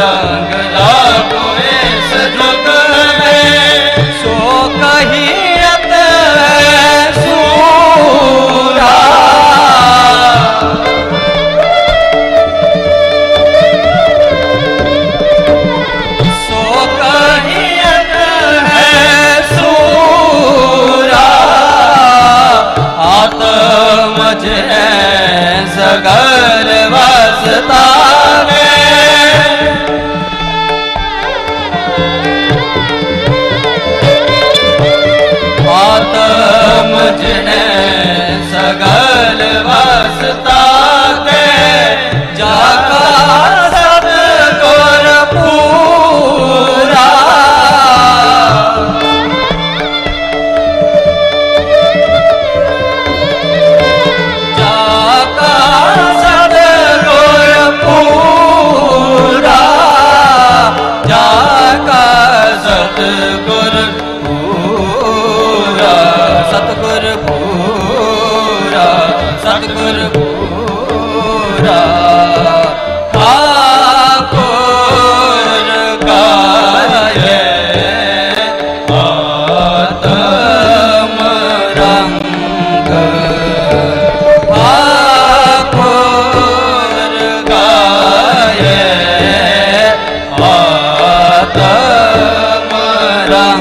रंग लागो इस जुग में, सो कहियत सूरा। सो कहियत है सूरा, आत्मज सगर वसता आत्मज सगल वसता के, जाका सतगुर पूरा। जाका सतगुर पूरा, जाका सतगुर सतगुर पूरा, सतगुर पूरा। ठाकुर गाये आत्म रंग, ठाकुर गाये आत्म रंग।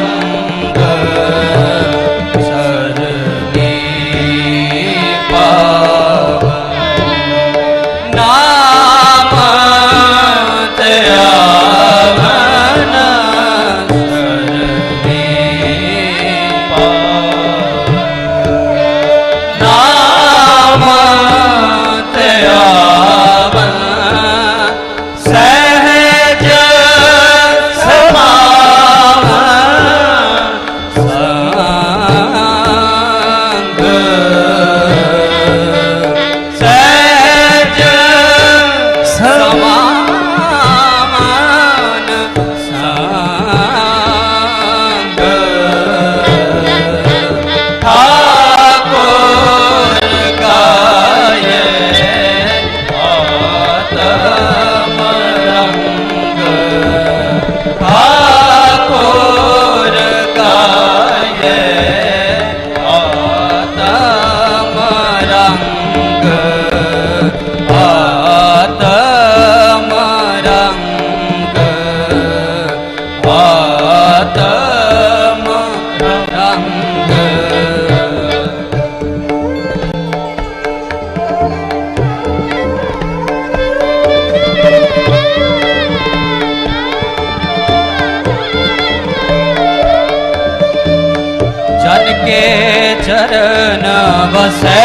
चरण बसे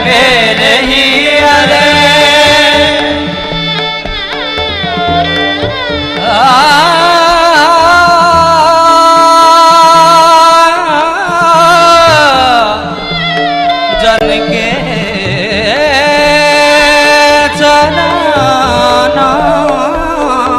मेरे ही हरे, जन के चरण बसे मेरे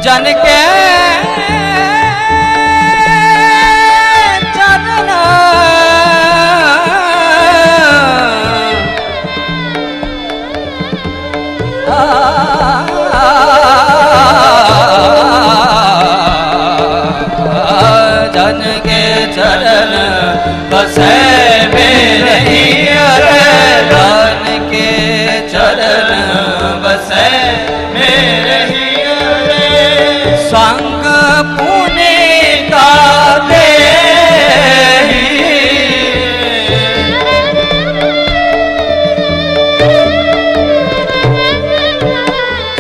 जन के चरण जन के चरण बसे मेरे ही हरे, जन के चरण बसे मेरे ही हरे। संग पुण्य का दे,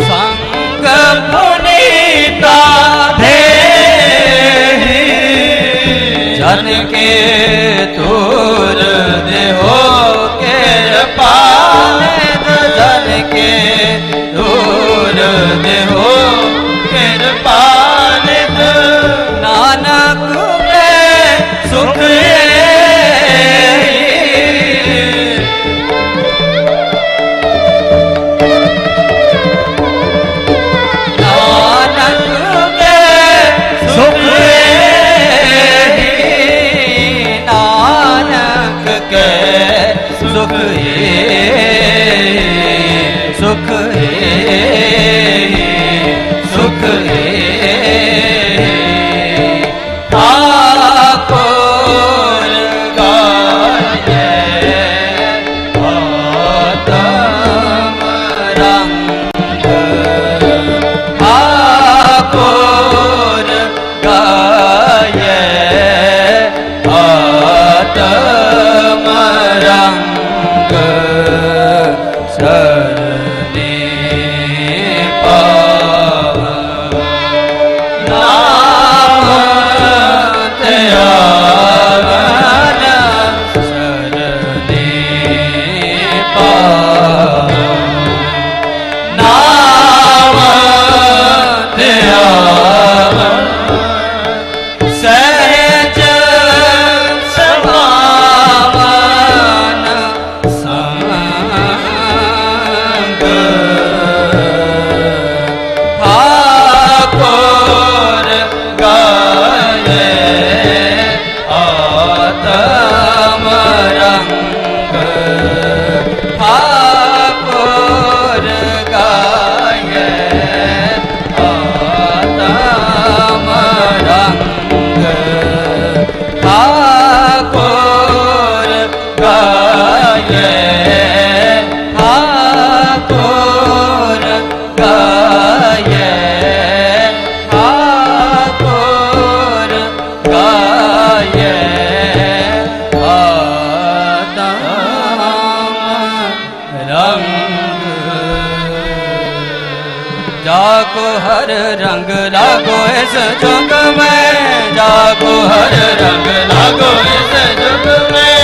संग पुण्य का दे, जन के तूर देहो के पाने, जन के तूर देहो के पाने, नानक में सुख सुख सुख ठाकुर गाये आत्म रंग ठाकुर गाये आत्म रंग शरणे पावन नाम त्यावन शरणे पावन नाम त्यावन सहज समावन संग ठाकुर गाये आत्म रंग ठाकुर गाये आत्म रंग ठाकुर गाये ठाकुर गाये ठाकुर गाये आत्म रंग जाको हर रंग लागो इस जुग में जाको हर रंग लागो इस जुग में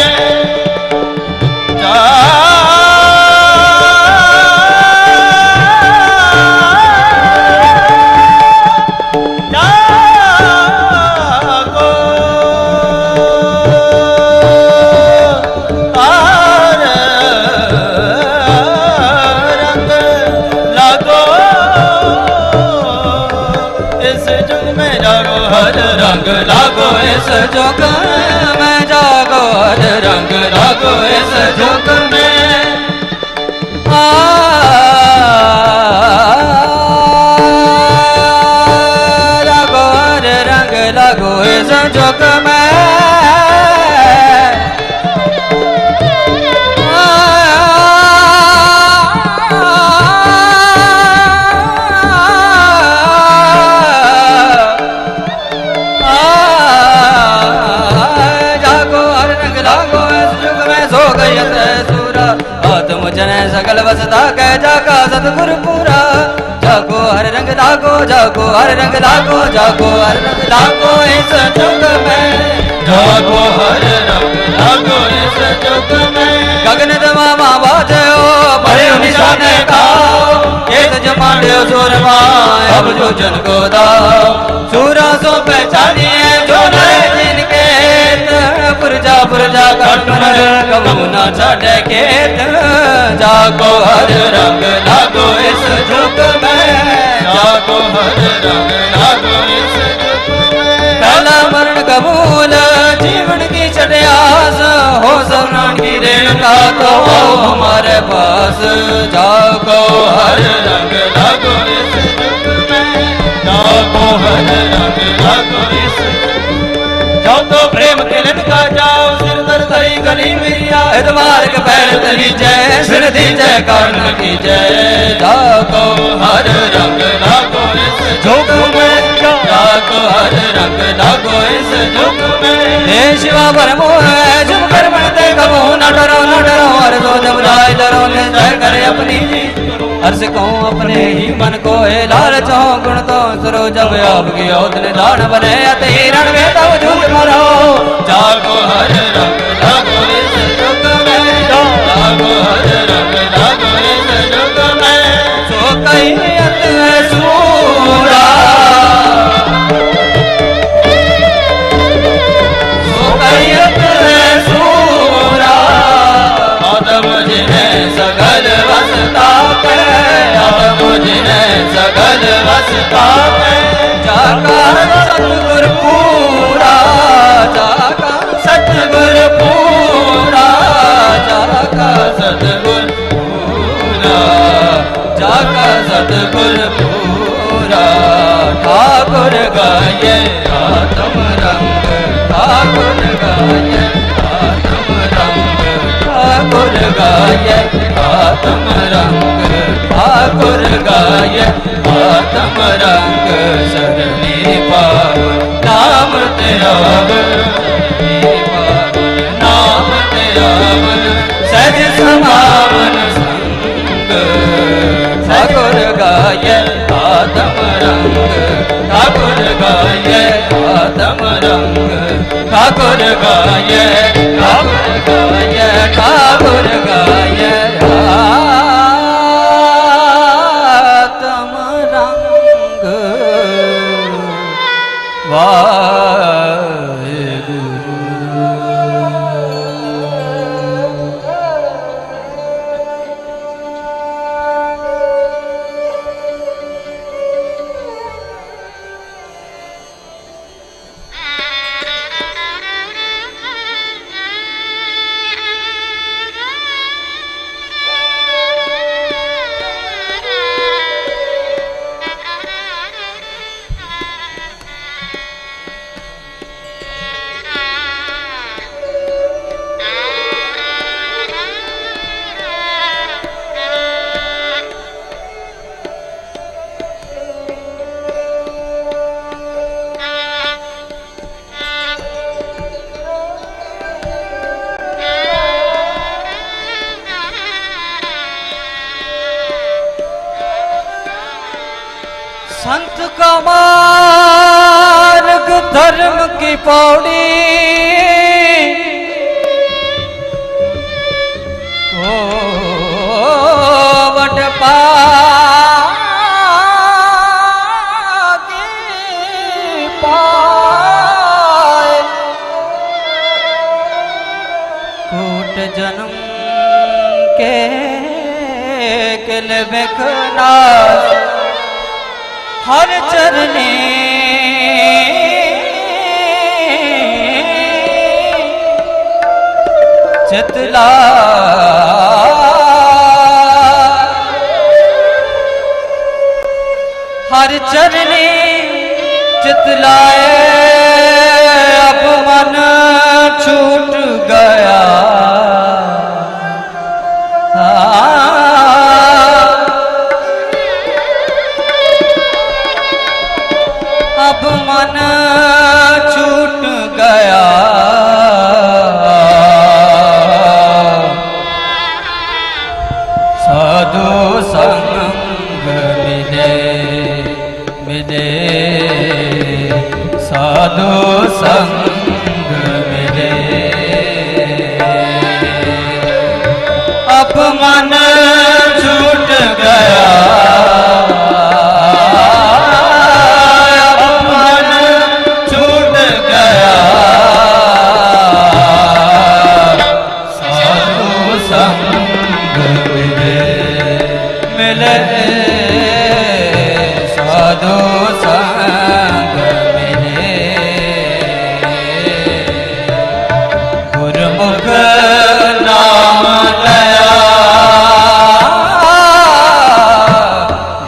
हर रंग लागो इस जुग में जागो हर रंग लागो इस जुग में लागो हर रंग लागो इस जुग में जन सकल वसता कह जाका सतगुरु पूरा जागो हर रंग लागो जागो हर रंग लागो जागो हर रंग लागो इस जुग में जागो हर रंग लागो इस जुग में गगन दमा बाजो बड़े निशाने खाओ एक जमाड़ो सूरमा अब जो जन को दाओ सूरा सो पहचानिए जो नए जिनके पुरजा पुरजा कटमर कबू न छाड़े खेत जागो हर रंग लागो इस जुग में जागो हर रंग लागो इस जुग में पहला मरण कबूल जीवन की छठ्यास हो सबनान की रेणुका तो हमारे पास जागो हर रंग लागो इस जुग में जागो हर रंग लागो इस जाओ तो प्रेम के लटका जाओ सिर दर धरी गली मिरिया मार्ग पैर तली जय सिर दी जय कारण की जय जागो हर रंग लागो इस जुग में जागो हर रंग लागो इस जुग में हे शिवा परमो है जुग कर बनते कबो न डरो हर दो जब राय डरो ने जय करे अपनी हर्ष को अपने ही मन को हे लालच हो गुण तो सरो जब आपकी औतने दान बने अति रण में तब झूठ मरो जागो हर रंग लागो इस जुग में जागो हर रंग लागो इस जुग में सो कहीं अत सूरा सो कहीं अत सूरा आदम जिन्हें सगल वसता मुझने सगल वसता जाका सतगुर पूरा जाका सतगुर पूरा जाका गाये आत्म रंग ठाकुर गाये आत्म रंग सरणी पावन नाम तेरा नाम तेरा सज समावन संग ठाकुर गाये आत्म रंग ठाकुर गाये आत्म रंग ठाकुर गाये ठाकुर गाये ठाकुर गाये आत्म रंग वाहेगुरु। संत का मार्ग धर्म की पौड़ी ओ वट पागी पाए कूट जन्म के किल बिखनास हर चरने चितला हर चरने चितलाए अब मन छूट गया अब मन छूट गया साधु संग मिले मिले साधु संग मिले अब मन छूट गया साधु संग मिले गुरुमुख नाम लया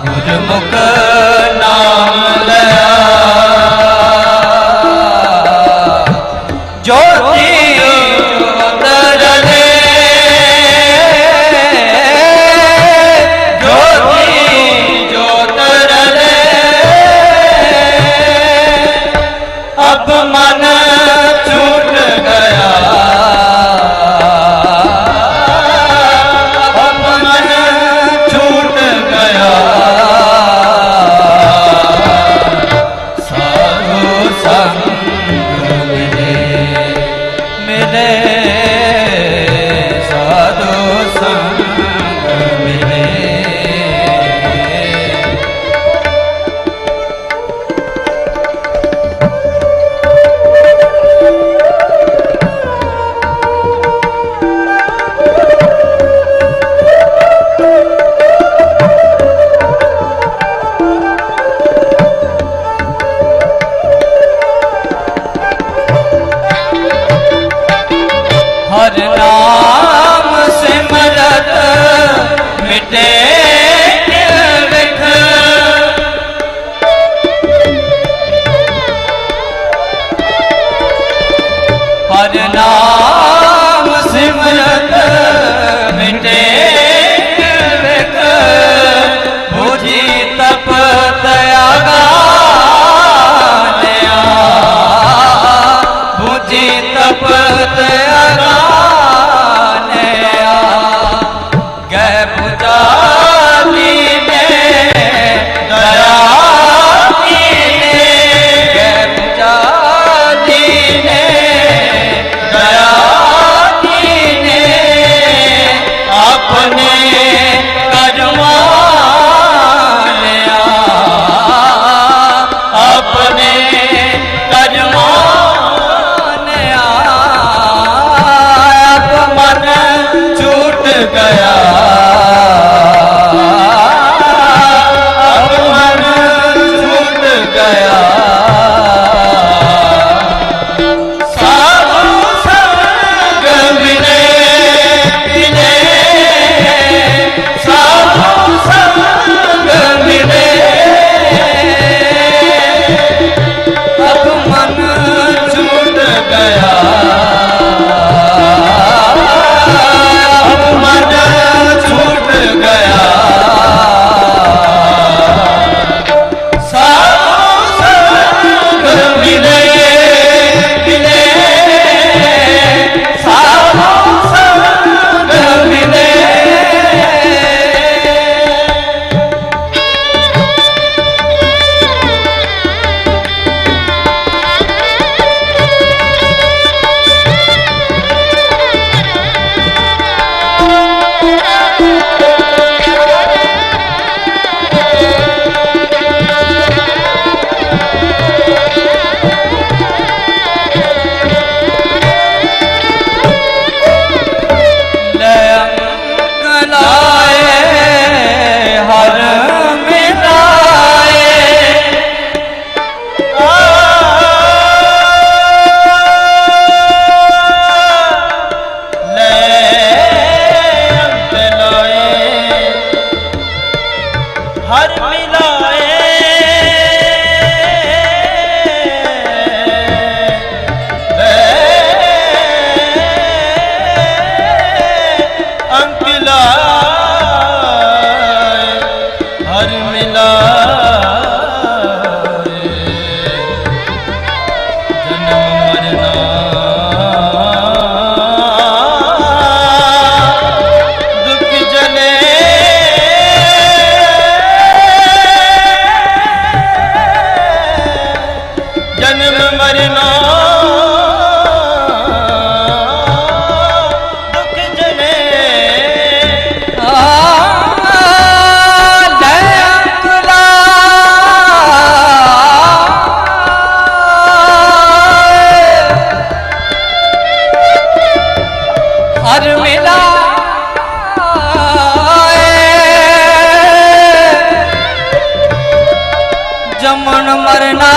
गुरुमुख नाम लया ज्योति अब मन छूट गया अब मन छूट गया साधु संग मिले मिले साधु संग मिले हर नाम सिमरत मिटे विख हर नाम सिमरत मिटे तपत अगाने गए पुजारी ने दया कीने गए पुजारी ने दया कीने अपने करवाने अपने करवाने अब मन छूट गया अब मन छूट गया साधु संग मिले मिले साधु संग मिले अब मन छूट गया अब मन छूट गया साधु संग मिले मिले साधु संग मिले हर मिलाए अंक लाए हर मिलाए जन्म मरना दुख जले जन्म मरना दुख जले हर मिला जमन मरना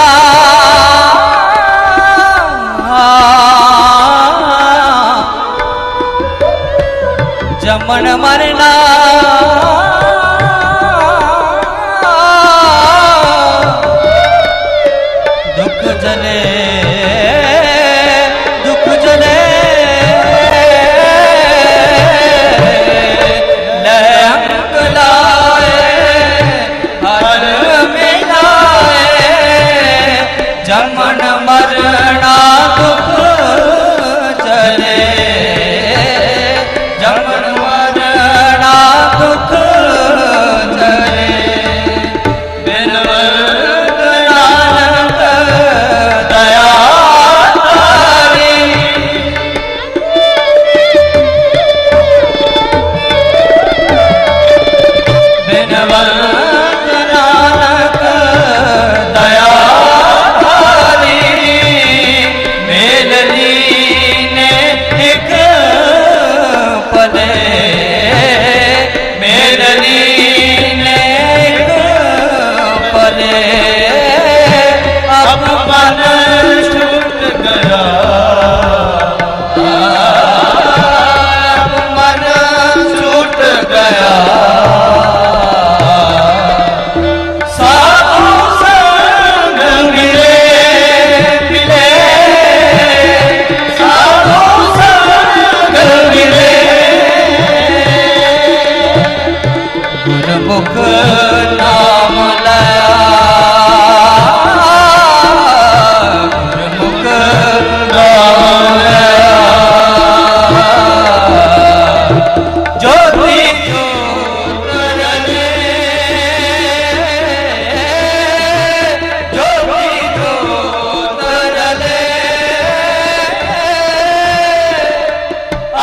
जमन मरना दुख जले दुख जले लंक लाए हर मिलाए जमन मरना दुख जले जमन मरना दुख जले बिनवंत नानक दया तारी बिनवंत नानक दया तारी मेल लीने एक पले मेल लीने एक पले अब मन छूट गया अब मन छूट गया साधु संग मिले मिले साधु संग मिले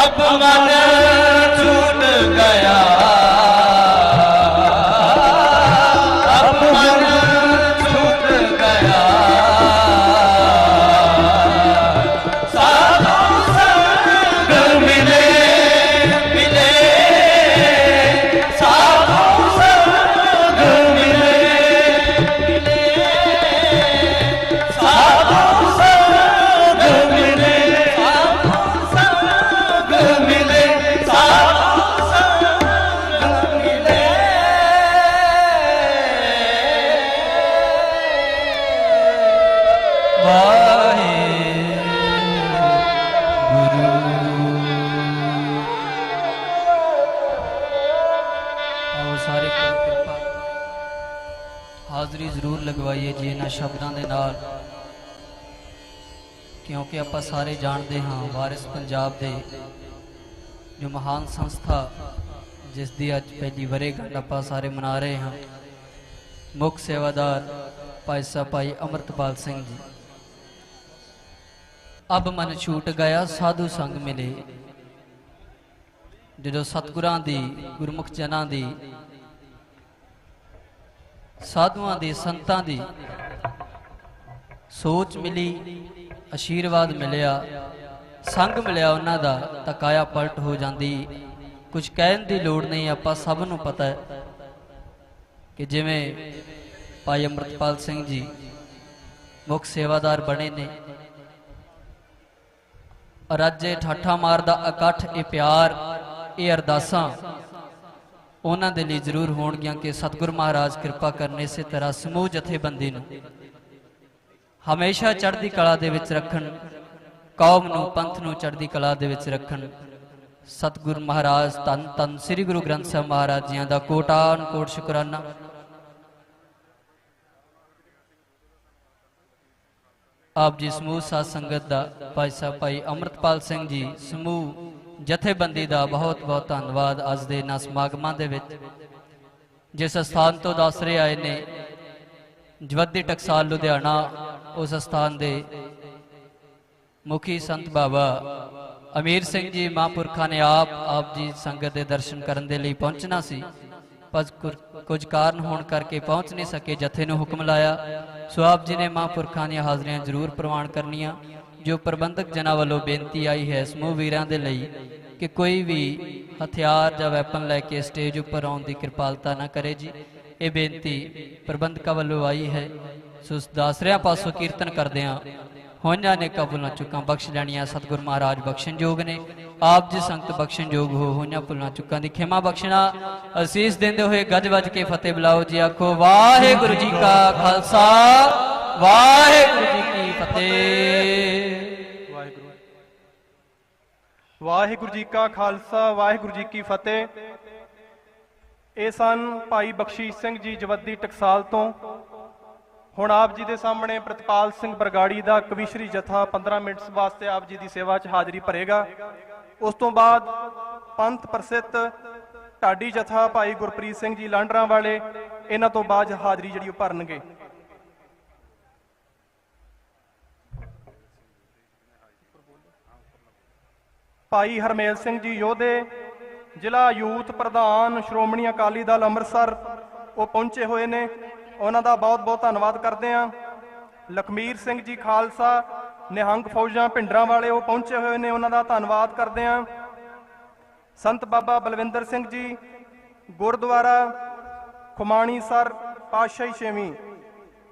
अब मन छूट गया, अब मन छूट गया, साधु संग मिले मिले, साधु संग मिले मिले, साधु संग मिले, साधु संग मिले, साधु संग मिले। आओ सारे करो किरपा, हाਜ਼ਰੀ ਜ਼ਰੂਰ ਲਗਵਾਈਏ ਜੀ ਇਹਨਾਂ ਸ਼ਬਦਾਂ ਦੇ ਨਾਲ, ਕਿਉਂਕਿ ਆਪਾਂ ਸਾਰੇ ਜਾਣਦੇ ਹਾਂ ਵਾਰਿਸ ਪੰਜਾਬ ਦੇ ਜੋ ਮਹਾਨ ਸੰਸਥਾ ਜਿਸ ਦੀ ਅੱਜ ਪਹਿਲੀ ਵਰ੍ਹੇਗੰਢ ਆਪਾਂ ਸਾਰੇ ਮਨਾ ਰਹੇ ਹਾਂ, ਮੁੱਖ ਸੇਵਾਦਾਰ ਭਾਈ ਸਾਹਿਬ ਭਾਈ ਅੰਮ੍ਰਿਤਪਾਲ ਸਿੰਘ ਜੀ। ਅਬ ਮਨ ਛੂਟ ਗਿਆ ਸਾਧੂ ਸੰਗ ਮਿਲੇ, ਜਦੋਂ ਸਤਿਗੁਰਾਂ ਦੀ ਗੁਰਮੁਖ ਜਨਾਂ ਦੀ ਸਾਧੂਆਂ ਦੀ ਸੰਤਾਂ ਦੀ ਸੋਚ ਮਿਲੀ, ਆਸ਼ੀਰਵਾਦ ਮਿਲਿਆ, ਸੰਗ ਮਿਲਿਆ ਉਹਨਾਂ ਦਾ, ਤਾਂ ਕਾਇਆ ਪਲਟ ਹੋ ਜਾਂਦੀ। ਕੁਝ ਕਹਿਣ ਦੀ ਲੋੜ ਨਹੀਂ, ਆਪਾਂ ਸਭ ਨੂੰ ਪਤਾ ਹੈ ਕਿ ਜਿਵੇਂ ਭਾਈ ਅੰਮ੍ਰਿਤਪਾਲ ਸਿੰਘ ਜੀ ਮੁੱਖ ਸੇਵਾਦਾਰ ਬਣੇ ਨੇ, ਔਰ ਅੱਜ ਇਹ ਠਾਠਾ ਮਾਰਦਾ ਇਕੱਠ, ਇਹ ਪਿਆਰ, ਇਹ ਅਰਦਾਸਾਂ ਉਹਨਾਂ ਦੇ ਲਈ ਜ਼ਰੂਰ ਹੋਣਗੀਆਂ ਕਿ ਸਤਿਗੁਰ ਮਹਾਰਾਜ ਕਿਰਪਾ ਕਰਨ, ਇਸੇ ਤਰ੍ਹਾਂ ਸਮੂਹ ਜਥੇਬੰਦੀ ਨੂੰ ਹਮੇਸ਼ਾ ਚੜ੍ਹਦੀ ਕਲਾ ਦੇ ਵਿੱਚ ਰੱਖਣ, ਕੌਮ ਨੂੰ ਪੰਥ ਨੂੰ ਚੜ੍ਹਦੀ ਕਲਾ ਦੇ ਵਿੱਚ ਰੱਖਣ। ਸਤਿਗੁਰ ਮਹਾਰਾਜ ਧੰਨ ਧੰਨ ਸ੍ਰੀ ਗੁਰੂ ਗ੍ਰੰਥ ਸਾਹਿਬ ਮਹਾਰਾਜ ਜੀਆਂ ਦਾ ਕੋਟਾਨ ਕੋਟ ਸ਼ੁਕਰਾਨਾ। ਆਪ ਜੀ ਸਮੂਹ ਸਾਧ ਸੰਗਤ ਦਾ, ਭਾਈ ਸਾਹਿਬ ਭਾਈ ਅੰਮ੍ਰਿਤਪਾਲ ਸਿੰਘ ਜੀ ਸਮੂਹ ਜਥੇਬੰਦੀ ਦਾ ਬਹੁਤ ਬਹੁਤ ਧੰਨਵਾਦ। ਅੱਜ ਦੇ ਇਹਨਾਂ ਸਮਾਗਮਾਂ ਦੇ ਵਿੱਚ ਜਿਸ ਸਥਾਨ ਤੋਂ ਦਾਸਰੇ ਆਏ ਨੇ, ਜਵੱਦੀ ਟਕਸਾਲ ਲੁਧਿਆਣਾ, ਉਸ ਸਥਾਨ ਦੇ ਮੁਖੀ ਸੰਤ ਬਾਬਾ ਅਮੀਰ ਸਿੰਘ ਜੀ ਮਹਾਂਪੁਰਖਾਂ ਨੇ ਆਪ ਜੀ ਸੰਗਤ ਦੇ ਦਰਸ਼ਨ ਕਰਨ ਦੇ ਲਈ ਪਹੁੰਚਣਾ ਸੀ, ਪਰ ਕੁਝ ਕਾਰਨ ਹੋਣ ਕਰਕੇ ਪਹੁੰਚ ਨਹੀਂ ਸਕੇ। ਜਥੇ ਨੂੰ ਹੁਕਮ ਲਾਇਆ, ਸੋ ਆਪ ਜੀ ਨੇ ਮਹਾਂਪੁਰਖਾਂ ਦੀਆਂ ਹਾਜ਼ਰੀਆਂ ਜ਼ਰੂਰ ਪ੍ਰਵਾਨ ਕਰਨੀਆਂ। ਜੋ ਪ੍ਰਬੰਧਕ ਜਨਾਂ ਵੱਲੋਂ ਬੇਨਤੀ ਆਈ ਹੈ ਸਮੂਹ ਵੀਰਾਂ ਦੇ ਲਈ ਕਿ ਕੋਈ ਵੀ ਹਥਿਆਰ ਜਾਂ ਵੈਪਨ ਲੈ ਕੇ ਸਟੇਜ ਉੱਪਰ ਆਉਣ ਦੀ ਕਿਰਪਾਲਤਾ ਨਾ ਕਰੇ ਜੀ, ਇਹ ਬੇਨਤੀ ਪ੍ਰਬੰਧਕਾਂ ਵੱਲੋਂ ਆਈ ਹੈ। ਸੋ ਦਾਸਰਿਆਂ ਪਾਸੋਂ ਕੀਰਤਨ ਕਰਦਿਆਂ ਹੋਈਆਂ ਨੇ ਭੁੱਲਾਂ ਚੁੱਕਾਂ ਬਖਸ਼ ਲੈਣੀਆਂ, ਸਤਿਗੁਰ ਮਹਾਰਾਜ ਬਖਸ਼ਣਯੋਗ ਨੇ। ਆਪ ਜੀ ਸੰਗਤ ਬਖਸ਼ਣਯੋਗ ਹੋਈਆਂ ਭੁੱਲਾਂ ਚੁੱਕਾਂ ਦੀ ਖਿਮਾ ਬਖਸ਼ਣਾ। ਅਸੀਸ ਦਿੰਦੇ ਹੋਏ ਗੱਜ ਵੱਜ ਕੇ ਫਤਿਹ ਬੁਲਾਓ ਜੀ, ਆਖੋ ਵਾਹਿਗੁਰੂ ਜੀ ਕਾ ਖਾਲਸਾ ਵਾਹਿਗੁਰੂ ਜੀ ਕੀ ਫਤਿਹ। ਵਾਹਿਗੁਰੂ ਜੀ ਕਾ ਖਾਲਸਾ ਵਾਹਿਗੁਰੂ ਜੀ ਕੀ ਫਤਿਹ। ਇਹ ਸਨ ਭਾਈ ਬਖਸ਼ੀਸ਼ ਸਿੰਘ ਜੀ ਜਵੱਦੀ ਟਕਸਾਲ ਤੋਂ। ਹੁਣ ਆਪ ਜੀ ਦੇ ਸਾਹਮਣੇ ਪ੍ਰਿਤਪਾਲ ਸਿੰਘ ਬਰਗਾੜੀ ਦਾ ਕਵੀਸ਼ਰੀ ਜਥਾ 15 ਮਿੰਟ ਵਾਸਤੇ ਆਪ ਜੀ ਦੀ ਸੇਵਾ 'ਚ ਹਾਜ਼ਰੀ ਭਰੇਗਾ। ਉਸ ਤੋਂ ਬਾਅਦ ਪੰਥ ਪ੍ਰਸਿੱਧ ਢਾਡੀ ਜਥਾ ਭਾਈ ਗੁਰਪ੍ਰੀਤ ਸਿੰਘ ਜੀ ਲਾਂਡਰਾਂ ਵਾਲੇ, ਇਹਨਾਂ ਤੋਂ ਬਾਅਦ ਹਾਜ਼ਰੀ ਜਿਹੜੀ ਉਹ ਭਰਨਗੇ। ਭਾਈ ਹਰਮੇਲ ਸਿੰਘ ਜੀ ਯੋਧੇ, ਜ਼ਿਲ੍ਹਾ ਯੂਥ ਪ੍ਰਧਾਨ ਸ਼੍ਰੋਮਣੀ ਅਕਾਲੀ ਦਲ ਅੰਮ੍ਰਿਤਸਰ, ਉਹ ਪਹੁੰਚੇ ਹੋਏ ਨੇ, ਉਹਨਾਂ ਦਾ ਬਹੁਤ ਬਹੁਤ ਧੰਨਵਾਦ ਕਰਦੇ ਹਾਂ। ਲਖਮੀਰ ਸਿੰਘ ਜੀ ਖਾਲਸਾ ਨਿਹੰਗ ਫੌਜਾਂ ਭਿੰਡਰਾਂ ਵਾਲੇ, ਉਹ ਪਹੁੰਚੇ ਹੋਏ ਨੇ, ਉਹਨਾਂ ਦਾ ਧੰਨਵਾਦ ਕਰਦੇ ਹਾਂ। ਸੰਤ ਬਾਬਾ ਬਲਵਿੰਦਰ ਸਿੰਘ ਜੀ ਗੁਰਦੁਆਰਾ ਖੁਮਾਣੀ ਸਰ ਪਾਤਸ਼ਾਹੀ ਛੇਵੀਂ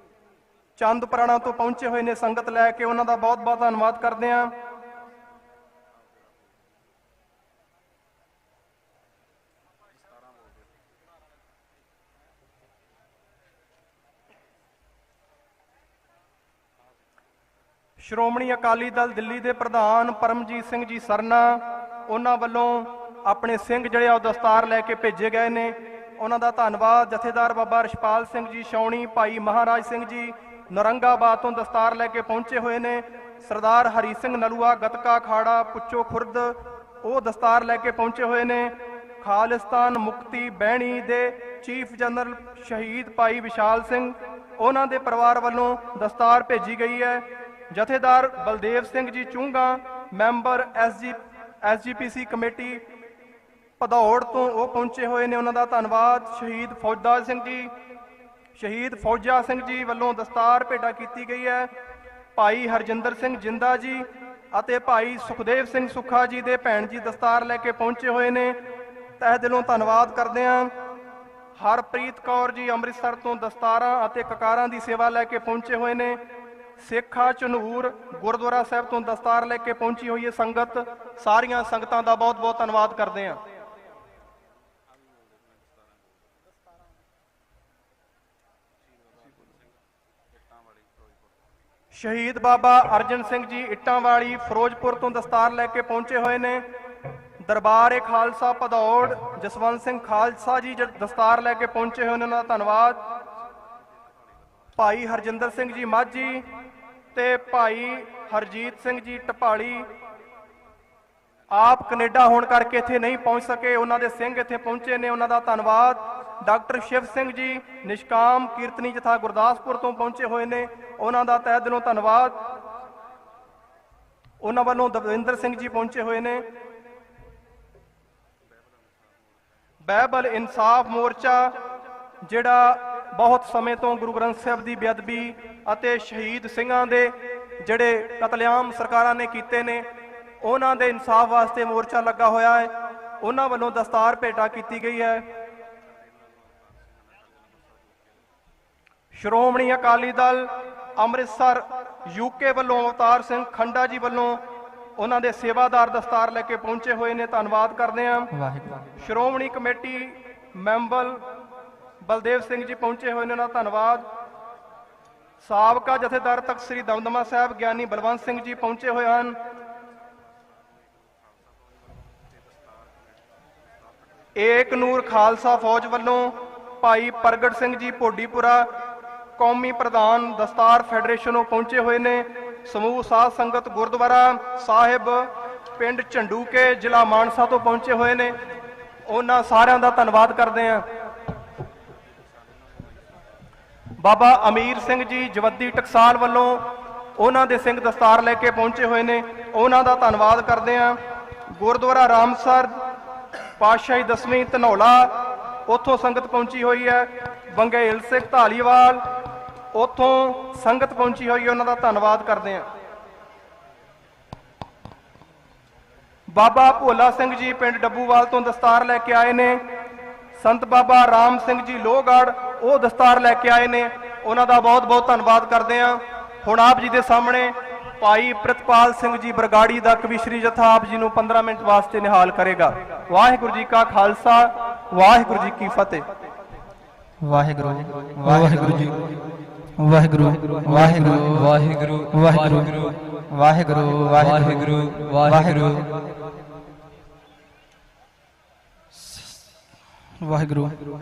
ਚੰਦਪੁਰਾਣਾ ਤੋਂ ਪਹੁੰਚੇ ਹੋਏ ਨੇ ਸੰਗਤ ਲੈ ਕੇ, ਉਹਨਾਂ ਦਾ ਬਹੁਤ ਬਹੁਤ ਧੰਨਵਾਦ ਕਰਦੇ ਹਾਂ। ਸ਼੍ਰੋਮਣੀ ਅਕਾਲੀ ਦਲ ਦਿੱਲੀ ਦੇ ਪ੍ਰਧਾਨ ਪਰਮਜੀਤ ਸਿੰਘ ਜੀ ਸਰਨਾ, ਉਹਨਾਂ ਵੱਲੋਂ ਆਪਣੇ ਸਿੰਘ ਜਿਹੜੇ ਆ ਉਹ ਦਸਤਾਰ ਲੈ ਕੇ ਭੇਜੇ ਗਏ ਨੇ, ਉਹਨਾਂ ਦਾ ਧੰਨਵਾਦ। ਜਥੇਦਾਰ ਬਾਬਾ ਰਿਸ਼ਪਾਲ ਸਿੰਘ ਜੀ ਛਾਉਣੀ, ਭਾਈ ਮਹਾਰਾਜ ਸਿੰਘ ਜੀ ਨਰੰਗਾਬਾਦ ਤੋਂ ਦਸਤਾਰ ਲੈ ਕੇ ਪਹੁੰਚੇ ਹੋਏ ਨੇ। ਸਰਦਾਰ ਹਰੀ ਸਿੰਘ ਨਲੂਆ ਗਤਕਾ ਖਾੜਾ ਪੁੱਚੋ ਖੁਰਦ, ਉਹ ਦਸਤਾਰ ਲੈ ਕੇ ਪਹੁੰਚੇ ਹੋਏ ਨੇ। ਖਾਲਿਸਤਾਨ ਮੁਕਤੀ ਬਹਿਣੀ ਦੇ ਚੀਫ ਜਨਰਲ ਸ਼ਹੀਦ ਭਾਈ ਵਿਸ਼ਾਲ ਸਿੰਘ, ਉਹਨਾਂ ਦੇ ਪਰਿਵਾਰ ਵੱਲੋਂ ਦਸਤਾਰ ਭੇਜੀ ਗਈ ਹੈ। ਜਥੇਦਾਰ Baldev Singh ji Chunga, member SG SGPC committee Bhadaur ਤੋਂ ਉਹ ਪਹੁੰਚੇ ਹੋਏ ਨੇ, ਉਹਨਾਂ ਦਾ ਧੰਨਵਾਦ। ਸ਼ਹੀਦ ਫੌਜਦਾਰ ਸਿੰਘ ਜੀ, ਸ਼ਹੀਦ ਫੌਜਾ ਸਿੰਘ ਜੀ ਵੱਲੋਂ ਦਸਤਾਰ ਭੇਟਾ ਕੀਤੀ ਗਈ ਹੈ। ਭਾਈ ਹਰਜਿੰਦਰ ਸਿੰਘ ਜਿੰਦਾ ਜੀ ਅਤੇ ਭਾਈ ਸੁਖਦੇਵ ਸਿੰਘ ਸੁੱਖਾ ਜੀ ਦੇ ਭੈਣ ਜੀ ਦਸਤਾਰ ਲੈ ਕੇ ਪਹੁੰਚੇ ਹੋਏ ਨੇ, ਤਹਿ ਦਿਲੋਂ ਧੰਨਵਾਦ ਕਰਦੇ ਹਾਂ। ਹਰਪ੍ਰੀਤ ਕੌਰ ਜੀ ਅੰਮ੍ਰਿਤਸਰ ਤੋਂ ਦਸਤਾਰਾਂ ਅਤੇ ਕਕਾਰਾਂ ਦੀ ਸੇਵਾ ਲੈ ਕੇ ਪਹੁੰਚੇ ਹੋਏ ਨੇ। ਸੇਖਾ ਝਨੂਰ ਗੁਰਦੁਆਰਾ ਸਾਹਿਬ ਤੋਂ ਦਸਤਾਰ ਲੈ ਕੇ ਪਹੁੰਚੀ ਹੋਈ ਹੈ ਸੰਗਤ। ਸਾਰੀਆਂ ਸੰਗਤਾਂ ਦਾ ਬਹੁਤ ਬਹੁਤ ਧੰਨਵਾਦ ਕਰਦੇ ਹਾਂ। ਸ਼ਹੀਦ ਬਾਬਾ ਅਰਜਨ ਸਿੰਘ ਜੀ ਇੱਟਾਂ ਵਾਲੀ ਫਿਰੋਜ਼ਪੁਰ ਤੋਂ ਦਸਤਾਰ ਲੈ ਕੇ ਪਹੁੰਚੇ ਹੋਏ ਨੇ। ਦਰਬਾਰ ਏ ਖਾਲਸਾ ਭਦੌੜ ਜਸਵੰਤ ਸਿੰਘ ਖਾਲਸਾ ਜੀ ਦਸਤਾਰ ਲੈ ਕੇ ਪਹੁੰਚੇ ਹੋਏ ਨੇ, ਉਹਨਾਂ ਦਾ ਧੰਨਵਾਦ। ਭਾਈ ਹਰਜਿੰਦਰ ਸਿੰਘ ਜੀ ਮਾਝੀ ਤੇ ਭਾਈ ਹਰਜੀਤ ਸਿੰਘ ਜੀ ਢਪਾਲੀ ਆਪ ਕੈਨੇਡਾ ਹੋਣ ਕਰਕੇ ਇੱਥੇ ਨਹੀਂ ਪਹੁੰਚ ਸਕੇ, ਉਹਨਾਂ ਦੇ ਸਿੰਘ ਇੱਥੇ ਪਹੁੰਚੇ ਨੇ, ਉਹਨਾਂ ਦਾ ਧੰਨਵਾਦ। ਡਾਕਟਰ ਸ਼ਿਵ ਸਿੰਘ ਜੀ ਨਿਸ਼ਕਾਮ ਕੀਰਤਨੀ ਜਥਾ ਗੁਰਦਾਸਪੁਰ ਤੋਂ ਪਹੁੰਚੇ ਹੋਏ ਨੇ, ਉਹਨਾਂ ਦਾ ਤਹਿ ਦਿਲੋਂ ਧੰਨਵਾਦ। ਉਹਨਾਂ ਵੱਲੋਂ ਦਵਿੰਦਰ ਸਿੰਘ ਜੀ ਪਹੁੰਚੇ ਹੋਏ ਨੇ। ਬਾਈਬਲ ਇਨਸਾਫ ਮੋਰਚਾ ਜਿਹੜਾ ਬਹੁਤ ਸਮੇਂ ਤੋਂ ਗੁਰੂ ਗ੍ਰੰਥ ਸਾਹਿਬ ਦੀ ਬੇਅਦਬੀ ਅਤੇ ਸ਼ਹੀਦ ਸਿੰਘਾਂ ਦੇ ਜਿਹੜੇ ਕਤਲੇਆਮ ਸਰਕਾਰਾਂ ਨੇ ਕੀਤੇ ਨੇ, ਉਹਨਾਂ ਦੇ ਇਨਸਾਫ ਵਾਸਤੇ ਮੋਰਚਾ ਲੱਗਾ ਹੋਇਆ ਹੈ, ਉਹਨਾਂ ਵੱਲੋਂ ਦਸਤਾਰ ਭੇਟਾ ਕੀਤੀ ਗਈ ਹੈ। ਸ਼੍ਰੋਮਣੀ ਅਕਾਲੀ ਦਲ ਅੰਮ੍ਰਿਤਸਰ ਯੂਕੇ ਵੱਲੋਂ ਅਵਤਾਰ ਸਿੰਘ ਖੰਡਾ ਜੀ ਵੱਲੋਂ ਉਹਨਾਂ ਦੇ ਸੇਵਾਦਾਰ ਦਸਤਾਰ ਲੈ ਕੇ ਪਹੁੰਚੇ ਹੋਏ ਨੇ, ਧੰਨਵਾਦ ਕਰਦੇ ਹਾਂ। ਸ਼੍ਰੋਮਣੀ ਕਮੇਟੀ ਮੈਂਬਰ ਬਲਦੇਵ ਸਿੰਘ ਜੀ ਪਹੁੰਚੇ ਹੋਏ ਨੇ, ਉਹਨਾਂ ਦਾ ਧੰਨਵਾਦ। ਸਾਬਕਾ ਜਥੇਦਾਰ ਤਖਤ ਸ੍ਰੀ ਦਮਦਮਾ ਸਾਹਿਬ ਗਿਆਨੀ ਬਲਵੰਤ ਸਿੰਘ ਜੀ ਪਹੁੰਚੇ ਹੋਏ ਹਨ। ਏਕ ਨੂਰ ਖਾਲਸਾ ਫੌਜ ਵੱਲੋਂ ਭਾਈ ਪ੍ਰਗਟ ਸਿੰਘ ਜੀ ਭੋਡੀਪੁਰਾ ਕੌਮੀ ਪ੍ਰਧਾਨ ਦਸਤਾਰ ਫੈਡਰੇਸ਼ਨੋਂ ਪਹੁੰਚੇ ਹੋਏ ਨੇ। ਸਮੂਹ ਸਾਧ ਸੰਗਤ ਗੁਰਦੁਆਰਾ ਸਾਹਿਬ ਪਿੰਡ ਝੰਡੂਕੇ ਜ਼ਿਲ੍ਹਾ ਮਾਨਸਾ ਤੋਂ ਪਹੁੰਚੇ ਹੋਏ ਨੇ, ਉਹਨਾਂ ਸਾਰਿਆਂ ਦਾ ਧੰਨਵਾਦ ਕਰਦੇ ਹਾਂ। ਬਾਬਾ ਅਮੀਰ ਸਿੰਘ ਜੀ ਜਵੱਦੀ ਟਕਸਾਲ ਵੱਲੋਂ ਉਹਨਾਂ ਦੇ ਸਿੰਘ ਦਸਤਾਰ ਲੈ ਕੇ ਪਹੁੰਚੇ ਹੋਏ ਨੇ, ਉਹਨਾਂ ਦਾ ਧੰਨਵਾਦ ਕਰਦੇ ਹਾਂ। ਗੁਰਦੁਆਰਾ ਰਾਮਸਰ ਪਾਤਸ਼ਾਹੀ ਦਸਵੀਂ ਧਨੌਲਾ ਉੱਥੋਂ ਸੰਗਤ ਪਹੁੰਚੀ ਹੋਈ ਹੈ। ਬੰਗੇਲ ਸਿੰਘ ਧਾਲੀਵਾਲ ਉੱਥੋਂ ਸੰਗਤ ਪਹੁੰਚੀ ਹੋਈ ਹੈ, ਉਹਨਾਂ ਦਾ ਧੰਨਵਾਦ ਕਰਦੇ ਹਾਂ। ਬਾਬਾ ਭੋਲਾ ਸਿੰਘ ਜੀ ਪਿੰਡ ਡੱਬੂਵਾਲ ਤੋਂ ਦਸਤਾਰ ਲੈ ਕੇ ਆਏ ਨੇ। ਸੰਤ ਬਾਬਾ ਰਾਮ ਸਿੰਘ ਜੀ ਲੋਹਗੜ੍ਹ ਉਹ ਦਸਤਾਰ ਲੈ ਕੇ ਆਏ ਨੇ, ਉਹਨਾਂ ਦਾ ਬਹੁਤ ਬਹੁਤ ਧੰਨਵਾਦ ਕਰਦੇ ਹਾਂ। ਹੁਣ ਆਪ ਜੀ ਦੇ ਸਾਹਮਣੇ ਭਾਈ ਪ੍ਰਿਤਪਾਲ ਸਿੰਘ ਜੀ ਬਰਗਾੜੀ ਦਾ ਕਵੀਸ਼ਰੀ ਜਥਾ ਆਪ ਜੀ ਨੂੰ 15 ਮਿੰਟ ਵਾਸਤੇ ਨਿਹਾਲ ਕਰੇਗਾ। ਵਾਹਿਗੁਰੂ ਜੀ ਕਾ ਖਾਲਸਾ, ਵਾਹਿਗੁਰੂ ਜੀ ਕੀ ਫਤਿਹ। ਵਾਹਿਗੁਰੂ ਵਾਹਿਗੁਰੂ ਜੀ ਵਾਹਿਗੁਰੂ ਵਾਹਿਗੁਰੂ ਵਾਹਿਗੁਰੂ ਵਾਹਿਗੁਰੂ ਵਾਹਿਗੁਰੂ ਵਾਹਿਗੁਰੂ ਵਾਹਿਗੁਰੂ ਵਾਹਿਗੁਰੂ।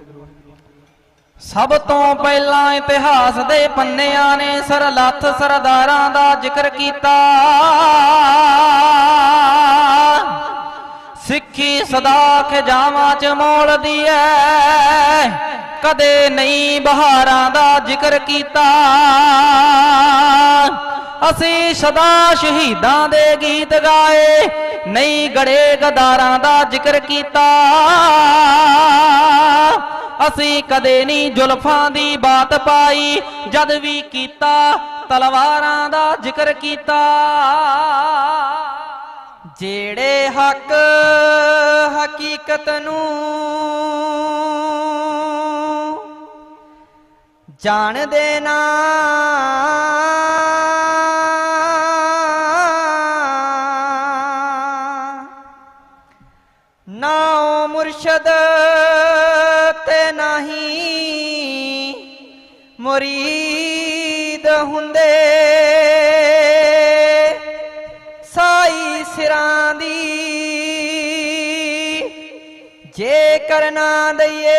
ਸਭ ਤੋਂ ਪਹਿਲਾਂ ਇਤਿਹਾਸ ਦੇ ਪੰਨਿਆਂ ਨੇ ਸਰਲੱਥ ਸਰਦਾਰਾਂ ਦਾ ਜ਼ਿਕਰ ਕੀਤਾ। ਸਿੱਖੀ ਸਦਾ ਖਿਜਾਵਾਂ ਚ ਮੋਲਦੀ ਐ, ਕਦੇ ਨਹੀਂ ਬਹਾਰਾਂ ਦਾ ਜ਼ਿਕਰ ਕੀਤਾ। ਅਸੀਂ ਸਦਾ ਸ਼ਹੀਦਾਂ ਦੇ ਗੀਤ ਗਾਏ, ਨਹੀਂ ਗੜੇ ਗਦਾਰਾਂ ਦਾ ਜ਼ਿਕਰ ਕੀਤਾ। ਅਸੀਂ ਕਦੇ ਨਹੀਂ ਜ਼ੁਲਫਾਂ ਦੀ ਬਾਤ ਪਾਈ, ਜਦ ਵੀ ਕੀਤਾ ਤਲਵਾਰਾਂ ਦਾ ਜ਼ਿਕਰ ਕੀਤਾ। ਜਿਹੜੇ ਹੱਕ ਹਕੀਕਤ ਨੂੰ ਜਾਣਦੇ ਨਾ, ਨਾ ਉਹ ਮੁਰਸ਼ਦ ਤੇ ਨਹੀਂ ਮੁਰੀਦ ਹੁੰਦੇ। ਸਾਈ ਸਿਰਾਂ ਦੀ ਜੇਕਰ ਨਾ ਦਈਏ,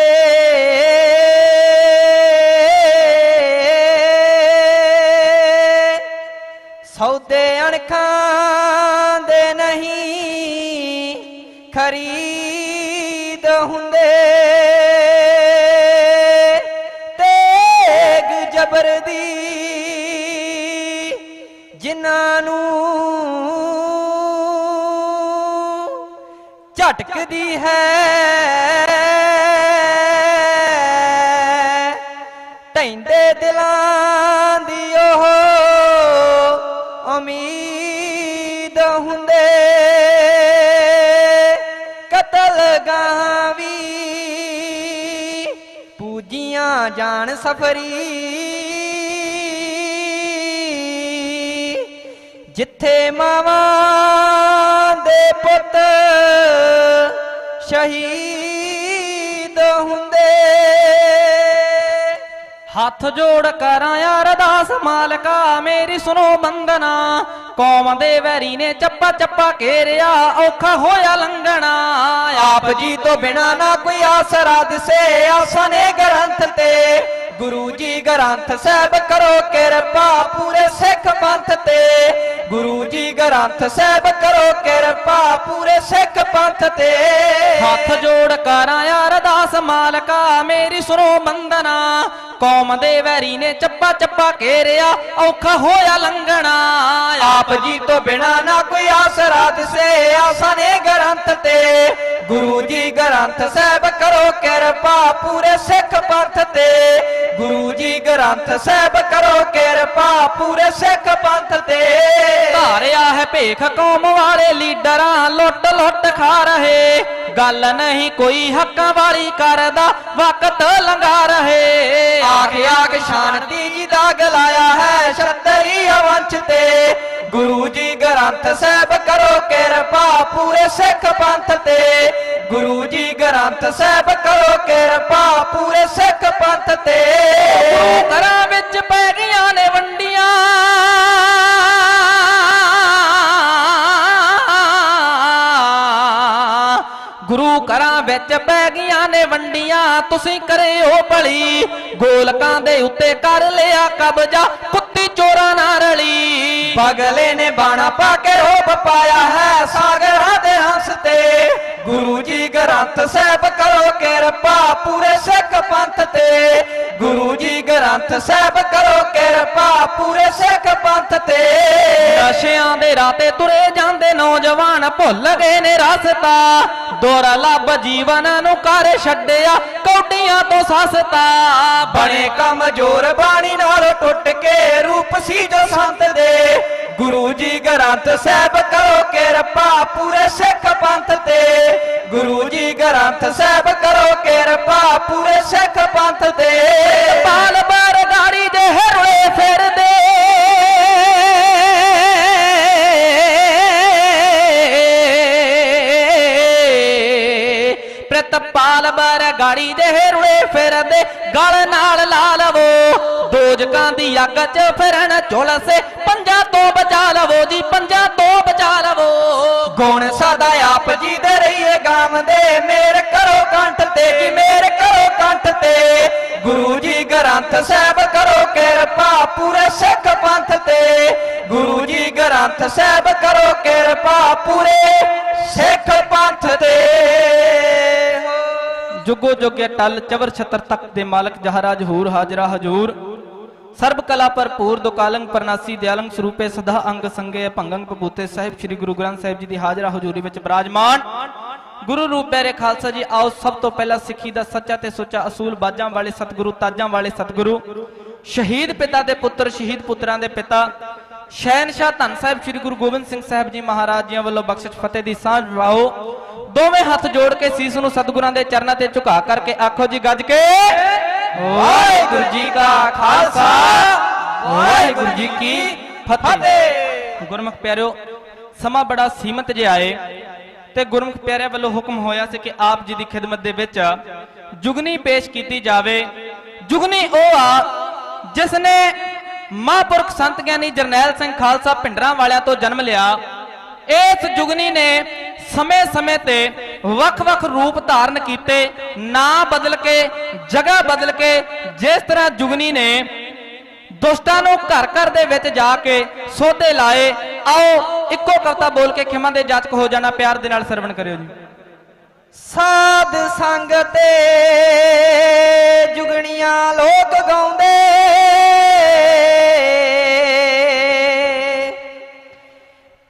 ਸੌਦੇ ਅਣਖਾਂ ਦੇ ਨਹੀਂ ਖਰੀਦ ਹੁੰਦੇ। ਤੇਗ ਜਬਰ ਦੀ ਜਿਨ੍ਹਾਂ ਨੂੰ झटकदी है ढैंदे दिलां दी ओह उम्मीद हुंदे कतल गावी पूजियां जान सफरी जिथे मावां दे पुत शहीद हुंदे। हथ जोड़ करां अरदास मालका मेरी सुनो बंदना कौम दे वैरी ने चप्पा चप्पा घेरिया औखा होया लंघना। आप जी तो बिना ना कोई आसरा दिसे आसा ने ग्रंथ ते गुरु जी ग्रंथ साहब करो किरपा पूरे सिख पंथ ते गुरु जी ग्रंथ साहब करो किरपा पूरे सिख पंथ ते। हथ जोड़ करां अरदास मालका मेरी सुनो बंदना कौम दे वैरी ने चप्पा चप्पा घेरिया औखा होया लंघना। आप जी तो बिना ना कोई आसरा दिसे आसा ने ग्रंथ ते गुरु जी ग्रंथ साहब करो किरपा पूरे सिख पंथ ते गुरु जी ग्रंथ साहब करो किरपा पूरे सिख पंथ ते। धारिया है भेख कौम वाले लीडरां लुट लुट खा रहे गल नहीं कोई हक्कां वाली करदा वक्त लंघा रहे। आख आख शांति जी दा गलाया है छतरी वंश ते गुरु जी ग्रंथ साहब करो किरपा पूरे सिख पंथ ते गुरु जी ग्रंथ साहब करो किरपा पूरे सिख पंथ ते। घरां विच पै गईयां ने वंडियां गुरु घरां विच पै गईयां ने वंडियां तुसीं करिओ भली गोलकां दे उत्ते कर लिया कब्जा कुत्ती चोरां नाल रली। बगले ने बाणा पाके रोब पाया है सागरां दे हंस ते गुरु जी ग्रंथ साहब करो किरपा पूरे सिख पंथ ते गुरु जी ग्रंथ साहब करो किरपा पूरे सिख पंथ ते। नशियां दे राते तुरे जांदे नौजवान भुल गए ने रस्ता दुर्लभ जीवन नूं कर छड्डिया कौडियां तो सस्ता। बने कमजोर बाणी नाल टुट के रूप सी जो संत दे गुरु जी ग्रंथ साहब करो किरपा पूरे सिख पंथ ते गुरु जी ग्रंथ साहब करो किरपा पूरे सिख पंथ ते। पाल बार गाड़ी दे हरवे फिर दे प्रितपाल बार गाड़ी दे हरवे फिर दे गल नाल ला लवो दोजकां दी अग च फिरन झुलसे पंजा तो बचा लवो जी पंजा तो बचा लवो। गुण सदा आप जी दे रहिए गाम दे मेर करो कंठ ते जी मेर करो कंठ ते गुरु जी ग्रंथ साहब करो किरपा पूरे सिख पंथ ते गुरु जी ग्रंथ साहब करो किरपा पूरे सिख पंथ ते। जुगो जुगे टल चवर छतर तक दे मालक जहराज हूर हाजरा हजूर सर्ब कला भरपूर दुकालंग परनासी दयालंग स्वरूपे सदा अंग संगे भंगंग पबूते साहिब श्री गुरु ग्रंथ साहिब जी दी हाजरा हजूरी विच विराजमान गुरु रूप प्यारे खालसा जी आओ सब तो पहला सिखी दा सच्चा ते सुच्चा असूल बाजां वाले सतगुरु ताजां वाले सतगुरु शहीद पिता दे पुत्र शहीद पुत्रां दे पिता शहनशाह धन साहिब श्री गुरु गोबिंद सिंह साहिब जी महाराज जी वालों बख्शिश फतेह दी सांझ पाओ दोवें हाथ जोड़ के सीस नूं सतगुरां दे चरनां ते झुका करके आखो जी गज के वाहिगुरू जी का खालसा वाहिगुरू जी की फतेह। गुरमुख प्यारिओ समा बड़ा सीमित जे आए ते गुरमुख प्यारिਆਂ ਵੱਲੋਂ हुक्म होया ਸੀ कि आप जी की खिदमत दे विच जुगनी पेश की जावे। जुगनी ओ आ जिसने महापुरख संत ज्ञानी जरनैल सिंह खालसा पिंडरां वालियां तो जन्म लिया। इस जुगनी ने समय समय ते वख-वख रूप धारण किए ना बदल के जगह बदल के जिस तरह जुगनी ने दुष्टां नूं घर घर दे विच जाके सोधे लाए। आओ इक्को कविता बोल के खिमा दे जाचक हो जाना प्यार दे नाल सरवण करियो जी। साध संग ते जुगनियां लोक गाउंदे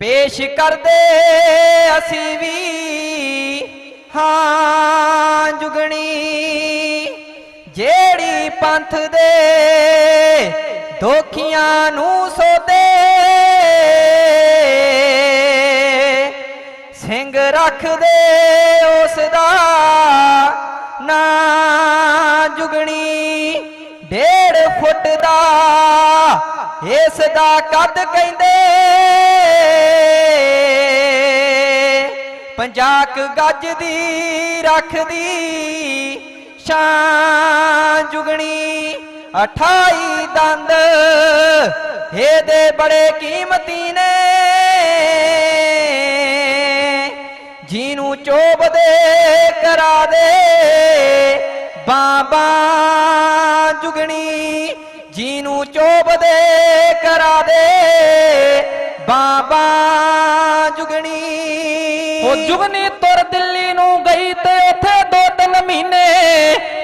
पेश कर दे असी भी ਹਾਂ ਜੁਗਣੀ ਜਿਹੜੀ ਪੰਥ ਦੇ ਦੋਖੀਆਂ ਨੂੰ ਸੋਧੇ ਸਿੰਘ ਰੱਖਦੇ ਉਸ ਦਾ ਨਾਂ ਜੁਗਣੀ 1.5 ਫੁੱਟ ਦਾ ਇਸ ਦਾ ਕੱਦ ਕਹਿੰਦੇ 50 ਗੱਜ ਦੀ ਰੱਖਦੀ ਸ਼ਾਨ ਜੁਗਣੀ 28 ਦੰਦ ਇਹਦੇ ਬੜੇ ਕੀਮਤੀ ਨੇ ਜਿਹਨੂੰ ਚੋਬਦੇ ਕਰਾ ਦੇ ਬਾਬਾ ਜੁਗਣੀ ਜਿਹਨੂੰ ਚੋਬਦੇ ਕਰਾ ਦੇ ਬਾਬਾ ਜੁਗਣੀ ਉਹ ਜੁਗਨੀ ਤੁਰ ਦਿੱਲੀ ਨੂੰ ਗਈ ਤੇ ਉੱਥੇ 2-3 ਮਹੀਨੇ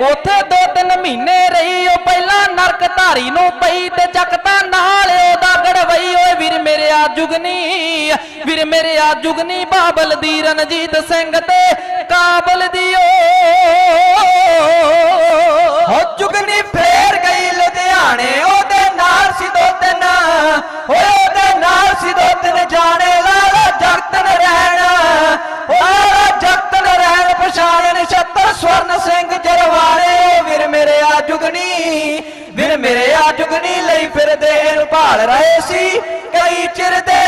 ਉੱਥੇ 2-3 ਮਹੀਨੇ ਰਹੀ ਉਹ ਪਹਿਲਾਂ ਨਰਕ ਧਾਰੀ ਨੂੰ ਪਈ ਤੇ ਚੱਕਤਾ ਨਾਲ ਉਹਦਾ ਗੜਵਈ ਓਏ ਵੀਰ ਮੇਰੇ ਆ ਜੁਗਨੀ ਵੀਰ ਮੇਰੇ ਆ ਜੁਗਨੀ ਬਾਬਲ ਦੀ ਰਣਜੀਤ ਸਿੰਘ ਤੇ ਕਾਬਲ ਦੀ ਹੋ ਜੁਗਨੀ ਫੇਰ ਗਈ ਲੁਧਿਆਣੇ ਉਹਦੇ ਨਾਲ ਸੀ 2-3 ਉਹਦੇ ਨਾਲ ਸੀ 2-3 ਜਾਣੇ ਲਾਲਾ ਜਗਤਨ ਰਹਿਣ ਲਾਲਾ ਜਗਤਨ ਰਹਿਣ ਪਛਾਣਨ 76 ਸਵਰਨ ਸਿੰਘ ਜਰਵਾਰੇ ਵੀਰ ਮੇਰੇ ਆ ਜੁਗਨੀ ਵੀਰ ਮੇਰੇ ਆ ਜੁਗਨੀ ਲਈ ਫਿਰਦੇ ਨੂੰ ਭਾਲ ਰਹੇ ਸੀ ਕਈ ਚਿਰ ਦੇ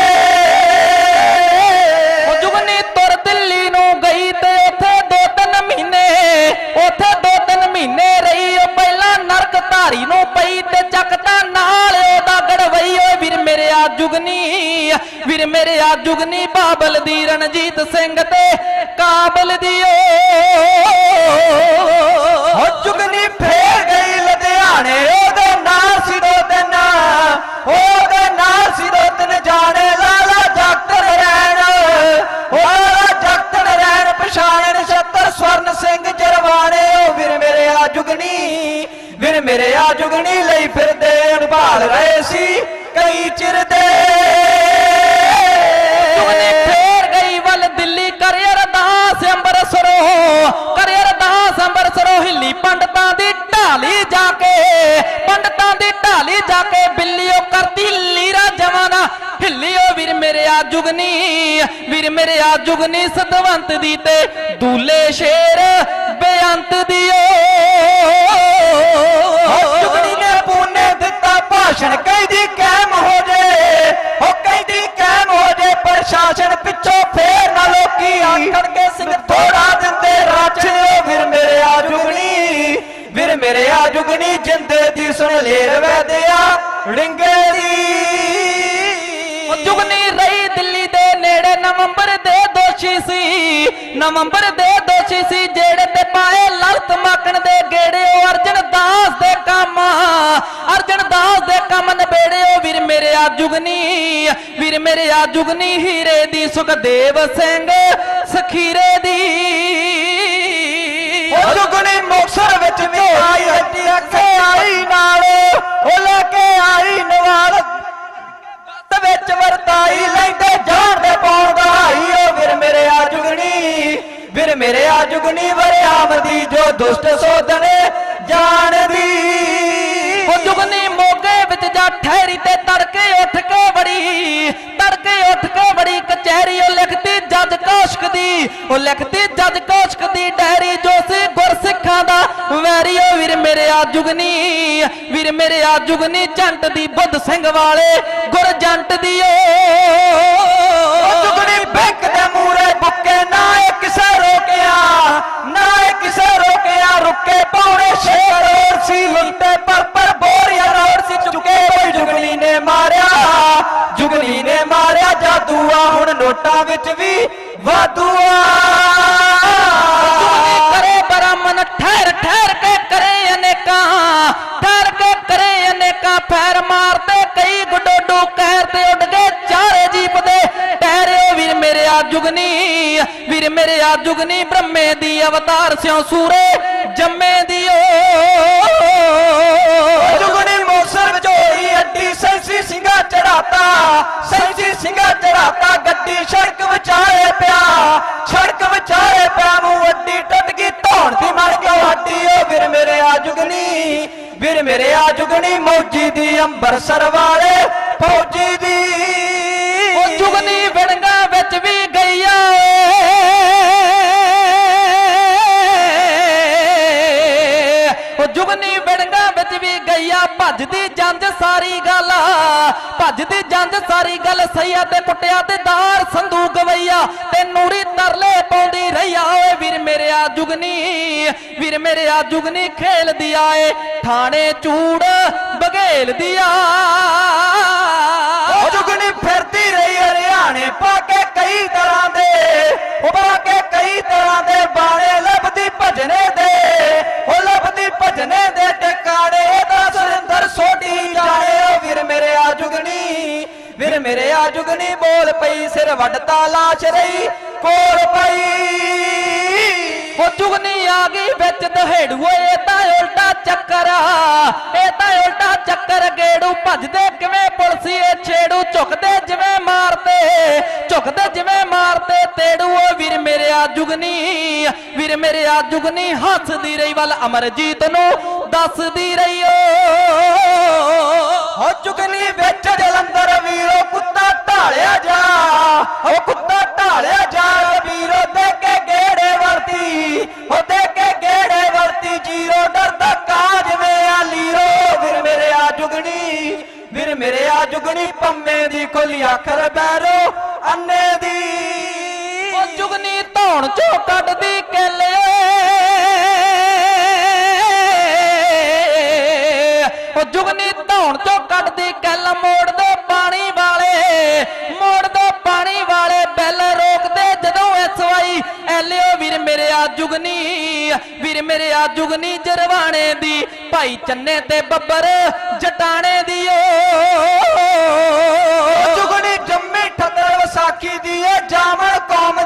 ਉਹ ਜੁਗਨੀ ਤੁਰ ਦਿੱਲੀ ਨੂੰ ਗਈ ਤੇ ਉੱਥੇ 2-3 ਮਹੀਨੇ ਉੱਥੇ 2-3 ਮਹੀਨੇ ਰਹੀ ਉਹ ਪਹਿਲਾਂ ਨਰਕ ਧਾਰੀ ਨੂੰ ਪਈ ਤੇ ਚੱਕਤਾ ਨਾਲ ਉਹਦਾ ਗੜਵਈ ਓਏ ਵੀਰ ਮੇਰੇ ਆ ਜੁਗਨੀ ਵੀਰ ਮੇਰੇ ਆ ਜੁਗਨੀ ਬਾਬਲ ਦੀ ਰਣਜੀਤ ਸਿੰਘ ਤੇ ਕਾਬਲ ਦੀ ਹੋ ਜੁਗਨੀ ਫੇਰ ਗਈ ਲੁਧਿਆਣੇ ਉਹਦੇ ਨਾਲ ਸੀ 2-3 ਉਹਦੇ ਨਾਲ ਸੀ 2-3 ਜਾਣੇ ਲਾਲਾ ਜਗਤਨ ਰਹਿਣ ਲਾਲਾ ਜਗਤਨ ਰਹਿਣ ਪਛਾਣਨ 76 ਸਵਰਨ ਸਿੰਘ ਜਰਵਾਣੇ ਉਹ ਵੀਰ ਮੇਰੇ ਆ ਜੁਗਨੀ ਵੀਰ ਮੇਰੇ ਆ ਜੁਗਨੀ ਲਈ ਫਿਰਦੇ ਅਨਭਾਲ ਰਹੇ ਸੀ ਕਈ ਚਿਰ ਦੇ ਜੁਗਨੀ ਫੇਰ ਗਈ ਵੱਲ ਦਿੱਲੀ ਕਰੇ ਅਰਦਾਸ ਅੰਬਰਸਰੋਂ ਕਰੇ ਅਰਦਾਸ ਅੰਬਰਸਰੋਂ ਹਿੱਲੀ ਪੰਡਤਾਂ ਦੀ ਢਾਲੀ ਜਾ ਕੇ ਪੰਡਤਾਂ ਦੀ ਢਾਲੀ ਜਾ ਕੇ ਬਿੱਲੀਓ ਕਰਦੀ ਲੀਰਾ ਜਵਾਨਾ ਹਿੱਲੀਓ ਵੀਰ ਮੇਰੇ ਆ ਜੁਗਨੀ ਵੀਰ ਮੇਰੇ ਆ ਜੁਗਨੀ ਸਤਵੰਤ ਦੀ ਤੇ ਦੂਲੇ ਸ਼ੇਰ ਬੇਅੰਤ ਦੀ ਜੁਗਨੀ ਨੇ ਪੂਨੇ ਦਿੱਤਾ ਭਾਸ਼ਣ ਕਹਿੰਦੀ ਕਾਇਮ ਹੋ ਜੇ ਉਹ ਕਹਿੰਦੀ ਕਾਇਮ ਹੋ ਜੇ ਪ੍ਰਸ਼ਾਸਨ ਪਿੱਛੋਂ ਫੇਰ ਨਾ ਲੋਕੀ ਆਖਣਗੇ ਸਿੰਘ ਥੋੜਾ ਦਿੰਦੇ ਰਾਛ ਵੀਰ ਮੇਰੇ ਆ ਜੁਗਨੀ ਵੀਰ ਮੇਰੇ ਆ ਜੁਗਨੀ ਜਿੰਦੇ ਦੀ ਸੁਣ ਲੇਰ ਵੈਦਿਆ ਰਿੰਗੇ ਦੀ ਜੁਗਨੀ ਰਹੀ ਦਿੱਲੀ ਦੇ ਨੇੜੇ ਨਵੰਬਰ ਦੇ ਦੋਸ਼ੀ ਸੀ ਨਵੰਬਰ ਦੇ ਦੋਸ਼ੀ ਸੀ ਜਿਹੜੇ ਤੇ ਪਾਏ ਲਲਤ ਮਾਕਣ ਦੇ ਗੇੜੇ ਉਹ ਅਰਜਨ ਦਾਸ ਦੇ ਕੰਮ ਅਰਜਨ ਦਾਸ ਦੇ ਕੰਮ ਨਬੇੜੇ ਉਹ ਵੀਰ ਮੇਰੇ ਆ ਜੁਗਨੀ ਵੀਰ ਮੇਰੇ ਆ ਜੁਗਨੀ ਹੀਰੇ ਦੀ ਸੁਖਦੇਵ ਸਿੰਘ ਸਖੀਰੇ ਦੀ ਉਹ ਜੁਗਨੀ ਮੁਕਤਸਰ ਵਿੱਚ ਵੀ ਆਈ ਹੱਟੀ ਅੱਗੇ ਆਈ ਨਾਲ ਉਹ ਲੈ ਕੇ ਆਈ ਨਵਾਲ ਵਿੱਚ ਵਰਤਾਈ ਲੈਂਦੇ ਜਾਣ ਦੇ ਪਾਉਣ ਦਹਾਈ ਉਹ ਵੀਰ ਮੇਰੇ ਆ ਜੁਗਨੀ ਵੀਰ ਮੇਰੇ ਆ ਜੁਗਨੀ ਵਰਿਆਮਦੀ ਜੋ ਦੁਸ਼ਟ ਸੋਧਣੇ ਜਾਣਦੀ ਉਹ ਜੁਗਨੀ ਮੋਗੇ ਵਿੱਚ ਜਾ ਠਹਿਰੀ ਤੇ ਤੜਕੇ ਉੱਠ ਕੇ ਬੜੀ ਕਚਹਿਰੀ ਉਹ ਲਿਖਤੀ ਜੱਜ ਕੌਸ਼ਕ ਦੀ ਉਹ ਲਿਖਤੀ ਜੱਜ ਕੌਸ਼ਕ ਦੀ ਡਾਇਰੀ ਜੋ ਸੀ ਗੁਰਸਿੱਖਾਂ ਦਾ ਵੈਰੀ ਉਹ ਵੀਰ ਮੇਰੇ ਆ ਜੁਗਨੀ ਵੀਰ ਮੇਰੇ ਆ ਜੁਗਨੀ ਜੰਟ ਦੀ ਬੁੱਧ ਸਿੰਘ ਵਾਲੇ ਗੁਰ ਜੰਟ ਦੀ ਜੁਗਨੀ ਬੈਂਕ ਦੇ ਮੂਰੇ ਬੁੱਕੇ ਨਾ ਇਹ ਕਿਸੇ ਰੋਕਿਆ ਨਾ ਇਹ ਕਿਸੇ ਰੋਕਿਆ ਰੁੱਕੇ ਪੌਣੇ 6 ਕਰੋੜ ਸੀ ਲੁੱਟੇ ਪਰ ਬੋਰੀਆ ਰੋੜ ਸੀ ਚੁੱਕੇ ਕੋਈ ਜੁਗਨੀ ਨੇ ਮਾਰਿਆ ਜਾਦੂਆ ਹੁਣ ਨੋਟਾਂ ਵਿੱਚ ਵੀ ਵਾਦੂਆ ਜੁਗਨੀ ਕਰੇ ਬ੍ਰਾਹਮਣ ਠਹਿਰ ਕੇ ਕਰੇ ਅਨੇਕਾਂ ਫੈਰ ਮਾਰਦੇ ਕਈ ਗੁੱਡੋਡੂ ਕਹਿਰ ਤੇ ਉੱਡ ਗਏ ਚਾਰੇ ਜੀਪ ਦੇ ਟਹਿਰਿਓ ਵੀਰ ਮੇਰੇ ਆ ਜੁਗਨੀ ਬ੍ਰਹਮੇ ਦੀ ਅਵਤਾਰ ਸਿਓ ਸੂਰੇ ਜੰਮੇ ਦੀ ਜੁਗਨੀ ਮੋਸਰ ਵਿੱਚ ਹੋਈ ਅੱਡੀ ਸੈਂਸੀ ਸਿੰਘਾ ਚੜਾਤਾ ਗੱਡੀ ਸੜਕ ਵਿਚਾਲੇ ਪਿਆ ਮੂੰਹ ਅੱਡੀ ਵੀਰ ਮੇਰੇ ਆ ਜੁਗਣੀ ਮੌਜੀ ਦੀ ਅੰਬਰਸਰ ਵਾਲੇ ਫੌਜੀ ਦੀ ਉਹ ਜੁਗਨੀ ਵਿੜੰਗਾ ਵਿੱਚ ਵੀ ਗਈਆ ਉਹ ਜੁਗਨੀ ਵਿੜੰਗਾ ਵਿੱਚ ਵੀ ਗਈਆ ਭੱਜਦੀ ਜੰਜ ਸਾਰੀ ਗੱਲ ਭੱਜਦੀ ਜੰਜ ਸਾਰੀ ਗੱਲ ਸਈਆ ਤੇ ਕੁੱਟਿਆ ਤੇ ਦਾਰ ਸੰਧੂ ਗਵਈਆ ਤੇ ਨੂਰੀ ਤਰਲੇ ਪਾਉਂਦੀ ਰਹੀਆ ਓਏ ਵੀਰ ਮੇਰੇ ਆ ਜੁਗਨੀ ਖੇਲਦੀ ਆਏ ਥਾਣੇ ਚੂੜ ਬਘੇਲਦੀ ਆ ਉਹ ਜੁਗਨੀ ਫਿਰਦੀ ਰਹੀ ਹਰਿਆਣੇ ਪਾ ਕੇ ਕਈ ਤਰ੍ਹਾਂ ਦੇ ਉਹ ਪਾ ਕੇ ਕਈ ਤਰ੍ਹਾਂ ਦੇ ਬਾਣੇ ਲੱਭਦੀ ਭਜਨੇ ਦੇ ਉਹ ਲੱਭਦੀ ਭਜਨੇ ਦੇ ਟਿਕਾਣੇ ਦਾ ਸੁਰਿੰਦਰ ਸੋਢੀ ਜਾਣੇ ਓ ਵੀਰ ਮੇਰੇ ਆ ਜੁਗਨੀ ਵੀਰ ਮੇਰੇ ਆ ਜੁਗਨੀ ਬੋਲ ਪਈ ਸਿਰ ਵੱਢਤਾ ਲਾਸ਼ ਰਹੀ ਕੋਲ ਪਈ ਉਹ ਜੁਗਨੀ ਆ ਗਈ ਵਿੱਚ ਦਹੇੜੂ ਇਹ ਤਾਂ ਉਲਟਾ ਚੱਕਰ ਗੇੜੂ ਭੱਜਦੇ ਕਿਵੇਂ ਪੁਲਸੀ ਇਹ ਛੇੜੂ ਝੁਕਦੇ ਜਿਵੇਂ ਮਾਰਤੇ ਤੇੜੂ ਓ ਵੀਰ ਮੇਰੇ ਆ ਜੁਗਨੀ ਹੱਸਦੀ ਰਹੀ ਵੱਲ ਅਮਰਜੀਤ ਨੂੰ ਦੱਸਦੀ ਰਹੀ ਹੋ ਜੁਗਨੀ ਵਿੱਚ ਜਲੰਧਰ ਵੀਰੋ ਕੁੱਤਾ ਢਾਲਿਆ ਜਾ ਉਹ ਕੁੱਤਾ ਢਾਲਿਆ ਜਾ ਵੀਰੋ ਦੇ ਕੇ ਗੇੜੇ ਵਰਤੀ ਉਹ ਦੇ ਕੇ ਗੇੜੇ ਵਰਤੀ ਜੀਰੋ ਡਰਦਾ ਕਾਜ ਵੇ ਆ ਲੀਰੋ ਵੀਰ ਮੇਰੇ ਆ ਜੁਗਣੀ ਪੰਮੇ ਦੀ ਖੁੱਲੀ ਅੱਖਰ ਬੈਰੋ ਅੰਨੇ ਦੀ ਉਹ ਜੁਗਨੀ ਧੌਣ ਚੋਂ ਕੱਢਦੀ ਕੇਲੇ ਉਹ ਜੁਗਨੀ ਧੌਣ ਚੋਂ ਕੱਢਦੀ ਕੱਲ ਮੋੜਦੇ ਪਾਣੀ ਵਾਲੇ ਬੈਲ ਰੋਕਦੇ ਜਦੋਂ ਐਸਵਾਈ ਐਲਿਓ ਵੀਰ ਮੇਰੇ ਆ ਜੁਗਨੀ ਜਰਵਾਣੇ ਦੀ ਭਾਈ ਚੰਨੇ ਤੇ ਬੱਬਰ ਜਟਾਣੇ ਦੀ ਜੁਗਣੀ ਜੰਮੀ ਠੱਦਰ ਵਿਸਾਖੀ ਦੀ ਇਹ ਜਾਮਣ ਕੌਮ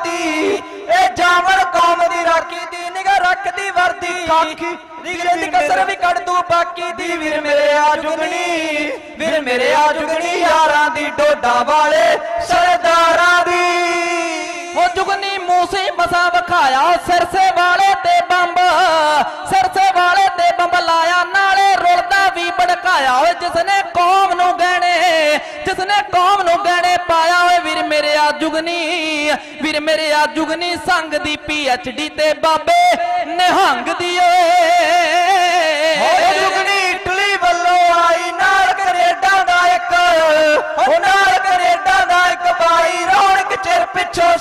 ਦੀ ਰਾਖੀ ਦੀ ਨਿਗਾ ਰੱਖਦੀ ਵਰਦੀ ਕਾਖੀ ਨਿਗਰੇ ਦੀ ਕਸਰ ਵੀ ਕੱਢ ਦੂ ਬਾਕੀ ਦੀ ਵੀਰ ਮੇਰੇ ਆ ਜੁਗਣੀ ਯਾਰਾਂ ਦੀ ਡੋਡਾ ਵਾਲੇ ਸਰਦਾਰਾਂ ਦੀ ਉਹ ਜੁਗਨੀ ਮੂਸੇ ਮਸਾ ਵਿਖਾਇਆ ਸਿਰਸੇ ਵਾਲੇ ਤੇ ਬੰਬ ਲਾਇਆ ਨਾਲੇ ਰੁਲਦਾ ਵੀ ਭੜਕਾਇਆ ਓਏ ਜਿਸਨੇ ਕੌਮ ਨੂੰ ਗਹਿਣੇ ਪਾਇਆ ਓਏ ਵੀਰ ਮੇਰੇ ਆ ਜੁਗਨੀ ਸੰਗ ਦੀ PhD ਤੇ ਬਾਬੇ ਨਿਹੰਗ ਦੀ ਓਏ ਜੁਗਨੀ ਇਟਲੀ ਵੱਲੋਂ ਆਈ ਨਾਲ ਕੈਨੇਡਾ ਦਾ ਇੱਕ ਬਾਈ ਰੌਣਕ ਚਿਰ ਪਿੱਛੋਂ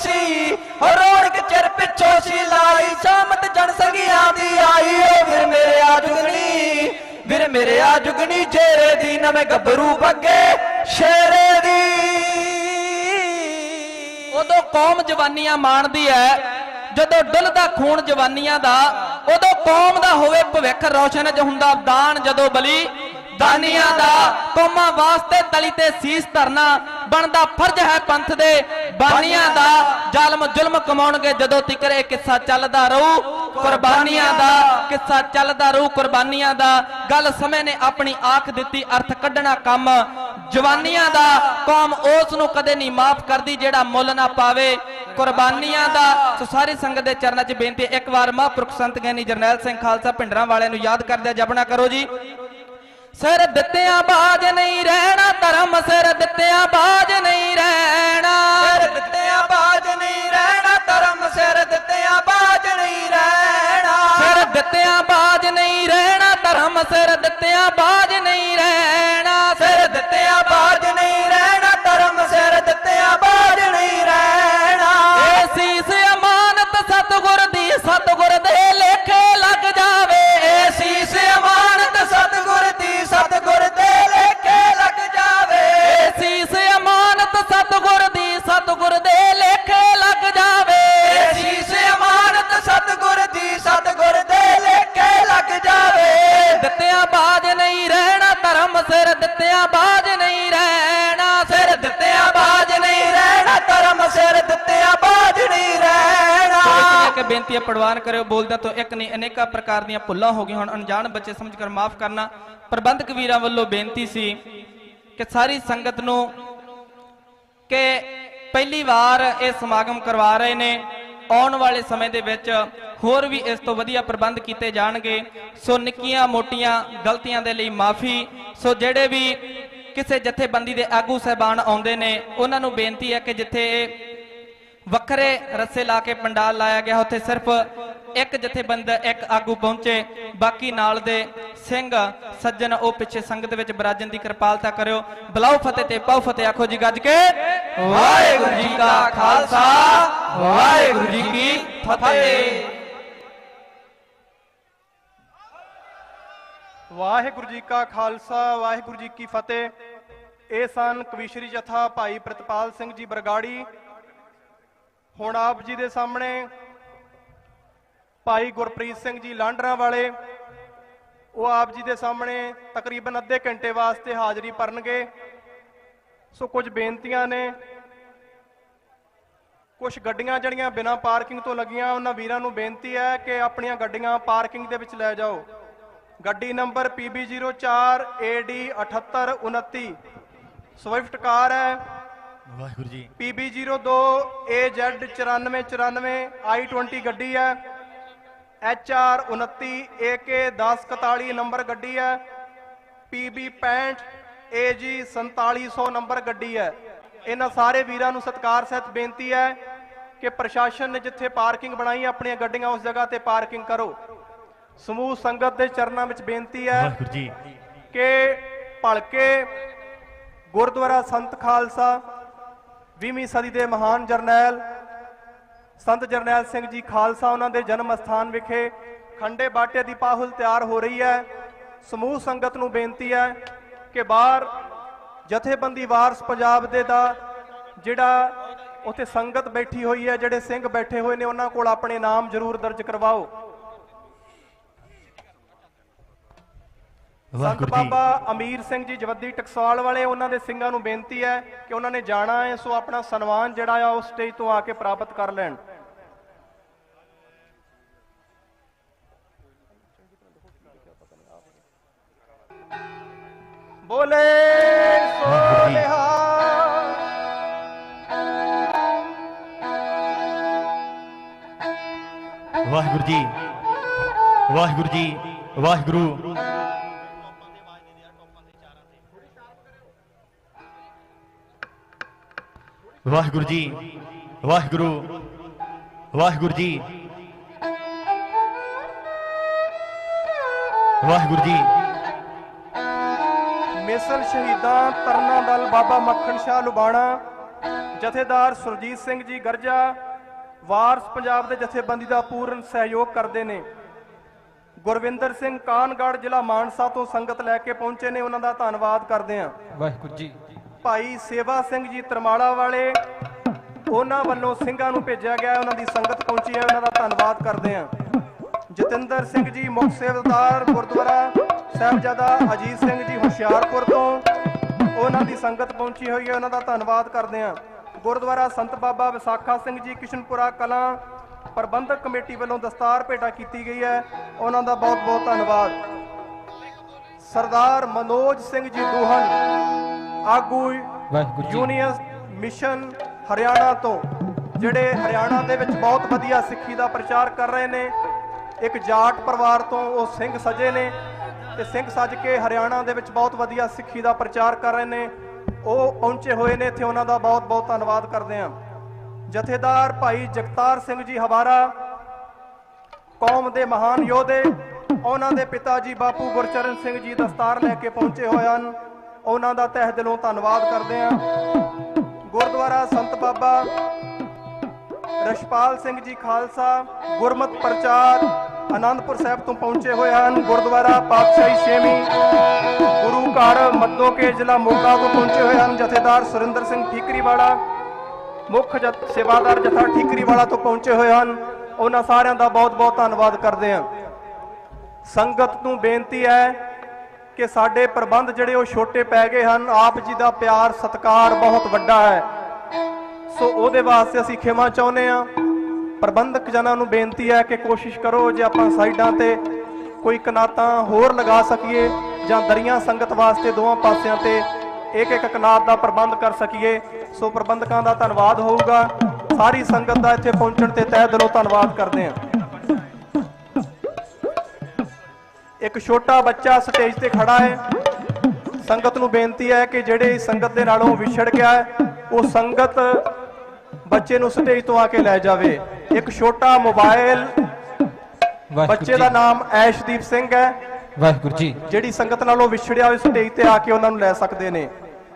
ਸੀ ਲਾਈ ਸਾਮਤ ਜਨ ਸੰਗੀਆਂ ਦੀ ਆਈ ਓ ਵੀਰ ਮੇਰੇ ਆ ਜੁਗਨੀ ਜੇਰੇ ਦੀ ਨਵੇਂ ਗੱਭਰੂ ਬੱਗੇ ਸ਼ੇਰੇ ਦੀ ਉਦੋਂ ਕੌਮ ਜਵਾਨੀਆਂ ਮਾਣਦੀ ਐ ਜਦੋਂ ਡੁੱਲਦਾ ਖੂਨ ਜਵਾਨੀਆਂ ਦਾ ਉਦੋਂ ਕੌਮ ਦਾ ਹੋਵੇ ਭਵਿੱਖ ਰੌਸ਼ਨ ਜ ਹੁੰਦਾ ਦਾਨ ਜਦੋਂ ਬਲੀ ਦਾਨੀਆਂ ਦਾ ਕੌਮਾਂ ਵਾਸਤੇ ਤਲੀ ਤੇ ਸੀਸ ਧਰਨਾ ਬਣਦਾ ਫਰਜ਼ ਹੈ ਪੰਥ ਦੇ ਬਾਨੀਆਂ ਦਾ ਜ਼ਾਲਮ ਜ਼ੁਲਮ ਕਮਾਉਣਗੇ ਜਦੋਂ ਤਿਕਰ ਇਹ ਕਿੱਸਾ ਚੱਲਦਾ ਰਹੂ ਕੁਰਬਾਨੀਆਂ ਦਾ ਗੱਲ ਸਮੇਂ ਨੇ ਆਪਣੀ ਆਖ ਦਿੱਤੀ ਅਰਥ ਕੱਢਣਾ ਕੰਮ ਜਵਾਨੀਆਂ ਦਾ ਕੌਮ ਉਸ ਨੂੰ ਕਦੇ ਨਹੀਂ ਮਾਫ ਕਰਦੀ ਜਿਹੜਾ ਮੁੱਲ ਨਾ ਪਾਵੇ ਕੁਰਬਾਨੀਆਂ ਦਾ। ਸੋ ਸਾਰੀ ਸੰਗਤ ਦੇ ਚਰਨਾਂ 'ਚ ਬੇਨਤੀ ਇੱਕ ਵਾਰ ਮਹਾਂਪੁਰਖ ਸੰਤ ਗਿਆਨੀ ਜਰਨੈਲ ਸਿੰਘ ਖਾਲਸਾ ਭਿੰਡਰਾਂ ਵਾਲਿਆਂ ਨੂੰ ਯਾਦ ਕਰਦਿਆਂ ਜਪਣਾ ਕਰੋ ਜੀ। ਸਿਰ ਦਿੱਤਿਆਂ ਬਾਜ ਨਹੀਂ ਰਹਿਣਾ ਧਰਮ ਸਿਰ ਦਿੱਤਿਆਂ ਬਾਜ ਨਹੀਂ ਰਹਿਣਾ ਸਿਰ ਦਿੱਤਿਆਂ ਬਾਜ ਨਹੀਂ ਰਹਿਣਾ ਧਰਮ ਸਿਰ ਦਿੱਤਿਆਂ ਬਾਜ ਨਹੀਂ ਰਹਿਣਾ ਸਿਰ ਦਿੱਤਿਆਂ ਬਾਜ ਨਹੀਂ ਰਹਿਣਾ ਧਰਮ ਸਿਰ ਦਿੱਤਿਆਂ ਬਾਜ ਨਹੀਂ ਰਹਿਣਾ ਸਿਰ ਦਿੱਤਿਆਂ ਬਾਜ ਨਹੀਂ ਰਹਿਣਾ ਧਰਮ ਸਿਰ ਦਿੱਤਿਆਂ ਬਾਜ ਨਹੀਂ ਰਹਿਣਾ ਇਹ ਸੀਸ ਅਮਾਨਤ ਸਤਿਗੁਰ ਦੀ ਸਤਿਗੁਰ ਦੇ ਲੇਖੇ ਲੱਗ ਜਾਵੇ ਇਹ ਸੀਸ ਅਮਾਨਤ ਸਤਿਗੁਰ ਦੀ ਸਤਿਗੁਰ ਦੇ ਲੇਖੇ ਲੱਗ ਜਾਵੇ ਇਹ ਸੀਸ ਅਮਾਨਤ ਸਤਿਗੁਰ ਦੀ ਸਤਿਗੁਰ ਦੇ ਲੇਖੇ ਲੱਗ ਜਾਵੇ ਇਹ ਸੀਸ ਅਮਾਨਤ ਸਤਿਗੁਰ ਦੀ ਸਤਿਗੁਰ ਦੇ ਲੇਖੇ ਲੱਗ ਜਾਵੇ ਦਿੱਤਿਆਂ ਬਾਜ ਨਹੀਂ ਰਹਿਣਾ ਧਰਮ ਸਿਰ ਦਿੱਤਿਆਂ ਬਾਜ ਨਹੀਂ ਰਹਿਣਾ ਸਿਰ ਦਿੱਤਿਆਂ ਬਾਜ ਨਹੀਂ ਰਹਿਣਾ ਧਰਮ ਸਿਰ ਦਿੱਤਿਆਂ ਬਾਜ ਨਹੀਂ ਰਹਿਣਾ। ਇੱਕ ਬੇਨਤੀ ਹੈ ਪ੍ਰਵਾਨ ਕਰਿਓ ਬੋਲਦਿਆਂ ਤੋਂ ਇੱਕ ਨਹੀਂ ਅਨੇਕਾਂ ਪ੍ਰਕਾਰ ਦੀਆਂ ਭੁੱਲਾਂ ਹੋ ਗਈਆਂ ਹੁਣ ਅਣਜਾਣ ਬੱਚੇ ਸਮਝ ਕਰ ਮਾਫ ਕਰਨਾ। ਪ੍ਰਬੰਧਕ ਵੀਰਾਂ ਵੱਲੋਂ ਬੇਨਤੀ ਸੀ ਕਿ ਸਾਰੀ ਸੰਗਤ ਨੂੰ ਕਿ ਪਹਿਲੀ ਵਾਰ ਇਹ ਸਮਾਗਮ ਕਰਵਾ ਰਹੇ ਨੇ ਆਉਣ ਵਾਲੇ ਸਮੇਂ ਦੇ ਵਿੱਚ ਹੋਰ ਵੀ ਇਸ ਤੋਂ ਵਧੀਆ ਪ੍ਰਬੰਧ ਕੀਤੇ ਜਾਣਗੇ। ਸੋ ਨਿੱਕੀਆਂ ਮੋਟੀਆਂ ਗਲਤੀਆਂ ਦੇ ਲਈ ਮਾਫੀ। ਸੋ ਜਿਹੜੇ ਵੀ ਕਿਸੇ ਜਥੇਬੰਦੀ ਦੇ ਆਗੂ ਸਹਿਬਾਨ ਆਉਂਦੇ ਨੇ ਉਹਨਾਂ ਨੂੰ ਬੇਨਤੀ ਹੈ ਕਿ ਜਿੱਥੇ ਵੱਖਰੇ ਰੱਸੇ ਲਾ ਕੇ ਪੰਡਾਲ ਲਾਇਆ ਗਿਆ ਉੱਥੇ ਸਿਰਫ ਇੱਕ ਜਥੇਬੰਦ ਇੱਕ ਆਗੂ ਪਹੁੰਚੇ, ਬਾਕੀ ਨਾਲ ਦੇ ਸਿੰਘ ਸੱਜਣ ਉਹ ਪਿੱਛੇ ਸੰਗਤ ਵਿੱਚ ਬਰਾਜਣ ਦੀ ਕਿਰਪਾਲਤਾ ਕਰਿਓ। ਬੁਲਾਓ ਫਤਿਹ ਤੇ ਪਾਓ ਫਤਿਹ, ਆਖੋ ਜੀ ਗੱਜ ਕੇ ਵਾਹਿਗੁਰੂ ਜੀ ਕਾ ਖਾਲਸਾ ਵਾਹਿਗੁਰੂ ਜੀ ਕੀ ਫਤਿਹ। ਵਾਹਿਗੁਰੂ ਜੀ ਕਾ ਖਾਲਸਾ ਵਾਹਿਗੁਰੂ ਜੀ ਕੀ ਫਤਿਹ। ਇਹ ਸਨ ਕਵੀਸ਼ਰੀ ਜਥਾ ਭਾਈ ਪ੍ਰਿਤਪਾਲ ਸਿੰਘ ਜੀ ਬਰਗਾੜੀ। ਹੁਣ ਆਪ ਜੀ ਦੇ ਸਾਹਮਣੇ ਭਾਈ ਗੁਰਪ੍ਰੀਤ ਸਿੰਘ ਜੀ ਲਾਂਡਰਾਂ ਵਾਲੇ, ਉਹ ਆਪ ਜੀ ਦੇ ਸਾਹਮਣੇ ਤਕਰੀਬਨ ਅੱਧੇ ਘੰਟੇ ਵਾਸਤੇ ਹਾਜ਼ਰੀ ਭਰਨਗੇ। ਸੋ ਕੁਝ ਬੇਨਤੀਆਂ ਨੇ। ਕੁਝ ਗੱਡੀਆਂ ਜਿਹੜੀਆਂ ਬਿਨਾਂ ਪਾਰਕਿੰਗ ਤੋਂ ਲੱਗੀਆਂ, ਉਹਨਾਂ ਵੀਰਾਂ ਨੂੰ ਬੇਨਤੀ ਹੈ ਕਿ ਆਪਣੀਆਂ ਗੱਡੀਆਂ ਪਾਰਕਿੰਗ ਦੇ ਵਿੱਚ ਲੈ ਜਾਓ। ਗੱਡੀ number PB04 AD 7829 Swift car ਹੈ। Waheguru ji. PB02 AZ 9494 I20 ਗੱਡੀ ਹੈ। HR 29 AK 1041 ਨੰਬਰ ਗੱਡੀ ਹੈ। PB 65 AG 4700 ਨੰਬਰ ਗੱਡੀ ਹੈ। ਇਹਨਾਂ ਸਾਰੇ ਵੀਰਾਂ ਨੂੰ ਸਤਿਕਾਰ ਸਹਿਤ ਬੇਨਤੀ ਹੈ ਕਿ ਪ੍ਰਸ਼ਾਸਨ ਨੇ ਜਿੱਥੇ ਪਾਰਕਿੰਗ ਬਣਾਈ ਆਪਣੀਆਂ ਗੱਡੀਆਂ ਉਸ ਜਗ੍ਹਾ ਤੇ ਪਾਰਕਿੰਗ ਕਰੋ। ਸਮੂਹ ਸੰਗਤ ਦੇ ਚਰਨਾਂ ਵਿੱਚ ਬੇਨਤੀ ਹੈ ਵਾਹਿਗੁਰੂ ਜੀ ਕਿ ਭਲਕੇ ਗੁਰਦੁਆਰਾ ਸੰਤ ਖਾਲਸਾ 20ਵੀਂ ਸਦੀ ਦੇ ਮਹਾਨ ਜਰਨੈਲ ਸੰਤ ਜਰਨੈਲ ਸਿੰਘ ਜੀ ਖਾਲਸਾ ਉਹਨਾਂ ਦੇ ਜਨਮ ਸਥਾਨ ਵਿਖੇ ਖੰਡੇ ਬਾਟੇ ਦੀ ਪਾਹੁਲ ਤਿਆਰ ਹੋ ਰਹੀ ਹੈ। ਸਮੂਹ ਸੰਗਤ ਨੂੰ ਬੇਨਤੀ ਹੈ ਕਿ ਬਾਹਰ ਜਥੇਬੰਦੀ ਵਾਰਸ ਪੰਜਾਬ ਦੇ ਦਾ ਜਿਹੜਾ ਉੱਥੇ ਸੰਗਤ ਬੈਠੀ ਹੋਈ ਹੈ, ਜਿਹੜੇ ਸਿੰਘ ਬੈਠੇ ਹੋਏ ਨੇ, ਉਹਨਾਂ ਕੋਲ ਆਪਣੇ ਨਾਮ ਜ਼ਰੂਰ ਦਰਜ ਕਰਵਾਓ। ਸੰਤ ਬਾਬਾ ਅਮੀਰ ਸਿੰਘ ਜੀ ਜਵੱਦੀ ਟਕਸਾਲ ਵਾਲੇ, ਉਹਨਾਂ ਦੇ ਸਿੰਘਾਂ ਨੂੰ ਬੇਨਤੀ ਹੈ ਕਿ ਉਹਨਾਂ ਨੇ ਜਾਣਾ ਹੈ, ਸੋ ਆਪਣਾ ਸਨਮਾਨ ਜਿਹੜਾ ਆ ਉਹ ਸਟੇਜ ਤੋਂ ਆ ਕੇ ਪ੍ਰਾਪਤ ਕਰ ਲੈਣ। ਬੋਲੇ ਸੋ ਨਿਹਾਲ। ਵਾਹਿਗੁਰੂ ਜੀ ਵਾਹਿਗੁਰੂ ਜੀ ਵਾਹਿਗੁਰੂ। ਵਾਹਿਗੁਰੂ ਜੀ ਵਾਹਿਗੁਰੂ ਵਾਹਿਗੁਰੂ ਜੀ ਵਾਹਿਗੁਰੂ ਜੀ। ਮਿਸਲ ਸ਼ਹੀਦਾਂ ਤਰਨਾ ਦਲ ਬਾਬਾ ਮੱਖਣ ਸ਼ਾਹ ਲੁਬਾਣਾ, ਜਥੇਦਾਰ ਸੁਰਜੀਤ ਸਿੰਘ ਜੀ ਗਰਜਾ ਵਾਰਸ ਪੰਜਾਬ ਦੇ ਜਥੇਬੰਦੀ ਦਾ ਪੂਰਨ ਸਹਿਯੋਗ ਕਰਦੇ ਨੇ। ਗੁਰਵਿੰਦਰ ਸਿੰਘ ਕਾਨਗੜ੍ਹ ਜ਼ਿਲ੍ਹਾ ਮਾਨਸਾ ਤੋਂ ਸੰਗਤ ਲੈ ਕੇ ਪਹੁੰਚੇ ਨੇ, ਉਹਨਾਂ ਦਾ ਧੰਨਵਾਦ ਕਰਦੇ ਹਾਂ। ਵਾਹਿਗੁਰੂ ਜੀ। ਭਾਈ ਸੇਵਾ ਸਿੰਘ ਜੀ ਤਰਮਾਲਾ ਵਾਲੇ, ਉਹਨਾਂ ਵੱਲੋਂ ਸਿੰਘਾਂ ਨੂੰ ਭੇਜਿਆ ਗਿਆ, ਉਹਨਾਂ ਦੀ ਸੰਗਤ ਪਹੁੰਚੀ ਹੈ, ਉਹਨਾਂ ਦਾ ਧੰਨਵਾਦ ਕਰਦੇ ਹਾਂ। ਜਤਿੰਦਰ ਸਿੰਘ ਜੀ ਮੁੱਖ ਸੇਵਾਦਾਰ ਗੁਰਦੁਆਰਾ ਸਾਹਿਬਜ਼ਾਦਾ ਅਜੀਤ ਸਿੰਘ ਜੀ ਹੁਸ਼ਿਆਰਪੁਰ ਤੋਂ, ਉਹਨਾਂ ਦੀ ਸੰਗਤ ਪਹੁੰਚੀ ਹੋਈ ਹੈ, ਉਹਨਾਂ ਦਾ ਧੰਨਵਾਦ ਕਰਦੇ ਹਾਂ। ਗੁਰਦੁਆਰਾ ਸੰਤ ਬਾਬਾ ਵਿਸਾਖਾ ਸਿੰਘ ਜੀ ਕਿਸ਼ਨਪੁਰਾ ਕਲਾਂ ਪ੍ਰਬੰਧਕ ਕਮੇਟੀ ਵੱਲੋਂ ਦਸਤਾਰ ਭੇਟਾ ਕੀਤੀ ਗਈ ਹੈ, ਉਹਨਾਂ ਦਾ ਬਹੁਤ ਬਹੁਤ ਧੰਨਵਾਦ। ਸਰਦਾਰ ਮਨੋਜ ਸਿੰਘ ਜੀ ਦੂਹਨ ਆਗੂ ਯੂਨੀਅਨ ਮਿਸ਼ਨ ਹਰਿਆਣਾ ਤੋਂ, ਜਿਹੜੇ ਹਰਿਆਣਾ ਦੇ ਵਿੱਚ ਬਹੁਤ ਵਧੀਆ ਸਿੱਖੀ ਦਾ ਪ੍ਰਚਾਰ ਕਰ ਰਹੇ ਨੇ। ਇੱਕ ਜਾਟ ਪਰਿਵਾਰ ਤੋਂ ਉਹ ਸਿੰਘ ਸਜੇ ਨੇ ਤੇ ਸਿੰਘ ਸੱਜ ਕੇ ਹਰਿਆਣਾ ਦੇ ਵਿੱਚ ਬਹੁਤ ਵਧੀਆ ਸਿੱਖੀ ਦਾ ਪ੍ਰਚਾਰ ਕਰ ਰਹੇ ਨੇ, ਉਹ ਪਹੁੰਚੇ ਹੋਏ ਨੇ ਇੱਥੇ, ਉਹਨਾਂ ਦਾ ਬਹੁਤ ਬਹੁਤ ਧੰਨਵਾਦ ਕਰਦੇ ਹਾਂ। ਜਥੇਦਾਰ ਭਾਈ ਜਗਤਾਰ ਸਿੰਘ ਜੀ ਹਵਾਰਾ, ਕੌਮ ਦੇ ਮਹਾਨ ਯੋਧੇ, ਉਹਨਾਂ ਦੇ ਪਿਤਾ ਜੀ ਬਾਪੂ ਗੁਰਚਰਨ ਸਿੰਘ ਜੀ ਦਸਤਾਰ ਲੈ ਕੇ ਪਹੁੰਚੇ ਹੋਏ ਹਨ, ਉਹਨਾਂ ਦਾ ਤਹਿ ਦਿਲੋਂ ਧੰਨਵਾਦ ਕਰਦੇ ਹਾਂ। ਗੁਰਦੁਆਰਾ ਸੰਤ ਬਾਬਾ ਰਸ਼ਪਾਲ ਸਿੰਘ ਜੀ ਖਾਲਸਾ ਗੁਰਮਤ ਪ੍ਰਚਾਰ ਆਨੰਦਪੁਰ ਸਾਹਿਬ ਤੋਂ ਪਹੁੰਚੇ ਹੋਏ ਹਨ। ਗੁਰਦੁਆਰਾ ਪਾਤਸ਼ਾਹੀ ਛੇਵੀਂ ਗੁਰੂ ਘਰ ਮੱਦੋਕੇ ਜ਼ਿਲ੍ਹਾ ਮੋਗਾ ਤੋਂ ਪਹੁੰਚੇ ਹੋਏ ਹਨ। ਜਥੇਦਾਰ ਸੁਰਿੰਦਰ ਸਿੰਘ ਠੀਕਰੀਵਾਲਾ ਮੁੱਖ ਸੇਵਾਦਾਰ ਜਥਾ ਠੀਕਰੀਵਾਲਾ ਤੋਂ ਪਹੁੰਚੇ ਹੋਏ ਹਨ, ਉਹਨਾਂ ਸਾਰਿਆਂ ਦਾ ਬਹੁਤ ਬਹੁਤ ਧੰਨਵਾਦ ਕਰਦੇ ਹਾਂ। ਸੰਗਤ ਨੂੰ ਬੇਨਤੀ ਹੈ ਕਿ ਸਾਡੇ ਪ੍ਰਬੰਧ ਜਿਹੜੇ ਉਹ ਛੋਟੇ ਪੈ ਗਏ ਹਨ, ਆਪ ਜੀ ਦਾ ਪਿਆਰ ਸਤਿਕਾਰ ਬਹੁਤ ਵੱਡਾ ਹੈ, ਸੋ ਉਹਦੇ ਵਾਸਤੇ ਅਸੀਂ ਖਿਮਾ ਚਾਹੁੰਦੇ ਹਾਂ। ਪ੍ਰਬੰਧਕ ਜਨਾਂ ਨੂੰ ਬੇਨਤੀ ਹੈ ਕਿ ਕੋਸ਼ਿਸ਼ ਕਰੋ ਜੇ ਆਪਾਂ ਸਾਈਡਾਂ ਤੇ ਕੋਈ ਕਨਾਤਾਂ ਹੋਰ ਲਗਾ ਸਕੀਏ ਜਾਂ ਦਰੀਆਂ ਸੰਗਤ ਵਾਸਤੇ ਦੋਵਾਂ ਪਾਸਿਆਂ ਤੇ ਇੱਕ ਇੱਕ ਕਨਾਤ ਦਾ ਪ੍ਰਬੰਧ ਕਰ ਸਕੀਏ, ਸੋ ਪ੍ਰਬੰਧਕਾਂ ਦਾ ਧੰਨਵਾਦ ਹੋਊਗਾ। ਸਾਰੀ ਸੰਗਤ ਦਾ ਇੱਥੇ ਪਹੁੰਚਣ ਤੇ ਤਹਿ ਦਿਲੋਂ ਧੰਨਵਾਦ ਕਰਦੇ ਹਾਂ। ਇੱਕ ਛੋਟਾ ਬੱਚਾ ਸਟੇਜ ਤੇ ਖੜਾ ਹੈ। ਸੰਗਤ ਨੂੰ ਬੇਨਤੀ ਹੈ ਕਿ ਜਿਹੜੇ ਸੰਗਤ ਦੇ ਨਾਲੋਂ ਵਿਛੜ ਗਿਆ ਹੈ ਉਹ ਸੰਗਤ ਬੱਚੇ ਨੂੰ ਸਟੇਜ ਤੋਂ ਆ ਕੇ ਲੈ ਜਾਵੇ। ਇੱਕ ਛੋਟਾ ਮੋਬਾਈਲ, ਬੱਚੇ ਦਾ ਨਾਮ ਐਸ਼ਦੀਪ ਸਿੰਘ ਹੈ। ਵਾਹਿਗੁਰੂ ਜੀ। ਜਿਹੜੀ ਸੰਗਤ ਨਾਲੋਂ ਵਿਛੜਿਆ ਹੋਇਆ ਸਟੇਜ ਤੇ ਆ ਕੇ ਉਹਨਾਂ ਨੂੰ ਲੈ ਸਕਦੇ ਨੇ।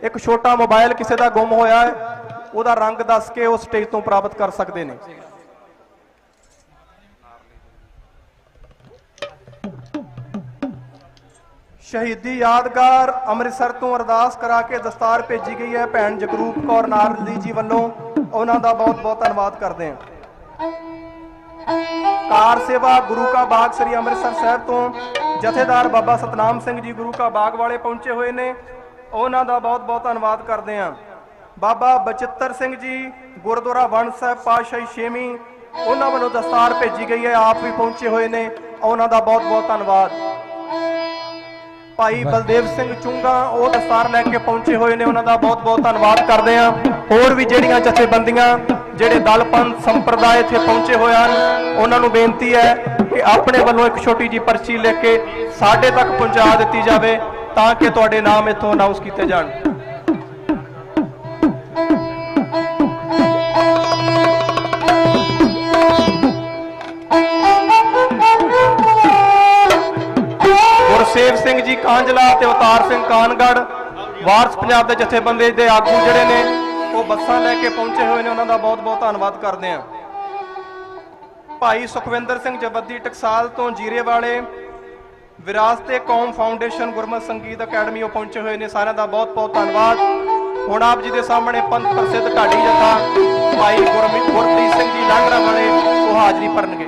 ਇੱਕ ਛੋਟਾ ਮੋਬਾਈਲ ਕਿਸੇ ਦਾ ਗੁੰਮ ਹੋਇਆ ਹੈ, ਉਹਦਾ ਰੰਗ ਦੱਸ ਕੇ ਉਹ ਸਟੇਜ ਤੋਂ ਪ੍ਰਾਪਤ ਕਰ ਸਕਦੇ ਨੇ। ਸ਼ਹੀਦੀ ਯਾਦਗਾਰ ਅੰਮ੍ਰਿਤਸਰ ਤੋਂ ਅਰਦਾਸ ਕਰਾ ਕੇ ਦਸਤਾਰ ਭੇਜੀ ਗਈ ਹੈ ਭੈਣ ਜਗਰੂਪ ਕੌਰ ਨਾਰਲੀ ਜੀ ਵੱਲੋਂ, ਉਹਨਾਂ ਦਾ ਬਹੁਤ ਬਹੁਤ ਧੰਨਵਾਦ ਕਰਦੇ ਹਾਂ। ਕਾਰ ਸੇਵਾ ਗੁਰੂ ਕਾ ਬਾਗ ਸ੍ਰੀ ਅੰਮ੍ਰਿਤਸਰ ਸਾਹਿਬ ਤੋਂ ਜਥੇਦਾਰ ਬਾਬਾ ਸਤਨਾਮ ਸਿੰਘ ਜੀ ਗੁਰੂ ਕਾ ਬਾਗ ਵਾਲੇ ਪਹੁੰਚੇ ਹੋਏ ਨੇ, ਉਹਨਾਂ ਦਾ ਬਹੁਤ ਬਹੁਤ ਧੰਨਵਾਦ ਕਰਦੇ ਹਾਂ। ਬਾਬਾ ਬਚਿੱਤਰ ਸਿੰਘ ਜੀ ਗੁਰਦੁਆਰਾ ਵਣ ਸਾਹਿਬ ਪਾਤਸ਼ਾਹੀ ਛੇਵੀਂ, ਉਹਨਾਂ ਵੱਲੋਂ ਦਸਤਾਰ ਭੇਜੀ ਗਈ ਹੈ, ਆਪ ਵੀ ਪਹੁੰਚੇ ਹੋਏ ਨੇ, ਉਹਨਾਂ ਦਾ ਬਹੁਤ ਬਹੁਤ ਧੰਨਵਾਦ। ਭਾਈ ਬਲਦੇਵ ਸਿੰਘ ਚੁੰਗਾ ਉਹ ਦਸਤਾਰ ਲੈ ਕੇ ਪਹੁੰਚੇ ਹੋਏ ਨੇ, ਉਹਨਾਂ ਦਾ ਬਹੁਤ ਬਹੁਤ ਧੰਨਵਾਦ ਕਰਦੇ ਹਾਂ। ਹੋਰ ਵੀ ਜਿਹੜੀਆਂ ਜਥੇਬੰਦੀਆਂ, ਜਿਹੜੇ ਦਲ ਪੰਥ ਸੰਪਰਦਾਇ ਇੱਥੇ ਪਹੁੰਚੇ ਹੋਏ ਹਨ, ਉਹਨਾਂ ਨੂੰ ਬੇਨਤੀ ਹੈ ਕਿ ਆਪਣੇ ਵੱਲੋਂ ਇੱਕ ਛੋਟੀ ਜਿਹੀ ਪਰਚੀ ਲਿਖ ਕੇ ਸਾਡੇ ਤੱਕ ਪਹੁੰਚਾ ਦਿੱਤੀ ਜਾਵੇ ਤਾਂ ਕਿ ਤੁਹਾਡੇ ਨਾਮ ਇੱਥੋਂ ਅਨਾਉਂਸ ਕੀਤੇ ਜਾਣ। ਗੁਰਸੇਵ ਸਿੰਘ ਜੀ ਕਾਂਝਲਾ ਤੇ ਅਵਤਾਰ ਸਿੰਘ ਕਾਨਗੜ ਵਾਰਸ ਪੰਜਾਬ ਦੇ ਜਥੇਬੰਦੀ ਦੇ ਆਗੂ ਜਿਹੜੇ ਨੇ ਉਹ ਬੱਸਾਂ ਲੈ ਕੇ ਪਹੁੰਚੇ ਹੋਏ ਨੇ, ਉਹਨਾਂ ਦਾ ਬਹੁਤ ਬਹੁਤ ਧੰਨਵਾਦ ਕਰਦੇ ਹਾਂ। ਭਾਈ ਸੁਖਵਿੰਦਰ ਸਿੰਘ ਜਵੱਦੀ ਟਕਸਾਲ ਤੋਂ ਜੀਰੇ ਵਾਲੇ ਵਿਰਾਸਤੇ ਕੌਮ ਫਾਊਂਡੇਸ਼ਨ ਗੁਰਮਤਿ ਸੰਗੀਤ ਅਕੈਡਮੀ ਉਹ ਪਹੁੰਚੇ ਹੋਏ ਨੇ, ਸਾਰਿਆਂ ਦਾ ਬਹੁਤ ਬਹੁਤ ਧੰਨਵਾਦ। ਹੁਣ ਆਪ ਜੀ ਦੇ ਸਾਹਮਣੇ ਪੰਥ ਪ੍ਰਸਿੱਧ ਢਾਡੀ ਜਥਾ ਭਾਈ ਗੁਰਪ੍ਰੀਤ ਸਿੰਘ ਜੀ ਲਾਂਗਰਾ ਵਾਲੇ ਉਹ ਹਾਜ਼ਰੀ ਭਰਨਗੇ।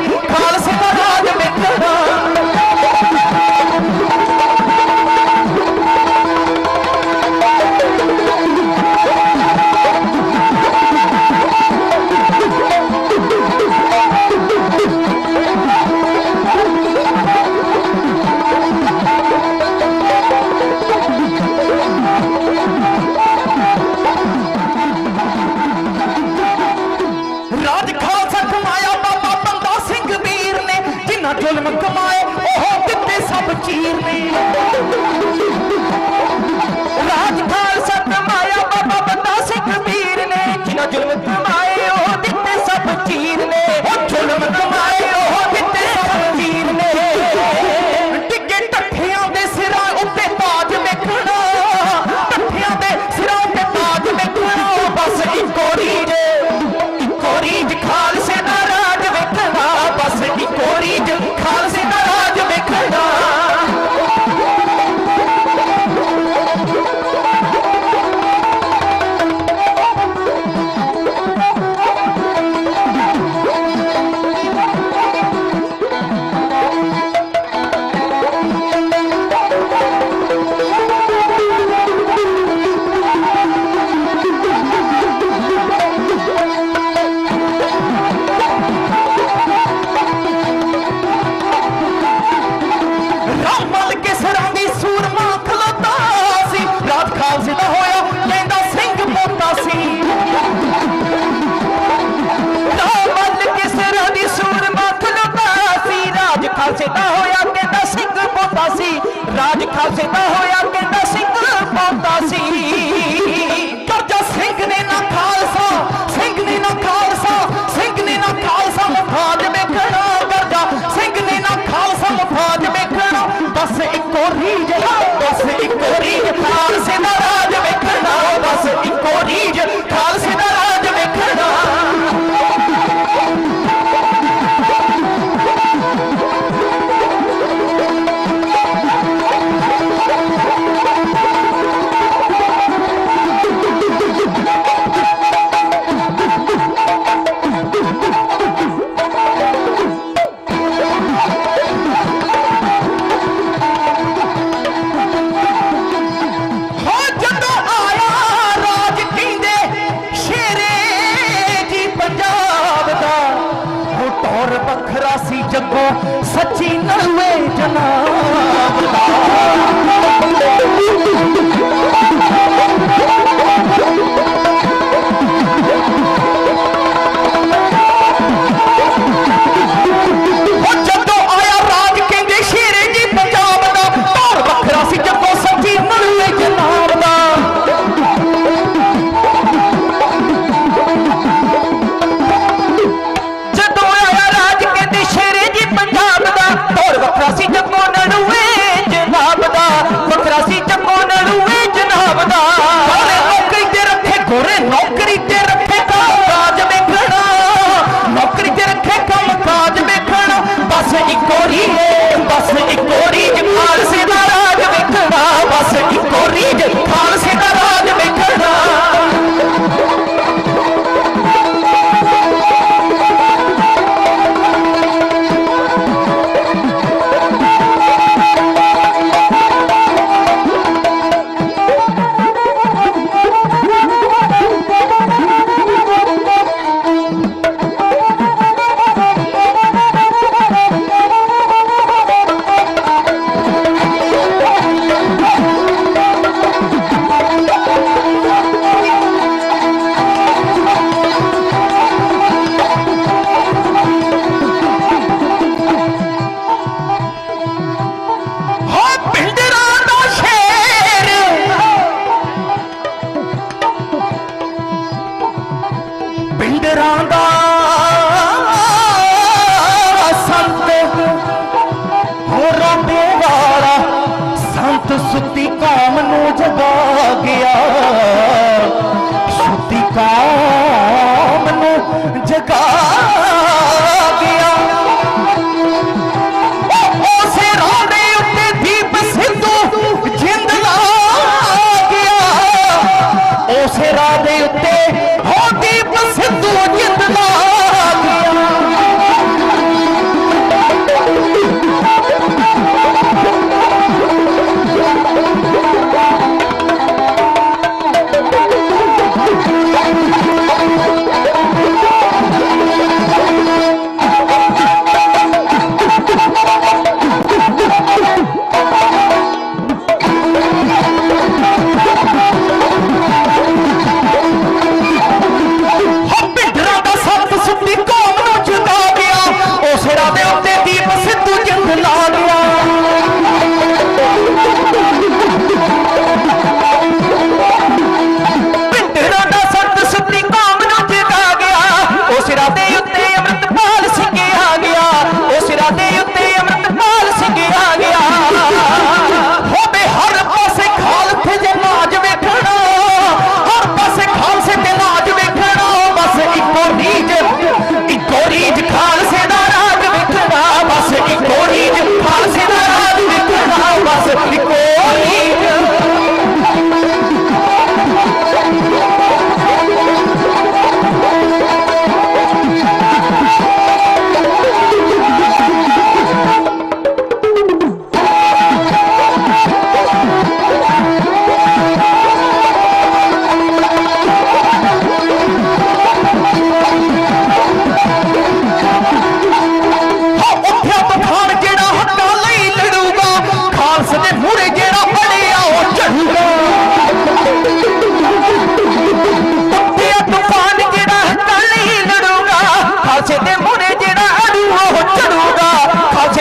खालसे दा राज वेखना जुल्म कमाए ओह दिते सब चीर ने राज खालसा कमाया बाबा बंदा सिंह वीर ने जिन्ना जुल्म कमाए ओह दिते सब चीर ने जुल्म कमाए ओह दिते सब चीर ने टिके टठियां दे सिरां उत्ते ताज वेखना टठियां दे सिरां उत्ते ताज वेखना बस इको रीज खालसे दा राज वेखना बस इको रीज खालसे दा राज वेखना खालसे दा होया कहंदा सिंह पोता सी राज खालसे दा होया कहंदा सिंह पोता सी करजा सिंह ने ना खालसा सिंह ने ना खालसा सिंह ने ना खालसा मुफाज वेखना करजा सिंह ने ना खालसा मुफाज वेखना बस इको रीज खालसे दा राज वेखना बस इको रीज खालसे दा राज वेखना जगो सच्ची नलवे जनाब जदों आया राज कहंदे शेरे जी पंजाब दा ढोल वखरा सी जगो सच्ची नलवे जनाब दा वखरा सी जगो नड़ुए जनाब दा वखरा सी जगो नड़ुए जनाब दा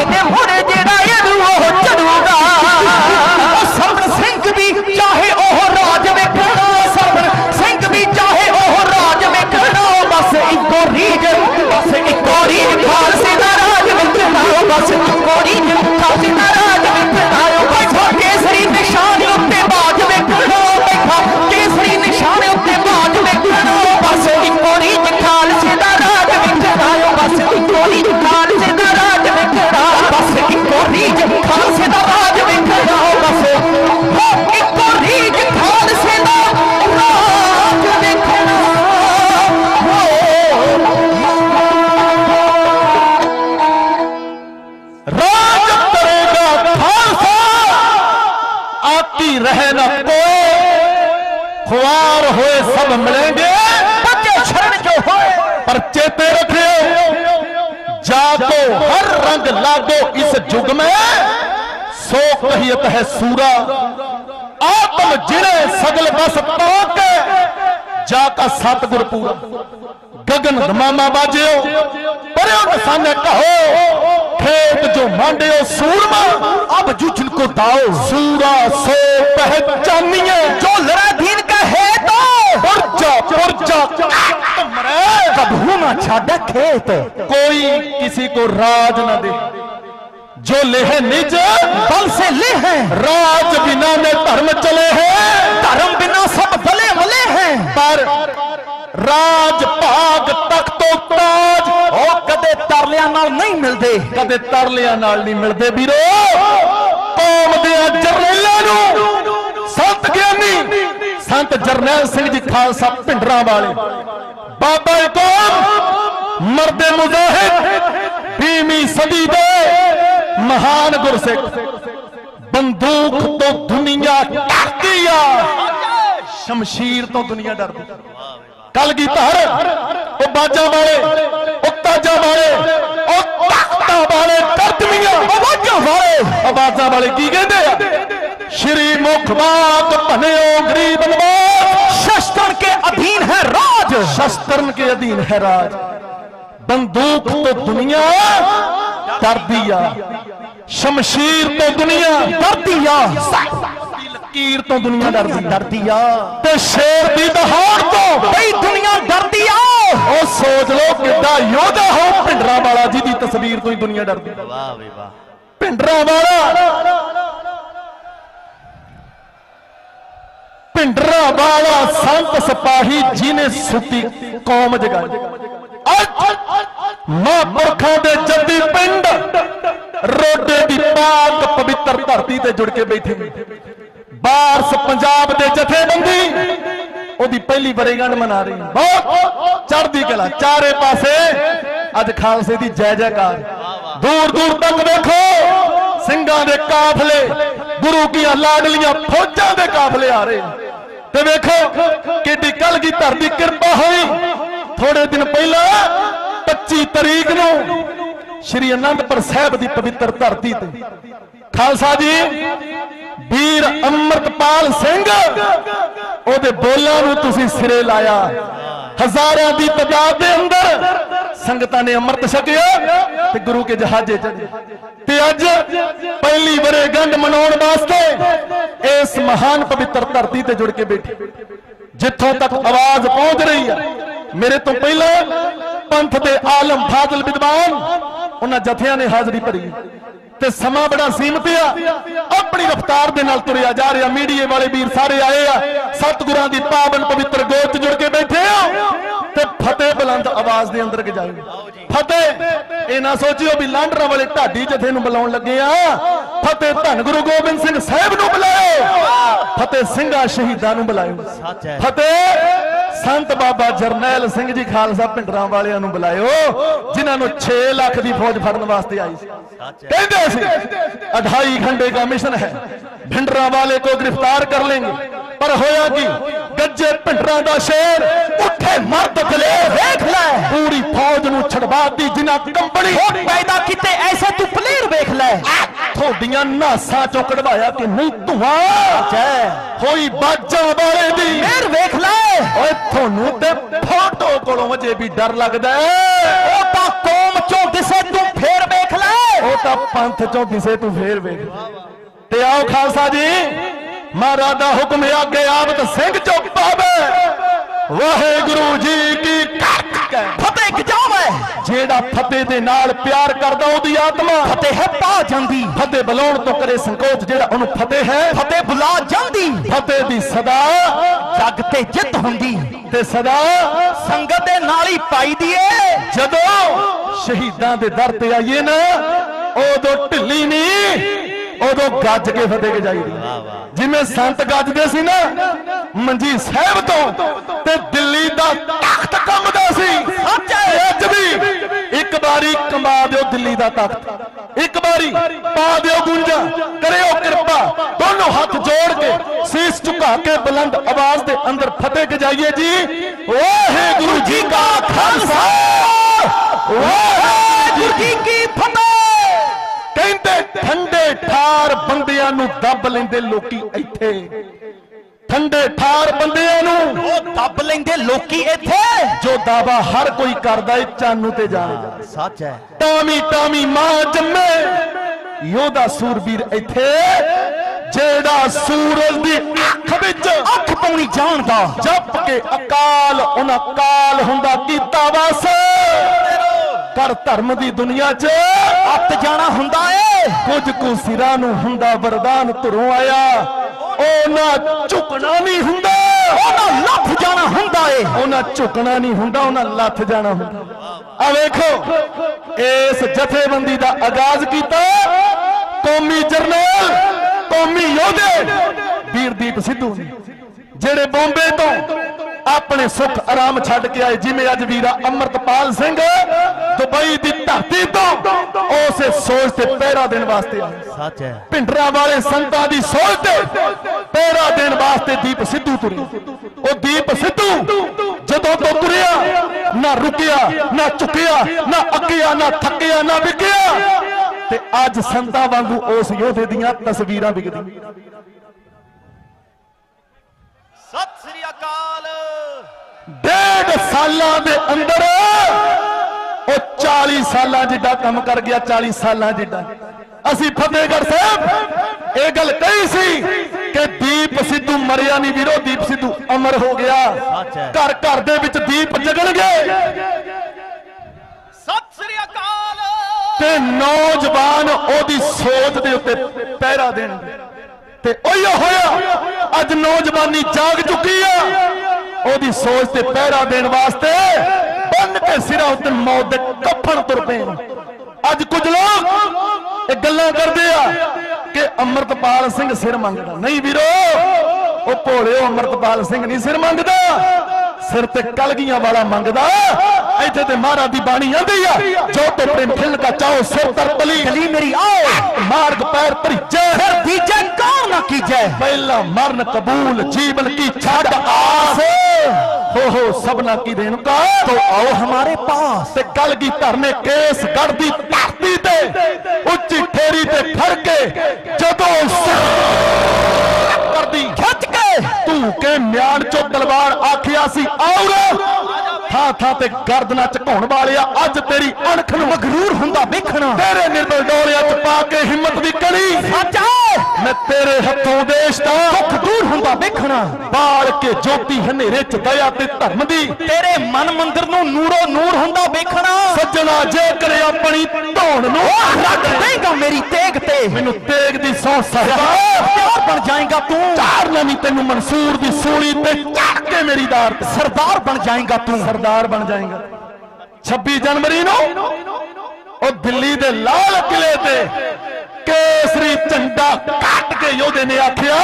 ਕਹਿੰਦੇ ਮੁੜ ਜਿਹੜਾ ਇਹਨੂੰ ਉਹ ਚੜੂਗਾ ਸਰਵਣ ਸਿੰਘ ਵੀ ਚਾਹੇ ਉਹ ਰਾਜ ਵੇਖਣਾ ਸਰਵਣ ਸਿੰਘ ਵੀ ਚਾਹੇ ਉਹ ਰਾਜ ਵੇਖਣਾ ਬਸ ਇੱਕੋ ਰੀਝ ਖਾਲਸੇ ਦਾ ਰਾਜ ਵੇਖਣਾ ਬਸ ਇੱਕੋ ਰੀਝ ਖਾਲਸੇ ਦਾ ਰਾਜ ਵੇਖਣਾ ਬੈਠਾ ਕੇਸਰੀ ਨਿਸ਼ਾਨ ਉੱਤੇ ਬਾਜ ਵੇਖਣਾ ਬੈਠਾ ਕੇਸਰੀ ਨਿਸ਼ਾਨ ਉੱਤੇ ਬਾਜ ਵੇਖਣਾ ਬਸ ਇੱਕੋ ਰੀਝ ਖਾਲਸੇ ਦਾ ਰਾਜ ਵੇਖਣਾ ਬਸ ਇੱਕੋ ਰੀਝ ਖਾਲਸੇ ਦਾ ਰਾਜ ਵੇਖਣਾ ਬਸ ਇੱਕੋ ਰੀਝ ਖਾਲਸੇ ਦਾ ਰਾਜ ਵੇਖਣਾ ਬਸ ਇੱਕੋ ਰੀਝ ਖਾਲਸੇ ਦਾ ਰਾਜ ਵੇਖਣਾ राज करेगा खालसा आती रहे न कोई खुआर होए सब मिलेंगे बच्चे शरण जो होए पर चेते रखियो जागो हर रंग लागो इस जुग में सो कहियत है सूरा आत्म जिने सगल बस पाके जाका सतगुर पूरा गगन धमामा बाजियो परे सामने कहो खेत जो मांडियो सूरमा अब जुझन को दाओ सूरा सो पहचानिए जो लड़ा दीन का है तो पुरजा कबू ना छाड़ा खेत कोई किसी को राज न दे जो ले है निज बल से ले हैं राज बिना में धर्म चले हैं धर्म बिना सब भले भले हैं पर राज भाग तख्तो ताज ਉਹ ਕਦੇ ਤਰਲਿਆਂ ਨਾਲ ਨਹੀਂ ਮਿਲਦੇ ਕਦੇ ਤਰਲਿਆਂ ਨਾਲ ਨਹੀਂ ਮਿਲਦੇ ਵੀਰੋ ਕੌਮ ਦੇ ਜਰਨੈਲਾਂ ਨੂੰ ਸੰਤ ਗਿਆਨੀ ਸੰਤ ਜਰਨੈਲ ਸਿੰਘ ਜੀ ਖਾਲਸਾ ਭਿੰਡਰਾਂ ਵਾਲੇ ਬਾਬਾ ਕੌਮ ਮਰਦੇ ਮੁਜ਼ਾਹਿਦ 20ਵੀਂ ਸਦੀ ਦੇ ਮਹਾਨ ਗੁਰਸਿੱਖ ਬੰਦੂਕ ਤੋਂ ਦੁਨੀਆ ਡਰਦੀ ਆ ਸ਼ਮਸ਼ੀਰ ਤੋਂ ਦੁਨੀਆ ਡਰਦੀ ਕਲਗੀਧਰ ਉਹ ਬਾਜਾਂ ਵਾਲੇ ਉਹ ਤਾਜਾਂ ਵਾਲੇ ਉਹ ਤਖਤਾਂ ਵਾਲੇ ਕਰਦਮੀਆਂ ਆਵਾਜ਼ਾਂ ਵਾਲੇ ਕੀ ਕਹਿੰਦੇ ਆ ਸ਼੍ਰੀ ਮੁਖ ਬਾਤ ਭਨਿਓ ਗਰੀਬ ਨਵਾਜ਼ शस्त्र के अधीन है राज शस्त्रन के अधीन है राज बंदूक तो दुनिया डरदी आ शमशीर तो दुनिया डरदी आ लकीर तो दुनिया डरदी आ ते शेर दी दहाड़ तो बई दुनिया डरदी आ ओ सोच लो किड्डा योधा हो भिंडरा वाला जी दी तस्वीर तो ही दुनिया डरदी वाह वे वाह भिंडरा वाला भिंडरा वाला संत सिपाही जिन्हें सुती कौम जगाई महापुरखों दे जद्दी पिंड रोडे दी पाक पवित्र धरती ते जुड़ के बैठे बारस पंजाब दे जथेबंदी ओदी पहली वर्षगांठ मना रही बहुत चढ़दी कला चारे पासे अज खालसे दी जय जयकार दूर दूर तक देखो ਸਿੰਘਾਂ ਦੇ ਕਾਫਲੇ गुरु ਦੀਆਂ लाडलियां फौजां दे काफले आ रहे ते वेखो किड्डी कलगीधर दी किरपा होई थोड़े दिन पहला 25 तरीक नूं श्री आनंदपुर साहिब दी पवित्र धरती ते खालसा जी वीर अमृतपाल सिंह ओदे बोलां नूं तुसीं सिरे लाया हजारां दी तादाद दे अंदर संगतां ने अमृत छकिया ते गुरु के जहाजे चढ़े ते अज पहली वर्षगांठ मनाउण वास्ते इस महान पवित्र धरती ते जुड़ के बैठे जिथों तक आवाज पहुंच रही है मेरे तो पहले पंथ दे आलम फाजिल विद्वान उन्हां जथियां ने हाजरी भरी ते समा बड़ा सीमित आ अपनी रफ्तार दे नाल तुरिया जा रहा मीडिया वाले वीर सारे आए आ सतगुरां दी पावन पवित्र गोद जुड़ के बैठे आ ते फतेह बुलंद आवाज दे अंदर गजाई फतेह ए ना सोचियो भी लांडरा वाले ढाडी जथे नूं बुलाउण लगे आ फतेह धन गुरु गोबिंद सिंह साहिब नूं बुलाओ फतेह सिंघा शहीदां नूं बुलाओ फतेह संत बाबा जरनैल सिंह जी खालसा भिंडरां वालियां नूं बुलाओ जिन्हां नूं 6 लाख दी फौज फड़न वास्ते आई सी कहते सी 2.5 घंटे का मिशन है भिंडरां वाले को गिरफ्तार कर लेंगे पर होया कि गज्जे भिंडरां दा शेर उठे मर्द दलेर देख ले पूरी फौज नूं छड़वाती जिन्हां कंपनी पैदा किते ऐसे तू प्लेयर देख ले थोड़ियां नासां चों कढवाया कि नहीं धुआं होई बाजां वाले दी फिर देख ले ओए थोनू ते फोटो कोलों वजे भी डर लगदा है ओ ता कौम चों दिसे तू फिर देख ले ओ ता ਪੰਥ ਚੋਂ ਦਿਸੇ ਤੂੰ ਫੇਰ ਵੇਖ ਤੇ ਆਓ ਖਾਲਸਾ ਜੀ ਮਹਾਰਾਜ ਦਾ ਹੁਕਮ ਆਗੇ ਆਵਤ ਸਿੰਘ ਚੁੱਪ ਪਾਵੇ ਵਾਹਿਗੁਰੂ ਜੀ ਕੀ ਫਤਿਹ ਗਜਾਵੇ ਜਿਹੜਾ ਫਤਿਹ ਦੇ ਨਾਲ ਪਿਆਰ ਕਰਦਾ ਉਹਦੀ ਆਤਮਾ ਫਤਿਹ ਪਾ ਜਾਂਦੀ ਫਤਿਹ ਬੁਲਾਉਣ ਤੋਂ ਕਰੇ ਸੰਕੋਚ ਜਿਹੜਾ ਉਹਨੂੰ ਫਤਿਹ ਹੈ ਫਤਿਹ ਬੁਲਾ ਜਾਂਦੀ ਫਤਿਹ ਦੀ ਸਦਾ ਜੱਗ ਤੇ ਜਿੱਤ ਹੁੰਦੀ ਤੇ ਸਦਾ ਸੰਗਤ ਦੇ ਨਾਲ ਹੀ ਪਾਈ ਦੀ ਏ ਜਦੋਂ ਸ਼ਹੀਦਾਂ ਦੇ ਦਰ ਤੇ ਆਈਏ ਨਾ ਉਦੋਂ ਢਿੱਲੀ ਨਹੀਂ ਉਦੋਂ ਗੱਜ ਕੇ ਫਤਿਹ ਗਜਾਈਦੀ ਜਿਵੇਂ ਸੰਤ ਗੱਜਦੇ ਸੀ ਨਾ ਮੰਜੀ ਸਾਹਿਬ ਤੋਂ ਤੇ ਦਿੱਲੀ ਦਾ ਤਖਤ ਕੰਬਦਾ ਸੀ ਅੱਜ ਵੀ ਇੱਕ ਵਾਰੀ ਕੰਬਾ ਦਿਓ ਦਿੱਲੀ ਦਾ ਤਖਤ ਇੱਕ ਵਾਰੀ ਪਾ ਦਿਓ ਗੁੰਜਾ ਕਰਿਓ ਕਿਰਪਾ ਦੋਨੋਂ ਹੱਥ ਜੋੜ ਕੇ ਸੀਸ ਝੁਕਾ ਕੇ ਬੁਲੰਦ ਆਵਾਜ਼ ਦੇ ਅੰਦਰ ਫਤਿਹ ਗਜਾਈਏ ਜੀ ਵਾਹਿਗੁਰੂ ਜੀ ਕਾ ਖਾਲਸਾ ਵਾਹਿਗੁਰੂ ਜੀ ਕੀ ਫਤਿਹ ਕਹਿੰਦੇ ਠੰਡੇ ਠਾਰ ਬੰਦਿਆਂ ਨੂੰ ਦੱਬ ਲੈਂਦੇ ਲੋਕੀ ਇੱਥੇ ਠੰਡੇ ਠਾਰ ਬੰਦਿਆਂ ਨੂੰ ਉਹ ਦੱਬ ਲੈਂਦੇ ਲੋਕੀ ਇੱਥੇ ਜੋ ਦਾਵਾ ਹਰ ਕੋਈ ਕਰਦਾ ਏ ਚਾਨੂ ਤੇ ਜਾਣਾ ਸੱਚ ਹੈ ਟਾਮੀ ਟਾਮੀ ਮਾਂ ਜੰਮੇ ਯੋਧਾ ਸੂਰਬੀਰ ਇੱਥੇ ਜਿਹੜਾ ਸੂਰਜ ਦੀ ਅੱਖ ਵਿੱਚ ਅੱਖ ਪਾਉਣੀ ਜਾਣਦਾ ਜਪ ਕੇ ਅਕਾਲ ਉਹਨਾਂ ਕਾਲ ਹੁੰਦਾ ਕੀਤਾ ਵਾਸ ਕਰ ਧਰਮ ਦੀ ਦੁਨੀਆ 'ਚ ਅੱਤ ਜਾਣਾ ਹੁੰਦਾ ਏ ਕੁਝ ਕੁ ਸਿਰਾਂ ਨੂੰ ਹੁੰਦਾ ਵਰਦਾਨ ਧੁਰੋਂ ਆਇਆ ਉਹਨਾਂ ਝੁਕਣਾ ਨਹੀਂ ਹੁੰਦਾ ਉਹਨਾਂ ਲੱਥ ਜਾਣਾ ਹੁੰਦਾ ਏ ਉਹਨਾਂ ਝੁਕਣਾ ਨਹੀਂ ਹੁੰਦਾ ਉਹਨਾਂ ਲੱਥ ਜਾਣਾ ਹੁੰਦਾ ਆ ਵੇਖੋ ਇਸ ਜਥੇਬੰਦੀ ਦਾ ਆਗਾਜ਼ ਕੀਤਾ ਕੌਮੀ ਜਰਨੈਲ ਕੌਮੀ ਯੋਧੇ ਵੀਰਦੀਪ ਸਿੱਧੂ ਜਿਹੜੇ ਬੰਬੇ ਤੋਂ ਆਪਣੇ ਸੁੱਖ ਆਰਾਮ ਛੱਡ ਕੇ ਆਏ ਜਿਵੇਂ ਅੱਜ ਵੀਰਾ ਅੰਮ੍ਰਿਤਪਾਲ ਸਿੰਘ ਦੁਬਈ ਦੀ ਧਰਤੀ ਤੋਂ ਉਸੇ ਸੋਚ ਤੇ ਪਹਿਰਾ ਦੇਣ ਵਾਸਤੇ ਆਏ ਸੱਚ ਹੈ ਭਿੰਡਰਾਂ ਵਾਲੇ ਸੰਤਾਂ ਦੀ ਸੋਚ ਤੇ ਪਹਿਰਾ ਦੇਣ ਵਾਸਤੇ ਦੀਪ ਸਿੱਧੂ ਤੁਰੇ ਉਹ ਦੀਪ ਸਿੱਧੂ ਜਦੋਂ ਤੋਂ ਤੁਰਿਆ ਨਾ ਰੁਕਿਆ ਨਾ ਝੁਕਿਆ ਨਾ ਅੱਕਿਆ ਨਾ ਥੱਕਿਆ ਨਾ ਵਿਕਿਆ ਤੇ ਅੱਜ ਸੰਤਾਂ ਵਾਂਗੂ ਉਸ ਯੋਧੇ ਦੀਆਂ ਤਸਵੀਰਾਂ ਵਿਕਦੀਆਂ ਸਤਿ ਸ੍ਰੀ ਅਕਾਲ 1.5 ਸਾਲਾਂ ਦੇ ਅੰਦਰ ਉਹ 40 ਸਾਲਾਂ ਜਿੱਡਾ ਕੰਮ ਕਰ ਗਿਆ 40 ਸਾਲਾਂ ਜਿੱਡਾ ਅਸੀਂ ਫਤਿਹਗੜ੍ਹ ਸਾਹਿਬ ਇਹ ਗੱਲ ਕਹੀ ਸੀ ਕਿ ਦੀਪ ਸਿੱਧੂ ਮਰਿਆ ਨਹੀਂ ਵੀਰੋ ਦੀਪ ਸਿੱਧੂ ਅਮਰ ਹੋ ਗਿਆ ਘਰ ਘਰ ਦੇ ਵਿੱਚ ਦੀਪ ਜਗਣਗੇ ਸਤਿ ਸ੍ਰੀ ਅਕਾਲ ਤੇ ਨੌਜਵਾਨ ਉਹਦੀ ਸੋਚ ਦੇ ਉੱਤੇ ਪਹਿਰਾ ਦੇਣਗੇ ਤੇ ਉਹੀ ਹੋਇਆ ਅੱਜ ਨੌਜਵਾਨੀ ਜਾਗ ਚੁੱਕੀ ਆ ਉਹਦੀ ਸੋਚ ਤੇ ਪਹਿਰਾ ਦੇਣ ਵਾਸਤੇ ਬੰਨ ਕੇ ਸਿਰਾਂ ਉੱਤੇ ਮੌਤ ਦੇ ਕਫਨ ਤੁਰ ਪਏ ਅੱਜ ਕੁਝ ਲੋਕ ਇਹ ਗੱਲਾਂ ਕਰਦੇ ਆ ਕਿ ਅੰਮ੍ਰਿਤਪਾਲ ਸਿੰਘ ਸਿਰ ਮੰਗਦਾ ਨਹੀਂ ਵੀਰੋ ਉਹ ਭੋਲਿਓ ਅੰਮ੍ਰਿਤਪਾਲ ਸਿੰਘ ਨਹੀਂ ਸਿਰ ਮੰਗਦਾ ਸਿਰ ਤੇ ਕਲਗੀਆਂ ਵਾਲਾ ਮੰਗਦਾ ਇੱਥੇ ਤੇ ਮਹਾਰਾਜ ਦੀ ਬਾਣੀ ਆਂਦੀ ਆ ਜੋ ਤੇ ਪ੍ਰੇਮ ਖਿਲ ਕਾ ਚਾਹੋ ਸਿਰ ਤਰ ਤਲੀ ਗਲੀ ਮੇਰੀ ਆਓ ਮਾਰਗ ਪੈਰ ਭਰੀਜੈ ਫਿਰ ਦੀਜੈ ਕੌਣ ਨਾ ਕੀਜੈ ਪਹਿਲਾ ਮਰਨ ਕਬੂਲ ਜੀਵਨ ਕੀ ਛੱਡ ਆਸ ਹੋ ਸਭਨਾ ਕੀ ਰੇਣੁਕਾ तो आओ हमारे पास ਤੇ ਕਲਗੀ ਧਰਨੇ ਕੇਸ ਗੜ ਦੀ ਧਰਤੀ ਤੇ ਉੱਚੀ ਠੇਰੀ ਤੇ ਫੜ ਕੇ ਜਦੋਂ ਕਰਦੀ खिंच के ਤੂੰ ਕੇ ਮਿਆਨ ਚੋਂ ਤਲਵਾਰ ਆਖਿਆ ਸੀ ਔਰ ਥਾਂ ਥਾਂ ਤੇ ਗਰਦਨਾਂ ਝੁਕਾਉਣ ਵਾਲਿਆ ਅੱਜ ਤੇਰੀ ਅਣਖ ਨੂੰ मगरूर हुंदा वेखना ਤੇਰੇ ਨਿਰਦਲ ਡੋਲਿਆਂ 'ਚ ਪਾ ਕੇ ਹਿੰਮਤ ਦੀ ਕਲੀ सच्चा ਮੈਂ ਤੇਰੇ ਹੱਥੋਂ ਦੇਸ਼ ਦਾ दुख दूर हुंदा वेखना ਬਾਲ ਕੇ ਜੋਤੀ ਹਨੇਰੇ 'ਚ ਦਇਆ ਤੇ ਧਰਮ ਦੀ तेरे मन मंदिर नूं नूरो नूर हुंदा वेखना ਸੱਜਣਾ ਜੇ ਕਰੇ ਆਪਣੀ ਧੌਣ ਨੂੰ रख देगा मेरी तेग ते ਮੈਨੂੰ ਤੇਗ ਦੀ ਸੌ ਸਾਹਿਬਾ प्यार बन जाएगा तू ਚਾਰਨਾ ਨਹੀਂ ਤੈਨੂੰ ਮਨਸੂਰ ਦੀ ਸੂਲੀ ਤੇ ਚੜ ਕੇ ਮੇਰੀ ਦਾਰ ਤੇ सरदार बन जाएगा तू ਸਰਦਾਰ ਬਣ ਜਾਏਗਾ 26 ਜਨਵਰੀ ਨੂੰ ਉਹ ਦਿੱਲੀ ਦੇ ਲਾਲ ਕਿਲੇ ਤੇ ਕੇਸਰੀ ਝੰਡਾ ਕੱਟ ਕੇ ਯੋਧੇ ਨੇ ਆਖਿਆ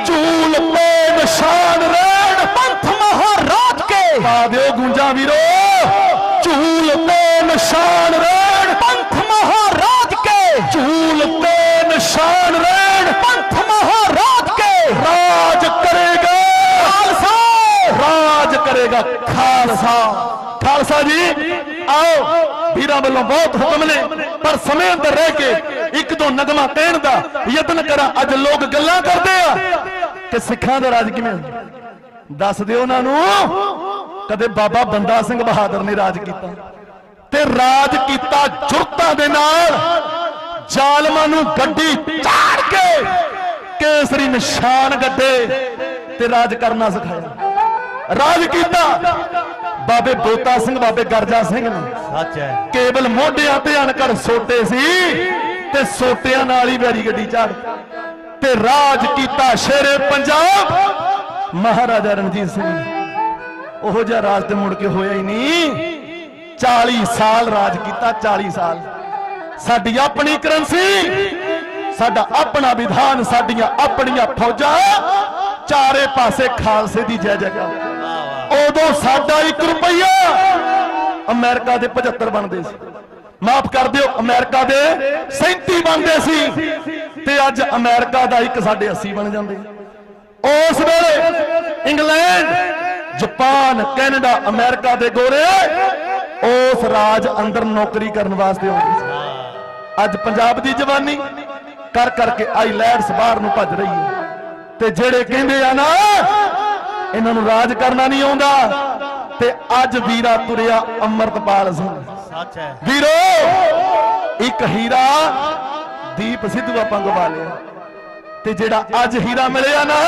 ਝੂਲ ਤੇ ਨਿਸ਼ਾਨ ਰਹਿਣ पंथ महाराज के ਪਾ ਦਿਓ ਗੂੰਜਾਂ ਵੀਰੋ ਝੂਲ ਤੇ ਨਿਸ਼ਾਨ ਰਹਿਣ पंथ महाराज के ਝੂਲ ਤੇ ਨਿਸ਼ਾਨ ਰਹਿਣ पंथ महाराज के ਰਾਜ ਕਰੇਗਾ खालसा ਰਾਜ ਕਰੇਗਾ ਖਾਲਸਾ ਖਾਲਸਾ ਜੀ ਆਓ ਵੀਰਾਂ ਵੱਲੋਂ ਬਹੁਤ ਹੁਕਮ ਨੇ ਪਰ ਸਮੇਂ ਅੰਦਰ ਰਹਿ ਕੇ ਇੱਕ ਦੋ ਨਗਮਾ ਕਹਿਣ ਦਾ ਯਤਨ ਕਰਾਂ ਅੱਜ ਲੋਕ ਗੱਲਾਂ ਕਰਦੇ ਆ ਕਿ ਸਿੱਖਾਂ ਦਾ ਰਾਜ ਕਿਵੇਂ ਦੱਸ ਦਿਓ ਉਹਨਾਂ ਨੂੰ ਕਦੇ ਬਾਬਾ ਬੰਦਾ ਸਿੰਘ ਬਹਾਦਰ ਨੇ ਰਾਜ ਕੀਤਾ ਤੇ ਰਾਜ ਕੀਤਾ ਜੁਰਤਾਂ ਦੇ ਨਾਲ ਜ਼ਾਲਮਾਂ ਨੂੰ ਗੱਡੀ ਚਾੜ ਕੇ ਕੇਸਰੀ ਨਿਸ਼ਾਨ ਗੱਡੇ ਤੇ ਰਾਜ ਕਰਨਾ ਸਿਖਾਇਆ। ਰਾਜ ਕੀਤਾ ਬਾਬੇ ਬੋਤਾ ਸਿੰਘ ਬਾਬੇ ਗਰਜਾ ਸਿੰਘ ਨੇ। ਸੱਚ ਹੈ। ਕੇਵਲ ਮੋਢਿਆਂ ਤੇ ਅਣਕੜ ਸੋਟੇ ਸੀ ਤੇ ਸੋਟਿਆਂ ਨਾਲ ਹੀ ਵੈਰੀ ਗੱਡੀ ਚਾੜ ਤੇ ਰਾਜ ਕੀਤਾ ਸ਼ੇਰੇ ਪੰਜਾਬ ਮਹਾਰਾਜਾ ਰਣਜੀਤ ਸਿੰਘ ਨੇ। ਉਹੋ ਜਿਹਾ ਰਾਜ ਤੇ ਮੁੜ ਕੇ ਹੋਇਆ ਹੀ ਨਹੀਂ। 40 ਸਾਲ ਰਾਜ ਕੀਤਾ। 40 ਸਾਲ ਸਾਡੀ ਆਪਣੀ ਕਰੰਸੀ, ਸਾਡਾ ਆਪਣਾ ਵਿਧਾਨ, ਸਾਡੀਆਂ ਆਪਣੀਆਂ ਫੌਜਾਂ, ਚਾਰੇ ਪਾਸੇ ਖਾਲਸੇ ਦੀ ਜੈ ਜੈਕਾਰ। ਉਦੋਂ ਸਾਡਾ 1 ਰੁਪਈਆ ਅਮਰੀਕਾ ਦੇ 75 ਬਣਦੇ ਸੀ। ਮਾਫ ਕਰ ਦਿਓ, ਅਮਰੀਕਾ ਦੇ 37 ਬਣਦੇ ਸੀ ਤੇ ਅੱਜ ਅਮਰੀਕਾ ਦਾ 1 ਸਾਡੇ 80 ਬਣ ਜਾਂਦੇ। ਉਸ ਵੇਲੇ ਇੰਗਲੈਂਡ, ਜਾਪਾਨ, ਕੈਨੇਡਾ, ਅਮਰੀਕਾ ਦੇ ਗੋਰੇ ਉਸ ਰਾਜ ਅੰਦਰ ਨੌਕਰੀ ਕਰਨ ਵਾਸਤੇ ਆਉਂਦੇ ਸੀ। ਅੱਜ ਪੰਜਾਬ ਦੀ ਜਵਾਨੀ ਕਰ ਕਰਕੇ ਆਈਲੈਂਡਸ ਬਾਹਰ ਨੂੰ ਭੱਜ ਰਹੀ ਹੈ ਤੇ ਜਿਹੜੇ ਕਹਿੰਦੇ ਆ ਨਾ ਇਹਨਾਂ ਨੂੰ ਰਾਜ ਕਰਨਾ ਨਹੀਂ ਆਉਂਦਾ, ਤੇ ਅੱਜ ਵੀਰਾ ਤੁਰਿਆ ਅੰਮ੍ਰਿਤਪਾਲ ਸਿੰਘ। ਸੱਚ ਹੈ। ਵੀਰੋ ਇੱਕ ਹੀਰਾ ਦੀਪ ਸਿੱਧੂ ਆਪਾਂ ਗਵਾ ਲਿਆ ਤੇ ਜਿਹੜਾ ਅੱਜ ਹੀਰਾ ਮਿਲਿਆ ਨਾ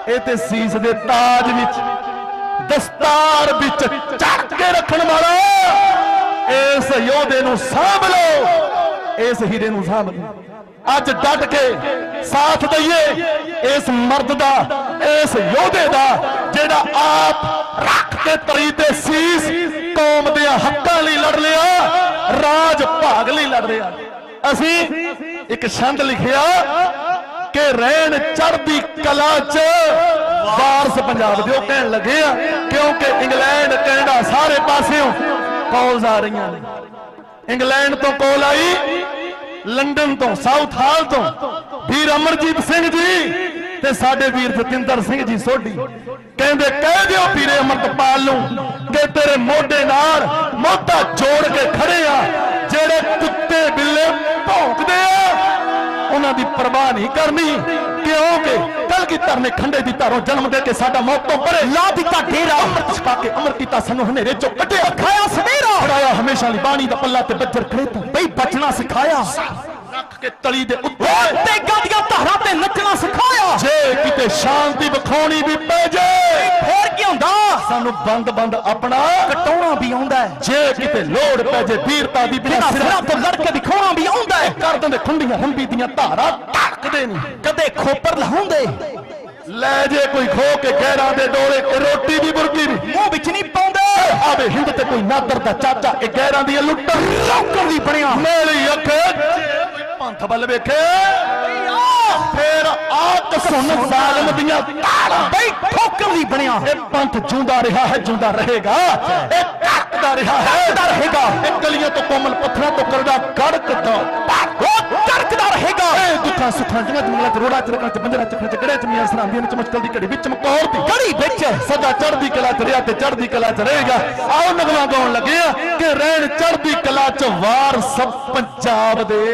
ਇਹ ਤੇ ਸੀਸ ਦੇ ਤਾਜ ਵਿੱਚ ਦਸਤਾਰ ਵਿੱਚ ਚੜ੍ਹ ਕੇ ਰੱਖਣ ਵਾਲਾ ਇਸ ਯੋਧੇ ਨੂੰ ਸਾਂਭ ਲਓ, ਇਸ ਹੀਰੇ ਨੂੰ ਸਾਂਭ ਲਓ। ਅੱਜ ਡਟ ਕੇ ਸਾਥ ਦਈਏ ਇਸ ਮਰਦ ਦਾ, ਇਸ ਯੋਧੇ ਦਾ ਜਿਹੜਾ ਆਪ ਰੱਖ ਕੇ ਤਰੀ ਤੇ ਸੀਸ ਕੌਮ ਦੇ ਹੱਕਾਂ ਲਈ ਲੜ ਲਿਆ, ਰਾਜ ਭਾਗ ਲਈ ਲੜ ਰਿਹਾ। ਅਸੀਂ ਇੱਕ ਛੰਦ ਲਿਖਿਆ ਕਿ ਰਹਿਣ ਚੜ੍ਹਦੀ ਕਲਾ 'ਚ ਵਾਰਸ ਪੰਜਾਬ ਦੇ। ਉਹ ਕਹਿਣ ਲੱਗੇ ਆ ਕਿਉਂਕਿ ਇੰਗਲੈਂਡ, ਕੈਨੇਡਾ ਸਾਰੇ ਪਾਸਿਓਂ ਕਾਲਸ ਆ ਰਹੀਆਂ ਨੇ। ਇੰਗਲੈਂਡ ਤੋਂ ਕਾਲ ਆਈ, ਲੰਡਨ ਤੋਂ, ਸਾਊਥ ਹਾਲ ਤੋਂ ਵੀਰ ਅਮਰਜੀਤ ਸਿੰਘ ਜੀ ਤੇ ਸਾਡੇ ਵੀਰ ਜਤਿੰਦਰ ਸਿੰਘ ਜੀ ਸੋਢੀ ਕਹਿੰਦੇ ਕਹਿ ਦਿਓ ਵੀਰੇ ਅਮਰਤਪਾਲ ਨੂੰ ਕਿ ਤੇਰੇ ਮੋਢੇ ਨਾਲ ਮੋਢਾ ਜੋੜ ਕੇ ਖੜੇ ਆ। ਜਿਹੜੇ ਕੁੱਤੇ ਬਿੱਲੇ ਭੌਂਕਦੇ ਆ ਉਹਨਾਂ ਦੀ ਪਰਵਾਹ ਨਹੀਂ ਕਰਨੀ, ਕਿਉਂਕਿ ਕਲਗੀਧਰ ਨੇ ਖੰਡੇ ਦੀ ਧਾਰੋਂ ਜਨਮ ਦੇ ਕੇ ਸਾਡਾ ਮੌਤ ਤੋਂ ਪਰੇ ਲਾ ਦਿੱਤਾ ਡੇਰਾ। ਅੰਮ੍ਰਿਤ ਛਕਾ ਕੇ ਅਮਰ ਕੀਤਾ ਸਾਨੂੰ ਹਨੇਰੇ ਚੋਂ ਕੱਢਿਆ, ਖਾਇਆ ਸਵੇਰਾ, ਫੜਾਇਆ ਹਮੇਸ਼ਾ ਲਈ ਬਾਣੀ ਦਾ ਪੱਲਾ ਤੇ ਬੱਜਰ ਖੜੇ ਤੋਂ ਬਈ ਬਚਣਾ ਸਿਖਾਇਆ। ਰੱਖ ਕੇ ਤਲੀ ਦੇ ਉੱਤੇ ਤੇ ਗਾਦੀਆਂ ਧਾਰਾਂ ਤੇ ਨੱਚਣਾ ਸਿਖਾਇਆ। ਜੇ ਕਿਤੇ ਸ਼ਾਂਤੀ ਵਿਖਾਉਣੀ ਵੀ ਪੈ ਜਾਏ ਫੇਰ ਕੀ ਹੁੰਦਾ, ਸਾਨੂੰ ਬੰਦ ਬੰਦ ਆਪਣਾ ਕਟਾਉਣਾ ਵੀ ਆਉਂਦਾ ਹੈ। ਜੇ ਕਿਤੇ ਲੋੜ ਪੈ ਜੇ ਵੀਰਤਾ ਦੀ ਬਿਨਾਂ ਸਿਰਾਂ ਤੋਂ ਲੜ ਕੇ ਦਿਖਾਉਣਾ ਵੀ ਆਉਂਦਾ ਹੈ। ਕਰ ਦਿੰਦੇ ਖੁੰਡੀਆਂ ਹੰਬੀ ਦੀਆਂ ਧਾਰਾਂ ਧੜਕਦੇ ਨਹੀਂ, ਕਦੇ ਖੋਪਰ ਲਹਾਉਂਦੇ। ਲੈ ਜੇ ਕੋਈ ਖੋ ਕੇ ਗਹਿਰਾਂ ਦੇ ਡੋਲੇ ਰੋਟੀ ਦੀ ਬੁਰਕੀ ਵੀ ਮੂੰਹ ਵਿੱਚ ਨਹੀਂ ਪਾਉਂਦੇ। ਆਵੇ ਹਿੰਦ ਤੇ ਕੋਈ ਨਾਦਰ ਦਾ ਚਾਚਾ ਇਹ ਗਹਿਰਾਂ ਦੀ ਲੁੱਟਣ ਰੋਕਣ ਦੀ ਬਣਿਆ। ਮੇਰੀ ਅੱਖ ਪੰਥ ਵੱਲ ਵੇਖੇ ਫੇਰ ਆਪ ਸੁਣ ਜ਼ਾਲਮ ਦੀਆਂ ਤਾੜਾਂ ਬਈ ਠੋਕਣ ਲਈ ਬਣਿਆ। ਇਹ ਪੰਥ ਜਿਉਂਦਾ ਰਿਹਾ ਹੈ, ਜਿਉਂਦਾ ਰਹੇਗਾ, ਇਹ ਕੱਟਦਾ ਰਿਹਾ ਹੈ, ਕੱਟਦਾ ਰਹੇਗਾ। ਇਹ ਗਲੀਆਂ ਤੋਂ ਕੋਮਲ ਪੱਥਰਾਂ ਤੋਂ ਕਰਦਾ ਗੜਕਦਾ ਕੜਕਦਾ ਰਹੇਗਾ। ਇਹ ਦੁੱਖਾਂ ਸੁੱਖਾਂ ਦੀਆਂ ਜੰਗਲਾਂ ਚ ਰੋੜਾ ਚ ਰਕਾਂ ਚ ਬੰਦਰਾਂ ਚ ਖੜ ਚ ਗੜਿਆਂ ਚ ਮੀਆਂ ਸਰਾਂਦੀਆਂ ਨੇ ਚਮਚਕਲ ਦੀ ਘੜੀ ਵਿੱਚ ਮਕੌਰ ਦੀ ਘੜੀ ਵਿੱਚ ਸਦਾ ਚੜ੍ਹਦੀ ਕਲਾ ਚ ਰਿਹਾ ਤੇ ਚੜ੍ਹਦੀ ਕਲਾ ਚ ਰਹੇਗਾ। ਆਓ ਨਗਮਾ ਗਾਉਣ ਲੱਗੇ ਆ ਕਿ ਰਹਿਣ ਚੜ੍ਹਦੀ ਕਲਾ ਚ ਵਾਰ ਸਭ ਪੰਜਾਬ ਦੇ।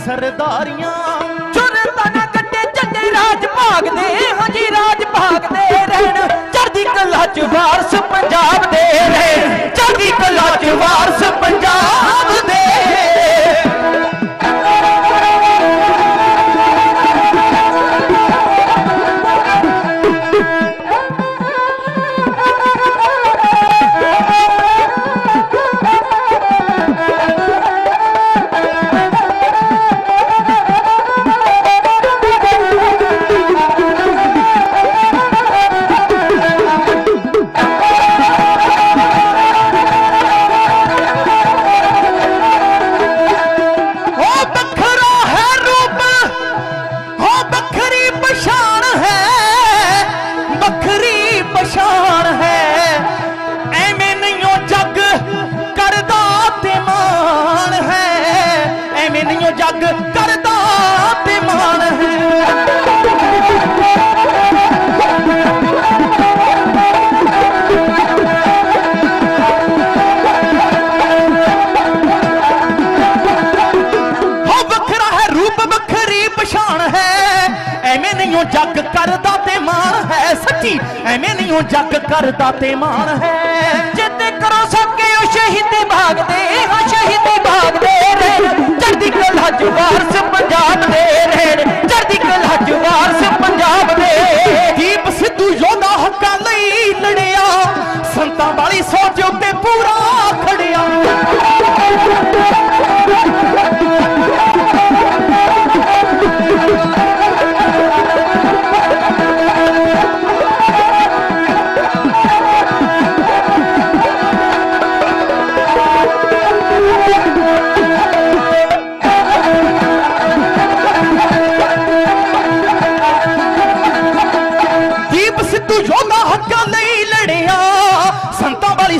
ਸਰਦਾਰੀਆਂ ਜੁਰਤਾਂ ਨਾ ਕੱਟੇ ਝੰਡੇ ਰਾਜ ਭਾਗਦੇ ਹਾਂ ਜੀ ਰਾਜ ਭਾਗਦੇ ਰਹਿਣ ਚੜ੍ਹਦੀ ਕਲਾ ਚ ਵਾਰਸ ਪੰਜਾਬ ਦੇ ਰਹਿਣ ਚੜ੍ਹਦੀ ਕਲਾ ਚ ਵਾਰਸ ਪੰਜਾਬ ਦੇ जग करदा ते मान है हो बखरा है रूप बखरी पछाण है एवें नहीं जग करदा ते मान है सच्ची एवें नहीं जग करदा ते मान है जिते करो सके ओ शहीदी भागदे हो शहीदी भागदे चढ़दी कला च वारस पंजाब दे रहन चढ़दी कला च वारस पंजाब दे दीप सिद्धू योधा हक्कां लई लड़िया संतां वाली सोच उत्ते पूरा खड़िया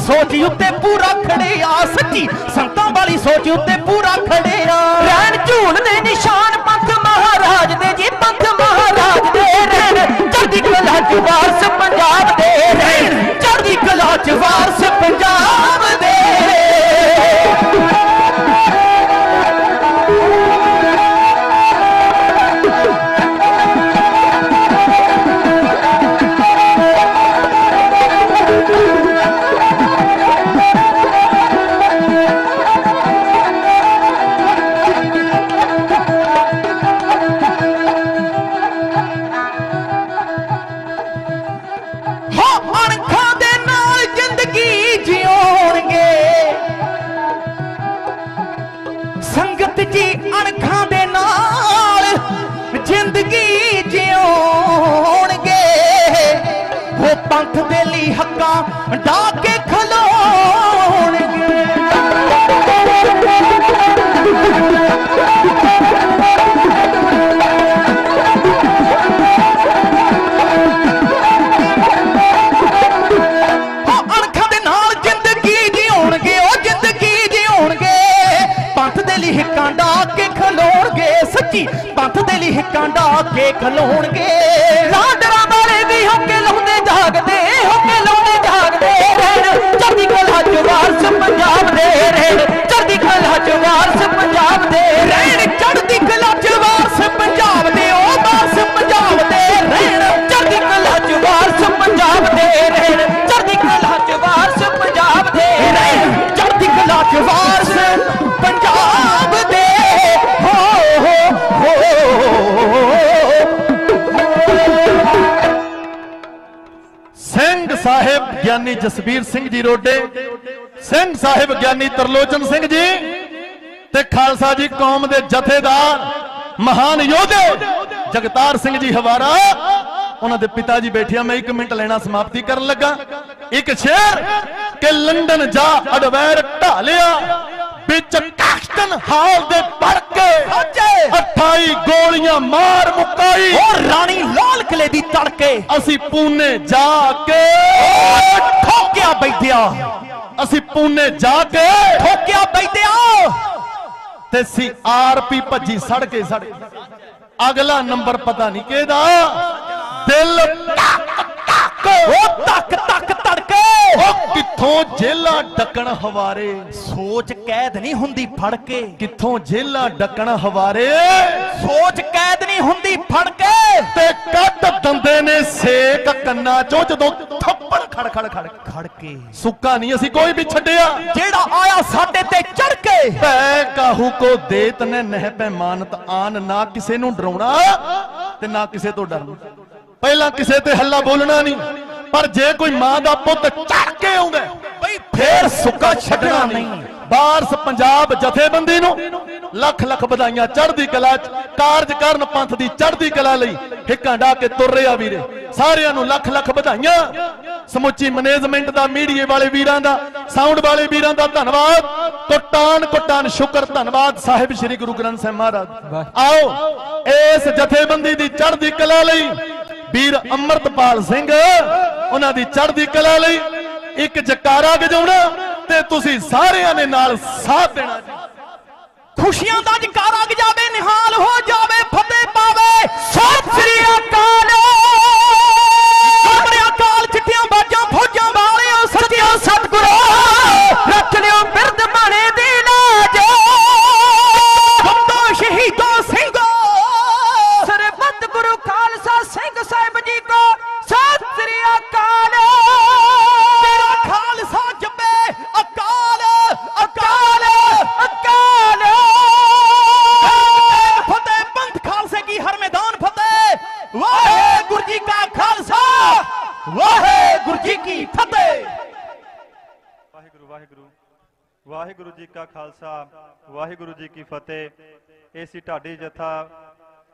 सोच उत्ते पूरा खड़े आ सच्ची संतां वाली सोच उत्ते पूरा खड़े आ रैन झूल दे निशान पंथ महाराज दे जी पंथ महाराज दे रैन चढ़दी कला च वारस पंजाब दे रैन चढ़दी कला च वारस पंजाब दे पंथ दे ली हक्कां डाके खलोणगे अणखां दे नाल जिंदगी जिउणगे ओ जिंदगी जिउणगे पंथ दे ली हक्कां डाके खलोणगे सच्ची पंथ दे ली हक्कां डाके खलोणगे लाडरां वाले भी होके लाउंदे जागदे होके लाउंदे जागदे रहन चढ़दी कला च वारस पंजाब दे रहन चढ़दी कला च वारस पंजाब दे रहन चढ़दी कला च वारस पंजाब दे ओ वारस पंजाब दे रहन चढ़दी कला च वारस पंजाब दे रहन चढ़दी कला च वारस पंजाब दे रहन चढ़दी कला च वारस पंजाब दे हो ਸਿੰਘ ਸਾਹਿਬ ਗਿਆਨੀ ਜਸਬੀਰ ਸਿੰਘ ਜੀ ਰੋਡੇ ਸਿੰਘ ਸਾਹਿਬ ਗਿਆਨੀ ਤਰਲੋਚਨ ਸਿੰਘ ਜੀ ਤੇ ਖਾਲਸਾ ਜੀ ਕੌਮ ਦੇ ਜਥੇਦਾਰ ਮਹਾਨ ਯੋਧੇ ਜਗਤਾਰ ਸਿੰਘ ਜੀ ਹਵਾਰਾ ਉਹਨਾਂ ਦੇ ਪਿਤਾ ਜੀ ਬੈਠਿਆ ਮੈਂ 1 ਮਿੰਟ ਲੈਣਾ ਸਮਾਪਤੀ ਕਰਨ ਲੱਗਾ ਇੱਕ ਸ਼ੇਰ ਕਿ ਲੰਡਨ ਜਾ ਅਡਵੈਰ ਢਾਲਿਆ ਵਿੱਚ ਕਾਕਟਨ ਹਾਲ ਦੇ ਪੜ ਕੇ 28 ਗੋਲੀਆਂ ਮਾਰ ਮੁਕਾਈ और रानी लाल किले दी तड़के ਅਸੀਂ ਪੂਨੇ ਜਾ ਕੇ ठोकिया बैठिया ਅਸੀਂ ਪੂਨੇ ਜਾ ਕੇ ठोकिया बैठिया ਤੇ ਸੀ ਆਰਪੀ ਭੱਜੀ ਸੜਕੇ ਸੜ ਅਗਲਾ ਨੰਬਰ ਪਤਾ ਨਹੀਂ ਕਿਹਦਾ ਦਿਲ ਟਕ ਟਕ ओ तक तक तड़के ਉਹ ਕਿੱਥੋਂ ਜੇਲਾ ਡੱਕਣ ਹਵਾਰੇ, ਸੋਚ ਕੈਦ ਨਹੀਂ ਹੁੰਦੀ ਫੜ ਕੇ, ਕਿੱਥੋਂ ਜੇਲਾ ਡੱਕਣ ਹਵਾਰੇ, ਸੋਚ ਕੈਦ ਨਹੀਂ ਹੁੰਦੀ ਫੜ ਕੇ, ਤੇ ਕੱਢ ਦੰਦੇ ਨੇ ਸੇਕ ਕੰਨਾਂ ਚੋਂ ਜਦੋਂ ਥੱਪੜ ਖੜ ਖੜ ਖੜ ਖੜ ਕੇ। ਸੁੱਕਾ ਨਹੀਂ ਅਸੀਂ ਕੋਈ ਵੀ ਛੱਡਿਆ, ਜਿਹੜਾ ਆਇਆ ਸਾਡੇ ਤੇ ਚੜ ਕੇ, ਪੈ ਕਾਹੂ ਕੋ ਦੇਤ ਨੇ ਨਹਿ ਪੈਮਾਨਤ ਆਨ, ਨਾ ਕਿਸੇ ਨੂੰ ਡਰਾਉਣਾ ਤੇ ਨਾ ਕਿਸੇ ਤੋਂ ਡਰਨਾ। ਪਹਿਲਾਂ ਕਿਸੇ ਤੇ ਹੱਲਾ ਬੋਲਣਾ ਨਹੀਂ, ਪਰ ਜੇ ਕੋਈ ਮਾਂ ਦਾ ਪੁੱਤ ਚੜ ਕੇ ਆਉਂਦਾ ਬਈ ਫੇਰ ਸੁੱਕਾ ਛੱਡਣਾ ਨਹੀਂ। ਵਾਰਸ ਪੰਜਾਬ ਜਥੇਬੰਦੀ ਨੂੰ ਲੱਖ ਲੱਖ ਵਧਾਈਆਂ, ਚੜ੍ਹਦੀ ਕਲਾ ਚ ਕਾਰਜ ਕਰਨ ਪੰਥ ਦੀ ਚੜ੍ਹਦੀ ਕਲਾ ਲਈ ਹਿੱਕਾਂ ਢਾ ਕੇ ਤੁਰ ਰਿਹਾ ਵੀਰੇ, ਸਾਰਿਆਂ ਨੂੰ ਲੱਖ ਲੱਖ ਵਧਾਈਆਂ। ਸਮੁੱਚੀ ਮੈਨੇਜਮੈਂਟ ਦਾ, ਮੀਡੀਏ ਵਾਲੇ ਵੀਰਾਂ ਦਾ, ਸਾਊਂਡ ਵਾਲੇ ਵੀਰਾਂ ਦਾ ਧੰਨਵਾਦ, ਕੋਟਾਨ ਸ਼ੁਕਰ ਧੰਨਵਾਦ ਸਾਹਿਬ ਸ੍ਰੀ ਗੁਰੂ ਗ੍ਰੰਥ ਸਾਹਿਬ ਮਹਾਰਾਜ। ਆਓ ਇਸ ਜਥੇਬੰਦੀ ਦੀ ਚੜ੍ਹਦੀ ਕਲਾ ਲਈ ਵੀਰ ਅੰਮ੍ਰਿਤਪਾਲ ਸਿੰਘ, ਉਹਨਾਂ ਦੀ ਚੜ੍ਹਦੀ ਕਲਾ ਲਈ ਇੱਕ ਜਕਾਰਾ ਵਜਾਉਣਾ ਤੇ ਤੁਸੀਂ ਸਾਰਿਆਂ ਨੇ ਨਾਲ ਸਾਥ ਦੇਣਾ। ਖੁਸ਼ੀਆਂ ਦਾ ਜਕਾਰਾ ਗਜਾਵੇ, ਨਿਹਾਲ ਹੋ ਜਾਵੇ, ਫਤਿਹ ਪਾਵੇ। ਸਤਿ ਸ੍ਰੀ ਅਕਾਲ। ਆਪਣੇ ਅਕਾਲ ਚਿੱਟੀਆਂ ਬਾਜਾਂ ਫੌਜਾਂ ਵਾਲਿਓ, ਸੱਚਿਓ ਸਤਿਗੁਰੂ ਰੱਖ ਲਿਓ ਬਿਰਦ ਬਣੇ ਦੀ ਲਾਜ। ਬੰਦੋ ਸ਼ਹੀਦੋ ਸਿੰਘੋ, ਸਰਬੱਤ ਗੁਰੂ ਖਾਲਸਾ ਸਿੰਘ ਸਾਹਿਬ ਜੀ ਕੋ ਸਤਿ ਸ੍ਰੀ ਅਕਾਲ। ਤੇਰਾ ਖਾਲਸਾ ਜਪੇ ਅਕਾਲ ਅਕਾਲ ਅਕਾਲ। ਫਤਿਹ ਪੰਥ ਖਾਲਸੇ ਕੀ ਹਰ ਮੈਦਾਨ ਫਤਿਹ। ਵਾਹਿਗੁਰੂ ਜੀ ਕਾ ਖਾਲਸਾ, ਵਾਹਿਗੁਰੂ ਜੀ ਕੀ ਫਤਿਹ। ਵਾਹਿਗੁਰੂ ਵਾਹਿਗੁਰੂ ਵਾਹਿਗੁਰੂ ਜੀ ਕਾ ਖਾਲਸਾ, ਵਾਹਿਗੁਰੂ ਜੀ ਕੀ ਫਤਿਹ। ਇਹ ਸੀ ਢਾਡੀ ਜਥਾ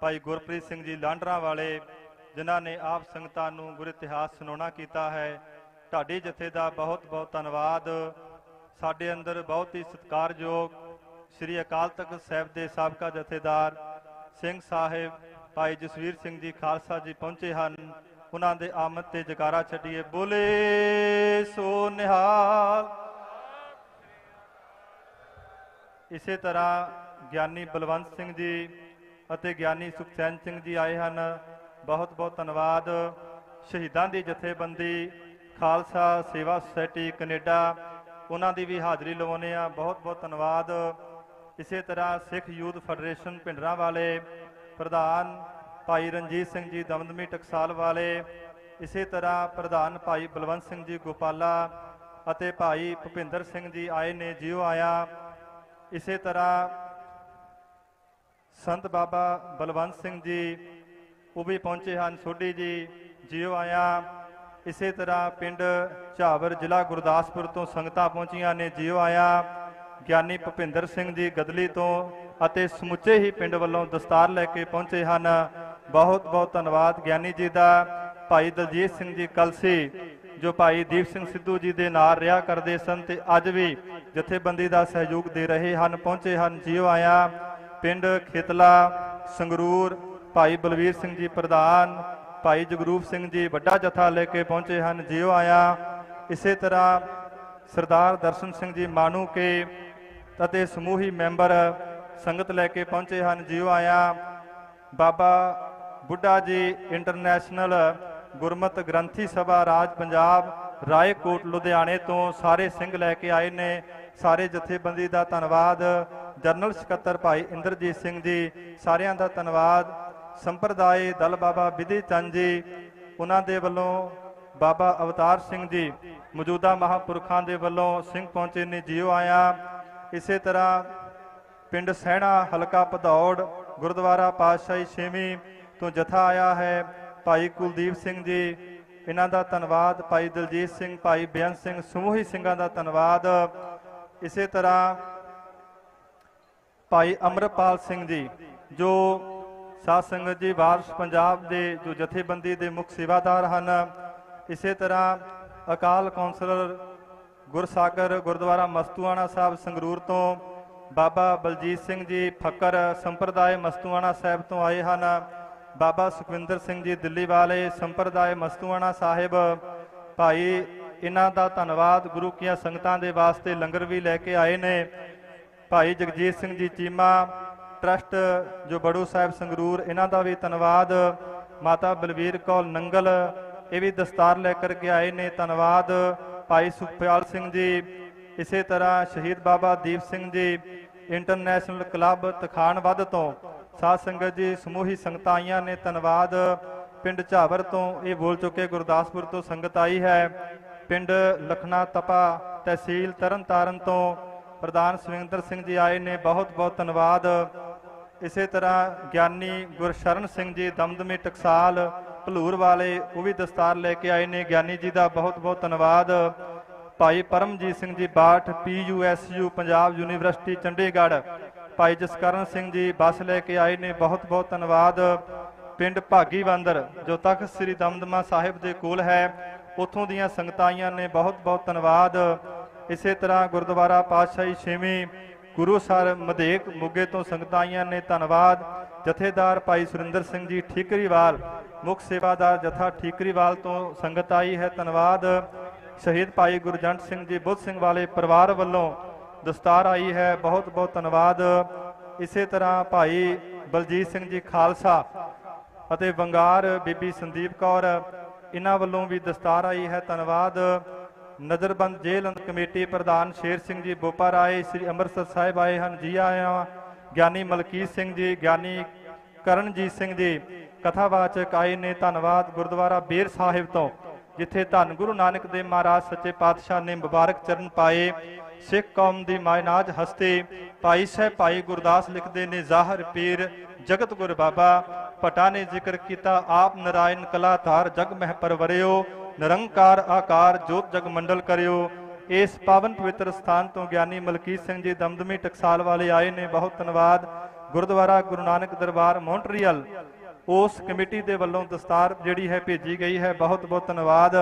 ਭਾਈ ਗੁਰਪ੍ਰੀਤ ਸਿੰਘ ਜੀ ਲਾਂਡਰਾਂ ਵਾਲੇ, ਜਿਨ੍ਹਾਂ ਨੇ ਆਪ ਸੰਗਤਾਂ ਨੂੰ ਗੁਰ ਇਤਿਹਾਸ ਸੁਣਾਉਣਾ ਕੀਤਾ ਹੈ। ਢਾਡੀ ਜਥੇ ਦਾ ਬਹੁਤ ਬਹੁਤ ਧੰਨਵਾਦ। ਸਾਡੇ ਅੰਦਰ ਬਹੁਤ ਹੀ ਸਤਿਕਾਰਯੋਗ ਸ੍ਰੀ ਅਕਾਲ ਤਖਤ ਸਾਹਿਬ ਦੇ ਸਾਬਕਾ ਜਥੇਦਾਰ ਸਿੰਘ ਸਾਹਿਬ ਭਾਈ ਜਸਵੀਰ ਸਿੰਘ ਜੀ ਖਾਲਸਾ ਜੀ ਪਹੁੰਚੇ ਹਨ। ਉਹਨਾਂ ਦੇ ਆਮਦ ਤੇ ਜਕਾਰਾ ਛੱਡੀਏ, ਬੋਲੇ ਸੋ ਨਿਹਾਲ। ਇਸੇ ਤਰ੍ਹਾਂ ਗਿਆਨੀ ਬਲਵੰਤ ਸਿੰਘ ਜੀ ਅਤੇ ਗਿਆਨੀ ਸੁਖਚੈਨ ਸਿੰਘ ਜੀ ਆਏ ਹਨ। ਬਹੁਤ ਬਹੁਤ ਧੰਨਵਾਦ। ਸ਼ਹੀਦਾਂ ਦੀ ਜਥੇਬੰਦੀ ਖਾਲਸਾ ਸੇਵਾ ਸੁਸਾਇਟੀ ਕੈਨੇਡਾ, ਉਹਨਾਂ ਦੀ ਵੀ ਹਾਜ਼ਰੀ ਲਵਾਉਂਦੇ ਆ, ਬਹੁਤ ਬਹੁਤ ਧੰਨਵਾਦ। ਇਸੇ ਤਰ੍ਹਾਂ ਸਿੱਖ ਯੂਥ ਫੈਡਰੇਸ਼ਨ ਭਿੰਡਰਾਂ ਵਾਲੇ ਪ੍ਰਧਾਨ ਭਾਈ ਰਣਜੀਤ ਸਿੰਘ ਜੀ ਦਮਦਮੀ ਟਕਸਾਲ ਵਾਲੇ, ਇਸੇ ਤਰ੍ਹਾਂ ਪ੍ਰਧਾਨ ਭਾਈ ਬਲਵੰਤ ਸਿੰਘ ਜੀ ਗੋਪਾਲਾ ਅਤੇ ਭਾਈ ਭੁਪਿੰਦਰ ਸਿੰਘ ਜੀ ਆਏ ਨੇ, ਜਿਉ ਆਇਆ। ਇਸੇ ਤਰ੍ਹਾਂ ਸੰਤ ਬਾਬਾ ਬਲਵੰਤ ਸਿੰਘ ਜੀ ਉਹ ਵੀ ਪਹੁੰਚੇ ਹਨ, ਸੋਢੀ ਜੀ ਜਿਉ ਆਇਆ। ਇਸੇ ਤਰ੍ਹਾਂ ਪਿੰਡ ਝਾਵਰ ਜ਼ਿਲ੍ਹਾ ਗੁਰਦਾਸਪੁਰ ਤੋਂ ਸੰਗਤਾਂ ਪਹੁੰਚੀਆਂ ਨੇ, ਜਿਉ ਆਇਆ। ਗਿਆਨੀ ਭੁਪਿੰਦਰ ਸਿੰਘ ਜੀ ਗਦਲੀ ਤੋਂ ਅਤੇ ਸਮੁੱਚੇ ਹੀ ਪਿੰਡ ਵੱਲੋਂ ਦਸਤਾਰ ਲੈ ਕੇ ਪਹੁੰਚੇ ਹਨ। ਬਹੁਤ ਬਹੁਤ ਧੰਨਵਾਦ ਗਿਆਨੀ ਜੀ ਦਾ। ਭਾਈ ਦਲਜੀਤ ਸਿੰਘ ਜੀ ਕਲਸੀ, ਜੋ ਭਾਈ ਦੀਪ ਸਿੰਘ ਸਿੱਧੂ ਜੀ ਦੇ ਨਾਲ ਰਿਹਾ ਕਰਦੇ ਸਨ ਤੇ ਅੱਜ ਵੀ ਜਥੇਬੰਦੀ ਦਾ ਸਹਿਯੋਗ ਦੇ ਰਹੇ ਹਨ, ਪਹੁੰਚੇ ਹਨ, ਜਿਉ ਆਇਆ। ਪਿੰਡ ਖੇਤਲਾ ਸੰਗਰੂਰ ਭਾਈ ਬਲਵੀਰ ਸਿੰਘ ਜੀ ਪ੍ਰਧਾਨ, ਭਾਈ ਜਗਰੂਪ ਸਿੰਘ ਜੀ ਵੱਡਾ ਜਥਾ ਲੈ ਕੇ ਪਹੁੰਚੇ ਹਨ, ਜਿਉ ਆਇਆ। ਇਸੇ ਤਰ੍ਹਾਂ ਸਰਦਾਰ ਦਰਸ਼ਨ ਸਿੰਘ ਜੀ ਮਾਣੂ ਕੇ ਅਤੇ ਸਮੂਹੀ ਮੈਂਬਰ ਸੰਗਤ ਲੈ ਕੇ ਪਹੁੰਚੇ ਹਨ, ਜਿਉ ਆਇਆ। ਬਾਬਾ ਬੁੱਢਾ ਜੀ ਇੰਟਰਨੈਸ਼ਨਲ ਗੁਰਮਤ ਗ੍ਰੰਥੀ ਸਭਾ ਰਾਜ ਪੰਜਾਬ ਰਾਏਕੋਟ ਲੁਧਿਆਣੇ ਤੋਂ ਸਾਰੇ ਸਿੰਘ ਲੈ ਕੇ ਆਏ ਨੇ। ਸਾਰੇ ਜਥੇਬੰਦੀ ਦਾ ਧੰਨਵਾਦ। ਜਨਰਲ ਸਕੱਤਰ ਭਾਈ ਇੰਦਰਜੀਤ ਸਿੰਘ ਜੀ, ਸਾਰਿਆਂ ਦਾ ਧੰਨਵਾਦ। ਸੰਪਰਦਾਇ ਦਲ ਬਾਬਾ ਵਿਧੀ ਚੰਦ ਜੀ, ਉਹਨਾਂ ਦੇ ਵੱਲੋਂ ਬਾਬਾ ਅਵਤਾਰ ਸਿੰਘ ਜੀ ਮੌਜੂਦਾ ਮਹਾਂਪੁਰਖਾਂ ਦੇ ਵੱਲੋਂ ਸਿੰਘ ਪਹੁੰਚੇ ਨੇ, ਜਿਉ ਆਇਆ। ਇਸੇ ਤਰ੍ਹਾਂ ਪਿੰਡ ਸਹਿਣਾ ਹਲਕਾ ਭਦੌੜ ਗੁਰਦੁਆਰਾ ਪਾਤਸ਼ਾਹੀ ਛੇਵੀਂ ਤੋਂ ਜਥਾ ਆਇਆ ਹੈ, ਭਾਈ ਕੁਲਦੀਪ ਸਿੰਘ ਜੀ, ਇਹਨਾਂ ਦਾ ਧੰਨਵਾਦ। ਭਾਈ ਦਲਜੀਤ ਸਿੰਘ, ਭਾਈ ਬੇਅੰਤ ਸਿੰਘ, ਸਮੂਹੀ ਸਿੰਘਾਂ ਦਾ ਧੰਨਵਾਦ। ਇਸੇ ਤਰ੍ਹਾਂ ਭਾਈ ਅਮਰਪਾਲ ਸਿੰਘ ਜੀ, ਜੋ ਸਾਧ ਸੰਗਤ ਜੀ ਵਾਰਸ ਪੰਜਾਬ ਦੇ ਜੋ ਜਥੇਬੰਦੀ ਦੇ ਮੁੱਖ ਸੇਵਾਦਾਰ ਹਨ। ਇਸੇ ਤਰ੍ਹਾਂ ਅਕਾਲ ਕੌਂਸਲਰ ਗੁਰਸਾਗਰ ਗੁਰਦੁਆਰਾ ਮਸਤੂਆਣਾ ਸਾਹਿਬ ਸੰਗਰੂਰ ਤੋਂ ਬਾਬਾ ਬਲਜੀਤ ਸਿੰਘ ਜੀ ਫੱਕਰ ਸੰਪਰਦਾਇ ਮਸਤੂਆਣਾ ਸਾਹਿਬ ਤੋਂ ਆਏ ਹਨ। ਬਾਬਾ ਸੁਖਵਿੰਦਰ ਸਿੰਘ ਜੀ ਦਿੱਲੀ ਵਾਲੇ ਸੰਪਰਦਾਇ ਮਸਤੂਆਣਾ ਸਾਹਿਬ, ਭਾਈ ਇਹਨਾਂ ਦਾ ਧੰਨਵਾਦ। ਗੁਰੂ ਕੀਆਂ ਸੰਗਤਾਂ ਦੇ ਵਾਸਤੇ ਲੰਗਰ ਵੀ ਲੈ ਕੇ ਆਏ ਨੇ। ਭਾਈ ਜਗਜੀਤ ਸਿੰਘ ਜੀ ਚੀਮਾ ਟਰਸਟ ਜੋ ਬੜੂ ਸਾਹਿਬ ਸੰਗਰੂਰ, ਇਹਨਾਂ ਦਾ ਵੀ ਧੰਨਵਾਦ। ਮਾਤਾ ਬਲਵੀਰ ਕੌਰ ਨੰਗਲ, ਇਹ ਵੀ ਦਸਤਾਰ ਲੈ ਕਰਕੇ ਆਏ ਨੇ, ਧੰਨਵਾਦ। ਭਾਈ ਸੁਖਪਾਲ ਸਿੰਘ ਜੀ, ਇਸੇ ਤਰ੍ਹਾਂ ਸ਼ਹੀਦ ਬਾਬਾ ਦੀਪ ਸਿੰਘ ਜੀ ਇੰਟਰਨੈਸ਼ਨਲ ਕਲੱਬ ਤਖਾਣਵੱਧ ਤੋਂ ਸਾਧ ਸੰਗਤ ਜੀ ਸਮੂਹੀ ਸੰਗਤਾਂ ਆਈਆਂ ਨੇ। ਧੰਨਵਾਦ। ਪਿੰਡ ਝਾਵਰ ਤੋਂ ਇਹ ਬੋਲ ਚੁੱਕੇ, ਗੁਰਦਾਸਪੁਰ ਤੋਂ ਸੰਗਤ ਆਈ ਹੈ। ਪਿੰਡ ਲਖਣਾ ਤਪਾ ਤਹਿਸੀਲ ਤਰਨਤਾਰਨ ਤੋਂ ਪ੍ਰਧਾਨ ਸੁਰਿੰਦਰ ਸਿੰਘ ਜੀ ਆਏ ਨੇ, ਬਹੁਤ ਬਹੁਤ ਧੰਨਵਾਦ। ਇਸੇ ਤਰ੍ਹਾਂ ਗਿਆਨੀ ਗੁਰਸ਼ਰਨ ਸਿੰਘ ਜੀ ਦਮਦਮੀ ਟਕਸਾਲ ਭਲੂਰ ਵਾਲੇ, ਉਹ ਵੀ ਦਸਤਾਰ ਲੈ ਕੇ ਆਏ ਨੇ, ਗਿਆਨੀ ਜੀ ਦਾ ਬਹੁਤ ਬਹੁਤ ਧੰਨਵਾਦ। ਭਾਈ ਪਰਮਜੀਤ ਸਿੰਘ ਜੀ ਬਾਠ PUSU ਪੰਜਾਬ ਯੂਨੀਵਰਸਿਟੀ ਚੰਡੀਗੜ੍ਹ, ਭਾਈ ਜਸਕਰਨ ਸਿੰਘ ਜੀ ਬੱਸ ਲੈ ਕੇ ਆਏ ਨੇ, ਬਹੁਤ ਬਹੁਤ ਧੰਨਵਾਦ। ਪਿੰਡ ਭਾਗੀਵੰਦਰ ਜੋ ਤਖਤ ਸ੍ਰੀ ਦਮਦਮਾ ਸਾਹਿਬ ਦੇ ਕੋਲ ਹੈ, ਉੱਥੋਂ ਦੀਆਂ ਸੰਗਤਾਂ ਆਈਆਂ ਨੇ, ਬਹੁਤ ਬਹੁਤ ਧੰਨਵਾਦ। ਇਸੇ ਤਰ੍ਹਾਂ ਗੁਰਦੁਆਰਾ ਪਾਤਸ਼ਾਹੀ ਛੇਵੀਂ ਗੁਰੂਸਰ ਮਧੇਕ ਮੋਗੇ ਤੋਂ ਸੰਗਤਾਂ ਆਈਆਂ ਨੇ, ਧੰਨਵਾਦ। ਜਥੇਦਾਰ ਭਾਈ ਸੁਰਿੰਦਰ ਸਿੰਘ ਜੀ ਠੀਕਰੀਵਾਲ, ਮੁੱਖ ਸੇਵਾਦਾਰ ਜਥਾ ਠੀਕਰੀਵਾਲ ਤੋਂ ਸੰਗਤ ਆਈ ਹੈ, ਧੰਨਵਾਦ। ਸ਼ਹੀਦ ਭਾਈ ਗੁਰਜੰਟ ਸਿੰਘ ਜੀ ਬੁੱਧ ਸਿੰਘ ਵਾਲੇ ਪਰਿਵਾਰ ਵੱਲੋਂ ਦਸਤਾਰ ਆਈ ਹੈ, ਬਹੁਤ ਬਹੁਤ ਧੰਨਵਾਦ। ਇਸੇ ਤਰ੍ਹਾਂ ਭਾਈ ਬਲਜੀਤ ਸਿੰਘ ਜੀ ਖਾਲਸਾ ਅਤੇ ਵੰਗਾਰ ਬੀਬੀ ਸੰਦੀਪ ਕੌਰ, ਇਹਨਾਂ ਵੱਲੋਂ ਵੀ ਦਸਤਾਰ ਆਈ ਹੈ, ਧੰਨਵਾਦ। ਨਜ਼ਰਬੰਦ ਜੇਲ੍ਹ ਕਮੇਟੀ ਪ੍ਰਧਾਨ ਸ਼ੇਰ ਸਿੰਘ ਜੀ ਬੋਪਾ ਰਾਏ ਸ੍ਰੀ ਅੰਮ੍ਰਿਤਸਰ ਸਾਹਿਬ ਆਏ ਹਨ, ਜੀ ਆਇਆਂ। ਗਿਆਨੀ ਮਲਕੀਤ ਸਿੰਘ ਜੀ, ਗਿਆਨੀ ਕਰਨਜੀਤ ਸਿੰਘ ਜੀ ਕਥਾਵਾਚਕ ਆਏ ਨੇ, ਧੰਨਵਾਦ। ਗੁਰਦੁਆਰਾ ਬੇਰ ਸਾਹਿਬ ਤੋਂ ਜਿੱਥੇ ਧੰਨ ਗੁਰੂ ਨਾਨਕ ਦੇਵ ਮਹਾਰਾਜ ਸੱਚੇ ਪਾਤਸ਼ਾਹ ਨੇ ਮੁਬਾਰਕ ਚਰਨ ਪਾਏ, ਸਿੱਖ ਕੌਮ ਦੀ ਮਾਇਨਾਜ ਹਸਤੀ ਭਾਈ ਸਾਹਿਬ ਭਾਈ ਗੁਰਦਾਸ ਲਿਖਦੇ ਨੇ, ਜ਼ਾਹਰ ਪੀਰ ਜਗਤ ਗੁਰ ਬਾਬਾ ਭਟਾ ਨੇ ਜ਼ਿਕਰ ਕੀਤਾ, ਆਪ ਨਰਾਇਣ ਕਲਾਧਾਰ ਜਗ ਮਹਿ ਪਰਵਰਿਓ, ਨਿਰੰਕਾਰ ਆਕਾਰ ਜੋਤ ਜਗ ਮੰਡਲ ਕਰਿਓ। ਇਸ ਪਾਵਨ ਪਵਿੱਤਰ ਸਥਾਨ ਤੋਂ ਗਿਆਨੀ ਮਲਕੀਤ ਸਿੰਘ ਜੀ ਦਮਦਮੀ ਟਕਸਾਲ ਵਾਲੇ ਆਏ ਨੇ, ਬਹੁਤ ਧੰਨਵਾਦ। ਗੁਰਦੁਆਰਾ ਗੁਰੂ ਨਾਨਕ ਦਰਬਾਰ ਮੌਂਟਰੀਅਲ, ਉਸ ਕਮੇਟੀ ਦੇ ਵੱਲੋਂ ਦਸਤਾਰ ਜਿਹੜੀ ਹੈ ਭੇਜੀ ਗਈ ਹੈ, ਬਹੁਤ ਬਹੁਤ ਧੰਨਵਾਦ।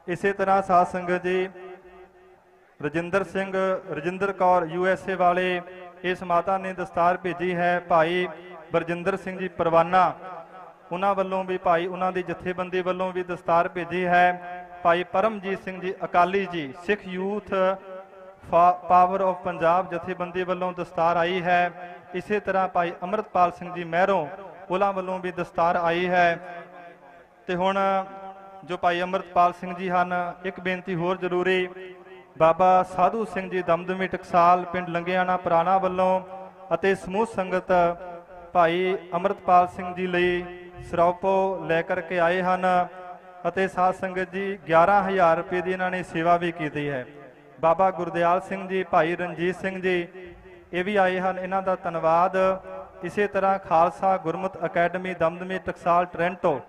ਇਸੇ ਤਰ੍ਹਾਂ ਸਾਧ ਸੰਗਤ ਜੀ ਰਜਿੰਦਰ ਕੌਰ USA ਵਾਲੇ, ਇਸ ਮਾਤਾ ਨੇ ਦਸਤਾਰ ਭੇਜੀ ਹੈ। ਭਾਈ ਬਰਜਿੰਦਰ ਸਿੰਘ ਜੀ ਪਰਵਾਨਾ, ਉਹਨਾਂ ਵੱਲੋਂ ਵੀ, ਭਾਈ ਉਹਨਾਂ ਦੀ ਜਥੇਬੰਦੀ ਵੱਲੋਂ ਵੀ ਦਸਤਾਰ ਭੇਜੀ ਹੈ। ਭਾਈ ਪਰਮਜੀਤ ਸਿੰਘ ਜੀ ਅਕਾਲੀ ਜੀ ਸਿੱਖ ਯੂਥ ਪਾਵਰ ਆਫ ਪੰਜਾਬ ਜਥੇਬੰਦੀ ਵੱਲੋਂ ਦਸਤਾਰ ਆਈ ਹੈ। ਇਸੇ ਤਰ੍ਹਾਂ ਭਾਈ ਅੰਮ੍ਰਿਤਪਾਲ ਸਿੰਘ ਜੀ ਮਹਿਰੋਂ, ਉਹਨਾਂ ਵੱਲੋਂ ਵੀ ਦਸਤਾਰ ਆਈ ਹੈ। ਤੇ ਹੁਣ ਜੋ ਭਾਈ ਅੰਮ੍ਰਿਤਪਾਲ ਸਿੰਘ ਜੀ ਹਨ, ਇੱਕ ਬੇਨਤੀ ਹੋਰ ਜ਼ਰੂਰੀ, ਬਾਬਾ ਸਾਧੂ ਸਿੰਘ ਜੀ ਦਮਦਮੀ ਟਕਸਾਲ ਪਿੰਡ ਲੰਗਿਆਣਾ ਪੁਰਾਣਾ ਵੱਲੋਂ ਅਤੇ ਸਮੂਹ ਸੰਗਤ ਭਾਈ ਅੰਮ੍ਰਿਤਪਾਲ ਸਿੰਘ ਜੀ ਲਈ ਸਰੋਪੋ ਲੈ ਕਰਕੇ ਆਏ ਹਨ ਅਤੇ ਸਾਧ ਸੰਗਤ ਜੀ 11,000 ਰੁਪਏ ਦੀ ਇਹਨਾਂ ਨੇ ਸੇਵਾ ਵੀ ਕੀਤੀ ਹੈ। ਬਾਬਾ ਗੁਰਦਿਆਲ ਸਿੰਘ ਜੀ, ਭਾਈ ਰਣਜੀਤ ਸਿੰਘ ਜੀ, ਇਹ ਵੀ ਆਏ ਹਨ, ਇਹਨਾਂ ਦਾ ਧੰਨਵਾਦ। ਇਸੇ ਤਰ੍ਹਾਂ ਖਾਲਸਾ ਗੁਰਮਤ ਅਕੈਡਮੀ ਦਮਦਮੀ ਟਕਸਾਲ ਟ੍ਰੈਂਟੋ,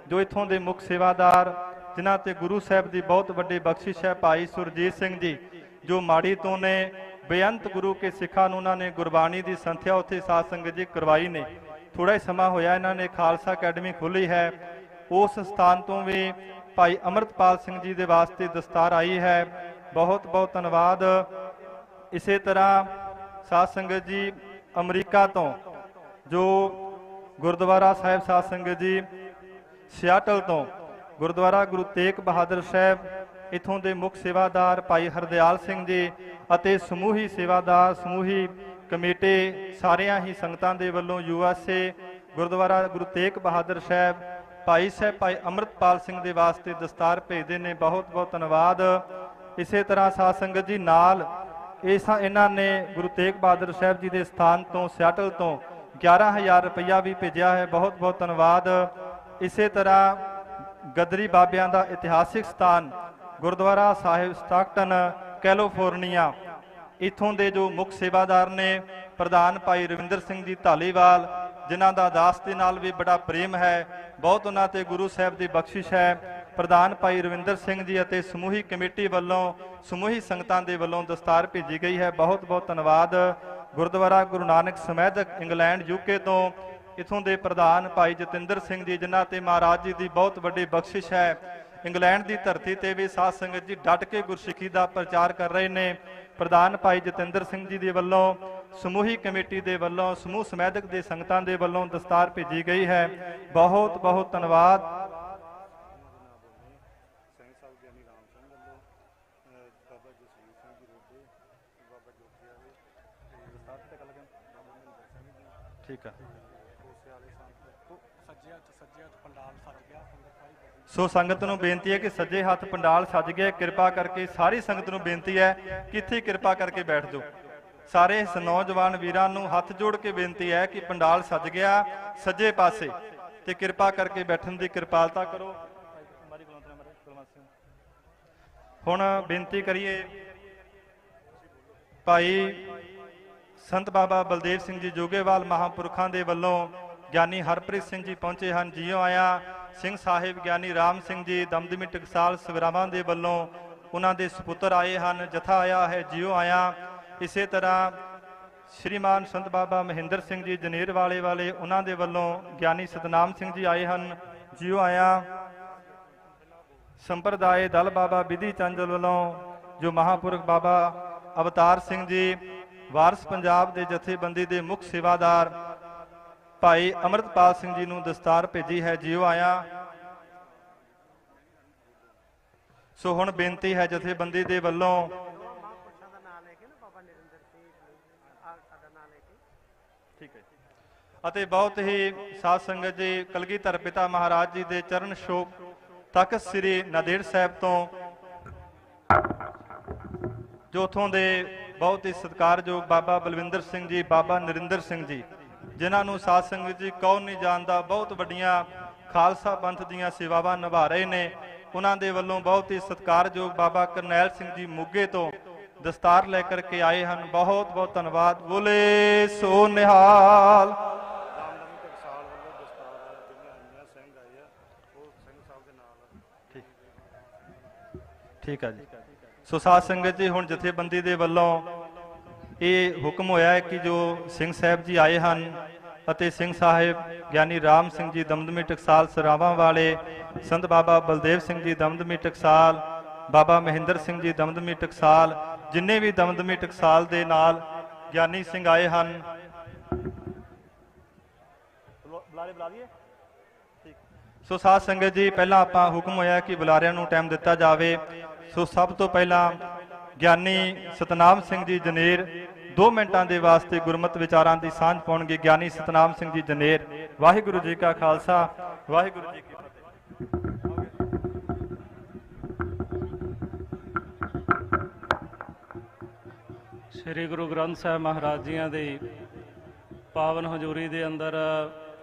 ਜੋ ਇੱਥੋਂ ਦੇ ਮੁੱਖ ਸੇਵਾਦਾਰ, ਜਿਨ੍ਹਾਂ ਤੇ ਗੁਰੂ ਸਾਹਿਬ ਦੀ ਬਹੁਤ ਵੱਡੀ ਬਖਸ਼ਿਸ਼ ਹੈ, ਭਾਈ ਸੁਰਜੀਤ ਸਿੰਘ ਜੀ ਜੋ ਮਾੜੀ ਤੋਂ ਨੇ, ਬੇਅੰਤ ਗੁਰੂ ਕੇ ਸਿੱਖਾਂ ਨੂੰ ਉਹਨਾਂ ਨੇ ਗੁਰਬਾਣੀ ਦੀ ਸੰਥਿਆ ਉੱਥੇ ਸਾਧ ਸੰਗਤ ਜੀ ਕਰਵਾਈ ਨੇ। ਥੋੜਾ ਹੀ ਸਮਾਂ ਹੋਇਆ ਇਹਨਾਂ ਨੇ ਖਾਲਸਾ ਅਕੈਡਮੀ ਖੋਲ੍ਹੀ ਹੈ, ਉਸ ਸਥਾਨ ਤੋਂ ਵੀ ਭਾਈ ਅੰਮ੍ਰਿਤਪਾਲ ਸਿੰਘ ਜੀ ਦੇ ਵਾਸਤੇ ਦਸਤਾਰ ਆਈ ਹੈ, ਬਹੁਤ ਬਹੁਤ ਧੰਨਵਾਦ। ਇਸੇ ਤਰ੍ਹਾਂ ਸਾਧ ਸੰਗਤ ਜੀ ਅਮਰੀਕਾ ਤੋਂ ਜੋ ਗੁਰਦੁਆਰਾ ਸਾਹਿਬ ਸਾਧ ਸੰਗਤ ਜੀ ਸਿਆਟਲ ਤੋਂ ਗੁਰਦੁਆਰਾ ਗੁਰੂ ਤੇਗ ਬਹਾਦਰ ਸਾਹਿਬ, ਇਥੋਂ ਦੇ ਮੁੱਖ ਸੇਵਾਦਾਰ ਭਾਈ ਹਰਦਿਆਲ ਸਿੰਘ ਜੀ ਅਤੇ ਸਮੂਹੀ ਸੇਵਾਦਾਰ, ਸਮੂਹੀ ਕਮੇਟੀ, ਸਾਰਿਆਂ ਹੀ ਸੰਗਤਾਂ ਦੇ ਵੱਲੋਂ USA ਗੁਰਦੁਆਰਾ ਗੁਰੂ ਤੇਗ ਬਹਾਦਰ ਸਾਹਿਬ ਭਾਈ ਅੰਮ੍ਰਿਤਪਾਲ ਸਿੰਘ ਦੇ ਵਾਸਤੇ ਦਸਤਾਰ ਭੇਜਦੇ ਨੇ, ਬਹੁਤ ਬਹੁਤ ਧੰਨਵਾਦ। ਇਸੇ ਤਰ੍ਹਾਂ ਸਾਧ ਸੰਗਤ ਜੀ ਨਾਲ ਇਹਨਾਂ ਨੇ ਗੁਰੂ ਤੇਗ ਬਹਾਦਰ ਸਾਹਿਬ ਜੀ ਦੇ ਸਥਾਨ ਤੋਂ ਸਿਆਟਲ ਤੋਂ 11,000 ਰੁਪਇਆ ਵੀ ਭੇਜਿਆ ਹੈ, ਬਹੁਤ ਬਹੁਤ ਧੰਨਵਾਦ। ਇਸੇ ਤਰ੍ਹਾਂ ਗਦਰੀ ਬਾਬਿਆਂ ਦਾ ਇਤਿਹਾਸਿਕ ਸਥਾਨ ਗੁਰਦੁਆਰਾ ਸਾਹਿਬ ਸਟਾਕਟਨ ਕੈਲੀਫੋਰਨੀਆ, ਇਥੋਂ ਦੇ ਜੋ ਮੁੱਖ ਸੇਵਾਦਾਰ ਨੇ ਪ੍ਰਧਾਨ ਭਾਈ ਰਵਿੰਦਰ ਸਿੰਘ ਜੀ ਢਾਲੀਵਾਲ, ਜਿਨ੍ਹਾਂ ਦਾ ਦਾਸ ਦੇ ਨਾਲ ਵੀ ਬੜਾ ਪ੍ਰੇਮ ਹੈ, ਬਹੁਤ ਉਹਨਾਂ ਤੇ ਗੁਰੂ ਸਾਹਿਬ ਦੀ ਬਖਸ਼ਿਸ਼ ਹੈ। ਪ੍ਰਧਾਨ ਭਾਈ ਰਵਿੰਦਰ ਸਿੰਘ ਜੀ ਅਤੇ ਸਮੂਹੀ ਕਮੇਟੀ ਵੱਲੋਂ, ਸਮੂਹੀ ਸੰਗਤਾਂ ਦੇ ਵੱਲੋਂ ਦਸਤਾਰ ਭੇਜੀ ਗਈ ਹੈ, ਬਹੁਤ ਬਹੁਤ ਧੰਨਵਾਦ। ਗੁਰਦੁਆਰਾ ਗੁਰੂ ਨਾਨਕ ਸਮੈਦਕ ਇੰਗਲੈਂਡ UK ਤੋਂ ਇਥੋਂ ਦੇ ਪ੍ਰਧਾਨ ਭਾਈ ਜਤਿੰਦਰ ਸਿੰਘ ਜੀ, ਜਿਨ੍ਹਾਂ ਤੇ ਮਹਾਰਾਜ ਜੀ ਦੀ ਬਹੁਤ ਵੱਡੀ ਬਖਸ਼ਿਸ਼ ਹੈ। ਇੰਗਲੈਂਡ ਦੀ ਧਰਤੀ ਤੇ ਵੀ ਸਾਧ ਸੰਗਤ ਜੀ ਡਟ ਕੇ ਗੁਰਸਿੱਖੀ ਦਾ ਪ੍ਰਚਾਰ ਕਰ ਰਹੇ ਨੇ। ਪ੍ਰਧਾਨ ਭਾਈ ਜਤਿੰਦਰ ਸਿੰਘ ਜੀ ਦੇ ਵੱਲੋਂ, ਸਮੂਹੀ ਕਮੇਟੀ ਦੇ ਵੱਲੋਂ, ਸਮੂਹ ਸਮੈਦਕ ਦੇ ਸੰਗਤਾਂ ਦੇ ਵੱਲੋਂ ਦਸਤਾਰ ਭੇਜੀ ਗਈ ਹੈ, ਬਹੁਤ ਬਹੁਤ ਧੰਨਵਾਦ। ਠੀਕ ਹੈ। ਸੋ ਸੰਗਤ ਨੂੰ ਬੇਨਤੀ ਹੈ ਕਿ ਸੱਜੇ ਹੱਥ ਪੰਡਾਲ ਸੱਜ ਗਿਆ। ਕਿਰਪਾ ਕਰਕੇ ਸਾਰੀ ਸੰਗਤ ਨੂੰ ਬੇਨਤੀ ਹੈ ਕਿ ਇੱਥੇ ਕਿਰਪਾ ਕਰਕੇ ਬੈਠ ਜਾਓ। ਸਾਰੇ ਇਸ ਨੌਜਵਾਨ ਵੀਰਾਂ ਨੂੰ ਹੱਥ ਜੋੜ ਕੇ ਬੇਨਤੀ ਹੈ ਕਿ ਪੰਡਾਲ ਸੱਜ ਗਿਆ ਸੱਜੇ ਪਾਸੇ, ਤੇ ਕਿਰਪਾ ਕਰਕੇ ਬੈਠਣ ਦੀ ਕਿਰਪਾਲਤਾ ਕਰੋ। ਹੁਣ ਬੇਨਤੀ ਕਰੀਏ ਭਾਈ ਸੰਤ ਬਾਬਾ ਬਲਦੇਵ ਸਿੰਘ ਜੀ ਜੋਗੇਵਾਲ ਮਹਾਂਪੁਰਖਾਂ ਦੇ ਵੱਲੋਂ ਗਿਆਨੀ ਹਰਪ੍ਰੀਤ ਸਿੰਘ ਜੀ ਪਹੁੰਚੇ ਹਨ। ਜੀਓ ਆਇਆ। ਸਿੰਘ ਸਾਹਿਬ ਗਿਆਨੀ ਰਾਮ ਸਿੰਘ ਜੀ ਦਮਦਮੀ ਟਕਸਾਲ ਸਗਰਾਵਾਂ ਦੇ ਵੱਲੋਂ ਉਹਨਾਂ ਦੇ ਸੁਪੁੱਤਰ ਆਏ ਹਨ। ਜਥਾ ਆਇਆ ਹੈ। ਜੀਓ ਆਇਆ। ਇਸੇ ਤਰ੍ਹਾਂ ਸ਼੍ਰੀਮਾਨ ਸੰਤ ਬਾਬਾ ਮਹਿੰਦਰ ਸਿੰਘ ਜੀ ਜਨੇਰ ਵਾਲੇ ਉਹਨਾਂ ਦੇ ਵੱਲੋਂ ਗਿਆਨੀ ਸਤਨਾਮ ਸਿੰਘ ਜੀ ਆਏ ਹਨ। ਜੀਓ ਆਇਆ। ਸੰਪਰਦਾਇ ਦਲ ਬਾਬਾ ਵਿਧੀ ਚੰਦ ਵੱਲੋਂ ਜੋ ਮਹਾਂਪੁਰਖ ਬਾਬਾ ਅਵਤਾਰ ਸਿੰਘ ਜੀ ਵਾਰਸ ਪੰਜਾਬ ਦੇ ਜਥੇਬੰਦੀ ਦੇ ਮੁੱਖ ਸੇਵਾਦਾਰ ਭਾਈ ਅਮਰਤਪਾਲ ਸਿੰਘ ਜੀ ਨੂੰ ਦਸਤਾਰ ਭੇਜੀ ਹੈ। ਜੀਓ ਆਇਆ। ਸੋ ਹੁਣ ਬੇਨਤੀ ਹੈ ਜਥੇਬੰਦੀ ਦੇ ਵੱਲੋਂ ਠੀਕ ਹੈ ਅਤੇ ਬਹੁਤ ਹੀ ਸਾਧ ਸੰਗਤ ਜੀ ਕਲਗੀਧਰ ਪਿਤਾ ਮਹਾਰਾਜ ਜੀ ਦੇ ਚਰਨ ਛੋਹ ਤਖਤ ਸ੍ਰੀ ਨਾਂਦੇੜ ਸਾਹਿਬ ਤੋਂ ਜੋ ਉੱਥੋਂ ਦੇ ਬਹੁਤ ਹੀ ਸਤਿਕਾਰਯੋਗ ਬਾਬਾ ਬਲਵਿੰਦਰ ਸਿੰਘ ਜੀ, ਬਾਬਾ ਨਰਿੰਦਰ ਸਿੰਘ ਜੀ, ਜਿਨ੍ਹਾਂ ਨੂੰ ਸਾਧ ਸੰਗਤ ਜੀ ਕੌਣ ਨਹੀਂ ਜਾਣਦਾ, ਬਹੁਤ ਵੱਡੀਆਂ ਖਾਲਸਾ ਪੰਥ ਦੀਆਂ ਸੇਵਾਵਾਂ ਨਿਭਾ ਰਹੇ ਨੇ। ਉਹਨਾਂ ਦੇ ਵੱਲੋਂ ਬਹੁਤ ਹੀ ਸਤਿਕਾਰਯੋਗ ਬਾਬਾ ਕਰਨੈਲ ਸਿੰਘ ਜੀ ਮੋਗੇ ਤੋਂ ਦਸਤਾਰ ਲੈ ਕਰਕੇ ਆਏ ਹਨ। ਬਹੁਤ ਬਹੁਤ ਧੰਨਵਾਦ। ਬੋਲੇ ਸੋ ਨਿਹਾਲ। ਠੀਕ ਹੈ ਜੀ। ਸੋ ਸਾਧ ਸੰਗਤ ਜੀ ਹੁਣ ਜਥੇਬੰਦੀ ਦੇ ਵੱਲੋਂ ਇਹ ਹੁਕਮ ਹੋਇਆ ਹੈ ਕਿ ਜੋ ਸਿੰਘ ਸਾਹਿਬ ਜੀ ਆਏ ਹਨ ਅਤੇ ਸਿੰਘ ਸਾਹਿਬ ਗਿਆਨੀ ਰਾਮ ਸਿੰਘ ਜੀ ਦਮਦਮੀ ਟਕਸਾਲ ਸਰਾਵਾਂ ਵਾਲੇ, ਸੰਤ ਬਾਬਾ ਬਲਦੇਵ ਸਿੰਘ ਜੀ ਦਮਦਮੀ ਟਕਸਾਲ, ਬਾਬਾ ਮਹਿੰਦਰ ਸਿੰਘ ਜੀ ਦਮਦਮੀ ਟਕਸਾਲ, ਜਿੰਨੇ ਵੀ ਦਮਦਮੀ ਟਕਸਾਲ ਦੇ ਨਾਲ ਗਿਆਨੀ ਸਿੰਘ ਆਏ ਹਨ। ਬੁਲਾ ਦਈਏ। ਸੋ ਸਾਧ ਸੰਗਤ ਜੀ ਪਹਿਲਾਂ ਆਪਾਂ ਹੁਕਮ ਹੋਇਆ ਕਿ ਬੁਲਾਰਿਆਂ ਨੂੰ ਟਾਈਮ ਦਿੱਤਾ ਜਾਵੇ। ਸੋ ਸਭ ਤੋਂ ਪਹਿਲਾਂ ਗਿਆਨੀ ਸਤਨਾਮ ਸਿੰਘ ਜੀ ਜਨੇਰ 2 ਮਿੰਟਾਂ ਦੇ ਵਾਸਤੇ ਗੁਰਮਤਿ ਵਿਚਾਰਾਂ ਦੀ ਸਾਂਝ ਪਾਉਣਗੇ। ਗਿਆਨੀ ਸਤਨਾਮ ਸਿੰਘ ਜੀ ਜਨੇਰ। ਵਾਹਿਗੁਰੂ ਜੀ ਕਾ ਖਾਲਸਾ, ਵਾਹਿਗੁਰੂ ਜੀ ਕੀ ਫਤਿਹ। ਸ੍ਰੀ ਗੁਰੂ ਗ੍ਰੰਥ ਸਾਹਿਬ ਮਹਾਰਾਜ ਜੀਆਂ ਦੀ ਪਾਵਨ ਹਜ਼ੂਰੀ ਦੇ ਅੰਦਰ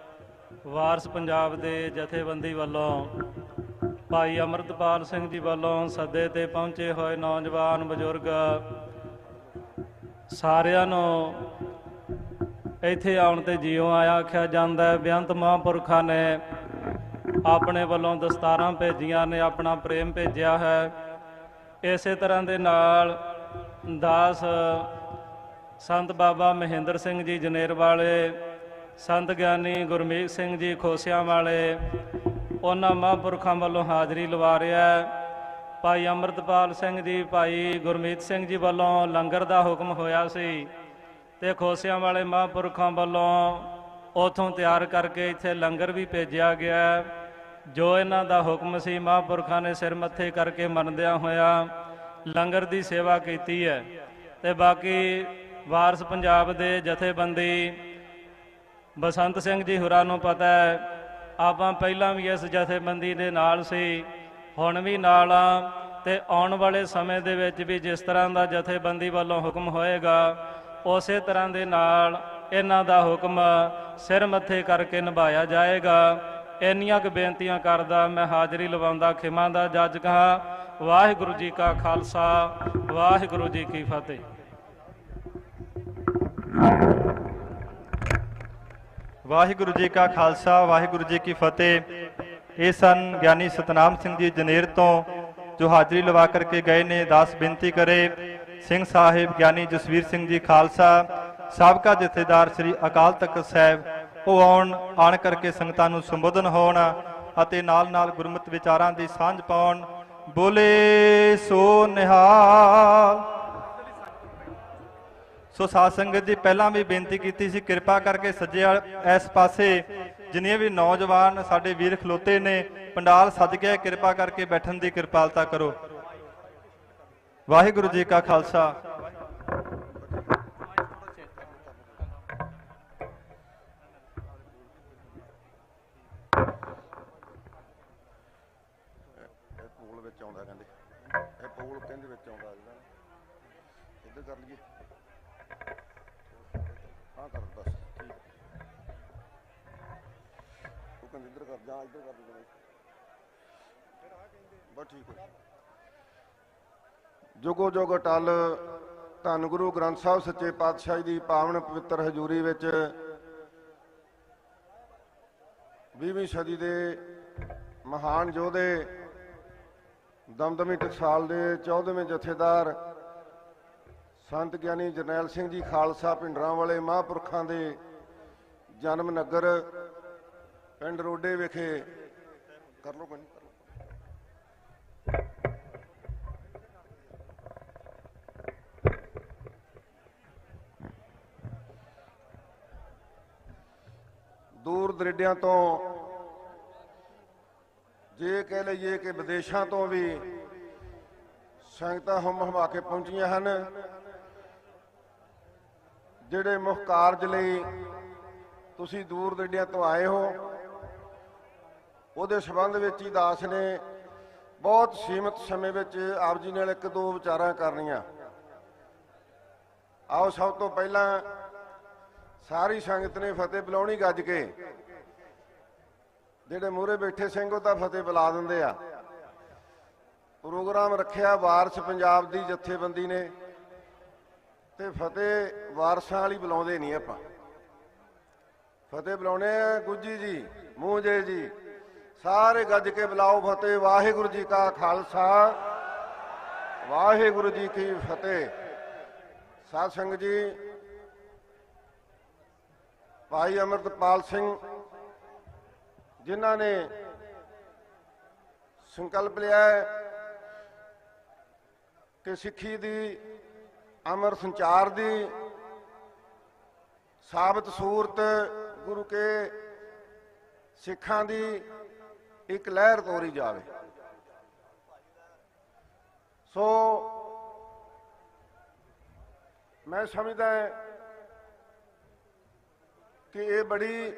ਵਾਰਸ ਪੰਜਾਬ ਦੇ ਜਥੇਬੰਦੀ ਵੱਲੋਂ ਭਾਈ ਅਮਰਤਪਾਲ ਸਿੰਘ ਜੀ ਵੱਲੋਂ ਸੱਦੇ ਤੇ ਪਹੁੰਚੇ ਹੋਏ ਨੌਜਵਾਨ ਬਜ਼ੁਰਗ ਸਾਰਿਆਂ ਨੂੰ ਇੱਥੇ ਆਉਣ ਤੇ ਜੀਓ ਆਇਆ ਆਖਿਆ ਜਾਂਦਾ ਹੈ। ਬੇਅੰਤ ਮਹਾਂਪੁਰਖਾਂ ਨੇ ਆਪਣੇ ਵੱਲੋਂ ਦਸਤਾਰਾਂ ਭੇਜੀਆਂ ਨੇ, ਆਪਣਾ ਪ੍ਰੇਮ ਭੇਜਿਆ ਹੈ। ਇਸੇ ਤਰ੍ਹਾਂ ਦੇ ਨਾਲ ਦਾਸ ਸੰਤ ਬਾਬਾ ਮਹਿੰਦਰ ਸਿੰਘ ਜੀ ਜਨੇਰ ਵਾਲੇ, ਸੰਤ ਗਿਆਨੀ ਗੁਰਮੀਤ ਸਿੰਘ ਜੀ ਖੋਸਿਆਂ ਵਾਲੇ, ਉਹਨਾਂ ਮਹਾਂਪੁਰਖਾਂ ਵੱਲੋਂ ਹਾਜ਼ਰੀ ਲਵਾ ਰਿਹਾ। ਭਾਈ ਅਮਰਤਪਾਲ ਸਿੰਘ ਜੀ, ਭਾਈ ਗੁਰਮੀਤ ਸਿੰਘ ਜੀ ਵੱਲੋਂ ਲੰਗਰ ਦਾ ਹੁਕਮ ਹੋਇਆ ਸੀ ਤੇ ਖੋਸਿਆਂ ਵਾਲੇ ਮਹਾਂਪੁਰਖਾਂ ਵੱਲੋਂ ਉਥੋਂ ਤਿਆਰ ਕਰਕੇ ਇੱਥੇ ਲੰਗਰ ਵੀ ਭੇਜਿਆ ਗਿਆ। ਜੋ ਇਹਨਾਂ ਦਾ ਹੁਕਮ ਸੀ ਮਹਾਂਪੁਰਖਾਂ ਨੇ ਸਿਰ ਮੱਥੇ ਕਰਕੇ ਮੰਨਦਿਆਂ ਹੋਇਆ ਲੰਗਰ ਦੀ ਸੇਵਾ ਕੀਤੀ ਹੈ। ਤੇ ਬਾਕੀ ਵਾਰਸ ਪੰਜਾਬ ਦੇ ਜਥੇਬੰਦੀ ਬਸੰਤ ਸਿੰਘ ਜੀ ਹੋਰਾਂ ਨੂੰ ਪਤਾ ਹੈ, ਆਪਾਂ ਪਹਿਲਾਂ ਵੀ ਇਸ ਜਥੇਬੰਦੀ ਦੇ ਨਾਲ ਸੀ, ਹੁਣ ਵੀ ਨਾਲ ਆ ਤੇ ਆਉਣ ਵਾਲੇ ਸਮੇਂ ਦੇ ਵਿੱਚ ਵੀ ਜਿਸ ਤਰ੍ਹਾਂ ਦਾ ਜਥੇਬੰਦੀ ਵੱਲੋਂ ਹੁਕਮ ਹੋਏਗਾ ਉਸੇ ਤਰ੍ਹਾਂ ਦੇ ਨਾਲ ਇਹਨਾਂ ਦਾ ਹੁਕਮ ਸਿਰ ਮੱਥੇ ਕਰਕੇ ਨਿਭਾਇਆ ਜਾਏਗਾ। ਇੰਨੀਆਂ ਕੁ ਬੇਨਤੀਆਂ ਕਰਦਾ ਮੈਂ ਹਾਜ਼ਰੀ ਲਵਾਉਂਦਾ ਖਿਮਾ ਦਾ ਜੱਜ ਕਹਾ। ਵਾਹਿਗੁਰੂ ਜੀ ਕਾ ਖਾਲਸਾ, ਵਾਹਿਗੁਰੂ ਜੀ ਕੀ ਫਤਿਹ। ਵਾਹਿਗੁਰੂ ਜੀ ਕਾ ਖਾਲਸਾ, ਵਾਹਿਗੁਰੂ ਜੀ ਕੀ ਫਤਿਹ। ਇਹ ਸਨ ਗਿਆਨੀ ਸਤਨਾਮ ਸਿੰਘ ਜੀ ਜਨੇਰ ਤੋਂ ਜੋ ਹਾਜ਼ਰੀ ਲਵਾ ਕਰਕੇ ਗਏ ਨੇ। ਦਾਸ ਬੇਨਤੀ ਕਰੇ ਸਿੰਘ ਸਾਹਿਬ ਗਿਆਨੀ ਜਸਵੀਰ ਸਿੰਘ ਜੀ ਖਾਲਸਾ, ਸਾਬਕਾ ਜਥੇਦਾਰ ਸ੍ਰੀ ਅਕਾਲ ਤਖਤ ਸਾਹਿਬ, ਉਹ ਆਣ ਕਰਕੇ ਸੰਗਤਾਂ ਨੂੰ ਸੰਬੋਧਨ ਹੋਣ ਅਤੇ ਨਾਲ ਨਾਲ ਗੁਰਮਤਿ ਵਿਚਾਰਾਂ ਦੀ ਸਾਂਝ ਪਾਉਣ। ਬੋਲੇ ਸੋ ਨਿਹਾਲ। ਸੋ ਸਾਧ ਸੰਗਤ ਜੀ ਪਹਿਲਾਂ ਵੀ ਬੇਨਤੀ ਕੀਤੀ ਸੀ, ਕਿਰਪਾ ਕਰਕੇ ਸੱਜੇ ਇਸ ਪਾਸੇ ਜਿੰਨੇ ਵੀ ਨੌਜਵਾਨ ਸਾਡੇ ਵੀਰ ਖਲੋਤੇ ਨੇ, ਪੰਡਾਲ ਸੱਜ ਗਿਆ, ਕਿਰਪਾ ਕਰਕੇ ਬੈਠਣ ਦੀ ਕਿਰਪਾਲਤਾ ਕਰੋ। ਵਾਹਿਗੁਰੂ ਜੀ ਕਾ ਖਾਲਸਾ। ਇਹ ਪੋਲ ਕਹਿੰਦੇ ਵਿੱਚ ਆਉਂਦਾ ਜਿਹੜਾ ਇੱਧਰ ਕਰ ਲਈਏ ਹਾਂ ਕਰ ਬਸ ਠੀਕ ਉਹ ਕਹਿੰਦੇ ਇੱਧਰ ਕਰ ਜਾ ਇੱਧਰ ਕਰ ਦੇ ਬਸ ਠੀਕ ਹੈ। ਜੁਗੋ ਜੁਗ ਅਟਲ ਧੰਨ ਗੁਰੂ ਗ੍ਰੰਥ ਸਾਹਿਬ ਸੱਚੇ ਪਾਤਸ਼ਾਹ ਦੀ ਪਾਵਨ ਪਵਿੱਤਰ ਹਜ਼ੂਰੀ ਵਿੱਚ 20ਵੀਂ ਸਦੀ ਦੇ ਮਹਾਨ ਯੋਧੇ ਦਮਦਮੀ ਟਕਸਾਲ ਦੇ 14ਵੇਂ ਜਥੇਦਾਰ ਸੰਤ ਗਿਆਨੀ ਜਰਨੈਲ ਸਿੰਘ ਜੀ ਖਾਲਸਾ ਪਿੰਡਰਾਂ ਵਾਲੇ ਮਹਾਂਪੁਰਖਾਂ ਦੇ ਜਨਮ ਨਗਰ ਪਿੰਡ ਰੋਡੇ ਵਿਖੇ ਕਰ ਲਓ ਕੋਈ ਦੂਰ ਦਰਿੱਡਿਆਂ ਤੋਂ ਜੇ ਕਹਿ ਲਈਏ ਕਿ ਵਿਦੇਸ਼ਾਂ ਤੋਂ ਵੀ ਸੰਗਤਾਂ ਹਮ ਹਮਾ ਕੇ ਪਹੁੰਚੀਆਂ ਹਨ। ਜਿਹੜੇ ਮੁੱਖ ਕਾਰਜ ਲਈ ਤੁਸੀਂ ਦੂਰ ਦਰਿੱਡਿਆਂ ਤੋਂ ਆਏ ਹੋ ਉਹਦੇ ਸੰਬੰਧ ਵਿੱਚ ਹੀ ਦਾਸ ਨੇ ਬਹੁਤ ਸੀਮਿਤ ਸਮੇਂ ਵਿੱਚ ਆਪ ਜੀ ਨਾਲ ਇੱਕ ਦੋ ਵਿਚਾਰਾਂ ਕਰਨੀਆਂ। ਆਓ ਸਭ ਤੋਂ ਪਹਿਲਾਂ ਸਾਰੀ ਸੰਗਤ ਨੇ ਫਤਿਹ ਬੁਲਾਉਣੀ ਗੱਜ ਕੇ। ਜਿਹੜੇ ਮੂਹਰੇ ਬੈਠੇ ਸਿੰਘ ਉਹ ਤਾਂ ਫਤਿਹ ਬੁਲਾ ਦਿੰਦੇ ਆ। ਪ੍ਰੋਗਰਾਮ ਰੱਖਿਆ ਵਾਰਸ ਪੰਜਾਬ ਦੀ ਜਥੇਬੰਦੀ ਨੇ ਤੇ ਫਤਿਹ ਵਾਰਸਾਂ ਵਾਲੀ ਬੁਲਾਉਂਦੇ ਨਹੀਂ ਆਪਾਂ। ਫਤਿਹ ਬੁਲਾਉਣੇ ਆ ਗੁੱਜੀ ਜੀ ਮੂੰਹਜੇ ਜੀ ਸਾਰੇ ਗੱਜ ਕੇ ਬੁਲਾਓ ਫਤਿਹ। ਵਾਹਿਗੁਰੂ ਜੀ ਕਾ ਖਾਲਸਾ ਵਾਹਿਗੁਰੂ ਜੀ ਕੀ ਫਤਿਹ। ਸਾਧ ਸੰਗਤ ਜੀ ਭਾਈ ਅਮਰਤਪਾਲ ਸਿੰਘ ਜਿਨ੍ਹਾਂ ਨੇ ਸੰਕਲਪ ਲਿਆ ਕਿ ਸਿੱਖੀ ਦੀ ਅਮਰ ਸੰਚਾਰ ਦੀ ਸਾਬਤ ਸੂਰਤ ਗੁਰੂ ਕੇ ਸਿੱਖਾਂ ਦੀ ਇੱਕ ਲਹਿਰ ਤੋਰੀ ਜਾਵੇ। ਸੋ ਮੈਂ ਸਮਝਦਾ ਕਿ ਇਹ ਬੜੀ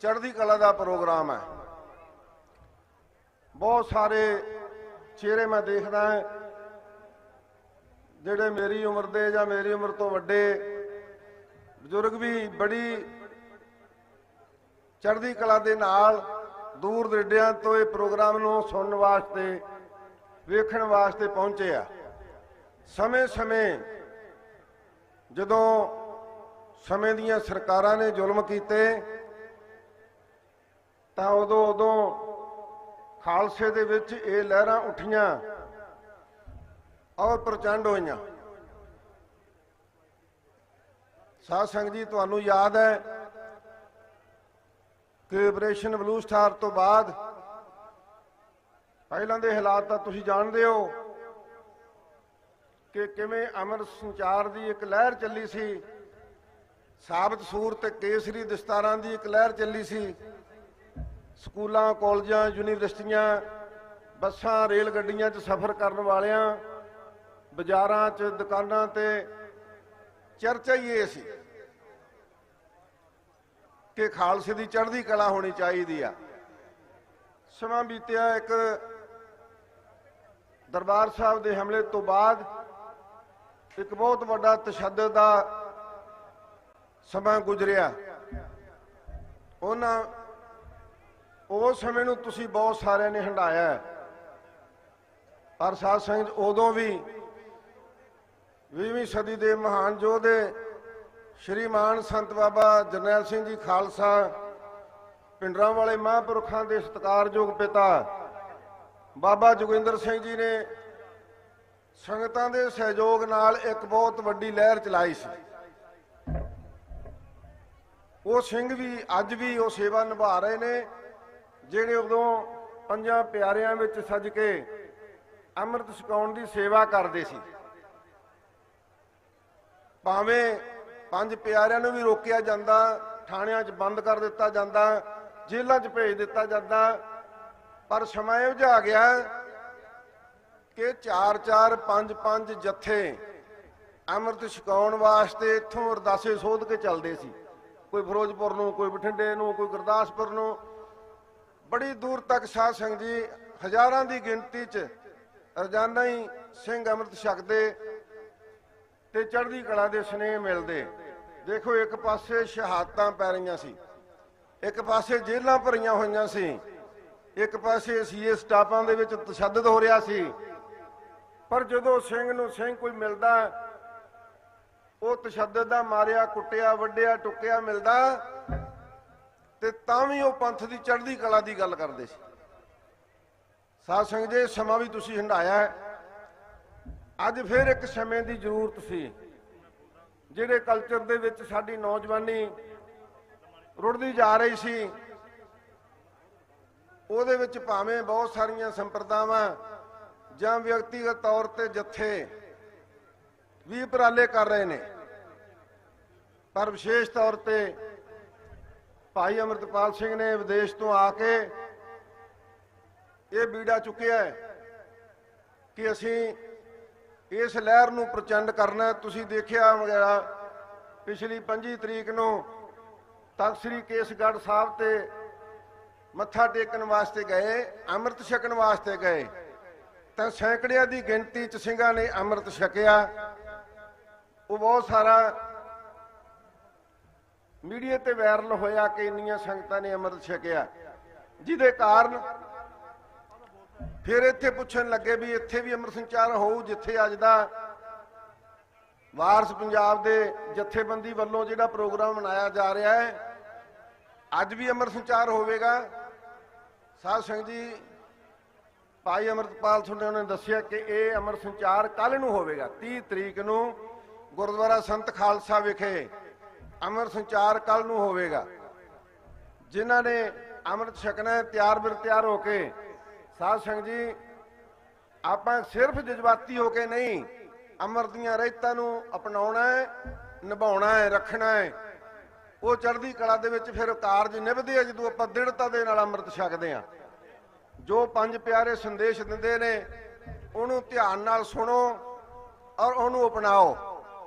ਚੜ੍ਹਦੀ ਕਲਾ ਦਾ ਪ੍ਰੋਗਰਾਮ ਹੈ। ਬਹੁਤ ਸਾਰੇ ਚਿਹਰੇ ਮੈਂ ਦੇਖਦਾ ਜਿਹੜੇ ਮੇਰੀ ਉਮਰ ਦੇ ਜਾਂ ਮੇਰੀ ਉਮਰ ਤੋਂ ਵੱਡੇ ਬਜ਼ੁਰਗ ਵੀ ਬੜੀ ਚੜ੍ਹਦੀ ਕਲਾ ਦੇ ਨਾਲ ਦੂਰ ਦਰਿੱਡਿਆਂ ਤੋਂ ਇਹ ਪ੍ਰੋਗਰਾਮ ਨੂੰ ਸੁਣਨ ਵਾਸਤੇ ਵੇਖਣ ਵਾਸਤੇ ਪਹੁੰਚੇ ਆ। ਸਮੇਂ-ਸਮੇਂ ਜਦੋਂ ਸਮੇਂ ਦੀਆਂ ਸਰਕਾਰਾਂ ਨੇ ਜ਼ੁਲਮ ਕੀਤੇ ਤਾਂ ਉਦੋਂ ਖਾਲਸੇ ਦੇ ਵਿੱਚ ਇਹ ਲਹਿਰਾਂ ਉੱਠੀਆਂ ਔਰ ਪ੍ਰਚੰਡ ਹੋਈਆਂ। ਸਾਧ ਸੰਗਤ ਜੀ ਤੁਹਾਨੂੰ ਯਾਦ ਹੈ ਕਿ ਆਪਰੇਸ਼ਨ ਬਲੂ ਸਟਾਰ ਤੋਂ ਬਾਅਦ ਪਹਿਲਾਂ ਦੇ ਹਾਲਾਤ ਤਾਂ ਤੁਸੀਂ ਜਾਣਦੇ ਹੋ ਕਿ ਕਿਵੇਂ ਅਮਰ ਸੰਚਾਰ ਦੀ ਇੱਕ ਲਹਿਰ ਚੱਲੀ ਸੀ। ਸਾਬਤ ਸੂਰਤ ਕੇਸਰੀ ਦਸਤਾਰਾਂ ਦੀ ਇੱਕ ਲਹਿਰ ਚੱਲੀ ਸੀ। ਸਕੂਲਾਂ ਕਾਲਜਾਂ ਯੂਨੀਵਰਸਿਟੀਆਂ ਬੱਸਾਂ ਰੇਲ ਗੱਡੀਆਂ 'ਚ ਸਫ਼ਰ ਕਰਨ ਵਾਲਿਆਂ ਬਾਜ਼ਾਰਾਂ 'ਚ ਦੁਕਾਨਾਂ ਤੇ ਚਰਚਾ ਹੀ ਇਹ ਸੀ ਕਿ ਖਾਲਸੇ ਦੀ ਚੜ੍ਹਦੀ ਕਲਾ ਹੋਣੀ ਚਾਹੀਦੀ ਆ। ਸਮਾਂ ਬੀਤਿਆ, ਇੱਕ ਦਰਬਾਰ ਸਾਹਿਬ ਦੇ ਹਮਲੇ ਤੋਂ ਬਾਅਦ ਇੱਕ ਬਹੁਤ ਵੱਡਾ ਤਸ਼ੱਦਦ ਦਾ ਸਮਾਂ ਗੁਜ਼ਰਿਆ। ਉਸ ਸਮੇਂ ਨੂੰ ਤੁਸੀਂ ਬਹੁਤ ਸਾਰਿਆਂ ਨੇ ਹੰਢਾਇਆ, ਪਰ ਸਾਧ ਸੰਗਤ ਉਦੋਂ ਵੀ 20ਵੀਂ ਸਦੀ ਦੇ ਮਹਾਨ ਯੋਧੇ ਸ਼੍ਰੀਮਾਨ ਸੰਤ ਬਾਬਾ ਜਰਨੈਲ ਸਿੰਘ ਜੀ ਖਾਲਸਾ ਪਿੰਡਰਾਂ ਵਾਲੇ ਮਹਾਂਪੁਰਖਾਂ ਦੇ ਸਤਿਕਾਰਯੋਗ ਪਿਤਾ ਬਾਬਾ ਜੋਗਿੰਦਰ ਸਿੰਘ ਜੀ ਨੇ ਸੰਗਤਾਂ ਦੇ ਸਹਿਯੋਗ ਨਾਲ ਇੱਕ ਬਹੁਤ ਵੱਡੀ ਲਹਿਰ ਚਲਾਈ ਸੀ। ਉਹ ਸਿੰਘ ਵੀ ਅੱਜ ਵੀ ਉਹ ਸੇਵਾ ਨਿਭਾ ਰਹੇ ਨੇ ਜਿਹੜੇ ਉਦੋਂ ਪੰਜਾਂ ਪਿਆਰਿਆਂ ਵਿੱਚ ਸੱਜ ਕੇ ਅੰਮ੍ਰਿਤ ਛਕਾਉਣ ਦੀ ਸੇਵਾ ਕਰਦੇ ਸੀ। ਭਾਵੇਂ ਪੰਜ ਪਿਆਰਿਆਂ ਨੂੰ ਵੀ ਰੋਕਿਆ ਜਾਂਦਾ, ਥਾਣਿਆਂ 'ਚ ਬੰਦ ਕਰ ਦਿੱਤਾ ਜਾਂਦਾ, ਜੇਲ੍ਹਾਂ 'ਚ ਭੇਜ ਦਿੱਤਾ ਜਾਂਦਾ, ਪਰ ਸਮਾਂ ਇਹੋ ਜਿਹਾ ਆ ਗਿਆ ਕਿ 4-4 5-5 ਜੱਥੇ ਅੰਮ੍ਰਿਤ ਛਕਾਉਣ ਵਾਸਤੇ ਇੱਥੋਂ ਅਰਦਾਸੇ ਸੋਧ ਕੇ ਚੱਲਦੇ ਸੀ। ਕੋਈ ਫਿਰੋਜ਼ਪੁਰ ਨੂੰ, ਕੋਈ ਬਠਿੰਡੇ ਨੂੰ, ਕੋਈ ਗੁਰਦਾਸਪੁਰ ਨੂੰ, ਬੜੀ ਦੂਰ ਤੱਕ ਸਾਧ ਸੰਗਤ ਜੀ ਹਜ਼ਾਰਾਂ ਦੀ ਗਿਣਤੀ 'ਚ ਰੋਜ਼ਾਨਾ ਹੀ ਸਿੰਘ ਅੰਮ੍ਰਿਤ ਛਕਦੇ ਤੇ ਚੜ੍ਹਦੀ ਕਲਾ ਦੇ ਸੁਨੇਹੇ ਮਿਲਦੇ। ਦੇਖੋ, ਇੱਕ ਪਾਸੇ ਸ਼ਹਾਦਤਾਂ ਪੈ ਰਹੀਆਂ ਸੀ, ਇੱਕ ਪਾਸੇ ਜੇਲ੍ਹਾਂ ਭਰੀਆਂ ਹੋਈਆਂ ਸੀ, ਇੱਕ ਪਾਸੇ ਸੀਏ ਸਟਾਫਾਂ ਦੇ ਵਿੱਚ ਤਸ਼ੱਦਦ ਹੋ ਰਿਹਾ ਸੀ। ਪਰ ਜਦੋਂ ਸਿੰਘ ਨੂੰ ਸਿੰਘ ਕੋਈ ਮਿਲਦਾ, ਉਹ ਤਸ਼ੱਦਦ ਦਾ ਮਾਰਿਆ, ਕੁੱਟਿਆ, ਵੱਢਿਆ, ਟੁੱਕਿਆ ਮਿਲਦਾ, ਤੇ ਤਾਂ ਵੀ ਉਹ ਪੰਥ ਦੀ ਚੜ੍ਹਦੀ ਕਲਾ ਦੀ ਗੱਲ ਕਰਦੇ ਸੀ। ਸਾਧ ਸੰਗਤ ਜੀ, ਸਮਾਂ ਵੀ ਤੁਸੀਂ ਹੰਢਾਇਆ। ਅੱਜ ਫਿਰ ਇੱਕ ਸਮੇਂ ਦੀ ਜ਼ਰੂਰਤ ਸੀ। ਜਿਹੜੇ ਕਲਚਰ ਦੇ ਵਿੱਚ ਸਾਡੀ ਨੌਜਵਾਨੀ ਰੁੜਦੀ ਜਾ ਰਹੀ ਸੀ, ਉਹਦੇ ਵਿੱਚ ਭਾਵੇਂ ਬਹੁਤ ਸਾਰੀਆਂ ਸੰਪਰਦਾਵਾਂ ਜਾਂ ਵਿਅਕਤੀਗਤ ਤੌਰ ਤੇ ਜੱਥੇ ਵੀ ਉਪਰਾਲੇ ਕਰ ਰਹੇ ਨੇ, ਪਰ ਵਿਸ਼ੇਸ਼ ਤੌਰ ਤੇ ਭਾਈ ਅਮਰਤਪਾਲ ਸਿੰਘ ਨੇ ਵਿਦੇਸ਼ ਤੋਂ ਆ ਕੇ ਇਹ ਬੀੜਾ ਚੁੱਕਿਆ ਕਿ ਅਸੀਂ ਇਸ ਲਹਿਰ ਨੂੰ ਪ੍ਰਚੰਡ ਕਰਨਾ। ਤੁਸੀਂ ਦੇਖਿਆ ਵਗੈਰਾ ਪਿਛਲੀ 25 ਤਰੀਕ ਨੂੰ ਤਖ਼ਤ ਸ੍ਰੀ ਕੇਸਗੜ੍ਹ ਸਾਹਿਬ ਤੇ ਮੱਥਾ ਟੇਕਣ ਵਾਸਤੇ ਗਏ, ਅੰਮ੍ਰਿਤ ਛਕਣ ਵਾਸਤੇ ਗਏ, ਤਾਂ ਸੈਂਕੜਿਆਂ ਦੀ ਗਿਣਤੀ 'ਚ ਸਿੰਘਾਂ ਨੇ ਅੰਮ੍ਰਿਤ ਛਕਿਆ। ਉਹ ਬਹੁਤ ਸਾਰਾ ਮੀਡੀਆ ਤੇ ਵਾਇਰਲ ਹੋਇਆ ਕਿ ਇੰਨੀਆਂ ਸੰਗਤਾਂ ਨੇ ਅੰਮ੍ਰਿਤ ਛਕਿਆ, ਜਿਹਦੇ ਕਾਰਨ ਫਿਰ ਇੱਥੇ ਪੁੱਛਣ ਲੱਗੇ ਵੀ ਇੱਥੇ ਵੀ ਅੰਮ੍ਰਿਤ ਸੰਚਾਰ ਹੋਊ। ਜਿੱਥੇ ਅੱਜ ਦਾ ਵਾਰਸ ਪੰਜਾਬ ਦੇ ਜਥੇਬੰਦੀ ਵੱਲੋਂ ਜਿਹੜਾ ਪ੍ਰੋਗਰਾਮ ਮਨਾਇਆ ਜਾ ਰਿਹਾ ਹੈ, ਅੱਜ ਵੀ ਅੰਮ੍ਰਿਤ ਸੰਚਾਰ ਹੋਵੇਗਾ। ਸਾਧ ਸੰਗਤ ਜੀ, ਭਾਈ ਅਮਰਤਪਾਲ ਸਿੰਘ ਨੇ ਦੱਸਿਆ ਕਿ ਇਹ ਅੰਮ੍ਰਿਤ ਸੰਚਾਰ ਕੱਲ ਨੂੰ ਹੋਵੇਗਾ। 30 ਤਰੀਕ ਨੂੰ ਗੁਰਦੁਆਰਾ ਸੰਤ ਖਾਲਸਾ ਵਿਖੇ ਅੰਮ੍ਰਿਤ ਸੰਚਾਰ ਕੱਲ ਨੂੰ ਹੋਵੇਗਾ। ਜਿਨ੍ਹਾਂ ਨੇ ਅੰਮ੍ਰਿਤ ਛਕਣਾ ਹੈ, ਤਿਆਰ ਹੋ ਕੇ। ਸਾਧ ਸੰਗਤ ਜੀ, ਆਪਾਂ ਸਿਰਫ ਜਜ਼ਬਾਤੀ ਹੋ ਕੇ ਨਹੀਂ, ਅੰਮ੍ਰਿਤ ਦੀਆਂ ਰਹਿਤਾਂ ਨੂੰ ਅਪਣਾਉਣਾ ਹੈ, ਨਿਭਾਉਣਾ ਹੈ, ਰੱਖਣਾ ਹੈ। ਉਹ ਚੜ੍ਹਦੀ ਕਲਾ ਦੇ ਵਿੱਚ ਫਿਰ ਕਾਰਜ ਨਿਭਦੇ ਆ ਜਦੋਂ ਆਪਾਂ ਦ੍ਰਿੜਤਾ ਦੇ ਨਾਲ ਅੰਮ੍ਰਿਤ ਛਕਦੇ ਆ। ਜੋ ਪੰਜ ਪਿਆਰੇ ਸੰਦੇਸ਼ ਦਿੰਦੇ ਨੇ, ਉਹਨੂੰ ਧਿਆਨ ਨਾਲ ਸੁਣੋ ਔਰ ਉਹਨੂੰ ਅਪਣਾਓ।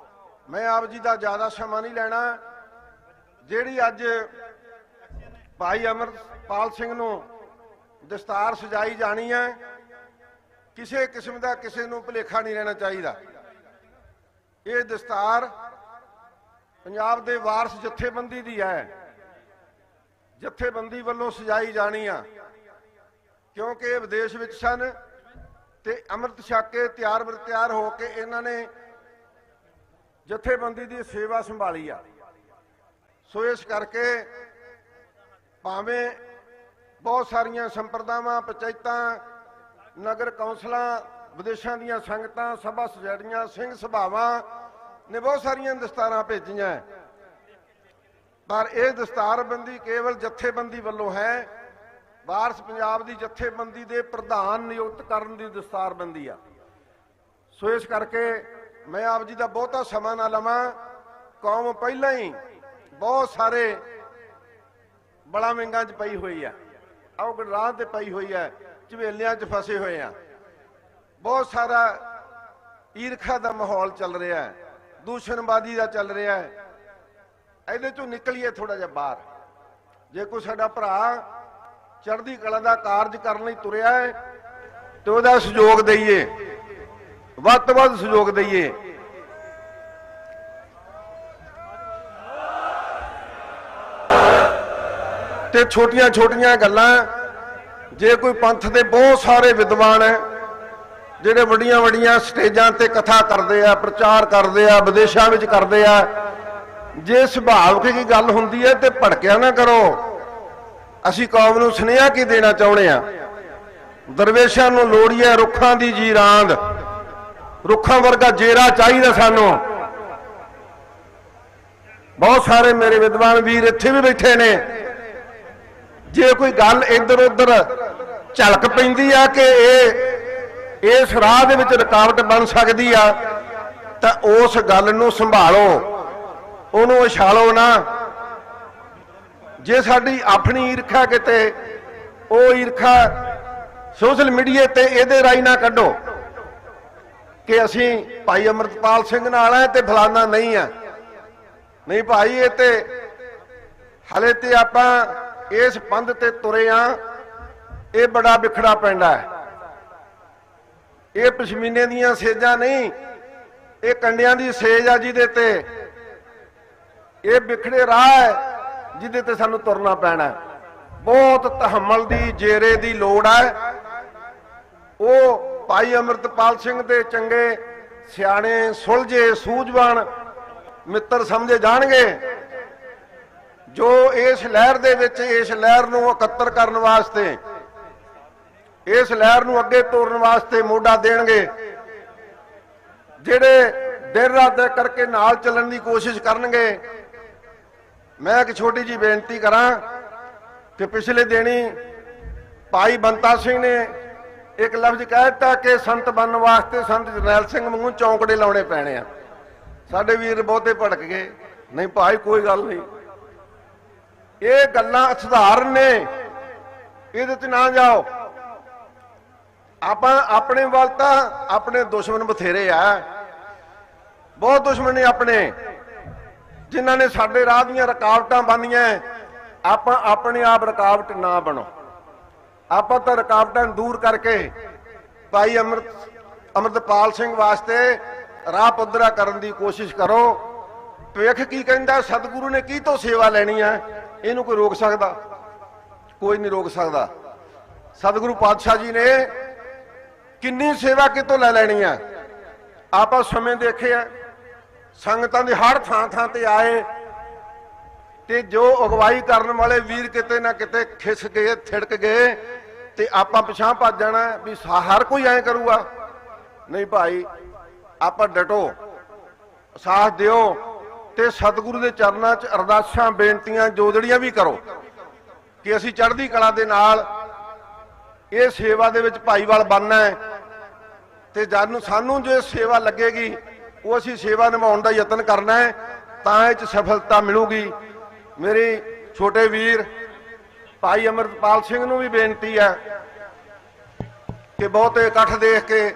ਮੈਂ ਆਪ ਜੀ ਦਾ ਜ਼ਿਆਦਾ ਸਮਾਂ ਨਹੀਂ ਲੈਣਾ। ਜਿਹੜੀ ਅੱਜ ਭਾਈ ਅਮਰਤਪਾਲ ਸਿੰਘ ਨੂੰ ਦਸਤਾਰ ਸਜਾਈ ਜਾਣੀ ਹੈ, ਕਿਸੇ ਕਿਸਮ ਦਾ ਕਿਸੇ ਨੂੰ ਭੁਲੇਖਾ ਨਹੀਂ ਰਹਿਣਾ ਚਾਹੀਦਾ। ਇਹ ਦਸਤਾਰ ਪੰਜਾਬ ਦੇ ਵਾਰਸ ਜਥੇਬੰਦੀ ਦੀ ਹੈ, ਜਥੇਬੰਦੀ ਵੱਲੋਂ ਸਜਾਈ ਜਾਣੀ ਆ, ਕਿਉਂਕਿ ਇਹ ਵਿਦੇਸ਼ ਵਿੱਚ ਸਨ ਤੇ ਅੰਮ੍ਰਿਤ ਛਕ ਕੇ ਤਿਆਰ ਹੋ ਕੇ ਇਹਨਾਂ ਨੇ ਜਥੇਬੰਦੀ ਦੀ ਸੇਵਾ ਸੰਭਾਲੀ ਆ। ਸੋ ਇਸ ਕਰਕੇ ਭਾਵੇਂ ਬਹੁਤ ਸਾਰੀਆਂ ਸੰਪਰਦਾਵਾਂ, ਪੰਚਾਇਤਾਂ, ਨਗਰ ਕੌਂਸਲਾਂ, ਵਿਦੇਸ਼ਾਂ ਦੀਆਂ ਸੰਗਤਾਂ, ਸਭਾ ਸੁਸਾਇਟੀਆਂ, ਸਿੰਘ ਸਭਾਵਾਂ ਨੇ ਬਹੁਤ ਸਾਰੀਆਂ ਦਸਤਾਰਾਂ ਭੇਜੀਆਂ, ਪਰ ਇਹ ਦਸਤਾਰਬੰਦੀ ਕੇਵਲ ਜਥੇਬੰਦੀ ਵੱਲੋਂ ਹੈ। ਵਾਰਸ ਪੰਜਾਬ ਦੀ ਜਥੇਬੰਦੀ ਦੇ ਪ੍ਰਧਾਨ ਨਿਯੁਕਤ ਕਰਨ ਦੀ ਦਸਤਾਰਬੰਦੀ ਆ। ਸੋ ਇਸ ਕਰਕੇ ਮੈਂ ਆਪ ਜੀ ਦਾ ਬਹੁਤਾ ਸਮਾਂ ਨਾ ਲਵਾਂ। ਕੌਮ ਪਹਿਲਾਂ ਹੀ ਬਹੁਤ ਸਾਰੇ ਬਲਾਮਿੰਗਾਂ 'ਚ ਪਈ ਹੋਈ ਹੈ, ਔਗੜਾਂ ਤੇ ਪਈ ਹੋਈ ਹੈ, ਝਵੇਲਿਆਂ 'ਚ ਫਸੇ ਹੋਏ ਆ। ਬਹੁਤ ਸਾਰਾ ਈਰਖਾ ਦਾ ਮਾਹੌਲ ਚੱਲ ਰਿਹਾ ਹੈ, ਦੂਸ਼ਣਬਾਜ਼ੀ ਦਾ ਚੱਲ ਰਿਹਾ ਹੈ। ਇਹਦੇ 'ਚੋਂ ਨਿਕਲੀਏ ਥੋੜਾ ਜਿਹਾ ਬਾਹਰ। ਜੇ ਕੋਈ ਸਾਡਾ ਭਰਾ ਚੜ੍ਹਦੀ ਕਲਾ ਦਾ ਕਾਰਜ ਕਰਨ ਲਈ ਤੁਰਿਆ ਹੈ ਤੇ ਉਹਦਾ ਸਹਿਯੋਗ ਦਈਏ, ਵੱਧ ਤੋਂ ਵੱਧ ਸਹਿਯੋਗ ਦਈਏ। ਤੇ ਛੋਟੀਆਂ ਗੱਲਾਂ, ਜੇ ਕੋਈ ਪੰਥ ਦੇ ਬਹੁਤ ਸਾਰੇ ਵਿਦਵਾਨ ਹੈ ਜਿਹੜੇ ਵੱਡੀਆਂ ਸਟੇਜਾਂ ਤੇ ਕਥਾ ਕਰਦੇ ਆ, ਪ੍ਰਚਾਰ ਕਰਦੇ ਆ, ਵਿਦੇਸ਼ਾਂ ਵਿੱਚ ਕਰਦੇ ਆ, ਜੇ ਸੁਭਾਵਿਕ ਕੀ ਗੱਲ ਹੁੰਦੀ ਹੈ ਤੇ ਭੜਕਿਆ ਨਾ ਕਰੋ। ਅਸੀਂ ਕੌਮ ਨੂੰ ਸੁਨੇਹਾ ਕੀ ਦੇਣਾ ਚਾਹੁੰਦੇ ਆ? ਦਰਵੇਸ਼ਾਂ ਨੂੰ ਲੋੜੀ ਹੈ ਰੁੱਖਾਂ ਦੀ ਜੀਰਾਂਦ, ਰੁੱਖਾਂ ਵਰਗਾ ਜੇਰਾ ਚਾਹੀਦਾ ਸਾਨੂੰ। ਬਹੁਤ ਸਾਰੇ ਮੇਰੇ ਵਿਦਵਾਨ ਵੀਰ ਇੱਥੇ ਵੀ ਬੈਠੇ ਨੇ। ਜੇ ਕੋਈ ਗੱਲ ਇੱਧਰ ਉੱਧਰ ਝਲਕ ਪੈਂਦੀ ਆ ਕਿ ਇਹ ਇਸ ਰਾਹ ਦੇ ਵਿੱਚ ਰੁਕਾਵਟ ਬਣ ਸਕਦੀ ਆ, ਤਾਂ ਉਸ ਗੱਲ ਨੂੰ ਸੰਭਾਲੋ, ਉਹਨੂੰ ਉਛਾਲੋ ਨਾ। ਜੇ ਸਾਡੀ ਆਪਣੀ ਈਰਖਾ ਕਿਤੇ, ਉਹ ਈਰਖਾ ਸੋਸ਼ਲ ਮੀਡੀਆ ਤੇ ਇਹਦੇ ਰਾਹੀਂ ਨਾ ਕੱਢੋ ਕਿ ਅਸੀਂ ਭਾਈ ਅਮਰਤਪਾਲ ਸਿੰਘ ਨਾਲ ਹੈ ਤੇ ਫਲਾਨਾ ਨਹੀਂ ਆ। ਨਹੀਂ ਭਾਈ, ਇਹ ਤੇ ਹਲੇ ਤੇ ਆਪਾਂ ਇਸ ਪੰਧ ਤੇ ਤੁਰੇ ਆ, ਇਹ ਬੜਾ ਵਿਖੜਾ ਪੈਂਦਾ ਹੈ। ਇਹ ਪਸ਼ਮੀਨੇ ਦੀਆਂ ਸੇਜਾਂ ਨਹੀਂ, ਇਹ ਕੰਡਿਆਂ ਦੀ ਸੇਜ ਆ ਜਿਹਦੇ ਤੇ ਇਹ ਵਿਖੜੇ ਰਾਹ ਹੈ ਜਿਹਦੇ ਤੇ ਸਾਨੂੰ ਤੁਰਨਾ ਪੈਣਾ। ਬਹੁਤ ਤਹਮਲ ਦੀ ਜੇਰੇ ਦੀ ਲੋੜ ਹੈ। ਉਹ ਭਾਈ ਅੰਮ੍ਰਿਤਪਾਲ ਸਿੰਘ ਦੇ ਚੰਗੇ ਸਿਆਣੇ ਸੁਲਝੇ ਸੂਝਵਾਨ ਮਿੱਤਰ ਸਮਝੇ ਜਾਣਗੇ, ਜੋ ਇਸ ਲਹਿਰ ਦੇ ਵਿੱਚ ਇਸ ਲਹਿਰ ਨੂੰ ਇਕੱਤਰ ਕਰਨ ਵਾਸਤੇ, ਇਸ ਲਹਿਰ ਨੂੰ ਅੱਗੇ ਤੋਰਨ ਵਾਸਤੇ ਮੋਢਾ ਦੇਣਗੇ, ਜਿਹੜੇ ਦਿਨ ਰਾਤ ਕਰਕੇ ਨਾਲ ਚੱਲਣ ਦੀ ਕੋਸ਼ਿਸ਼ ਕਰਨਗੇ। ਮੈਂ ਇੱਕ ਛੋਟੀ ਜੀ ਬੇਨਤੀ ਕਰਾਂ ਕਿ ਪਿਛਲੇ ਦਿਨੀ ਭਾਈ ਬੰਤਾ ਸਿੰਘ ਨੇ ਇੱਕ ਲਫ਼ਜ਼ ਕਹਿ ਦਿੱਤਾ ਕਿ ਸੰਤ ਬਣਨ ਵਾਸਤੇ ਸੰਤ ਜਰਨੈਲ ਸਿੰਘ ਵਾਂਗੂ ਚੌਂਕੜੇ ਲਾਉਣੇ ਪੈਣੇ ਆ। ਸਾਡੇ ਵੀਰ ਬਹੁਤੇ ਭੜਕ ਗਏ, ਨਹੀਂ ਭਾਈ ਕੋਈ ਗੱਲ ਨਹੀਂ, ਇਹ ਗੱਲਾਂ ਸਧਾਰਨ ਨੇ, ਇਹਦੇ ਤੇ ਨਾ ਜਾਓ। ਆਪਾਂ ਆਪਣੇ ਵੱਲ ਤਾਂ ਆਪਣੇ ਦੁਸ਼ਮਣ ਬਥੇਰੇ ਆ, ਬਹੁਤ ਦੁਸ਼ਮਣ ਨੇ ਆਪਣੇ, ਜਿਨ੍ਹਾਂ ਨੇ ਸਾਡੇ ਰਾਹ ਦੀਆਂ ਰੁਕਾਵਟਾਂ ਬੰਨੀਆਂ। ਆਪਾਂ ਆਪਣੇ ਆਪ ਰੁਕਾਵਟ ਨਾ ਬਣੋ। ਆਪਾਂ ਤਾਂ ਰੁਕਾਵਟਾਂ ਦੂਰ ਕਰਕੇ ਭਾਈ ਅੰਮ੍ਰਿਤਪਾਲ ਸਿੰਘ ਵਾਸਤੇ ਰਾਹ ਪੱਧਰਾ ਕਰਨ ਦੀ ਕੋਸ਼ਿਸ਼ ਕਰੋ। ਭਵਿੱਖ ਕੀ ਕਹਿੰਦਾ, ਸਤਿਗੁਰੂ ਨੇ ਕੀ ਤੋਂ ਸੇਵਾ ਲੈਣੀ ਹੈ, ਇਹਨੂੰ ਕੋਈ ਰੋਕ ਸਕਦਾ? ਕੋਈ ਨਹੀਂ ਰੋਕ ਸਕਦਾ। ਸਤਿਗੁਰੂ ਪਾਤਸ਼ਾਹ ਜੀ ਨੇ ਕਿੰਨੀ ਸੇਵਾ ਕਿਤੋਂ ਲੈ ਲੈਣੀ ਹੈ। ਆਪਾਂ ਸਮੇਂ ਦੇਖੇ ਆ, ਸੰਗਤਾਂ ਦੇ ਹਰ ਥਾਂ ਥਾਂ ਤੇ ਆਏ ਤੇ ਜੋ ਅਗਵਾਈ ਕਰਨ ਵਾਲੇ ਵੀਰ ਕਿਤੇ ਨਾ ਕਿਤੇ ਖਿਸ ਗਏ, ਥਿੜਕ ਗਏ, ਤੇ ਆਪਾਂ ਪਿਛਾਂ ਭੱਜ ਜਾਣਾ ਵੀ ਹਰ ਕੋਈ ਐਂ ਕਰੂਗਾ। ਨਹੀਂ ਭਾਈ, ਆਪਾਂ ਡਟੋ, ਸਾਥ ਦਿਓ ਤੇ ਸਤਿਗੁਰੂ ਦੇ ਚਰਨਾਂ 'ਚ ਅਰਦਾਸਾਂ ਬੇਨਤੀਆਂ ਜੋਦੜੀਆਂ ਵੀ ਕਰੋ ਕਿ ਅਸੀਂ ਚੜ੍ਹਦੀ ਕਲਾ ਦੇ ਨਾਲ ਇਹ ਸੇਵਾ ਦੇ ਵਿੱਚ ਭਾਈਵਾਲ ਬਣਨਾ ਹੈ। ਤੇ ਜਦ ਸਾਨੂੰ ਜੋ ਸੇਵਾ ਲੱਗੇਗੀ ਉਹ ਅਸੀਂ ਸੇਵਾ ਨਿਭਾਉਣ ਦਾ ਯਤਨ ਕਰਨਾ ਹੈ, ਤਾਂ ਇਹ 'ਚ ਸਫਲਤਾ ਮਿਲੂਗੀ। ਮੇਰੇ ਛੋਟੇ ਵੀਰ ਭਾਈ ਅੰਮ੍ਰਿਤਪਾਲ ਸਿੰਘ ਨੂੰ ਵੀ ਬੇਨਤੀ ਹੈ ਕਿ ਬਹੁਤੇ ਇਕੱਠ ਦੇਖ ਕੇ,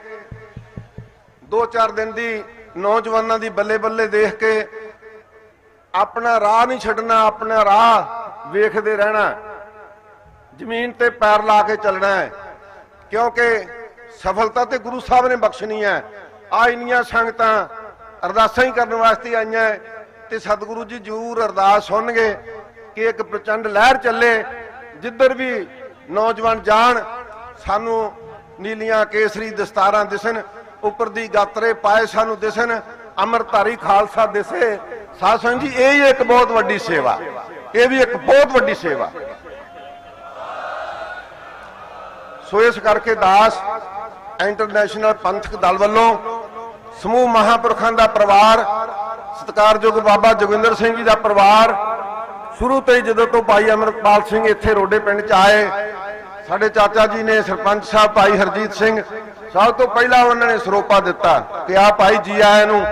2-4 ਦਿਨ ਦੀ ਨੌਜਵਾਨਾਂ ਦੀ ਬੱਲੇ ਬੱਲੇ ਦੇਖ ਕੇ ਆਪਣਾ ਰਾਹ ਨਹੀਂ ਛੱਡਣਾ, ਆਪਣਾ ਰਾਹ ਵੇਖਦੇ ਰਹਿਣਾ, ਜ਼ਮੀਨ ਤੇ ਪੈਰ ਲਾ ਕੇ ਚੱਲਣਾ ਹੈ, ਕਿਉਂਕਿ ਸਫਲਤਾ ਤੇ ਗੁਰੂ ਸਾਹਿਬ ਨੇ ਬਖਸ਼ਣੀ ਹੈ। ਆ ਇੰਨੀਆਂ ਸੰਗਤਾਂ ਅਰਦਾਸਾਂ ਹੀ ਕਰਨ ਵਾਸਤੇ ਆਈਆਂ ਤੇ ਸਤਿਗੁਰੂ ਜੀ ਜ਼ਰੂਰ ਅਰਦਾਸ ਸੁਣਨਗੇ ਕਿ ਇੱਕ ਪ੍ਰਚੰਡ ਲਹਿਰ ਚੱਲੇ, ਜਿੱਧਰ ਵੀ ਨੌਜਵਾਨ ਜਾਣ ਸਾਨੂੰ ਨੀਲੀਆਂ ਕੇਸਰੀ ਦਸਤਾਰਾਂ ਦਿਸਣ, ਉੱਪਰ ਦੀ ਗਾਤਰੇ ਪਾਏ ਸਾਨੂੰ ਦਿਸਣ, ਅੰਮ੍ਰਿਤਧਾਰੀ ਖਾਲਸਾ ਦਿਸੇ। ਸਾਧ ਸੰਗਤ ਜੀ, ਇਹ ਇੱਕ ਬਹੁਤ ਵੱਡੀ ਸੇਵਾ, ਇਹ ਵੀ ਇੱਕ ਬਹੁਤ ਵੱਡੀ ਸੇਵਾ। ਸੋ ਇਸ ਕਰਕੇ ਦਾਸ ਇੰਟਰਨੈਸ਼ਨਲ ਪੰਥਕ ਦਲ ਵੱਲੋਂ ਸਮੂਹ ਮਹਾਂਪੁਰਖਾਂ ਦਾ ਪਰਿਵਾਰ, ਸਤਿਕਾਰਯੋਗ ਬਾਬਾ ਜੋਗਿੰਦਰ ਸਿੰਘ ਜੀ ਦਾ ਪਰਿਵਾਰ, ਸ਼ੁਰੂ ਤੋਂ ਹੀ ਜਦੋਂ ਤੋਂ ਭਾਈ ਅੰਮ੍ਰਿਤਪਾਲ ਸਿੰਘ ਇੱਥੇ ਰੋਡੇ ਪਿੰਡ 'ਚ ਆਏ, ਸਾਡੇ ਚਾਚਾ ਜੀ ਨੇ ਸਰਪੰਚ ਸਾਹਿਬ ਭਾਈ ਹਰਜੀਤ ਸਿੰਘ, ਸਭ ਤੋਂ ਪਹਿਲਾਂ ਉਹਨਾਂ ਨੇ ਸਰੋਪਾ ਦਿੱਤਾ ਕਿ ਆ ਭਾਈ ਜੀ ਆਇਆਂ ਨੂੰ,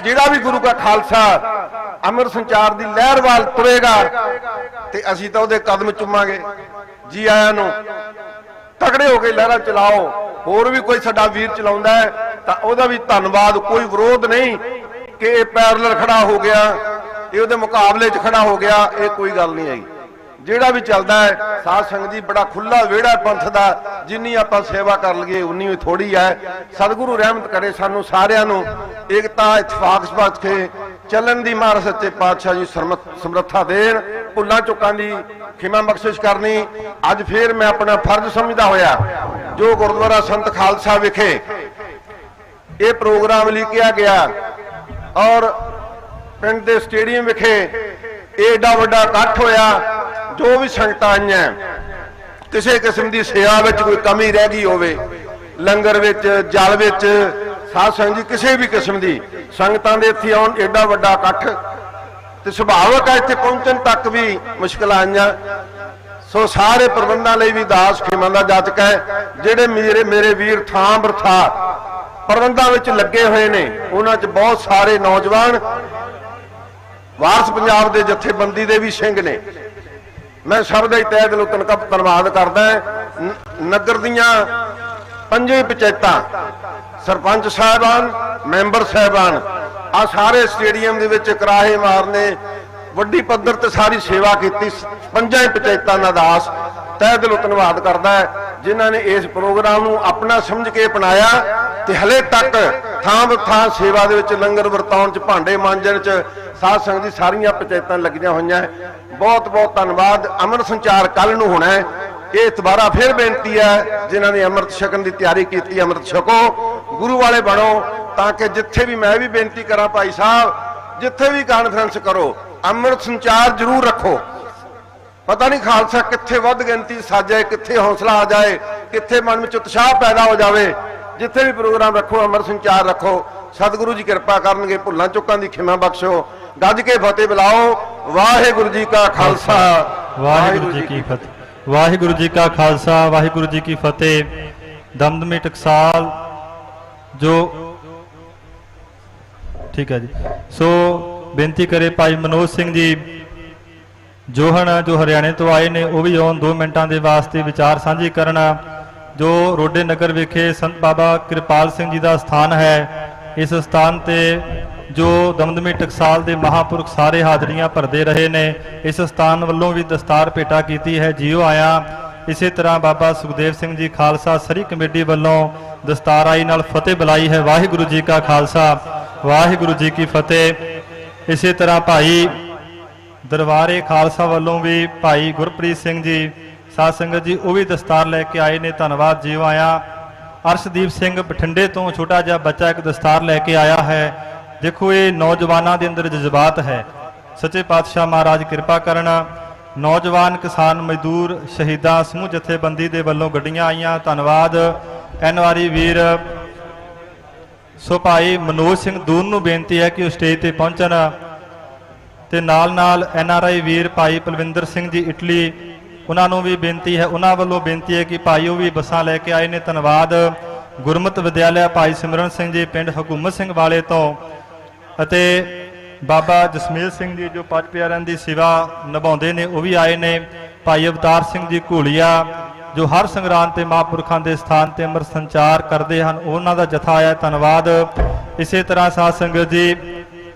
ਜਿਹੜਾ ਵੀ ਗੁਰੂ ਕਾ ਖਾਲਸਾ ਅੰਮ੍ਰਿਤ ਸੰਚਾਰ ਦੀ ਲਹਿਰ ਵੱਲ ਤੁਰੇਗਾ ਤੇ ਅਸੀਂ ਤਾਂ ਉਹਦੇ ਕਦਮ ਚੁੰਮਾਂਗੇ। ਜੀ ਆਇਆਂ ਨੂੰ, ਤਕੜੇ ਹੋ ਕੇ ਲਹਿਰਾਂ ਚਲਾਓ। ਹੋਰ ਵੀ ਕੋਈ ਸਾਡਾ ਵੀਰ ਚਲਾਉਂਦਾ ਹੈ ਤਾਂ ਉਹਦਾ ਵੀ ਧੰਨਵਾਦ, ਕੋਈ ਵਿਰੋਧ ਨਹੀਂ ਕਿ ਇਹ ਪੈਰਲਲ ਖੜਾ ਹੋ ਗਿਆ, ਇਹ ਉਹਦੇ ਮੁਕਾਬਲੇ 'ਚ ਖੜਾ ਹੋ ਗਿਆ, ਇਹ ਕੋਈ ਗੱਲ ਨਹੀਂ ਆਈ। ਜਿਹੜਾ ਵੀ ਚੱਲਦਾ ਹੈ ਸਾਧ ਸੰਗਤ ਜੀ, ਬੜਾ ਖੁੱਲਾ ਵਿਹੜਾ ਪੰਥ ਦਾ, ਜਿੰਨੀ ਆਪਾਂ ਸੇਵਾ ਕਰ ਲਈਏ ਉਨੀ ਹੀ ਥੋੜੀ ਹੈ। ਸਤਿਗੁਰੂ ਰਹਿਮਤ ਕਰੇ ਸਾਨੂੰ ਸਾਰਿਆਂ ਨੂੰ, ਏਕਤਾ ਇਤਫਾਕ ਬਚ ਕੇ ਚੱਲਣ ਦੀ ਮਹਾਰਾਜ ਸੱਚੇ ਪਾਤਸ਼ਾਹ ਜੀ ਸਮਰੱਥਾ ਦੇਣ, ਭੁੱਲਾਂ ਚੁੱਕਾਂ ਦੀ ਖਿਮਾ ਬਖਸ਼ਿਸ਼ ਕਰਨੀ। ਅੱਜ ਫੇਰ ਮੈਂ ਆਪਣਾ ਫਰਜ਼ ਸਮਝਦਾ ਹੋਇਆ ਜੋ ਗੁਰਦੁਆਰਾ ਸੰਤ ਖਾਲਸਾ ਵਿਖੇ ਇਹ ਪ੍ਰੋਗਰਾਮ ਲਿਖਿਆ ਗਿਆ ਔਰ ਪਿੰਡ ਦੇ ਸਟੇਡੀਅਮ ਵਿਖੇ ਏਡਾ ਵੱਡਾ ਇਕੱਠ ਹੋਇਆ, ਜੋ ਵੀ ਸੰਗਤਾਂ ਆਈਆਂ, ਕਿਸੇ ਕਿਸਮ ਦੀ ਸੇਵਾ ਵਿੱਚ ਕੋਈ ਕਮੀ ਰਹਿ ਗਈ ਹੋਵੇ, ਲੰਗਰ ਵਿੱਚ, ਜਲ ਵਿੱਚ, ਸਾਧ ਸੰਗਤ ਜੀ ਕਿਸੇ ਵੀ ਕਿਸਮ ਦੀ ਸੰਗਤਾਂ ਦੇ ਇੱਥੇ ਆਉਣ, ਏਡਾ ਵੱਡਾ ਇਕੱਠ, ਤੇ ਸੁਭਾਵਕ ਹੈ ਇੱਥੇ ਪਹੁੰਚਣ ਤੱਕ ਵੀ ਮੁਸ਼ਕਲਾਂ ਆਈਆਂ। ਸੋ ਸਾਰੇ ਪ੍ਰਬੰਧਾਂ ਲਈ ਵੀ ਦਾਸ ਖਿਮਾ ਦਾ ਜਾਚਕ ਹੈ। ਜਿਹੜੇ ਮੇਰੇ ਵੀਰ ਥਾਂ ਬਰਥਾ ਪ੍ਰਬੰਧਾਂ ਵਿੱਚ ਲੱਗੇ ਹੋਏ ਨੇ, ਉਹਨਾਂ 'ਚ ਬਹੁਤ ਸਾਰੇ ਨੌਜਵਾਨ ਵਾਰਸ ਪੰਜਾਬ ਦੇ ਜਥੇਬੰਦੀ ਦੇ ਵੀ ਸਿੰਘ ਨੇ। ਮੈਂ ਸਭ ਦਾ ਹੀ ਤਹਿ ਦਿਲੋਂ ਧੰਨਵਾਦ ਕਰਦਾ। ਨਗਰ ਦੀਆਂ 5 ਪੰਚਾਇਤਾਂ, ਸਰਪੰਚ ਸਾਹਿਬਾਨ, ਮੈਂਬਰ ਸਾਹਿਬਾਨ, ਆ ਸਾਰੇ ਸਟੇਡੀਅਮ ਦੇ ਵਿੱਚ ਕਰਾਹੇ ਮਾਰਨੇ, ਵੱਡੀ ਪੱਧਰ ਤੇ ਸਾਰੀ ਸੇਵਾ ਕੀਤੀ। 5 ਪੰਚਾਇਤਾਂ ਦਾ ਦਾਸ ਤਹਿ ਦਿਲੋਂ ਧੰਨਵਾਦ ਕਰਦਾ ਹੈ ਜਿਨ੍ਹਾਂ ਨੇ ਇਸ ਪ੍ਰੋਗਰਾਮ ਨੂੰ ਆਪਣਾ ਸਮਝ ਕੇ ਅਪਣਾਇਆ ਤੇ ਹਲੇ ਤੱਕ ਥਾਂ ਥਾਂ ਸੇਵਾ ਦੇ ਵਿੱਚ ਲੰਗਰ ਵਰਤਾਉਣ 'ਚ ਭਾਂਡੇ ਮਾਂਜਣ 'ਚ ਸਾਧ ਸੰਗਤ ਦੀ ਸਾਰੀਆਂ ਪੰਚਾਇਤਾਂ ਲੱਗੀਆਂ ਹੋਈਆਂ। ਬਹੁਤ ਬਹੁਤ ਧੰਨਵਾਦ। ਅੰਮ੍ਰਿਤ ਸੰਚਾਰ ਕੱਲ ਨੂੰ ਹੋਣਾ ਹੈ। ਇਹ ਦੁਬਾਰਾ ਫਿਰ ਬੇਨਤੀ ਹੈ ਜਿਨ੍ਹਾਂ ਨੇ ਅੰਮ੍ਰਿਤ ਛਕਣ ਦੀ ਤਿਆਰੀ ਕੀਤੀ, ਅੰਮ੍ਰਿਤ ਛਕੋ, ਗੁਰੂ ਵਾਲੇ ਬਣੋ, ਤਾਂ ਕਿ ਜਿੱਥੇ ਵੀ ਮੈਂ ਵੀ ਬੇਨਤੀ ਕਰਾਂ ਭਾਈ ਸਾਹਿਬ, ਜਿੱਥੇ ਵੀ ਕਾਨਫਰੰਸ ਕਰੋ ਅੰਮ੍ਰਿਤ ਸੰਚਾਰ ਜ਼ਰੂਰ ਰੱਖੋ। ਪਤਾ ਨਹੀਂ ਖਾਲਸਾ ਕਿੱਥੇ ਵੱਧ ਗਿਣਤੀ ਸਾਜੇ, ਕਿੱਥੇ ਹੌਸਲਾ ਆ ਜਾਏ, ਕਿੱਥੇ ਮਨ ਵਿੱਚ ਉਤਸ਼ਾਹ ਪੈਦਾ ਹੋ ਜਾਵੇ। ਜਿੱਥੇ ਵੀ ਪ੍ਰੋਗਰਾਮ ਰੱਖੋ ਅੰਮ੍ਰਿਤ ਸੰਚਾਰ ਰੱਖੋ। ਸਤਿਗੁਰੂ ਜੀ ਕਿਰਪਾ ਕਰਨਗੇ, ਭੁੱਲਾਂ ਚੁੱਕਾਂ ਦੀ ਖਿਮਾ ਬਖਸ਼ੋ। ਗੱਜ ਕੇ ਫਤਿਹ ਬੁਲਾਓ। ਵਾਹਿਗੁਰੂ ਜੀ ਕਾ ਖਾਲਸਾ, ਵਾਹਿਗੁਰੂ ਜੀ ਕੀ ਫਤਿਹ। ਵਾਹਿਗੁਰੂ ਜੀ ਕਾ ਖਾਲਸਾ, ਵਾਹਿਗੁਰੂ ਜੀ ਕੀ ਫਤਿਹ। ਦਮਦਮੀ ਟਕਸਾਲ ਜੋ ਠੀਕ ਹੈ ਜੀ। ਸੋ ਬੇਨਤੀ ਕਰੇ ਭਾਈ ਮਨੋਜ ਸਿੰਘ ਜੀ ਜੋਹਣ ਜੋ ਹਰਿਆਣੇ ਤੋਂ ਆਏ ਨੇ, ਉਹ ਵੀ ਆਉਣ 2 ਮਿੰਟਾਂ ਦੇ ਵਾਸਤੇ ਵਿਚਾਰ ਸਾਂਝੀ ਕਰਨਾ। ਜੋ ਰੋਡੇ ਨਗਰ ਵਿਖੇ ਸੰਤ ਬਾਬਾ ਕਿਰਪਾਲ ਸਿੰਘ ਜੀ ਦਾ ਸਥਾਨ ਹੈ, ਇਸ ਸਥਾਨ ਤੇ ਜੋ ਦਮਦਮੀ ਟਕਸਾਲ ਦੇ ਮਹਾਂਪੁਰਖ ਸਾਰੇ ਹਾਜ਼ਰੀਆਂ ਭਰਦੇ ਰਹੇ ਨੇ, ਇਸ ਸਥਾਨ ਵੱਲੋਂ ਵੀ ਦਸਤਾਰ ਭੇਟਾ ਕੀਤੀ ਹੈ, ਜੀਓ ਆਇਆ। ਇਸੇ ਤਰ੍ਹਾਂ ਬਾਬਾ ਸੁਖਦੇਵ ਸਿੰਘ ਜੀ ਖਾਲਸਾ ਸਰੀ ਕਮੇਟੀ ਵੱਲੋਂ ਦਸਤਾਰ ਆਈ ਨਾਲ ਫਤਿਹ ਬੁਲਾਈ ਹੈ। ਵਾਹਿਗੁਰੂ ਜੀ ਕਾ ਖਾਲਸਾ, ਵਾਹਿਗੁਰੂ ਜੀ ਕੀ ਫਤਿਹ। ਇਸੇ ਤਰ੍ਹਾਂ ਭਾਈ ਦਰਬਾਰੇ ਖਾਲਸਾ ਵੱਲੋਂ ਵੀ ਭਾਈ ਗੁਰਪ੍ਰੀਤ ਸਿੰਘ ਜੀ ਸਾਧ ਸੰਗਤ ਜੀ ਉਹ ਵੀ ਦਸਤਾਰ ਲੈ ਕੇ ਆਏ ਨੇ। ਧੰਨਵਾਦ, ਜੀਓ ਆਇਆ। ਅਰਸ਼ਦੀਪ ਸਿੰਘ ਬਠਿੰਡੇ ਤੋਂ ਛੋਟਾ ਜਿਹਾ ਬੱਚਾ ਇੱਕ ਦਸਤਾਰ ਲੈ ਕੇ ਆਇਆ ਹੈ। ਦੇਖੋ ਇਹ ਨੌਜਵਾਨਾਂ ਦੇ ਅੰਦਰ ਜਜ਼ਬਾਤ ਹੈ। ਸੱਚੇ ਪਾਤਸ਼ਾਹ ਮਹਾਰਾਜ ਕਿਰਪਾ ਕਰਨਾ। ਨੌਜਵਾਨ ਕਿਸਾਨ ਮਜ਼ਦੂਰ ਸ਼ਹੀਦਾਂ ਸਮੂਹ ਜਥੇਬੰਦੀ ਦੇ ਵੱਲੋਂ ਗੱਡੀਆਂ ਆਈਆਂ। ਧੰਨਵਾਦ। ਐਨਆਰਈ ਵੀਰ ਸੋ ਭਾਈ ਮਨੋਜ ਸਿੰਘ ਦੂਰ ਨੂੰ ਬੇਨਤੀ ਹੈ ਕਿ ਉਹ ਸਟੇਜ ਤੇ ਪਹੁੰਚਣ ਤੇ ਨਾਲ ਐਨਆਰਆਈ ਵੀਰ ਭਾਈ ਪਲਵਿੰਦਰ ਸਿੰਘ ਜੀ ਇਟਲੀ, ਉਹਨਾਂ ਨੂੰ ਵੀ ਬੇਨਤੀ ਹੈ, ਉਹਨਾਂ ਵੱਲੋਂ ਬੇਨਤੀ ਹੈ ਕਿ ਭਾਈ ਉਹ ਵੀ ਬੱਸਾਂ ਲੈ ਕੇ ਆਏ ਨੇ। ਧੰਨਵਾਦ। ਗੁਰਮਤਿ ਵਿਦਿਆਲਿਆ ਭਾਈ ਸਿਮਰਨ ਸਿੰਘ ਜੀ ਪਿੰਡ ਹਕੂਮਤ ਸਿੰਘ ਵਾਲੇ ਤੋਂ, ਅਤੇ ਬਾਬਾ ਜਸਮੇਲ ਸਿੰਘ ਜੀ ਜੋ ਪੰਜ ਪਿਆਰਿਆਂ ਦੀ ਸੇਵਾ ਨਿਭਾਉਂਦੇ ਨੇ, ਉਹ ਵੀ ਆਏ ਨੇ। ਭਾਈ ਅਵਤਾਰ ਸਿੰਘ ਜੀ ਘੋਲੀਆ ਜੋ ਹਰ ਸੰਗਰਾਂਦ ਤੇ ਮਹਾਂਪੁਰਖਾਂ ਦੇ ਸਥਾਨ ਤੇ ਅੰਮ੍ਰਿਤ ਸੰਚਾਰ ਕਰਦੇ ਹਨ, ਉਹਨਾਂ ਦਾ ਜਥਾ ਆਇਆ। ਧੰਨਵਾਦ। ਇਸੇ ਤਰ੍ਹਾਂ ਸਾਧ ਸੰਗਤ ਜੀ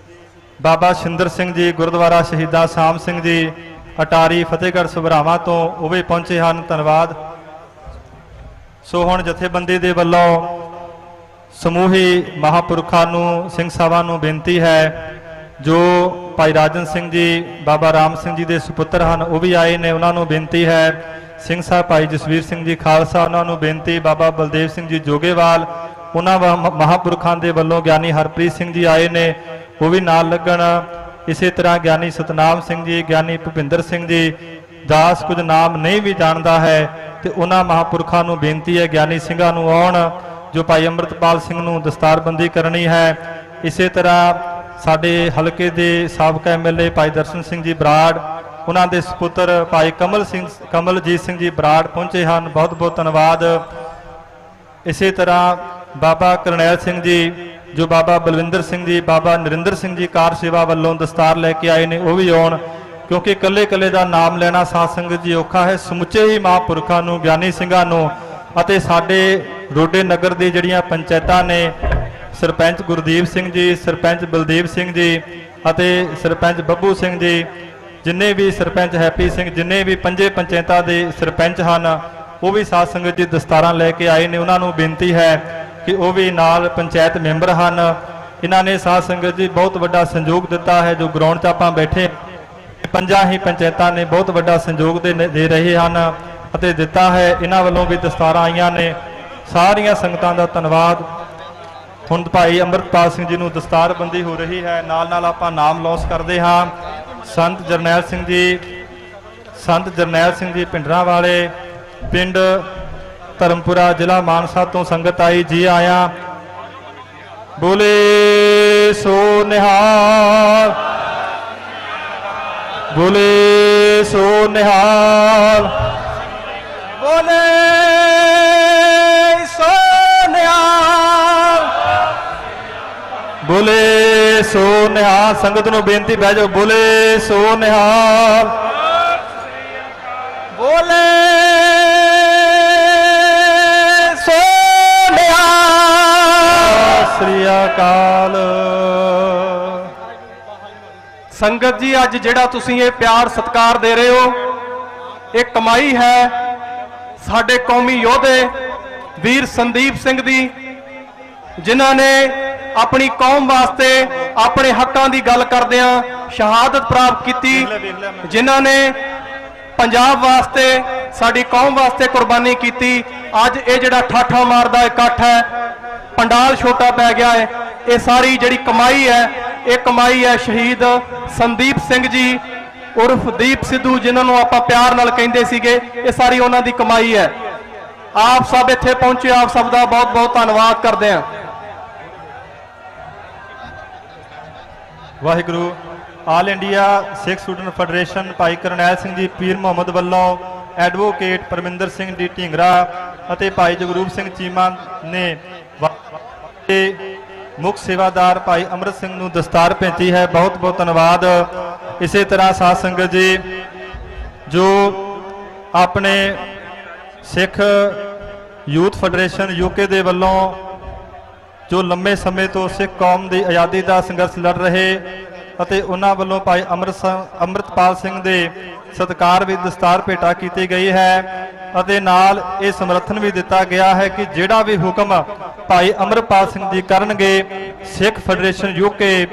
ਬਾਬਾ ਸ਼ਿੰਦਰ ਸਿੰਘ ਜੀ ਗੁਰਦੁਆਰਾ ਸ਼ਹੀਦਾਂ ਸ਼ਾਮ ਸਿੰਘ ਜੀ ਅਟਾਰੀ ਫਤਿਹਗੜ੍ਹ ਸਭਰਾਵਾਂ ਤੋਂ, ਉਹ ਵੀ ਪਹੁੰਚੇ ਹਨ। ਧੰਨਵਾਦ। ਸੋ ਹੁਣ ਜਥੇਬੰਦੀ ਦੇ ਵੱਲੋਂ ਸਮੂਹੀ ਮਹਾਂਪੁਰਖਾਂ ਨੂੰ ਸਿੰਘ ਸਾਹਿਬਾਂ ਨੂੰ ਬੇਨਤੀ ਹੈ, ਜੋ ਭਾਈ ਰਾਜਨ ਸਿੰਘ ਜੀ ਬਾਬਾ ਰਾਮ ਸਿੰਘ ਜੀ ਦੇ ਸੁਪੁੱਤਰ ਹਨ, ਉਹ ਵੀ ਆਏ ਨੇ, ਉਹਨਾਂ ਨੂੰ ਬੇਨਤੀ ਹੈ। ਸਿੰਘ ਸਾਹਿਬ ਭਾਈ ਜਸਵੀਰ ਸਿੰਘ ਜੀ ਖਾਲਸਾ, ਉਹਨਾਂ ਨੂੰ ਬੇਨਤੀ। ਬਾਬਾ ਬਲਦੇਵ ਸਿੰਘ ਜੀ ਜੋਗੇਵਾਲ, ਉਹਨਾਂ ਮਹਾਂਪੁਰਖਾਂ ਦੇ ਵੱਲੋਂ ਗਿਆਨੀ ਹਰਪ੍ਰੀਤ ਸਿੰਘ ਜੀ ਆਏ ਨੇ, ਉਹ ਵੀ ਨਾਲ ਲੱਗਣ। ਇਸੇ ਤਰ੍ਹਾਂ ਗਿਆਨੀ ਸਤਨਾਮ ਸਿੰਘ ਜੀ, ਗਿਆਨੀ ਭੁਪਿੰਦਰ ਸਿੰਘ ਜੀ ਦਾਸ ਕੁਝ ਨਾਮ ਨਹੀਂ ਵੀ ਜਾਣਦਾ ਹੈ, ਤੇ ਉਹਨਾਂ ਮਹਾਂਪੁਰਖਾਂ ਨੂੰ ਬੇਨਤੀ ਹੈ ਗਿਆਨੀ ਸਿੰਘਾਂ ਨੂੰ ਆਉਣ, ਜੋ ਭਾਈ ਅੰਮ੍ਰਿਤਪਾਲ ਸਿੰਘ ਨੂੰ ਦਸਤਾਰਬੰਦੀ ਕਰਨੀ ਹੈ। ਇਸੇ ਤਰ੍ਹਾਂ ਸਾਡੇ ਹਲਕੇ ਦੇ ਸਾਬਕਾ ਐਮਐਲਏ ਭਾਈ ਦਰਸ਼ਨ ਸਿੰਘ ਜੀ ਬਰਾੜ, ਉਹਨਾਂ ਦੇ ਸੁਪੁੱਤਰ ਭਾਈ ਕਮਲਜੀਤ ਸਿੰਘ ਜੀ ਬਰਾੜ ਪਹੁੰਚੇ ਹਨ। ਬਹੁਤ ਬਹੁਤ ਧੰਨਵਾਦ। ਇਸੇ ਤਰ੍ਹਾਂ ਬਾਬਾ ਕਰਨੈਲ ਸਿੰਘ ਜੀ ਜੋ ਬਾਬਾ ਬਲਵਿੰਦਰ ਸਿੰਘ ਜੀ, ਬਾਬਾ ਨਰਿੰਦਰ ਸਿੰਘ ਜੀ ਕਾਰ ਸੇਵਾ ਵੱਲੋਂ ਦਸਤਾਰ ਲੈ ਕੇ ਆਏ ਨੇ, ਉਹ ਵੀ ਆਉਣ, ਕਿਉਂਕਿ ਇਕੱਲੇ ਦਾ ਨਾਮ ਲੈਣਾ ਸਾਧ ਸੰਗਤ ਜੀ ਔਖਾ ਹੈ। ਸਮੁੱਚੇ ਹੀ ਮਹਾਂਪੁਰਖਾਂ ਨੂੰ, ਗਿਆਨੀ ਸਿੰਘਾਂ ਨੂੰ, ਅਤੇ ਸਾਡੇ ਰੋਡੇ ਨਗਰ ਦੀ ਜਿਹੜੀਆਂ ਪੰਚਾਇਤਾਂ ਨੇ, ਸਰਪੰਚ ਗੁਰਦੀਪ ਸਿੰਘ ਜੀ, ਸਰਪੰਚ ਬਲਦੇਵ ਸਿੰਘ ਜੀ ਅਤੇ ਸਰਪੰਚ ਬੱਬੂ ਸਿੰਘ ਜੀ, ਜਿੰਨੇ ਵੀ ਸਰਪੰਚ ਹੈਪੀ ਸਿੰਘ, ਜਿੰਨੇ ਵੀ 5 ਪੰਚਾਇਤਾਂ ਦੇ ਸਰਪੰਚ ਹਨ, ਉਹ ਵੀ ਸਾਧ ਸੰਗਤ ਜੀ ਦਸਤਾਰਾਂ ਲੈ ਕੇ ਆਏ ਨੇ। ਉਹਨਾਂ ਨੂੰ ਬੇਨਤੀ ਹੈ ਕਿ ਉਹ ਵੀ ਨਾਲ ਪੰਚਾਇਤ ਮੈਂਬਰ ਹਨ। ਇਹਨਾਂ ਨੇ ਸਾਧ ਸੰਗਤ ਜੀ ਬਹੁਤ ਵੱਡਾ ਸਹਿਯੋਗ ਦਿੱਤਾ ਹੈ। ਜੋ ਗਰਾਊਂਡ 'ਚ ਆਪਾਂ ਬੈਠੇ 5 ਹੀ ਪੰਚਾਇਤਾਂ ਨੇ ਬਹੁਤ ਵੱਡਾ ਸਹਿਯੋਗ ਦੇ ਰਹੇ ਹਨ ਅਤੇ ਦਿੱਤਾ ਹੈ। ਇਹਨਾਂ ਵੱਲੋਂ ਵੀ ਦਸਤਾਰਾਂ ਆਈਆਂ ਨੇ। ਸਾਰੀਆਂ ਸੰਗਤਾਂ ਦਾ ਧੰਨਵਾਦ। ਹੁਣ ਭਾਈ ਅੰਮ੍ਰਿਤਪਾਲ ਸਿੰਘ ਜੀ ਨੂੰ ਦਸਤਾਰਬੰਦੀ ਹੋ ਰਹੀ ਹੈ। ਨਾਲ ਆਪਾਂ ਨਾਮ ਲੌਂਚ ਕਰਦੇ ਹਾਂ। ਸੰਤ ਜਰਨੈਲ ਸਿੰਘ ਜੀ ਭਿੰਡਰਾਂ ਵਾਲੇ, ਪਿੰਡ ਧਰਮਪੁਰਾ, ਜ਼ਿਲ੍ਹਾ ਮਾਨਸਾ ਤੋਂ ਸੰਗਤ ਆਈ। ਜੀ ਆਇਆ। ਬੋਲੇ ਸੋ ਨਿਹਾਲ, ਬੋਲੇ ਸੋ ਨਿਹਾਲ, ਬੋਲੇ ਸੋ ਨਿਹਾਲ, ਬੋਲੇ ਸੋ ਨਿਹਾਲ। ਸੰਗਤ ਨੂੰ ਬੇਨਤੀ ਬਹਿ ਜਾਓ। ਬੋਲੇ ਸੋ ਨਿਹਾਲ, ਬੋਲੇ ਸੋ ਨਿਹਾਲ। ਸ੍ਰੀ ਅਕਾਲ। ਸੰਗਤ ਜੀ ਅੱਜ ਜਿਹੜਾ ਤੁਸੀਂ ਇਹ ਪਿਆਰ ਸਤਿਕਾਰ ਦੇ ਰਹੇ ਹੋ, ਇਹ ਕਮਾਈ ਹੈ ਸਾਡੇ ਕੌਮੀ ਯੋਧੇ ਵੀਰ ਸੰਦੀਪ ਸਿੰਘ ਦੀ, ਜਿਨ੍ਹਾਂ ਨੇ ਆਪਣੀ ਕੌਮ ਵਾਸਤੇ ਆਪਣੇ ਹੱਕਾਂ ਦੀ ਗੱਲ ਕਰਦਿਆਂ ਸ਼ਹਾਦਤ ਪ੍ਰਾਪਤ ਕੀਤੀ, ਜਿਨ੍ਹਾਂ ਨੇ ਪੰਜਾਬ ਵਾਸਤੇ ਸਾਡੀ ਕੌਮ ਵਾਸਤੇ ਕੁਰਬਾਨੀ ਕੀਤੀ। ਅੱਜ ਇਹ ਜਿਹੜਾ ਠਾਠਾ ਮਾਰਦਾ ਇਕੱਠ ਹੈ, ਪੰਡਾਲ ਛੋਟਾ ਪੈ ਗਿਆ ਹੈ, ਇਹ ਸਾਰੀ ਜਿਹੜੀ ਕਮਾਈ ਹੈ, ਇਹ ਕਮਾਈ ਹੈ ਸ਼ਹੀਦ ਸੰਦੀਪ ਸਿੰਘ ਜੀ ਉਰਫ ਦੀਪ ਸਿੱਧੂ, ਜਿਨ੍ਹਾਂ ਨੂੰ ਆਪਾਂ ਪਿਆਰ ਨਾਲ ਕਹਿੰਦੇ ਸੀਗੇ। ਇਹ ਸਾਰੀ ਉਹਨਾਂ ਦੀ ਕਮਾਈ ਹੈ। ਆਪ ਸਭ ਇੱਥੇ ਪਹੁੰਚੇ, ਆਪ ਸਭ ਦਾ ਬਹੁਤ ਬਹੁਤ ਧੰਨਵਾਦ ਕਰਦੇ ਹਾਂ। ਵਾਹਿਗੁਰੂ। ਆਲ ਇੰਡੀਆ ਸਿੱਖ ਸਟੂਡੈਂਟ ਫੈਡਰੇਸ਼ਨ ਭਾਈ ਕਰਨੈਲ ਸਿੰਘ ਜੀ ਪੀਰ ਮੁਹੰਮਦ ਵੱਲੋਂ ਐਡਵੋਕੇਟ ਪਰਮਿੰਦਰ ਸਿੰਘ ਜੀ ਢੀਂਗਰਾ ਅਤੇ ਭਾਈ ਜਗਰੂਪ ਸਿੰਘ ਚੀਮਾ ਨੇ ਮੁੱਖ ਸੇਵਾਦਾਰ ਭਾਈ ਅਮਰਤ ਸਿੰਘ ਨੂੰ ਦਸਤਾਰ ਭੇਜੀ ਹੈ। ਬਹੁਤ ਬਹੁਤ ਧੰਨਵਾਦ। ਇਸੇ ਤਰ੍ਹਾਂ ਸਾਧ ਸੰਗਤ ਜੀ ਜੋ ਆਪਣੇ ਸਿੱਖ ਯੂਥ ਫੈਡਰੇਸ਼ਨ ਯੂਕੇ ਦੇ ਵੱਲੋਂ ਜੋ ਲੰਮੇ ਸਮੇਂ ਤੋਂ ਸਿੱਖ ਕੌਮ ਦੀ ਆਜ਼ਾਦੀ ਦਾ ਸੰਘਰਸ਼ ਲੜ ਰਹੇ ਅਤੇ ਉਹਨਾਂ ਵੱਲੋਂ ਭਾਈ ਅੰਮ੍ਰਿਤਪਾਲ ਸਿੰਘ ਦੇ ਸਤਿਕਾਰ ਵਿੱਚ ਦਸਤਾਰ ਭੇਟਾ ਕੀਤੀ ਗਈ ਹੈ ਅਤੇ ਨਾਲ ਇਹ ਸਮਰਥਨ ਵੀ ਦਿੱਤਾ ਗਿਆ ਹੈ ਕਿ ਜਿਹੜਾ ਵੀ ਹੁਕਮ ਭਾਈ ਅੰਮ੍ਰਿਤਪਾਲ ਸਿੰਘ ਜੀ ਕਰਨਗੇ ਸਿੱਖ ਫੈਡਰੇਸ਼ਨ ਯੂਕੇ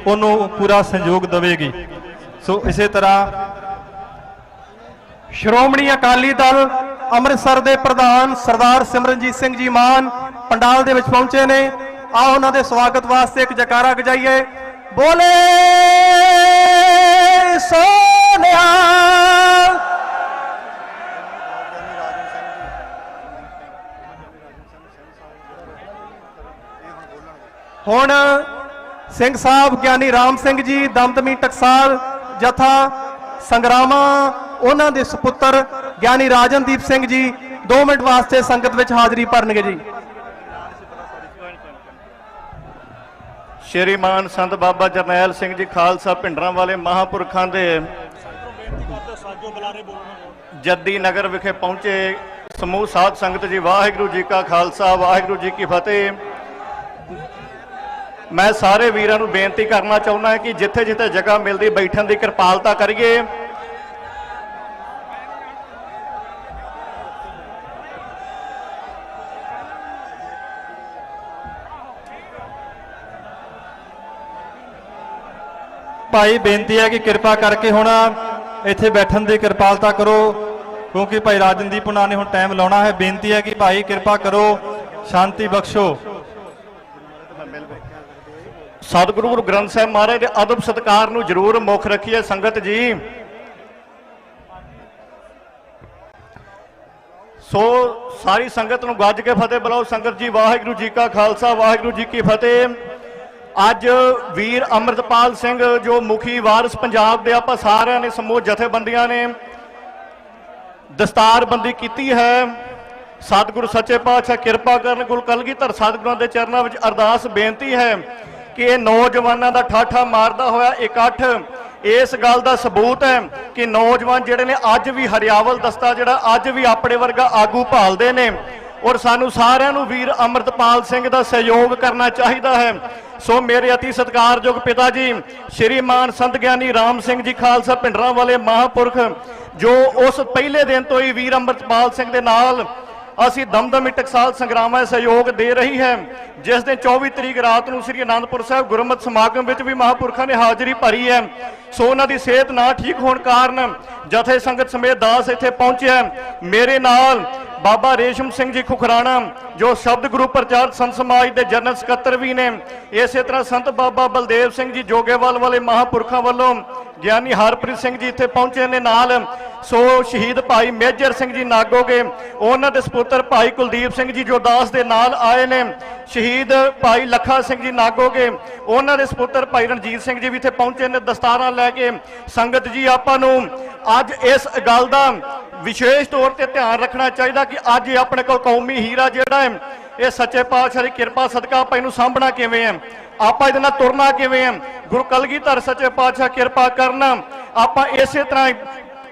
ਉਹਨੂੰ ਪੂਰਾ ਸਹਿਯੋਗ ਦੇਵੇਗੀ। ਸੋ ਇਸੇ ਤਰ੍ਹਾਂ ਸ਼੍ਰੋਮਣੀ ਅਕਾਲੀ ਦਲ ਅੰਮ੍ਰਿਤਸਰ ਦੇ ਪ੍ਰਧਾਨ ਸਰਦਾਰ ਸਿਮਰਨਜੀਤ ਸਿੰਘ ਜੀ ਮਾਨ ਪੰਡਾਲ ਦੇ ਵਿੱਚ ਪਹੁੰਚੇ ਨੇ। ਆਓ ਉਹਨਾਂ ਦੇ ਸਵਾਗਤ ਵਾਸਤੇ ਇੱਕ ਜੈਕਾਰਾ ਗਜਾਈਏ। ਬੋਲੇ ਸੋਨਿਆ। ਹੁਣ ਸਿੰਘ ਸਾਹਿਬ ਗਿਆਨੀ ਰਾਮ ਸਿੰਘ ਜੀ ਦਮਦਮੀ ਟਕਸਾਲ ਜਥਾ ਸੰਗਰਾਮਾ, ਉਹਨਾਂ ਦੇ ਸੁਪੁੱਤਰ ਗਿਆਨੀ ਰਾਜਨਦੀਪ ਸਿੰਘ ਜੀ 2 ਮਿੰਟ ਵਾਸਤੇ ਸੰਗਤ ਵਿੱਚ ਹਾਜ਼ਰੀ ਭਰਨਗੇ ਜੀ। ਸ਼੍ਰੀਮਾਨ ਸੰਤ ਬਾਬਾ ਜਰਨੈਲ ਸਿੰਘ ਜੀ ਖਾਲਸਾ ਭਿੰਡਰਾਂ ਵਾਲੇ ਮਹਾਂਪੁਰਖਾਂ ਦੇ ਜੱਦੀ ਨਗਰ ਵਿਖੇ ਪਹੁੰਚੇ ਸਮੂਹ ਸਾਧ ਸੰਗਤ ਜੀ, ਵਾਹਿਗੁਰੂ ਜੀ ਕਾ ਖਾਲਸਾ ਵਾਹਿਗੁਰੂ ਜੀ ਕੀ ਫਤਿਹ। ਮੈਂ ਸਾਰੇ ਵੀਰਾਂ ਨੂੰ ਬੇਨਤੀ ਕਰਨਾ ਚਾਹੁੰਦਾ ਹਾਂ ਕਿ ਜਿੱਥੇ ਜਿੱਥੇ ਜਗ੍ਹਾ ਮਿਲਦੀ ਬੈਠਣ ਦੀ ਕਿਰਪਾਲਤਾ ਕਰੀਏ। ਭਾਈ ਬੇਨਤੀ ਹੈ ਕਿ ਕਿਰਪਾ ਕਰਕੇ ਹੁਣ ਇੱਥੇ ਬੈਠਣ ਦੀ ਕਿਰਪਾਲਤਾ ਕਰੋ, ਕਿਉਂਕਿ ਭਾਈ ਰਾਜਨਦੀਪ ਉਹਨਾਂ ਨੇ ਹੁਣ ਟਾਈਮ ਲਾਉਣਾ ਹੈ। ਬੇਨਤੀ ਹੈ ਕਿ ਭਾਈ ਕਿਰਪਾ ਕਰੋ, ਸ਼ਾਂਤੀ ਬਖਸ਼ੋ। ਸਤਿਗੁਰੂ ਗੁਰੂ ਗ੍ਰੰਥ ਸਾਹਿਬ ਮਹਾਰਾਜ ਦੇ ਅਦਬ ਸਤਿਕਾਰ ਨੂੰ ਜ਼ਰੂਰ ਮੁੱਖ ਰੱਖੀਏ ਸੰਗਤ ਜੀ। ਸੋ ਸਾਰੀ ਸੰਗਤ ਨੂੰ ਗੱਜ ਕੇ ਫਤਿਹ ਬੁਲਾਓ। ਸੰਗਤ ਜੀ ਵਾਹਿਗੁਰੂ ਜੀ ਕਾ ਖਾਲਸਾ ਵਾਹਿਗੁਰੂ ਜੀ ਕੀ ਫਤਿਹ। ਅੱਜ ਵੀਰ ਅੰਮ੍ਰਿਤਪਾਲ ਸਿੰਘ ਜੋ ਮੁਖੀ ਵਾਰਿਸ ਪੰਜਾਬ ਦੇ, ਆਪਾਂ ਸਾਰਿਆਂ ਨੇ ਸਮੂਹ ਜਥੇਬੰਦੀਆਂ ਨੇ ਦਸਤਾਰਬੰਦੀ ਕੀਤੀ ਹੈ। ਸਤਿਗੁਰੂ ਸੱਚੇ ਪਾਤਸ਼ਾਹ ਕਿਰਪਾ ਕਰਨ। ਗੁਰੂ ਕਲਗੀਧਰ ਸਤਿਗੁਰਾਂ ਦੇ ਚਰਨਾਂ ਵਿੱਚ ਅਰਦਾਸ ਬੇਨਤੀ ਹੈ ਕਿ ਇਹ ਨੌਜਵਾਨਾਂ ਦਾ ਠਾਠਾ ਮਾਰਦਾ ਹੋਇਆ ਇਕੱਠ ਇਸ ਗੱਲ ਦਾ ਸਬੂਤ ਹੈ ਕਿ ਨੌਜਵਾਨ ਜਿਹੜੇ ਨੇ ਅੱਜ ਵੀ ਹਰਿਆਵਲ ਦਸਤਾ ਜਿਹੜਾ ਅੱਜ ਵੀ ਆਪਣੇ ਵਰਗਾ ਆਗੂ ਭਾਲਦੇ ਨੇ ਔਰ ਸਾਨੂੰ ਸਾਰਿਆਂ ਨੂੰ ਵੀਰ ਅੰਮ੍ਰਿਤਪਾਲ ਸਿੰਘ ਦਾ ਸਹਿਯੋਗ ਕਰਨਾ ਚਾਹੀਦਾ ਹੈ। ਸੋ ਮੇਰੇ ਅਤੀ ਸਤਿਕਾਰਯੋਗ ਪਿਤਾ ਜੀ ਸ਼੍ਰੀਮਾਨ ਸੰਤ ਗਿਆਨੀ ਰਾਮ ਸਿੰਘ ਜੀ ਖਾਲਸਾ ਭਿੰਡਰਾਂ ਵਾਲੇ ਮਹਾਂਪੁਰਖ ਜੋ ਉਸ ਪਹਿਲੇ ਦਿਨ ਤੋਂ ਹੀ ਵੀਰ ਅੰਮ੍ਰਿਤਪਾਲ ਸਿੰਘ ਦੇ ਨਾਲ ਅਸੀਂ ਦਮਦਮੀ ਟਕਸਾਲ ਸੰਗਰਾਮਾਂ ਸਹਿਯੋਗ ਦੇ ਰਹੀ ਹੈ, ਜਿਸ ਦਿਨ 24 ਤਰੀਕ ਰਾਤ ਨੂੰ ਸ੍ਰੀ ਅਨੰਦਪੁਰ ਸਾਹਿਬ ਗੁਰਮਤਿ ਸਮਾਗਮ ਵਿੱਚ ਵੀ ਮਹਾਂਪੁਰਖਾਂ ਨੇ ਹਾਜ਼ਰੀ ਭਰੀ ਹੈ। ਸੋ ਉਹਨਾਂ ਦੀ ਸਿਹਤ ਨਾ ਠੀਕ ਹੋਣ ਕਾਰਨ ਜਥੇ ਸੰਗਤ ਸਮੇਤ ਦਾਸ ਇੱਥੇ ਪਹੁੰਚਿਆ। ਮੇਰੇ ਨਾਲ ਬਾਬਾ ਰੇਸ਼ਮ ਸਿੰਘ ਜੀ ਖੁਖਰਾਣਾ ਜੋ ਸ਼ਬਦ ਗੁਰੂ ਪ੍ਰਚਾਰ ਸੰਤ ਸਮਾਜ ਦੇ ਜਨਰਲ ਸਕੱਤਰ ਵੀ ਨੇ। ਇਸੇ ਤਰ੍ਹਾਂ ਸੰਤ ਬਾਬਾ ਬਲਦੇਵ ਸਿੰਘ ਜੀ ਜੋਗੇਵਾਲ ਵਾਲੇ ਮਹਾਂਪੁਰਖਾਂ ਵੱਲੋਂ ਗਿਆਨੀ ਹਰਪ੍ਰੀਤ ਸਿੰਘ ਜੀ ਇੱਥੇ ਪਹੁੰਚੇ ਨੇ ਨਾਲ। ਸੋ ਸ਼ਹੀਦ ਭਾਈ ਮੇਜਰ ਸਿੰਘ ਜੀ ਨਾਗੋਗੇ, ਉਹਨਾਂ ਦੇ ਸਪੁੱਤਰ ਭਾਈ ਕੁਲਦੀਪ ਸਿੰਘ ਜੀ ਜੋ ਦਾਸ ਦੇ ਨਾਲ ਆਏ ਨੇ। ਸ਼ਹੀਦ ਭਾਈ ਲੱਖਾ ਸਿੰਘ ਜੀ ਨਾਗੋਗੇ, ਉਹਨਾਂ ਦੇ ਸਪੁੱਤਰ ਭਾਈ ਰਣਜੀਤ ਸਿੰਘ ਜੀ ਵੀ ਇੱਥੇ ਪਹੁੰਚੇ ਨੇ ਦਸਤਾਰਾਂ ਲੈ ਕੇ। ਸੰਗਤ ਜੀ ਆਪਾਂ ਨੂੰ ਅੱਜ ਇਸ ਗੱਲ ਦਾ ਵਿਸ਼ੇਸ਼ ਤੌਰ ਤੇ ਧਿਆਨ ਰੱਖਣਾ ਚਾਹੀਦਾ ਕਿ ਅੱਜ ਆਪਣੇ ਕੋਲ ਕੌਮੀ ਹੀਰਾ ਜਿਹੜਾ ਹੈ ਇਹ ਸੱਚੇ ਪਾਤਸ਼ਾਹ ਦੀ ਕਿਰਪਾ ਸਦਕਾ ਆਪਾਂ ਇਹਨੂੰ ਸਾਂਭਣਾ ਕਿਵੇਂ ਹੈ, ਆਪਾਂ ਇਹਦੇ ਨਾਲ ਤੁਰਨਾ ਕਿਵੇਂ ਹੈ। ਗੁਰੂ ਕਲਗੀਧਰ ਸੱਚੇ ਪਾਤਸ਼ਾਹ ਕਿਰਪਾ ਕਰਨਾ ਆਪਾਂ ਇਸੇ ਤਰ੍ਹਾਂ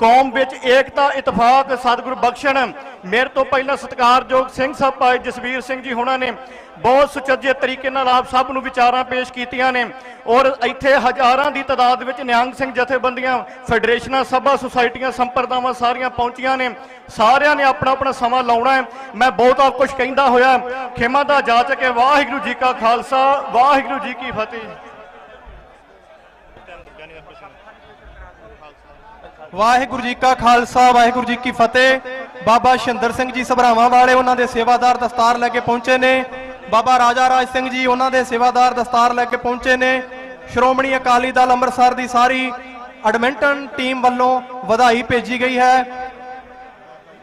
ਕੌਮ ਵਿੱਚ ਏਕਤਾ ਇਤਫਾਕ ਸਤਿਗੁਰੂ ਬਖਸ਼ਣ। ਮੇਰੇ ਤੋਂ ਪਹਿਲਾਂ ਸਤਿਕਾਰਯੋਗ ਸਿੰਘ ਸਾਹਿਬ ਭਾਈ ਜਸਵੀਰ ਸਿੰਘ ਜੀ ਹੋਣਾ ਨੇ ਬਹੁਤ ਸੁਚੱਜੇ ਤਰੀਕੇ ਨਾਲ ਆਪ ਸਭ ਨੂੰ ਵਿਚਾਰਾਂ ਪੇਸ਼ ਕੀਤੀਆਂ ਨੇ ਔਰ ਇੱਥੇ ਹਜ਼ਾਰਾਂ ਦੀ ਤਾਦਾਦ ਵਿੱਚ ਨਿਹੰਗ ਸਿੰਘ ਜਥੇਬੰਦੀਆਂ, ਫੈਡਰੇਸ਼ਨਾਂ, ਸਭਾ, ਸੁਸਾਇਟੀਆਂ, ਸੰਪਰਦਾਵਾਂ ਸਾਰੀਆਂ ਪਹੁੰਚੀਆਂ ਨੇ। ਸਾਰਿਆਂ ਨੇ ਆਪਣਾ ਆਪਣਾ ਸਮਾਂ ਲਾਉਣਾ ਹੈ। ਮੈਂ ਬਹੁਤਾ ਕੁਝ ਕਹਿੰਦਾ ਹੋਇਆ ਖਿਮਾ ਦਾ ਜਾਚ ਕੇ ਵਾਹਿਗੁਰੂ ਜੀ ਕਾ ਖਾਲਸਾ ਵਾਹਿਗੁਰੂ ਜੀ ਕੀ ਫਤਿਹ। ਵਾਹਿਗੁਰੂ ਜੀ ਕਾ ਖਾਲਸਾ ਵਾਹਿਗੁਰੂ ਜੀ ਕੀ ਫਤਿਹ। ਬਾਬਾ ਸ਼ਿੰਦਰ ਸਿੰਘ ਜੀ ਸਭਰਾਵਾਂ ਵਾਲੇ ਉਹਨਾਂ ਦੇ ਸੇਵਾਦਾਰ ਦਸਤਾਰ ਲੈ ਕੇ ਪਹੁੰਚੇ ਨੇ। ਬਾਬਾ ਰਾਜਾ ਰਾਜ ਸਿੰਘ ਜੀ ਉਹਨਾਂ ਦੇ ਸੇਵਾਦਾਰ ਦਸਤਾਰ ਲੈ ਕੇ ਪਹੁੰਚੇ ਨੇ। ਸ਼੍ਰੋਮਣੀ ਅਕਾਲੀ ਦਲ ਅੰਮ੍ਰਿਤਸਰ ਦੀ ਸਾਰੀ ਐਡਮਿੰਟਨ ਟੀਮ ਵੱਲੋਂ ਵਧਾਈ ਭੇਜੀ ਗਈ ਹੈ।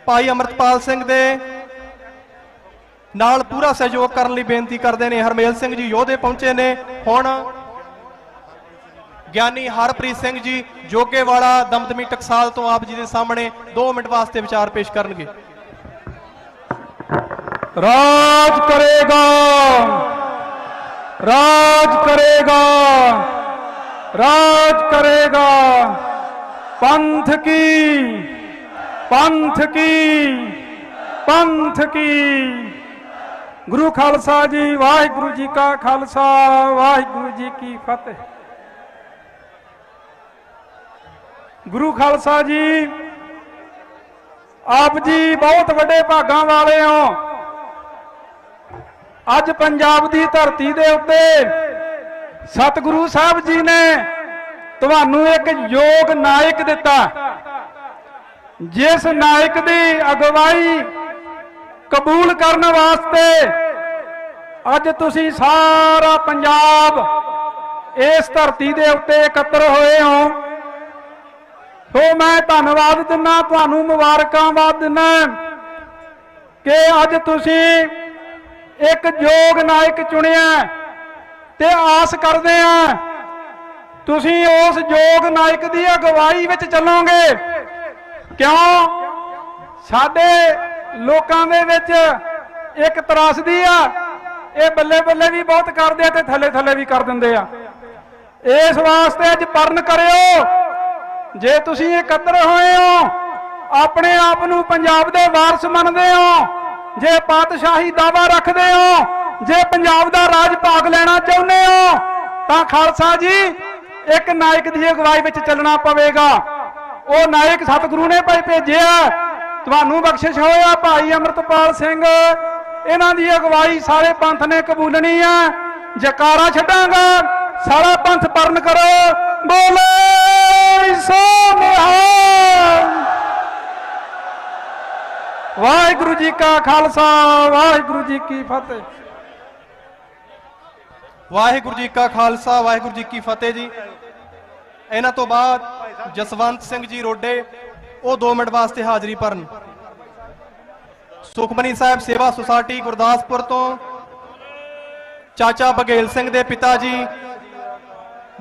ਭਾਈ ਅਮਰਤਪਾਲ ਸਿੰਘ ਦੇ ਨਾਲ ਪੂਰਾ ਸਹਿਯੋਗ ਕਰਨ ਲਈ ਬੇਨਤੀ ਕਰਦੇ ਨੇ। ਹਰਮੇਲ ਸਿੰਘ ਜੀ ਯੋਧੇ ਪਹੁੰਚੇ ਨੇ। ਹੁਣ ਗਿਆਨੀ ਹਰਪ੍ਰੀਤ ਸਿੰਘ ਜੀ ਜੋਗੇਵਾਲਾ ਦਮਦਮੀ ਟਕਸਾਲ ਤੋਂ ਆਪ ਜੀ ਦੇ ਸਾਹਮਣੇ 2 ਮਿੰਟ ਵਾਸਤੇ ਵਿਚਾਰ ਪੇਸ਼ ਕਰਨਗੇ। राज करेगा, राज करेगा, राज करेगा पंथ की, पंथ की, पंथ की। गुरु खालसा जी वाहिगुरु जी का खालसा वाहिगुरु जी की फतेह। गुरु खालसा जी आप जी बहुत बड़े भागां वाले हो। ਅੱਜ ਪੰਜਾਬ ਦੀ ਧਰਤੀ ਦੇ ਉੱਤੇ ਸਤਿਗੁਰੂ ਸਾਹਿਬ ਜੀ ਨੇ ਤੁਹਾਨੂੰ ਇੱਕ ਯੋਗ ਨਾਇਕ ਦਿੱਤਾ, ਜਿਸ ਨਾਇਕ ਦੀ ਅਗਵਾਈ ਕਬੂਲ ਕਰਨ ਵਾਸਤੇ ਅੱਜ ਤੁਸੀਂ ਸਾਰਾ ਪੰਜਾਬ ਇਸ ਧਰਤੀ ਦੇ ਉੱਤੇ ਇਕੱਤਰ ਹੋਏ ਹੋ। ਸੋ ਮੈਂ ਧੰਨਵਾਦ ਦਿੰਦਾ, ਤੁਹਾਨੂੰ ਮੁਬਾਰਕਾਂ ਦਿੰਦਾ ਕਿ ਅੱਜ ਤੁਸੀਂ ਇੱਕ ਯੋਗ ਨਾਇਕ ਚੁਣਿਆ ਤੇ ਆਸ ਕਰਦੇ ਆ ਤੁਸੀਂ ਉਸ ਯੋਗ ਨਾਇਕ ਦੀ ਅਗਵਾਈ ਵਿੱਚ ਚੱਲੋਗੇ। ਕਿਉਂ ਸਾਡੇ ਲੋਕਾਂ ਦੇ ਵਿੱਚ ਇੱਕ ਤਰਾਸਦੀ ਆ, ਇਹ ਬੱਲੇ ਬੱਲੇ ਵੀ ਬਹੁਤ ਕਰਦੇ ਆ ਤੇ ਥੱਲੇ ਥੱਲੇ ਵੀ ਕਰ ਦਿੰਦੇ ਆ। ਇਸ ਵਾਸਤੇ ਅੱਜ ਪਰਨ ਕਰਿਓ, ਜੇ ਤੁਸੀਂ ਇਕੱਤਰ ਹੋਏ ਹੋ, ਆਪਣੇ ਆਪ ਨੂੰ ਪੰਜਾਬ ਦੇ ਵਾਰਸ ਮੰਨਦੇ ਹੋ, ਜੇ ਪਾਤਸ਼ਾਹੀ ਦਾਵਾ ਰੱਖਦੇ ਹੋ, ਜੇ ਪੰਜਾਬ ਦਾ ਰਾਜ ਭਾਗ ਲੈਣਾ ਚਾਹੁੰਦੇ ਹੋ, ਤਾਂ ਖਾਲਸਾ ਜੀ ਇੱਕ ਨਾਇਕ ਦੀ ਅਗਵਾਈ ਵਿੱਚ ਚੱਲਣਾ ਪਵੇਗਾ। ਉਹ ਨਾਇਕ ਸਤਿਗੁਰੂ ਨੇ ਭਾਈ ਭੇਜਿਆ, ਤੁਹਾਨੂੰ ਬਖਸ਼ਿਸ਼ ਹੋਇਆ ਭਾਈ ਅਮਰਤਪਾਲ ਸਿੰਘ, ਇਹਨਾਂ ਦੀ ਅਗਵਾਈ ਸਾਰੇ ਪੰਥ ਨੇ ਕਬੂਲਣੀ ਹੈ। ਜਕਾਰਾ ਛੱਡਾਂਗਾ, ਸਾਰਾ ਪੰਥ ਪਰਨ ਕਰੋ, ਬੋਲੇ ਸੋ ਨਿਹਾਲ। ਵਾਹਿਗੁਰੂ ਜੀ ਕਾ ਖਾਲਸਾ ਵਾਹਿਗੁਰੂ ਜੀ ਕੀ ਫਤਿਹ। ਵਾਹਿਗੁਰੂ ਜੀ ਕਾ ਖਾਲਸਾ ਵਾਹਿਗੁਰੂ ਜੀ ਕੀ ਫਤਿਹ ਜੀ। ਇਹਨਾਂ ਤੋਂ ਬਾਅਦ ਜਸਵੰਤ ਸਿੰਘ ਜੀ ਰੋਡੇ, ਉਹ 2 ਮਿੰਟ ਵਾਸਤੇ ਹਾਜ਼ਰੀ ਭਰਨ। ਸੁਖਮਨੀ ਸਾਹਿਬ ਸੇਵਾ ਸੁਸਾਇਟੀ ਗੁਰਦਾਸਪੁਰ ਤੋਂ ਚਾਚਾ ਬਘੇਲ ਸਿੰਘ ਦੇ ਪਿਤਾ ਜੀ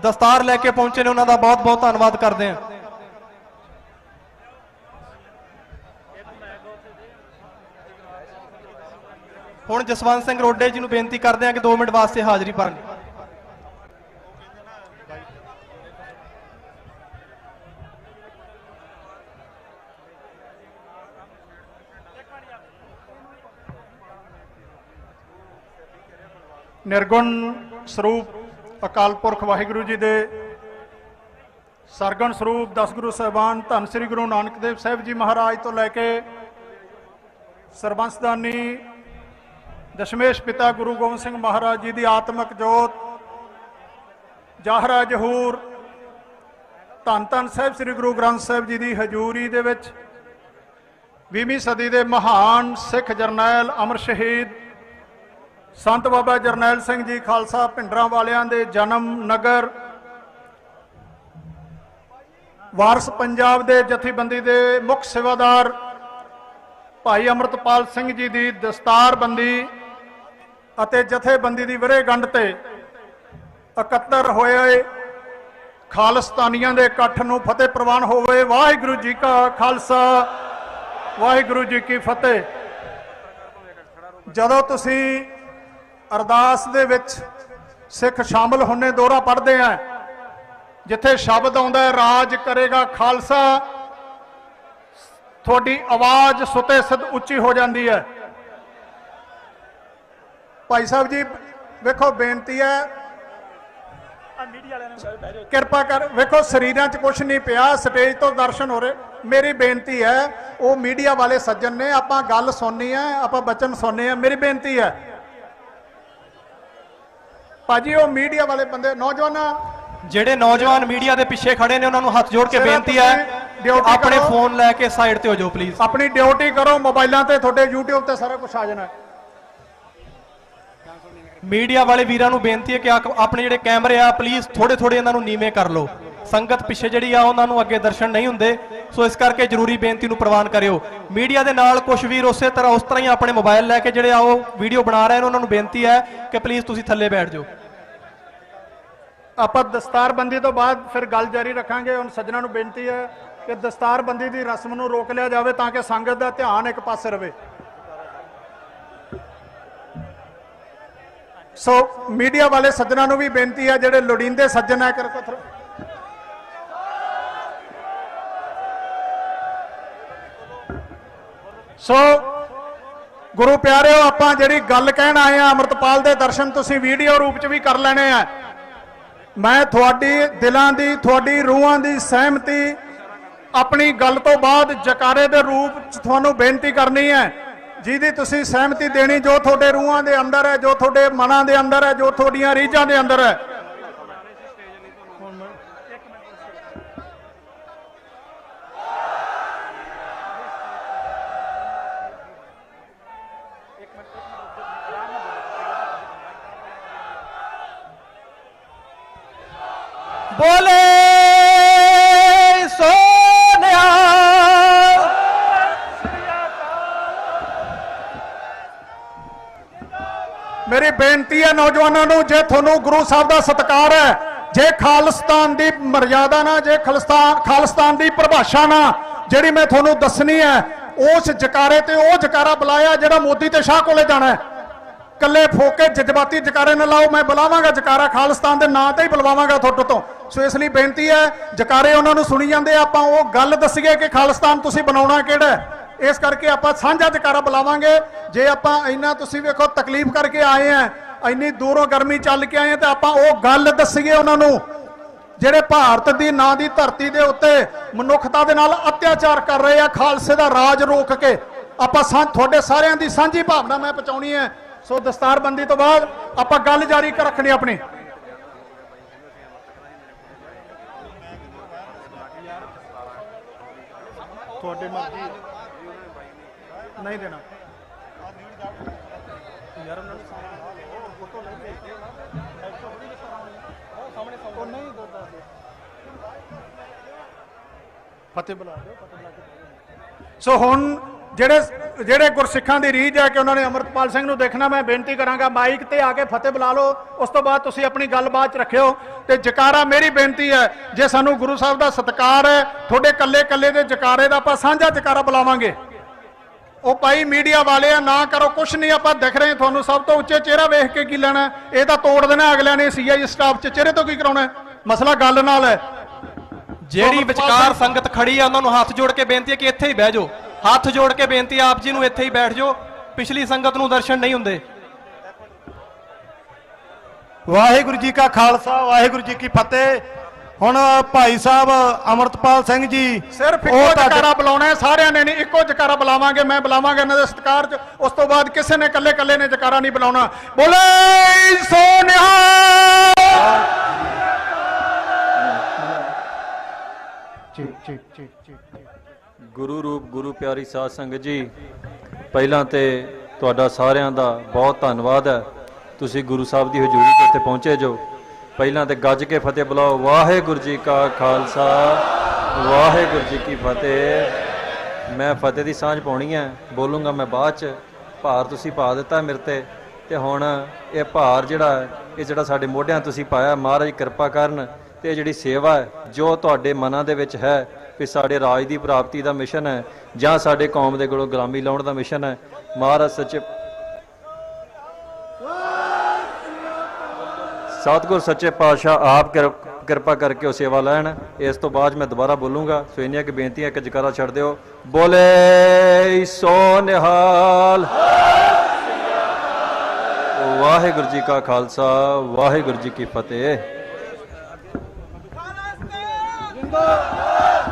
ਦਸਤਾਰ ਲੈ ਕੇ ਪਹੁੰਚੇ ਨੇ, ਉਹਨਾਂ ਦਾ ਬਹੁਤ ਬਹੁਤ ਧੰਨਵਾਦ ਕਰਦੇ ਹਾਂ। ਹੁਣ ਜਸਵੰਤ ਸਿੰਘ ਰੋਡੇ ਜੀ ਨੂੰ ਬੇਨਤੀ ਕਰਦੇ ਹਾਂ ਕਿ 2 ਮਿੰਟ ਵਾਸਤੇ ਹਾਜ਼ਰੀ ਭਰਨ। ਨਿਰਗੁਣ ਸਰੂਪ ਅਕਾਲ ਪੁਰਖ ਵਾਹਿਗੁਰੂ ਜੀ ਦੇ ਸਰਗੁਣ ਸਰੂਪ 10 ਗੁਰੂ ਸਾਹਿਬਾਨ ਧੰਨ ਸ੍ਰੀ ਗੁਰੂ ਨਾਨਕ ਦੇਵ ਸਾਹਿਬ ਜੀ ਮਹਾਰਾਜ ਤੋਂ ਲੈ ਕੇ ਸਰਬੰਸਦਾਨੀ ਦਸ਼ਮੇਸ਼ ਪਿਤਾ ਗੁਰੂ ਗੋਬਿੰਦ ਸਿੰਘ ਮਹਾਰਾਜ ਜੀ ਦੀ ਆਤਮਿਕ ਜੋਤ ਜਾਹਰਾ ਜਹੂਰ ਧੰਨ ਧੰਨ ਸਾਹਿਬ ਸ੍ਰੀ ਗੁਰੂ ਗ੍ਰੰਥ ਸਾਹਿਬ ਜੀ ਦੀ ਹਜ਼ੂਰੀ ਦੇ ਵਿੱਚ 20ਵੀਂ ਸਦੀ ਦੇ ਮਹਾਨ ਸਿੱਖ ਜਰਨੈਲ ਅਮਰ ਸ਼ਹੀਦ ਸੰਤ ਬਾਬਾ ਜਰਨੈਲ ਸਿੰਘ ਜੀ ਖਾਲਸਾ ਭਿੰਡਰਾਂ ਵਾਲਿਆਂ ਦੇ ਜਨਮ ਨਗਰ ਵਾਰਸ ਪੰਜਾਬ ਦੇ ਜਥੇਬੰਦੀ ਦੇ ਮੁੱਖ ਸੇਵਾਦਾਰ ਭਾਈ ਅਮਰਤਪਾਲ ਸਿੰਘ ਜੀ ਦੀ ਦਸਤਾਰਬੰਦੀ ਅਤੇ ਜਥੇਬੰਦੀ ਦੀ ਵਰ੍ਹੇਗੰਢ ਤੇ ਇਕੱਤਰ ਹੋਏ ਖਾਲਸਤਾਨੀਆਂ ਦੇ ਇਕੱਠ ਨੂੰ ਫਤਿਹ ਪ੍ਰਵਾਨ ਹੋਵੇ। ਵਾਹਿਗੁਰੂ ਜੀ ਕਾ ਖਾਲਸਾ ਵਾਹਿਗੁਰੂ ਜੀ ਕੀ ਫਤਿਹ। ਜਦੋਂ ਤੁਸੀਂ ਅਰਦਾਸ ਦੇ ਵਿੱਚ ਸਿੱਖ ਸ਼ਾਮਲ ਹੁੰਨੇ ਦੋਹਰਾ ਪੜ੍ਹਦੇ ਆ, ਜਿੱਥੇ ਸ਼ਬਦ ਆਉਂਦਾ ਹੈ ਰਾਜ ਕਰੇਗਾ ਖਾਲਸਾ, ਤੁਹਾਡੀ ਆਵਾਜ਼ ਸੁਤੇ ਸਿੱਧ ਉੱਚੀ ਹੋ ਜਾਂਦੀ ਹੈ। ਭਾਈ ਸਾਹਿਬ ਜੀ ਵੇਖੋ ਬੇਨਤੀ ਹੈ, ਕਿਰਪਾ ਕਰ ਵੇਖੋ ਸਰੀਰਾਂ 'ਚ ਕੁਝ ਨਹੀਂ ਪਿਆ, ਸਟੇਜ ਤੋਂ ਦਰਸ਼ਨ ਹੋ ਰਹੇ। ਮੇਰੀ ਬੇਨਤੀ ਹੈ, ਉਹ ਮੀਡੀਆ ਵਾਲੇ ਸੱਜਣ ਨੇ, ਆਪਾਂ ਗੱਲ ਸੁਣਨੀ ਹੈ, ਆਪਾਂ ਬਚਨ ਸੁਣਨੇ ਆ। ਮੇਰੀ ਬੇਨਤੀ ਹੈ ਭਾਜੀ, ਉਹ ਮੀਡੀਆ ਵਾਲੇ ਬੰਦੇ ਨੌਜਵਾਨਾਂ, ਜਿਹੜੇ ਨੌਜਵਾਨ ਮੀਡੀਆ ਦੇ ਪਿੱਛੇ ਖੜੇ ਨੇ, ਉਹਨਾਂ ਨੂੰ ਹੱਥ ਜੋੜ ਕੇ ਬੇਨਤੀ ਹੈ ਆਪਣੇ ਫੋਨ ਲੈ ਕੇ ਸਾਈਡ ਤੇ ਹੋ ਜਾਓ ਪਲੀਜ਼। ਆਪਣੀ ਡਿਊਟੀ ਕਰੋ, ਮੋਬਾਈਲਾਂ ਤੇ ਤੁਹਾਡੇ YouTube ਤੇ ਸਾਰਾ ਕੁਝ ਆ ਜਾਣਾ। ਮੀਡੀਆ ਵਾਲੇ ਵੀਰਾਂ ਨੂੰ ਬੇਨਤੀ ਹੈ ਕਿ ਆਪਣੇ ਜਿਹੜੇ ਕੈਮਰੇ ਆ ਪਲੀਜ਼ ਥੋੜੇ ਥੋੜੇ ਇਹਨਾਂ ਨੂੰ ਨੀਵੇਂ ਕਰ ਲਓ। ਸੰਗਤ ਪਿੱਛੇ ਜਿਹੜੀ ਆ ਉਹਨਾਂ ਨੂੰ ਅੱਗੇ ਦਰਸ਼ਨ ਨਹੀਂ ਹੁੰਦੇ, ਸੋ ਇਸ ਕਰਕੇ ਜ਼ਰੂਰੀ ਬੇਨਤੀ ਨੂੰ ਪ੍ਰਵਾਨ ਕਰਿਓ। ਮੀਡੀਆ ਦੇ ਨਾਲ ਕੁਝ ਵੀਰ ਉਸੇ ਤਰ੍ਹਾਂ ਉਸ ਤਰ੍ਹਾਂ ਹੀ ਆਪਣੇ ਮੋਬਾਈਲ ਲੈ ਕੇ ਜਿਹੜੇ ਆ ਉਹ ਵੀਡੀਓ ਬਣਾ ਰਹੇ ਨੇ, ਉਹਨਾਂ ਨੂੰ ਬੇਨਤੀ ਹੈ ਕਿ ਪਲੀਜ਼ ਤੁਸੀਂ ਥੱਲੇ ਬੈਠ ਜਾਓ। ਆਪਾਂ ਦਸਤਾਰਬੰਦੀ ਤੋਂ ਬਾਅਦ ਫਿਰ ਗੱਲ ਜਾਰੀ ਰੱਖਾਂਗੇ। ਹੁਣ ਸੱਜਣਾ ਨੂੰ ਬੇਨਤੀ ਹੈ ਕਿ ਦਸਤਾਰਬੰਦੀ ਦੀ ਰਸਮ ਨੂੰ ਰੋਕ ਲਿਆ ਜਾਵੇ ਤਾਂ ਕਿ ਸੰਗਤ ਦਾ ਧਿਆਨ ਇੱਕ ਪਾਸੇ ਰਵੇ। ਸੋ ਮੀਡੀਆ ਵਾਲੇ ਸੱਜਣਾ ਨੂੰ ਵੀ ਬੇਨਤੀ ਹੈ, ਜਿਹੜੇ ਲੋੜੀਂਦੇ ਸੱਜਣ ਹੈ ਕਰਕੇ ਸੋ ਗੁਰੂ ਪਿਆਰਿਓ, ਆਪਾਂ ਜਿਹੜੀ ਗੱਲ ਕਹਿਣ ਆਏ ਆ ਅੰਮ੍ਰਿਤਪਾਲ ਦੇ ਦਰਸ਼ਨ ਤੁਸੀਂ ਵੀਡੀਓ ਰੂਪ ਚ ਵੀ ਕਰ ਲੈਣੇ ਆ। ਮੈਂ ਤੁਹਾਡੀ ਦਿਲਾਂ ਦੀ, ਤੁਹਾਡੀ ਰੂਹਾਂ ਦੀ ਸਹਿਮਤੀ ਆਪਣੀ ਗੱਲ ਤੋਂ ਬਾਅਦ ਜਕਾਰੇ ਦੇ ਰੂਪ ਚ ਤੁਹਾਨੂੰ ਬੇਨਤੀ ਕਰਨੀ ਹੈ, ਜਿਹਦੀ ਤੁਸੀਂ ਸਹਿਮਤੀ ਦੇਣੀ, ਜੋ ਤੁਹਾਡੇ ਰੂਹਾਂ ਦੇ ਅੰਦਰ ਹੈ, ਜੋ ਤੁਹਾਡੇ ਮਨਾਂ ਦੇ ਅੰਦਰ ਹੈ, ਜੋ ਤੁਹਾਡੀਆਂ ਰੀਝਾਂ ਦੇ ਅੰਦਰ ਹੈ। ਬੋਲੇ ਸੋਨਿਆ। ਮੇਰੀ ਬੇਨਤੀ ਹੈ ਨੌਜਵਾਨਾਂ ਨੂੰ, ਜੇ ਤੁਹਾਨੂੰ ਗੁਰੂ ਸਾਹਿਬ ਦਾ ਸਤਿਕਾਰ ਹੈ, ਜੇ ਖਾਲਿਸਤਾਨ ਦੀ ਮਰਜ਼ਾਦਾ ਨਾ, ਜੇ ਖਾਲਿਸਤਾਨ ਦੀ ਪਰਿਭਾਸ਼ਾ ਨਾ ਜਿਹੜੀ ਮੈਂ ਤੁਹਾਨੂੰ ਦੱਸਣੀ ਹੈ, ਉਸ ਜਕਾਰੇ ਤੇ ਉਹ ਜਕਾਰਾ ਬੁਲਾਇਆ ਜਿਹੜਾ ਮੋਦੀ ਤੇ ਸ਼ਾਹ ਕੋਲੇ ਜਾਣਾ ਹੈ। ਕੱਲੇ ਫੋਕੇ ਜਜ਼ਬਾਤੀ ਜਕਾਰੇ ਨਾ ਲਾਓ। ਮੈਂ ਬੁਲਾਵਾਂਗਾ ਜਕਾਰਾ ਖਾਲਿਸਤਾਨ ਦੇ ਨਾਂ ਤੇ ਹੀ ਬੁਲਵਾਵਾਂਗਾ ਤੁਹਾਡੇ ਤੋਂ। ਸੋ ਇਸ ਲਈ ਬੇਨਤੀ ਹੈ, ਜਕਾਰੇ ਉਹਨਾਂ ਨੂੰ ਸੁਣੀ ਜਾਂਦੇ, ਆਪਾਂ ਉਹ ਗੱਲ ਦੱਸੀਏ ਕਿ ਖਾਲਿਸਤਾਨ ਤੁਸੀਂ ਬਣਾਉਣਾ ਕਿਹੜਾ ਹੈ। ਇਸ ਕਰਕੇ ਆਪਾਂ ਸਾਂਝਾ ਜਕਾਰਾ ਬੁਲਾਵਾਂਗੇ। ਜੇ ਆਪਾਂ ਇੰਨਾ, ਤੁਸੀਂ ਵੇਖੋ ਤਕਲੀਫ ਕਰਕੇ ਆਏ ਆ, ਇੰਨੀ ਦੂਰੋਂ ਗਰਮੀ ਚੱਲ ਕੇ ਆਏ ਆ, ਤੇ ਆਪਾਂ ਉਹ ਗੱਲ ਦੱਸੀਏ ਉਹਨਾਂ ਨੂੰ ਜਿਹੜੇ ਭਾਰਤ ਦੀ ਨਾਂ ਦੀ ਧਰਤੀ ਦੇ ਉੱਤੇ ਮਨੁੱਖਤਾ ਦੇ ਨਾਲ ਅਤਿਆਚਾਰ ਕਰ ਰਹੇ ਆ, ਖਾਲਸੇ ਦਾ ਰਾਜ ਰੋਕ ਕੇ। ਆਪਾਂ ਤੁਹਾਡੇ ਸਾਰਿਆਂ ਦੀ ਸਾਂਝੀ ਭਾਵਨਾ ਮੈਂ ਪਹੁੰਚਾਉਣੀ ਹੈ। ਸੋ ਦਸਤਾਰਬੰਦੀ ਤੋਂ ਬਾਅਦ ਆਪਾਂ ਗੱਲ ਜਾਰੀ ਰੱਖਣੀ ਆਪਣੀ। ਤੁਹਾਡੀ ਮਰਜ਼ੀ ਨਹੀਂ ਦੇਣਾ ਯਾਰ, ਉਹਨਾਂ ਨੂੰ ਫੋਟੋ ਲੈ ਕੇ ਉਹ ਨਹੀਂ ਦੋਦਾ ਫਤਿਹ ਬੁਲਾ ਦਿਓ, ਫਤਿਹ ਬੁਲਾ ਕੇ। ਸੋ ਹੁਣ ਜਿਹੜੇ ਗੁਰਸਿੱਖਾਂ ਦੀ ਰੀਝ ਹੈ ਕਿ ਉਹਨਾਂ ਨੇ ਅੰਮ੍ਰਿਤਪਾਲ ਸਿੰਘ ਨੂੰ ਦੇਖਣਾ, ਮੈਂ ਬੇਨਤੀ ਕਰਾਂਗਾ ਮਾਈਕ ਤੇ ਆ ਕੇ ਫਤਿਹ ਬੁਲਾ ਲਓ। ਉਸ ਤੋਂ ਬਾਅਦ ਤੁਸੀਂ ਆਪਣੀ ਗੱਲਬਾਤ ਰੱਖਿਓ ਤੇ ਜਕਾਰਾ। ਮੇਰੀ ਬੇਨਤੀ ਹੈ, ਜੇ ਸਾਨੂੰ ਗੁਰੂ ਸਾਹਿਬ ਦਾ ਸਤਿਕਾਰ ਹੈ, ਤੁਹਾਡੇ ਕੱਲੇ ਕੱਲੇ ਦੇ ਜਕਾਰੇ ਦਾ ਆਪਾਂ ਸਾਂਝਾ ਜਕਾਰਾ ਬੁਲਾਵਾਂਗੇ। ਉਹ ਭਾਈ ਮੀਡੀਆ ਵਾਲੇ ਆ, ਨਾ ਕਰੋ ਕੁਛ ਨਹੀਂ, ਆਪਾਂ ਦਿਖ ਰਹੇ ਤੁਹਾਨੂੰ। ਸਭ ਤੋਂ ਉੱਚੇ ਚਿਹਰਾ ਵੇਖ ਕੇ ਕੀ ਲੈਣਾ, ਇਹ ਤਾਂ ਤੋੜ ਦੇਣਾ ਅਗਲਿਆਂ ਨੇ। CI ਸਟਾਫ 'ਚ ਚਿਹਰੇ ਤੋਂ ਕੀ ਕਰਾਉਣਾ, ਮਸਲਾ ਗੱਲ ਨਾਲ ਹੈ। ਜਿਹੜੀ ਵਿਚਕਾਰ ਸੰਗਤ ਖੜੀ ਆ ਉਹਨਾਂ ਨੂੰ ਹੱਥ ਜੋੜ ਕੇ ਬੇਨਤੀ ਹੈ ਕਿ ਇੱਥੇ ਹੀ ਬਹਿ ਜਾਓ। ਹੱਥ ਜੋੜ ਕੇ ਬੇਨਤੀ ਆਪ ਜੀ ਨੂੰ, ਇੱਥੇ ਹੀ ਬੈਠ ਜਾਓ, ਪਿਛਲੀ ਸੰਗਤ ਨੂੰ ਦਰਸ਼ਨ ਨਹੀਂ ਹੁੰਦੇ। ਵਾਹਿਗੁਰੂ ਜੀ ਕਾ ਖਾਲਸਾ, ਵਾਹਿਗੁਰੂ ਜੀ ਕੀ ਫਤਿਹ। ਹੁਣ ਭਾਈ ਸਾਹਿਬ ਅੰਮ੍ਰਿਤਪਾਲ ਸਿੰਘ ਜੀ ਸਿਰਫ ਇੱਕੋ ਜਕਾਰਾ ਬੁਲਾਉਣਾ ਹੈ, ਸਾਰਿਆਂ ਨੇ ਨਹੀਂ, ਇੱਕੋ ਜਕਾਰਾ ਬੁਲਾਵਾਂਗੇ। ਮੈਂ ਬੁਲਾਵਾਂਗਾ ਇਹਨਾਂ ਦੇ ਸਤਿਕਾਰ 'ਚ। ਉਸ ਤੋਂ ਬਾਅਦ ਕਿਸੇ ਨੇ ਕੱਲੇ ਕੱਲੇ ਨੇ ਜਕਾਰਾ ਨਹੀਂ ਬੁਲਾਉਣਾ। ਬੋਲੇ ਸੋਨਿਹਾ। ਗੁਰੂ ਰੂਪ ਗੁਰੂ ਪਿਆਰੀ ਸਾਧ ਸੰਗਤ ਜੀ, ਪਹਿਲਾਂ ਤੇ ਤੁਹਾਡਾ ਸਾਰਿਆਂ ਦਾ ਬਹੁਤ ਧੰਨਵਾਦ ਹੈ। ਤੁਸੀਂ ਗੁਰੂ ਸਾਹਿਬ ਦੀ ਹਜ਼ੂਰੀ 'ਚ ਇੱਥੇ ਪਹੁੰਚੇ ਜੋ। ਪਹਿਲਾਂ ਤੇ ਗੱਜ ਕੇ ਫਤਿਹ ਬੁਲਾਓ। ਵਾਹਿਗੁਰੂ ਜੀ ਕਾ ਖਾਲਸਾ, ਵਾਹਿਗੁਰੂ ਜੀ ਕੀ ਫਤਿਹ। ਮੈਂ ਫਤਿਹ ਦੀ ਸਾਂਝ ਪਾਉਣੀ ਹੈ, ਬੋਲੂੰਗਾ ਮੈਂ ਬਾਅਦ 'ਚ। ਭਾਰ ਤੁਸੀਂ ਪਾ ਦਿੱਤਾ ਮੇਰੇ ਤੇ ਹੁਣ ਇਹ ਭਾਰ ਜਿਹੜਾ ਸਾਡੇ ਮੋਢਿਆਂ ਤੁਸੀਂ ਪਾਇਆ, ਮਹਾਰਾਜ ਕਿਰਪਾ ਕਰਨ। ਤੇ ਜਿਹੜੀ ਸੇਵਾ ਹੈ, ਜੋ ਤੁਹਾਡੇ ਮਨਾਂ ਦੇ ਵਿੱਚ ਹੈ ਕਿ ਸਾਡੇ ਰਾਜ ਦੀ ਪ੍ਰਾਪਤੀ ਦਾ ਮਿਸ਼ਨ ਹੈ ਜਾਂ ਸਾਡੇ ਕੌਮ ਦੇ ਕੋਲੋਂ ਗੁਲਾਮੀ ਲਾਉਣ ਦਾ ਮਿਸ਼ਨ ਹੈ, ਮਹਾਰਾਜ ਸਤਿਗੁਰ ਸੱਚੇ ਪਾਤਸ਼ਾਹ ਆਪ ਕਿਰਪਾ ਕਰਕੇ ਉਹ ਸੇਵਾ ਲੈਣ। ਇਸ ਤੋਂ ਬਾਅਦ ਮੈਂ ਦੁਬਾਰਾ ਬੋਲੂੰਗਾ। ਸੋ ਇੰਨੀਆਂ ਕਿ ਬੇਨਤੀਆਂ, ਇੱਕ ਜਕਾਰਾ ਛੱਡ ਦਿਓ। ਬੋਲੇ ਸੋ ਨਿਹਾਲ। ਵਾਹਿਗੁਰੂ ਜੀ ਕਾ ਖਾਲਸਾ, ਵਾਹਿਗੁਰੂ ਜੀ ਕੀ ਫਤਿਹ।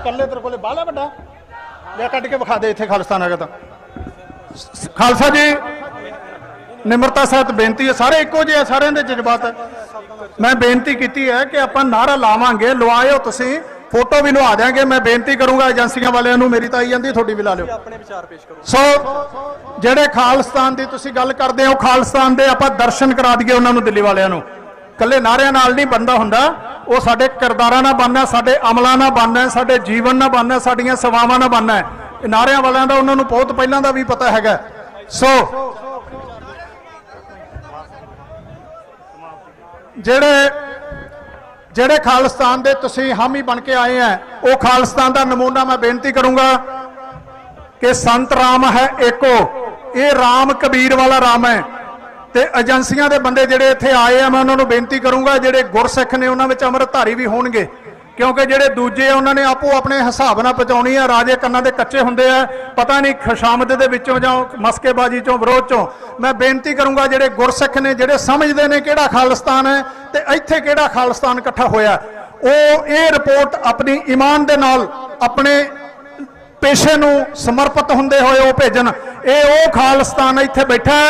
ਕੱਲੇ ਤੇਰੇ ਕੋਲੇ ਬਾਲਾ ਵੱਡਾ ਲਿਆ ਕੱਢ ਕੇ ਵਿਖਾ ਦੇ ਇੱਥੇ ਖਾਲਿਸਤਾਨ ਹੈਗਾ ਤਾਂ। ਖਾਲਸਾ ਜੀ ਨਿਮਰਤਾ ਸਹਿਤ ਬੇਨਤੀ ਹੈ, ਸਾਰੇ ਇੱਕੋ ਜਿਹੇ ਸਾਰਿਆਂ ਦੇ ਜਜ਼ਬਾਤ। ਮੈਂ ਬੇਨਤੀ ਕੀਤੀ ਹੈ ਕਿ ਆਪਾਂ ਨਾਰਾ ਲਾਵਾਂਗੇ, ਲਵਾਇਓ ਤੁਸੀਂ, ਫੋਟੋ ਵੀ ਲਵਾ ਦਿਆਂਗੇ। ਮੈਂ ਬੇਨਤੀ ਕਰੂੰਗਾ ਏਜੰਸੀਆਂ ਵਾਲਿਆਂ ਨੂੰ, ਮੇਰੀ ਤਾਂ ਆਈ ਜਾਂਦੀ, ਤੁਹਾਡੀ ਵੀ ਲਾ ਲਿਓ। ਆਪਣੇ ਵਿਚਾਰ ਪੇਸ਼ ਕਰੋ। ਸੋ ਜਿਹੜੇ ਖਾਲਿਸਤਾਨ ਦੀ ਤੁਸੀਂ ਗੱਲ ਕਰਦੇ ਹੋ, ਖਾਲਿਸਤਾਨ ਦੇ ਆਪਾਂ ਦਰਸ਼ਨ ਕਰਾ ਦਈਏ ਉਹਨਾਂ ਨੂੰ, ਦਿੱਲੀ ਵਾਲਿਆਂ ਨੂੰ। ਕੱਲੇ ਨਾਰਿਆਂ ਨਾਲ ਨਹੀਂ ਬਣਦਾ ਹੁੰਦਾ, ਉਹ ਸਾਡੇ ਕਿਰਦਾਰਾਂ ਨਾਲ ਬਣਨਾ, ਸਾਡੇ ਅਮਲਾਂ ਨਾਲ ਬਣਨਾ, ਸਾਡੇ ਜੀਵਨ ਨਾਲ ਬਣਨਾ, ਸਾਡੀਆਂ ਸੇਵਾਵਾਂ ਨਾਲ ਬਣਨਾ। ਨਾਰਿਆਂ ਵਾਲਿਆਂ ਦਾ ਉਹਨਾਂ ਨੂੰ ਬਹੁਤ ਪਹਿਲਾਂ ਦਾ ਵੀ ਪਤਾ ਹੈਗਾ। ਸੋ ਜਿਹੜੇ ਖਾਲਿਸਤਾਨ ਦੇ ਤੁਸੀਂ ਹਾਮੀ ਬਣ ਕੇ ਆਏ ਆ, ਉਹ ਖਾਲਿਸਤਾਨ ਦਾ ਨਮੂਨਾ ਮੈਂ ਬੇਨਤੀ ਕਰੂੰਗਾ ਕਿ ਸੰਤ ਰਾਮ ਹੈ ਏਕੋ, ਇਹ ਰਾਮ ਕਬੀਰ ਵਾਲਾ ਰਾਮ ਹੈ। ਤੇ ਏਜੰਸੀਆਂ ਦੇ ਬੰਦੇ ਜਿਹੜੇ ਇੱਥੇ ਆਏ ਆ, ਮੈਂ ਉਹਨਾਂ ਨੂੰ ਬੇਨਤੀ ਕਰੂੰਗਾ, ਜਿਹੜੇ ਗੁਰਸਿੱਖ ਨੇ ਉਹਨਾਂ ਵਿੱਚ ਅੰਮ੍ਰਿਤਧਾਰੀ ਵੀ ਹੋਣਗੇ, ਕਿਉਂਕਿ ਜਿਹੜੇ ਦੂਜੇ ਆ ਉਹਨਾਂ ਨੇ ਆਪੋ ਆਪਣੇ ਹਿਸਾਬ ਨਾਲ ਪਹੁੰਚਾਉਣੀ ਆ। ਰਾਜੇ ਕੰਨਾਂ ਦੇ ਕੱਚੇ ਹੁੰਦੇ ਆ, ਪਤਾ ਨਹੀਂ ਖੁਸ਼ਾਮਦ ਦੇ ਵਿੱਚੋਂ ਜਾਂ ਮਸਕੇਬਾਜ਼ੀ ਚੋਂ, ਵਿਰੋਧ ਚੋਂ। ਮੈਂ ਬੇਨਤੀ ਕਰੂੰਗਾ ਜਿਹੜੇ ਗੁਰਸਿੱਖ ਨੇ, ਜਿਹੜੇ ਸਮਝਦੇ ਨੇ ਕਿਹੜਾ ਖਾਲਿਸਤਾਨ ਹੈ ਤੇ ਇੱਥੇ ਕਿਹੜਾ ਖਾਲਿਸਤਾਨ ਇਕੱਠਾ ਹੋਇਆ, ਉਹ ਇਹ ਰਿਪੋਰਟ ਆਪਣੀ ਈਮਾਨ ਦੇ ਨਾਲ, ਆਪਣੇ ਪੇਸ਼ੇ ਨੂੰ ਸਮਰਪਿਤ ਹੁੰਦੇ ਹੋਏ ਉਹ ਭੇਜਣ। ਇਹ ਉਹ ਖਾਲਿਸਤਾਨ ਇੱਥੇ ਬੈਠਾ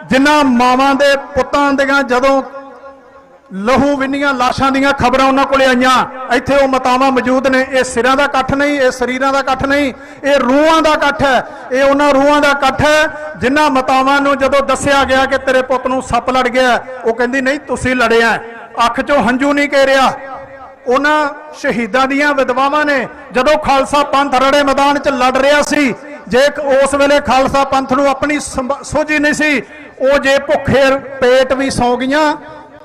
ਜਿਨ੍ਹਾਂ ਮਾਵਾਂ ਦੇ ਪੁੱਤਾਂ ਦੀਆਂ ਜਦੋਂ ਲਹੂ ਵਿੰਨੀਆਂ ਲਾਸ਼ਾਂ ਦੀਆਂ ਖਬਰਾਂ ਉਹਨਾਂ ਕੋਲੇ ਆਈਆਂ, ਇੱਥੇ ਉਹ ਮਾਤਾਵਾਂ ਮੌਜੂਦ ਨੇ। ਇਹ ਸਿਰਾਂ ਦਾ ਇਕੱਠ ਨਹੀਂ, ਇਹ ਸਰੀਰਾਂ ਦਾ ਇਕੱਠ ਨਹੀਂ, ਇਹ ਰੂਹਾਂ ਦਾ ਇਕੱਠ ਹੈ। ਇਹ ਉਹਨਾਂ ਰੂਹਾਂ ਦਾ ਇਕੱਠ ਹੈ ਜਿਨ੍ਹਾਂ ਮਾਤਾਵਾਂ ਨੂੰ ਜਦੋਂ ਦੱਸਿਆ ਗਿਆ ਕਿ ਤੇਰੇ ਪੁੱਤ ਨੂੰ ਸੱਪ ਲੜ ਗਿਆ, ਉਹ ਕਹਿੰਦੀ ਨਹੀਂ ਤੁਸੀਂ ਲੜਿਆ, ਅੱਖ 'ਚੋਂ ਹੰਝੂ ਨਹੀਂ ਕੇਰਿਆ। ਉਹਨਾਂ ਸ਼ਹੀਦਾਂ ਦੀਆਂ ਵਿਧਵਾਵਾਂ ਨੇ ਜਦੋਂ ਖਾਲਸਾ ਪੰਥ ਰੜੇ ਮੈਦਾਨ 'ਚ ਲੜ ਰਿਹਾ ਸੀ, ਜੇ ਉਸ ਵੇਲੇ ਖਾਲਸਾ ਪੰਥ ਨੂੰ ਆਪਣੀ ਸੋਝੀ ਨਹੀਂ ਸੀ, ਉਹ ਜੇ ਭੁੱਖੇ ਪੇਟ ਵੀ ਸੌ ਗਈਆਂ,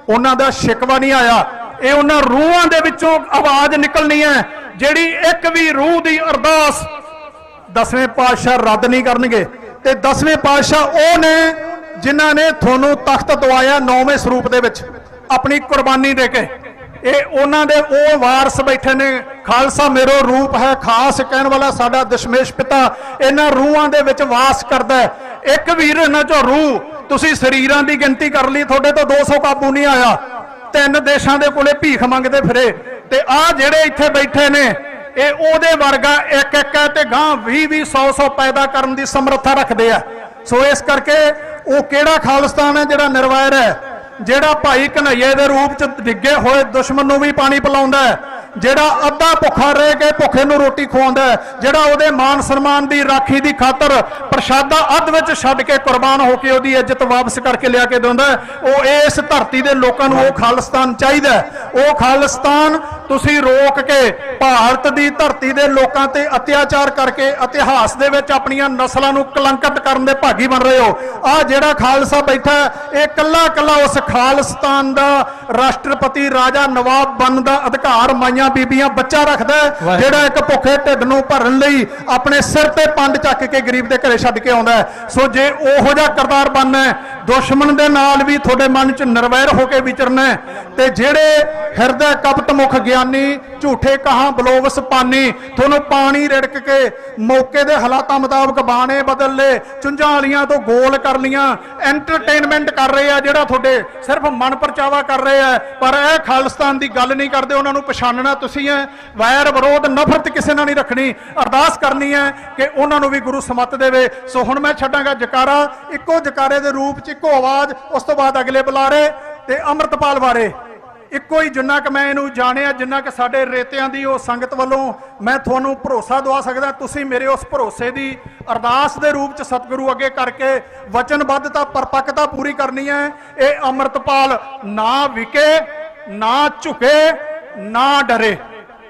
ਉਹਨਾਂ ਦਾ ਸ਼ਿਕਵਾ ਨਹੀਂ ਆਇਆ। ਇਹ ਉਹਨਾਂ ਰੂਹਾਂ ਦੇ ਵਿੱਚੋਂ ਆਵਾਜ਼ ਨਿਕਲਣੀ ਹੈ ਜਿਹੜੀ ਇੱਕ ਵੀ ਰੂਹ ਦੀ ਅਰਦਾਸ 10ਵੇਂ ਪਾਤਸ਼ਾਹ ਰੱਦ ਨਹੀਂ ਕਰਨਗੇ। ਤੇ 10ਵੇਂ ਪਾਤਸ਼ਾਹ ਉਹ ਨੇ ਜਿਨ੍ਹਾਂ ਨੇ ਤੁਹਾਨੂੰ ਤਖਤ ਦਵਾਇਆ 9ਵੇਂ ਸਰੂਪ ਦੇ ਵਿੱਚ ਆਪਣੀ ਕੁਰਬਾਨੀ ਦੇ ਕੇ। ਇਹ ਉਹਨਾਂ ਦੇ ਉਹ ਵਾਰਸ ਬੈਠੇ ਨੇ। ਖਾਲਸਾ ਮੇਰੋ ਰੂਪ ਹੈ ਖਾਸ ਕਹਿਣ ਵਾਲਾ ਸਾਡਾ ਦਸ਼ਮੇਸ਼ ਪਿਤਾ ਇਹਨਾਂ ਰੂਹਾਂ ਦੇ ਵਿੱਚ ਵਾਸ ਕਰਦਾ ਹੈ। ਇੱਕ ਵੀਰ ਇਹਨਾਂ ਚੋਂ ਰੂਹ, ਤੁਸੀਂ ਸਰੀਰਾਂ ਦੀ ਗਿਣਤੀ ਕਰ ਲਈ, ਤੁਹਾਡੇ ਤੋਂ 200 ਕਾਬੂ ਨਹੀਂ ਆਇਆ। 3 ਦੇਸ਼ਾਂ ਦੇ ਕੋਲੇ ਭੀਖ ਮੰਗਦੇ ਫਿਰੇ। ਤੇ ਆਹ ਜਿਹੜੇ ਇੱਥੇ ਬੈਠੇ ਨੇ, ਇਹ ਉਹਦੇ ਵਰਗਾ ਇੱਕ ਇੱਕ ਹੈ ਤੇ ਗਾਂ 20 100 ਪੈਦਾ ਕਰਨ ਦੀ ਸਮਰੱਥਾ ਰੱਖਦੇ ਆ। ਸੋ ਇਸ ਕਰਕੇ ਉਹ ਕਿਹੜਾ ਖਾਲਿਸਤਾਨ ਹੈ ਜਿਹੜਾ ਨਿਰਵੈਰ ਹੈ, ਜਿਹੜਾ ਭਾਈ ਕਨ੍ਹਈਏ ਦੇ ਰੂਪ ਚ ਡਿੱਗੇ ਹੋਏ ਦੁਸ਼ਮਣ ਨੂੰ ਵੀ ਪਾਣੀ ਪਿਲਾਉਂਦਾ ਹੈ, ਜਿਹੜਾ ਅੱਧਾ ਭੁੱਖਾ ਰਹਿ ਕੇ ਭੁੱਖੇ ਨੂੰ ਰੋਟੀ ਖਵਾਉਂਦਾ ਹੈ, ਜਿਹੜਾ ਉਹਦੇ ਮਾਨ ਸਨਮਾਨ ਦੀ ਰਾਖੀ ਦੀ ਖਾਤਰ ਪ੍ਰਸ਼ਾਦਾ ਅੱਧ ਵਿੱਚ ਛੱਡ ਕੇ ਕੁਰਬਾਨ ਹੋ ਕੇ ਉਹਦੀ ਇੱਜ਼ਤ ਵਾਪਸ ਕਰਕੇ ਲਿਆ ਕੇ ਦਿੰਦਾ, ਉਹ ਇਸ ਧਰਤੀ ਦੇ ਲੋਕਾਂ ਨੂੰ ਉਹ ਖਾਲਿਸਤਾਨ ਚਾਹੀਦਾ। ਉਹ ਖਾਲਿਸਤਾਨ ਤੁਸੀਂ ਰੋਕ ਕੇ ਭਾਰਤ ਦੀ ਧਰਤੀ ਦੇ ਲੋਕਾਂ ਤੇ ਅਤਿਆਚਾਰ ਕਰਕੇ ਇਤਿਹਾਸ ਦੇ ਵਿੱਚ ਆਪਣੀਆਂ ਨਸਲਾਂ ਨੂੰ ਕਲੰਕਿਤ ਕਰਨ ਦੇ ਭਾਗੀ ਬਣ ਰਹੇ ਹੋ। ਆਹ ਜਿਹੜਾ ਖਾਲਸਾ ਬੈਠਾ, ਇਹ ਕੱਲਾ ਕੱਲਾ ਉਸ ਖਾਲਿਸਤਾਨ ਦਾ ਰਾਸ਼ਟਰਪਤੀ ਰਾਜਾ ਨਵਾਬ ਬਣਨ ਦਾ ਅਧਿਕਾਰ ਮਾਈਆਂ ਬੀਬੀਆਂ ਬੱਚਾ ਰੱਖਦਾ, ਜਿਹੜਾ ਇੱਕ ਭੁੱਖੇ ਢਿੱਡ ਨੂੰ ਭਰਨ ਲਈ ਆਪਣੇ ਸਿਰ ਤੇ ਪੰਡ ਚੱਕ ਕੇ ਗਰੀਬ ਦੇ ਘਰੇ ਛੱਡ ਕੇ ਆਉਂਦਾ। ਸੋ ਜੇ ਉਹੋ ਜਿਹਾ ਕਰਤਾਰ ਬਣਨਾ, ਦੁਸ਼ਮਣ ਦੇ ਨਾਲ ਵੀ ਤੁਹਾਡੇ ਮਨ 'ਚ ਨਿਰਵੈਰ ਹੋ ਕੇ ਵਿਚਰਨਾ। ਤੇ ਜਿਹੜੇ ਹਿਰਦੇ ਕਪਟ ਮੁਖ ਗਿਆਨੀ, ਝੂਠੇ ਕਹਾਂ ਬਲੋਵਸ ਪਾਨੀ, ਤੁਹਾਨੂੰ ਪਾਣੀ ਰਿੜਕ ਕੇ ਮੌਕੇ ਦੇ ਹਾਲਾਤਾਂ ਮੁਤਾਬਕ ਬਾਣੇ ਬਦਲ ਲਏ, ਚੁੰਝਾਂ ਵਾਲੀਆਂ ਤੋਂ ਗੋਲ ਕਰ ਲੀਆਂ, ਐਂਟਰਟੇਨਮੈਂਟ ਕਰ ਰਹੇ ਆ, ਜਿਹੜਾ ਤੁਹਾਡੇ ਸਿਰਫ ਮਨ ਪਰਚਾਵਾ ਕਰ ਰਹੇ ਆ, ਪਰ ਇਹ ਖਾਲਿਸਤਾਨ ਦੀ ਗੱਲ ਨਹੀਂ ਕਰਦੇ। ਉਹਨਾਂ ਨੂੰ ਪਛਾਣਨਾ ਤੁਸੀਂ ਹੈ। ਵੈਰ ਵਿਰੋਧ ਨਫ਼ਰਤ ਕਿਸੇ ਨਾਲ ਨਹੀਂ ਰੱਖਣੀ। ਅਰਦਾਸ ਕਰਨੀ ਹੈ ਕਿ ਉਹਨਾਂ ਨੂੰ ਵੀ ਗੁਰੂ ਸਮਤ ਦੇਵੇ। ਸੋ ਹੁਣ ਮੈਂ ਛੱਡਾਂਗਾ ਜਕਾਰਾ, ਇੱਕੋ ਜਕਾਰੇ ਦੇ ਰੂਪ 'ਚ ਇੱਕੋ ਆਵਾਜ਼, ਉਸ ਤੋਂ ਬਾਅਦ ਅਗਲੇ ਬੁਲਾਰੇ ਤੇ ਅੰਮ੍ਰਿਤਪਾਲ ਬਾਰੇ ਇੱਕੋ ਹੀ। ਜਿੰਨਾ ਕਿ ਮੈਂ ਇਹਨੂੰ ਜਾਣਿਆ, ਜਿੰਨਾ ਕਿ ਸਾਡੇ ਰੇਤਿਆਂ ਦੀ ਉਹ ਸੰਗਤ ਵੱਲੋਂ ਮੈਂ ਤੁਹਾਨੂੰ ਭਰੋਸਾ ਦਵਾ ਸਕਦਾ, ਤੁਸੀਂ ਮੇਰੇ ਉਸ ਭਰੋਸੇ ਦੀ ਅਰਦਾਸ ਦੇ ਰੂਪ 'ਚ ਸਤਿਗੁਰੂ ਅੱਗੇ ਕਰਕੇ ਵਚਨਬੱਧਤਾ ਪਰਪੱਕਤਾ ਪੂਰੀ ਕਰਨੀ ਹੈ। ਇਹ ਅੰਮ੍ਰਿਤਪਾਲ ਨਾ ਵਿਕੇ, ਨਾ ਝੁਕੇ, ਨਾ ਡਰੇ।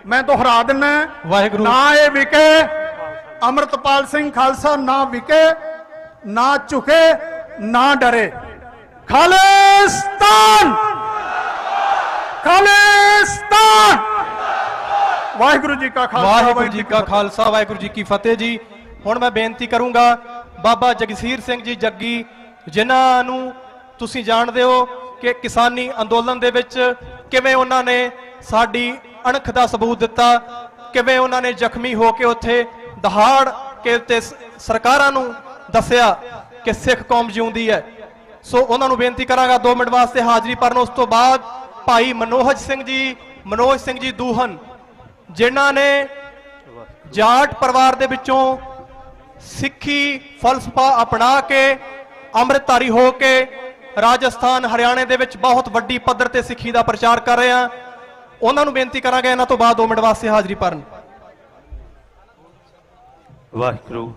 ਮੈਂ ਦੁਹਰਾ ਦਿੰਦਾ, ਵਾਹਿਗੁਰੂ, ਨਾ ਇਹ ਵਿਕੇ, ਅੰਮ੍ਰਿਤਪਾਲ ਸਿੰਘ ਖਾਲਸਾ ਨਾ ਵਿਕੇ, ਨਾ ਝੁਕੇ, ਨਾ ਡਰੇ। ਖਾਲਿਸਤਾਨ, ਖਾਲਿਸਤਾਨ। ਵਾਹਿਗੁਰੂ ਜੀ ਕਾ ਖਾਲਸਾ, ਵਾਹਿਗੁਰੂ ਜੀ ਕਾ ਖਾਲਸਾ, ਵਾਹਿਗੁਰੂ ਜੀ ਕੀ ਫਤਿਹ ਜੀ। ਹੁਣ ਮੈਂ ਬੇਨਤੀ ਕਰੂੰਗਾ ਬਾਬਾ ਜਗਸੀਰ ਸਿੰਘ ਜੀ ਜੱਗੀ, ਜਿਨ੍ਹਾਂ ਨੂੰ ਤੁਸੀਂ ਜਾਣਦੇ ਹੋ ਕਿ ਕਿਸਾਨੀ ਅੰਦੋਲਨ ਦੇ ਵਿੱਚ ਕਿਵੇਂ ਉਹਨਾਂ ਨੇ ਸਾਡੀ ਅਣਖ ਦਾ ਸਬੂਤ ਦਿੱਤਾ, ਕਿਵੇਂ ਉਹਨਾਂ ਨੇ ਜ਼ਖਮੀ ਹੋ ਕੇ ਉੱਥੇ ਦਹਾੜ ਕੇ ਤੇ ਸਰਕਾਰਾਂ ਨੂੰ ਦੱਸਿਆ ਕਿ ਸਿੱਖ ਕੌਮ ਜਿਉਂਦੀ ਹੈ। ਸੋ ਉਹਨਾਂ ਨੂੰ ਬੇਨਤੀ ਕਰਾਂਗਾ 2 ਮਿੰਟ ਵਾਸਤੇ ਹਾਜ਼ਰੀ ਭਰਨ। ਉਸ ਤੋਂ ਬਾਅਦ ਭਾਈ ਮਨੋਜ ਸਿੰਘ ਜੀ ਦੂਹਨ, ਜਿਨ੍ਹਾਂ ਨੇ ਜਾਟ ਪਰਿਵਾਰ ਦੇ ਵਿੱਚੋਂ ਸਿੱਖੀ ਫਲਸਫਾ ਅਪਣਾ ਕੇ ਅੰਮ੍ਰਿਤਧਾਰੀ ਹੋ ਕੇ ਰਾਜਸਥਾਨ ਹਰਿਆਣੇ ਦੇ ਵਿੱਚ ਬਹੁਤ ਵੱਡੀ ਪੱਧਰ ਤੇ ਸਿੱਖੀ ਦਾ ਪ੍ਰਚਾਰ ਕਰ ਰਹੇ ਆ। ਉਹਨਾਂ ਨੂੰ ਬੇਨਤੀ ਕਰਾਂਗੇ ਇਹਨਾਂ ਤੋਂ ਬਾਅਦ 2 ਮਿੰਟ ਵਾਸਤੇ ਹਾਜ਼ਰੀ ਭਰਨ। ਵਾਹਿਗੁਰੂ।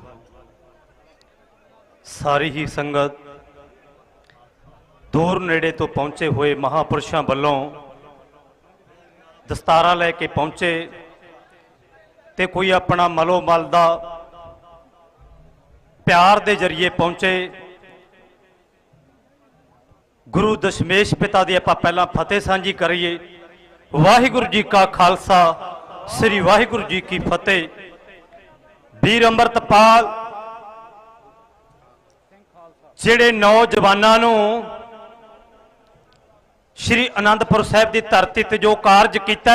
ਸਾਰੀ ਹੀ ਸੰਗਤ, ਦੂਰ ਨੇੜੇ ਤੋਂ ਪਹੁੰਚੇ ਹੋਏ ਮਹਾਪੁਰਸ਼ਾਂ ਵੱਲੋਂ ਦਸਤਾਰਾਂ ਲੈ ਕੇ ਪਹੁੰਚੇ ਤੇ ਕੋਈ ਆਪਣਾ ਮਲੋ ਮਲ ਦਾ ਪਿਆਰ ਦੇ ਜ਼ਰੀਏ ਪਹੁੰਚੇ। ਗੁਰੂ ਦਸ਼ਮੇਸ਼ ਪਿਤਾ ਦੀ ਆਪਾਂ ਪਹਿਲਾਂ ਫਤਿਹ ਸਾਂਝੀ ਕਰੀਏ। ਵਾਹਿਗੁਰੂ ਜੀ ਕਾ ਖਾਲਸਾ, ਸ੍ਰੀ ਵਾਹਿਗੁਰੂ ਜੀ ਕੀ ਫਤਿਹ। ਵੀਰ ਅੰਮ੍ਰਿਤਪਾਲ ਜਿਹੜੇ ਨੌਜਵਾਨਾਂ ਨੂੰ ਸ਼੍ਰੀ ਅਨੰਦਪੁਰ ਸਾਹਿਬ ਦੀ ਧਰਤੀ ਤੇ ਜੋ ਕਾਰਜ ਕੀਤਾ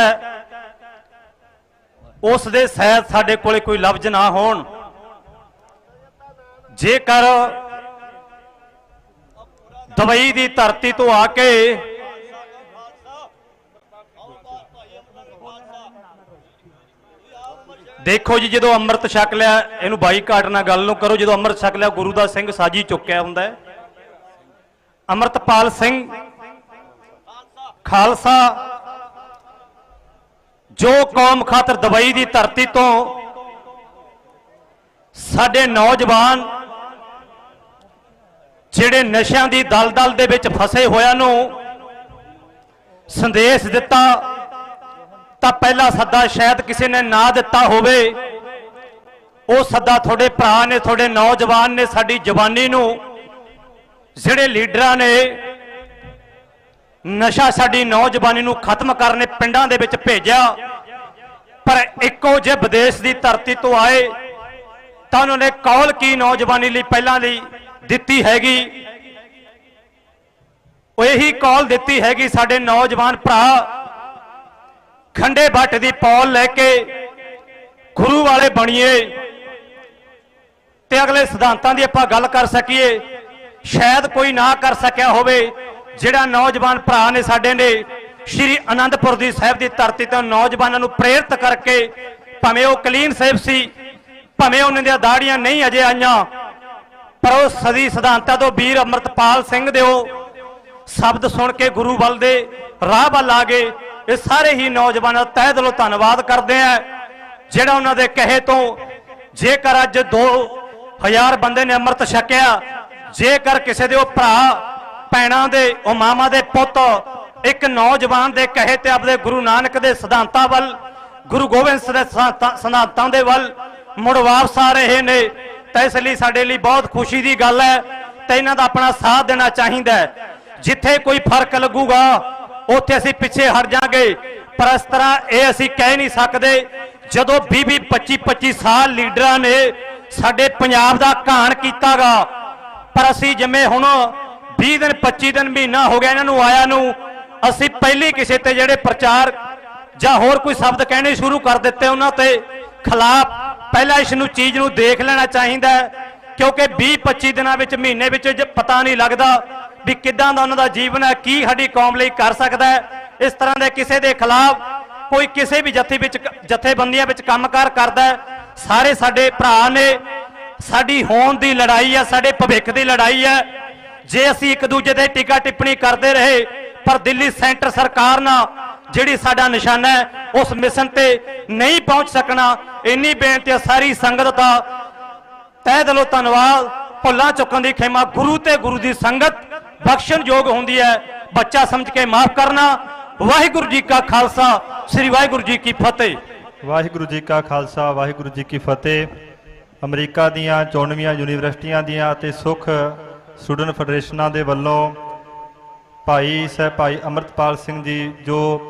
ਉਸ ਦੇ ਸ਼ਾਇਦ ਸਾਡੇ ਕੋਲੇ ਕੋਈ ਲਫ਼ਜ਼ ਨਾ ਹੋਣ। ਜੇਕਰ ਦੁਬਈ ਦੀ ਧਰਤੀ ਤੋਂ ਆ ਕੇ ਦੇਖੋ ਜੀ, ਜਦੋਂ ਅੰਮ੍ਰਿਤ ਛਕ ਲਿਆ, ਇਹਨੂੰ ਬਾਈਕਾਟ ਨਾਲ ਗੱਲ ਨੂੰ ਕਰੋ, ਜਦੋਂ ਅੰਮ੍ਰਿਤ ਛਕ ਲਿਆ ਗੁਰੂ ਦਾ ਸਿੰਘ ਸਾਜੀ ਚੁੱਕਿਆ ਹੁੰਦਾ ਹੈ। ਅੰਮ੍ਰਿਤਪਾਲ ਸਿੰਘ ਖਾਲਸਾ ਜੋ ਕੌਮ ਖਾਤਰ ਦੁਬਈ ਦੀ ਧਰਤੀ ਤੋਂ ਸਾਡੇ ਨੌਜਵਾਨ ਜਿਹੜੇ ਨਸ਼ਿਆਂ ਦੀ ਦਲਦਲ ਦੇ ਵਿੱਚ ਫਸੇ ਹੋਇਆਂ ਨੂੰ ਸੰਦੇਸ਼ ਦਿੱਤਾ, ਤਾਂ ਪਹਿਲਾ ਸੱਦਾ ਸ਼ਾਇਦ ਕਿਸੇ ਨੇ ਨਾ ਦਿੱਤਾ ਹੋਵੇ। ਉਹ ਸੱਦਾ ਤੁਹਾਡੇ ਭਰਾ ਨੇ, ਤੁਹਾਡੇ ਨੌਜਵਾਨ ਨੇ ਸਾਡੀ ਜਵਾਨੀ ਨੂੰ, ਜਿਹੜੇ ਲੀਡਰਾਂ ਨੇ ਨਸ਼ਾ ਸਾਡੀ ਨੌਜਵਾਨੀ ਨੂੰ ਖਤਮ ਕਰਨੇ ਪਿੰਡਾਂ ਦੇ ਵਿੱਚ ਭੇਜਿਆ, ਪਰ ਇੱਕੋ ਜੇ ਵਿਦੇਸ਼ ਦੀ ਧਰਤੀ ਤੋਂ ਆਏ ਤਾਂ ਉਹਨਾਂ ਨੇ ਕੌਲ ਕੀ ਨੌਜਵਾਨੀ ਲਈ ਪਹਿਲਾਂ ਲਈ ਦਿੱਤੀ ਹੈਗੀ। ਉਹ ਇਹੀ ਕੌਲ ਦਿੱਤੀ ਹੈਗੀ, ਸਾਡੇ ਨੌਜਵਾਨ ਭਰਾ ਖੰਡੇ ਬੱਟ ਦੀ ਪੌਲ ਲੈ ਕੇ ਗੁਰੂ ਵਾਲੇ ਬਣੀਏ ਤੇ ਅਗਲੇ ਸਿਧਾਂਤਾਂ ਦੀ ਆਪਾਂ ਗੱਲ ਕਰ ਸਕੀਏ। ਸ਼ਾਇਦ ਕੋਈ ਨਾ ਕਰ ਸਕਿਆ ਹੋਵੇ, ਜਿਹੜਾ ਨੌਜਵਾਨ ਭਰਾ ਨੇ ਸਾਡੇ ਨੇ ਸ਼੍ਰੀ ਅਨੰਦਪੁਰ ਦੀ ਸਾਹਿਬ ਦੀ ਧਰਤੀ ਤੋਂ ਨੌਜਵਾਨਾਂ ਨੂੰ ਪ੍ਰੇਰਿਤ ਕਰਕੇ, ਭਾਵੇਂ ਉਹ ਕਲੀਨ ਸਾਹਿਬ ਸੀ, ਭਾਵੇਂ ਉਹਨਾਂ ਦੀਆਂ ਦਾੜੀਆਂ ਨਹੀਂ ਅਜੇ ਆਈਆਂ, ਪਰ ਉਹ ਸਦੀ ਸਿਧਾਂਤਾਂ ਤੋਂ ਵੀਰ ਅੰਮ੍ਰਿਤਪਾਲ ਸਿੰਘ ਦੇ ਉਹ ਸ਼ਬਦ ਸੁਣ ਕੇ ਗੁਰੂ ਵੱਲ ਦੇ ਰਾਹ ਵੱਲ ਆ ਗਏ। ਇਹ ਸਾਰੇ ਹੀ ਨੌਜਵਾਨਾਂ ਤਹਿ ਦਿਲੋਂ ਧੰਨਵਾਦ ਕਰਦੇ ਆ, ਜਿਹੜਾ ਉਹਨਾਂ ਦੇ ਕਹੇ ਤੋਂ ਜੇਕਰ ਅੱਜ 2000 ਬੰਦੇ ਨੇ ਅੰਮ੍ਰਿਤ ਛਕਿਆ, ਜੇਕਰ ਕਿਸੇ ਦੇ ਉਹ ਭਰਾ ਭੈਣਾਂ ਦੇ, ਉਹ ਮਾਮਾ ਦੇ ਪੁੱਤ ਇੱਕ ਨੌਜਵਾਨ ਦੇ ਕਹੇ ਤੇ ਆਪਣੇ ਗੁਰੂ ਨਾਨਕ ਦੇ ਸਿਧਾਂਤਾਂ ਵੱਲ, ਗੁਰੂ ਗੋਬਿੰਦ ਸਿੰਘ ਦੇ ਸਿਧਾਂਤਾਂ ਦੇ ਵੱਲ ਮੁੜ ਵਾਪਸ ਆ ਰਹੇ ਨੇ, ਤਾਂ ਇਸ ਲਈ ਸਾਡੇ ਲਈ ਬਹੁਤ ਖੁਸ਼ੀ ਦੀ ਗੱਲ ਹੈ ਤੇ ਇਹਨਾਂ ਦਾ ਆਪਣਾ ਸਾਥ ਦੇਣਾ ਚਾਹੀਦਾ ਹੈ। ਜਿੱਥੇ ਕੋਈ ਫਰਕ ਲੱਗੂਗਾ ਉੱਥੇ ਅਸੀਂ ਪਿੱਛੇ ਹਟ ਜਾਾਂਗੇ, ਪਰ ਇਸ ਤਰ੍ਹਾਂ ਇਹ ਅਸੀਂ ਕਹਿ ਨਹੀਂ ਸਕਦੇ। ਜਦੋਂ 20 25 ਸਾਲ ਲੀਡਰਾਂ ਨੇ ਸਾਡੇ ਪੰਜਾਬ ਦਾ ਘਾਣ ਕੀਤਾਗਾ, ਪਰ ਅਸੀਂ ਜਿਵੇਂ ਹੁਣ 20 ਦਿਨ 25 ਦਿਨ ਮਹੀਨਾ ਹੋ ਗਿਆ ਇਹਨਾਂ ਨੂੰ ਆਇਆ ਨੂੰ, ਅਸੀਂ ਪਹਿਲੀ ਕਿਸੇ ਤੇ ਜਿਹੜੇ ਪ੍ਰਚਾਰ ਜਾਂ ਹੋਰ ਕੋਈ ਸ਼ਬਦ ਕਹਿਣੇ ਸ਼ੁਰੂ ਕਰ ਦਿੱਤੇ ਉਹਨਾਂ ਤੇ ਖਿਲਾਫ। ਪਹਿਲਾਂ ਇਸ ਨੂੰ ਚੀਜ਼ ਨੂੰ ਦੇਖ ਲੈਣਾ ਚਾਹੀਦਾ, ਕਿਉਂਕਿ 20 25 ਦਿਨਾਂ ਵਿੱਚ, ਮਹੀਨੇ ਵਿੱਚ ਪਤਾ ਨਹੀਂ ਲੱਗਦਾ ਵੀ ਕਿੱਦਾਂ ਦਾ ਉਹਨਾਂ ਦਾ ਜੀਵਨ ਹੈ, ਕੀ ਸਾਡੀ ਕੌਮ ਲਈ ਕਰ ਸਕਦਾ ਹੈ। ਇਸ ਤਰ੍ਹਾਂ ਦੇ ਕਿਸੇ ਦੇ ਖਿਲਾਫ ਕੋਈ ਕਿਸੇ ਵੀ ਜਥੇਬੰਦੀਆਂ ਵਿੱਚ ਕੰਮਕਾਰ ਕਰਦਾ, ਸਾਰੇ ਸਾਡੇ ਭਰਾ ਨੇ। ਸਾਡੀ ਹੋਂਦ ਦੀ ਲੜਾਈ ਹੈ, ਸਾਡੇ ਭਵਿੱਖ ਦੀ ਲੜਾਈ ਹੈ। ਜੇ ਅਸੀਂ ਇੱਕ ਦੂਜੇ ਤੇ ਟੀਕਾ ਟਿੱਪਣੀ ਕਰਦੇ ਰਹੇ, ਪਰ ਦਿੱਲੀ ਸੈਂਟਰ ਸਰਕਾਰ ਨਾਲ ਜਿਹੜੀ ਸਾਡਾ ਨਿਸ਼ਾਨਾ ਹੈ ਉਸ ਮਿਸ਼ਨ ਤੇ ਨਹੀਂ ਪਹੁੰਚ ਸਕਣਾ। ਇੰਨੀ ਬੇਨਤੀ ਹੈ ਸਾਰੀ ਸੰਗਤ ਦਾ ਤਹਿ ਦਿਲੋਂ ਧੰਨਵਾਦ। ਭੁੱਲਾਂ ਚੁੱਕਣ ਦੀ ਖਿਮਾ, ਗੁਰੂ ਤੇ ਗੁਰੂ ਦੀ ਸੰਗਤ ਬਖਸ਼ਣਯੋਗ ਹੁੰਦੀ ਹੈ, ਬੱਚਾ ਸਮਝ ਕੇ ਮਾਫ ਕਰਨਾ। ਵਾਹਿਗੁਰੂ ਜੀ ਕਾ ਖਾਲਸਾ, ਸ੍ਰੀ ਵਾਹਿਗੁਰੂ ਜੀ ਕੀ ਫਤਿਹ। ਵਾਹਿਗੁਰੂ ਜੀ ਕਾ ਖਾਲਸਾ, ਵਾਹਿਗੁਰੂ ਜੀ ਕੀ ਫਤਿਹ। ਅਮਰੀਕਾ ਦੀਆਂ 94 ਯੂਨੀਵਰਸਿਟੀਆਂ ਦੀਆਂ ਅਤੇ ਸੁਖ ਸਟੂਡੈਂਟ ਫੈਡਰੇਸ਼ਨਾਂ ਦੇ ਵੱਲੋਂ ਭਾਈ ਅੰਮ੍ਰਿਤਪਾਲ ਸਿੰਘ ਜੀ, ਜੋ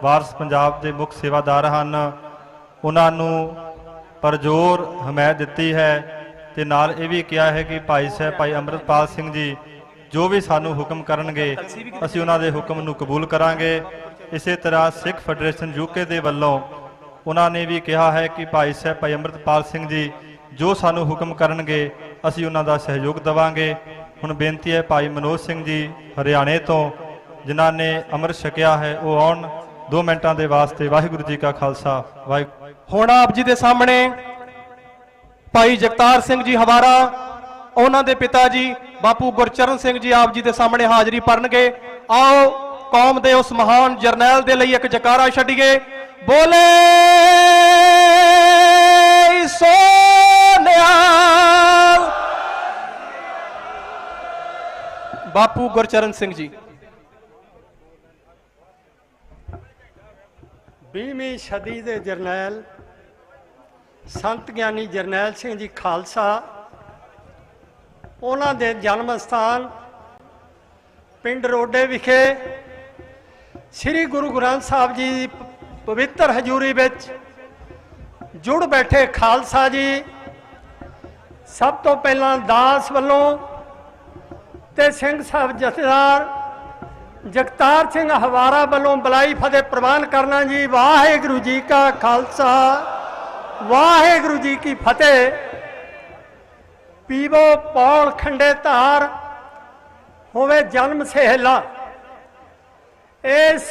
ਵਾਰਸ ਪੰਜਾਬ ਦੇ ਮੁੱਖ ਸੇਵਾਦਾਰ ਹਨ, ਉਹਨਾਂ ਨੂੰ ਪਰਜੋਰ ਹਮਾਇਤ ਦਿੱਤੀ ਹੈ ਤੇ ਨਾਲ ਇਹ ਵੀ ਕਿਹਾ ਹੈ ਕਿ ਭਾਈ ਅੰਮ੍ਰਿਤਪਾਲ ਸਿੰਘ ਜੀ ਜੋ ਵੀ ਸਾਨੂੰ ਹੁਕਮ ਕਰਨਗੇ ਅਸੀਂ ਉਹਨਾਂ ਦੇ ਹੁਕਮ ਨੂੰ ਕਬੂਲ ਕਰਾਂਗੇ। ਇਸੇ ਤਰ੍ਹਾਂ ਸਿੱਖ ਫੈਡਰੇਸ਼ਨ ਯੂਕੇ ਦੇ ਵੱਲੋਂ ਉਹਨਾਂ ਨੇ ਵੀ ਕਿਹਾ ਹੈ ਕਿ ਭਾਈ ਸਾਹਿਬ ਭਾਈ ਅੰਮ੍ਰਿਤਪਾਲ ਸਿੰਘ ਜੀ ਜੋ ਸਾਨੂੰ ਹੁਕਮ ਕਰਨਗੇ ਅਸੀਂ ਉਹਨਾਂ ਦਾ ਸਹਿਯੋਗ ਦੇਵਾਂਗੇ। ਹੁਣ ਬੇਨਤੀ ਹੈ ਭਾਈ ਮਨੋਜ ਸਿੰਘ ਜੀ ਹਰਿਆਣੇ ਤੋਂ ਜਿਨ੍ਹਾਂ ਨੇ ਅੰਮ੍ਰਿਤ ਛਕਿਆ ਹੈ ਉਹ ਆਉਣ 2 ਮਿੰਟਾਂ ਦੇ ਵਾਸਤੇ। ਵਾਹਿਗੁਰੂ ਜੀ ਕਾ ਖਾਲਸਾ ਵਾਹਿਗੁਰੂ। ਹੁਣ ਆਪ ਜੀ ਦੇ ਸਾਹਮਣੇ ਭਾਈ ਜਗਤਾਰ ਸਿੰਘ ਜੀ ਹਵਾਰਾ, ਉਹਨਾਂ ਦੇ ਪਿਤਾ ਜੀ ਬਾਪੂ ਗੁਰਚਰਨ ਸਿੰਘ ਜੀ ਆਪ ਜੀ ਦੇ ਸਾਹਮਣੇ ਹਾਜ਼ਰੀ ਭਰਨਗੇ। ਆਓ ਕੌਮ ਦੇ ਉਸ ਮਹਾਨ ਜਰਨੈਲ ਦੇ ਲਈ ਇੱਕ ਜਕਾਰਾ ਛੱਡੀਏ। ਬੋਲੇ ਸੋਨਿਆਲ। ਬਾਪੂ ਗੁਰਚਰਨ ਸਿੰਘ ਜੀ। 20ਵੀਂ ਸਦੀ ਦੇ ਜਰਨੈਲ ਸੰਤ ਗਿਆਨੀ ਜਰਨੈਲ ਸਿੰਘ ਜੀ ਖਾਲਸਾ, ਉਹਨਾਂ ਦੇ ਜਨਮ ਸਥਾਨ ਪਿੰਡ ਰੋਡੇ ਵਿਖੇ ਸ੍ਰੀ ਗੁਰੂ ਗ੍ਰੰਥ ਸਾਹਿਬ ਜੀ ਦੀ ਪਵਿੱਤਰ ਹਜ਼ੂਰੀ ਵਿੱਚ ਜੁੜ ਬੈਠੇ ਖਾਲਸਾ ਜੀ, ਸਭ ਤੋਂ ਪਹਿਲਾਂ ਦਾਸ ਵੱਲੋਂ ਤੇ ਸਿੰਘ ਸਾਹਿਬ ਜਥੇਦਾਰ ਜਗਤਾਰ ਸਿੰਘ ਹਵਾਰਾ ਵੱਲੋਂ ਬਲਾਈ ਫਤਿਹ ਪ੍ਰਵਾਨ ਕਰਨਾ ਜੀ। ਵਾਹਿਗੁਰੂ ਜੀ ਕਾ ਖਾਲਸਾ ਵਾਹਿਗੁਰੂ ਜੀ ਕੀ ਫਤਿਹ। ਪੀਵੋ ਪੌਲ ਖੰਡੇ ਧਾਰ ਹੋਵੇ ਜਨਮ ਸਹੇਲਾ। ਇਸ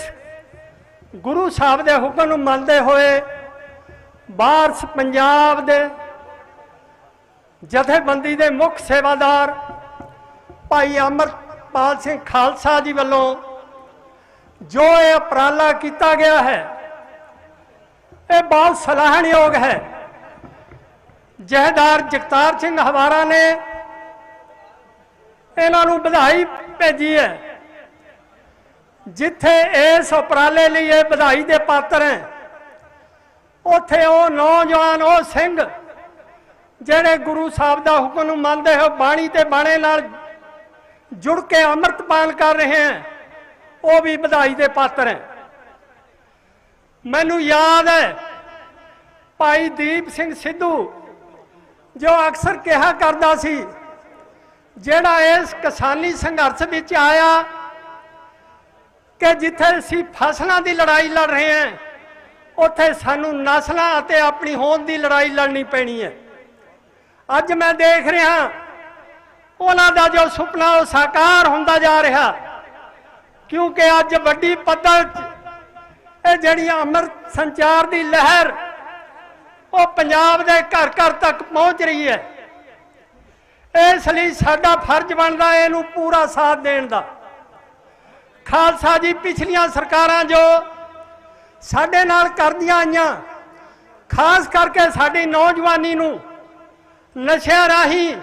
ਗੁਰੂ ਸਾਹਿਬ ਦੇ ਹੁਕਮ ਨੂੰ ਮੰਨਦੇ ਹੋਏ ਬਾਰਸ ਪੰਜਾਬ ਦੇ ਜਥੇਬੰਦੀ ਦੇ ਮੁੱਖ ਸੇਵਾਦਾਰ ਭਾਈ ਅੰਮ੍ਰਿਤਪਾਲ ਸਿੰਘ ਖਾਲਸਾ ਜੀ ਵੱਲੋਂ ਜੋ ਇਹ ਉਪਰਾਲਾ ਕੀਤਾ ਗਿਆ ਹੈ ਇਹ ਬਹੁਤ ਸਲਾਹਣਯੋਗ ਹੈ। ਜਥੇਦਾਰ ਜਗਤਾਰ ਸਿੰਘ ਹਵਾਰਾ ਨੇ ਇਹਨਾਂ ਨੂੰ ਵਧਾਈ ਭੇਜੀ ਹੈ। ਜਿੱਥੇ ਇਸ ਉਪਰਾਲੇ ਲਈ ਇਹ ਵਧਾਈ ਦੇ ਪਾਤਰ ਹੈ, ਉੱਥੇ ਉਹ ਨੌਜਵਾਨ, ਉਹ ਸਿੰਘ ਜਿਹੜੇ ਗੁਰੂ ਸਾਹਿਬ ਦਾ ਹੁਕਮ ਨੂੰ ਮੰਨਦੇ ਹੋ, ਬਾਣੀ ਤੇ ਬਾਣੇ ਨਾਲ ਜੁੜ ਕੇ ਅੰਮ੍ਰਿਤਪਾਨ ਕਰ ਰਹੇ ਹਨ, ਉਹ ਵੀ ਵਧਾਈ ਦੇ ਪਾਤਰ ਹੈ। ਮੈਨੂੰ ਯਾਦ ਹੈ ਭਾਈ ਦੀਪ ਸਿੰਘ ਸਿੱਧੂ ਜੋ ਅਕਸਰ ਕਿਹਾ ਕਰਦਾ ਸੀ, ਜਿਹੜਾ ਇਸ ਕਿਸਾਨੀ ਸੰਘਰਸ਼ ਵਿੱਚ ਆਇਆ ਕਿ ਜਿੱਥੇ ਅਸੀਂ ਫਸਲਾਂ ਦੀ ਲੜਾਈ ਲੜ ਰਹੇ ਹਾਂ, ਉੱਥੇ ਸਾਨੂੰ ਨਸਲਾਂ ਅਤੇ ਆਪਣੀ ਹੋਂਦ ਦੀ ਲੜਾਈ ਲੜਨੀ ਪੈਣੀ ਹੈ। ਅੱਜ ਮੈਂ ਦੇਖ ਰਿਹਾ ਉਹਨਾਂ ਦਾ ਜੋ ਸੁਪਨਾ ਉਹ ਸਾਕਾਰ ਹੁੰਦਾ ਜਾ ਰਿਹਾ, ਕਿਉਂਕਿ ਅੱਜ ਵੱਡੀ ਪੱਧਰ ਇਹ ਜਿਹੜੀ ਅੰਮ੍ਰਿਤ ਸੰਚਾਰ ਦੀ ਲਹਿਰ ਉਹ ਪੰਜਾਬ ਦੇ ਘਰ ਘਰ ਤੱਕ ਪਹੁੰਚ ਰਹੀ ਹੈ। ਇਸ ਲਈ ਸਾਡਾ ਫਰਜ਼ ਬਣਦਾ ਇਹਨੂੰ ਪੂਰਾ ਸਾਥ ਦੇਣ ਦਾ। ਖਾਲਸਾ ਜੀ ਪਿਛਲੀਆਂ ਸਰਕਾਰਾਂ ਜੋ ਸਾਡੇ ਨਾਲ ਕਰਦੀਆਂ ਆਈਆਂ, ਖਾਸ ਕਰਕੇ ਸਾਡੀ ਨੌਜਵਾਨੀ ਨੂੰ ਨਸ਼ਿਆਂ ਰਾਹੀਂ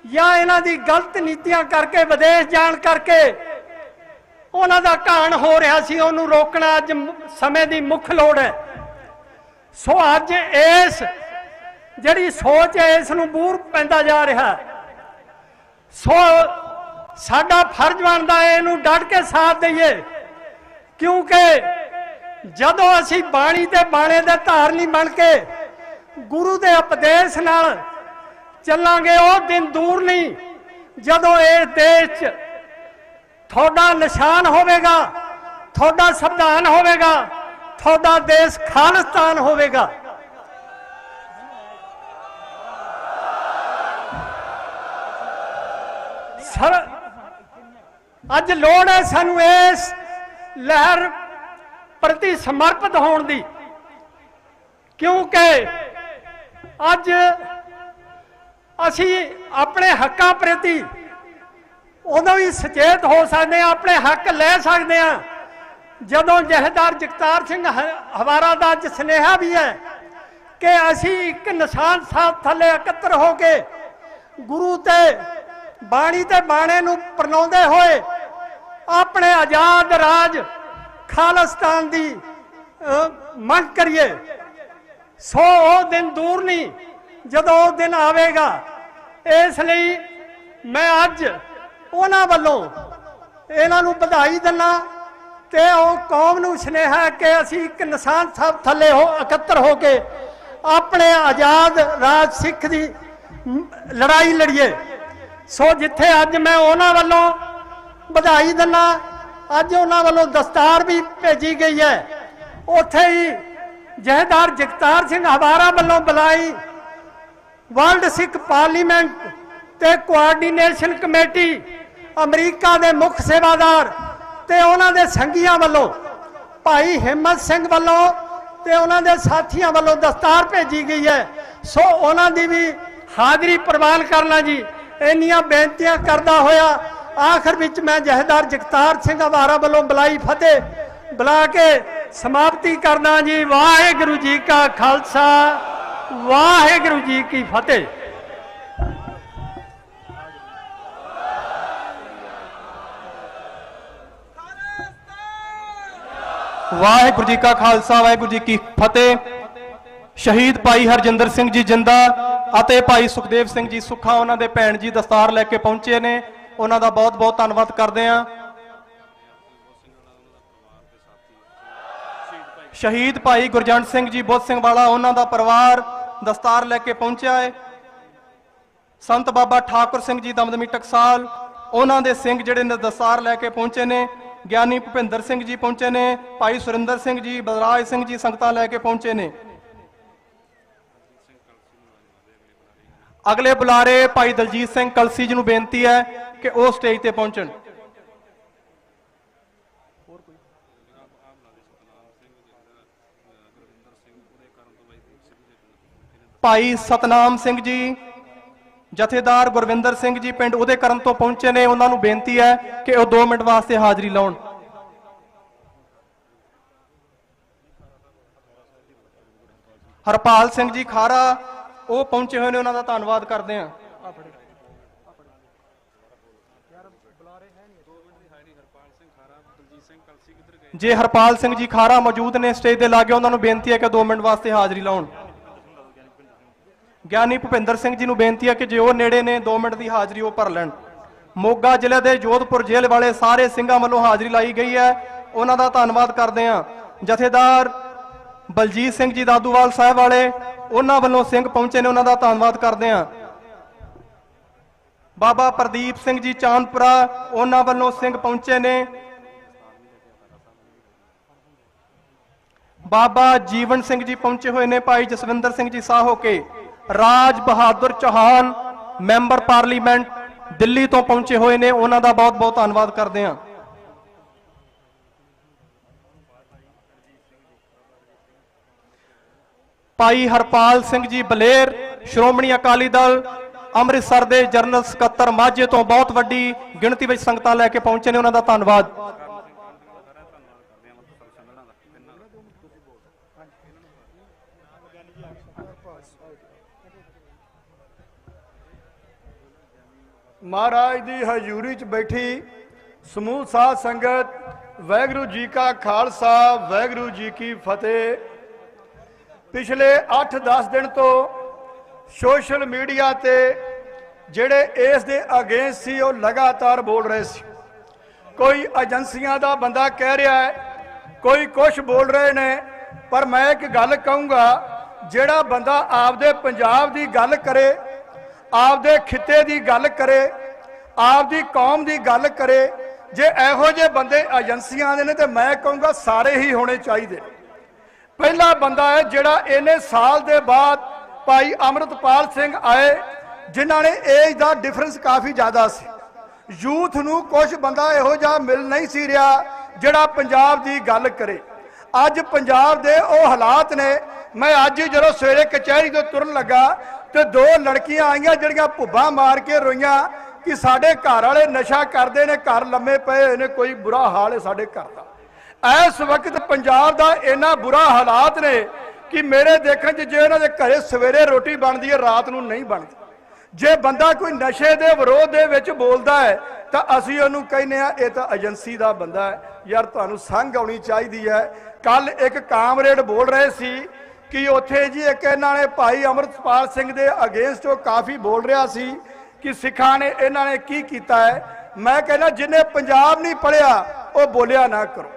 ਜਾਂ ਇਹਨਾਂ ਦੀ ਗਲਤ ਨੀਤੀਆਂ ਕਰਕੇ ਵਿਦੇਸ਼ ਜਾਣ ਕਰਕੇ ਉਹਨਾਂ ਦਾ ਘਾਣ ਹੋ ਰਿਹਾ ਸੀ, ਉਹਨੂੰ ਰੋਕਣਾ ਅੱਜ ਸਮੇਂ ਦੀ ਮੁੱਖ ਲੋੜ ਹੈ। ਸੋ ਅੱਜ ਇਸ ਜਿਹੜੀ ਸੋਚ ਹੈ ਇਸ ਨੂੰ ਬੂਰ ਪੈਂਦਾ ਜਾ ਰਿਹਾ। ਸੋ ਸਾਡਾ ਫਰਜ਼ ਬਣਦਾ ਹੈ ਇਹਨੂੰ ਡਟ ਕੇ ਸਾਥ ਦਈਏ, ਕਿਉਂਕਿ ਜਦੋਂ ਅਸੀਂ ਬਾਣੀ ਤੇ ਬਾਣੇ ਦੇ ਧਾਰਨੀ ਬਣ ਕੇ ਗੁਰੂ ਦੇ ਉਪਦੇਸ਼ ਨਾਲ ਚੱਲਾਂਗੇ, ਉਹ ਦਿਨ ਦੂਰ ਨਹੀਂ ਜਦੋਂ ਇਸ ਦੇਸ਼ 'ਚ ਤੁਹਾਡਾ ਨਿਸ਼ਾਨ ਹੋਵੇਗਾ, ਤੁਹਾਡਾ ਸੰਵਿਧਾਨ ਹੋਵੇਗਾ, ਤੁਹਾਡਾ ਦੇਸ਼ ਖਾਲਿਸਤਾਨ ਹੋਵੇਗਾ। ਸਰ ਅੱਜ ਲੋੜ ਹੈ ਸਾਨੂੰ ਇਸ ਲਹਿਰ ਪ੍ਰਤੀ ਸਮਰਪਿਤ ਹੋਣ ਦੀ, ਕਿਉਂਕਿ ਅੱਜ ਅਸੀਂ ਆਪਣੇ ਹੱਕਾਂ ਪ੍ਰਤੀ ਉਦੋਂ ਵੀ ਸੁਚੇਤ ਹੋ ਸਕਦੇ ਹਾਂ, ਆਪਣੇ ਹੱਕ ਲੈ ਸਕਦੇ ਹਾਂ ਜਦੋਂ ਜਥੇਦਾਰ ਜਗਤਾਰ ਸਿੰਘ ਹਵਾਰਾ ਦਾ ਅੱਜ ਸੁਨੇਹਾ ਵੀ ਹੈ ਕਿ ਅਸੀਂ ਇੱਕ ਨਿਸ਼ਾਨ ਸਾਹਿਬ ਥੱਲੇ ਇਕੱਤਰ ਹੋ ਕੇ ਗੁਰੂ ਤੇ ਬਾਣੀ ਤੇ ਬਾਣੇ ਨੂੰ ਪ੍ਰਣਾਉਂਦੇ ਹੋਏ ਆਪਣੇ ਆਜ਼ਾਦ ਰਾਜ ਖਾਲਿਸਤਾਨ ਦੀ ਮੰਗ ਕਰੀਏ। ਸੋ ਉਹ ਦਿਨ ਦੂਰ ਨਹੀਂ ਜਦੋਂ ਉਹ ਦਿਨ ਆਵੇਗਾ। ਇਸ ਲਈ ਮੈਂ ਅੱਜ ਉਹਨਾਂ ਵੱਲੋਂ ਇਹਨਾਂ ਨੂੰ ਵਧਾਈ ਦਿੰਦਾ ਤੇ ਉਹ ਕੌਮ ਨੂੰ ਸੁਨੇਹਾ ਕਿ ਅਸੀਂ ਇੱਕ ਨਿਸ਼ਾਨ ਸਾਹਿਬ ਥੱਲੇ ਇਕੱਤਰ ਹੋ ਕੇ ਆਪਣੇ ਆਜ਼ਾਦ ਰਾਜ ਸਿੱਖ ਦੀ ਲੜਾਈ ਲੜੀਏ। ਸੋ ਜਿੱਥੇ ਅੱਜ ਮੈਂ ਉਹਨਾਂ ਵੱਲੋਂ ਵਧਾਈ ਦਿੰਦਾ, ਅੱਜ ਉਹਨਾਂ ਵੱਲੋਂ ਦਸਤਾਰ ਵੀ ਭੇਜੀ ਗਈ ਹੈ। ਉੱਥੇ ਹੀ ਜਥੇਦਾਰ ਜਗਤਾਰ ਸਿੰਘ ਹਵਾਰਾ ਵੱਲੋਂ ਬੁਲਾਈ ਵਰਲਡ ਸਿੱਖ ਪਾਰਲੀਮੈਂਟ ਤੇ ਕੋਆਰਡੀਨੇਸ਼ਨ ਕਮੇਟੀ ਅਮਰੀਕਾ ਦੇ ਮੁੱਖ ਸੇਵਾਦਾਰ ਤੇ ਉਹਨਾਂ ਦੇ ਸੰਗੀਆਂ ਵੱਲੋਂ ਭਾਈ ਹਿੰਮਤ ਸਿੰਘ ਵੱਲੋਂ ਤੇ ਉਹਨਾਂ ਦੇ ਸਾਥੀਆਂ ਵੱਲੋਂ ਦਸਤਾਰ ਭੇਜੀ ਗਈ ਹੈ। ਸੋ ਉਹਨਾਂ ਦੀ ਵੀ ਹਾਜ਼ਰੀ ਪ੍ਰਵਾਨ ਕਰਨਾ ਜੀ। ਇੰਨੀਆਂ ਬੇਨਤੀਆਂ ਕਰਦਾ ਹੋਇਆ ਆਖਰ ਵਿੱਚ ਮੈਂ ਜਥੇਦਾਰ ਜਗਤਾਰ ਸਿੰਘ ਹਵਾਰਾ ਵੱਲੋਂ ਬੁਲਾਈ ਫਤਿਹ ਬੁਲਾ ਕੇ ਸਮਾਪਤੀ ਕਰਦਾ ਜੀ। ਵਾਹਿਗੁਰੂ ਜੀ ਕਾ ਖਾਲਸਾ, ਵਾਹਿਗੁਰੂ ਜੀ ਕੀ ਫਤਿਹ। ਵਾਹਿਗੁਰੂ ਜੀ ਕਾ ਖਾਲਸਾ, ਵਾਹਿਗੁਰੂ ਜੀ ਕੀ ਫਤਿਹ। ਸ਼ਹੀਦ ਭਾਈ ਹਰਜਿੰਦਰ ਸਿੰਘ ਜੀ ਜਿੰਦਾ ਅਤੇ ਭਾਈ ਸੁਖਦੇਵ ਸਿੰਘ ਜੀ ਸੁੱਖਾ ਉਹਨਾਂ ਦੇ ਭੈਣ ਜੀ ਦਸਤਾਰ ਲੈ ਕੇ ਪਹੁੰਚੇ ਨੇ, ਉਹਨਾਂ ਦਾ ਬਹੁਤ ਬਹੁਤ ਧੰਨਵਾਦ ਕਰਦੇ ਹਾਂ। ਸ਼ਹੀਦ ਭਾਈ ਗੁਰਜੰਟ ਸਿੰਘ ਜੀ ਬੁੱਧ ਸਿੰਘ ਵਾਲਾ ਉਹਨਾਂ ਦਾ ਪਰਿਵਾਰ ਦਸਤਾਰ ਲੈ ਕੇ ਪਹੁੰਚਿਆ ਹੈ। ਸੰਤ ਬਾਬਾ ਠਾਕੁਰ ਸਿੰਘ ਜੀ ਦਮਦਮੀ ਟਕਸਾਲ ਉਹਨਾਂ ਦੇ ਸਿੰਘ ਜਿਹੜੇ ਨੇ ਦਸਤਾਰ ਲੈ ਕੇ ਪਹੁੰਚੇ ਨੇ। ਗਿਆਨੀ ਭੁਪਿੰਦਰ ਸਿੰਘ ਜੀ ਪਹੁੰਚੇ ਨੇ। ਭਾਈ ਸੁਰਿੰਦਰ ਸਿੰਘ ਜੀ, ਬਲਰਾਜ ਸਿੰਘ ਜੀ ਸੰਗਤਾਂ ਲੈ ਕੇ ਪਹੁੰਚੇ ਨੇ। ਅਗਲੇ ਬੁਲਾਰੇ ਭਾਈ ਦਲਜੀਤ ਸਿੰਘ ਕਲਸੀ ਜੀ ਨੂੰ ਬੇਨਤੀ ਹੈ ਕਿ ਉਹ ਸਟੇਜ ਤੇ ਪਹੁੰਚਣ। ਭਾਈ ਸਤਨਾਮ ਸਿੰਘ ਜੀ, ਜਥੇਦਾਰ ਗੁਰਵਿੰਦਰ ਸਿੰਘ ਜੀ ਪਿੰਡ ਉਹਦੇ ਕਰਨ ਤੋਂ ਪਹੁੰਚੇ ਨੇ। ਉਹਨਾਂ ਨੂੰ ਬੇਨਤੀ ਹੈ ਕਿ ਉਹ 2 ਮਿੰਟ ਵਾਸਤੇ ਹਾਜ਼ਰੀ ਲਾਉਣ। ਹਰਪਾਲ ਸਿੰਘ ਜੀ ਖਾਰਾ ਉਹ ਪਹੁੰਚੇ ਹੋਏ ਨੇ, ਉਹਨਾਂ ਦਾ ਧੰਨਵਾਦ ਕਰਦੇ ਹਾਂ। ਜੇ ਹਰਪਾਲ ਸਿੰਘ ਜੀ ਖਾਰਾ ਮੌਜੂਦ ਨੇ ਸਟੇਜ ਦੇ ਲਾਗੇ, ਉਹਨਾਂ ਨੂੰ ਬੇਨਤੀ ਹੈ ਕਿ 2 ਮਿੰਟ ਵਾਸਤੇ ਹਾਜ਼ਰੀ ਲਾਉਣ। ਗਿਆਨੀ ਭੁਪਿੰਦਰ ਸਿੰਘ ਜੀ ਨੂੰ ਬੇਨਤੀ ਹੈ ਕਿ ਜੇ ਉਹ ਨੇੜੇ ਨੇ 2 ਮਿੰਟ ਦੀ ਹਾਜ਼ਰੀ ਉਹ ਭਰ ਲੈਣ। ਮੋਗਾ ਜ਼ਿਲ੍ਹੇ ਦੇ ਜੋਧਪੁਰ ਜੇਲ੍ਹ ਵਾਲੇ ਸਾਰੇ ਸਿੰਘਾਂ ਵੱਲੋਂ ਹਾਜ਼ਰੀ ਲਾਈ ਗਈ ਹੈ, ਉਹਨਾਂ ਦਾ ਧੰਨਵਾਦ ਕਰਦੇ ਹਾਂ। ਜਥੇਦਾਰ ਬਲਜੀਤ ਸਿੰਘ ਜੀ ਦਾਦੂਵਾਲ ਸਾਹਿਬ ਵਾਲੇ ਉਹਨਾਂ ਵੱਲੋਂ ਸਿੰਘ ਪਹੁੰਚੇ ਨੇ, ਉਹਨਾਂ ਦਾ ਧੰਨਵਾਦ ਕਰਦੇ ਹਾਂ। ਬਾਬਾ ਪ੍ਰਦੀਪ ਸਿੰਘ ਜੀ ਚਾਂਦਪੁਰਾ ਉਹਨਾਂ ਵੱਲੋਂ ਸਿੰਘ ਪਹੁੰਚੇ ਨੇ। ਬਾਬਾ ਜੀਵਨ ਸਿੰਘ ਜੀ ਪਹੁੰਚੇ ਹੋਏ ਨੇ। ਭਾਈ ਜਸਵਿੰਦਰ ਸਿੰਘ ਜੀ ਸਾਹੋ ਕੇ। ਰਾਜ ਬਹਾਦਰ ਚੌਹਾਨ ਮੈਂਬਰ ਪਾਰਲੀਮੈਂਟ ਦਿੱਲੀ ਤੋਂ ਪਹੁੰਚੇ ਹੋਏ ਨੇ, ਉਹਨਾਂ ਦਾ ਬਹੁਤ ਬਹੁਤ ਧੰਨਵਾਦ ਕਰਦੇ ਹਾਂ। ਭਾਈ ਹਰਪਾਲ ਸਿੰਘ ਜੀ ਬਲੇਰ ਸ਼੍ਰੋਮਣੀ ਅਕਾਲੀ ਦਲ ਅੰਮ੍ਰਿਤਸਰ ਦੇ ਜਨਰਲ ਸਕੱਤਰ ਮਾਝੇ ਤੋਂ ਬਹੁਤ ਵੱਡੀ ਗਿਣਤੀ ਵਿੱਚ ਸੰਗਤਾਂ ਲੈ ਕੇ ਪਹੁੰਚੇ ਨੇ, ਉਹਨਾਂ ਦਾ ਧੰਨਵਾਦ। ਮਹਾਰਾਜ ਦੀ ਹਜ਼ੂਰੀ 'ਚ ਬੈਠੀ ਸਮੂਹ ਸਾਧ ਸੰਗਤ, ਵਾਹਿਗੁਰੂ ਜੀ ਕਾ ਖਾਲਸਾ, ਵਾਹਿਗੁਰੂ ਜੀ ਕੀ ਫਤਿਹ। ਪਿਛਲੇ 8-10 ਦਿਨ ਤੋਂ ਸੋਸ਼ਲ ਮੀਡੀਆ ਤੇ ਜਿਹੜੇ ਇਸ ਦੇ ਅਗੇਂਸਟ ਸੀ ਉਹ ਲਗਾਤਾਰ ਬੋਲ ਰਹੇ ਸੀ। ਕੋਈ ਏਜੰਸੀਆਂ ਦਾ ਬੰਦਾ ਕਹਿ ਰਿਹਾ ਹੈ, ਕੋਈ ਕੁਝ ਬੋਲ ਰਹੇ ਨੇ, ਪਰ ਮੈਂ ਇੱਕ ਗੱਲ ਕਹੂੰਗਾ, ਜਿਹੜਾ ਬੰਦਾ ਆਪਦੇ ਪੰਜਾਬ ਦੀ ਗੱਲ ਕਰੇ, ਆਪਦੇ ਖਿੱਤੇ ਦੀ ਗੱਲ ਕਰੇ, ਆਪਦੀ ਕੌਮ ਦੀ ਗੱਲ ਕਰੇ, ਜੇ ਇਹੋ ਜਿਹੇ ਬੰਦੇ ਏਜੰਸੀਆਂ ਦੇ ਨੇ ਤੇ ਮੈਂ ਕਹੂੰਗਾ ਸਾਰੇ ਹੀ ਹੋਣੇ ਚਾਹੀਦੇ। ਪਹਿਲਾ ਬੰਦਾ ਹੈ ਜਿਹੜਾ ਇਹਨੇ ਸਾਲ ਦੇ ਬਾਅਦ ਭਾਈ ਅੰਮ੍ਰਿਤਪਾਲ ਸਿੰਘ ਆਏ, ਜਿਨ੍ਹਾਂ ਨੇ ਏਜ ਦਾ ਡਿਫਰੈਂਸ ਕਾਫੀ ਜ਼ਿਆਦਾ ਸੀ। ਯੂਥ ਨੂੰ ਕੁਝ ਬੰਦਾ ਇਹੋ ਜਿਹਾ ਮਿਲ ਨਹੀਂ ਸੀ ਰਿਹਾ ਜਿਹੜਾ ਪੰਜਾਬ ਦੀ ਗੱਲ ਕਰੇ। ਅੱਜ ਪੰਜਾਬ ਦੇ ਉਹ ਹਾਲਾਤ ਨੇ। ਮੈਂ ਅੱਜ ਜਦੋਂ ਸਵੇਰੇ ਕਚਹਿਰੀ ਤੋਂ ਤੁਰਨ ਲੱਗਾ ਤੇ 2 ਲੜਕੀਆਂ ਆਈਆਂ ਜਿਹੜੀਆਂ ਭੁੱਬਾਂ ਮਾਰ ਕੇ ਰੋਈਆਂ ਕਿ ਸਾਡੇ ਘਰ ਵਾਲੇ ਨਸ਼ਾ ਕਰਦੇ ਨੇ, ਘਰ ਲੰਮੇ ਪਏ ਹੋਏ ਨੇ, ਕੋਈ ਬੁਰਾ ਹਾਲ ਹੈ ਸਾਡੇ ਘਰ ਦਾ। ਇਸ ਵਕਤ ਪੰਜਾਬ ਦਾ ਇੰਨਾ ਬੁਰਾ ਹਾਲਾਤ ਨੇ ਕਿ ਮੇਰੇ ਦੇਖਣ 'ਚ ਜੇ ਇਹਨਾਂ ਦੇ ਘਰੇ ਸਵੇਰੇ ਰੋਟੀ ਬਣਦੀ ਹੈ, ਰਾਤ ਨੂੰ ਨਹੀਂ ਬਣਦੀ। ਜੇ ਬੰਦਾ ਕੋਈ ਨਸ਼ੇ ਦੇ ਵਿਰੋਧ ਦੇ ਵਿੱਚ ਬੋਲਦਾ ਹੈ ਤਾਂ ਅਸੀਂ ਉਹਨੂੰ ਕਹਿੰਦੇ ਆ ਇਹ ਤਾਂ ਏਜੰਸੀ ਦਾ ਬੰਦਾ ਹੈ। ਯਾਰ ਤੁਹਾਨੂੰ ਸੰਗ ਆਉਣੀ ਚਾਹੀਦੀ ਹੈ। ਕੱਲ ਇੱਕ ਕਾਮਰੇਡ ਬੋਲ ਰਹੇ ਸੀ ਕਿ ਉੱਥੇ ਜੀ ਇੱਕ ਇਹਨਾਂ ਨੇ ਭਾਈ ਅੰਮ੍ਰਿਤਪਾਲ ਸਿੰਘ ਦੇ ਅਗੇਂਸਟ ਉਹ ਕਾਫੀ ਬੋਲ ਰਿਹਾ ਸੀ ਕਿ ਸਿੱਖਾਂ ਨੇ ਇਹਨਾਂ ਨੇ ਕੀ ਕੀਤਾ ਹੈ। ਮੈਂ ਕਹਿੰਦਾ ਜਿਹਨੇ ਪੰਜਾਬ ਨਹੀਂ ਪੜ੍ਹਿਆ ਉਹ ਬੋਲਿਆ ਨਾ ਕਰੋ।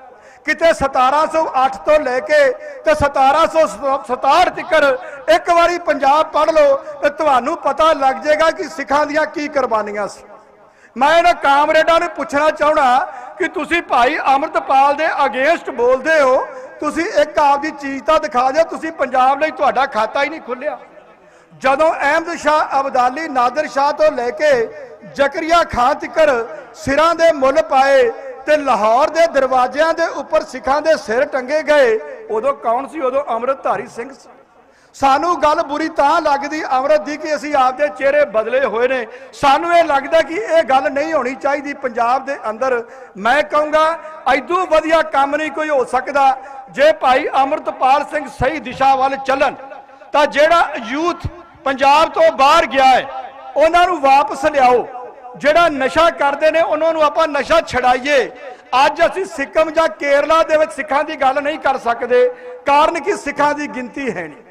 ਕਿਤੇ 1708 ਤੋਂ ਲੈ ਕੇ ਤੇ 1767 ਤੱਕ ਇੱਕ ਵਾਰੀ ਪੰਜਾਬ ਪੜ੍ਹ ਲਓ ਤੇ ਤੁਹਾਨੂੰ ਪਤਾ ਲੱਗ ਜਾਏਗਾ ਕਿ ਸਿੱਖਾਂ ਦੀਆਂ ਕੀ ਕੁਰਬਾਨੀਆਂ ਸੀ। ਮੈਂ ਇਹਨਾਂ ਕਾਮਰੇਡਾਂ ਨੂੰ ਪੁੱਛਣਾ ਚਾਹਣਾ ਕਿ ਤੁਸੀਂ ਭਾਈ ਅੰਮ੍ਰਿਤਪਾਲ ਦੇ ਅਗੇਂਸਟ ਬੋਲਦੇ ਹੋ। ਤੁਸੀਂ ਇੱਕ ਆਪਦੀ ਚੀਜ਼ ਤਾਂ ਦਿਖਾ ਦਿਓ। ਤੁਸੀਂ ਪੰਜਾਬ ਲਈ ਤੁਹਾਡਾ ਖਾਤਾ ਹੀ ਨਹੀਂ ਖੁੱਲਿਆ। ਜਦੋਂ ਅਹਿਮਦ ਸ਼ਾਹ ਅਬਦਾਲੀ, ਨਾਦਰ ਸ਼ਾਹ ਤੋਂ ਲੈ ਕੇ ਜ਼ਕਰੀਆ ਖਾਨ ਤੱਕ ਸਿਰਾਂ ਦੇ ਮੁੱਲ ਪਾਏ ਤੇ ਲਾਹੌਰ ਦੇ ਦਰਵਾਜ਼ਿਆਂ ਦੇ ਉੱਪਰ ਸਿੱਖਾਂ ਦੇ ਸਿਰ ਟੰਗੇ ਗਏ, ਉਦੋਂ ਕੌਣ ਸੀ? ਉਦੋਂ ਅੰਮ੍ਰਿਤਧਾਰੀ ਸਿੰਘ ਸੀ। ਸਾਨੂੰ ਗੱਲ ਬੁਰੀ ਤਾਂ ਲੱਗਦੀ ਅੰਮ੍ਰਿਤ ਦੀ ਕਿ ਅਸੀਂ ਆਪਦੇ ਚਿਹਰੇ ਬਦਲੇ ਹੋਏ ਨੇ। ਸਾਨੂੰ ਇਹ ਲੱਗਦਾ ਕਿ ਇਹ ਗੱਲ ਨਹੀਂ ਹੋਣੀ ਚਾਹੀਦੀ ਪੰਜਾਬ ਦੇ ਅੰਦਰ। ਮੈਂ ਕਹੂੰਗਾ ਐਦੂ ਵਧੀਆ ਕੰਮ ਨਹੀਂ ਕੋਈ ਹੋ ਸਕਦਾ। ਜੇ ਭਾਈ ਅੰਮ੍ਰਿਤਪਾਲ ਸਿੰਘ ਸਹੀ ਦਿਸ਼ਾ ਵੱਲ ਚੱਲਣ ਤਾਂ ਜਿਹੜਾ ਯੂਥ ਪੰਜਾਬ ਤੋਂ ਬਾਹਰ ਗਿਆ ਹੈ ਉਹਨਾਂ ਨੂੰ ਵਾਪਸ ਲਿਆਓ। ਜਿਹੜਾ ਨਸ਼ਾ ਕਰਦੇ ਨੇ ਉਹਨਾਂ ਨੂੰ ਆਪਾਂ ਨਸ਼ਾ ਛਡਾਈਏ। ਅੱਜ ਅਸੀਂ ਸਿੱਕਮ ਜਾਂ ਕੇਰਲਾ ਦੇ ਵਿੱਚ ਸਿੱਖਾਂ ਦੀ ਗੱਲ ਨਹੀਂ ਕਰ ਸਕਦੇ, ਕਾਰਨ ਕਿ ਸਿੱਖਾਂ ਦੀ ਗਿਣਤੀ ਹੈ ਨਹੀਂ।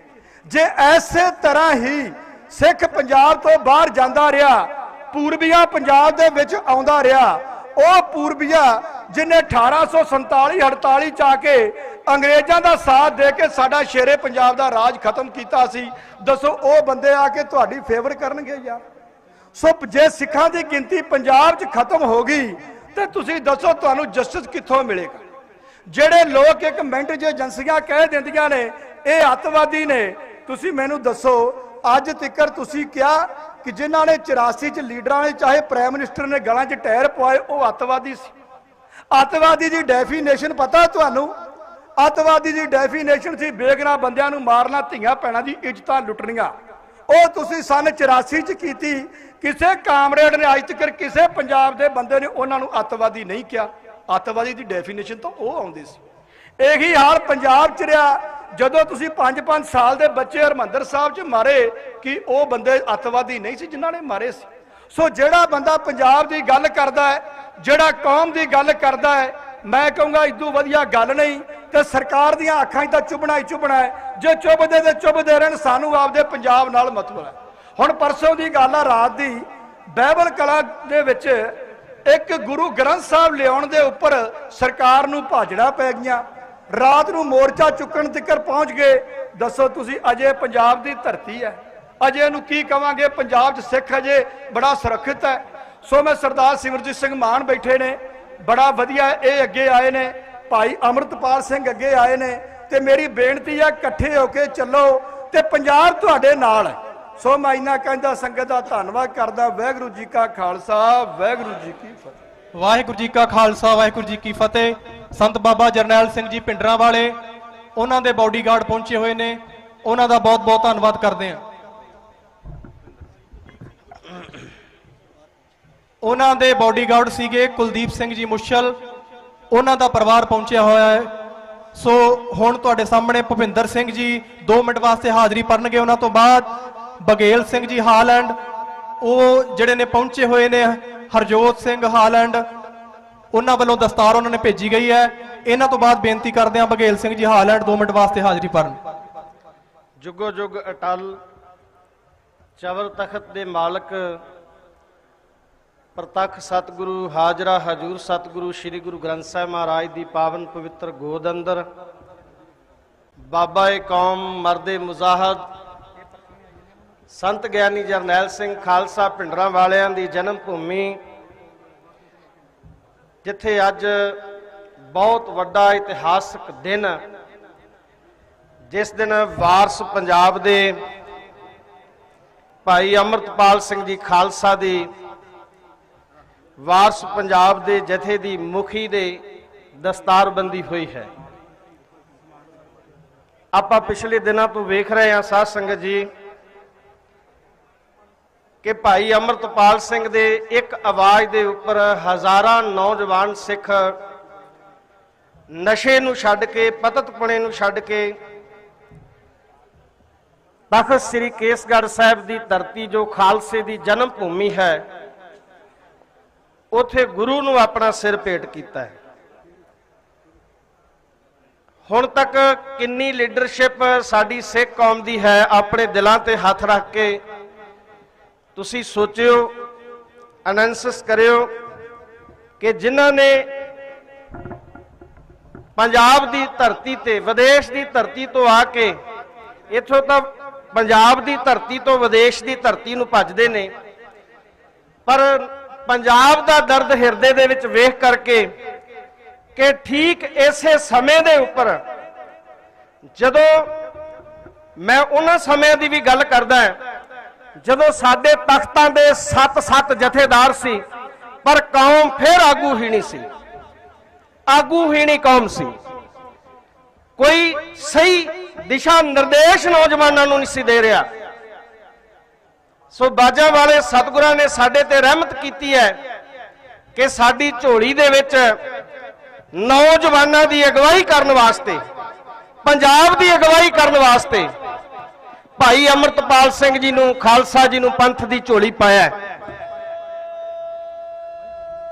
ਜੇ ਐਸੇ ਤਰ੍ਹਾਂ ਹੀ ਸਿੱਖ ਪੰਜਾਬ ਤੋਂ ਬਾਹਰ ਜਾਂਦਾ ਰਿਹਾ, ਪੂਰਬੀਆ ਪੰਜਾਬ ਦੇ ਵਿੱਚ ਆਉਂਦਾ ਰਿਹਾ, ਉਹ ਪੂਰਬੀਆ ਜਿਨੇ 1847-48 ਚ ਆ ਕੇ ਅੰਗਰੇਜ਼ਾਂ ਦਾ ਸਾਥ ਦੇ ਕੇ ਸਾਡਾ ਸ਼ੇਰੇ ਪੰਜਾਬ ਦਾ ਰਾਜ ਖਤਮ ਕੀਤਾ ਸੀ, ਦੱਸੋ ਉਹ ਬੰਦੇ ਆ ਕੇ ਤੁਹਾਡੀ ਫੇਵਰ ਕਰਨਗੇ ਯਾਰ? ਸੋ ਜੇ ਸਿੱਖਾਂ ਦੀ ਗਿਣਤੀ ਪੰਜਾਬ 'ਚ ਖਤਮ ਹੋ ਗਈ ਤੇ ਤੁਸੀਂ ਦੱਸੋ ਤੁਹਾਨੂੰ ਜਸਟਿਸ ਕਿੱਥੋਂ ਮਿਲੇਗਾ? ਜਿਹੜੇ ਲੋਕ ਇੱਕ ਮਿੰਟ 'ਚ ਏਜੰਸੀਆਂ ਕਹਿ ਦਿੰਦੀਆਂ ਨੇ ਇਹ ਅੱਤਵਾਦੀ ਨੇ, ਤੁਸੀਂ ਮੈਨੂੰ ਦੱਸੋ ਅੱਜ ਤੱਕ ਤੁਸੀਂ ਕਿਹਾ ਕਿ ਜਿਨ੍ਹਾਂ ਨੇ 84 ਚ ਲੀਡਰਾਂ ਨੇ ਚਾਹੇ ਪ੍ਰਾਈਮ ਮਿਨਿਸਟਰ ਨੇ ਗਲਾਂ 'ਚ ਟਾਇਰ ਪਵਾਏ ਉਹ ਅੱਤਵਾਦੀ ਸੀ? ਅੱਤਵਾਦੀ ਦੀ ਡੈਫੀਨੇਸ਼ਨ ਪਤਾ ਤੁਹਾਨੂੰ? ਅੱਤਵਾਦੀ ਦੀ ਡੈਫੀਨੇਸ਼ਨ ਸੀ ਬੇਗੁਨਾਹ ਬੰਦਿਆਂ ਨੂੰ ਮਾਰਨਾ, ਧੀਆਂ ਭੈਣਾਂ ਦੀ ਇੱਜ਼ਤਾਂ ਲੁੱਟਣੀਆਂ। ਉਹ ਤੁਸੀਂ ਸਨ 84 ਚ ਕੀਤੀ। ਕਿਸੇ ਕਾਮਰੇਡ ਨੇ ਅੱਜ ਤੱਕ ਕਿਸੇ ਪੰਜਾਬ ਦੇ ਬੰਦੇ ਨੇ ਉਹਨਾਂ ਨੂੰ ਅੱਤਵਾਦੀ ਨਹੀਂ ਕਿਹਾ। ਅੱਤਵਾਦੀ ਦੀ ਡੈਫੀਨੇਸ਼ਨ ਤਾਂ ਉਹ ਆਉਂਦੀ ਸੀ। ਇਹੀ ਹਾਲ ਪੰਜਾਬ 'ਚ ਰਿਹਾ ਜਦੋਂ ਤੁਸੀਂ 5-5 ਸਾਲ ਦੇ ਬੱਚੇ ਹਰਮੰਦਰ ਸਾਹਿਬ 'ਚ ਮਾਰੇ ਕਿ ਉਹ ਬੰਦੇ ਅੱਤਵਾਦੀ ਨਹੀਂ ਸੀ ਜਿਨ੍ਹਾਂ ਨੇ ਮਾਰੇ ਸੀ। ਸੋ ਜਿਹੜਾ ਬੰਦਾ ਪੰਜਾਬ ਦੀ ਗੱਲ ਕਰਦਾ ਹੈ, ਜਿਹੜਾ ਕੌਮ ਦੀ ਗੱਲ ਕਰਦਾ ਹੈ, ਮੈਂ ਕਹੂੰਗਾ ਇਦੋਂ ਵਧੀਆ ਗੱਲ ਨਹੀਂ। ਤੇ ਸਰਕਾਰ ਦੀਆਂ ਅੱਖਾਂ 'ਚ ਤਾਂ ਚੁਭਣਾ ਹੀ ਚੁਭਣਾ ਹੈ। ਜੇ ਚੁਭਦੇ ਤੇ ਚੁਭਦੇ ਰਹਿਣ, ਸਾਨੂੰ ਆਪਦੇ ਪੰਜਾਬ ਨਾਲ ਮਤਲਬ ਹੈ। ਹੁਣ ਪਰਸੋਂ ਦੀ ਗੱਲ ਆ ਰਾਤ ਦੀ, ਬਾਈਬਲ ਕਲਾ ਦੇ ਵਿੱਚ ਇੱਕ ਗੁਰੂ ਗ੍ਰੰਥ ਸਾਹਿਬ ਲਿਆਉਣ ਦੇ ਉੱਪਰ ਸਰਕਾਰ ਨੂੰ ਭਾਜੜਾ ਪੈ ਗਈਆਂ। ਰਾਤ ਨੂੰ ਮੋਰਚਾ ਚੁੱਕਣ ਤੱਕ ਪਹੁੰਚ ਗਏ। ਦੱਸੋ ਤੁਸੀਂ ਅਜੇ ਪੰਜਾਬ ਦੀ ਧਰਤੀ ਹੈ, ਅਜੇ ਇਹਨੂੰ ਕੀ ਕਵਾਂਗੇ? ਪੰਜਾਬ 'ਚ ਸਿੱਖ ਅਜੇ ਬੜਾ ਸੁਰੱਖਿਅਤ ਹੈ। ਸੋ ਮੈਂ ਸਰਦਾਰ ਸਿਮਰਜੀਤ ਸਿੰਘ ਮਾਨ ਬੈਠੇ ਨੇ, ਬੜਾ ਵਧੀਆ ਇਹ ਅੱਗੇ ਆਏ ਨੇ, ਭਾਈ ਅੰਮ੍ਰਿਤਪਾਲ ਸਿੰਘ ਅੱਗੇ ਆਏ ਨੇ, ਤੇ ਮੇਰੀ ਬੇਨਤੀ ਹੈ ਇਕੱਠੇ ਹੋ ਕੇ ਚੱਲੋ ਤੇ ਪੰਜਾਬ ਤੁਹਾਡੇ ਨਾਲ ਹੈ। ਸੋ ਮੈਂ ਇੰਨਾ ਕਹਿੰਦਾ ਸੰਗਤ ਦਾ ਧੰਨਵਾਦ ਕਰਦਾ। ਵਾਹਿਗੁਰੂ ਜੀ ਕਾ ਖਾਲਸਾ, ਵਾਹਿਗੁਰੂ ਜੀ ਕੀ ਫਤਿਹ। ਵਾਹਿਗੁਰੂ ਜੀ ਕਾ ਖਾਲਸਾ, ਵਾਹਿਗੁਰੂ ਜੀ ਕੀ ਫਤਿਹ। ਸੰਤ ਬਾਬਾ ਜਰਨੈਲ ਸਿੰਘ ਜੀ ਪਿੰਡਰਾਂ ਵਾਲੇ, ਉਹਨਾਂ ਦੇ ਬਾਡੀਗਾਰਡ ਪਹੁੰਚੇ ਹੋਏ ਨੇ, ਉਹਨਾਂ ਦਾ ਬਹੁਤ ਬਹੁਤ ਧੰਨਵਾਦ ਕਰਦੇ ਹਾਂ। ਉਹਨਾਂ ਦੇ ਬਾਡੀਗਾਰਡ ਸੀਗੇ ਕੁਲਦੀਪ ਸਿੰਘ ਜੀ ਮੁਸ਼ਲ, ਉਹਨਾਂ ਦਾ ਪਰਿਵਾਰ ਪਹੁੰਚਿਆ ਹੋਇਆ ਹੈ। ਸੋ ਹੁਣ ਤੁਹਾਡੇ ਸਾਹਮਣੇ ਭੁਪਿੰਦਰ ਸਿੰਘ ਜੀ 2 ਮਿੰਟ ਵਾਸਤੇ ਹਾਜ਼ਰੀ ਭਰਨਗੇ। ਉਹਨਾਂ ਤੋਂ ਬਾਅਦ ਬਗੇਲ ਸਿੰਘ ਜੀ ਹਾਲੈਂਡ, ਉਹ ਜਿਹੜੇ ਨੇ ਪਹੁੰਚੇ ਹੋਏ ਨੇ, ਹਰਜੋਤ ਸਿੰਘ ਹਾਲੈਂਡ, ਉਹਨਾਂ ਵੱਲੋਂ ਦਸਤਾਰ ਉਹਨਾਂ ਨੇ ਭੇਜੀ ਗਈ ਹੈ। ਇਹਨਾਂ ਤੋਂ ਬਾਅਦ ਬੇਨਤੀ ਕਰਦੇ ਹਾਂ ਬਗੇਲ ਸਿੰਘ ਜੀ ਹਾਲੈਂਡ 2 ਮਿੰਟ ਵਾਸਤੇ ਹਾਜ਼ਰੀ ਭਰਨ। ਜੁਗੋ ਜੁਗ ਅਟਲ ਚਵਰ ਤਖਤ ਦੇ ਮਾਲਕ ਪ੍ਰਤੱਖ ਸਤਿਗੁਰੂ ਹਾਜ਼ਰਾ ਹਜੂਰ ਸਤਿਗੁਰੂ ਸ੍ਰੀ ਗੁਰੂ ਗ੍ਰੰਥ ਸਾਹਿਬ ਮਹਾਰਾਜ ਦੀ ਪਾਵਨ ਪਵਿੱਤਰ ਗੋਦ ਅੰਦਰ ਬਾਬਾ ਏ ਕੌਮ ਮਰਦੇ ਮੁਜ਼ਾਹਦ ਸੰਤ ਗਿਆਨੀ ਜਰਨੈਲ ਸਿੰਘ ਖਾਲਸਾ ਪਿੰਡਰਾਂ ਵਾਲਿਆਂ ਦੀ ਜਨਮ ਭੂਮੀ, ਜਿੱਥੇ ਅੱਜ ਬਹੁਤ ਵੱਡਾ ਇਤਿਹਾਸਕ ਦਿਨ, ਜਿਸ ਦਿਨ ਵਾਰਸ ਪੰਜਾਬ ਦੇ ਭਾਈ ਅੰਮ੍ਰਿਤਪਾਲ ਸਿੰਘ ਜੀ ਖਾਲਸਾ ਦੀ ਵਾਰਸ ਪੰਜਾਬ ਦੇ ਜਥੇ ਦੀ ਮੁਖੀ ਦੇ ਦਸਤਾਰਬੰਦੀ ਹੋਈ ਹੈ। ਆਪਾਂ ਪਿਛਲੇ ਦਿਨਾਂ ਤੋਂ ਵੇਖ ਰਹੇ ਹਾਂ ਸਾਧ ਸੰਗਤ ਜੀ ਕਿ ਭਾਈ ਅੰਮ੍ਰਿਤਪਾਲ ਸਿੰਘ ਦੇ ਇੱਕ ਆਵਾਜ਼ ਦੇ ਉੱਪਰ ਹਜ਼ਾਰਾਂ ਨੌਜਵਾਨ ਸਿੱਖ ਨਸ਼ੇ ਨੂੰ ਛੱਡ ਕੇ, ਪਤਤਪੁਣੇ ਨੂੰ ਛੱਡ ਕੇ ਤਖਤ ਸ੍ਰੀ ਕੇਸਗੜ੍ਹ ਸਾਹਿਬ ਦੀ ਧਰਤੀ ਜੋ ਖਾਲਸੇ ਦੀ ਜਨਮ ਭੂਮੀ ਹੈ, ਉੱਥੇ ਗੁਰੂ ਨੂੰ ਆਪਣਾ ਸਿਰ ਭੇਟ ਕੀਤਾ ਹੈ। ਹੁਣ ਤੱਕ ਕਿੰਨੀ ਲੀਡਰਸ਼ਿਪ ਸਾਡੀ ਸਿੱਖ ਕੌਮ ਦੀ ਹੈ, ਆਪਣੇ ਦਿਲਾਂ ਤੇ ਹੱਥ ਰੱਖ ਕੇ ਤੁਸੀਂ ਸੋਚਿਓ, ਅਨਾਲਿਸਿਸ ਕਰਿਓ ਕਿ ਜਿਨ੍ਹਾਂ ਨੇ ਪੰਜਾਬ ਦੀ ਧਰਤੀ ਤੇ, ਵਿਦੇਸ਼ ਦੀ ਧਰਤੀ ਤੋਂ ਆ ਕੇ, ਇੱਥੋਂ ਤਾਂ ਪੰਜਾਬ ਦੀ ਧਰਤੀ ਤੋਂ ਵਿਦੇਸ਼ ਦੀ ਧਰਤੀ ਨੂੰ ਭੱਜਦੇ ਨੇ, ਪਰ ਪੰਜਾਬ ਦਾ ਦਰਦ ਹਿਰਦੇ ਦੇ ਵਿੱਚ ਵੇਖ ਕਰਕੇ ਕਿ ਠੀਕ ਇਸੇ ਸਮੇਂ ਦੇ ਉੱਪਰ ਜਦੋਂ ਮੈਂ ਉਹਨਾਂ ਸਮਿਆਂ ਦੀ ਵੀ ਗੱਲ ਕਰਦਾ ਜਦੋਂ ਸਾਡੇ ਤਖਤਾਂ ਦੇ 7 ਜਥੇਦਾਰ ਸੀ, ਪਰ ਕੌਮ ਫਿਰ ਆਗੂ ਹੀ ਨਹੀਂ ਸੀ, ਆਗੂ ਹੀ ਨਹੀਂ ਕੌਮ ਸੀ। ਕੋਈ ਸਹੀ ਦਿਸ਼ਾ ਨਿਰਦੇਸ਼ ਨੌਜਵਾਨਾਂ ਨੂੰ ਨਹੀਂ ਸੀ ਦੇ ਰਿਹਾ। ਸੋ ਬਾਜਾਂ ਵਾਲੇ ਸਤਿਗੁਰਾਂ ਨੇ ਸਾਡੇ ਤੇ ਰਹਿਮਤ ਕੀਤੀ ਹੈ ਕਿ ਸਾਡੀ ਝੋਲੀ ਦੇ ਵਿੱਚ ਨੌਜਵਾਨਾਂ ਦੀ ਅਗਵਾਈ ਕਰਨ ਵਾਸਤੇ, ਪੰਜਾਬ ਦੀ ਅਗਵਾਈ ਕਰਨ ਵਾਸਤੇ ਭਾਈ ਅਮਰਤਪਾਲ ਸਿੰਘ ਜੀ ਨੂੰ, ਖਾਲਸਾ ਜੀ ਨੂੰ ਪੰਥ ਦੀ ਝੋਲੀ ਪਾਇਆ ਹੈ।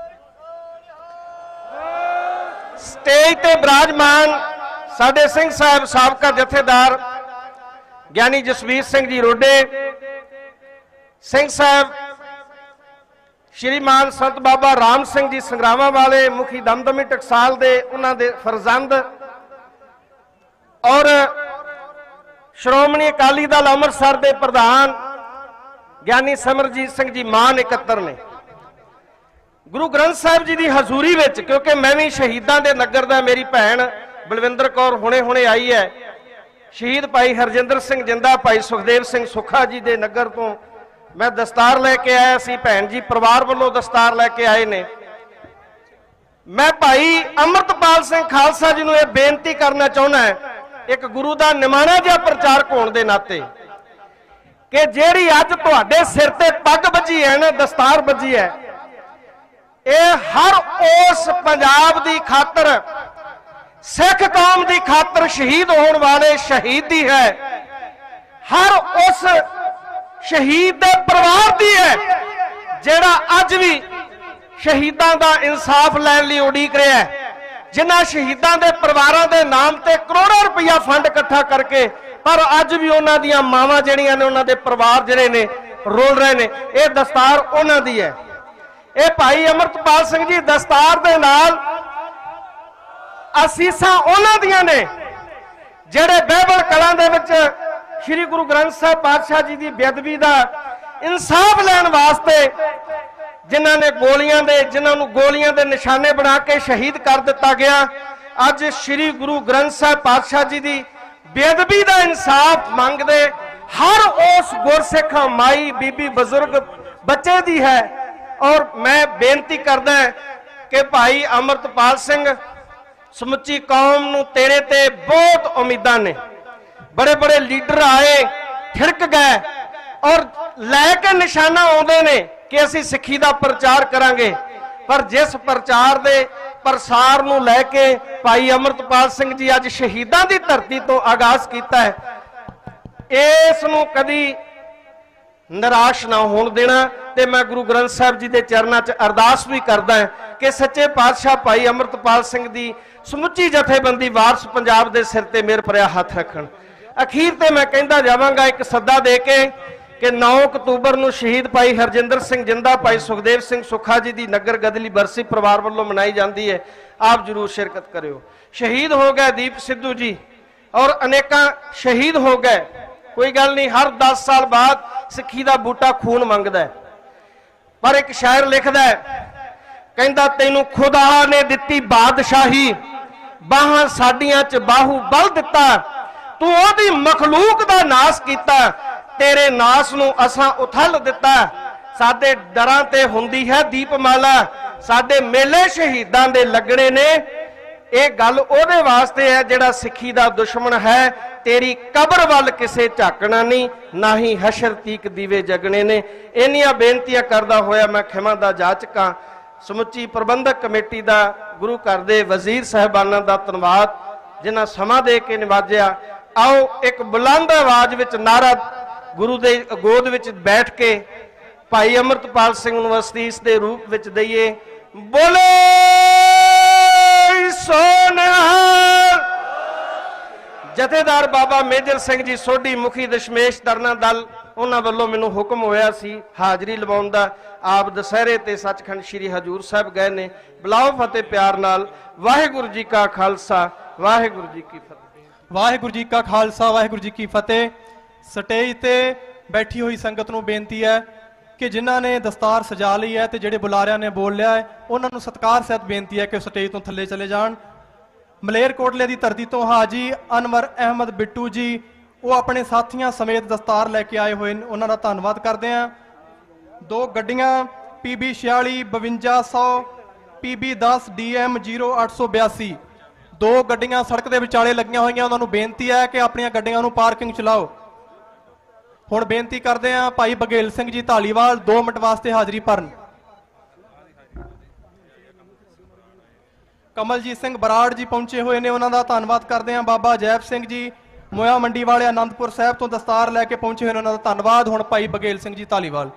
ਸਟੇਜ ਤੇ ਬਿਰਾਜਮਾਨ ਸਾਡੇ ਸਿੰਘ ਸਾਹਿਬ ਸਾਬਕਾ ਜਥੇਦਾਰ ਗਿਆਨੀ ਜਸਵੀਰ ਸਿੰਘ ਜੀ ਰੋਡੇ, ਸਿੰਘ ਸਾਹਿਬ ਸ਼੍ਰੀਮਾਨ ਸੰਤ ਬਾਬਾ ਰਾਮ ਸਿੰਘ ਜੀ ਸੰਗਰਾਵਾਂ ਵਾਲੇ, ਮੁਖੀ ਦਮਦਮੀ ਟਕਸਾਲ ਦੇ, ਉਹਨਾਂ ਦੇ ਫਰਜ਼ੰਦ, ਔਰ ਸ਼੍ਰੋਮਣੀ ਅਕਾਲੀ ਦਲ ਅੰਮ੍ਰਿਤਸਰ ਦੇ ਪ੍ਰਧਾਨ ਗਿਆਨੀ ਸਿਮਰਜੀਤ ਸਿੰਘ ਜੀ ਮਾਨ 71 ਨੇ। ਗੁਰੂ ਗ੍ਰੰਥ ਸਾਹਿਬ ਜੀ ਦੀ ਹਜ਼ੂਰੀ ਵਿੱਚ, ਕਿਉਂਕਿ ਮੈਂ ਵੀ ਸ਼ਹੀਦਾਂ ਦੇ ਨਗਰ ਦਾ, ਮੇਰੀ ਭੈਣ ਬਲਵਿੰਦਰ ਕੌਰ ਹੁਣੇ ਆਈ ਹੈ, ਸ਼ਹੀਦ ਭਾਈ ਹਰਜਿੰਦਰ ਸਿੰਘ ਜਿੰਦਾ, ਭਾਈ ਸੁਖਦੇਵ ਸਿੰਘ ਸੁੱਖਾ ਜੀ ਦੇ ਨਗਰ ਤੋਂ ਮੈਂ ਦਸਤਾਰ ਲੈ ਕੇ ਆਇਆ ਸੀ। ਭੈਣ ਜੀ ਪਰਿਵਾਰ ਵੱਲੋਂ ਦਸਤਾਰ ਲੈ ਕੇ ਆਏ ਨੇ। ਮੈਂ ਭਾਈ ਅਮਰਤਪਾਲ ਸਿੰਘ ਖਾਲਸਾ ਜੀ ਨੂੰ ਇਹ ਬੇਨਤੀ ਕਰਨਾ ਚਾਹੁੰਦਾ, ਇੱਕ ਗੁਰੂ ਦਾ ਨਿਮਾਣਾ ਜਿਹਾ ਪ੍ਰਚਾਰਕ ਹੋਣ ਦੇ ਨਾਤੇ, ਕਿ ਜਿਹੜੀ ਅੱਜ ਤੁਹਾਡੇ ਸਿਰ ਤੇ ਪੱਗ ਬੱਜੀ ਹੈ ਨਾ, ਦਸਤਾਰ ਬੱਜੀ ਹੈ, ਇਹ ਹਰ ਉਸ ਪੰਜਾਬ ਦੀ ਖਾਤਰ, ਸਿੱਖ ਕੌਮ ਦੀ ਖਾਤਰ ਸ਼ਹੀਦ ਹੋਣ ਵਾਲੇ ਸ਼ਹੀਦ ਦੀ ਹੈ, ਹਰ ਉਸ ਸ਼ਹੀਦ ਦੇ ਪਰਿਵਾਰ ਦੀ ਹੈ ਜਿਹੜਾ ਅੱਜ ਵੀ ਸ਼ਹੀਦਾਂ ਦਾ ਇਨਸਾਫ ਲੈਣ ਲਈ ਉਡੀਕ ਰਿਹਾ ਹੈ, ਜਿਨ੍ਹਾਂ ਸ਼ਹੀਦਾਂ ਦੇ ਪਰਿਵਾਰਾਂ ਦੇ ਨਾਮ ਤੇ ਕਰੋੜਾਂ ਰੁਪਇਆ ਫੰਡ ਇਕੱਠਾ ਕਰਕੇ, ਪਰ ਅੱਜ ਵੀ ਉਹਨਾਂ ਦੀਆਂ ਮਾਵਾਂ ਜਿਹੜੀਆਂ ਨੇ, ਉਹਨਾਂ ਦੇ ਪਰਿਵਾਰ ਜਿਹੜੇ ਨੇ ਰੋਲ ਰਹੇ ਨੇ। ਇਹ ਦਸਤਾਰ ਉਹਨਾਂ ਦੀ ਹੈ। ਇਹ ਭਾਈ ਅਮਰਤਪਾਲ ਸਿੰਘ ਜੀ ਦਸਤਾਰ ਦੇ ਨਾਲ ਅਸੀਸਾਂ ਉਹਨਾਂ ਦੀਆਂ ਨੇ ਜਿਹੜੇ ਬਹਿਬਲ ਕਲਾਂ ਦੇ ਵਿੱਚ ਸ੍ਰੀ ਗੁਰੂ ਗ੍ਰੰਥ ਸਾਹਿਬ ਪਾਤਸ਼ਾਹ ਜੀ ਦੀ ਬੇਅਦਬੀ ਦਾ ਇਨਸਾਫ ਲੈਣ ਵਾਸਤੇ, ਜਿਨ੍ਹਾਂ ਨੇ ਜਿਨ੍ਹਾਂ ਨੂੰ ਗੋਲੀਆਂ ਦੇ ਨਿਸ਼ਾਨੇ ਬਣਾ ਕੇ ਸ਼ਹੀਦ ਕਰ ਦਿੱਤਾ ਗਿਆ, ਅੱਜ ਸ੍ਰੀ ਗੁਰੂ ਗ੍ਰੰਥ ਸਾਹਿਬ ਪਾਤਸ਼ਾਹ ਜੀ ਦੀ ਬੇਅਦਬੀ ਦਾ ਇਨਸਾਫ ਮੰਗਦੇ ਹਰ ਉਸ ਗੁਰਸਿੱਖ ਮਾਈ, ਬੀਬੀ, ਬਜ਼ੁਰਗ, ਬੱਚੇ ਦੀ ਹੈ। ਔਰ ਮੈਂ ਬੇਨਤੀ ਕਰਦਾ ਕਿ ਭਾਈ ਅਮਰਤਪਾਲ ਸਿੰਘ, ਸਮੁੱਚੀ ਕੌਮ ਨੂੰ ਤੇਰੇ ਤੇ ਬਹੁਤ ਉਮੀਦਾਂ ਨੇ। ਬੜੇ ਬੜੇ ਲੀਡਰ ਆਏ, ਠਿਰਕ ਗਏ ਔਰ ਲੈ ਕੇ ਨਿਸ਼ਾਨਾ ਆਉਂਦੇ ਨੇ ਕਿ ਅਸੀਂ ਸਿੱਖੀ ਦਾ ਪ੍ਰਚਾਰ ਕਰਾਂਗੇ, ਪਰ ਜਿਸ ਪ੍ਰਚਾਰ ਦੇ ਪ੍ਰਸਾਰ ਨੂੰ ਲੈ ਕੇ ਭਾਈ ਅਮਰਤਪਾਲ ਸਿੰਘ ਜੀ ਅੱਜ ਸ਼ਹੀਦਾਂ ਦੀ ਧਰਤੀ ਤੋਂ ਆਗਾਜ਼ ਕੀਤਾ ਹੈ, ਇਸ ਨੂੰ ਕਦੀ ਨਿਰਾਸ਼ ਨਾ ਹੋਣ ਦੇਣਾ। ਤੇ ਮੈਂ ਗੁਰੂ ਗ੍ਰੰਥ ਸਾਹਿਬ ਜੀ ਦੇ ਚਰਨਾਂ 'ਚ ਅਰਦਾਸ ਵੀ ਕਰਦਾ ਕਿ ਸੱਚੇ ਪਾਤਸ਼ਾਹ ਭਾਈ ਅਮਰਤਪਾਲ ਸਿੰਘ ਦੀ ਸਮੁੱਚੀ ਜਥੇਬੰਦੀ ਵਾਰਸ ਪੰਜਾਬ ਦੇ ਸਿਰ ਤੇ ਮਿਹਰ ਭਰਿਆ ਹੱਥ ਰੱਖਣ। ਅਖੀਰ ਤੇ ਮੈਂ ਕਹਿੰਦਾ ਜਾਵਾਂਗਾ ਇੱਕ ਸੱਦਾ ਦੇ ਕੇ ਕਿ 9 ਅਕਤੂਬਰ ਨੂੰ ਸ਼ਹੀਦ ਭਾਈ ਹਰਜਿੰਦਰ ਸਿੰਘ ਜਿੰਦਾ, ਭਾਈ ਸੁਖਦੇਵ ਸਿੰਘ ਸੁੱਖਾ ਜੀ ਦੀ ਨਗਰ ਗਦਲੀ ਬਰਸੀ ਪਰਿਵਾਰ ਵੱਲੋਂ ਮਨਾਈ ਜਾਂਦੀ ਹੈ। ਆਪ ਜਰੂਰ ਸ਼ਿਰਕਤ ਕਰਿਓ। ਸ਼ਹੀਦ ਹੋ ਗਏ ਦੀਪ ਸਿੱਧੂ ਜੀ ਔਰ ਅਨੇਕਾਂ ਸ਼ਹੀਦ ਹੋ ਗਏ। ਕੋਈ ਗੱਲ ਨਹੀਂ, ਹਰ 10 ਸਾਲ ਬਾਅਦ ਸਿੱਖੀ ਦਾ ਬੂਟਾ ਖੂਨ ਮੰਗਦਾ ਹੈ। ਪਰ ਇੱਕ ਸ਼ਾਇਰ ਲਿਖਦਾ ਹੈ, ਕਹਿੰਦਾ ਤੈਨੂੰ ਖੁਦਾ ਨੇ ਦਿੱਤੀ ਬਾਦਸ਼ਾਹੀ, ਬਾਹਾਂ ਸਾਡੀਆਂ 'ਚ ਬਾਹੂ ਬਲ ਦਿੱਤਾ, ਤੂੰ ਉਹਦੀ ਮਖਲੂਕ ਦਾ ਨਾਸ ਕੀਤਾ, ਤੇਰੇ ਨਾਸ ਨੂੰ ਅਸਾਂ ਉਥਲ ਦਿੱਤਾ। ਸਾਡੇ ਦਰਾਂ ਤੇ ਹੁੰਦੀ ਹੈ ਦੀਪਮਾਲਾ, ਸਾਡੇ ਮੇਲੇ ਸ਼ਹੀਦਾਂ ਦੇ ਲੱਗਣੇ ਨੇ। ਇਹ ਗੱਲ ਉਹਦੇ ਵਾਸਤੇ ਹੈ ਜਿਹੜਾ ਸਿੱਖੀ ਦਾ ਦੁਸ਼ਮਣ ਹੈ। ਤੇਰੀ ਕਬਰ ਵੱਲ ਕਿਸੇ ਝਾਕਣਾ ਨਹੀਂ, ਨਾ ਹੀ ਹਸ਼ਰ ਤੀਕ ਦੀਵੇ ਜਗਣੇ ਨੇ। ਇੰਨੀਆਂ ਬੇਨਤੀਆਂ ਕਰਦਾ ਹੋਇਆ ਮੈਂ ਖਿਮਾ ਦਾ ਜਾਚਕਾਂ, ਸਮੁੱਚੀ ਪ੍ਰਬੰਧਕ ਕਮੇਟੀ ਦਾ, ਗੁਰੂ ਘਰ ਦੇ ਵਜ਼ੀਰ ਸਾਹਿਬਾਨਾਂ ਦਾ ਧੰਨਵਾਦ ਜਿਨ੍ਹਾਂ ਸਮਾਂ ਦੇ ਕੇ ਨਿਵਾਜਿਆ। ਆਓ ਇੱਕ ਬੁਲੰਦ ਆਵਾਜ਼ ਵਿੱਚ ਨਾਰਾ ਗੁਰੂ ਦੇ ਗੋਦ ਵਿੱਚ ਬੈਠ ਕੇ ਭਾਈ ਅਮਰਤਪਾਲ ਸਿੰਘ ਨੂੰ ਅਸੀਸ ਦੇ ਰੂਪ ਵਿੱਚ ਦਈਏ। ਬੋਲੇ ਸੋਨਿਹਾਲ। ਜਥੇਦਾਰ ਬਾਬਾ ਮੇਜਰ ਸਿੰਘ ਜੀ ਸੋਢੀ, ਮੁਖੀ ਦਸ਼ਮੇਸ਼ ਤਰਨਾ ਦਲ, ਉਹਨਾਂ ਵੱਲੋਂ ਮੈਨੂੰ ਹੁਕਮ ਹੋਇਆ ਸੀ ਹਾਜ਼ਰੀ ਲਵਾਉਣ ਦਾ। ਆਪ ਦੁਸਹਿਰੇ ਤੇ ਸੱਚਖੰਡ ਸ੍ਰੀ ਹਜੂਰ ਸਾਹਿਬ ਗਏ ਨੇ। ਬੁਲਾਓ ਫਤਿਹ ਪਿਆਰ ਨਾਲ। ਵਾਹਿਗੁਰੂ ਜੀ ਕਾ ਖਾਲਸਾ, ਵਾਹਿਗੁਰੂ ਜੀ ਕੀ ਫਤਿਹ। ਵਾਹਿਗੁਰੂ ਜੀ ਕਾ ਖਾਲਸਾ, ਵਾਹਿਗੁਰੂ ਜੀ ਕੀ ਫਤਿਹ। ਸਟੇਜ ਤੇ ਬੈਠੀ ਹੋਈ ਸੰਗਤ ਨੂੰ ਬੇਨਤੀ ਹੈ ਕਿ ਜਿਨ੍ਹਾਂ ਨੇ ਦਸਤਾਰ ਸਜਾ ਲਈ ਹੈ ਤੇ ਜਿਹੜੇ ਬੁਲਾਰਿਆਂ ਨੇ ਬੋਲ ਲਿਆ ਹੈ ਉਹਨਾਂ ਨੂੰ ਸਤਿਕਾਰ ਸਹਿਤ ਬੇਨਤੀ ਹੈ ਕਿ ਸਟੇਜ ਤੋਂ ਥੱਲੇ ਚਲੇ ਜਾਣ। ਮਲੇਰਕੋਟਲੇ ਦੀ ਧਰਤੀ ਤੋਂ ਹਾਜੀ ਅਨਵਰ ਅਹਿਮਦ ਬਿੱਟੂ ਜੀ, ਉਹ ਆਪਣੇ ਸਾਥੀਆਂ ਸਮੇਤ ਦਸਤਾਰ ਲੈ ਕੇ ਆਏ ਹੋਏ ਨੇ, ਉਹਨਾਂ ਦਾ ਧੰਨਵਾਦ ਕਰਦੇ ਹਾਂ। 2 ਗੱਡੀਆਂ PB 46 5200 PB 10 DM 0882, 2 ਗੱਡੀਆਂ ਸੜਕ ਦੇ ਵਿਚਾਲੇ ਲੱਗੀਆਂ ਹੋਈਆਂ, ਉਹਨਾਂ ਨੂੰ ਬੇਨਤੀ ਹੈ ਕਿ ਆਪਣੀਆਂ ਗੱਡੀਆਂ ਨੂੰ ਪਾਰਕਿੰਗ 'ਚ ਲਾਓ। ਹੁਣ ਬੇਨਤੀ ਕਰਦੇ ਹਾਂ ਭਾਈ ਬਘੇਲ ਸਿੰਘ ਜੀ ਢਾਲੀਵਾਲ 2 ਮਿੰਟ ਵਾਸਤੇ ਹਾਜ਼ਰੀ ਭਰਨ। ਕਮਲਜੀਤ ਸਿੰਘ ਬਰਾੜ ਜੀ ਪਹੁੰਚੇ ਹੋਏ ਨੇ, ਉਹਨਾਂ ਦਾ ਧੰਨਵਾਦ ਕਰਦੇ ਹਾਂ। ਬਾਬਾ ਜੈਬ ਸਿੰਘ ਜੀ ਮੋਇਆ ਮੰਡੀ ਵਾਲੇ ਆਨੰਦਪੁਰ ਸਾਹਿਬ ਤੋਂ ਦਸਤਾਰ ਲੈ ਕੇ ਪਹੁੰਚੇ ਹੋਏ ਨੇ, ਉਹਨਾਂ ਦਾ ਧੰਨਵਾਦ। ਹੁਣ ਭਾਈ ਬਘੇਲ ਸਿੰਘ ਜੀ ਢਾਲੀਵਾਲ।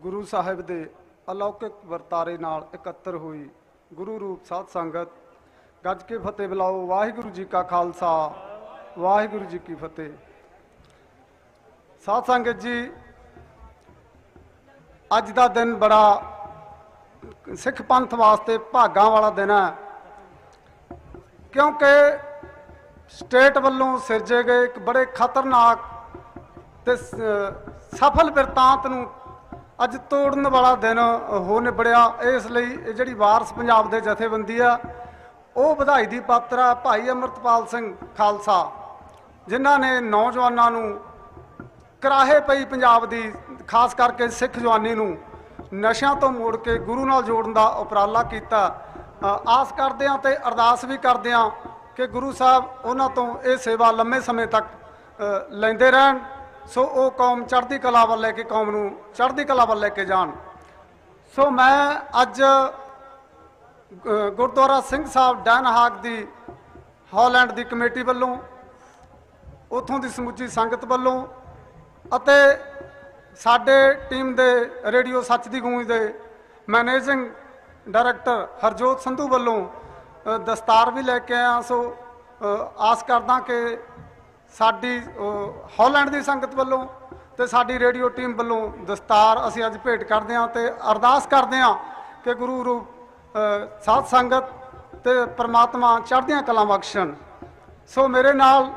ਗੁਰੂ ਸਾਹਿਬ ਦੇ ਅਲੌਕਿਕ ਵਰਤਾਰੇ ਨਾਲ ਇਕੱਤਰ ਹੋਈ ਗੁਰੂ ਰੂਪ ਸਾਧ ਸੰਗਤ, ਗੱਜ ਕੇ ਫਤਿਹ ਬੁਲਾਓ। ਵਾਹਿਗੁਰੂ ਜੀ ਕਾ ਖਾਲਸਾ, ਵਾਹਿਗੁਰੂ ਜੀ ਕੀ ਫਤਿਹ। ਸਾਧ ਸੰਗਤ ਜੀ, ਅੱਜ ਦਾ ਦਿਨ ਬੜਾ ਸਿੱਖ ਪੰਥ ਵਾਸਤੇ ਭਾਗਾਂ ਵਾਲਾ ਦਿਨ ਹੈ, ਕਿਉਂਕਿ ਸਟੇਟ ਵੱਲੋਂ ਸਿਰਜੇ ਗਏ ਇੱਕ ਬੜੇ ਖਤਰਨਾਕ ਤੇ ਸਫਲ ਬਿਰਤਾਂਤ ਨੂੰ ਅੱਜ ਤੋੜਨ ਵਾਲਾ ਦਿਨ ਹੋ ਨਿਬੜਿਆ। ਇਸ ਲਈ ਇਹ ਜਿਹੜੀ ਵਾਰਸ ਪੰਜਾਬ ਦੇ ਜਥੇਬੰਦੀ ਆ, ਉਹ ਵਧਾਈ ਦੀ ਪਾਤਰ ਆ ਭਾਈ ਅਮਰਤਪਾਲ ਸਿੰਘ ਖਾਲਸਾ, ਜਿਨ੍ਹਾਂ ਨੇ ਨੌਜਵਾਨਾਂ ਨੂੰ ਕਰਾਹੇ ਪਈ ਪੰਜਾਬ ਦੀ, ਖਾਸ ਕਰਕੇ ਸਿੱਖ ਜਵਾਨੀ ਨੂੰ ਨਸ਼ਿਆਂ ਤੋਂ ਮੋੜ ਕੇ ਗੁਰੂ ਨਾਲ ਜੋੜਨ ਦਾ ਉਪਰਾਲਾ ਕੀਤਾ। ਆਸ ਕਰਦੇ ਹਾਂ ਤੇ ਅਰਦਾਸ ਵੀ ਕਰਦੇ ਹਾਂ ਕਿ ਗੁਰੂ ਸਾਹਿਬ ਉਹਨਾਂ ਤੋਂ ਇਹ ਸੇਵਾ ਲੰਮੇ ਸਮੇਂ ਤੱਕ ਲੈਂਦੇ ਰਹਿਣ, ਸੋ ਉਹ ਕੌਮ ਚੜ੍ਹਦੀ ਕਲਾ ਵੱਲ ਲੈ ਕੇ, ਕੌਮ ਨੂੰ ਚੜ੍ਹਦੀ ਕਲਾ ਵੱਲ ਲੈ ਕੇ ਜਾਣ। ਸੋ ਮੈਂ ਅੱਜ ਗੁਰਦੁਆਰਾ ਸਿੰਘ ਸਾਹਿਬ ਡੈਨਹਾਗ ਦੀ ਹਾਲੈਂਡ ਦੀ ਕਮੇਟੀ ਵੱਲੋਂ, ਉੱਥੋਂ ਦੀ ਸਮੁੱਚੀ ਸੰਗਤ ਵੱਲੋਂ ਅਤੇ ਸਾਡੇ ਟੀਮ ਦੇ ਰੇਡੀਓ ਸੱਚ ਦੀ ਗੂੰਜ ਦੇ ਮੈਨੇਜਿੰਗ ਡਾਇਰੈਕਟਰ ਹਰਜੋਤ ਸੰਧੂ ਵੱਲੋਂ ਦਸਤਾਰ ਵੀ ਲੈ ਕੇ ਆਇਆ। ਸੋ ਆਸ ਕਰਦਾ ਕਿ ਸਾਡੀ ਹਾਲੈਂਡ ਦੀ ਸੰਗਤ ਵੱਲੋਂ ਤੇ ਸਾਡੀ ਰੇਡੀਓ ਟੀਮ ਵੱਲੋਂ ਦਸਤਾਰ ਅਸੀਂ ਅੱਜ ਭੇਟ ਕਰਦੇ ਹਾਂ ਤੇ ਅਰਦਾਸ ਕਰਦੇ ਹਾਂ ਕਿ ਗੁਰੂ ਰੂਪ ਸਾਧ ਸੰਗਤ ਤੇ ਪ੍ਰਮਾਤਮਾ ਚੜ੍ਹਦੀਆਂ ਕਲਾਂ ਬਖਸ਼ਣ। ਸੋ ਮੇਰੇ ਨਾਲ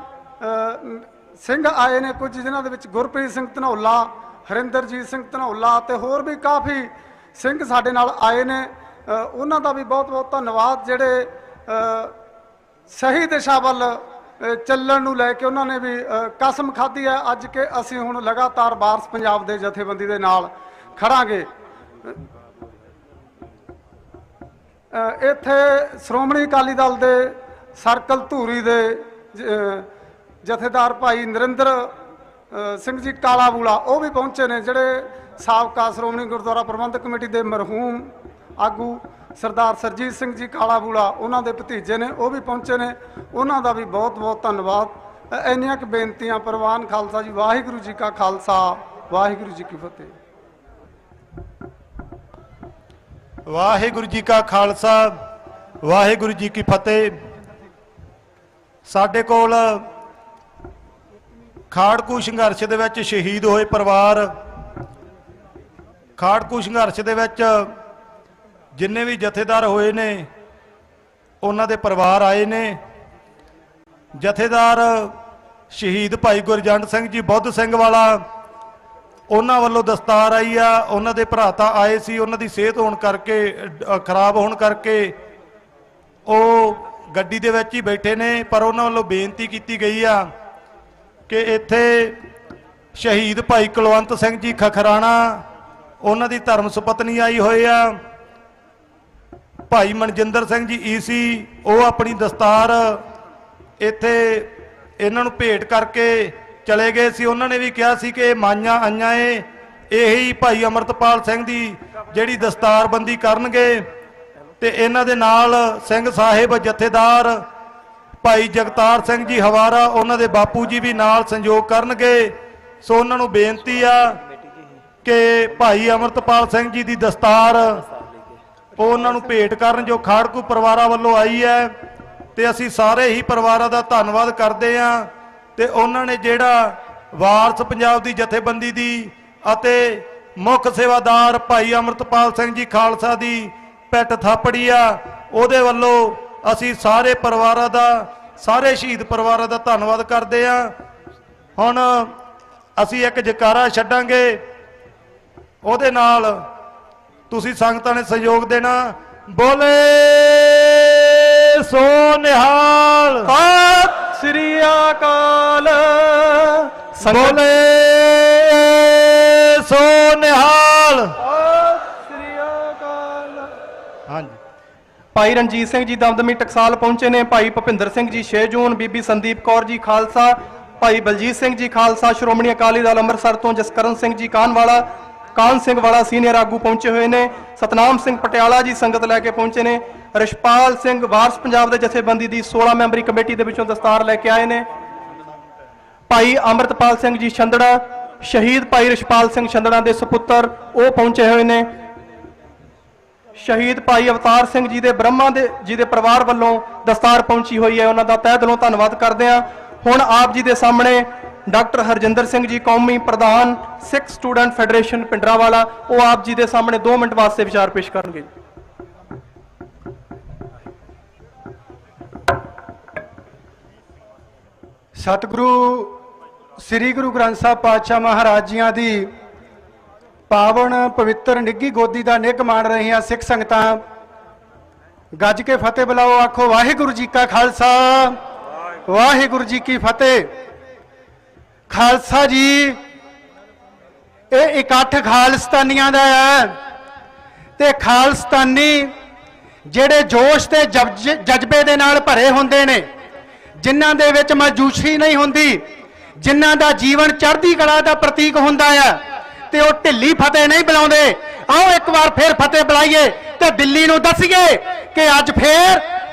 ਸਿੰਘ ਆਏ ਨੇ ਕੁਝ, ਜਿਨ੍ਹਾਂ ਦੇ ਵਿੱਚ ਗੁਰਪ੍ਰੀਤ ਸਿੰਘ ਧਨੌਲਾ, ਹਰਿੰਦਰਜੀਤ ਸਿੰਘ ਧਨੌਲਾ ਤੇ ਹੋਰ ਵੀ ਕਾਫੀ ਸਿੰਘ ਸਾਡੇ ਨਾਲ ਆਏ ਨੇ। ਉਹਨਾਂ ਦਾ ਵੀ ਬਹੁਤ ਬਹੁਤ ਧੰਨਵਾਦ, ਜਿਹੜੇ ਸਹੀ ਦਿਸ਼ਾ ਵੱਲ ਚੱਲਣ ਨੂੰ ਲੈ ਕੇ ਉਹਨਾਂ ਨੇ ਵੀ ਕਸਮ ਖਾਧੀ ਹੈ ਅੱਜ ਕਿ ਅਸੀਂ ਹੁਣ ਲਗਾਤਾਰ ਵਾਰਸ ਪੰਜਾਬ ਦੇ ਜਥੇਬੰਦੀ ਦੇ ਨਾਲ ਖੜਾਂਗੇ। ਇੱਥੇ ਸ਼੍ਰੋਮਣੀ ਅਕਾਲੀ ਦਲ ਦੇ ਸਰਕਲ ਧੂਰੀ ਦੇ ਜਥੇਦਾਰ ਭਾਈ ਨਰਿੰਦਰ ਸਿੰਘ ਜੀ ਕਾਲਾਬੂਲਾ, ਉਹ ਵੀ ਪਹੁੰਚੇ ਨੇ, ਜਿਹੜੇ ਸਾਬਕਾ ਸ਼੍ਰੋਮਣੀ ਗੁਰਦੁਆਰਾ ਪ੍ਰਬੰਧਕ ਕਮੇਟੀ ਦੇ ਮਰਹੂਮ ਆਗੂ ਸਰਦਾਰ ਸਰਜੀਤ ਸਿੰਘ ਜੀ ਕਾਲਾਬੂਲਾ, ਉਹਨਾਂ ਦੇ ਭਤੀਜੇ ਨੇ, ਉਹ ਵੀ ਪਹੁੰਚੇ ਨੇ। ਉਹਨਾਂ ਦਾ ਵੀ ਬਹੁਤ ਬਹੁਤ ਧੰਨਵਾਦ। ਇੰਨੀਆਂ ਕੁ ਬੇਨਤੀਆਂ। ਪ੍ਰਵਾਨ ਖਾਲਸਾ ਜੀ। ਵਾਹਿਗੁਰੂ ਜੀ ਕਾ ਖਾਲਸਾ, ਵਾਹਿਗੁਰੂ ਜੀ ਕੀ ਫਤਿਹ। ਵਾਹਿਗੁਰੂ ਜੀ ਕਾ ਖਾਲਸਾ, ਵਾਹਿਗੁਰੂ ਜੀ ਕੀ ਫਤਿਹ। ਸਾਡੇ ਕੋਲ ਖਾੜਕੂ ਸੰਘਰਸ਼ ਦੇ ਵਿੱਚ ਸ਼ਹੀਦ ਹੋਏ ਪਰਿਵਾਰ, ਖਾੜਕੂ ਸੰਘਰਸ਼ ਦੇ ਵਿੱਚ ਜਿੰਨੇ ਵੀ ਜਥੇਦਾਰ ਹੋਏ ਨੇ, ਉਹਨਾਂ ਦੇ ਪਰਿਵਾਰ ਆਏ ਨੇ। ਜਥੇਦਾਰ ਸ਼ਹੀਦ ਭਾਈ ਗੁਰਜੰਟ ਸਿੰਘ ਜੀ ਬੁੱਧ ਸਿੰਘ ਵਾਲਾ, ਉਹਨਾਂ ਵੱਲੋਂ ਦਸਤਾਰ ਆਈ ਆ। ਉਹਨਾਂ ਦੇ ਭਰਾਤਾ ਆਏ ਸੀ, ਉਹਨਾਂ ਦੀ ਸਿਹਤ ਹੋਣ ਕਰਕੇ, ਖਰਾਬ ਹੋਣ ਕਰਕੇ ਉਹ ਗੱਡੀ ਦੇ ਵਿੱਚ ਹੀ ਬੈਠੇ ਨੇ, ਪਰ ਉਹਨਾਂ ਵੱਲੋਂ ਬੇਨਤੀ ਕੀਤੀ ਗਈ ਆ ਕਿ ਇੱਥੇ ਸ਼ਹੀਦ ਭਾਈ ਕੁਲਵੰਤ ਸਿੰਘ ਜੀ ਖਖਰਾਣਾ, ਉਹਨਾਂ ਦੀ ਧਰਮ ਸੁਪਤਨੀ ਆਈ ਹੋਏ ਆ। ਭਾਈ ਮਨਜਿੰਦਰ ਸਿੰਘ ਜੀ ਈਸੀ, ਉਹ ਆਪਣੀ ਦਸਤਾਰ ਇੱਥੇ ਇਹਨਾਂ ਨੂੰ ਭੇਟ ਕਰਕੇ ਚਲੇ ਗਏ ਸੀ। ਉਹਨਾਂ ਨੇ ਵੀ ਕਿਹਾ ਸੀ ਕਿ ਮਾਈਆਂ ਆਈਆਂ ਇਹੀ ਭਾਈ ਅਮਰਤਪਾਲ ਸਿੰਘ ਦੀ ਜਿਹੜੀ ਦਸਤਾਰਬੰਦੀ ਕਰਨਗੇ ਤੇ ਇਹਨਾਂ ਦੇ ਨਾਲ ਸਿੰਘ ਸਾਹਿਬ ਜਥੇਦਾਰ ਭਾਈ ਜਗਤਾਰ ਸਿੰਘ ਜੀ ਹਵਾਰਾ, ਉਹਨਾਂ ਦੇ ਬਾਪੂ ਜੀ ਵੀ ਨਾਲ ਸੰਯੋਗ ਕਰਨਗੇ। ਸੋ ਉਹਨਾਂ ਨੂੰ ਬੇਨਤੀ ਆ ਕਿ ਭਾਈ ਅਮਰਤਪਾਲ ਸਿੰਘ ਜੀ ਦੀ ਦਸਤਾਰ ਉਹ ਉਹਨਾਂ ਨੂੰ ਭੇਟ ਕਰਨ, ਜੋ ਖਾੜਕੂ ਪਰਿਵਾਰਾਂ ਵੱਲੋਂ ਆਈ ਹੈ। ਤੇ ਅਸੀਂ ਸਾਰੇ ਹੀ ਪਰਿਵਾਰਾਂ ਦਾ ਧੰਨਵਾਦ ਕਰਦੇ ਹਾਂ। ਤੇ ਉਹਨਾਂ ਨੇ ਜਿਹੜਾ ਵਾਰਸ ਪੰਜਾਬ ਦੀ ਜਥੇਬੰਦੀ ਦੀ ਅਤੇ ਮੁੱਖ ਸੇਵਾਦਾਰ ਭਾਈ ਅਮਰਤਪਾਲ ਸਿੰਘ ਜੀ ਖਾਲਸਾ ਦੀ ਪਿੱਠ ਥਾਪੜੀ ਆ, ਉਹਦੇ ਵੱਲੋਂ ਅਸੀਂ ਸਾਰੇ ਪਰਿਵਾਰਾਂ ਦਾ, ਸਾਰੇ ਸ਼ਹੀਦ ਪਰਿਵਾਰਾਂ ਦਾ ਧੰਨਵਾਦ ਕਰਦੇ ਹਾਂ। ਹੁਣ ਅਸੀਂ ਇੱਕ ਜਕਾਰਾ ਛੱਡਾਂਗੇ ਉਹਦੇ ਨਾਲ ਤੁਸੀਂ ਸੰਗਤਾਂ ਨੇ ਸਹਿਯੋਗ ਦੇਣਾ। ਬੋਲੇ ਸੋ ਨਿਹਾਲ। ਸਤਿ ਸ੍ਰੀ ਅਕਾਲ। ਬੋਲੇ ਸੋ ਨਿਹਾਲ। ਹਾਂਜੀ, ਭਾਈ ਰਣਜੀਤ ਸਿੰਘ ਜੀ ਦਮਦਮੀ ਟਕਸਾਲ ਪਹੁੰਚੇ ਨੇ। ਭਾਈ ਭੁਪਿੰਦਰ ਸਿੰਘ ਜੀ 6 ਜੂਨ, ਬੀਬੀ ਸੰਦੀਪ ਕੌਰ ਜੀ ਖਾਲਸਾ, ਭਾਈ ਬਲਜੀਤ ਸਿੰਘ ਜੀ ਖਾਲਸਾ, ਸ਼੍ਰੋਮਣੀ ਅਕਾਲੀ ਦਲ ਅੰਮ੍ਰਿਤਸਰ ਤੋਂ ਜਸਕਰਨ ਸਿੰਘ ਜੀ ਕਾਨ ਸਿੰਘ ਵਾਲਾ ਸੀਨੀਅਰ ਆਗੂ ਪਹੁੰਚੇ ਹੋਏ ਨੇ। ਸਤਨਾਮ ਸਿੰਘ ਪਟਿਆਲਾ ਜੀ ਸੰਗਤ ਲੈ ਕੇ ਪਹੁੰਚੇ ਨੇ। ਰਿਸ਼ਪਾਲ ਸਿੰਘ ਵਾਰਸ ਪੰਜਾਬ ਦੇ ਜਥੇਬੰਦੀ ਦੀ 16 ਮੈਂਬਰੀ ਕਮੇਟੀ ਦੇ ਵਿੱਚੋਂ ਦਸਤਾਰ ਲੈ ਕੇ ਆਏ ਨੇ। ਭਾਈ ਅੰਮ੍ਰਿਤਪਾਲ ਸਿੰਘ ਜੀ ਛੰਦੜਾ, ਸ਼ਹੀਦ ਭਾਈ ਰਿਸ਼ਪਾਲ ਸਿੰਘ ਛੰਦੜਾ ਦੇ ਸੁਪੁੱਤਰ, ਉਹ ਪਹੁੰਚੇ ਹੋਏ ਨੇ। ਸ਼ਹੀਦ ਭਾਈ ਅਵਤਾਰ ਸਿੰਘ ਜੀ ਦੇ ਬ੍ਰਹਮਾ ਦੇ ਜੀ ਦੇ ਪਰਿਵਾਰ ਵੱਲੋਂ ਦਸਤਾਰ ਪਹੁੰਚੀ ਹੋਈ ਹੈ, ਉਹਨਾਂ ਦਾ ਤਹਿ ਦਿਲੋਂ ਧੰਨਵਾਦ ਕਰਦੇ ਹਾਂ। ਹੁਣ ਆਪ ਜੀ ਦੇ ਸਾਹਮਣੇ ਡਾਕਟਰ ਹਰਜਿੰਦਰ ਸਿੰਘ ਜੀ, ਕੌਮੀ ਪ੍ਰਧਾਨ ਸਿੱਖ ਸਟੂਡੈਂਟ ਫੈਡਰੇਸ਼ਨ ਪਿੰਡਰਾਵਾਲਾ, ਉਹ ਆਪ ਜੀ ਦੇ ਸਾਹਮਣੇ 2 ਮਿੰਟ ਵਾਸਤੇ ਵਿਚਾਰ ਪੇਸ਼ ਕਰਨਗੇ। ਸਤਿਗੁਰੂ ਸ੍ਰੀ ਗੁਰੂ ਗ੍ਰੰਥ ਸਾਹਿਬ ਪਾਤਸ਼ਾਹ ਮਹਾਰਾਜ ਜੀਆਂ ਦੀ ਪਾਵਨ ਪਵਿੱਤਰ ਨਿੱਘੀ ਗੋਦੀ ਦਾ ਨਿੱਘ ਮਾਣ ਰਹੀਆਂ ਸਿੱਖ ਸੰਗਤਾਂ, ਗੱਜ ਕੇ ਫਤਿਹ ਬੁਲਾਓ। ਆਖੋ ਵਾਹਿਗੁਰੂ ਜੀ ਕਾ ਖਾਲਸਾ, ਵਾਹਿਗੁਰੂ ਜੀ ਕੀ ਫਤਿਹ। ਖਾਲਸਾ ਜੀ, ਇਹ ਇਕੱਠ ਖਾਲਸਤਾਨੀਆਂ ਦਾ ਹੈ ਤੇ ਖਾਲਸਤਾਨੀ ਜਿਹੜੇ ਜੋਸ਼ ਤੇ ਜਜ਼ਬੇ ਦੇ ਨਾਲ ਭਰੇ ਹੁੰਦੇ ਨੇ, ਜਿਨ੍ਹਾਂ ਦੇ ਵਿੱਚ ਮਾਯੂਸੀ ਨਹੀਂ ਹੁੰਦੀ, ਜਿਨ੍ਹਾਂ ਦਾ ਜੀਵਨ ਚੜ੍ਹਦੀ ਕਲਾ ਦਾ ਪ੍ਰਤੀਕ ਹੁੰਦਾ ਹੈ, ਤੇ ਉਹ ਢਿੱਲੀ ਫਤਿਹ ਨਹੀਂ ਬੁਲਾਉਂਦੇ। ਆਓ ਇੱਕ ਵਾਰ ਫੇਰ ਫਤਿਹ ਬੁਲਾਈਏ ਤੇ ਦਿੱਲੀ ਨੂੰ ਦੱਸੀਏ ਕਿ ਅੱਜ ਫੇਰ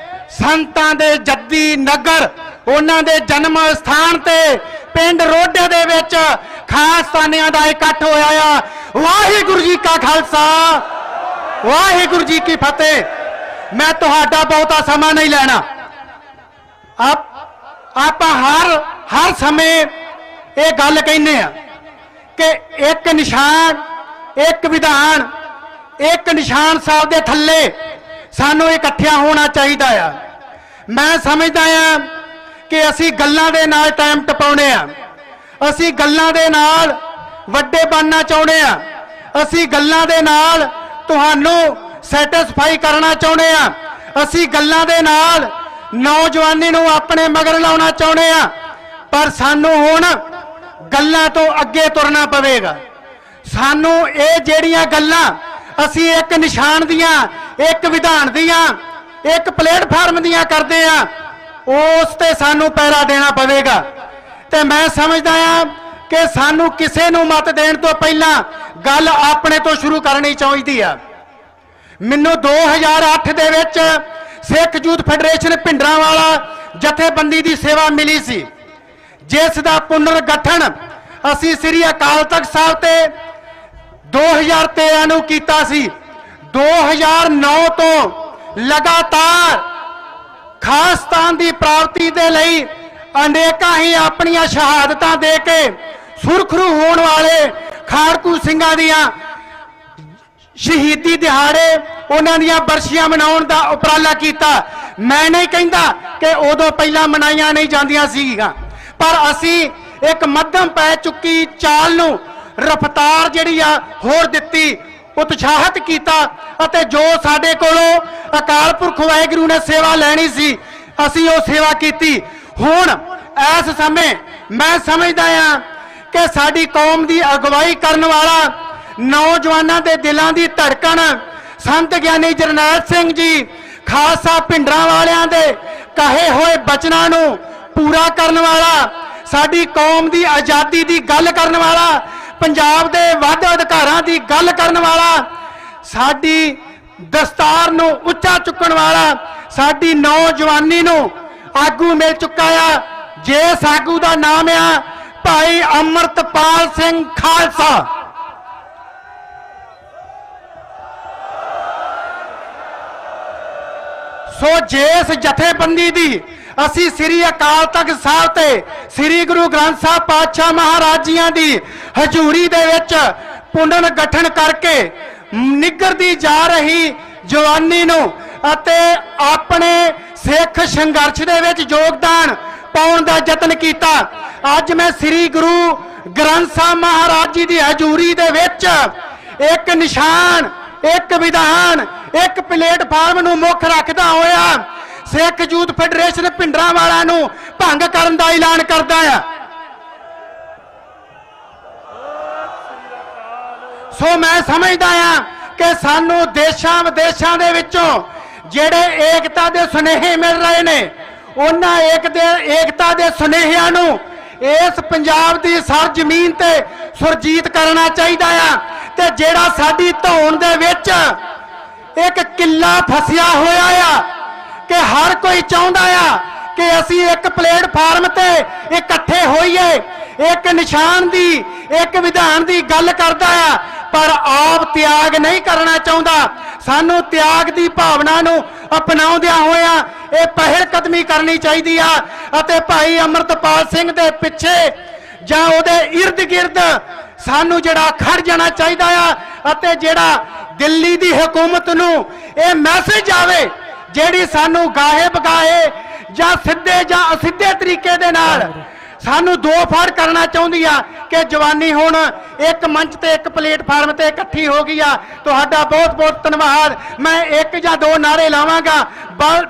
ਸੰਤਾਂ ਦੇ ਜੱਦੀ ਨਗਰ, ਉਹਨਾਂ ਦੇ ਜਨਮ ਸਥਾਨ ਤੇ ਪਿੰਡ ਰੋਡੇ ਦੇ ਵਿੱਚ ਖਾਲਸਤਾਨੀਆਂ ਦਾ ਇਕੱਠ ਹੋਇਆ ਆ। ਵਾਹਿਗੁਰੂ ਜੀ ਕਾ ਖਾਲਸਾ, ਵਾਹਿਗੁਰੂ ਜੀ ਕੀ ਫਤਿਹ। ਮੈਂ ਤੁਹਾਡਾ ਬਹੁਤਾ ਸਮਾਂ ਨਹੀਂ ਲੈਣਾ। ਆਪਾਂ ਹਰ ਸਮੇਂ ਇਹ ਗੱਲ ਕਹਿੰਦੇ ਆ ਕਿ ਇੱਕ ਨਿਸ਼ਾਨ, ਇੱਕ ਵਿਧਾਨ, ਇੱਕ ਨਿਸ਼ਾਨ ਸਾਹਿਬ ਦੇ ਥੱਲੇ ਸਾਨੂੰ ਇਕੱਠਿਆਂ ਹੋਣਾ ਚਾਹੀਦਾ ਆ। ਮੈਂ ਸਮਝਦਾ ਆ ਕਿ ਅਸੀਂ ਗੱਲਾਂ ਦੇ ਨਾਲ ਟਾਈਮ ਟਪਾਉਣੇ ਆ, ਅਸੀਂ ਗੱਲਾਂ ਦੇ ਨਾਲ ਵੱਡੇ ਬਣਨਾ ਚਾਹੁੰਦੇ ਆ, ਅਸੀਂ ਗੱਲਾਂ ਦੇ ਨਾਲ ਤੁਹਾਨੂੰ ਸੈਟੀਸਫਾਈ ਕਰਨਾ ਚਾਹੁੰਦੇ ਆ, ਅਸੀਂ ਗੱਲਾਂ ਦੇ ਨਾਲ ਨੌਜਵਾਨੀ ਨੂੰ ਆਪਣੇ ਮਗਰ ਲਾਉਣਾ ਚਾਹੁੰਦੇ ਆ। ਪਰ ਸਾਨੂੰ ਹੁਣ ਗੱਲਾਂ ਤੋਂ ਅੱਗੇ ਤੁਰਨਾ ਪਵੇਗਾ। ਸਾਨੂੰ ਇਹ ਜਿਹੜੀਆਂ ਗੱਲਾਂ ਅਸੀਂ ਇੱਕ ਨਿਸ਼ਾਨ ਦੀਆਂ, ਇੱਕ ਵਿਧਾਨ ਦੀਆਂ, ਇੱਕ ਪਲੇਟਫਾਰਮ ਦੀਆਂ ਕਰਦੇ ਆ, ਉਸ ਤੇ ਸਾਨੂੰ ਪਹਿਰਾ ਦੇਣਾ ਪਵੇਗਾ। ਤੇ ਮੈਂ ਸਮਝਦਾ ਆ ਕਿ ਸਾਨੂੰ ਕਿਸੇ ਨੂੰ ਮਤ ਦੇਣ ਤੋਂ ਪਹਿਲਾਂ ਗੱਲ ਆਪਣੇ ਤੋਂ ਸ਼ੁਰੂ ਕਰਨੀ ਚਾਹੀਦੀ ਆ। ਮੈਨੂੰ 2008 ਦੇ ਵਿੱਚ ਸਿੱਖ ਯੂਥ ਫੈਡਰੇਸ਼ਨ ਭਿੰਡਰਾਂਵਾਲਾ ਜਥੇਬੰਦੀ ਦੀ ਸੇਵਾ ਮਿਲੀ ਸੀ, ਜਿਸ ਦਾ ਪੁਨਰਗਠਨ ਅਸੀਂ ਸ੍ਰੀ ਅਕਾਲ ਤਖਤ ਸਾਹਿਬ ਤੇ 2013 ਨੂੰ ਕੀਤਾ ਸੀ। 2009 ਤੋਂ ਲਗਾਤਾਰ ਖਾਲਸਤਾਨ ਦੀ ਪ੍ਰਾਪਤੀ ਦੇ ਲਈ ਅਨੇਕਾਂ ਹੀ ਆਪਣੀਆਂ ਸ਼ਹਾਦਤਾਂ ਦੇ ਕੇ ਸੁਰਖਰੂ ਹੋਣ ਵਾਲੇ ਖਾੜਕੂ ਸਿੰਘਾਂ ਦੀਆਂ ਸ਼ਹੀਦੀ ਦਿਹਾੜੇ, ਉਹਨਾਂ ਦੀਆਂ ਬਰਸ਼ੀਆਂ ਮਨਾਉਣ ਦਾ ਉਪਰਾਲਾ ਕੀਤਾ। ਮੈਂ ਨਹੀਂ ਕਹਿੰਦਾ ਕਿ ਉਦੋਂ ਪਹਿਲਾਂ ਮਨਾਈਆਂ ਨਹੀਂ ਜਾਂਦੀਆਂ ਸੀਗੀਆਂ, ਪਰ ਅਸੀਂ ਇੱਕ ਮੱਧਮ ਪੈ ਚੁੱਕੀ ਚਾਲ ਨੂੰ ਰਫ਼ਤਾਰ ਜਿਹੜੀ ਆ ਹੋਰ ਦਿੱਤੀ, ਉਤਸ਼ਾਹਿਤ ਕੀਤਾ, ਅਤੇ ਜੋ ਸਾਡੇ ਕੋਲੋਂ ਅਕਾਲ ਪੁਰਖ ਵਾਹਿਗੁਰੂ ਨੇ ਸੇਵਾ ਲੈਣੀ ਸੀ, ਅਸੀਂ ਉਹ ਸੇਵਾ ਕੀਤੀ। ਹੁਣ ਇਸ ਸਮੇਂ ਮੈਂ ਸਮਝਦਾ ਹਾਂ ਕਿ ਸਾਡੀ ਕੌਮ ਦੀ ਅਗਵਾਈ ਕਰਨ ਵਾਲਾ, ਨੌਜਵਾਨਾਂ ਦੇ ਦਿਲਾਂ ਦੀ ਧੜਕਣ ਸੰਤ ਗਿਆਨੀ ਜਰਨੈਲ ਸਿੰਘ ਜੀ ਖਾਲਸਾ ਭਿੰਡਰਾਂ ਵਾਲਿਆਂ ਦੇ ਕਹੇ ਹੋਏ ਬਚਨਾਂ ਨੂੰ ਪੂਰਾ ਕਰਨ ਵਾਲਾ, ਸਾਡੀ ਕੌਮ ਦੀ ਆਜ਼ਾਦੀ ਦੀ ਗੱਲ ਕਰਨ ਵਾਲਾ, ਪੰਜਾਬ ਦੇ ਵਾਧੇ ਅਧਿਕਾਰਾਂ ਦੀ ਗੱਲ ਕਰਨ ਵਾਲਾ, ਸਾਡੀ ਦਸਤਾਰ ਨੂੰ ਉੱਚਾ ਚੁੱਕਣ ਵਾਲਾ, ਸਾਡੀ ਨੌਜਵਾਨੀ ਨੂੰ ਆਗੂ ਮਿਲ ਚੁੱਕਾ ਆ, ਜਿਸ ਆਗੂ ਦਾ ਨਾਮ ਆ ਭਾਈ ਅੰਮ੍ਰਿਤਪਾਲ ਸਿੰਘ ਖਾਲਸਾ। ਸੋ ਜਿਸ ਜਥੇਬੰਦੀ ਦੀ ਅਸੀਂ ਸ੍ਰੀ ਅਕਾਲ ਤਖਤ ਸਾਹਿਬ ਤੇ ਸ੍ਰੀ ਗੁਰੂ ਗ੍ਰੰਥ ਸਾਹਿਬ ਪਾਤਸ਼ਾਹ ਮਹਾਰਾਜ ਜੀਆਂ ਦੀ ਹਜ਼ੂਰੀ ਦੇ ਵਿੱਚ ਪੁਨਰ ਗਠਨ ਕਰਕੇ ਨਿੱਘਰਦੀ ਜਾ ਰਹੀ ਜਵਾਨੀ ਨੂੰ ਅਤੇ ਆਪਣੇ ਸਿੱਖ ਸੰਘਰਸ਼ ਦੇ ਵਿੱਚ ਯੋਗਦਾਨ ਪਾਉਣ ਦਾ ਯਤਨ ਕੀਤਾ। ਅੱਜ ਮੈਂ ਸ੍ਰੀ ਗੁਰੂ ਗ੍ਰੰਥ ਸਾਹਿਬ ਮਹਾਰਾਜ ਜੀ ਦੀ ਹਜ਼ੂਰੀ ਦੇ ਵਿੱਚ एक निशान, एक विधान, एक प्लेटफार्म नूं मुख रखदा होया सिख यूथ फेडरेशन भिंडरांवाला नूं भंग करन दा ऐलान करदा है। सो मैं समझदा हां कि सानू देशां विदेशां दे विचों ਜਿਹੜੇ ਏਕਤਾ ਦੇ ਸੁਨੇਹੇ ਮਿਲ ਰਹੇ ਨੇ ਉਹਨਾਂ ਏਕਤਾ ਦੇ ਸੁਨੇਹਿਆਂ ਨੂੰ ਇਸ ਪੰਜਾਬ ਦੀ ਸਰਜ਼ਮੀਨ ਤੇ ਸੁਰਜੀਤ ਕਰਨਾ ਚਾਹੀਦਾ ਆ। ਤੇ ਜਿਹੜਾ ਸਾਡੀ ਧੌਣ ਦੇ ਵਿੱਚ ਇੱਕ ਕਿੱਲਾ ਫਸਿਆ ਹੋਇਆ ਆ ਕਿ ਹਰ ਕੋਈ ਚਾਹੁੰਦਾ ਆ ਕਿ ਅਸੀਂ ਇੱਕ ਪਲੇਟਫਾਰਮ ਤੇ ਇਕੱਠੇ ਹੋਈਏ, ਇੱਕ ਨਿਸ਼ਾਨ ਦੀ, ਇੱਕ ਵਿਧਾਨ ਦੀ ਗੱਲ ਕਰਦਾ ਆ, ਪਰ ਆਪ ਤਿਆਗ ਨਹੀਂ ਕਰਨਾ ਚਾਹੁੰਦਾ। ਸਾਨੂੰ ਤਿਆਗ ਦੀ ਭਾਵਨਾ ਨੂੰ ਅਪਣਾਉਂਦਿਆਂ ਹੋਇਆਂ ਇਹ ਪਹਿਲ ਕਦਮੀ ਕਰਨੀ ਚਾਹੀਦੀ ਆ ਅਤੇ ਭਾਈ ਅਮਰਤਪਾਲ ਸਿੰਘ ਦੇ ਪਿੱਛੇ ਜਾਂ ਉਹਦੇ ਇਰਦ ਗਿਰਦ ਸਾਨੂੰ ਜਿਹੜਾ ਖੜ ਜਾਣਾ ਚਾਹੀਦਾ ਆ ਅਤੇ ਜਿਹੜਾ ਦਿੱਲੀ ਦੀ ਹਕੂਮਤ ਨੂੰ ਇਹ ਮੈਸੇਜ ਆਵੇ ਜਿਹੜੀ ਸਾਨੂੰ ਗਾਹੇ ਬਗਾਹੇ ਜਾਂ ਸਿੱਧੇ ਜਾਂ ਅਸਿੱਧੇ ਤਰੀਕੇ ਦੇ ਨਾਲ ਸਾਨੂੰ ਦੋ ਫਾੜ ਕਰਨਾ ਚਾਹੁੰਦੀ ਆ ਕਿ ਜਵਾਨੀ ਹੁਣ ਇੱਕ ਮੰਚ ਤੇ ਇੱਕ ਪਲੇਟਫਾਰਮ ਤੇ ਇਕੱਠੀ ਹੋ ਗਈ ਆ। ਤੁਹਾਡਾ ਬਹੁਤ ਬਹੁਤ ਧੰਨਵਾਦ। ਮੈਂ ਇੱਕ ਜਾਂ ਦੋ ਨਾਰੇ ਲਾਵਾਂਗਾ,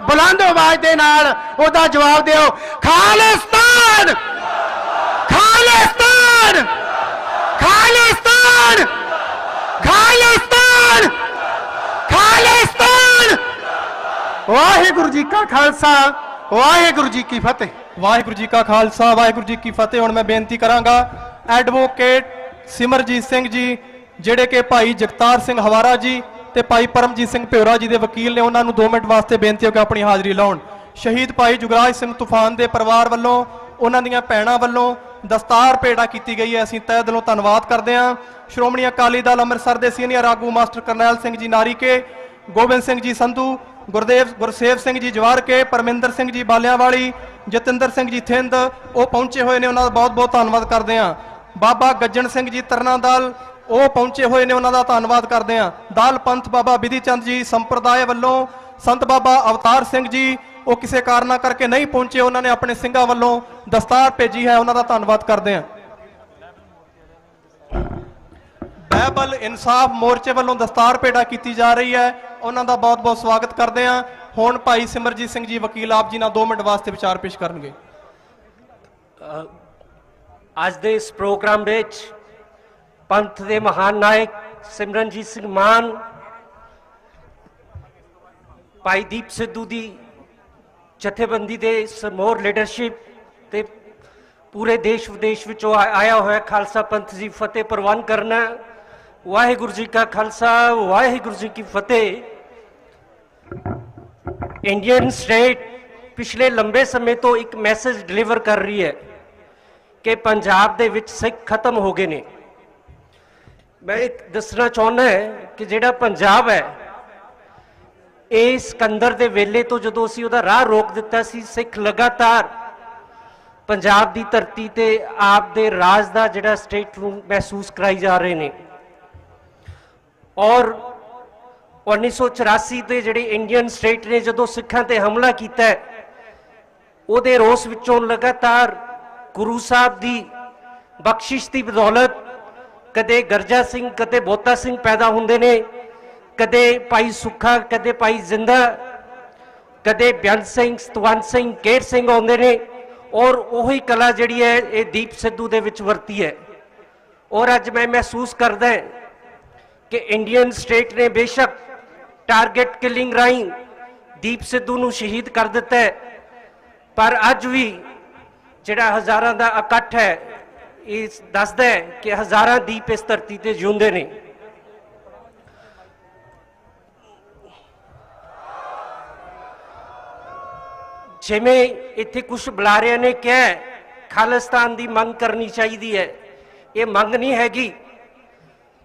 ਬੁਲੰਦ ਆਵਾਜ਼ ਦੇ ਨਾਲ ਉਹਦਾ ਜਵਾਬ ਦਿਓ। ਖਾਲਿਸਤਾਨ, ਖਾਲਿਸਤਾਨ, ਖਾਲਿਸਤਾਨ, ਖਾਲਿਸਤਾਨ, ਖਾਲਿਸਤਾਨ। ਵਾਹਿਗੁਰੂ ਜੀ ਕਾ ਖਾਲਸਾ, ਵਾਹਿਗੁਰੂ ਜੀ ਕੀ ਫਤਿਹ। ਵਾਹਿਗੁਰੂ ਜੀ ਕਾ ਖਾਲਸਾ, ਵਾਹਿਗੁਰੂ ਜੀ ਕੀ ਫਤਿਹ। ਹੁਣ ਮੈਂ ਬੇਨਤੀ ਕਰਾਂਗਾ ਐਡਵੋਕੇਟ ਸਿਮਰਜੀਤ ਸਿੰਘ ਜੀ ਜਿਹੜੇ ਕਿ ਭਾਈ ਜਗਤਾਰ ਸਿੰਘ ਹਵਾਰਾ ਜੀ ਤੇ ਭਾਈ ਪਰਮਜੀਤ ਸਿੰਘ ਭਿਉਰਾ ਜੀ ਦੇ ਵਕੀਲ ਨੇ, ਉਹਨਾਂ ਨੂੰ 2 ਮਿੰਟ ਵਾਸਤੇ ਬੇਨਤੀ ਹੈ ਕਿ ਆਪਣੀ ਹਾਜ਼ਰੀ ਲਾਉਣ। ਸ਼ਹੀਦ ਭਾਈ ਜੁਗਰਾਜ ਸਿੰਘ ਤੂਫਾਨ ਦੇ ਪਰਿਵਾਰ ਵੱਲੋਂ, ਉਹਨਾਂ ਦੀਆਂ ਭੈਣਾਂ ਵੱਲੋਂ ਦਸਤਾਰ ਭੇਟਾ ਕੀਤੀ ਗਈ ਹੈ। ਅਸੀਂ ਤਹਿ ਦਿਲੋਂ ਧੰਨਵਾਦ ਕਰਦੇ ਹਾਂ। ਸ਼੍ਰੋਮਣੀ ਅਕਾਲੀ ਦਲ ਅੰਮ੍ਰਿਤਸਰ ਦੇ ਸੀਨੀਅਰ ਆਗੂ ਮਾਸਟਰ ਕਰਨੈਲ ਸਿੰਘ ਜੀ ਨਾਰੀਕੇ, ਗੋਬਿੰਦ ਸਿੰਘ ਜੀ ਸੰਧੂ, ਗੁਰਸੇਵ ਸਿੰਘ ਜੀ ਜਵਾਰਕੇ, ਪਰਮਿੰਦਰ ਸਿੰਘ ਜੀ ਬਾਲਿਆਂਵਾਲੀ, ਜਤਿੰਦਰ ਸਿੰਘ ਜੀ ਥਿੰਦ ਉਹ ਪਹੁੰਚੇ ਹੋਏ ਨੇ, ਉਹਨਾਂ ਦਾ ਬਹੁਤ ਬਹੁਤ ਧੰਨਵਾਦ ਕਰਦੇ ਹਾਂ। ਬਾਬਾ ਗੱਜਣ ਸਿੰਘ ਜੀ ਤਰਨਾ ਦਲ ਉਹ ਪਹੁੰਚੇ ਹੋਏ ਨੇ, ਉਹਨਾਂ ਦਾ ਧੰਨਵਾਦ ਕਰਦੇ ਹਾਂ। ਦਾਲ ਪੰਥ ਬਾਬਾ ਬਿਧੀ ਚੰਦ ਜੀ ਸੰਪਰਦਾਇ ਵੱਲੋਂ, ਸੰਤ ਬਾਬਾ ਅਵਤਾਰ ਸਿੰਘ ਜੀ ਉਹ ਕਿਸੇ ਕਾਰਨਾਂ ਕਰਕੇ ਨਹੀਂ ਪਹੁੰਚੇ, ਉਹਨਾਂ ਨੇ ਆਪਣੇ ਸਿੰਘਾਂ ਵੱਲੋਂ ਦਸਤਾਰ ਭੇਜੀ ਹੈ, ਉਹਨਾਂ ਦਾ ਧੰਨਵਾਦ ਕਰਦੇ ਹਾਂ। ਬਾਈਬਲ ਇਨਸਾਫ ਮੋਰਚੇ ਵੱਲੋਂ ਦਸਤਾਰ ਭੇਟਾ ਕੀਤੀ ਜਾ ਰਹੀ ਹੈ, ਉਹਨਾਂ ਦਾ ਬਹੁਤ ਬਹੁਤ ਸਵਾਗਤ ਕਰਦੇ ਹਾਂ। ਹੁਣ ਭਾਈ ਸਿਮਰਜੀਤ ਸਿੰਘ ਜੀ ਵਕੀਲ ਆਪ ਜੀ ਨਾਲ 2 ਮਿੰਟ ਵਾਸਤੇ ਵਿਚਾਰ ਪੇਸ਼ ਕਰਨਗੇ। ਅੱਜ ਦੇ ਇਸ ਪ੍ਰੋਗਰਾਮ ਵਿੱਚ ਪੰਥ ਦੇ ਮਹਾਨ ਨਾਇਕ ਸਿਮਰਨਜੀਤ ਸਿੰਘ ਮਾਨ, ਭਾਈ ਦੀਪ ਸਿੱਧੂ ਦੀ ਜਥੇਬੰਦੀ ਦੇ ਸਮੂਹ ਲੀਡਰਸ਼ਿਪ ਤੇ ਪੂਰੇ ਦੇਸ਼ ਵਿਦੇਸ਼ ਵਿੱਚੋਂ ਆਇਆ ਹੋਇਆ ਖਾਲਸਾ ਪੰਥ ਦੀ ਫਤਿਹ ਪ੍ਰਵਾਨ ਕਰਨਾ। ਵਾਹਿਗੁਰੂ ਜੀ ਕਾ ਖਾਲਸਾ, ਵਾਹਿਗੁਰੂ ਜੀ ਕੀ ਫਤਿਹ। ਇੰਡੀਅਨ ਸਟੇਟ ਪਿਛਲੇ ਲੰਬੇ ਸਮੇਂ ਤੋਂ ਇੱਕ ਮੈਸੇਜ ਡਿਲੀਵਰ ਕਰ ਰਹੀ ਹੈ ਕਿ ਪੰਜਾਬ ਦੇ ਵਿੱਚ ਸਿੱਖ ਖਤਮ ਹੋ ਗਏ ਨੇ। ਮੈਂ ਇੱਕ ਦੱਸਣਾ ਚਾਹੁੰਦਾ ਕਿ ਜਿਹੜਾ ਪੰਜਾਬ ਹੈ, ਇਹ ਸਿਕੰਦਰ ਦੇ ਵੇਲੇ ਤੋਂ ਜਦੋਂ ਅਸੀਂ ਉਹਦਾ ਰਾਹ ਰੋਕ ਦਿੱਤਾ ਸੀ, ਸਿੱਖ ਲਗਾਤਾਰ ਪੰਜਾਬ ਦੀ ਧਰਤੀ ਤੇ ਆਪ ਦੇ ਰਾਜ ਦਾ ਜਿਹੜਾ ਸਟੇਟ ਨੂੰ ਮਹਿਸੂਸ ਕਰਾਈ ਜਾ ਰਹੇ ਨੇ। ਔਰ 1984 ਦੇ ਜਿਹੜੇ ਇੰਡੀਅਨ ਸਟੇਟ ਨੇ ਜਦੋਂ ਸਿੱਖਾਂ ਤੇ ਹਮਲਾ ਕੀਤਾ, ਉਹਦੇ ਰੋਸ ਵਿੱਚੋਂ ਲਗਾਤਾਰ ਗੁਰੂ ਸਾਹਿਬ ਦੀ ਬਖਸ਼ਿਸ਼ ਦੀ ਬਦੌਲਤ ਕਦੇ ਗਰਜਾ ਸਿੰਘ, ਕਦੇ ਬੋਤਾ ਸਿੰਘ ਪੈਦਾ ਹੁੰਦੇ ਨੇ, ਕਦੇ ਭਾਈ ਸੁੱਖਾ, ਕਦੇ ਭਾਈ ਜ਼ਿੰਦਾ, ਕਦੇ ਬਿਆਨ ਸਿੰਘ, ਸਤਵੰਤ ਸਿੰਘ, ਕੇਰ ਸਿੰਘ ਆਉਂਦੇ ਨੇ। ਔਰ ਉਹੀ ਕਲਾ ਜਿਹੜੀ ਹੈ ਇਹ ਦੀਪ ਸਿੱਧੂ ਦੇ ਵਿੱਚ ਵਰਤੀ ਹੈ। ਔਰ ਅੱਜ ਮੈਂ ਮਹਿਸੂਸ ਕਰਦਾ ਕਿ ਇੰਡੀਅਨ ਸਟੇਟ ਨੇ ਬੇਸ਼ੱਕ ਟਾਰਗੇਟ ਕਿਲਿੰਗ ਰਾਹੀਂ ਦੀਪ ਸਿੱਧੂ ਨੂੰ ਸ਼ਹੀਦ ਕਰ ਦਿੱਤਾ ਹੈ, ਪਰ ਅੱਜ ਵੀ ਜਿਹੜਾ ਹਜ਼ਾਰਾਂ ਦਾ ਇਕੱਠ ਹੈ ਇਹ ਦੱਸਦਾ ਹੈ ਕਿ ਹਜ਼ਾਰਾਂ ਦੀਪ ਇਸ ਧਰਤੀ ਤੇ ਜਿਉਂਦੇ ਨੇ। ਜਿਵੇਂ ਇੱਥੇ ਕੁਝ ਬੁਲਾਰਿਆਂ ਨੇ ਕਿਹਾ ਖਾਲਿਸਤਾਨ ਦੀ ਮੰਗ ਕਰਨੀ ਚਾਹੀਦੀ ਹੈ, ਇਹ ਮੰਗ ਨਹੀਂ ਹੈਗੀ।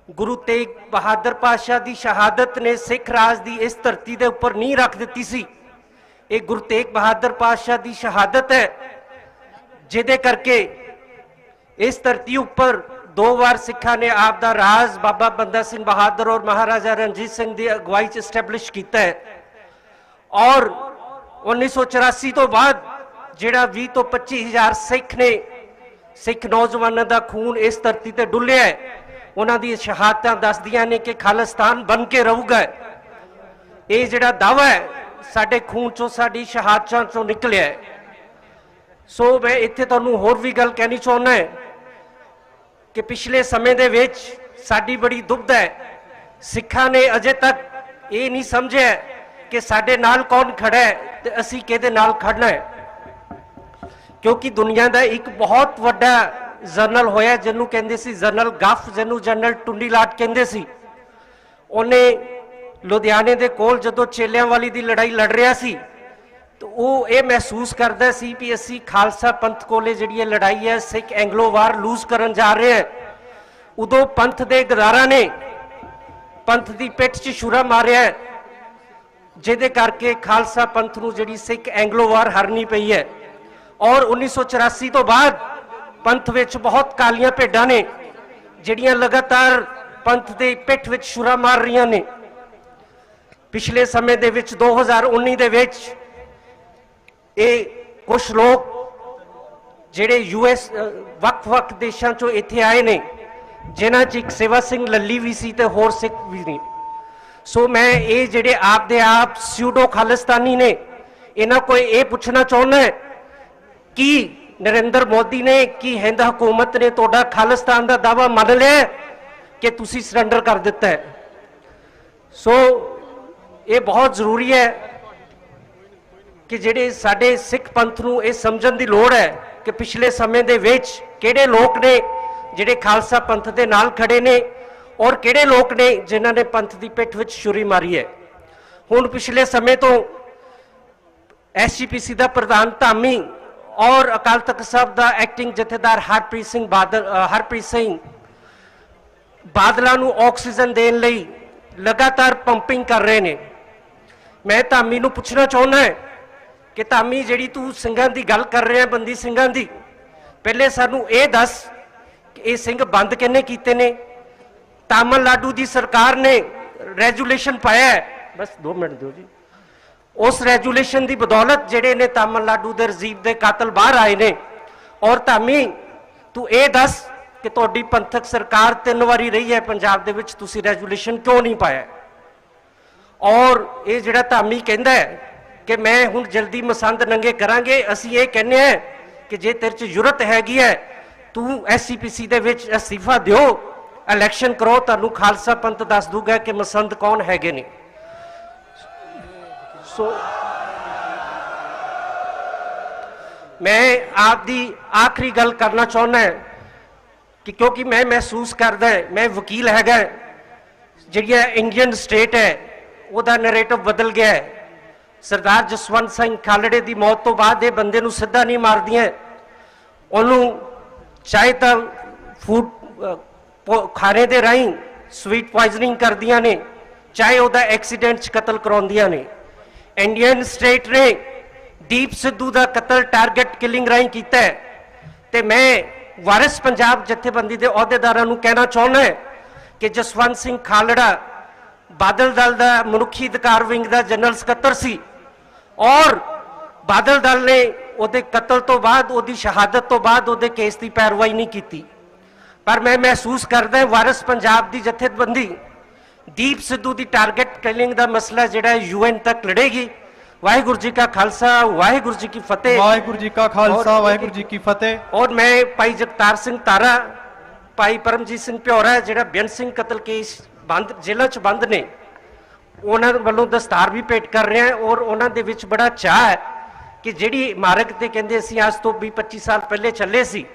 ਗੁਰੂ ਤੇਗ ਬਹਾਦਰ ਪਾਤਸ਼ਾਹ ਦੀ ਸ਼ਹਾਦਤ ਨੇ ਸਿੱਖ ਰਾਜ ਦੀ ਇਸ ਧਰਤੀ ਦੇ ਉੱਪਰ ਨੀਂਹ ਰੱਖ ਦਿੱਤੀ ਸੀ। ਇਹ ਗੁਰੂ ਤੇਗ ਬਹਾਦਰ ਪਾਤਸ਼ਾਹ ਦੀ ਸ਼ਹਾਦਤ ਹੈ ਜਿਹਦੇ ਕਰਕੇ ਇਸ ਧਰਤੀ ਉੱਪਰ 2 ਵਾਰ ਸਿੱਖਾਂ ਨੇ ਆਪ ਦਾ ਰਾਜ ਬਾਬਾ ਬੰਦਾ ਸਿੰਘ ਬਹਾਦਰ ਔਰ ਮਹਾਰਾਜਾ ਰਣਜੀਤ ਸਿੰਘ ਦੀ ਅਗਵਾਈ 'ਚ ਐਸਟੈਬਲਿਸ਼ ਕੀਤਾ ਹੈ। ਔਰ 1984 ਤੋਂ ਬਾਅਦ ਜਿਹੜਾ 20 ਤੋਂ 25 ਹਜ਼ਾਰ ਸਿੱਖ ਨੇ, ਸਿੱਖ ਨੌਜਵਾਨਾਂ ਦਾ ਖੂਨ ਇਸ ਧਰਤੀ ਤੇ ਡੁੱਲਿਆ ਹੈ। ਉਹਨਾਂ ਦੀ ਸ਼ਹਾਦਤਾਂ ਦੱਸਦੀਆਂ ਨੇ ਕਿ ਖਾਲਿਸਤਾਨ ਬਣ ਕੇ ਰਹੂਗਾ। ਇਹ ਜਿਹੜਾ ਦਾਵਾ ਹੈ ਸਾਡੇ ਖੂਨ ਚੋਂ, ਸਾਡੀ ਸ਼ਹਾਦਤਾਂ ਚੋਂ ਨਿਕਲਿਆ ਹੈ। ਸੋ ਮੈਂ ਇੱਥੇ ਤੁਹਾਨੂੰ ਹੋਰ ਵੀ ਗੱਲ ਕਹਿਣੀ ਚਾਹੁੰਦਾ ਹੈ ਕਿ ਪਿਛਲੇ ਸਮੇਂ ਦੇ ਵਿੱਚ ਸਾਡੀ ਬੜੀ ਦੁਬਿਧਾ ਹੈ। ਸਿੱਖਾਂ ਨੇ ਅਜੇ ਤੱਕ ਇਹ ਨਹੀਂ ਸਮਝਿਆ ਕਿ ਸਾਡੇ ਨਾਲ ਕੌਣ ਖੜਾ ਹੈ ਤੇ ਅਸੀਂ ਕਿਹਦੇ ਨਾਲ ਖੜਨਾ ਹੈ। ਕਿਉਂਕਿ ਦੁਨੀਆ ਦਾ ਇੱਕ ਬਹੁਤ ਵੱਡਾ ਜਨਰਲ ਹੋਇਆ ਜਿਹਨੂੰ ਕਹਿੰਦੇ ਸੀ ਜਨਰਲ ਗੱਫ, ਜਿਹਨੂੰ ਜਨਰਲ ਟੁੰਡੀਲਾਟ ਕਹਿੰਦੇ ਸੀ। ਉਹਨੇ ਲੁਧਿਆਣੇ ਦੇ ਕੋਲ ਜਦੋਂ ਚੇਲਿਆਂ ਵਾਲੀ ਦੀ ਲੜਾਈ ਲੜ ਰਿਹਾ ਸੀ ਤਾਂ ਉਹ ਇਹ ਮਹਿਸੂਸ ਕਰਦਾ ਸੀ ਕਿ ਅਸੀਂ ਖਾਲਸਾ ਪੰਥ ਕੋਲੇ ਜਿਹੜੀ ਇਹ ਲੜਾਈ ਹੈ ਸਿੱਖ ਐਂਗਲੋ ਵਾਰ ਲੂਜ਼ ਕਰਨ ਜਾ ਰਹੇ ਹਾਂ। ਉਦੋਂ ਪੰਥ ਦੇ ਗਦਾਰਾਂ ਨੇ ਪੰਥ ਦੀ ਪਿੱਠ 'ਚ ਛੁਰਾ ਮਾਰਿਆ, ਜਿਹਦੇ ਕਰਕੇ ਖਾਲਸਾ ਪੰਥ ਨੂੰ ਜਿਹੜੀ ਸਿੱਖ ਐਂਗਲੋ ਵਾਰ ਹਰਨੀ ਪਈ ਹੈ। ਔਰ 1984 ਤੋਂ ਬਾਅਦ ਪੰਥ ਵਿੱਚ ਬਹੁਤ ਕਾਲੀਆਂ ਭੇਡਾਂ ਨੇ ਜਿਹੜੀਆਂ ਲਗਾਤਾਰ ਪੰਥ ਦੇ ਪਿੱਠ ਵਿੱਚ ਛੁਰਾ ਮਾਰ ਰਹੀਆਂ ਨੇ। ਪਿਛਲੇ ਸਮੇਂ ਦੇ ਵਿੱਚ 2019 ਦੇ ਵਿੱਚ ਇਹ ਕੁਝ ਲੋਕ ਜਿਹੜੇ US ਵੱਖ-ਵੱਖ ਦੇਸ਼ਾਂ ਚੋਂ ਇੱਥੇ ਆਏ ਨੇ, ਜਿਨ੍ਹਾਂ 'ਚ ਇੱਕ ਸੇਵਾ ਸਿੰਘ ਲੱਲੀ ਵੀ ਸੀ ਤੇ ਹੋਰ ਸਿੱਖ ਵੀ ਨੇ। ਸੋ ਮੈਂ ਇਹ ਜਿਹੜੇ ਆਪ ਦੇ ਆਪ ਸਿਊਡੋ ਖਾਲਿਸਤਾਨੀ ਨੇ, ਇਹਨਾਂ ਕੋਈ ਇਹ ਪੁੱਛਣਾ ਚਾਹੁੰਦਾ ਹੈ ਕਿ ਨਰਿੰਦਰ ਮੋਦੀ ਨੇ, ਕੀ ਹਿੰਦ ਹਕੂਮਤ ਨੇ ਤੁਹਾਡਾ ਖਾਲਿਸਤਾਨ ਦਾ ਦਾਵਾ ਮੰਨ ਲਿਆ ਕਿ ਤੁਸੀਂ ਸਰੈਂਡਰ ਕਰ ਦਿੱਤਾ ਹੈ? ਸੋ ਇਹ ਬਹੁਤ ਜ਼ਰੂਰੀ ਹੈ ਕਿ ਜਿਹੜੇ ਸਾਡੇ ਸਿੱਖ ਪੰਥ ਨੂੰ ਇਹ ਸਮਝਣ ਦੀ ਲੋੜ ਹੈ ਕਿ ਪਿਛਲੇ ਸਮੇਂ ਦੇ ਵਿੱਚ ਕਿਹੜੇ ਲੋਕ ਨੇ ਜਿਹੜੇ ਖਾਲਸਾ ਪੰਥ ਦੇ ਨਾਲ ਖੜੇ ਨੇ ਔਰ ਕਿਹੜੇ ਲੋਕ ਨੇ ਜਿਨ੍ਹਾਂ ਨੇ ਪੰਥ ਦੀ ਪਿੱਠ ਵਿੱਚ ਛੁਰੀ ਮਾਰੀ ਹੈ। ਹੁਣ ਪਿਛਲੇ ਸਮੇਂ ਤੋਂ SGPC ਦਾ ਪ੍ਰਧਾਨ ਧਾਮੀ ਔਰ ਅਕਾਲ ਤਖਤ ਸਾਹਿਬ ਦਾ ਐਕਟਿੰਗ ਜਥੇਦਾਰ ਹਰਪ੍ਰੀਤ ਸਿੰਘ ਬਾਦਲਾਂ ਨੂੰ ਆਕਸੀਜਨ ਦੇਣ ਲਈ ਲਗਾਤਾਰ ਪੰਪਿੰਗ ਕਰ ਰਹੇ ਨੇ। ਮੈਂ ਧਾਮੀ ਨੂੰ ਪੁੱਛਣਾ ਚਾਹੁੰਦਾ ਹੈ ਕਿ ਧਾਮੀ, ਜਿਹੜੀ ਤੂੰ ਸਿੰਘਾਂ ਦੀ ਗੱਲ ਕਰ ਰਿਹਾ, ਬੰਦੀ ਸਿੰਘਾਂ ਦੀ, ਪਹਿਲੇ ਸਾਨੂੰ ਇਹ ਦੱਸ ਕਿ ਇਹ ਸਿੰਘ ਬੰਦ ਕਿਹਨੇ ਕੀਤੇ ਨੇ? ਤਾਮਿਲਨਾਡੂ ਦੀ ਸਰਕਾਰ ਨੇ ਰੈਜੂਲੇਸ਼ਨ ਪਾਇਆ ਹੈ, ਬਸ 2 ਮਿੰਟ ਦਿਓ ਜੀ। ਉਸ ਰੈਜੂਲੇਸ਼ਨ ਦੀ ਬਦੌਲਤ ਜਿਹੜੇ ਨੇ ਤਾਮਿਲਨਾਡੂ ਦੇ ਰਜੀਵ ਦੇ ਕਾਤਲ ਬਾਹਰ ਆਏ ਨੇ। ਔਰ ਧਾਮੀ, ਤੂੰ ਇਹ ਦੱਸ ਕਿ ਤੁਹਾਡੀ ਪੰਥਕ ਸਰਕਾਰ 3 ਵਾਰੀ ਰਹੀ ਹੈ ਪੰਜਾਬ ਦੇ ਵਿੱਚ, ਤੁਸੀਂ ਰੈਜੂਲੇਸ਼ਨ ਕਿਉਂ ਨਹੀਂ ਪਾਇਆ? ਔਰ ਇਹ ਜਿਹੜਾ ਧਾਮੀ ਕਹਿੰਦਾ ਹੈ ਕਿ ਮੈਂ ਹੁਣ ਜਲਦੀ ਮਸੰਦ ਨੰਗੇ ਕਰਾਂਗੇ, ਅਸੀਂ ਇਹ ਕਹਿੰਦੇ ਹਾਂ ਕਿ ਜੇ ਤੇਰੇ 'ਚ ਜ਼ਰੂਰਤ ਹੈਗੀ ਹੈ ਤੂੰ SCPC ਦੇ ਵਿੱਚ ਅਸਤੀਫਾ ਦਿਓ, ਇਲੈਕਸ਼ਨ ਕਰੋ, ਤੁਹਾਨੂੰ ਖਾਲਸਾ ਪੰਥ ਦੱਸ ਦੂਗਾ ਕਿ ਮਸੰਦ ਕੌਣ ਹੈਗੇ ਨੇ। ਸੋ ਮੈਂ ਆਪ ਦੀ ਆਖਰੀ ਗੱਲ ਕਰਨਾ ਚਾਹੁੰਦਾ ਕਿ ਕਿਉਂਕਿ ਮੈਂ ਮਹਿਸੂਸ ਕਰਦਾ, ਮੈਂ ਵਕੀਲ ਹੈਗਾ, ਜਿਹੜੀ ਇੰਡੀਅਨ ਸਟੇਟ ਹੈ ਉਹਦਾ ਨੈਰੇਟਿਵ ਬਦਲ ਗਿਆ ਹੈ। ਸਰਦਾਰ ਜਸਵੰਤ ਸਿੰਘ ਖਾਲੜੇ ਦੀ ਮੌਤ ਤੋਂ ਬਾਅਦ ਇਹ ਬੰਦੇ ਨੂੰ ਸਿੱਧਾ ਨਹੀਂ ਮਾਰਦੀਆਂ, ਉਹਨੂੰ ਚਾਹੇ ਤਾਂ ਫੂਡ ਖਾਣੇ ਦੇ ਰਾਹੀਂ ਸਵੀਟ ਪੋਇਜ਼ਨਿੰਗ ਕਰਦੀਆਂ ਨੇ, ਚਾਹੇ ਉਹਦਾ ਐਕਸੀਡੈਂਟ 'ਚ ਕਤਲ ਕਰਾਉਂਦੀਆਂ ਨੇ। ਇੰਡੀਅਨ ਸਟੇਟ ਨੇ ਦੀਪ ਸਿੱਧੂ ਦਾ ਕਤਲ ਟਾਰਗੇਟ ਕਿਲਿੰਗ ਰਾਹੀਂ ਕੀਤਾ ਹੈ ਤੇ ਮੈਂ ਵਾਰਿਸ ਪੰਜਾਬ ਜਥੇਬੰਦੀ ਦੇ ਅਹੁਦੇਦਾਰਾਂ ਨੂੰ ਕਹਿਣਾ ਚਾਹੁੰਦਾ ਕਿ ਜਸਵੰਤ ਸਿੰਘ ਖਾਲੜਾ ਬਾਦਲ ਦਲ ਦਾ ਮਨੁੱਖੀ ਅਧਿਕਾਰ ਵਿੰਗ ਦਾ ਜਨਰਲ ਸਕੱਤਰ ਸੀ ਔਰ ਬਾਦਲ ਦਲ ਨੇ ਉਹਦੇ ਕਤਲ ਤੋਂ ਬਾਅਦ, ਉਹਦੀ ਸ਼ਹਾਦਤ ਤੋਂ ਬਾਅਦ ਉਹਦੇ ਕੇਸ ਦੀ ਪੈਰਵਾਈ ਨਹੀਂ ਕੀਤੀ। ਪਰ ਮੈਂ ਮਹਿਸੂਸ ਕਰਦਾ ਵਾਰਿਸ ਪੰਜਾਬ ਦੀ ਜਥੇਬੰਦੀ ਦੀਪ ਸਿੱਧੂ ਦੀ ਟਾਰਗੇਟ ਕਿਲਿੰਗ ਦਾ ਮਸਲਾ ਜਿਹੜਾ UN ਤੱਕ ਲੜੇਗੀ। ਵਾਹਿਗੁਰੂ ਜੀ ਕਾ ਖਾਲਸਾ, ਵਾਹਿਗੁਰੂ ਜੀ ਕੀ ਫਤਿਹ। ਵਾਹਿਗੁਰੂ ਜੀ ਕਾ ਖਾਲਸਾ, ਵਾਹਿਗੁਰੂ ਜੀ ਕੀ ਫਤਿਹ। ਔਰ ਮੈਂ ਭਾਈ ਜਗਤਾਰ ਸਿੰਘ ਤਾਰਾ, ਭਾਈ ਪਰਮਜੀਤ ਸਿੰਘ ਭਿਉਰਾ, ਜਿਹੜਾ ਬੇਅੰਤ ਸਿੰਘ ਕਤਲ ਕੇਸ ਬੰਦ ਜੇਲ੍ਹਾਂ 'ਚ ਬੰਦ ਨੇ, ਉਹਨਾਂ ਵੱਲੋਂ ਦਸਤਾਰ ਵੀ ਭੇਟ ਕਰ ਰਹੇ ਹਾਂ। ਔਰ ਉਹਨਾਂ ਦੇ ਵਿੱਚ ਬੜਾ ਚਾਅ ਹੈ ਕਿ ਜਿਹੜੀ ਮਾਰਗ ਤੇ ਕਹਿੰਦੇ ਅਸੀਂ ਅੱਜ ਤੋਂ 20-25 ਸਾਲ ਪਹਿਲੇ ਚੱਲੇ ਸੀ,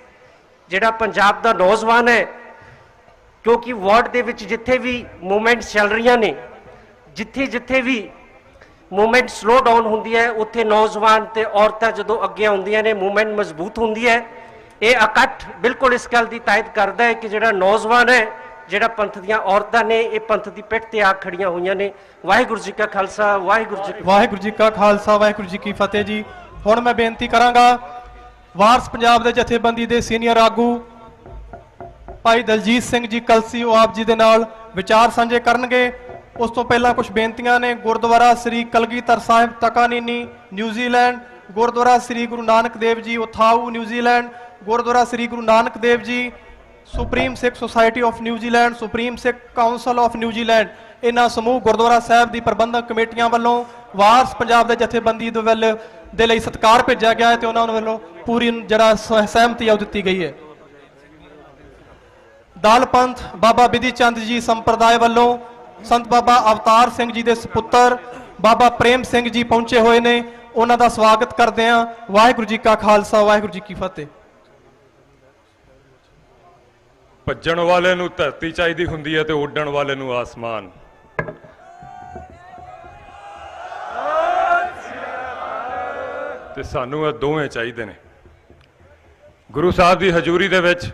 ਜਿਹੜਾ ਪੰਜਾਬ ਦਾ ਨੌਜਵਾਨ ਹੈ, ਕਿਉਂਕਿ ਵਰਲਡ ਦੇ ਵਿੱਚ ਜਿੱਥੇ ਵੀ ਮੂਵਮੈਂਟਸ ਚੱਲ ਰਹੀਆਂ ਨੇ, ਜਿੱਥੇ ਵੀ ਮੂਵਮੈਂਟ ਸਲੋ ਡਾਊਨ ਹੁੰਦੀ ਹੈ, ਉੱਥੇ ਨੌਜਵਾਨ ਤੇ ਔਰਤਾਂ ਜਦੋਂ ਅੱਗੇ ਆਉਂਦੀਆਂ ਨੇ, ਮੂਵਮੈਂਟ ਮਜ਼ਬੂਤ ਹੁੰਦੀ ਹੈ। ਇਹ ਇਕੱਠ ਬਿਲਕੁਲ ਇਸ ਗੱਲ ਦੀ ਤਾਇਦ ਕਰਦਾ ਹੈ ਕਿ ਜਿਹੜਾ ਨੌਜਵਾਨ ਹੈ, ਜਿਹੜਾ ਪੰਥ ਦੀਆਂ ਔਰਤਾਂ ਨੇ, ਇਹ ਪੰਥ ਦੀ ਪਿੱਠ ਤੇ ਆ ਖੜੀਆਂ ਹੋਈਆਂ ਨੇ। ਵਾਹਿਗੁਰੂ ਜੀ ਕਾ ਖਾਲਸਾ, ਵਾਹਿਗੁਰੂ ਜੀ ਕਾ ਖਾਲਸਾ, ਵਾਹਿਗੁਰੂ ਜੀ ਕੀ ਫਤਿਹ ਜੀ। ਹੁਣ ਮੈਂ ਬੇਨਤੀ ਕਰਾਂਗਾ ਵਾਰਿਸ ਪੰਜਾਬ ਦੇ ਜਥੇਬੰਦੀ ਦੇ ਸੀਨੀਅਰ ਆਗੂ ਭਾਈ ਦਲਜੀਤ ਸਿੰਘ ਜੀ ਕਲਸੀ, ਉਹ ਆਪ ਜੀ ਦੇ ਨਾਲ ਵਿਚਾਰ ਸਾਂਝੇ ਕਰਨਗੇ। ਉਸ ਤੋਂ ਪਹਿਲਾਂ ਕੁਝ ਬੇਨਤੀਆਂ ਨੇ। ਗੁਰਦੁਆਰਾ ਸ੍ਰੀ ਕਲਗੀਧਰ ਸਾਹਿਬ ਤਕਾਨੀਨੀ New Zealand, Gurdwara Sri Guru Nanak Dev ji ਉਥਾਊ New Zealand, Gurdwara Sri Guru Nanak Dev ji supreme Sikh society of New Zealand, supreme Sikh council of New Zealand, ਇਹਨਾਂ ਸਮੂਹ ਗੁਰਦੁਆਰਾ ਸਾਹਿਬ ਦੀ ਪ੍ਰਬੰਧਕ ਕਮੇਟੀਆਂ ਵੱਲੋਂ ਵਾਰਸ ਪੰਜਾਬ ਦੇ ਜਥੇਬੰਦੀ ਦੇ ਲਈ ਸਤਿਕਾਰ ਭੇਜਿਆ ਗਿਆ ਹੈ ਤੇ ਉਹਨਾਂ ਵੱਲੋਂ ਪੂਰੀ ਜਿਹੜਾ ਸਹਿਮਤੀ ਆ ਉਹ ਦਿੱਤੀ ਗਈ ਹੈ। ਦਲ ਪੰਥ ਬਾਬਾ ਬਿਧੀ ਚੰਦ ਜੀ ਸੰਪਰਦਾਇ ਵੱਲੋਂ ਸੰਤ ਬਾਬਾ ਅਵਤਾਰ ਸਿੰਘ ਜੀ ਦੇ ਸੁਪੁੱਤਰ ਬਾਬਾ ਪ੍ਰੇਮ ਸਿੰਘ ਜੀ ਪਹੁੰਚੇ ਹੋਏ ਨੇ, ਉਹਨਾਂ ਦਾ ਸਵਾਗਤ ਕਰਦੇ ਹਾਂ। ਵਾਹਿਗੁਰੂ ਜੀ ਕਾ ਖਾਲਸਾ, ਵਾਹਿਗੁਰੂ ਜੀ ਕੀ ਫਤਿਹ। ਭੱਜਣ ਵਾਲੇ ਨੂੰ ਧਰਤੀ ਚਾਹੀਦੀ ਹੁੰਦੀ ਹੈ ਤੇ ਉੱਡਣ ਵਾਲੇ ਨੂੰ ਆਸਮਾਨ। ਤੇ ਸਾਨੂੰ ਇਹ ਦੋਵੇਂ ਚਾਹੀਦੇ ਨੇ। ਗੁਰੂ ਸਾਹਿਬ ਦੀ ਹਜ਼ੂਰੀ ਦੇ ਵਿੱਚ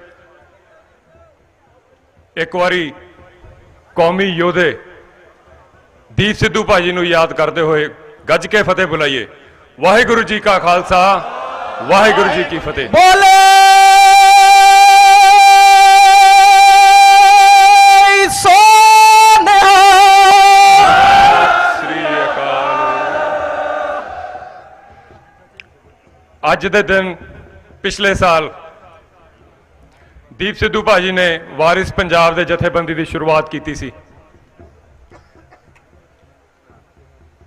ਇੱਕ ਵਾਰੀ ਕੌਮੀ ਯੋਧੇ ਦੀਪ ਸਿੱਧੂ ਭਾਜੀ ਨੂੰ ਯਾਦ ਕਰਦੇ ਹੋਏ ਗੱਜ ਕੇ ਫਤਿਹ ਬੁਲਾਈਏ। ਵਾਹਿਗੁਰੂ ਜੀ ਕਾ ਖਾਲਸਾ, ਵਾਹਿਗੁਰੂ ਜੀ ਕੀ ਫਤਿਹ। ਬੋਲੇ ਅੱਜ ਦੇ ਦਿਨ ਪਿਛਲੇ ਸਾਲ ਦੀਪ ਸਿੱਧੂ ਭਾਜੀ ਨੇ ਵਾਰਿਸ ਪੰਜਾਬ ਦੇ ਜਥੇਬੰਦੀ ਦੀ ਸ਼ੁਰੂਆਤ ਕੀਤੀ ਸੀ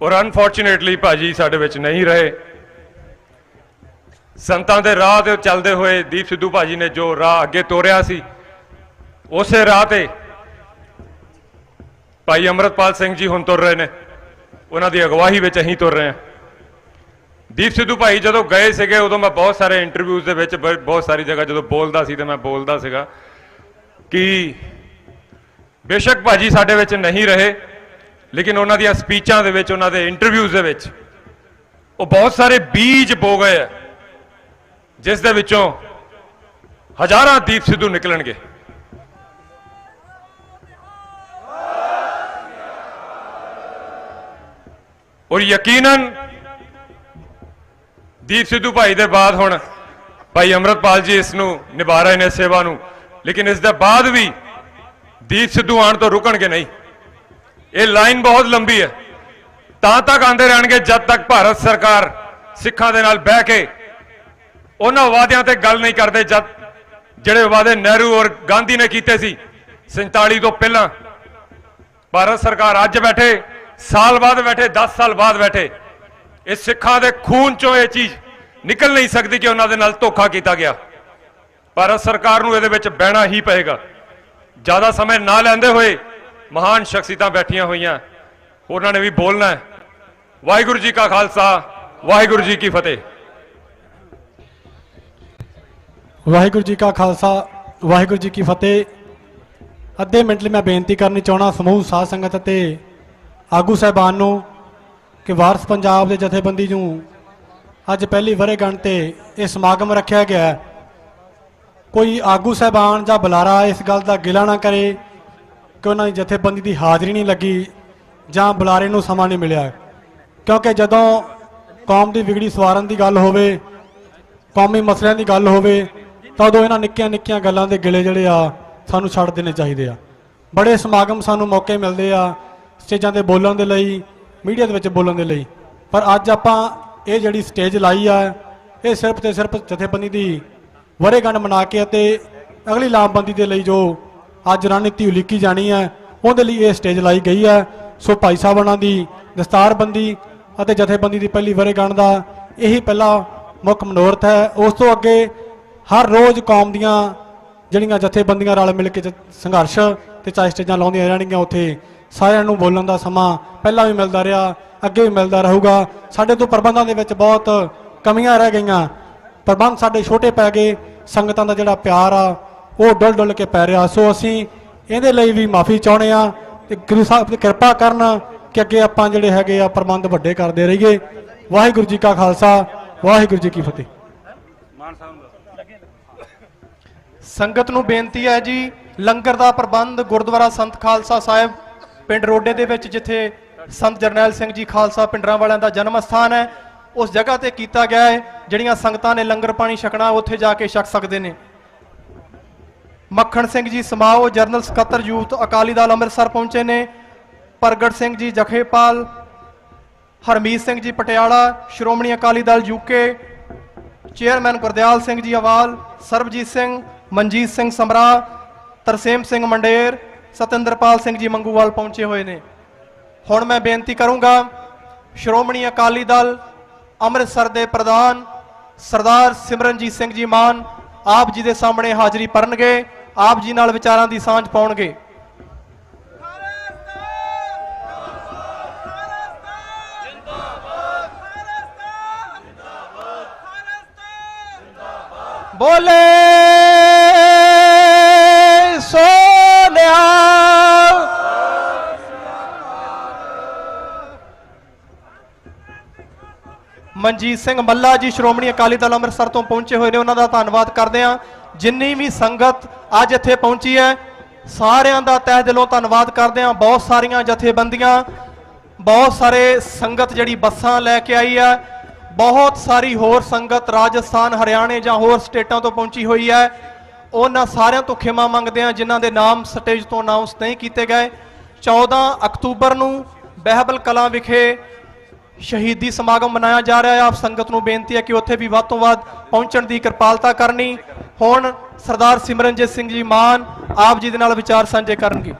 ਔਰ ਅਨਫੋਰਚੂਨੇਟਲੀ ਭਾਜੀ ਸਾਡੇ ਵਿੱਚ ਨਹੀਂ ਰਹੇ। ਸੰਤਾਂ ਦੇ ਰਾਹ ਤੇ ਚੱਲਦੇ ਹੋਏ ਦੀਪ ਸਿੱਧੂ ਭਾਜੀ ਨੇ ਜੋ ਰਾਹ ਅੱਗੇ ਤੋਰਿਆ ਸੀ, ਉਸੇ ਰਾਹ ਤੇ ਭਾਈ ਅਮਰਤਪਾਲ ਸਿੰਘ ਜੀ ਹੁਣ ਤੁਰ ਰਹੇ ਨੇ, ਉਹਨਾਂ ਦੀ ਅਗਵਾਈ ਵਿੱਚ ਅਸੀਂ ਤੁਰ ਰਹੇ ਹਾਂ। ਦੀਪ ਸਿੱਧੂ ਭਾਈ ਜਦੋਂ ਗਏ ਸੀਗੇ ਉਦੋਂ ਮੈਂ ਬਹੁਤ ਸਾਰੇ ਇੰਟਰਵਿਊਜ਼ ਦੇ ਵਿੱਚ ਬਹੁਤ ਸਾਰੀ ਜਗ੍ਹਾ ਜਦੋਂ ਬੋਲਦਾ ਸੀ ਤੇ ਮੈਂ ਬੋਲਦਾ ਸੀਗਾ ਕਿ ਬੇਸ਼ੱਕ ਭਾਜੀ ਸਾਡੇ ਵਿੱਚ ਨਹੀਂ ਰਹੇ, ਲੇਕਿਨ ਉਹਨਾਂ ਦੀਆਂ ਸਪੀਚਾਂ ਦੇ ਵਿੱਚ, ਉਹਨਾਂ ਦੇ ਇੰਟਰਵਿਊਜ਼ ਦੇ ਵਿੱਚ ਉਹ ਬਹੁਤ ਸਾਰੇ ਬੀਜ ਬੋ ਗਏ ਆ ਜਿਸ ਦੇ ਵਿੱਚੋਂ ਹਜ਼ਾਰਾਂ ਦੀਪ ਸਿੱਧੂ ਨਿਕਲਣਗੇ। ਔਰ ਯਕੀਨਨ ਦੀਪ ਸਿੱਧੂ ਭਾਈ ਦੇ ਬਾਅਦ ਹੁਣ ਭਾਈ ਅਮਰਤਪਾਲ ਜੀ ਇਸ ਨੂੰ ਨਿਭਾ ਰਹੇ ਨੇ ਸੇਵਾ ਨੂੰ, ਲੇਕਿਨ ਇਸ ਦੇ ਬਾਅਦ ਵੀ ਦੀਪ ਸਿੱਧੂ ਆਉਣ ਤੋਂ ਰੁਕਣਗੇ ਨਹੀਂ। ਇਹ ਲਾਈਨ ਬਹੁਤ ਲੰਬੀ ਹੈ, ਤਾਂ ਤੱਕ ਆਉਂਦੇ ਰਹਿਣਗੇ ਜਦ ਤੱਕ ਭਾਰਤ ਸਰਕਾਰ ਸਿੱਖਾਂ ਦੇ ਨਾਲ ਬਹਿ ਕੇ ਉਹਨਾਂ ਵਾਅਦਿਆਂ ਤੇ ਗੱਲ ਨਹੀਂ ਕਰਦੇ ਜਿਹੜੇ ਵਾਅਦੇ ਨਹਿਰੂ ਔਰ ਗਾਂਧੀ ਨੇ ਕੀਤੇ ਸੀ 47 ਤੋਂ ਪਹਿਲਾਂ। ਭਾਰਤ ਸਰਕਾਰ ਅੱਜ ਬੈਠੇ, ਸਾਲ ਬਾਅਦ ਬੈਠੇ, 10 ਸਾਲ ਬਾਅਦ ਬੈਠੇ, ਇਹ ਸਿੱਖਾਂ ਦੇ ਖੂਨ ਚੋਂ ਇਹ ਚੀਜ਼ ਨਿਕਲ ਨਹੀਂ ਸਕਦੀ ਕਿ ਉਹਨਾਂ ਦੇ ਨਾਲ ਧੋਖਾ ਕੀਤਾ ਗਿਆ। ਭਾਰਤ ਸਰਕਾਰ ਨੂੰ ਇਹਦੇ ਵਿੱਚ ਬਹਿਣਾ ਹੀ ਪਏਗਾ। ਜ਼ਿਆਦਾ ਸਮੇਂ ਨਾ ਲੈਂਦੇ ਹੋਏ ਮਹਾਨ ਸ਼ਖਸੀਅਤਾਂ ਬੈਠੀਆਂ ਹੋਈਆਂ, ਉਹਨਾਂ ਨੇ ਵੀ ਬੋਲਣਾ ਹੈ। ਵਾਹਿਗੁਰੂ ਜੀ ਕਾ ਖਾਲਸਾ, ਵਾਹਿਗੁਰੂ ਜੀ ਕੀ ਫਤਿਹ। ਵਾਹਿਗੁਰੂ ਜੀ ਕਾ ਖਾਲਸਾ, ਵਾਹਿਗੁਰੂ ਜੀ ਕੀ ਫਤਿਹ। ਅੱਧੇ ਮਿੰਟ ਲਈ ਮੈਂ ਬੇਨਤੀ ਕਰਨੀ ਚਾਹੁੰਦਾ ਸਮੂਹ ਸਾਧ ਸੰਗਤ ਅਤੇ ਆਗੂ ਸਾਹਿਬਾਨ ਨੂੰ ਕਿ ਵਾਰਸ ਪੰਜਾਬ ਦੇ ਜਥੇਬੰਦੀ ਨੂੰ ਅੱਜ ਪਹਿਲੀ ਵਰ੍ਹੇਗੰਢ ਤੇ ਇਹ ਸਮਾਗਮ ਰੱਖਿਆ ਗਿਆ ਹੈ। ਕੋਈ ਆਗੂ ਸਾਹਿਬਾਨ ਜਾਂ ਬੁਲਾਰਾ ਇਸ ਗੱਲ ਦਾ ਗਿਲਾ ਨਾ ਕਰੇ ਕਿ ਉਹਨਾਂ ਦੀ ਜਥੇਬੰਦੀ ਦੀ ਹਾਜ਼ਰੀ ਨਹੀਂ ਲੱਗੀ ਜਾਂ ਬੁਲਾਰੇ ਨੂੰ ਸਮਾਂ ਨਹੀਂ ਮਿਲਿਆ, ਕਿਉਂਕਿ ਜਦੋਂ ਕੌਮ ਦੀ ਵਿਗੜੀ ਸਵਾਰਨ ਦੀ ਗੱਲ ਹੋਵੇ, ਕੌਮੀ ਮਸਲਿਆਂ ਦੀ ਗੱਲ ਹੋਵੇ, ਤਾਂ ਉਦੋਂ ਇਹਨਾਂ ਨਿੱਕੀਆਂ ਨਿੱਕੀਆਂ ਗੱਲਾਂ ਦੇ ਗਿਲੇ ਜਿਹੜੇ ਆ ਸਾਨੂੰ ਛੱਡ ਦੇਣੇ ਚਾਹੀਦੇ ਆ। ਬੜੇ ਸਮਾਗਮ ਸਾਨੂੰ ਮੌਕੇ ਮਿਲਦੇ ਆ ਸਟੇਜਾਂ ਤੇ ਬੋਲਣ ਦੇ ਲਈ, ਮੀਡੀਆ ਦੇ ਵਿੱਚ ਬੋਲਣ ਦੇ ਲਈ, ਪਰ ਅੱਜ ਆਪਾਂ ਇਹ ਜਿਹੜੀ ਸਟੇਜ ਲਾਈ ਆ ਇਹ ਸਿਰਫ ਤੇ ਸਿਰਫ ਜਥੇਬੰਦੀ ਦੀ ਵਰ੍ਹੇਗੰਢ ਮਨਾ ਕੇ ਅਤੇ ਅਗਲੀ ਲਾਮਬੰਦੀ ਦੇ ਲਈ ਜੋ ਅੱਜ ਰਣਨੀਤੀ ਉਲੀਕੀ ਜਾਣੀ ਹੈ ਉਹਦੇ ਲਈ ਇਹ ਸਟੇਜ ਲਾਈ ਗਈ ਹੈ। ਸੋ ਭਾਈ ਸਾਹਿਬਾਨਾਂ ਦੀ ਦਸਤਾਰਬੰਦੀ ਅਤੇ ਜਥੇਬੰਦੀ ਦੀ ਪਹਿਲੀ ਵਰ੍ਹੇਗੰਢ ਦਾ ਇਹੀ ਪਹਿਲਾ ਮੁੱਖ ਮਨੋਰਥ ਹੈ। ਉਸ ਤੋਂ ਅੱਗੇ ਹਰ ਰੋਜ਼ ਕੌਮ ਦੀਆਂ ਜਿਹੜੀਆਂ ਜਥੇਬੰਦੀਆਂ ਰਲ ਮਿਲ ਕੇ ਸੰਘਰਸ਼ ਤੇ ਚਾਹੇ ਸਟੇਜਾਂ ਲਾਉਂਦੀਆਂ ਰਹਿਣਗੀਆਂ, ਉੱਥੇ ਸਾਰਿਆਂ ਨੂੰ ਬੋਲਣ ਦਾ ਸਮਾਂ ਪਹਿਲਾਂ ਵੀ ਮਿਲਦਾ ਰਿਹਾ, ਅੱਗੇ ਵੀ ਮਿਲਦਾ ਰਹੂਗਾ। ਸਾਡੇ ਤੋਂ ਪ੍ਰਬੰਧਾਂ ਦੇ ਵਿੱਚ ਬਹੁਤ ਕਮੀਆਂ ਰਹਿ ਗਈਆਂ, ਪ੍ਰਬੰਧ ਸਾਡੇ ਛੋਟੇ ਪੈ ਗਏ, ਸੰਗਤਾਂ ਦਾ ਜਿਹੜਾ ਪਿਆਰ ਆ ਉਹ ਡੁੱਲ ਡੁੱਲ ਕੇ ਪੈ ਰਿਹਾ। ਸੋ ਅਸੀਂ ਇਹਦੇ ਲਈ ਵੀ ਮਾਫੀ ਚਾਹੁੰਦੇ ਆ ਤੇ ਗੁਰੂ ਸਾਹਿਬ ਦੀ ਕਿਰਪਾ ਕਰਨ ਕਿ ਅੱਗੇ ਆਪਾਂ ਜਿਹੜੇ ਹੈਗੇ ਆ ਪ੍ਰਬੰਧ ਵੱਡੇ ਕਰਦੇ ਰਹੀਏ। ਵਾਹਿਗੁਰੂ ਜੀ ਕਾ ਖਾਲਸਾ, ਵਾਹਿਗੁਰੂ ਜੀ ਕੀ ਫਤਿਹ। ਸੰਗਤ ਨੂੰ ਬੇਨਤੀ ਹੈ ਜੀ, ਲੰਗਰ ਦਾ ਪ੍ਰਬੰਧ ਗੁਰਦੁਆਰਾ ਸੰਤ ਖਾਲਸਾ ਸਾਹਿਬ ਪਿੰਡ ਰੋਡੇ ਦੇ ਵਿੱਚ, ਜਿੱਥੇ ਸੰਤ ਜਰਨੈਲ ਸਿੰਘ ਜੀ ਖਾਲਸਾ ਪਿੰਡਰਾਂ ਵਾਲਿਆਂ ਦਾ ਜਨਮ ਸਥਾਨ ਹੈ, ਉਸ ਜਗ੍ਹਾ ਤੇ ਕੀਤਾ ਗਿਆ ਹੈ। ਜਿਹੜੀਆਂ ਸੰਗਤਾਂ ਨੇ ਲੰਗਰ ਪਾਣੀ ਛਕਣਾ ਉੱਥੇ ਜਾ ਕੇ ਛਕ ਸਕਦੇ ਨੇ। ਮੱਖਣ ਸਿੰਘ ਜੀ ਸਮਾਓ ਜਨਰਲ ਸਕੱਤਰ ਯੂਥ ਅਕਾਲੀ ਦਲ ਅੰਮ੍ਰਿਤਸਰ ਪਹੁੰਚੇ ਨੇ। ਪ੍ਰਗਟ ਸਿੰਘ ਜੀ ਜਖੇਪਾਲ, ਹਰਮੀਤ ਸਿੰਘ ਜੀ ਪਟਿਆਲਾ ਸ਼੍ਰੋਮਣੀ ਅਕਾਲੀ ਦਲ ਯੂਕੇ, ਚੇਅਰਮੈਨ ਗੁਰਦਿਆਲ ਸਿੰਘ ਜੀ ਅਵਾਲ, ਸਰਬਜੀਤ ਸਿੰਘ, ਮਨਜੀਤ ਸਿੰਘ ਸਮਰਾ, ਤਰਸੇਮ ਸਿੰਘ ਮੰਡੇਰ, ਸਤਿੰਦਰਪਾਲ ਸਿੰਘ ਜੀ ਮੰਗੂਵਾਲ ਪਹੁੰਚੇ ਹੋਏ ਨੇ। ਹੁਣ ਮੈਂ ਬੇਨਤੀ ਕਰੂੰਗਾ ਸ਼੍ਰੋਮਣੀ ਅਕਾਲੀ ਦਲ ਅੰਮ੍ਰਿਤਸਰ ਦੇ ਪ੍ਰਧਾਨ ਸਰਦਾਰ ਸਿਮਰਨਜੀਤ ਸਿੰਘ ਜੀ ਮਾਨ ਆਪ ਜੀ ਦੇ ਸਾਹਮਣੇ ਹਾਜ਼ਰੀ ਭਰਨਗੇ, ਆਪ ਜੀ ਨਾਲ ਵਿਚਾਰਾਂ ਦੀ ਸਾਂਝ ਪਾਉਣਗੇ। बोले सोनिया ਮਨਜੀਤ ਸਿੰਘ ਮੱਲਾ ਜੀ ਸ਼੍ਰੋਮਣੀ ਅਕਾਲੀ ਦਲ ਅੰਮ੍ਰਿਤਸਰ ਤੋਂ ਪਹੁੰਚੇ ਹੋਏ ਨੇ, ਉਹਨਾਂ ਦਾ ਧੰਨਵਾਦ ਕਰਦੇ ਹਾਂ। ਜਿੰਨੀ ਵੀ ਸੰਗਤ ਅੱਜ ਇੱਥੇ ਪਹੁੰਚੀ ਹੈ ਸਾਰਿਆਂ ਦਾ ਤਹਿ ਦਿਲੋਂ ਧੰਨਵਾਦ ਕਰਦੇ ਹਾਂ। ਬਹੁਤ ਸਾਰੀਆਂ ਜਥੇਬੰਦੀਆਂ, ਬਹੁਤ ਸਾਰੇ ਸੰਗਤ ਜਿਹੜੀ ਬੱਸਾਂ ਲੈ ਕੇ ਆਈ ਹੈ, ਬਹੁਤ ਸਾਰੀ ਹੋਰ ਸੰਗਤ ਰਾਜਸਥਾਨ, ਹਰਿਆਣੇ ਜਾਂ ਹੋਰ ਸਟੇਟਾਂ ਤੋਂ ਪਹੁੰਚੀ ਹੋਈ ਹੈ। ਉਹਨਾਂ ਸਾਰਿਆਂ ਤੋਂ ਖਿਮਾ ਮੰਗਦੇ ਹਾਂ ਜਿਨ੍ਹਾਂ ਦੇ ਨਾਮ ਸਟੇਜ ਤੋਂ ਅਨਾਉਂਸ ਨਹੀਂ ਕੀਤੇ ਗਏ। 14 ਅਕਤੂਬਰ ਨੂੰ ਬਹਿਬਲ ਕਲਾਂ ਵਿਖੇ ਸ਼ਹੀਦੀ ਸਮਾਗਮ ਮਨਾਇਆ ਜਾ ਰਿਹਾ ਹੈ। ਆਪ ਸੰਗਤ ਨੂੰ ਬੇਨਤੀ ਹੈ ਕਿ ਉੱਥੇ ਵੀ ਵੱਧ ਤੋਂ ਵੱਧ ਪਹੁੰਚਣ ਦੀ ਕਿਰਪਾਲਤਾ ਕਰਨੀ। ਹੁਣ ਸਰਦਾਰ ਸਿਮਰਨਜੀਤ ਸਿੰਘ ਜੀ ਮਾਨ ਆਪ ਜੀ ਦੇ ਨਾਲ ਵਿਚਾਰ ਸਾਂਝੇ ਕਰਨਗੇ।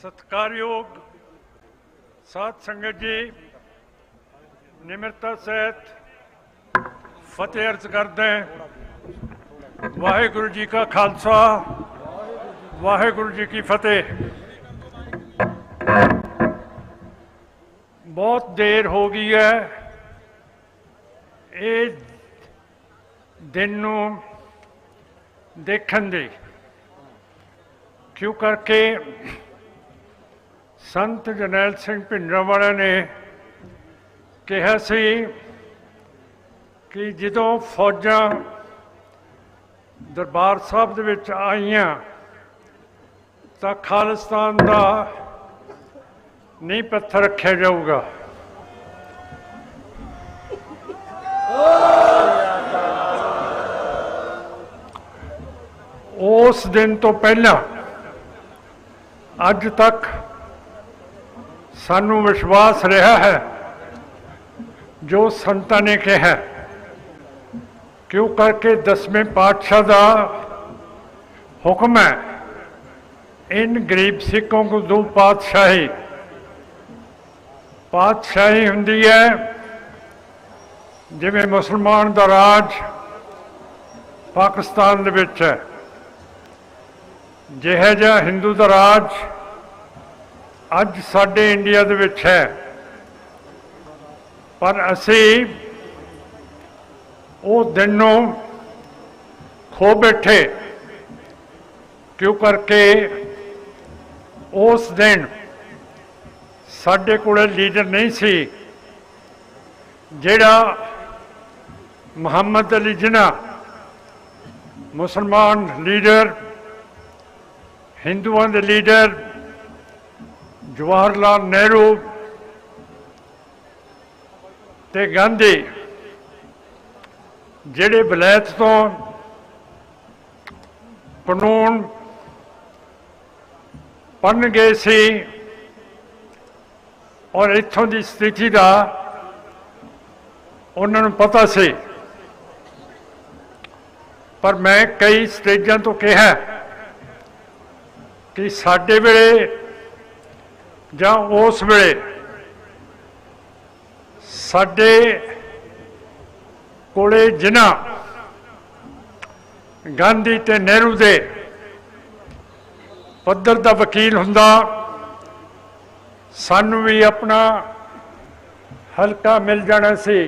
सत्कारयोग साध संगत जी, निमरता सहित फतेह अर्ज करते हैं। वाहेगुरु जी का खालसा, वाहेगुरु जी की फतेह। बहुत देर हो गई है ये दिन नूं देखण दी, क्यों करके संत जरनैल सिंह भिंडरांवाला ने कहा सी कि जदों फौजां दरबार साहब दे विच आईयां तां खालिस्तान दा नींह पत्थर रखिया जाऊगा। उस दिन तो पहला अज तक सानू विश्वास रहा है जो संतां ने कहा, क्यों करके 10वें पातशाह का हुक्म है इन गरीब सिखों को दो पातशाही। पातशाही हुंदी है जिवें मुसलमान दा राज पाकिस्तान दे विच है, जिहा जिहा हिंदू दा राज अज साडे इंडिया दे विच है। पर असी वो दिनों खो बैठे, क्यों करके उस दिन साडे कोले लीडर नहीं सी जिहड़ा मुहम्मद अली जिन्ना मुसलमान लीडर, हिंदुओं के लीडर जवाहरलाल नेहरू ते गांधी जिहड़े वलैत तो कानून पढ़न गए सी और इत्थों की स्थिति का उन्होंने पता सी। पर मैं कई स्टेजां तो कहा कि साडे वेले जां उस वेले साडे कोले जिन्ना गांधी ते नेहरू दे पद्धर दा वकील हुंदा, सानू भी अपना हल्का मिल जाना सी।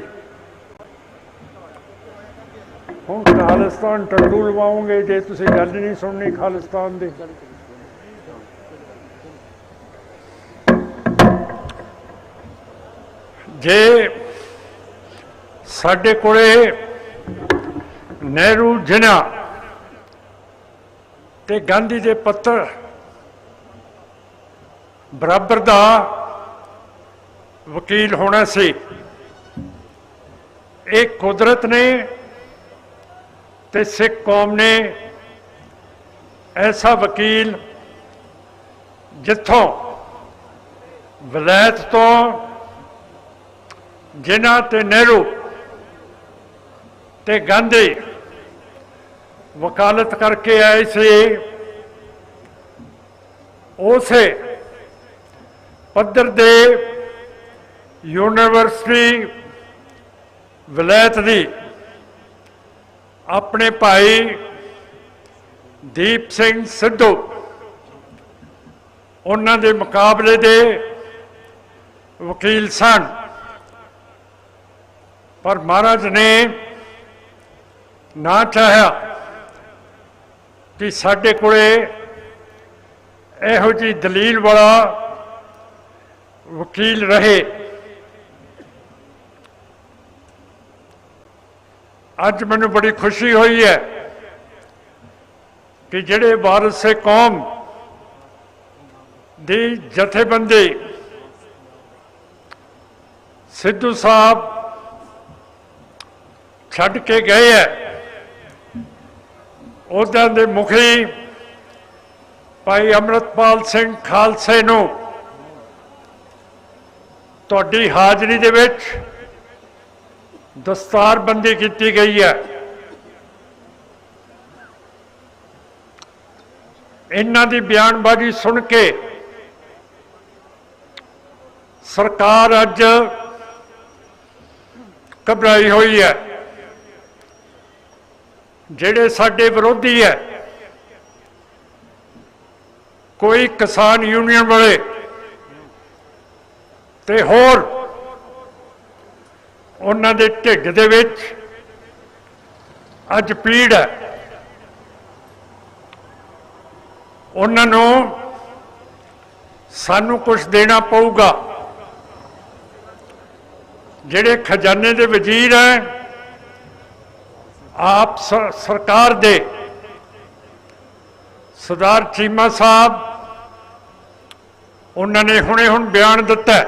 हुण खालिस्तान टंडू लवाओगे जे तुसीं गल नहीं सुननी खालिस्तान दी। जे साडे कोले नेहरू जिन्ना ते गांधी दे पत्तर बराबर दा वकील होना सी। एक कुदरत ने ते सिख कौम ने ऐसा वकील जिथों ਵਲੈਤ ਤੋਂ ਜਿਨ੍ਹਾਂ ਤੇ ਨਹਿਰੂ ਤੇ ਗਾਂਧੀ ਵਕਾਲਤ ਕਰਕੇ ਆਏ ਸੀ, ਉਸੇ ਪੱਧਰ ਦੇ ਯੂਨੀਵਰਸਿਟੀ ਵਲੈਤ ਦੀ ਆਪਣੇ ਭਾਈ ਦੀਪ ਸਿੰਘ ਸਿੱਧੂ ਉਹਨਾਂ ਦੇ ਮੁਕਾਬਲੇ ਦੇ ਵਕੀਲ ਸਨ। ਪਰ ਮਹਾਰਾਜ ਨੇ ਨਾ ਚਾਹਿਆ ਕਿ ਸਾਡੇ ਕੋਲੇ ਇਹੋ ਜਿਹੀ ਦਲੀਲ ਵਾਲਾ ਵਕੀਲ ਰਹੇ। ਅੱਜ ਮੈਨੂੰ ਬੜੀ ਖੁਸ਼ੀ ਹੋਈ ਹੈ ਕਿ ਜਿਹੜੇ ਵਾਰਿਸ ਕੌਮ ਦੀ ਜਥੇਬੰਦੀ ਸਿੱਧੂ ਸਾਹਿਬ ਛੱਡ ਕੇ ਗਏ ਹੈ, ਉਹਨਾਂ ਦੇ ਮੁਖੀ ਭਾਈ ਅੰਮ੍ਰਿਤਪਾਲ ਸਿੰਘ ਖਾਲਸੇ ਨੂੰ ਤੁਹਾਡੀ ਹਾਜ਼ਰੀ ਦੇ ਵਿੱਚ ਦਸਤਾਰਬੰਦੀ ਕੀਤੀ ਗਈ ਹੈ। ਇਹਨਾਂ ਦੀ ਬਿਆਨਬਾਜ਼ੀ ਸੁਣ ਕੇ ਸਰਕਾਰ ਅੱਜ ਘਬਰਾਈ ਹੋਈ ਹੈ। ਜਿਹੜੇ ਸਾਡੇ ਵਿਰੋਧੀ ਹੈ, ਕੋਈ ਕਿਸਾਨ ਯੂਨੀਅਨ ਵਾਲੇ ਤੇ ਹੋਰ, ਉਹਨਾਂ ਦੇ ਢਿੱਡ ਦੇ ਵਿੱਚ ਅੱਜ ਪੀੜ ਹੈ। ਉਹਨਾਂ ਨੂੰ ਸਾਨੂੰ ਕੁਝ ਦੇਣਾ ਪਊਗਾ। ਜਿਹੜੇ ਖਜ਼ਾਨੇ ਦੇ ਵਜ਼ੀਰ ਹੈ ਆਪ ਸਰਕਾਰ ਦੇ ਸਰਦਾਰ ਚੀਮਾ ਸਾਹਿਬ, ਉਹਨਾਂ ਨੇ ਹੁਣ ਬਿਆਨ ਦਿੱਤਾ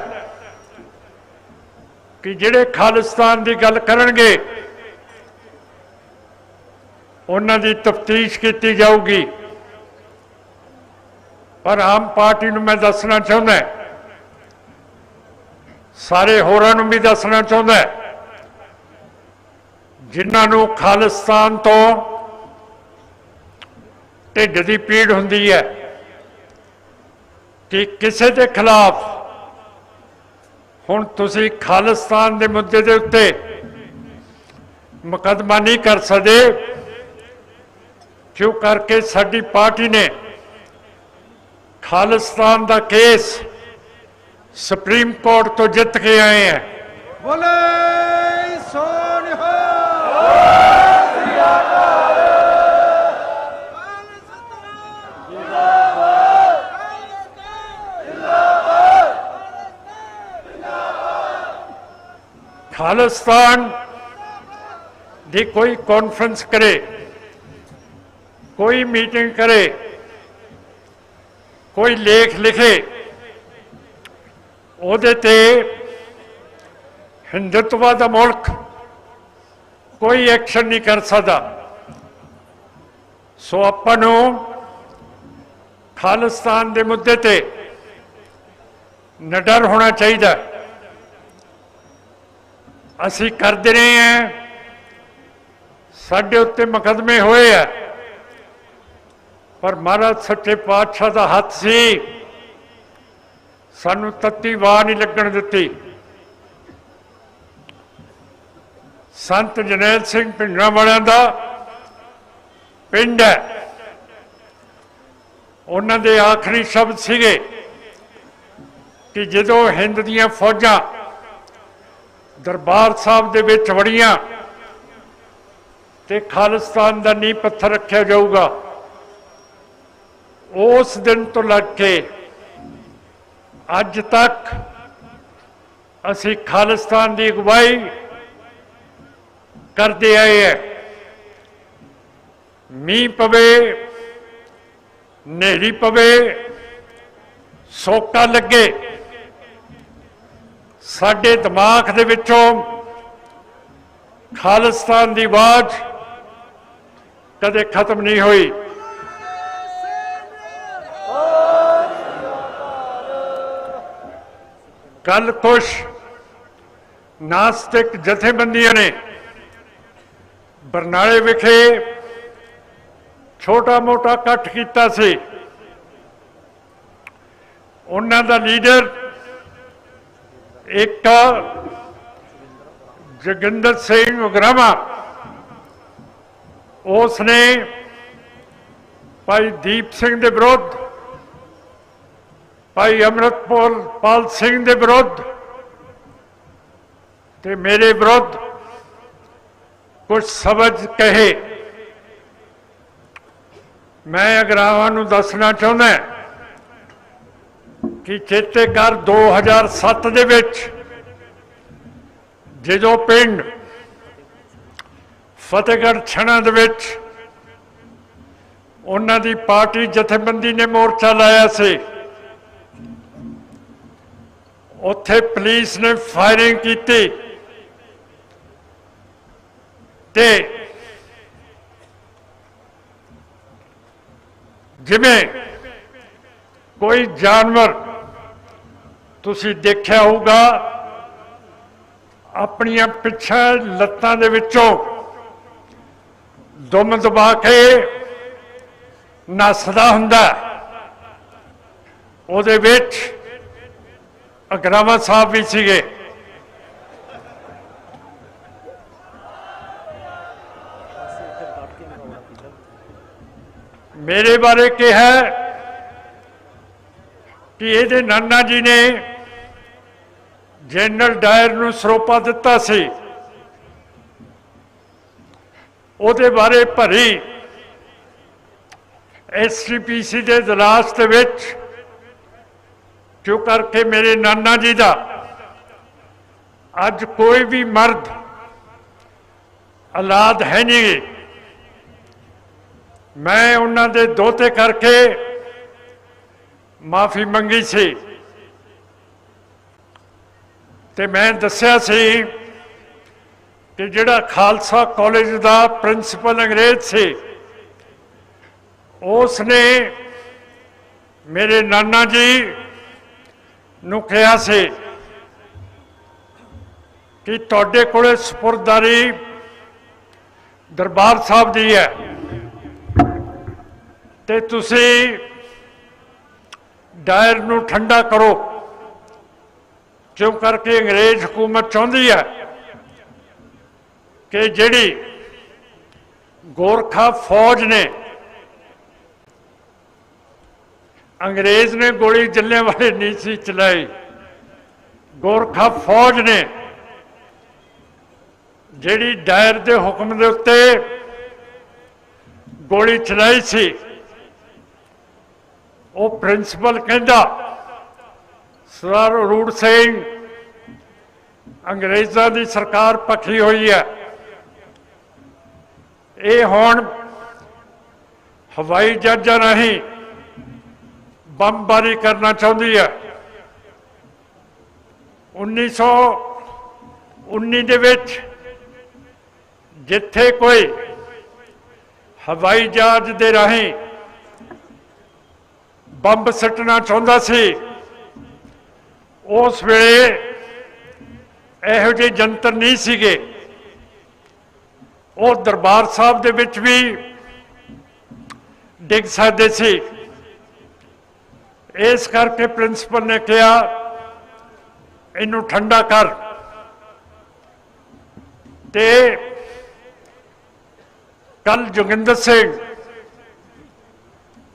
ਕਿ ਜਿਹੜੇ ਖਾਲਿਸਤਾਨ ਦੀ ਗੱਲ ਕਰਨਗੇ ਉਹਨਾਂ ਦੀ ਤਫਤੀਸ਼ ਕੀਤੀ ਜਾਊਗੀ। ਪਰ ਆਮ ਪਾਰਟੀ ਨੂੰ ਮੈਂ ਦੱਸਣਾ ਚਾਹੁੰਦਾ, ਸਾਰੇ ਹੋਰਾਂ ਨੂੰ ਵੀ ਦੱਸਣਾ ਚਾਹੁੰਦਾ, ਜਿਨ੍ਹਾਂ ਨੂੰ ਖਾਲਿਸਤਾਨ ਤੋਂ ਢਿੱਡ ਦੀ ਪੀੜ ਹੁੰਦੀ ਹੈ ਕਿ ਕਿਸੇ ਦੇ ਖਿਲਾਫ ਹੁਣ ਤੁਸੀਂ ਖਾਲਿਸਤਾਨ ਦੇ ਮੁੱਦੇ ਦੇ ਉੱਤੇ ਮੁਕੱਦਮਾ ਨਹੀਂ ਕਰ ਸਕਦੇ, ਕਿਉਂ ਕਰਕੇ ਸਾਡੀ ਪਾਰਟੀ ਨੇ ਖਾਲਿਸਤਾਨ ਦਾ ਕੇਸ ਸੁਪਰੀਮ ਕੋਰਟ ਤੋਂ ਜਿੱਤ ਕੇ ਆਏ हैं। बोले सोनिहा खालिस्तान की कोई कॉन्फ्रेंस करे, कोई मीटिंग करे, कोई लेख लिखे, ਉਹਦੇ ਤੇ ਹਿੰਦੂਤਵਾ ਦਾ ਮੁਲਕ ਕੋਈ ਐਕਸ਼ਨ ਨਹੀਂ ਕਰ ਸਕਦਾ। ਸੋ ਆਪਾਂ ਨੂੰ ਖਾਲਿਸਤਾਨ ਦੇ ਮੁੱਦੇ ਤੇ ਨਿਡਰ ਹੋਣਾ ਚਾਹੀਦਾ। ਅਸੀਂ ਕਰਦੇ ਰਹੇ ਹਾਂ, ਸਾਡੇ ਉੱਤੇ ਮੁਕੱਦਮੇ ਹੋਏ ਆ, ਪਰ ਮਹਾਰਾਜ ਸੱਚੇ ਪਾਤਸ਼ਾਹ ਦਾ ਹੱਥ ਸੀ, ਸਾਨੂੰ ਤੱਤੀ ਵਾਹ ਨਹੀਂ ਲੱਗਣ ਦਿੱਤੀ। ਸੰਤ ਜਰਨੈਲ ਸਿੰਘ ਭਿੰਡਰਾਂ ਵਾਲਿਆਂ ਦਾ ਪਿੰਡ ਹੈ, ਉਹਨਾਂ ਦੇ ਆਖਰੀ ਸ਼ਬਦ ਸੀਗੇ ਕਿ ਜਦੋਂ ਹਿੰਦ ਦੀਆਂ ਫੌਜਾਂ ਦਰਬਾਰ ਸਾਹਿਬ ਦੇ ਵਿੱਚ ਵੜੀਆਂ ਤੇ ਖਾਲਿਸਤਾਨ ਦਾ ਨੀਂਹ ਪੱਥਰ ਰੱਖਿਆ ਜਾਊਗਾ। ਉਸ ਦਿਨ ਤੋਂ ਲੱਗ ਕੇ ਅੱਜ ਤੱਕ ਅਸੀਂ ਖਾਲਿਸਤਾਨ ਦੀ ਅਗਵਾਈ ਕਰਦੇ ਆਏ ਹੈ। ਮੀਂਹ ਪਵੇ, ਹਨੇਰੀ ਪਵੇ, ਸੋਕਾ ਲੱਗੇ, ਸਾਡੇ ਦਿਮਾਗ ਦੇ ਵਿੱਚੋਂ ਖਾਲਿਸਤਾਨ ਦੀ ਆਵਾਜ਼ ਕਦੇ ਖਤਮ ਨਹੀਂ ਹੋਈ। कल कुछ नास्तिक जथेबंदियों ने बरनाले विखे छोटा मोटा इकट्ठ किया सी। उन्हां दा लीडर एक जोगिंदर सिंह उग्रामा, उसने भाई दीप सिंह के विरुद्ध, भाई अमृतपाल सिंह के विरुद्ध ते मेरे विरुद्ध कुछ शब्द कहे। मैं अगरावां नूं दसना चाहुंदा कि चेते कर 2007 दे विच जो पिंड फतेहगढ़ छणा दे विच उन्हां दी पार्टी जथेबंदी ने मोर्चा लाया से, उत्थे पुलिस ने फायरिंग की ते जिवें कोई जानवर तुसी देखा होगा अपनिया पिछा लत्तां दे विचों दुम दबा के नसदा हुंदा, उहदे विच अगरावा साहब भी सीगे। मेरे बारे कहा कि ये नाना जी ने जनरल डायर नूं सरोपा दिता सी, उहदे बारे भरी STPC के इजलास दे विच जो करके मेरे नाना जी का अज कोई भी मर्द औलाद है नहीं। मैं उन्होंने दोते करके माफ़ी मंगी सी ते मैं दस्या सी कि जिहड़ा खालसा कॉलेज का प्रिंसीपल अंग्रेज से उसने मेरे नाना जी नूं कहा से कि तुहाडे कोले सपुरदारी दरबार साहब दी है ते तुसी डायर नूं ठंडा करो, क्यों करके अंग्रेज हुकूमत चाहती है कि जिहड़ी गोरखा फौज ने अंग्रेज ने गोली जल्ले वाले नहीं सी चलाई, गोरखा फौज ने जिहड़ी डायर के हुक्म के उत्ते गोली चलाई सी, वो प्रिंसीपल कहता सरदार अरूड़ सिंह अंग्रेज़ों की सरकार पखी हुई है, ये हुण हवाई जहाज़ां राहीं बमबारी करना चाहती है। 1919 दे विच जिथे कोई हवाई जहाज दे राहीं बंब सट्टना चाहता सी, उस वेले इहो जिहे जंतर नहीं सीगे। वो दरबार साहब दे विच भी डिग सकते सी। इस करके प्रिंसीपल ने कहा इनू ठंडा कर, ते कल जोगिंदर सिंह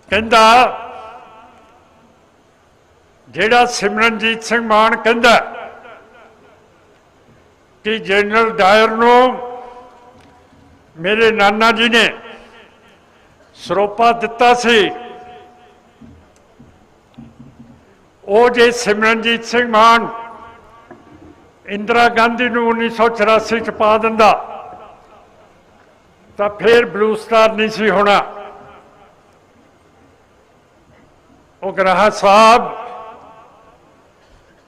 कहता जिहड़ा सिमरनजीत सिंह मान कहता कि जनरल डायर नूं मेरे नाना जी ने सरोपा दिता सी, वो जे सिमरनजीत सिंह मान इंदिरा गांधी नूं 1984 च पा दिंदा तो फिर ब्लू स्टार नहीं सी होना। उग्राहा साहब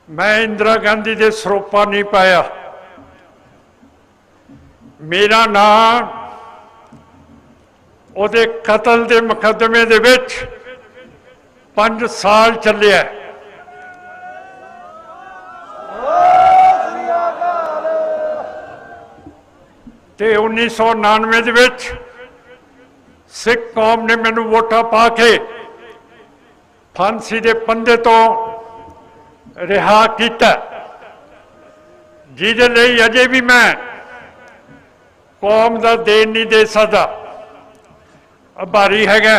मैं इंदिरा गांधी दे सरोपा नहीं पाया, मेरा नाम उहदे कतल दे मुकदमे दे विच 5 साल चलिया। ਤੇ 1999 ਦੇ ਵਿੱਚ ਸਿੱਖ ਕੌਮ ਨੇ ਮੈਨੂੰ ਵੋਟਾਂ ਪਾ ਕੇ ਫਾਂਸੀ ਦੇ ਪੰਦੇ ਤੋਂ ਰਿਹਾ ਕੀਤਾ, ਜਿਹਦੇ ਲਈ ਅਜੇ ਵੀ ਮੈਂ ਕੌਮ ਦਾ ਦੇਣ ਨਹੀਂ ਦੇ ਸਕਦਾ, ਆਭਾਰੀ ਹੈਗਾ।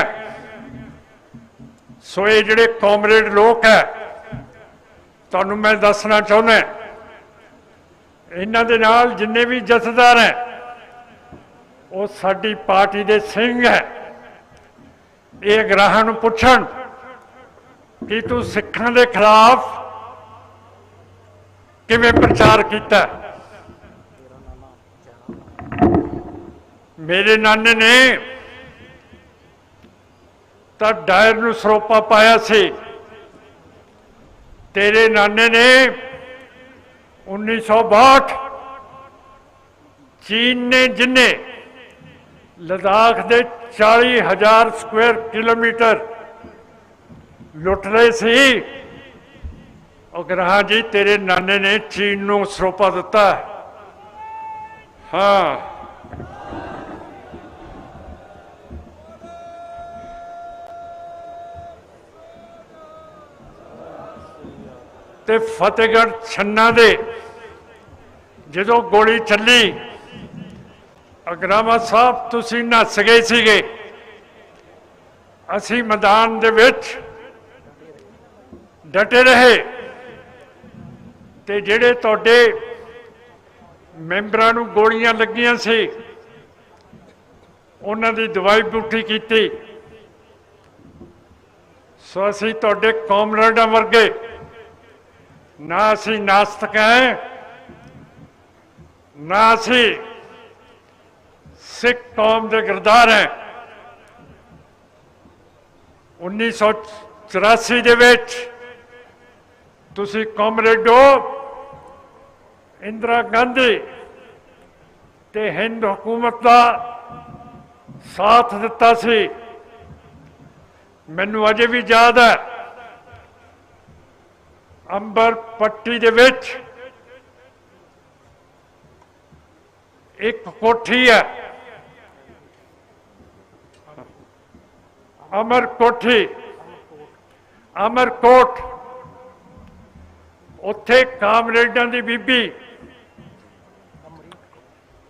ਸੋ ਇਹ ਜਿਹੜੇ ਕਾਮਰੇਡ ਲੋਕ ਹੈ, ਤੁਹਾਨੂੰ ਮੈਂ ਦੱਸਣਾ ਚਾਹੁੰਦਾ, ਇਹਨਾਂ ਦੇ ਨਾਲ ਜਿੰਨੇ ਵੀ ਜਥੇਦਾਰ ਹੈ ਉਹ ਸਾਡੀ ਪਾਰਟੀ ਦੇ ਸਿੰਘ ਹੈ। ਇਹ ਗ੍ਰਾਹਾਂ ਨੂੰ ਪੁੱਛਣ ਕਿ ਤੂੰ ਸਿੱਖਾਂ ਦੇ ਖਿਲਾਫ ਕਿਵੇਂ ਪ੍ਰਚਾਰ ਕੀਤਾ। ਮੇਰੇ ਨਾਨੇ ਨੇ ਤਾਂ ਡਾਇਰ ਨੂੰ ਸਰੋਪਾ ਪਾਇਆ ਸੀ, ਤੇਰੇ ਨਾਨੇ ਨੇ 1962 ਚੀਨ ਨੇ ਜਿੰਨੇ ਲਦਾਖ ਦੇ 40,000 ਸਕੁਅਰ ਕਿਲੋਮੀਟਰ ਲੁੱਟ ਲਏ ਸੀ, ਉਹ ਗ੍ਰਾਹਾਂ ਜੀ ਤੇਰੇ ਨਾਨੇ ਨੇ ਚੀਨ ਨੂੰ ਸਰੋਪਾ ਦਿੱਤਾ। ਹਾਂ, ਤੇ ਫਤਿਹਗੜ੍ਹ ਛੰਨਾ ਦੇ ਜਦੋਂ ਗੋਲੀ ਚੱਲੀ, ਅਗਰਾਮਾ ਸਾਹਿਬ ਤੁਸੀਂ ਨੱਸ ਗਏ ਸੀਗੇ, ਅਸੀਂ ਮੈਦਾਨ ਦੇ ਵਿੱਚ ਡਟੇ ਰਹੇ, ਤੇ ਜਿਹੜੇ ਤੁਹਾਡੇ ਮੈਂਬਰਾਂ ਨੂੰ ਗੋਲੀਆਂ ਲੱਗੀਆਂ ਸੀ ਉਹਨਾਂ ਦੀ ਦਵਾਈ ਬੂਟੀ ਕੀਤੀ। ਸੋ ਅਸੀਂ ਤੁਹਾਡੇ ਕਾਮਰੇਡਾਂ ਵਰਗੇ ਨਾ ਅਸੀਂ ਨਾਸਤਕ ਹੈ, ਨਾ ਅਸੀਂ ਸਿੱਖ ਕੌਮ ਦੇ ਗਿਰਦਾਰ ਹੈ। 1984 ਦੇ ਵਿੱਚ ਤੁਸੀਂ ਕਾਮਰੇਡੋ ਇੰਦਰਾ ਗਾਂਧੀ ਤੇ ਹਿੰਦ ਹਕੂਮਤ ਦਾ ਸਾਥ ਦਿੱਤਾ ਸੀ। ਮੈਨੂੰ ਅਜੇ ਵੀ ਯਾਦ ਹੈ, ਅੰਬਰ ਪੱਟੀ ਦੇ ਵਿੱਚ ਇੱਕ ਕੋਠੀ ਹੈ, ਅਮਰ ਕੋਠੀ, ਅਮਰਕੋਟ, ਉੱਥੇ ਕਾਮਰੇਡਾਂ ਦੀ ਬੀਬੀ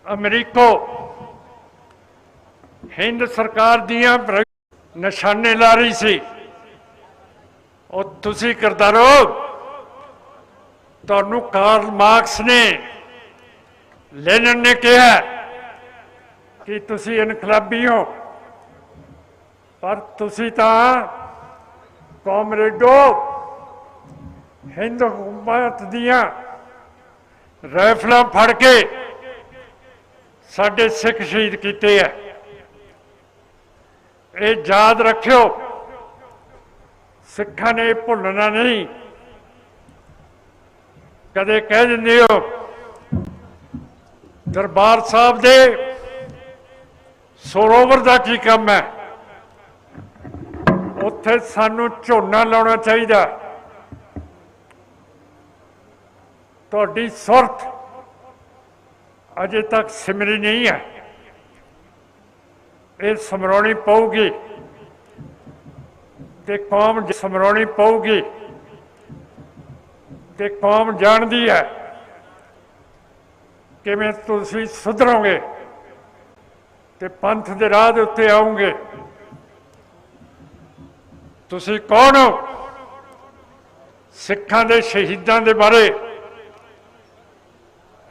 ਅਮਰੀਕੋ ਹਿੰਦ ਸਰਕਾਰ ਦੀਆਂ ਨਿਸ਼ਾਨੇ ਲਾ ਰਹੀ ਸੀ। ਉਹ ਤੁਸੀਂ ਕਰਦਾਰੋ, ਤੁਹਾਨੂੰ ਕਾਰਲ ਮਾਰਕਸ ਨੇ, ਲੈਨਨ ਨੇ ਕਿਹਾ ਕਿ ਤੁਸੀਂ ਇਨਕਲਾਬੀ ਹੋ, ਪਰ ਤੁਸੀਂ ਤਾਂ ਕਾਮਰੇਡੋ ਹਿੰਦ ਹਕੂਮਤ ਦੀਆਂ ਰਾਈਫਲਾਂ ਫੜ ਕੇ ਸਾਡੇ ਸਿੱਖ ਸ਼ਹੀਦ ਕੀਤੇ ਹੈ। ਇਹ ਯਾਦ ਰੱਖਿਓ, ਸਿੱਖਾਂ ਨੇ ਭੁੱਲਣਾ ਨਹੀਂ। ਕਦੇ ਕਹਿ ਦਿੰਦੇ ਹੋ ਦਰਬਾਰ ਸਾਹਿਬ ਦੇ ਸਰੋਵਰ ਦਾ ਕੀ ਕੰਮ ਹੈ, ਉੱਥੇ ਸਾਨੂੰ ਝੋਨਾ ਲਾਉਣਾ ਚਾਹੀਦਾ। ਤੁਹਾਡੀ ਸੁਰਤ ਅਜੇ ਤੱਕ ਸਿਮਰੀ ਨਹੀਂ ਹੈ, ਇਹ ਸਮਰਾਉਣੀ ਪਊਗੀ ਤੇ ਕੌਮ ਸਮਰਾਉਣੀ ਪਊਗੀ, ਤੇ ਕੌਮ ਜਾਣਦੀ ਹੈ ਕਿਵੇਂ ਤੁਸੀਂ ਸੁਧਰੋਗੇ ਤੇ ਪੰਥ ਦੇ ਰਾਹ ਦੇ ਉੱਤੇ ਆਉਂਗੇ। ਤੁਸੀਂ ਕੌਣ ਹੋ? ਸਿੱਖਾਂ ਦੇ ਸ਼ਹੀਦਾਂ ਦੇ ਬਾਰੇ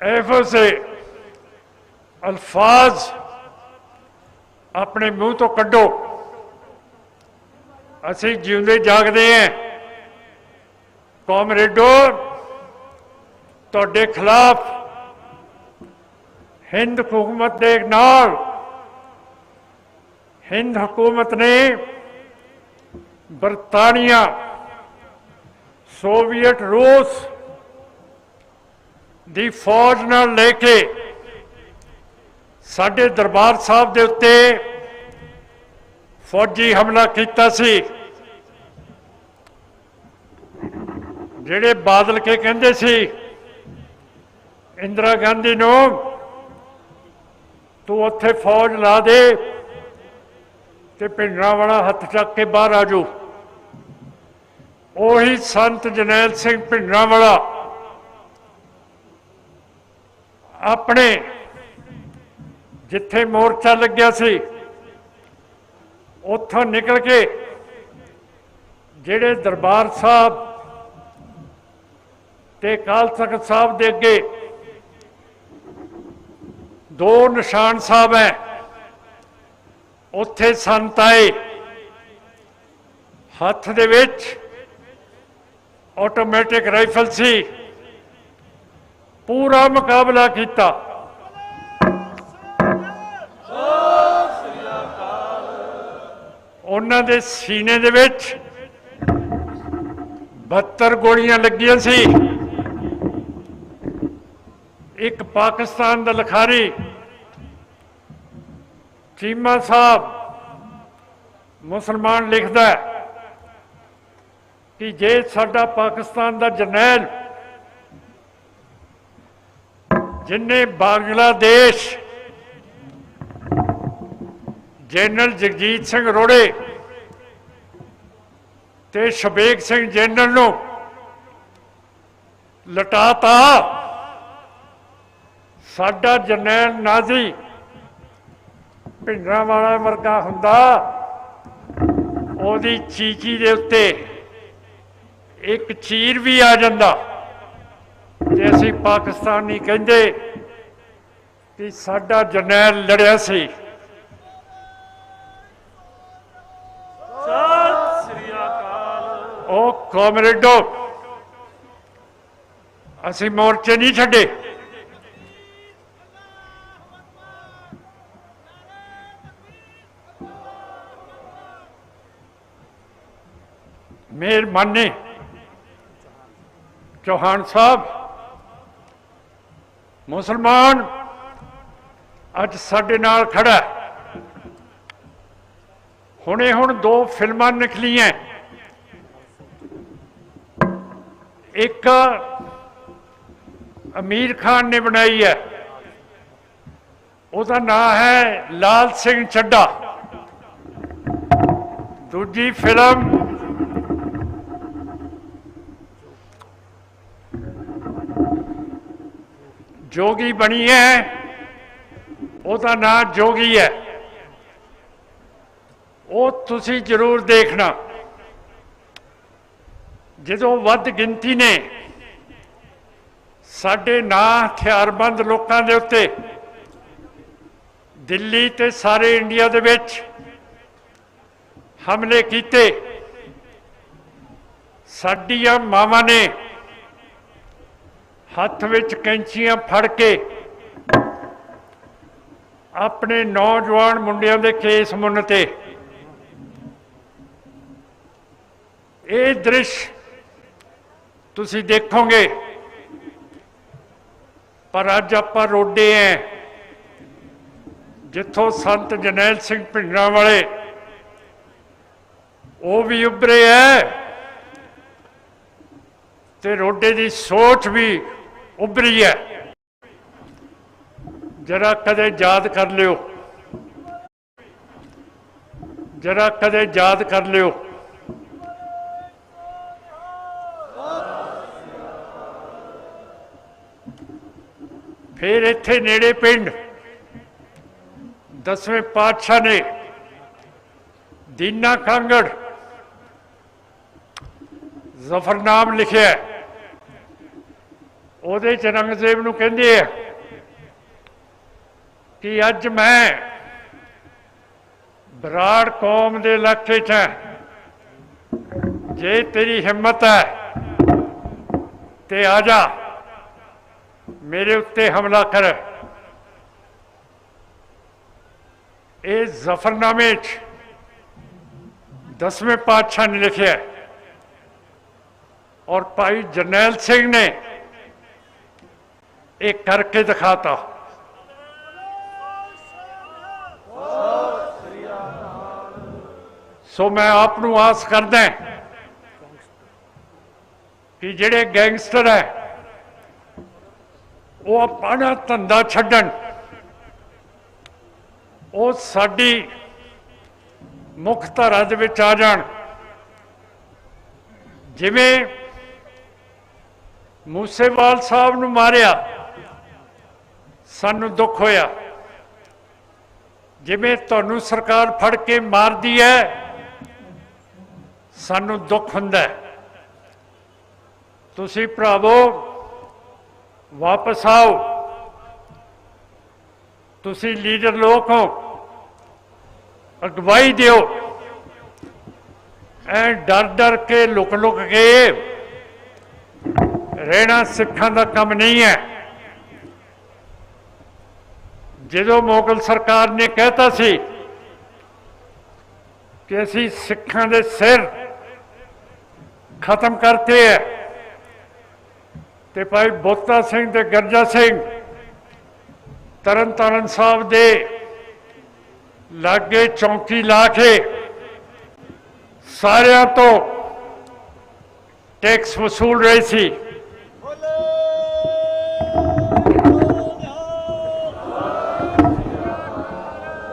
ਇਹੋ ਜਿਹੇ ਅਲਫਾਜ਼ ਆਪਣੇ ਮੂੰਹ ਤੋਂ ਕੱਢੋ। ਅਸੀਂ ਜਿਉਂਦੇ ਜਾਗਦੇ ਹਾਂ। ਕਾਮਰੇਡੋ, ਤੁਹਾਡੇ ਖਿਲਾਫ ਹਿੰਦ ਹਕੂਮਤ ਦੇ ਨਾਲ ਹਿੰਦ ਹਕੂਮਤ ਨੇ ਬਰਤਾਨੀਆ, ਸੋਵੀਅਤ ਰੂਸ ਦੀ ਫੌਜ ਨਾਲ ਲੈ ਕੇ ਸਾਡੇ ਦਰਬਾਰ ਸਾਹਿਬ ਦੇ ਉੱਤੇ ਫੌਜੀ ਹਮਲਾ ਕੀਤਾ ਸੀ। ਜਿਹੜੇ ਬਾਦਲ ਕੇ ਕਹਿੰਦੇ ਸੀ ਇੰਦਰਾ ਗਾਂਧੀ ਨੂੰ तू उत्थे फौज ला दे ते भिंडरांवाला हथ चक के बाहर आ जाओ। ਉਹੀ संत जरनैल सिंह भिंडरांवाला अपने जिथे मोर्चा लग्या सी उत्थों निकल के ਜਿਹੜੇ दरबार साहब ते अकाल तख्त साहब दे अगे दो निशान साहब हैं, उत्थे संत आए, हथ दे विच ऑटोमैटिक राइफल सी, पूरा मुकाबला किया। उन्हां दे सीने दे विच 72 गोलियां लगियां सी। एक पाकिस्तान दा लिखारी चीमा साहब मुसलमान लिखदा है कि जे साडा पाकिस्तान दा जरनैल जिन्हें बांग्लादेश जनरल जगजीत सिंह रोड़े ते शबेग सिंह जनरल नूं लटाता, साडा जरनैल नाजी भिंडरांवाला वर्गा हुंदा ओदी चीची दे उत्ते एक चीर भी आ जाता। जे असीं पाकिस्तानी कहंदे कि साडा जरनैल लड़िया सी। ओ कॉमरेडो, असीं मोर्चे नहीं छड्डे। मेहरबानी चौहान साहब, मुसलमान अज साडे नाल खड़ा। हुणे हुण दो फिल्मां निकलियां, एक अमीर खान ने बनाई है, उसका नाम है लाल सिंह चड्ढा। दूजी फिल्म जोगी बनी है, उसका नाम जोगी है। वो तुसी जरूर देखना। जो वध गिनती ने साडे ना हथियारबंद लोगों के उत्ते दिल्ली ते सारे इंडिया दे विच हमले किए, साडियां मावां ने हथ विच कैंचियां फड़ के अपने नौजवान मुंडियां दे केस मुन्नते। ये दृश्य तुसी देखोगे, पर अज आपां रोडे हैं जिथों संत जरनैल सिंह भिंडरांवाले वो भी उभरे है ते रोडे की सोच भी उभरी है। जरा कदे याद कर लियो, जरा कदे याद कर लियो। फिर इत्थे नेड़े पिंड 10वें पातशाह ने दीना कांगड़ जफरनाम लिखिया है। ਉਹਦੇ ਚ ਰੰਗਜ਼ੇਬ ਨੂੰ ਕਹਿੰਦੇ ਆ कि अज मैं बराड़ कौम के इलाके च जे तेरी हिम्मत है ते आ जा मेरे उत्ते हमला कर। ये जफरनामे 10वें पातशाह ने लिखे है और भाई जरनैल सिंह ने एक करके दिखाता। सो मैं आपनू आस करदा कि जिहड़े गैंगस्टर है वो अपना धंधा छड्डण ਉਹ ਸਾਡੀ ਮੁੱਖ ਧਾਰਾ ਦੇ ਵਿੱਚ ਆ ਜਾਣ। ਜਿਵੇਂ ਮੂਸੇਵਾਲ ਸਾਹਿਬ ਨੂੰ ਮਾਰਿਆ ਸਾਨੂੰ ਦੁੱਖ ਹੋਇਆ, ਜਿਵੇਂ ਤੁਹਾਨੂੰ ਸਰਕਾਰ ਫੜ ਕੇ ਮਾਰਦੀ ਹੈ ਸਾਨੂੰ ਦੁੱਖ ਹੁੰਦਾ ਹੈ। ਤੁਸੀਂ ਭਰਾਵੋ ਵਾਪਸ ਆਓ, ਤੁਸੀਂ ਲੀਡਰ ਲੋਕ ਹੋ, ਅਗਵਾਈ ਦਿਓ। ਐ ਡਰ ਡਰ ਕੇ ਲੁਕ ਲੁਕ ਕੇ ਰਹਿਣਾ ਸਿੱਖਾਂ ਦਾ ਕੰਮ ਨਹੀਂ ਹੈ। ਜਦੋਂ ਮੁਗਲ ਸਰਕਾਰ ਨੇ ਕਹਿਤਾ ਸੀ ਕਿ ਅਸੀਂ ਸਿੱਖਾਂ ਦੇ ਸਿਰ ਖਤਮ ਕਰਤੇ ਹੈ, ਤੇ ਭਾਈ ਬੋਤਾ ਸਿੰਘ ਤੇ ਗਰਜਾ ਸਿੰਘ ਤਰਨ ਤਾਰਨ ਸਾਹਿਬ ਦੇ ਲਾਗੇ ਚੌਂਕੀ ਲਾ ਕੇ ਸਾਰਿਆਂ ਤੋਂ ਟੈਕਸ ਵਸੂਲ ਰਹੇ ਸੀ।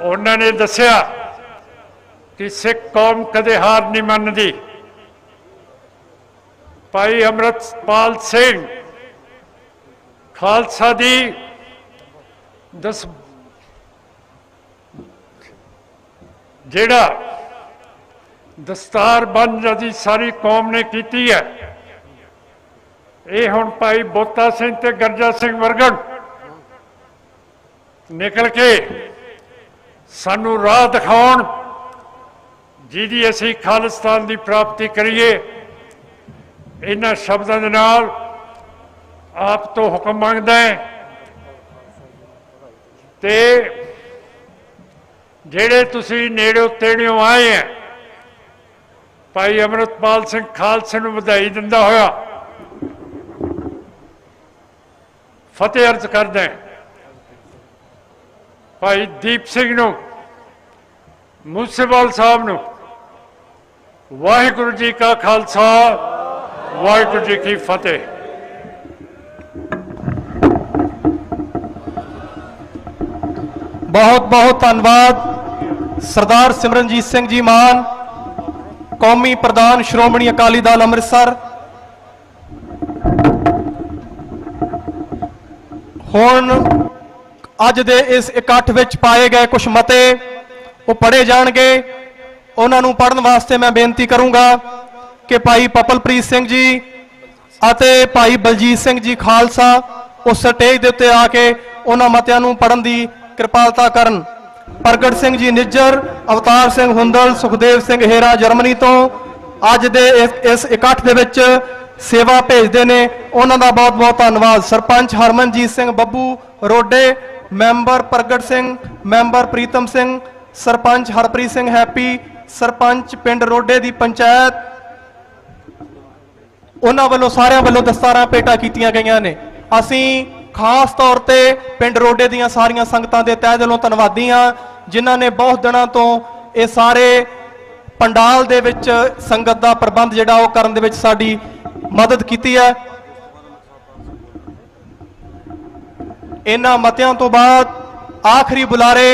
ਉਹਨਾਂ ਨੇ ਦੱਸਿਆ ਕਿ ਸਿੱਖ ਕੌਮ ਕਦੇ ਹਾਰ ਨਹੀਂ ਮੰਨਦੀ। ਭਾਈ ਅੰਮ੍ਰਿਤਪਾਲ ਸਿੰਘ ਖਾਲਸਾ ਦੀ ਜਿਹੜਾ ਦਸਤਾਰਬੰਦ ਦੀ ਸਾਰੀ ਕੌਮ ਨੇ ਕੀਤੀ ਹੈ, ਇਹ ਹੁਣ ਭਾਈ ਬੋਤਾ ਸਿੰਘ ਤੇ ਗਰਜਾ ਸਿੰਘ ਵਰਗਣ ਨਿਕਲ ਕੇ ਸਾਨੂੰ ਰਾਹ ਦਿਖਾਉਣ ਜਿਹਦੀ ਅਸੀਂ ਖਾਲਿਸਤਾਨ ਦੀ ਪ੍ਰਾਪਤੀ ਕਰੀਏ। ਇਹਨਾਂ ਸ਼ਬਦਾਂ ਦੇ ਨਾਲ ਆਪ ਤੋਂ ਹੁਕਮ ਮੰਗਦਾ ਹੈ ਤੇ ਜਿਹੜੇ ਤੁਸੀਂ ਨੇੜਿਓਂ ਤੇੜਿਓਂ ਆਏ ਹੈ, ਭਾਈ ਅੰਮ੍ਰਿਤਪਾਲ ਸਿੰਘ ਖਾਲਸੇ ਨੂੰ ਵਧਾਈ ਦਿੰਦਾ ਹੋਇਆ ਫਤਿਹ ਅਰਜ਼ ਕਰਦਾ ਹੈ। ਭਾਈ ਦੀਪ ਸਿੰਘ ਨੂੰ, ਮੂਸੇਵਾਲ ਸਾਹਿਬ ਨੂੰ ਵਾਹਿਗੁਰੂ ਜੀ ਕਾ ਖਾਲਸਾ, ਵਾਹਿਗੁਰੂ ਜੀ ਕੀ ਫਤਿਹ। बहुत बहुत धन्यवाद सरदार सिमरनजीत सिंह जी मान, कौमी प्रधान श्रोमणी अकाली दल अमृतसर। हुण अज दे इस इकट्ठ विच पाए गए कुछ मते वो पढ़े जाणगे। उन्होंने पढ़न वास्ते मैं बेनती करूंगा कि भाई पपलप्रीत सिंह जी अते भाई बलजीत सिंह जी खालसा उस स्टेज के उत्ते आके उन्होंने मतियां नूं पढ़न दी कृपालता करन। प्रगट सिंह जी निज्जर, अवतार सिंह हुंदल, सुखदेव सिंह हेरा जर्मनी तो अज दे इस इकट्ठ दे विच सेवा भेजते ने, उन्हां दा बहुत बहुत धन्नवाद। सरपंच हरमनजीत सिंह बब्बू रोडे, मैंबर प्रगट सिंह, मैंबर प्रीतम सिंह, सरपंच हरप्रीत सिंह हैप्पी, सरपंच पिंड रोडे दी पंचायत, उन्हां वल्लों सारियां वल्लों दस्तारां भेटां कीतियां गईयां ने। असीं खास तौर पे पिंड रोडे दियां सारियां संगतां दे तहे दिलों धन्नवादी हां, जिन्हां ने बहुत दिनों तो ये सारे पंडाल दे विच संगत दा प्रबंध जिहड़ा ओह करन दे विच साडी मदद कीती है। इन्हां मतियां तो बाद आखिरी बुलारे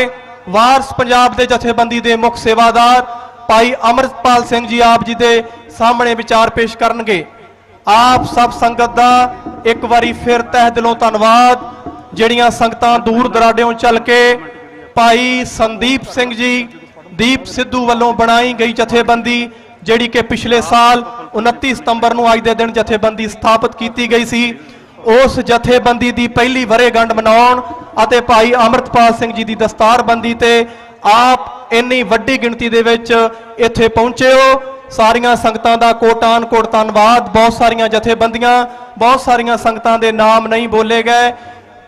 वारस पंजाब दे जथेबंदी दे मुख सेवादार भाई अमृतपाल सिंह जी आप जी दे सामने विचार पेश करनगे। आप सब संगत दा एक बारी फिर तह दिलों धन्नवाद। जिहड़ियां संगतां दूर दराडेों चल के भाई संदीप सिंह जी दीप सिद्धू वालों बनाई गई जथेबंदी, जिहड़ी कि पिछले साल 29 सितंबर नूं अज दे दिन जथेबंदी स्थापित की गई सी, उस जथेबंदी की पहली वरेगंढ मनाउण अते भाई अमृतपाल सिंह जी की दस्तारबंदी ते आप इन्नी वड्डी गिणती दे विच इत्थे पहुंचे हो। सारियां संगतां दा कोटान कोट धन्नवाद। बहुत सारियां जथेबंदियां, बहुत सारियां संगतां दे नाम नहीं बोले गए।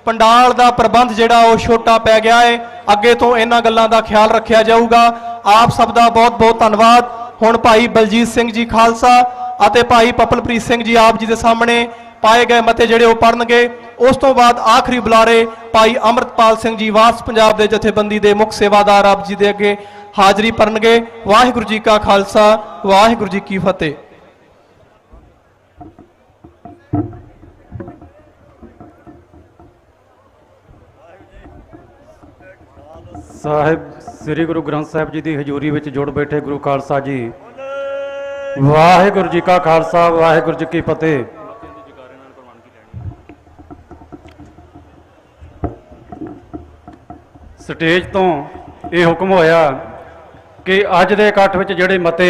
पंडाल दा प्रबंध जिहड़ा वो छोटा पै गया है, अगे तो इन्हां गल्लां दा ख्याल रखिया जाऊगा। आप सब दा बहुत बहुत धन्नवाद। हुण भाई बलजीत सिंह जी खालसा अते भाई पपलप्रीत सिंह जी आप जी दे सामने पाए गए मते जिहड़े वो पढ़नगे। उस तो बाद आखिरी बुलारे भाई अमृतपाल सिंह जी वारस पंजाब दे जथेबंदी दे मुख सेवादार आप जी दे अगे हाजरी भरनगे। वाहिगुरू जी का खालसा, वाहिगुरू जी की फतेह। ਸਾਹਿਬ ਸ੍ਰੀ ਗੁਰੂ ਗ੍ਰੰਥ ਸਾਹਿਬ ਜੀ ਦੀ ਹਜ਼ੂਰੀ ਵਿੱਚ ਜੁੜ ਬੈਠੇ ਗੁਰੂ ਖਾਲਸਾ ਜੀ, ਵਾਹਿਗੁਰੂ ਜੀ ਕਾ ਖਾਲਸਾ ਵਾਹਿਗੁਰੂ ਜੀ ਕੀ ਫਤਿਹ। ਸਟੇਜ ਤੋਂ ਇਹ ਹੁਕਮ ਹੋਇਆ ਕਿ ਅੱਜ ਦੇ ਇਕੱਠ ਵਿੱਚ ਜਿਹੜੇ ਮਤੇ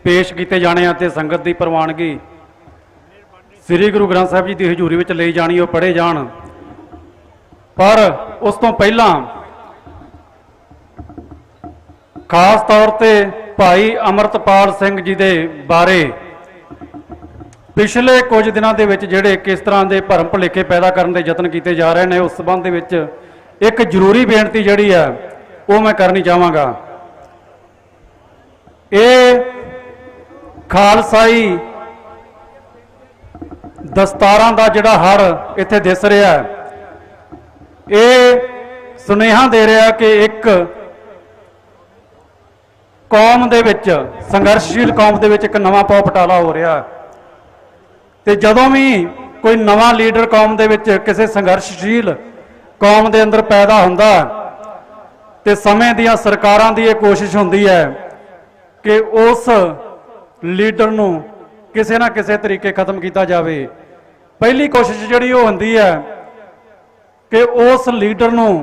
ਪੇਸ਼ ਕੀਤੇ ਜਾਣੇ ਆ ਤੇ ਸੰਗਤ ਦੀ ਪ੍ਰਵਾਨਗੀ ਸ੍ਰੀ ਗੁਰੂ ਗ੍ਰੰਥ ਸਾਹਿਬ ਜੀ ਦੀ ਹਜ਼ੂਰੀ ਵਿੱਚ ਲਈ ਜਾਣੀ, ਉਹ ਪੜ੍ਹੇ ਜਾਣ। ਪਰ ਉਸ ਤੋਂ ਪਹਿਲਾਂ ਖਾਸ ਤੌਰ ਤੇ ਭਾਈ ਅਮਰਤਪਾਲ ਸਿੰਘ ਜੀ ਦੇ ਬਾਰੇ ਪਿਛਲੇ ਕੁਝ ਦਿਨਾਂ ਦੇ ਵਿੱਚ ਜਿਹੜੇ ਕਿਸ ਤਰ੍ਹਾਂ ਦੇ ਭਰਮ ਭੁਲੇਖੇ ਪੈਦਾ ਕਰਨ ਦੇ ਯਤਨ ਕੀਤੇ ਜਾ ਰਹੇ ਨੇ, ਉਸ ਸੰਬੰਧ ਦੇ ਵਿੱਚ ਇੱਕ ਜ਼ਰੂਰੀ ਬੇਨਤੀ ਜਿਹੜੀ ਹੈ ਉਹ ਮੈਂ ਕਰਨੀ ਚਾਹਾਂਗਾ। ਇਹ ਖਾਲਸਾਈ ਦਸਤਾਰਾਂ ਦਾ ਜਿਹੜਾ ਹੜ ਇੱਥੇ ਦਿਸ ਰਿਹਾ ਹੈ, ਇਹ ਸੁਨੇਹਾ ਦੇ ਰਿਹਾ ਕਿ ਇੱਕ ਕੌਮ ਦੇ ਵਿੱਚ, ਸੰਘਰਸ਼ਸ਼ੀਲ ਕੌਮ ਦੇ ਵਿੱਚ ਇੱਕ ਨਵਾਂ ਪੌ ਪਟਾਲਾ ਹੋ ਰਿਹਾ। ਤੇ ਜਦੋਂ ਵੀ ਕੋਈ ਨਵਾਂ ਲੀਡਰ ਕੌਮ ਦੇ ਵਿੱਚ, ਕਿਸੇ ਸੰਘਰਸ਼ਸ਼ੀਲ ਕੌਮ ਦੇ ਅੰਦਰ ਪੈਦਾ ਹੁੰਦਾ ਤੇ ਸਮੇਂ ਦੀਆਂ ਸਰਕਾਰਾਂ ਦੀ ਇਹ ਕੋਸ਼ਿਸ਼ ਹੁੰਦੀ ਹੈ ਕਿ ਉਸ ਲੀਡਰ ਨੂੰ ਕਿਸੇ ਨਾ ਕਿਸੇ ਤਰੀਕੇ ਖਤਮ ਕੀਤਾ ਜਾਵੇ। ਪਹਿਲੀ ਕੋਸ਼ਿਸ਼ ਜਿਹੜੀ ਉਹ ਹੁੰਦੀ ਹੈ ਕਿ ਉਸ ਲੀਡਰ ਨੂੰ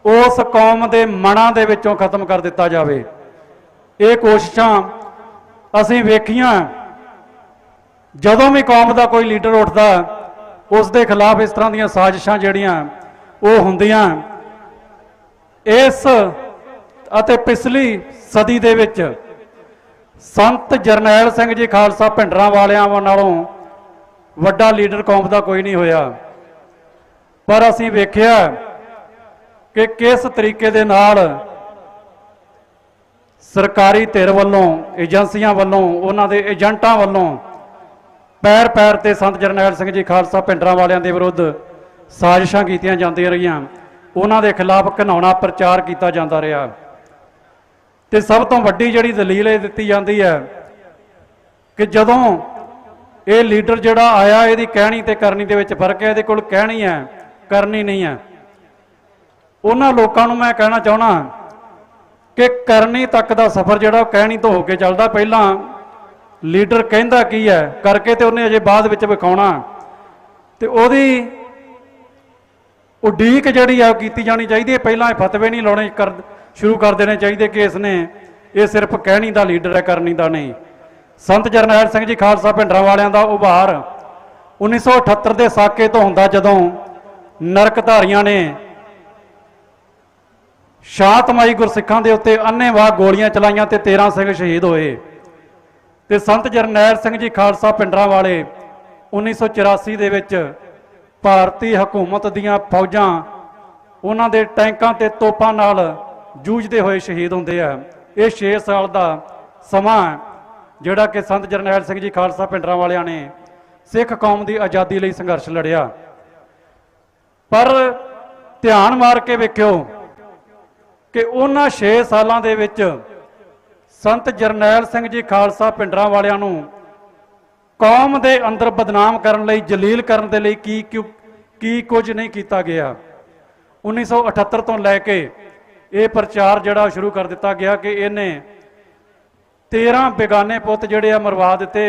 ਉਸ ਕੌਮ ਦੇ ਮਨਾਂ ਦੇ ਵਿੱਚੋਂ ਖਤਮ ਕਰ ਦਿੱਤਾ ਜਾਵੇ। ਇਹ ਕੋਸ਼ਿਸ਼ਾਂ ਅਸੀਂ ਵੇਖੀਆਂ, ਜਦੋਂ ਵੀ ਕੌਮ ਦਾ ਕੋਈ ਲੀਡਰ ਉੱਠਦਾ ਉਸ ਦੇ ਖਿਲਾਫ ਇਸ ਤਰ੍ਹਾਂ ਦੀਆਂ ਸਾਜ਼ਿਸ਼ਾਂ ਜਿਹੜੀਆਂ ਉਹ ਹੁੰਦੀਆਂ। ਇਸ ਅਤੇ ਪਿਛਲੀ ਸਦੀ ਦੇ ਵਿੱਚ ਸੰਤ ਜਰਨੈਲ ਸਿੰਘ ਜੀ ਖਾਲਸਾ ਭਿੰਡਰਾਂ ਵਾਲਿਆਂ ਨਾਲੋਂ ਵੱਡਾ ਲੀਡਰ ਕੌਮ ਦਾ ਕੋਈ ਨਹੀਂ ਹੋਇਆ। ਪਰ ਅਸੀਂ ਵੇਖਿਆ ਕਿ ਕਿਸ ਤਰੀਕੇ ਦੇ ਨਾਲ ਸਰਕਾਰੀ ਧਿਰ ਵੱਲੋਂ, ਏਜੰਸੀਆਂ ਵੱਲੋਂ, ਉਹਨਾਂ ਦੇ ਏਜੰਟਾਂ ਵੱਲੋਂ ਪੈਰ ਪੈਰ ਤੇ ਸੰਤ ਜਰਨੈਲ ਸਿੰਘ ਜੀ ਖਾਲਸਾ ਭਿੰਡਰਾਂ ਵਾਲਿਆਂ ਦੇ ਵਿਰੁੱਧ ਸਾਜ਼ਿਸ਼ਾਂ ਕੀਤੀਆਂ ਜਾਂਦੀਆਂ ਰਹੀਆਂ, ਉਹਨਾਂ ਦੇ ਖਿਲਾਫ ਘਿਨਾਉਣਾ ਪ੍ਰਚਾਰ ਕੀਤਾ ਜਾਂਦਾ ਰਿਹਾ। ਤੇ ਸਭ ਤੋਂ ਵੱਡੀ ਜਿਹੜੀ ਦਲੀਲ ਇਹ ਦਿੱਤੀ ਜਾਂਦੀ ਹੈ ਕਿ ਜਦੋਂ ਇਹ ਲੀਡਰ ਜਿਹੜਾ ਆਇਆ, ਇਹਦੀ ਕਹਿਣੀ ਤੇ ਕਰਨੀ ਦੇ ਵਿੱਚ ਫਰਕ ਹੈ। ਇਹਦੇ ਕੋਲ ਕਹਿਣੀ ਹੈ, ਕਰਨੀ ਨਹੀਂ ਹੈ। ਉਹਨਾਂ ਲੋਕਾਂ ਨੂੰ ਮੈਂ ਕਹਿਣਾ ਚਾਹੁੰਦਾ ਕਿ ਕਰਨੀ ਤੱਕ ਦਾ ਸਫ਼ਰ ਜਿਹੜਾ ਉਹ ਕਹਿਣੀ ਤੋਂ ਹੋ ਕੇ ਚੱਲਦਾ। ਪਹਿਲਾਂ ਲੀਡਰ ਕਹਿੰਦਾ ਕੀ ਹੈ, ਕਰਕੇ ਤੇ ਉਹਨੇ ਅਜੇ ਬਾਅਦ ਵਿੱਚ ਵਿਖਾਉਣਾ, ਤੇ ਉਹਦੀ ਉਡੀਕ ਜਿਹੜੀ ਆ ਉਹ ਕੀਤੀ ਜਾਣੀ ਚਾਹੀਦੀ ਹੈ। ਪਹਿਲਾਂ ਇਹ ਫਤਵੇ ਨਹੀਂ ਲਾਉਣੇ ਸ਼ੁਰੂ ਕਰ ਦੇਣੇ ਚਾਹੀਦੇ ਕਿ ਇਹ ਸਿਰਫ ਕਹਿਣੀ ਦਾ ਲੀਡਰ ਹੈ, ਕਰਨੀ ਦਾ ਨਹੀਂ। ਸੰਤ ਜਰਨੈਲ ਸਿੰਘ ਜੀ ਖਾਲਸਾ ਭਿੰਡਰਾਂ ਵਾਲਿਆਂ ਦਾ ਉਭਾਰ 1978 ਦੇ ਸਾਕੇ ਤੋਂ ਹੁੰਦਾ, ਜਦੋਂ ਨਰਕਧਾਰੀਆਂ ਨੇ ਸ਼ਾਂਤਮਈ ਗੁਰਸਿੱਖਾਂ ਦੇ ਉੱਤੇ ਅੰਨ੍ਹੇਵਾਹ ਗੋਲੀਆਂ ਚਲਾਈਆਂ ਤੇ 13 ਸਿੰਘ ਸ਼ਹੀਦ ਹੋਏ। ਤੇ ਸੰਤ ਜਰਨੈਲ ਸਿੰਘ ਜੀ ਖਾਲਸਾ ਭਿੰਡਰਾਂ ਵਾਲੇ 1984 ਦੇ ਵਿੱਚ ਭਾਰਤੀ ਹਕੂਮਤ ਦੀਆਂ ਫੌਜਾਂ ਉਹਨਾਂ ਦੇ ਟੈਂਕਾਂ ਤੇ ਤੋਪਾਂ ਨਾਲ ਜੂਝਦੇ ਹੋਏ ਸ਼ਹੀਦ ਹੁੰਦੇ ਆ। ਇਹ 6 ਸਾਲ ਦਾ ਸਮਾਂ ਜਿਹੜਾ ਕਿ ਸੰਤ ਜਰਨੈਲ ਸਿੰਘ ਜੀ ਖਾਲਸਾ ਭਿੰਡਰਾਂ ਵਾਲਿਆਂ ਨੇ ਸਿੱਖ ਕੌਮ ਦੀ ਆਜ਼ਾਦੀ ਲਈ ਸੰਘਰਸ਼ ਲੜਿਆ। ਪਰ ਧਿਆਨ ਮਾਰ ਕੇ ਵੇਖਿਓ ਕਿ ਉਹਨਾਂ 6 ਸਾਲਾਂ ਦੇ ਵਿੱਚ ਸੰਤ ਜਰਨੈਲ ਸਿੰਘ ਜੀ ਖਾਲਸਾ ਭਿੰਡਰਾਂ ਵਾਲਿਆਂ ਨੂੰ ਕੌਮ ਦੇ ਅੰਦਰ ਬਦਨਾਮ ਕਰਨ ਲਈ, ਜਲੀਲ ਕਰਨ ਦੇ ਲਈ ਕੀ ਕੁਝ ਨਹੀਂ ਕੀਤਾ ਗਿਆ। 1978 ਤੋਂ ਲੈ ਕੇ ਇਹ ਪ੍ਰਚਾਰ ਜਿਹੜਾ ਸ਼ੁਰੂ ਕਰ ਦਿੱਤਾ ਗਿਆ ਕਿ ਇਹਨੇ 13 ਬੇਗਾਨੇ ਪੁੱਤ ਜਿਹੜੇ ਆ ਮਰਵਾ ਦਿੱਤੇ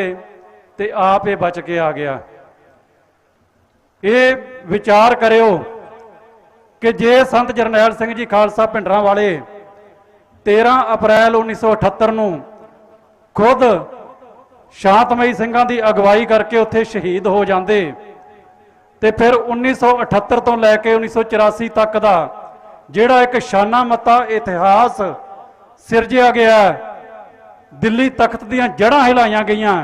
ਤੇ ਆਪ ਇਹ ਬਚ ਕੇ ਆ ਗਿਆ। ਇਹ ਵਿਚਾਰ ਕਰਿਓ ਕਿ ਜੇ ਸੰਤ ਜਰਨੈਲ ਸਿੰਘ ਜੀ ਖਾਲਸਾ ਭਿੰਡਰਾਂ ਵਾਲੇ 13 ਅਪ੍ਰੈਲ 1978 ਨੂੰ ਖੁਦ ਸ਼ਾਂਤਮਈ ਸਿੰਘਾਂ ਦੀ ਅਗਵਾਈ ਕਰਕੇ ਉੱਥੇ ਸ਼ਹੀਦ ਹੋ ਜਾਂਦੇ, ਤੇ ਫਿਰ 1978 ਤੋਂ ਲੈ ਕੇ 1984 ਤੱਕ ਦਾ ਜਿਹੜਾ ਇੱਕ ਸ਼ਾਨਾ ਮੱਤਾ ਇਤਿਹਾਸ ਸਿਰਜਿਆ ਗਿਆ, ਦਿੱਲੀ ਤਖਤ ਦੀਆਂ ਜੜ੍ਹਾਂ ਹਿਲਾਈਆਂ ਗਈਆਂ,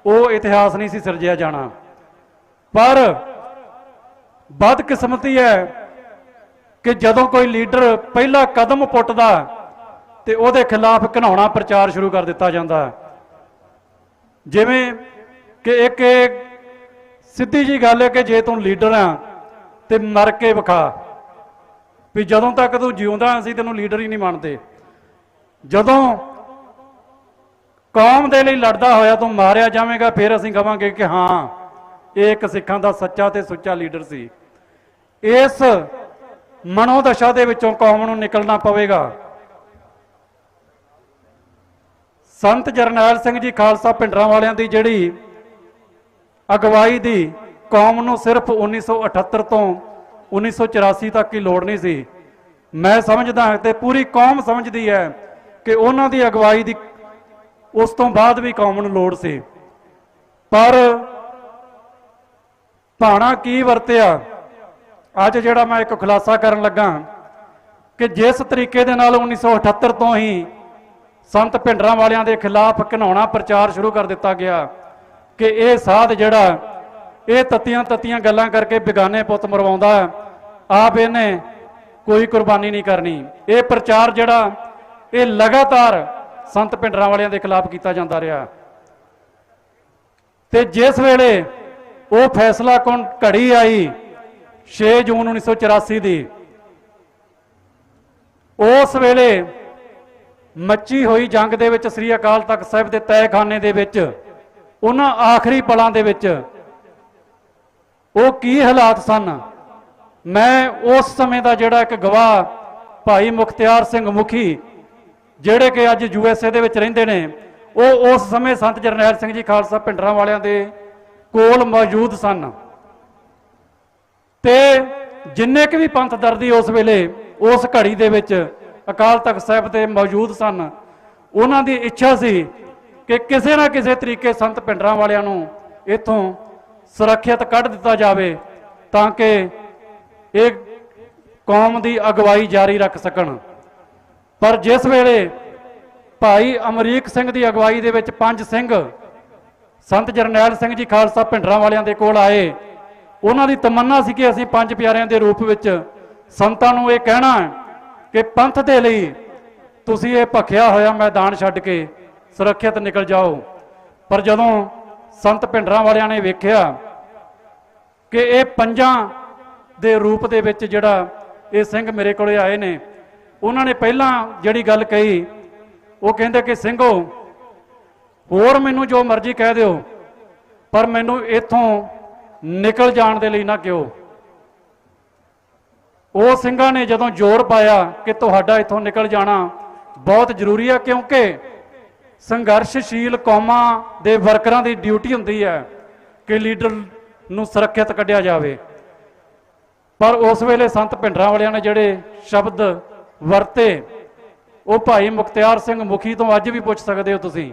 ਉਹ ਇਤਿਹਾਸ ਨਹੀਂ ਸੀ ਸਿਰਜਿਆ ਜਾਣਾ। ਪਰ ਬਦਕਿਸਮਤੀ ਹੈ ਕਿ ਜਦੋਂ ਕੋਈ ਲੀਡਰ ਪਹਿਲਾ ਕਦਮ ਪੁੱਟਦਾ ਤੇ ਉਹਦੇ ਖਿਲਾਫ ਘਿਨਾਉਣਾ ਪ੍ਰਚਾਰ ਸ਼ੁਰੂ ਕਰ ਦਿੱਤਾ ਜਾਂਦਾ। ਜਿਵੇਂ ਕਿ ਇੱਕ ਸਿੱਧੀ ਜੀ ਗੱਲ ਹੈ ਕਿ ਜੇ ਤੂੰ ਲੀਡਰ ਆ ਤੇ ਮਰ ਕੇ ਵਿਖਾ, ਵੀ ਜਦੋਂ ਤੱਕ ਤੂੰ ਜਿਉਂਦਾ ਅਸੀਂ ਤੈਨੂੰ ਲੀਡਰ ਹੀ ਨਹੀਂ ਮੰਨਦੇ। ਜਦੋਂ ਕੌਮ ਦੇ ਲਈ ਲੜਦਾ ਹੋਇਆ ਤੂੰ ਮਾਰਿਆ ਜਾਵੇਂਗਾ, ਫਿਰ ਅਸੀਂ ਕਹਾਂਗੇ ਕਿ ਹਾਂ ਇਹ ਇੱਕ ਸਿੱਖਾਂ ਦਾ ਸੱਚਾ ਤੇ ਸੁੱਚਾ ਲੀਡਰ ਸੀ। ਇਸ ਮਨੋਦਸ਼ਾ ਦੇ ਵਿੱਚੋਂ ਕੌਮ ਨੂੰ ਨਿਕਲਣਾ ਪਵੇਗਾ। ਸੰਤ ਜਰਨੈਲ ਸਿੰਘ ਜੀ ਖਾਲਸਾ ਭਿੰਡਰਾਂ ਵਾਲਿਆਂ ਦੀ ਜਿਹੜੀ ਅਗਵਾਈ ਦੀ ਕੌਮ ਨੂੰ ਸਿਰਫ 1978 ਤੋਂ 1984 ਤੱਕ ਹੀ ਲੋੜ ਨਹੀਂ ਸੀ। ਮੈਂ ਸਮਝਦਾ ਹਾਂ ਤੇ ਪੂਰੀ ਕੌਮ ਸਮਝਦੀ ਹੈ ਕਿ ਉਹਨਾਂ ਦੀ ਅਗਵਾਈ ਦੀ ਉਸ ਤੋਂ ਬਾਅਦ ਵੀ ਕੌਮ ਨੂੰ ਲੋੜ ਸੀ। ਪਰ ਭਾਣਾ ਕੀ ਵਰਤਿਆ, ਅੱਜ ਜਿਹੜਾ ਮੈਂ ਇੱਕ ਖੁਲਾਸਾ ਕਰਨ ਲੱਗਾ ਕਿ ਜਿਸ ਤਰੀਕੇ ਦੇ ਨਾਲ 1978 ਤੋਂ ਹੀ ਸੰਤ ਭਿੰਡਰਾਂ ਵਾਲਿਆਂ ਦੇ ਖਿਲਾਫ ਘਿਨਾਉਣਾ ਪ੍ਰਚਾਰ ਸ਼ੁਰੂ ਕਰ ਦਿੱਤਾ ਗਿਆ ਕਿ ਇਹ ਸਾਧ ਜਿਹੜਾ ਇਹ ਤੱਤੀਆਂ ਗੱਲਾਂ ਕਰਕੇ ਬਿਗਾਨੇ ਪੁੱਤ ਮਰਵਾਉਂਦਾ, ਆਪ ਇਹਨੇ ਕੋਈ ਕੁਰਬਾਨੀ ਨਹੀਂ ਕਰਨੀ। ਇਹ ਪ੍ਰਚਾਰ ਜਿਹੜਾ ਇਹ ਲਗਾਤਾਰ ਸੰਤ ਭਿੰਡਰਾਂ ਵਾਲਿਆਂ ਦੇ ਖਿਲਾਫ ਕੀਤਾ ਜਾਂਦਾ ਰਿਹਾ ਤੇ ਜਿਸ ਵੇਲੇ ਉਹ ਫੈਸਲਾ ਕੌਣ ਘੜੀ ਆਈ 6 ਜੂਨ 1984 ਦੀ, ਉਸ ਵੇਲੇ ਮੱਚੀ ਹੋਈ ਜੰਗ ਦੇ ਵਿੱਚ ਸ੍ਰੀ ਅਕਾਲ ਤਖਤ ਸਾਹਿਬ ਦੇ ਤਹਿਖਾਨੇ ਦੇ ਵਿੱਚ ਉਹਨਾਂ ਆਖਰੀ ਪਲਾਂ ਦੇ ਵਿੱਚ ਉਹ ਕੀ ਹਾਲਾਤ ਸਨ। ਮੈਂ ਉਸ ਸਮੇਂ ਦਾ ਜਿਹੜਾ ਇੱਕ ਗਵਾਹ ਭਾਈ ਮੁਖਤਿਆਰ ਸਿੰਘ ਮੁਖੀ ਜਿਹੜੇ ਕਿ ਅੱਜ USA ਦੇ ਵਿੱਚ ਰਹਿੰਦੇ ਨੇ, ਉਹ ਉਸ ਸਮੇਂ ਸੰਤ ਜਰਨੈਲ ਸਿੰਘ ਜੀ ਖਾਲਸਾ ਭਿੰਡਰਾਂ ਵਾਲਿਆਂ ਦੇ ਕੋਲ ਮੌਜੂਦ ਸਨ ਤੇ ਜਿੰਨੇ ਕਿ ਵੀ ਪੰਥ ਦਰਦੀ ਉਸ ਵੇਲੇ ਉਸ ਘੜੀ ਦੇ ਵਿੱਚ ਅਕਾਲ ਤਖਤ ਸਾਹਿਬ ਤੇ ਮੌਜੂਦ ਸਨ, ਉਹਨਾਂ ਦੀ ਇੱਛਾ ਸੀ ਕਿ ਕਿਸੇ ਨਾ ਕਿਸੇ ਤਰੀਕੇ ਸੰਤ ਭਿੰਡਰਾਂ ਵਾਲਿਆਂ ਨੂੰ ਇੱਥੋਂ ਸੁਰੱਖਿਅਤ ਕੱਢ ਦਿੱਤਾ ਜਾਵੇ ਤਾਂ ਕਿ ਇਹ ਕੌਮ ਦੀ ਅਗਵਾਈ ਜਾਰੀ ਰੱਖ ਸਕਣ। ਪਰ ਜਿਸ ਵੇਲੇ ਭਾਈ ਅਮਰੀਕ ਸਿੰਘ ਦੀ ਅਗਵਾਈ ਦੇ ਵਿੱਚ 5 ਸਿੰਘ ਸੰਤ ਜਰਨੈਲ ਸਿੰਘ ਜੀ ਖਾਲਸਾ ਭਿੰਡਰਾਂ ਵਾਲਿਆਂ ਦੇ ਕੋਲ ਆਏ, ਉਹਨਾਂ ਦੀ ਤਮੰਨਾ ਸੀ ਕਿ ਅਸੀਂ 5 ਪਿਆਰਿਆਂ ਦੇ ਰੂਪ ਵਿੱਚ ਸੰਤਾਂ ਨੂੰ ਇਹ ਕਹਿਣਾ ਕਿ ਪੰਥ ਦੇ ਲਈ ਤੁਸੀਂ ਇਹ ਭਖਿਆ ਹੋਇਆ ਮੈਦਾਨ ਛੱਡ ਕੇ ਸੁਰੱਖਿਅਤ ਨਿਕਲ ਜਾਓ। ਪਰ ਜਦੋਂ ਸੰਤ ਭਿੰਡਰਾਂ ਵਾਲਿਆਂ ਨੇ ਵੇਖਿਆ ਕਿ ਇਹ 5 ਦੇ ਰੂਪ ਦੇ ਵਿੱਚ ਜਿਹੜਾ ਇਹ ਸਿੰਘ ਮੇਰੇ ਕੋਲੇ ਆਏ ਨੇ, ਉਹਨਾਂ ਨੇ ਪਹਿਲਾਂ ਜਿਹੜੀ ਗੱਲ ਕਹੀ, ਉਹ ਕਹਿੰਦੇ ਕਿ ਸਿੰਘੋ ਹੋਰ ਮੈਨੂੰ ਜੋ ਮਰਜ਼ੀ ਕਹਿ ਦਿਓ ਪਰ ਮੈਨੂੰ ਇੱਥੋਂ ਨਿਕਲ ਜਾਣ ਦੇ ਲਈ ਨਾ ਕਿਉ। ਉਹ ਸਿੰਘਾਂ ਨੇ ਜਦੋਂ ਜ਼ੋਰ ਪਾਇਆ ਕਿ ਤੁਹਾਡਾ ਇੱਥੋਂ ਨਿਕਲ ਜਾਣਾ ਬਹੁਤ ਜ਼ਰੂਰੀ ਹੈ, ਕਿਉਂਕਿ ਸੰਘਰਸ਼ਸ਼ੀਲ ਕੌਮਾਂ ਦੇ ਵਰਕਰਾਂ ਦੀ ਡਿਊਟੀ ਹੁੰਦੀ ਹੈ ਕਿ ਲੀਡਰ ਨੂੰ ਸੁਰੱਖਿਅਤ ਕੱਢਿਆ ਜਾਵੇ। ਪਰ ਉਸ ਵੇਲੇ ਸੰਤ ਭਿੰਡਰਾਂ ਵਾਲਿਆਂ ਨੇ ਜਿਹੜੇ ਸ਼ਬਦ ਵਰਤੇ ਉਹ ਭਾਈ ਮੁਖਤਿਆਰ ਸਿੰਘ ਮੁਖੀ ਤੋਂ ਅੱਜ ਵੀ ਪੁੱਛ ਸਕਦੇ ਹੋ ਤੁਸੀਂ।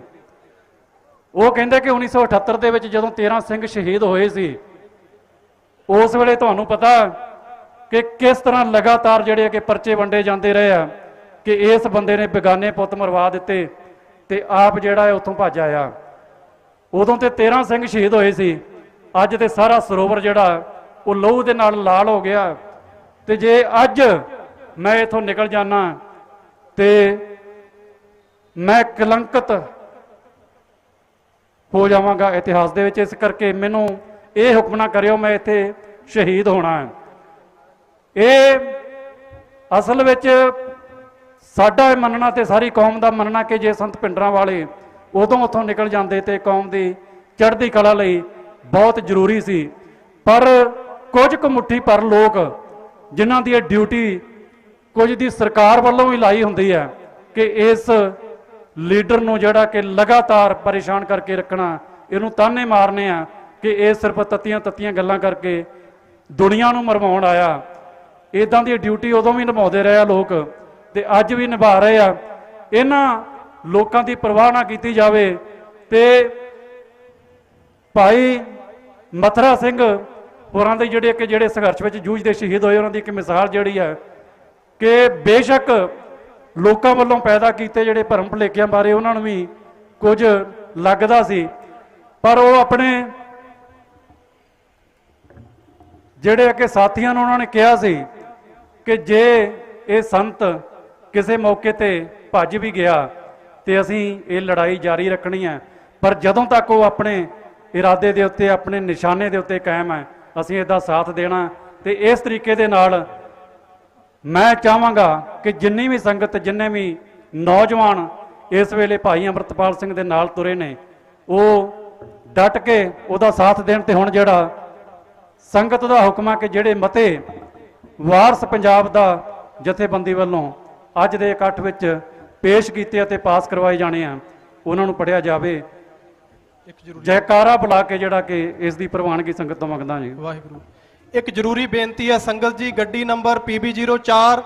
ਉਹ ਕਹਿੰਦੇ ਕਿ 1978 ਦੇ ਵਿੱਚ ਜਦੋਂ 13 ਸਿੰਘ ਸ਼ਹੀਦ ਹੋਏ ਸੀ, ਉਸ ਵੇਲੇ ਤੁਹਾਨੂੰ ਪਤਾ ਕਿ ਕਿਸ ਤਰ੍ਹਾਂ ਲਗਾਤਾਰ ਜਿਹੜੇ ਕਿ ਪਰਚੇ ਵੰਡੇ ਜਾਂਦੇ ਰਹੇ ਆ ਕਿ ਇਸ ਬੰਦੇ ਨੇ ਬੇਗਾਨੇ ਪੁੱਤ ਮਰਵਾ ਦਿੱਤੇ ਤੇ ਆਪ ਜਿਹੜਾ ਹੈ ਉੱਥੋਂ ਭੱਜ ਆਇਆ। ਉਦੋਂ ਤੇ 13 ਸਿੰਘ ਸ਼ਹੀਦ ਹੋਏ ਸੀ, ਅੱਜ ਤੇ ਸਾਰਾ ਸਰੋਵਰ ਜਿਹੜਾ ਉਹ ਲਹੂ ਦੇ ਨਾਲ ਲਾਲ ਹੋ ਗਿਆ। ਤੇ ਜੇ ਅੱਜ ਮੈਂ ਇੱਥੋਂ ਨਿਕਲ ਜਾਣਾ ਤੇ ਮੈਂ ਕਲੰਕਿਤ ਹੋ ਜਾਵਾਂਗਾ ਇਤਿਹਾਸ ਦੇ ਵਿੱਚ, ਇਸ ਕਰਕੇ ਮੈਨੂੰ ਇਹ ਹੁਕਮ ਨਾ ਕਰਿਓ ਮੈਂ ਇੱਥੇ ਸ਼ਹੀਦ ਹੋਣਾ ਹੈ। ਇਹ ਅਸਲ ਵਿੱਚ ਸਾਡਾ ਮੰਨਣਾ ਤੇ ਸਾਰੀ ਕੌਮ ਦਾ ਮੰਨਣਾ ਕਿ ਜੇ ਸੰਤ ਭਿੰਡਰਾਂ ਵਾਲੇ ਉਦੋਂ ਉੱਥੋਂ ਨਿਕਲ ਜਾਂਦੇ ਤੇ ਕੌਮ ਦੀ ਚੜ੍ਹਦੀ ਕਲਾ ਲਈ ਬਹੁਤ ਜ਼ਰੂਰੀ ਸੀ। ਪਰ ਕੁਝ ਕੁ ਮੁੱਠੀ ਪਰ ਲੋਕ ਜਿਨ੍ਹਾਂ ਦੀ ਇਹ ਡਿਊਟੀ ਕੁਝ ਦੀ ਸਰਕਾਰ ਵੱਲੋਂ ਵੀ ਲਾਈ ਹੁੰਦੀ ਹੈ ਕਿ ਇਸ ਲੀਡਰ ਨੂੰ ਜਿਹੜਾ ਕਿ ਲਗਾਤਾਰ ਪਰੇਸ਼ਾਨ ਕਰਕੇ ਰੱਖਣਾ, ਇਹਨੂੰ ਤਾਨੇ ਮਾਰਨੇ ਆ ਕਿ ਇਹ ਸਿਰਫ ਤੱਤੀਆਂ ਗੱਲਾਂ ਕਰਕੇ ਦੁਨੀਆ ਨੂੰ ਮਰਵਾਉਣ ਆਇਆ। ਇਦਾਂ ਦੀ ਡਿਊਟੀ ਉਦੋਂ ਵੀ ਨਿਭਾਉਂਦੇ ਰਹੇ ਆ ਲੋਕ ਤੇ ਅੱਜ ਵੀ ਨਿਭਾ ਰਹੇ ਆ। ਇਹਨਾਂ ਲੋਕਾਂ ਦੀ ਪਰਵਾਹ ਨਾ ਕੀਤੀ ਜਾਵੇ ਤੇ ਭਾਈ ਮਥਰਾ ਸਿੰਘ ਹੋਰਾਂ ਦੇ ਜਿਹੜੇ ਸੰਘਰਸ਼ ਵਿੱਚ ਜੂਝਦੇ ਸ਼ਹੀਦ ਹੋਏ, ਉਹਨਾਂ ਦੀ ਇੱਕ ਮਿਸਾਲ ਜਿਹੜੀ ਹੈ ਕਿ ਬੇਸ਼ੱਕ ਲੋਕਾਂ ਵੱਲੋਂ ਪੈਦਾ ਕੀਤੇ ਜਿਹੜੇ ਭਰਮ ਭੁਲੇਖਿਆਂ ਬਾਰੇ ਉਹਨਾਂ ਨੂੰ ਵੀ ਕੁਝ ਲੱਗਦਾ ਸੀ, ਪਰ ਉਹ ਆਪਣੇ ਜਿਹੜੇ ਕਿ ਸਾਥੀਆਂ ਨੂੰ ਉਹਨਾਂ ਨੇ ਕਿਹਾ ਸੀ ਕਿ ਜੇ ਇਹ ਸੰਤ ਕਿਸੇ ਮੌਕੇ ਤੇ ਭੱਜ ਵੀ ਗਿਆ ਤੇ ਅਸੀਂ ਇਹ ਲੜਾਈ ਜਾਰੀ ਰੱਖਣੀ ਹੈ, ਪਰ ਜਦੋਂ ਤੱਕ ਉਹ ਆਪਣੇ ਇਰਾਦੇ ਦੇ ਉੱਤੇ ਆਪਣੇ ਨਿਸ਼ਾਨੇ ਦੇ ਉੱਤੇ ਕਾਇਮ ਹੈ ਅਸੀਂ ਇਹਦਾ ਸਾਥ ਦੇਣਾ। ਤੇ ਇਸ ਤਰੀਕੇ ਦੇ ਨਾਲ ਮੈਂ ਚਾਹਾਂਗਾ ਕਿ ਜਿੰਨੀ ਵੀ ਸੰਗਤ, ਜਿੰਨੇ ਵੀ ਨੌਜਵਾਨ ਇਸ ਵੇਲੇ ਭਾਈ ਅੰਮ੍ਰਿਤਪਾਲ ਸਿੰਘ ਦੇ ਨਾਲ ਤੁਰੇ ਨੇ, ਉਹ ਡਟ ਕੇ ਉਹਦਾ ਸਾਥ ਦੇਣ। ਤੇ ਹੁਣ ਜਿਹੜਾ ਸੰਗਤ ਦਾ ਹੁਕਮ ਹੈ ਕਿ ਜਿਹੜੇ ਮਤੇ ਵਾਰਸ ਪੰਜਾਬ ਦਾ ਜਥੇਬੰਦੀ ਵੱਲੋਂ ਅੱਜ ਦੇ ਇਕੱਠ ਵਿੱਚ ਪੇਸ਼ ਕੀਤੇ ਅਤੇ ਪਾਸ ਕਰਵਾਏ ਜਾਣੇ ਆ, ਉਹਨਾਂ ਨੂੰ ਪੜ੍ਹਿਆ ਜਾਵੇ। ਜੈਕਾਰਾ ਬੁਲਾ ਕੇ ਜਿਹੜਾ ਕਿ ਇਸ ਦੀ ਪ੍ਰਵਾਨਗੀ ਸੰਗਤ ਤੋਂ ਮੰਗਦਾ ਜੀ। ਵਾਹਿਗੁਰੂ। ਇੱਕ ਜ਼ਰੂਰੀ ਬੇਨਤੀ ਹੈ ਸੰਗਤ ਜੀ, ਗੱਡੀ ਨੰਬਰ PB 04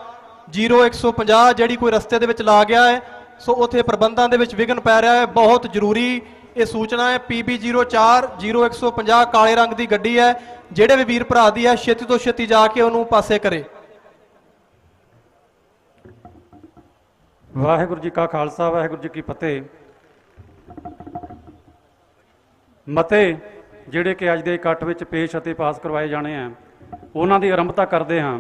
0150 ਜਿਹੜੀ ਕੋਈ ਰਸਤੇ ਦੇ ਵਿੱਚ ਲਾ ਗਿਆ ਹੈ, ਸੋ ਉੱਥੇ ਪ੍ਰਬੰਧਾਂ ਦੇ ਵਿੱਚ ਵਿਘਨ ਪੈ ਰਿਹਾ ਹੈ। ਬਹੁਤ ਜ਼ਰੂਰੀ ਇਹ ਸੂਚਨਾ ਹੈ। PB 04 0150 ਕਾਲੇ ਰੰਗ ਦੀ ਗੱਡੀ ਹੈ, ਜਿਹੜੇ ਵੀ ਵੀਰ ਭਰਾ ਦੀ ਹੈ ਛੇਤੀ ਤੋਂ ਛੇਤੀ ਜਾ ਕੇ ਉਹਨੂੰ ਪਾਸੇ ਕਰੇ। ਵਾਹਿਗੁਰੂ ਜੀ ਕਾ ਖਾਲਸਾ, ਵਾਹਿਗੁਰੂ ਜੀ ਕੀ ਫਤਿਹ। ਮਤੇ ਜਿਹੜੇ ਕਿ ਅੱਜ ਦੇ ਇਕੱਠ ਵਿੱਚ ਪੇਸ਼ ਅਤੇ ਪਾਸ ਕਰਵਾਏ ਜਾਣੇ ਆ, ਉਹਨਾਂ ਦੀ ਆਰੰਭਤਾ ਕਰਦੇ ਹਾਂ।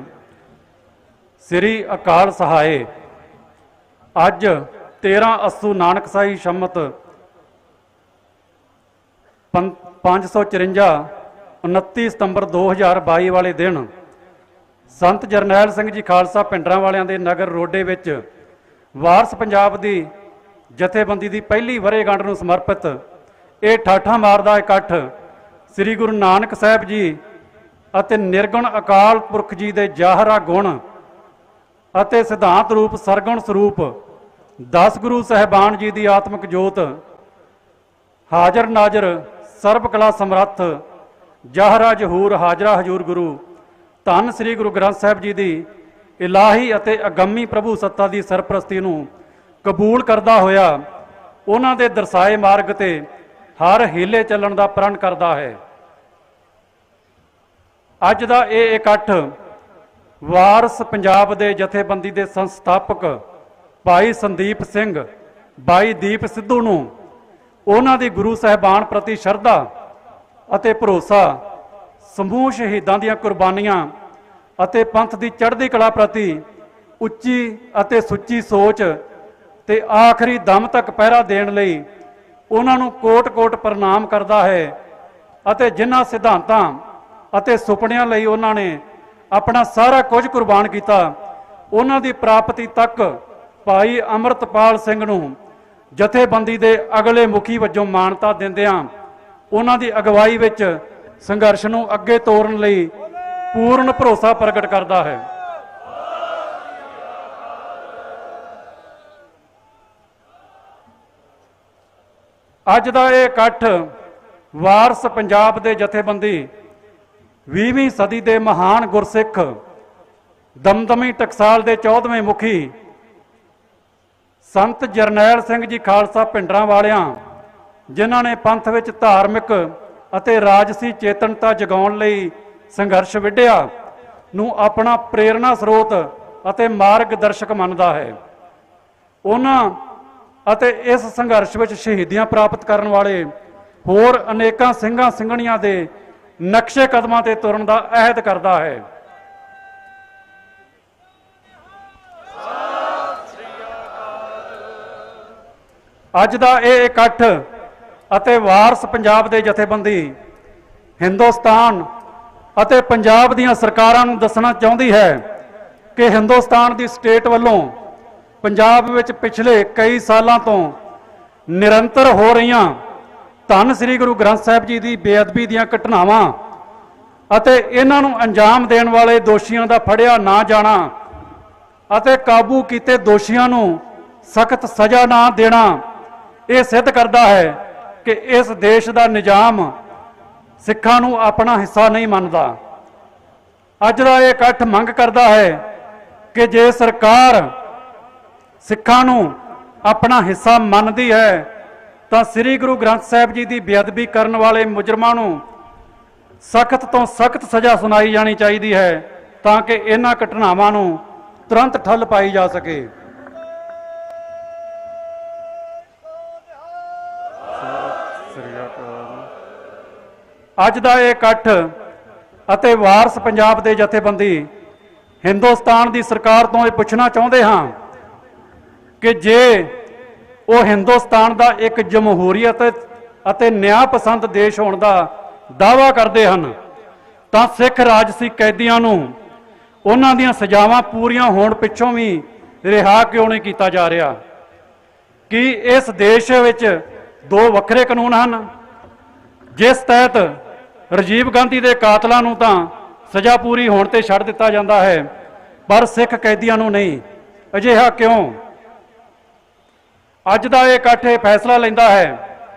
ਸ੍ਰੀ ਅਕਾਲ ਸਹਾਏ ਅੱਜ 13 ਅੱਸੂ ਨਾਨਕਸਾਈ ਸ਼ਮਤ 554 29 ਸਤੰਬਰ 2022 ਵਾਲੇ ਦਿਨ ਸੰਤ ਜਰਨੈਲ ਸਿੰਘ ਜੀ ਖਾਲਸਾ ਪਿੰਡਰਾਂ ਵਾਲਿਆਂ ਦੇ ਨਗਰ ਰੋਡੇ ਵਿੱਚ ਵਾਰਸ ਪੰਜਾਬ ਦੀ ਜਥੇਬੰਦੀ ਦੀ ਪਹਿਲੀ ਵਰ੍ਹੇਗੰਢ ਨੂੰ ਸਮਰਪਿਤ ਇਹ ਠਾਠਾਂ ਮਾਰਦਾ ਇਕੱਠ ਸ੍ਰੀ ਗੁਰੂ ਨਾਨਕ ਸਾਹਿਬ ਜੀ ਅਤੇ ਨਿਰਗੁਣ ਅਕਾਲ ਪੁਰਖ ਜੀ ਦੇ ਜ਼ਾਹਰਾ ਗੁਣ ਅਤੇ ਸਿਧਾਂਤ ਰੂਪ ਸਰਗੁਣ ਸਰੂਪ 10 ਗੁਰੂ ਸਾਹਿਬਾਨ ਜੀ ਦੀ ਆਤਮਿਕ ਜੋਤ ਹਾਜ਼ਰ ਨਾਜ਼ਰ ਸਰਬ ਕਲਾ ਸਮਰੱਥ ਜ਼ਾਹਰਾ ਜ਼ਹੂਰ ਹਾਜ਼ਰਾ ਹਜ਼ੂਰ ਗੁਰੂ ਧੰਨ ਸ੍ਰੀ ਗੁਰੂ ਗ੍ਰੰਥ ਸਾਹਿਬ ਜੀ ਦੀ ਇਲਾਹੀ ਅਤੇ ਅਗੰਮੀ ਪ੍ਰਭੂ ਸੱਤਾ ਦੀ ਸਰਪ੍ਰਸਤੀ ਨੂੰ ਕਬੂਲ ਕਰਦਾ ਹੋਇਆ ਉਹਨਾਂ ਦੇ ਦਰਸਾਏ ਮਾਰਗ ਤੇ ਹਰ ਹੀਲੇ ਚੱਲਣ ਦਾ ਪ੍ਰਣ ਕਰਦਾ ਹੈ। ਅੱਜ ਦਾ ਇਹ ਇਕੱਠ ਵਾਰਸ ਪੰਜਾਬ ਦੇ ਜਥੇਬੰਦੀ ਦੇ ਸੰਸਥਾਪਕ ਭਾਈ ਸੰਦੀਪ ਸਿੰਘ ਭਾਈ ਦੀਪ ਸਿੱਧੂ ਨੂੰ ਉਹਨਾਂ ਦੀ ਗੁਰੂ ਸਾਹਿਬਾਨ ਪ੍ਰਤੀ ਸ਼ਰਧਾ ਅਤੇ ਭਰੋਸਾ, ਸਮੂਹ ਸ਼ਹੀਦਾਂ ਦੀਆਂ ਕੁਰਬਾਨੀਆਂ ਅਤੇ ਪੰਥ ਦੀ ਚੜ੍ਹਦੀ ਕਲਾ ਪ੍ਰਤੀ ਉੱਚੀ ਅਤੇ ਸੁੱਚੀ ਸੋਚ ਤੇ ਆਖਰੀ ਦਮ ਤੱਕ ਪਹਿਰਾ ਦੇਣ ਲਈ ਉਹਨਾਂ ਨੂੰ ਕੋਟ-ਕੋਟ ਪ੍ਰਣਾਮ ਕਰਦਾ ਹੈ ਅਤੇ ਜਿਨ੍ਹਾਂ ਸਿਧਾਂਤਾਂ ਅਤੇ ਸੁਪਨਿਆਂ ਲਈ ਉਹਨਾਂ ਨੇ ਆਪਣਾ ਸਾਰਾ ਕੁਝ ਕੁਰਬਾਨ ਕੀਤਾ, ਉਹਨਾਂ ਦੀ ਪ੍ਰਾਪਤੀ ਤੱਕ ਭਾਈ ਅੰਮ੍ਰਿਤਪਾਲ ਸਿੰਘ ਨੂੰ ਜਥੇਬੰਦੀ ਦੇ ਅਗਲੇ ਮੁਖੀ ਵਜੋਂ ਮਾਨਤਾ ਦਿੰਦਿਆਂ ਉਹਨਾਂ ਦੀ ਅਗਵਾਈ ਵਿੱਚ ਸੰਘਰਸ਼ ਨੂੰ ਅੱਗੇ ਤੋਰਨ ਲਈ ਪੂਰਨ ਭਰੋਸਾ ਪ੍ਰਗਟ ਕਰਦਾ ਹੈ। ਅੱਜ ਦਾ ਇਹ ਇਕੱਠ ਵਾਰਸ ਪੰਜਾਬ ਦੇ ਜਥੇਬੰਦੀ 20ਵੀਂ ਸਦੀ ਦੇ ਮਹਾਨ ਗੁਰਸਿੱਖ ਦਮਦਮੀ ਟਕਸਾਲ ਦੇ 14ਵੇਂ ਮੁਖੀ ਸੰਤ ਜਰਨੈਲ ਸਿੰਘ ਜੀ ਖਾਲਸਾ ਪਿੰਡਰਾਂ ਵਾਲਿਆਂ, ਜਿਨ੍ਹਾਂ ਨੇ ਪੰਥ ਵਿੱਚ ਧਾਰਮਿਕ ਅਤੇ ਰਾਜਸੀ ਚੇਤਨਤਾ ਜਗਾਉਣ ਲਈ ਸੰਘਰਸ਼ ਵਿੱਢਿਆ, ਨੂੰ ਆਪਣਾ ਪ੍ਰੇਰਣਾ ਸਰੋਤ ਅਤੇ ਮਾਰਗ ਦਰਸ਼ਕ ਮੰਨਦਾ ਹੈ। ਉਹਨਾਂ ਅਤੇ ਇਸ ਸੰਘਰਸ਼ ਵਿੱਚ ਸ਼ਹੀਦੀਆਂ ਪ੍ਰਾਪਤ ਕਰਨ ਵਾਲੇ ਹੋਰ ਅਨੇਕਾਂ ਸਿੰਘਾਂ ਸਿੰਘਣੀਆਂ ਦੇ ਨਕਸ਼ੇ ਕਦਮਾਂ ਤੇ ਤੁਰਨ ਦਾ ਅਹਿਦ ਕਰਦਾ ਹੈ। ਅੱਜ ਦਾ ਇਹ ਇਕੱਠ ਅਤੇ ਵਾਰਸ ਪੰਜਾਬ ਦੇ ਜਥੇਬੰਦੀ ਹਿੰਦੁਸਤਾਨ ਅਤੇ ਪੰਜਾਬ ਦੀਆਂ ਸਰਕਾਰਾਂ ਨੂੰ ਦੱਸਣਾ ਚਾਹੁੰਦੀ ਹੈ ਕਿ ਹਿੰਦੁਸਤਾਨ ਦੀ ਸਟੇਟ ਵੱਲੋਂ ਪੰਜਾਬ ਵਿੱਚ ਪਿਛਲੇ ਕਈ ਸਾਲਾਂ ਤੋਂ ਨਿਰੰਤਰ ਹੋ ਰਹੀਆਂ ਧੰਨ ਸ੍ਰੀ ਗੁਰੂ ਗ੍ਰੰਥ ਸਾਹਿਬ ਜੀ ਦੀ ਬੇਅਦਬੀ ਦੀਆਂ ਘਟਨਾਵਾਂ ਅਤੇ ਇਹਨਾਂ ਨੂੰ ਅੰਜਾਮ ਦੇਣ ਵਾਲੇ ਦੋਸ਼ੀਆਂ ਦਾ ਫੜਿਆ ਨਾ ਜਾਣਾ ਅਤੇ ਕਾਬੂ ਕੀਤੇ ਦੋਸ਼ੀਆਂ ਨੂੰ ਸਖਤ ਸਜ਼ਾ ਨਾ ਦੇਣਾ ਇਹ ਸਿੱਧ ਕਰਦਾ ਹੈ ਕਿ ਇਸ ਦੇਸ਼ ਦਾ ਨਿਜ਼ਾਮ ਸਿੱਖਾਂ ਨੂੰ ਆਪਣਾ ਹਿੱਸਾ ਨਹੀਂ ਮੰਨਦਾ। ਅੱਜ ਦਾ ਇਹ ਇਕੱਠ ਮੰਗ ਕਰਦਾ ਹੈ ਕਿ ਜੇ ਸਰਕਾਰ ਸਿੱਖਾਂ ਨੂੰ ਆਪਣਾ ਹਿੱਸਾ ਮੰਨਦੀ ਹੈ ਤਾਂ ਸ੍ਰੀ ਗੁਰੂ ਗ੍ਰੰਥ ਸਾਹਿਬ ਜੀ ਦੀ ਬੇਅਦਬੀ ਕਰਨ ਵਾਲੇ ਮੁਜਰਮਾਂ ਨੂੰ ਸਖਤ ਤੋਂ ਸਖਤ ਸਜ਼ਾ ਸੁਣਾਈ ਜਾਣੀ ਚਾਹੀਦੀ ਹੈ ਤਾਂ ਕਿ ਇਹਨਾਂ ਘਟਨਾਵਾਂ ਨੂੰ ਤੁਰੰਤ ਠੱਲ ਪਾਈ ਜਾ ਸਕੇ। ਅੱਜ ਦਾ ਇਹ ਇਕੱਠ ਅਤੇ ਵਾਰਸ ਪੰਜਾਬ ਦੇ ਜਥੇਬੰਦੀ ਹਿੰਦੁਸਤਾਨ ਦੀ ਸਰਕਾਰ ਤੋਂ ਇਹ ਪੁੱਛਣਾ ਚਾਹੁੰਦੇ ਹਾਂ ਕਿ ਜੇ ਉਹ ਹਿੰਦੁਸਤਾਨ ਦਾ ਇੱਕ ਜਮਹੂਰੀਅਤ ਅਤੇ ਨਿਆਂ ਪਸੰਦ ਦੇਸ਼ ਹੋਣ ਦਾ ਦਾਅਵਾ ਕਰਦੇ ਹਨ ਤਾਂ ਸਿੱਖ ਰਾਜਸੀ ਕੈਦੀਆਂ ਨੂੰ ਉਹਨਾਂ ਦੀਆਂ ਸਜ਼ਾਵਾਂ ਪੂਰੀਆਂ ਹੋਣ ਪਿੱਛੋਂ ਵੀ ਰਿਹਾ ਕਿਉਂ ਨਹੀਂ ਕੀਤਾ ਜਾ ਰਿਹਾ? ਕੀ ਇਸ ਦੇਸ਼ ਵਿੱਚ ਦੋ ਵੱਖਰੇ ਕਾਨੂੰਨ ਹਨ? ਜਿਸ ਤਹਿਤ ਰਾਜੀਵ ਗਾਂਧੀ ਦੇ ਕਾਤਲਾਂ ਨੂੰ ਤਾਂ ਸਜ਼ਾ ਪੂਰੀ ਹੋਣ ਤੇ ਛੱਡ ਦਿੱਤਾ ਜਾਂਦਾ ਹੈ, ਪਰ ਸਿੱਖ ਕੈਦੀਆਂ ਨੂੰ ਨਹੀਂ। ਅਜਿਹਾ ਕਿਉਂ? ਅੱਜ ਦਾ ਇਹ ਇਕੱਠ ਇਹ ਫੈਸਲਾ ਲੈਂਦਾ ਹੈ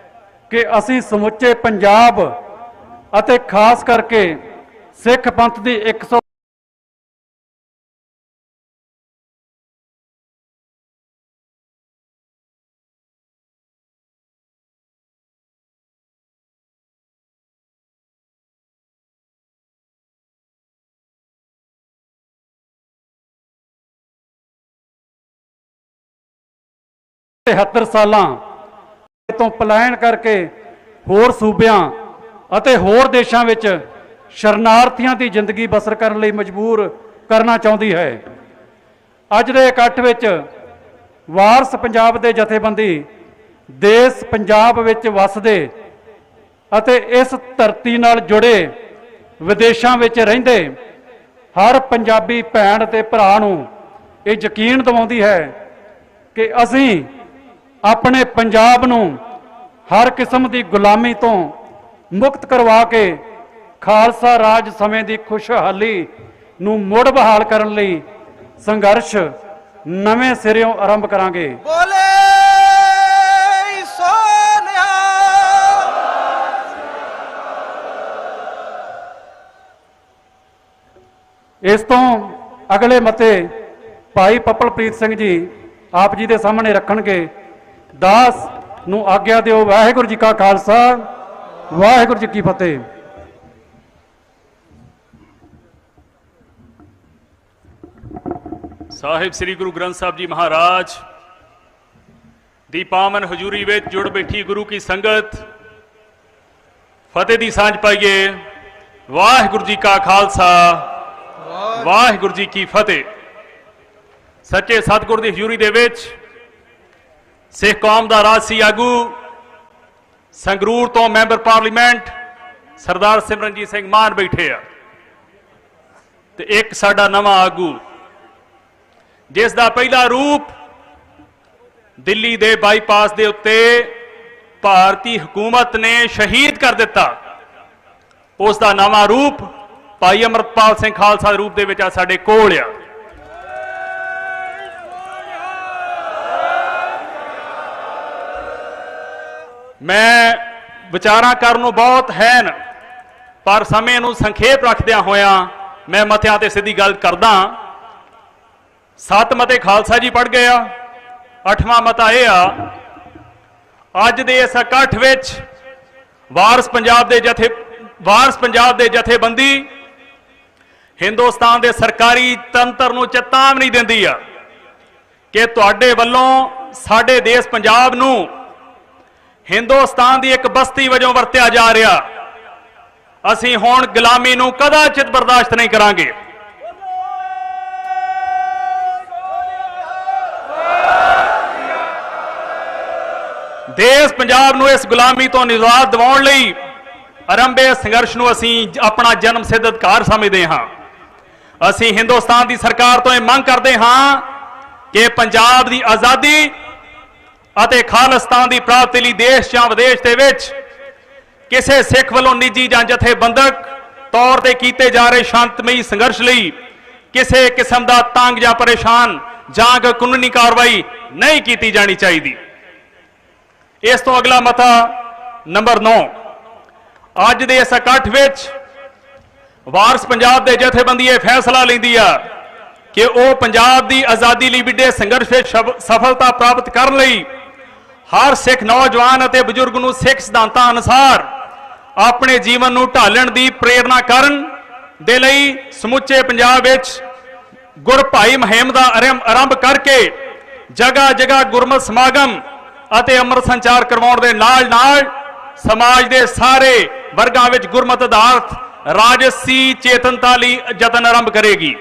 ਕਿ ਅਸੀਂ ਸਮੁੱਚੇ ਪੰਜਾਬ ਅਤੇ ਖਾਸ ਕਰਕੇ ਸਿੱਖ ਪੰਥ ਦੀ 100 73 ਸਾਲਾਂ ਤੋਂ ਪਲਾਇਨ ਕਰਕੇ ਹੋਰ ਸੂਬਿਆਂ ਅਤੇ ਹੋਰ ਦੇਸ਼ਾਂ ਵਿੱਚ ਸ਼ਰਨਾਰਥੀਆਂ ਦੀ ਜ਼ਿੰਦਗੀ ਬਸਰ ਕਰਨ ਲਈ ਮਜਬੂਰ ਕਰਨਾ ਚਾਹੁੰਦੀ ਹੈ। ਅੱਜ ਦੇ ਇਕੱਠ ਵਿੱਚ ਵਾਰਸ ਪੰਜਾਬ ਦੇ ਜਥੇਬੰਦੀ ਦੇਸ਼ ਪੰਜਾਬ ਵਿੱਚ ਵਸਦੇ ਅਤੇ ਇਸ ਧਰਤੀ ਨਾਲ ਜੁੜੇ ਵਿਦੇਸ਼ਾਂ ਵਿੱਚ ਰਹਿੰਦੇ ਹਰ ਪੰਜਾਬੀ ਭੈਣ ਅਤੇ ਭਰਾ ਨੂੰ ਇਹ ਯਕੀਨ ਦਿਵਾਉਂਦੀ ਹੈ ਕਿ ਅਸੀਂ ਆਪਣੇ ਪੰਜਾਬ ਨੂੰ ਹਰ ਕਿਸਮ ਦੀ ਗੁਲਾਮੀ ਤੋਂ ਮੁਕਤ ਕਰਵਾ ਕੇ ਖਾਲਸਾ ਰਾਜ ਸਮੇਂ ਦੀ ਖੁਸ਼ਹਾਲੀ ਨੂੰ ਮੁੜ ਬਹਾਲ ਕਰਨ ਲਈ ਸੰਘਰਸ਼ ਨਵੇਂ ਸਿਰਿਓਂ ਆਰੰਭ ਕਰਾਂਗੇ। ਬੋਲੇ ਸੋਨਿਆ। ਇਸ ਤੋਂ ਅਗਲੇ ਮਤੇ ਭਾਈ ਪੱਪਲਪ੍ਰੀਤ ਸਿੰਘ ਜੀ ਆਪ ਜੀ ਦੇ ਸਾਹਮਣੇ ਰੱਖਣਗੇ। ਦਾਸ ਨੂੰ ਆਗਿਆ ਦਿਓ। ਵਾਹਿਗੁਰੂ ਜੀ ਕਾ ਖਾਲਸਾ, ਵਾਹਿਗੁਰੂ ਜੀ ਕੀ ਫਤਿਹ। ਸਾਹਿਬ ਸ੍ਰੀ ਗੁਰੂ ਗ੍ਰੰਥ ਸਾਹਿਬ ਜੀ ਮਹਾਰਾਜ ਦੀ ਪਾਵਨ ਹਜ਼ੂਰੀ ਵਿੱਚ ਜੁੜ ਬੈਠੀ ਗੁਰੂ ਕੀ ਸੰਗਤ, ਫਤਿਹ ਦੀ ਸਾਂਝ ਪਾਈਏ। ਵਾਹਿਗੁਰੂ ਜੀ ਕਾ ਖਾਲਸਾ, ਵਾਹਿਗੁਰੂ ਜੀ ਕੀ ਫਤਿਹ। ਸੱਚੇ ਸਤਿਗੁਰ ਦੀ ਹਜ਼ੂਰੀ ਦੇ ਵਿੱਚ ਸਿੱਖ ਕੌਮ ਦਾ ਰਾਜਸੀ ਆਗੂ ਸੰਗਰੂਰ ਤੋਂ ਮੈਂਬਰ ਪਾਰਲੀਮੈਂਟ ਸਰਦਾਰ ਸਿਮਰਨਜੀਤ ਸਿੰਘ ਮਾਨ ਬੈਠੇ ਆ, ਤੇ ਇੱਕ ਸਾਡਾ ਨਵਾਂ ਆਗੂ ਜਿਸ ਦਾ ਪਹਿਲਾ ਰੂਪ ਦਿੱਲੀ ਦੇ ਬਾਈਪਾਸ ਦੇ ਉੱਤੇ ਭਾਰਤੀ ਹਕੂਮਤ ਨੇ ਸ਼ਹੀਦ ਕਰ ਦਿੱਤਾ, ਉਸ ਦਾ ਨਵਾਂ ਰੂਪ ਭਾਈ ਅਮਰਤਪਾਲ ਸਿੰਘ ਖਾਲਸਾ ਦੇ ਰੂਪ ਦੇ ਵਿੱਚ ਆ ਸਾਡੇ ਕੋਲ ਆ। ਮੈਂ ਵਿਚਾਰਾਂ ਕਰਨ ਨੂੰ ਬਹੁਤ ਹੈਨ, ਪਰ ਸਮੇਂ ਨੂੰ ਸੰਖੇਪ ਰੱਖਦਿਆਂ ਹੋਇਆਂ ਮੈਂ ਮਤਿਆਂ ਤੇ ਸਿੱਧੀ ਗੱਲ ਕਰਦਾ। 7 ਮਤੇ ਖਾਲਸਾ ਜੀ ਪੜ੍ਹ ਗਏ ਆ। 8ਵਾਂ ਮਤਾ ਇਹ ਆ, ਅੱਜ ਦੇ ਇਸ ਇਕੱਠ ਵਿੱਚ ਵਾਰਸ ਪੰਜਾਬ ਦੇ ਜਥੇਬੰਦੀ ਹਿੰਦੁਸਤਾਨ ਦੇ ਸਰਕਾਰੀ ਤੰਤਰ ਨੂੰ ਚੇਤਾਵਨੀ ਦਿੰਦੀ ਆ ਕਿ ਤੁਹਾਡੇ ਵੱਲੋਂ ਸਾਡੇ ਦੇਸ਼ ਪੰਜਾਬ ਨੂੰ ਹਿੰਦੁਸਤਾਨ ਦੀ ਇੱਕ ਬਸਤੀ ਵਜੋਂ ਵਰਤਿਆ ਜਾ ਰਿਹਾ। ਅਸੀਂ ਹੁਣ ਗੁਲਾਮੀ ਨੂੰ ਕਦਾਚਿਤ ਬਰਦਾਸ਼ਤ ਨਹੀਂ ਕਰਾਂਗੇ। ਦੇਸ਼ ਪੰਜਾਬ ਨੂੰ ਇਸ ਗੁਲਾਮੀ ਤੋਂ ਨਿਜਾਤ ਦਿਵਾਉਣ ਲਈ ਆਰੰਭੇ ਸੰਘਰਸ਼ ਨੂੰ ਅਸੀਂ ਆਪਣਾ ਜਨਮ ਸਿੱਧ ਅਧਿਕਾਰ ਸਮਝਦੇ ਹਾਂ। ਅਸੀਂ ਹਿੰਦੁਸਤਾਨ ਦੀ ਸਰਕਾਰ ਤੋਂ ਇਹ ਮੰਗ ਕਰਦੇ ਹਾਂ ਕਿ ਪੰਜਾਬ ਦੀ ਆਜ਼ਾਦੀ ਅਤੇ ਖਾਲਿਸਤਾਨ ਦੀ ਪ੍ਰਾਪਤੀ ਲਈ ਦੇਸ਼ ਜਾਂ ਵਿਦੇਸ਼ ਦੇ ਵਿੱਚ ਕਿਸੇ ਸਿੱਖ ਵੱਲੋਂ ਨਿੱਜੀ ਜਾਂ ਜਥੇਬੰਦਕ ਤੌਰ ਤੇ ਕੀਤੇ ਜਾ ਰਹੇ ਸ਼ਾਂਤਮਈ ਸੰਘਰਸ਼ ਲਈ ਕਿਸੇ ਕਿਸਮ ਦਾ ਤੰਗ ਜਾਂ ਪਰੇਸ਼ਾਨ ਜਾਂ ਕਾਨੂੰਨੀ ਕਾਰਵਾਈ ਨਹੀਂ ਕੀਤੀ ਜਾਣੀ ਚਾਹੀਦੀ। ਇਸ ਤੋਂ ਅਗਲਾ ਮਤਾ ਨੰਬਰ 9, ਅੱਜ ਦੇ ਇਸ ਇਕੱਠ ਵਿੱਚ ਵਾਰਸ ਪੰਜਾਬ ਦੇ ਜਥੇਬੰਦੀ ਇਹ ਫੈਸਲਾ ਲੈਂਦੀ ਆ ਕਿ ਉਹ ਪੰਜਾਬ ਦੀ ਆਜ਼ਾਦੀ ਲਈ ਵਿੱਢੇ ਸੰਘਰਸ਼ ਵਿੱਚ ਸਫਲਤਾ ਪ੍ਰਾਪਤ ਕਰਨ ਲਈ ਹਰ ਸਿੱਖ ਨੌਜਵਾਨ ਅਤੇ ਬਜ਼ੁਰਗ ਨੂੰ ਸਿੱਖ ਸਿਧਾਂਤਾਂ ਅਨੁਸਾਰ ਆਪਣੇ ਜੀਵਨ ਨੂੰ ਢਾਲਣ ਦੀ ਪ੍ਰੇਰਨਾ ਕਰਨ ਦੇ ਲਈ ਸਮੁੱਚੇ ਪੰਜਾਬ ਵਿੱਚ ਗੁਰਭਾਈ ਮੁਹਿੰਮ ਦਾ ਆਰੰਭ ਕਰਕੇ ਜਗ੍ਹਾ ਜਗ੍ਹਾ ਗੁਰਮਤਿ ਸਮਾਗਮ ਅਤੇ ਅੰਮ੍ਰਿਤ ਸੰਚਾਰ ਕਰਵਾਉਣ ਦੇ ਨਾਲ ਨਾਲ ਸਮਾਜ ਦੇ ਸਾਰੇ ਵਰਗਾਂ ਵਿੱਚ ਗੁਰਮਤਿ ਆਧਾਰਿਤ ਰਾਜਸੀ ਚੇਤਨਤਾ ਲਈ ਯਤਨ ਆਰੰਭ ਕਰੇਗੀ।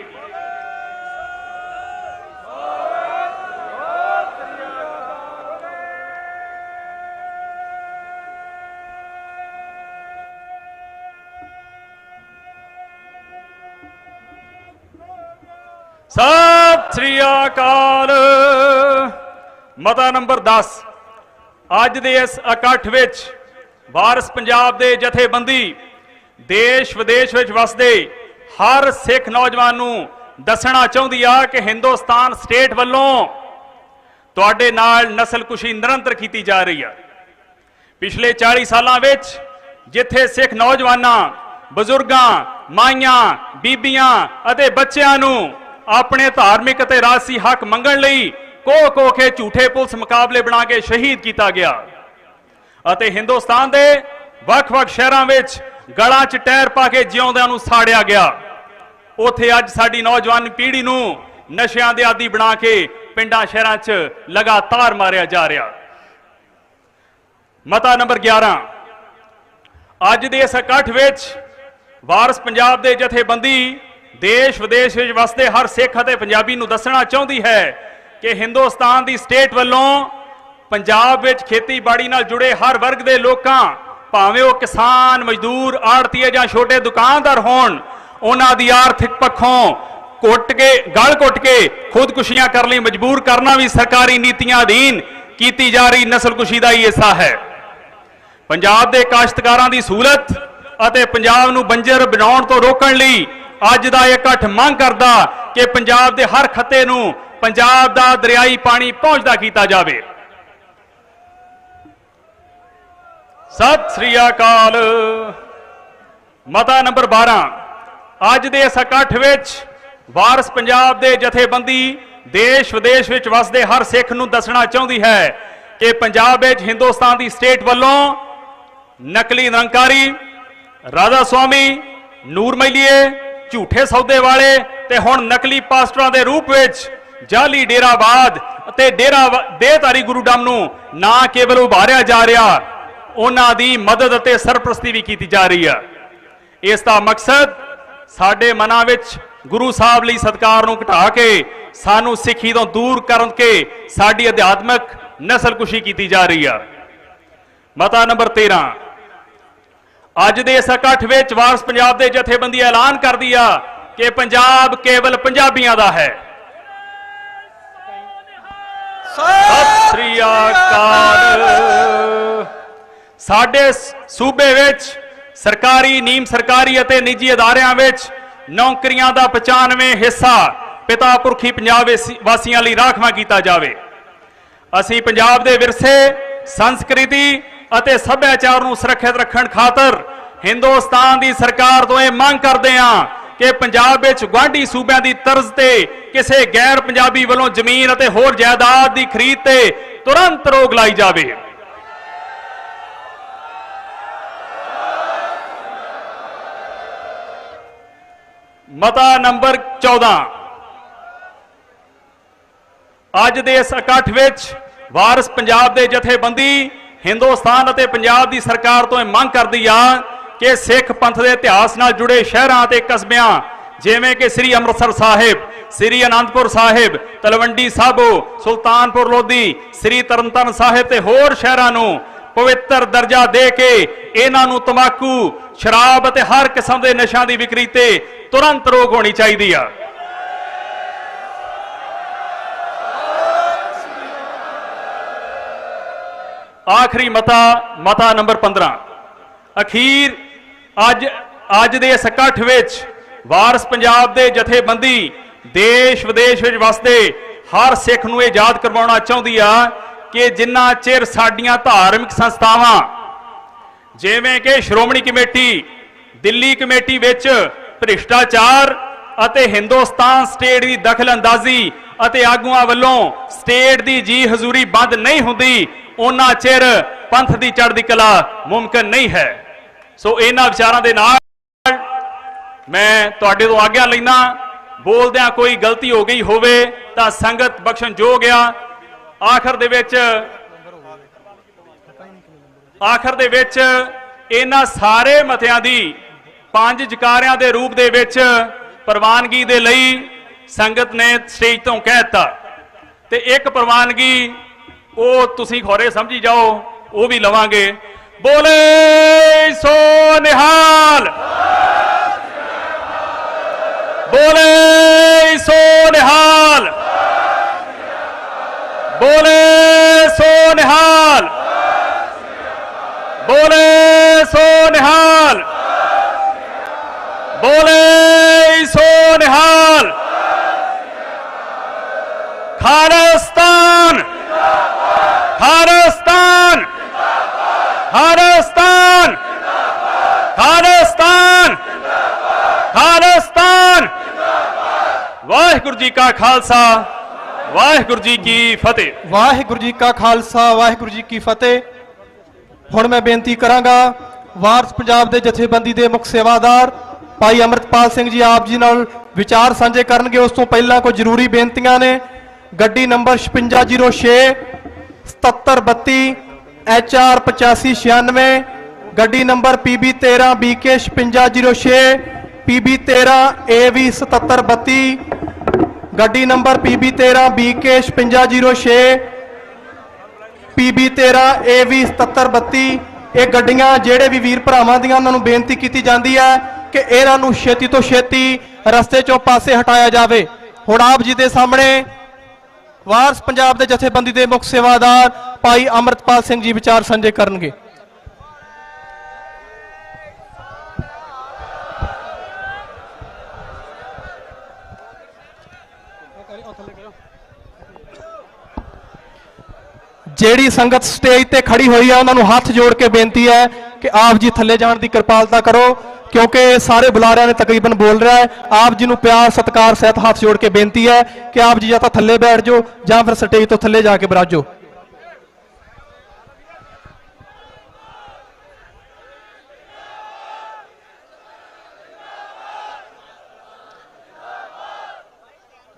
ਸਤਿ ਸ੍ਰੀ ਅਕਾਲ। ਮਤਾ ਨੰਬਰ 10, ਅੱਜ ਦੇ ਇਸ ਇਕੱਠ ਵਿੱਚ ਵਾਰਸ ਪੰਜਾਬ ਦੇ ਜਥੇਬੰਦੀ ਦੇਸ਼ ਵਿਦੇਸ਼ ਵਿੱਚ ਵਸਦੇ हर सिख नौजवान नूं दसना चाहुंदी आ कि हिंदुस्तान स्टेट वल्लों तुहाडे नाल नस्लकुशी निरंतर की जा रही है। पिछले 40 सालों विच जिथे सिख नौजवानां, बजुर्गां, माइयां, बीबियां अते बच्चियां नूं अपने धार्मिक अते राजसी हक मंगण लई कोह के झूठे पुलिस मुकाबले बना के शहीद किया गया अते हिंदुस्तान के ਵੱਖ-ਵੱਖ शहरों विच गलां च टैर पा के जिउंदिਆਂ नूं साड़िया गया। उत्थे अज साडी नौजवान पीढ़ी नूं नशिਆਂ ਦੇ आदी बना के पिंडां शहरां च लगातार मारिया जा रहा। मता नंबर 11 अज दे इस इकट्ठ विच वारस पंजाब दे जथेबंदी देश विदेश विच वसदे हर सिख अते पंजाबी नूं दसना चाहुंदी है कि हिंदुस्तान दी स्टेट वल्लों पंजाब विच खेतीबाड़ी नाल जुड़े हर वर्ग दे लोकां भावें वो किसान, मजदूर, आड़तीए जां छोटे दुकानदार होण, उन्हां दी आर्थिक पक्षों गल घुट के खुदकुशियां करने लई मजबूर करना भी सरकारी नीतियां अधीन की जा रही नस्लकुशी का ही हिस्सा है। पंजाब के काश्तकारां की सहूलत अते पंजाब नूं बंजर बनाउण तो रोकण लई अज दा इकट्ठ मंग करदा कि पंजाब के हर खत्ते नूं पंजाब दा दरियाई पानी पहुंचदा कीता जावे। सत श्री अकाल। मता नंबर 12 अज दे इस इकट्ठ विच वारस पंजाब दे जथेबंदी देश विदेश विच वसदे हर सिख नूं दसना चाहुंदी है कि पंजाब विच हिंदुस्तान दी स्टेट वल्लों नकली निरंकारी, राधा स्वामी, नूर मैलीए, झूठे सौदे वाले ते हुण नकली पास्टरां दे रूप विच जाली डेराबाद ते डेरा देहधारी गुरुडम नूं ना केवल उभारिया जा रहा, उन्हां दी मदद अते सरप्रस्ती भी की जा रही है। इस दा मकसद साडे मनां विच गुरु साहब लई सत्कार नूं घटा के सानू सिੱਖੀ तो दूर करके साडी अध्यात्मक नस्लकुशी की जा रही है। मता नंबर 13 अज दे इस इकट्ठ विच वारस पंजाब दे जथेबंदी ऐलान कर दिया कि पंजाब केवल पंजाबियों का है। सत श्री अकाल। साडे सूबे विच सरकारी, नीम सरकारी अते निजी अदारियां विच नौकरियां दा 95 हिस्सा पिता पुरखी पंजाब वासियों लई राखवा किया जावे। असीं पंजाब दे विरसे, संस्कृति अते सभ्याचार नूं सुरक्षित रखण खातर हिंदुस्तान दी सरकार तो यह मांग करते हैं कि पंजाब विच गुआढ़ी सूबਿਆਂ ਦੀ ਤਰਜ਼ ਤੇ ਕਿਸੇ गैर पंजाबी ਵੱਲੋਂ ਜ਼ਮੀਨ ਅਤੇ ਹੋਰ ਜਾਇਦਾਦ ਦੀ ਖਰੀਦ ਤੇ तुरंत रोक लाई जावे। मता नंबर 14 अज दे इस इकट्ठ विच वारस पंजाब दे जथेबंदी हिंदुस्तान अते पंजाब दी सरकार तो यह मांग करदी आ कि सिख पंथ के इतिहास नाल जुड़े शहरां ते कस्बियां जिवें कि श्री अमृतसर साहिब, श्री आनंदपुर साहिब, तलवंडी साबो, सुल्तानपुर लोधी, श्री तरनताਰਨ साहिब ते होर शहरां नूं पवित्र दर्जा दे के इन्हां नूं तंबाकू, शराब अते हर किस्म के नशा की विक्री ते तुरंत रोक होनी चाहिए आ। आखिरी मता नंबर 15 अखीर अज दे इस इकट्ठ विच वारस पंजाब दे जथेबंदी देश विदेश विच वसदे हर सिख नूं इह याद करवाउणा चाहुंदी आ कि जिन्ना चिर साडीआं धार्मिक संस्थावां जिवें कि श्रोमणी कमेटी, दिल्ली कमेटी विच भ्रिष्टाचार अते हिंदुस्तान स्टेट की दखल अंदाजी अते आगूआं वल्लों स्टेट की जी हजूरी बंद नहीं हुंदी उन्ना चिर पंथ की चढ़दी कला मुमकिन नहीं है। सो इन्हां विचारां दे नाल मैं तुहाडे तो आग्या लैना। बोलदिआं कोई गलती हो गई होवे तां संगत बख्शण जो गया। आखिर दे विच इन्हां सारे मतिआं दी 5 जकारियां दे रूप दे विच प्रवानगी दे लई संगत ने स्टेज तो कह दिता ते एक प्रवानगी वो तुसीं खौरे समझी जाओ वो भी लवांगे। बोले सो निहाल, बोले सो निहाल, बोले सो निहाल, बोले सो निहाल, बोले सो निहाल। खालिस्तान खालिस्तान खालिस्तान खालिस्तान खालिस्तान। वाहिगुरू जी का खालसा वाहिगुरू जी की फतेह। वाहिगुरू जी का खालसा वाहिगुरू जी की फतेह। हुण मैं बेनती करांगा वारस पंजाब दे जथेबंदी दे मुख सेवादार भाई अमृतपाल सिंह जी आप जी नाल विचार साझे करनगे। उस तो पहला कोई जरूरी बेनतियां ने। गड्डी नंबर 5606 7732 HR 8596, गड्डी number PB 13 BK 5606 PB 13 AV 7732, गड्डी number PB 13 BK 5606 PB 13 AV 7732। ਇਹ ਗੱਡੀਆਂ ਜਿਹੜੇ ਵੀ ਵੀਰ ਭਰਾਵਾਂ ਦੀਆਂ ਉਹਨਾਂ ਨੂੰ ਬੇਨਤੀ ਕੀਤੀ ਜਾਂਦੀ ਹੈ ਕਿ ਇਹਨਾਂ ਨੂੰ ਛੇਤੀ ਤੋਂ ਛੇਤੀ ਰਸਤੇ ਚੋਂ ਪਾਸੇ ਹਟਾਇਆ ਜਾਵੇ। ਹੁਣ ਆਪ ਜੀ ਦੇ ਸਾਹਮਣੇ ਵਾਰਸ ਪੰਜਾਬ ਦੇ ਜਥੇਬੰਦੀ ਦੇ ਮੁੱਖ ਸੇਵਾਦਾਰ ਭਾਈ ਅਮਰਤਪਾਲ ਸਿੰਘ ਜੀ ਵਿਚਾਰ ਸਾਂਝੇ ਕਰਨਗੇ। ਜਿਹੜੀ ਸੰਗਤ ਸਟੇਜ ਤੇ ਖੜੀ ਹੋਈ ਹੈ ਉਹਨਾਂ ਨੂੰ ਹੱਥ ਜੋੜ ਕੇ ਬੇਨਤੀ ਹੈ ਕਿ ਆਪ ਜੀ ਥੱਲੇ ਜਾਣ ਦੀ ਕਿਰਪਾਲਤਾ ਕਰੋ क्योंकि सारे बुलारियां ने तकरीबन बोल रहा है। आप जी ਨੂੰ प्यार सत्कार सहित हाथ जोड़ के बेनती है कि आप जी या तो थल्ले बैठ जाओ या फिर स्टेज तो थल्ले जाके बराजो।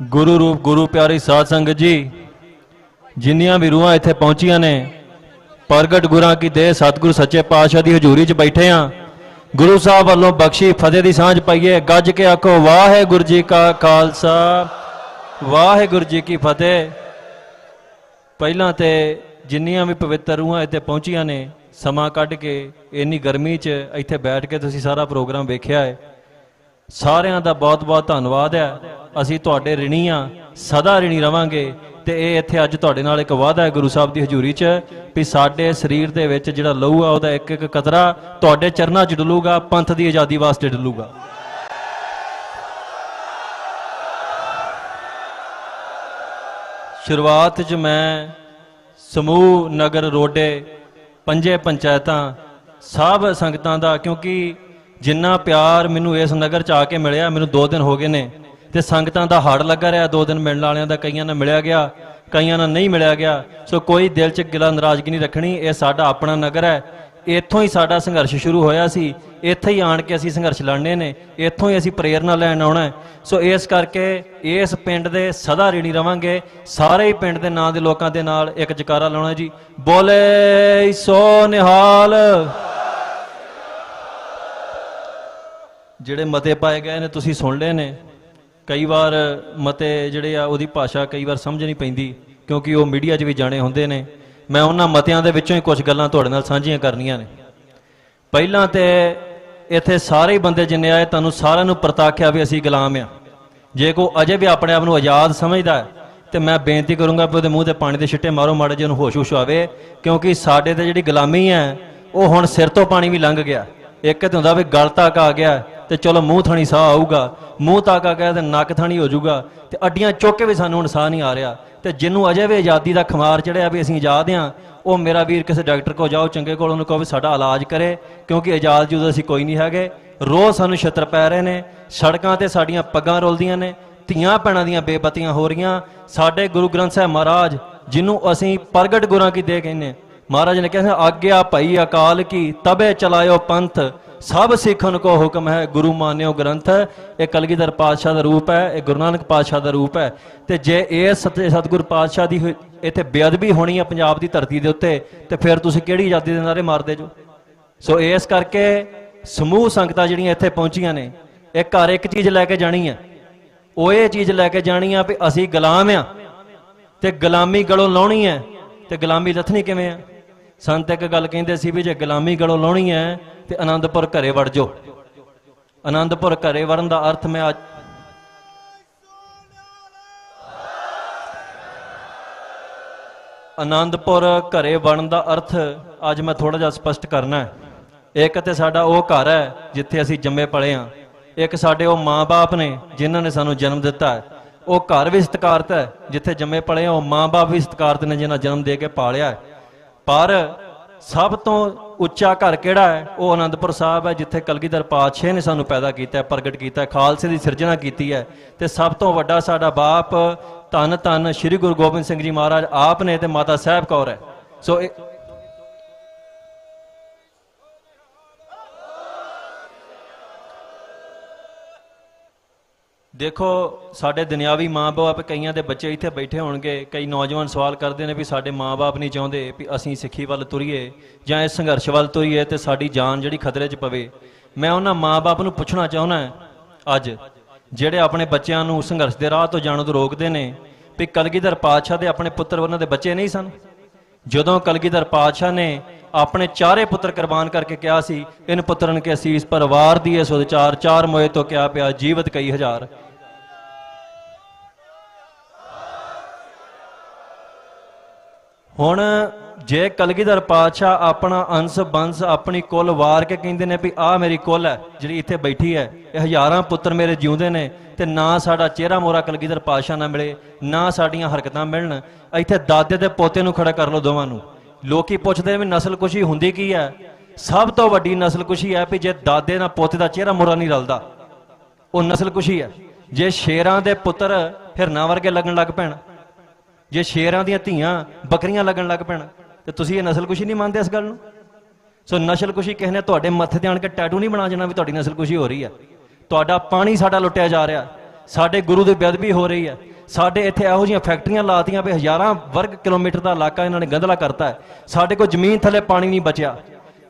गुरु रूप गुरु प्यारी साध संगत जी, जिन्नियां भी रूहां इत्थे पहुंचियां ने प्रगट गुरां की देह सतगुरु सच्चे पातशाह दी हजूरी च बैठे हाँ। गुरु साहब वालों बख्शी फतेह दी सांझ पाइए। गज के आखो वाहिगुरू जी का खालसा वाहिगुरू जी की फतेह। पहला तो जिन्नियां भी पवित्र रूहां इत्थे पहुंचियां ने समा कढ़ के इन्नी गर्मी च इत्थे बैठ के तुसीं सारा प्रोग्राम वेखिया है, सारियां दा बहुत बहुत धन्नवाद है। असीं तुहाडे ऋणी हाँ, सदा ऋणी रवांगे। ते ये इत्थे अज तुहाडे नाल एक वादा है गुरु साहब दी हजूरी च भी साडे शरीर दे विच जिहड़ा लहू आ उहदा एक एक कतरा तुहाडे चरनां च डुलूगा, पंथ दी आज़ादी वास्ते डुलूगा। शुरुआत च मैं समूह नगर रोडे पंजे पंचायतां सब संगतां दा, क्योंकि जिन्ना प्यार मैनू इस नगर च आके मिलिया, मैनू 2 दिन हो गए ने ते संगतां दा हड़ लगा रहा। 2 दिन मिलने वालियां दा कईयां नाल मिलिया गया, कईयां नाल नहीं मिलिया गया। सो कोई दिल च गिला नाराजगी नहीं रखनी। ये साडा अपना नगर है, इत्थों ही साडा संघर्ष शुरू होया सी, इत्थे ही आण के असीं संघर्ष लड़ने ने, इत्थों ही असीं प्रेरणा लैण आउणा है। सो इस करके इस पिंड दे सदा ऋणी रवांगे। सारे ही पिंड दे नां दे लोकां दे नाल एक जकारा लाउणा जी, बोले सो निहाल। जिहड़े मते पाए गए ने तुसीं सुन लए ने। कई बार मते जिहड़े आ उहदी भाषा कई बार समझ नहीं पैंदी, क्योंकि वो मीडिया 'च भी जाने हुंदे ने। मैं उन्हां मतियां दे विचों ही कुछ गल्लां तुहाडे नाल साਂਝੀਆਂ करनियां ने। ਪਹਿਲਾਂ ਤੇ ਇੱਥੇ ਸਾਰੇ ਹੀ ਬੰਦੇ ਜਿੰਨੇ ਆਏ ਤੁਹਾਨੂੰ ਸਾਰਿਆਂ ਨੂੰ ਪ੍ਰਤਾਖਿਆ ਵੀ ਅਸੀਂ ਗੁਲਾਮ ਆ। ਜੇ ਕੋ ਅਜੇ ਵੀ ਆਪਣੇ ਆਪ ਨੂੰ ਆਜ਼ਾਦ ਸਮਝਦਾ ਹੈ ਤੇ ਮੈਂ ਬੇਨਤੀ ਕਰੂੰਗਾ ਵੀ ਉਹਦੇ ਮੂੰਹ ਤੇ ਪਾਣੀ ਦੇ ਛਿੱਟੇ ਮਾਰੋ, ਮਾੜੇ ਜਿਹੇ ਨੂੰ ਹੋਸ਼ ਆਵੇ, ਕਿਉਂਕਿ ਸਾਡੇ ਤੇ ਜਿਹੜੀ ਗੁਲਾਮੀ ਹੈ ਉਹ ਹੁਣ ਸਿਰ ਤੋਂ ਪਾਣੀ ਵੀ ਲੰਘ ਗਿਆ। ਇੱਕ ਤੇ ਹੁੰਦਾ ਵੀ ਗਲ ਤੱਕ ਆ ਗਿਆ ਤੇ ਚਲੋ ਮੂੰਹ ਥਣੀ ਸਾਹ ਆਊਗਾ, ਮੂੰਹ ਤੱਕ ਆ ਗਿਆ ਤੇ ਨੱਕ ਥਣੀ ਹੋ ਜਾਊਗਾ, ਤੇ ਅੱਡੀਆਂ ਚੁੱਕ ਕੇ ਵੀ ਸਾਨੂੰ ਹੁਣ ਸਾਹ ਨਹੀਂ ਆ ਰਿਹਾ। ਤੇ ਜਿਹਨੂੰ ਅਜੇ ਵੀ ਆਜ਼ਾਦੀ ਦਾ ਖਮਾਰ ਚੜਿਆ ਵੀ ਅਸੀਂ ਆਜ਼ਾਦ ਹਾਂ, ਉਹ ਮੇਰਾ ਵੀਰ ਕਿਸੇ ਡਾਕਟਰ ਕੋਲ ਜਾਓ ਚੰਗੇ ਕੋਲ, ਉਹਨੂੰ ਕਹੋ ਵੀ ਸਾਡਾ ਇਲਾਜ ਕਰੇ, ਕਿਉਂਕਿ ਆਜ਼ਾਦ ਜਦੋਂ ਅਸੀਂ ਕੋਈ ਨਹੀਂ ਹੈਗੇ। ਰੋਜ਼ ਸਾਨੂੰ ਛਿੱਤਰ ਪੈ ਰਹੇ ਨੇ, ਸੜਕਾਂ ਤੇ ਸਾਡੀਆਂ ਪੱਗਾਂ ਰੁਲਦੀਆਂ ਨੇ, ਧੀਆਂ ਭੈਣਾਂ ਦੀਆਂ ਬੇਪਤੀਆਂ ਹੋ ਰਹੀਆਂ। ਸਾਡੇ ਗੁਰੂ ਗ੍ਰੰਥ ਸਾਹਿਬ ਮਹਾਰਾਜ ਜਿਹਨੂੰ ਅਸੀਂ ਪ੍ਰਗਟ ਗੁਰਾਂ ਕੀ ਦੇ ਕਹਿੰਦੇ, ਮਹਾਰਾਜ ਨੇ ਕਿਹਾ ਆਗਿਆ ਭਈ ਅਕਾਲ ਕੀ ਤਬੇ ਚਲਾਇਓ ਪੰਥ, सब सिखन को हुक्म है गुरु मान्यो ग्रंथ। ये कलगीधर पातशाह का रूप है, ये गुरु नानक पातशाह का रूप है। तो जे इस सतगुर पातशाह की इत्थे बेअदबी होनी है पंजाब की धरती के उत्ते, तो फिर तुसीं किहड़ी आज़ादी दे नारे मारदे जो। सो इस करके समूह संगतां जिहड़ियां इत्थे पहुंचियां ने, एक घर एक चीज़ लैके जानी है, वो ये चीज़ लैके जानी है भी असीं गुलाम आ ते गुलामी गलों लाउणी है, ते गुलामी लथनी किवें आ। संत एक गल कहिंदे सी भी जे गुलामी गलों लाउणी है ते आनंदपुर घरे वड़ जाओ। आनंदपुर घरे वड़न दा अर्थ मैं आज आनंदपुर घरे वड़न दा अर्थ आज मैं थोड़ा जिहा स्पष्ट करना है। एक ते साडा वो घर है जिथे असीं जम्मे पले हाँ, ਇੱਕ ਸਾਡੇ ਉਹ ਮਾਂ-ਬਾਪ ਨੇ ਜਿਨ੍ਹਾਂ ਨੇ ਸਾਨੂੰ ਜਨਮ ਦਿੱਤਾ ਹੈ, ਉਹ ਘਰ ਵੀ ਸਤਿਕਾਰਤ ਹੈ ਜਿੱਥੇ ਜੰਮੇ ਪਲੇ ਉਹ ਮਾਂ-ਬਾਪ ਵੀ ਸਤਿਕਾਰਤ ਨੇ ਜਿਨ੍ਹਾਂ ਜਨਮ ਦੇ ਕੇ ਪਾਲਿਆ ਹੈ। ਪਰ ਸਭ ਤੋਂ ਉੱਚਾ ਘਰ ਕਿਹੜਾ ਹੈ? ਉਹ ਆਨੰਦਪੁਰ ਸਾਹਿਬ ਹੈ, ਜਿੱਥੇ ਕਲਗੀਧਰ ਪਾਤਸ਼ਾਹ ਨੇ ਸਾਨੂੰ ਪੈਦਾ ਕੀਤਾ, ਪ੍ਰਗਟ ਕੀਤਾ, ਖਾਲਸੇ ਦੀ ਸਿਰਜਣਾ ਕੀਤੀ ਹੈ। ਤੇ ਸਭ ਤੋਂ ਵੱਡਾ ਸਾਡਾ ਬਾਪ ਧੰਨ ਧੰਨ ਸ੍ਰੀ ਗੁਰੂ ਗੋਬਿੰਦ ਸਿੰਘ ਜੀ ਮਹਾਰਾਜ ਆਪ ਨੇ ਤੇ ਮਾਤਾ ਸਾਹਿਬ ਕੌਰ ਹੈ। ਸੋ ਦੇਖੋ, ਸਾਡੇ ਦੁਨਿਆਵੀ ਮਾਂ-ਬਾਪ, ਕਈਆਂ ਦੇ ਬੱਚੇ ਇੱਥੇ ਬੈਠੇ ਹੋਣਗੇ, ਕਈ ਨੌਜਵਾਨ ਸਵਾਲ ਕਰਦੇ ਨੇ ਵੀ ਸਾਡੇ ਮਾਂ-ਬਾਪ ਨਹੀਂ ਚਾਹੁੰਦੇ ਵੀ ਅਸੀਂ ਸਿੱਖੀ ਵੱਲ ਤੁਰੀਏ ਜਾਂ ਇਸ ਸੰਘਰਸ਼ ਵੱਲ ਤੁਰੀਏ ਤੇ ਸਾਡੀ ਜਾਨ ਜਿਹੜੀ ਖਤਰੇ 'ਚ ਪਵੇ। ਮੈਂ ਉਹਨਾਂ ਮਾਂ-ਬਾਪ ਨੂੰ ਪੁੱਛਣਾ ਚਾਹੁੰਦਾ ਅੱਜ, ਜਿਹੜੇ ਆਪਣੇ ਬੱਚਿਆਂ ਨੂੰ ਸੰਘਰਸ਼ ਦੇ ਰਾਹ ਤੋਂ ਜਾਣ ਤੋਂ ਰੋਕਦੇ ਨੇ, ਵੀ ਕਲਗੀਧਰ ਪਾਤਸ਼ਾਹ ਦੇ ਆਪਣੇ ਪੁੱਤਰ ਉਹਨਾਂ ਦੇ ਬੱਚੇ ਨਹੀਂ ਸਨ? ਜਦੋਂ ਕਲਗੀਧਰ ਪਾਤਸ਼ਾਹ ਨੇ ਆਪਣੇ ਚਾਰੇ ਪੁੱਤਰ ਕੁਰਬਾਨ ਕਰਕੇ ਕਿਹਾ ਸੀ, ਇਨ ਪੁੱਤਰਨ ਕੇ ਅਸੀਸ ਪਰਿਵਾਰ ਦੀ ਸੁਧ ਚਾਰ, ਚਾਰ ਮੋਏ ਤੋਂ ਕਿਆ ਪਿਆ ਜੀਵਤ ਕਈ ਹਜ਼ਾਰ। ਹੁਣ ਜੇ ਕਲਗੀਧਰ ਪਾਤਸ਼ਾਹ ਆਪਣਾ ਅੰਸ਼ ਬੰਸ ਆਪਣੀ ਕੁੱਲ ਵਾਰ ਕੇ ਕਹਿੰਦੇ ਨੇ ਵੀ ਆਹ ਮੇਰੀ ਕੁੱਲ ਹੈ ਜਿਹੜੀ ਇੱਥੇ ਬੈਠੀ ਹੈ, ਇਹ ਹਜ਼ਾਰਾਂ ਪੁੱਤਰ ਮੇਰੇ ਜਿਉਂਦੇ ਨੇ, ਤੇ ਨਾ ਸਾਡਾ ਚਿਹਰਾ ਮੋਰਾ ਕਲਗੀਧਰ ਪਾਤਸ਼ਾਹ ਨਾ ਮਿਲੇ, ਨਾ ਸਾਡੀਆਂ ਹਰਕਤਾਂ ਮਿਲਣ, ਇੱਥੇ ਦਾਦੇ ਦੇ ਪੋਤੇ ਨੂੰ ਖੜਾ ਕਰ ਲਓ ਦੋਵਾਂ ਨੂੰ। ਲੋਕੀ ਪੁੱਛਦੇ ਵੀ ਨਸਲਕੁਸ਼ੀ ਹੁੰਦੀ ਕੀ ਹੈ? ਸਭ ਤੋਂ ਵੱਡੀ ਨਸਲਕੁਸ਼ੀ ਹੈ ਵੀ ਜੇ ਦਾਦੇ ਨਾਲ ਪੋਤੇ ਦਾ ਚਿਹਰਾ ਮੋਰਾ ਨਹੀਂ ਰਲਦਾ, ਉਹ ਨਸਲਕੁਸ਼ੀ ਹੈ। ਜੇ ਸ਼ੇਰਾਂ ਦੇ ਪੁੱਤਰ ਹਿਰਨਾਂ ਵਰਗੇ ਲੱਗਣ ਲੱਗ ਪੈਣ, ਜੇ ਸ਼ੇਰਾਂ ਦੀਆਂ ਧੀਆਂ ਬੱਕਰੀਆਂ ਲੱਗਣ ਲੱਗ ਪੈਣ, ਤੇ ਤੁਸੀਂ ਇਹ ਨਸਲਕੁਸ਼ੀ ਨਹੀਂ ਮੰਨਦੇ ਇਸ ਗੱਲ ਨੂੰ? ਸੋ ਨਸਲਕੁਸ਼ੀ ਕਿਸੇ ਨੇ ਤੁਹਾਡੇ ਮੱਥੇ ਤੇ ਆਣ ਕੇ ਟੈਟੂ ਨਹੀਂ ਬਣਾ ਜਾਣਾ ਵੀ ਤੁਹਾਡੀ ਨਸਲਕੁਸ਼ੀ ਹੋ ਰਹੀ ਹੈ। ਤੁਹਾਡਾ ਪਾਣੀ ਸਾਡਾ ਲੁੱਟਿਆ ਜਾ ਰਿਹਾ, ਸਾਡੇ ਗੁਰੂ ਦੀ ਬੇਅਦਬੀ ਹੋ ਰਹੀ ਹੈ, ਸਾਡੇ ਇੱਥੇ ਇਹੋ ਜਿਹੀਆਂ ਫੈਕਟਰੀਆਂ ਲਾਤੀਆਂ ਵੀ ਹਜ਼ਾਰਾਂ ਵਰਗ ਕਿਲੋਮੀਟਰ ਦਾ ਇਲਾਕਾ ਇਹਨਾਂ ਨੇ ਗੰਧਲਾ ਕਰਤਾ ਹੈ, ਸਾਡੇ ਕੋਲ ਜ਼ਮੀਨ ਥੱਲੇ ਪਾਣੀ ਨਹੀਂ ਬਚਿਆ,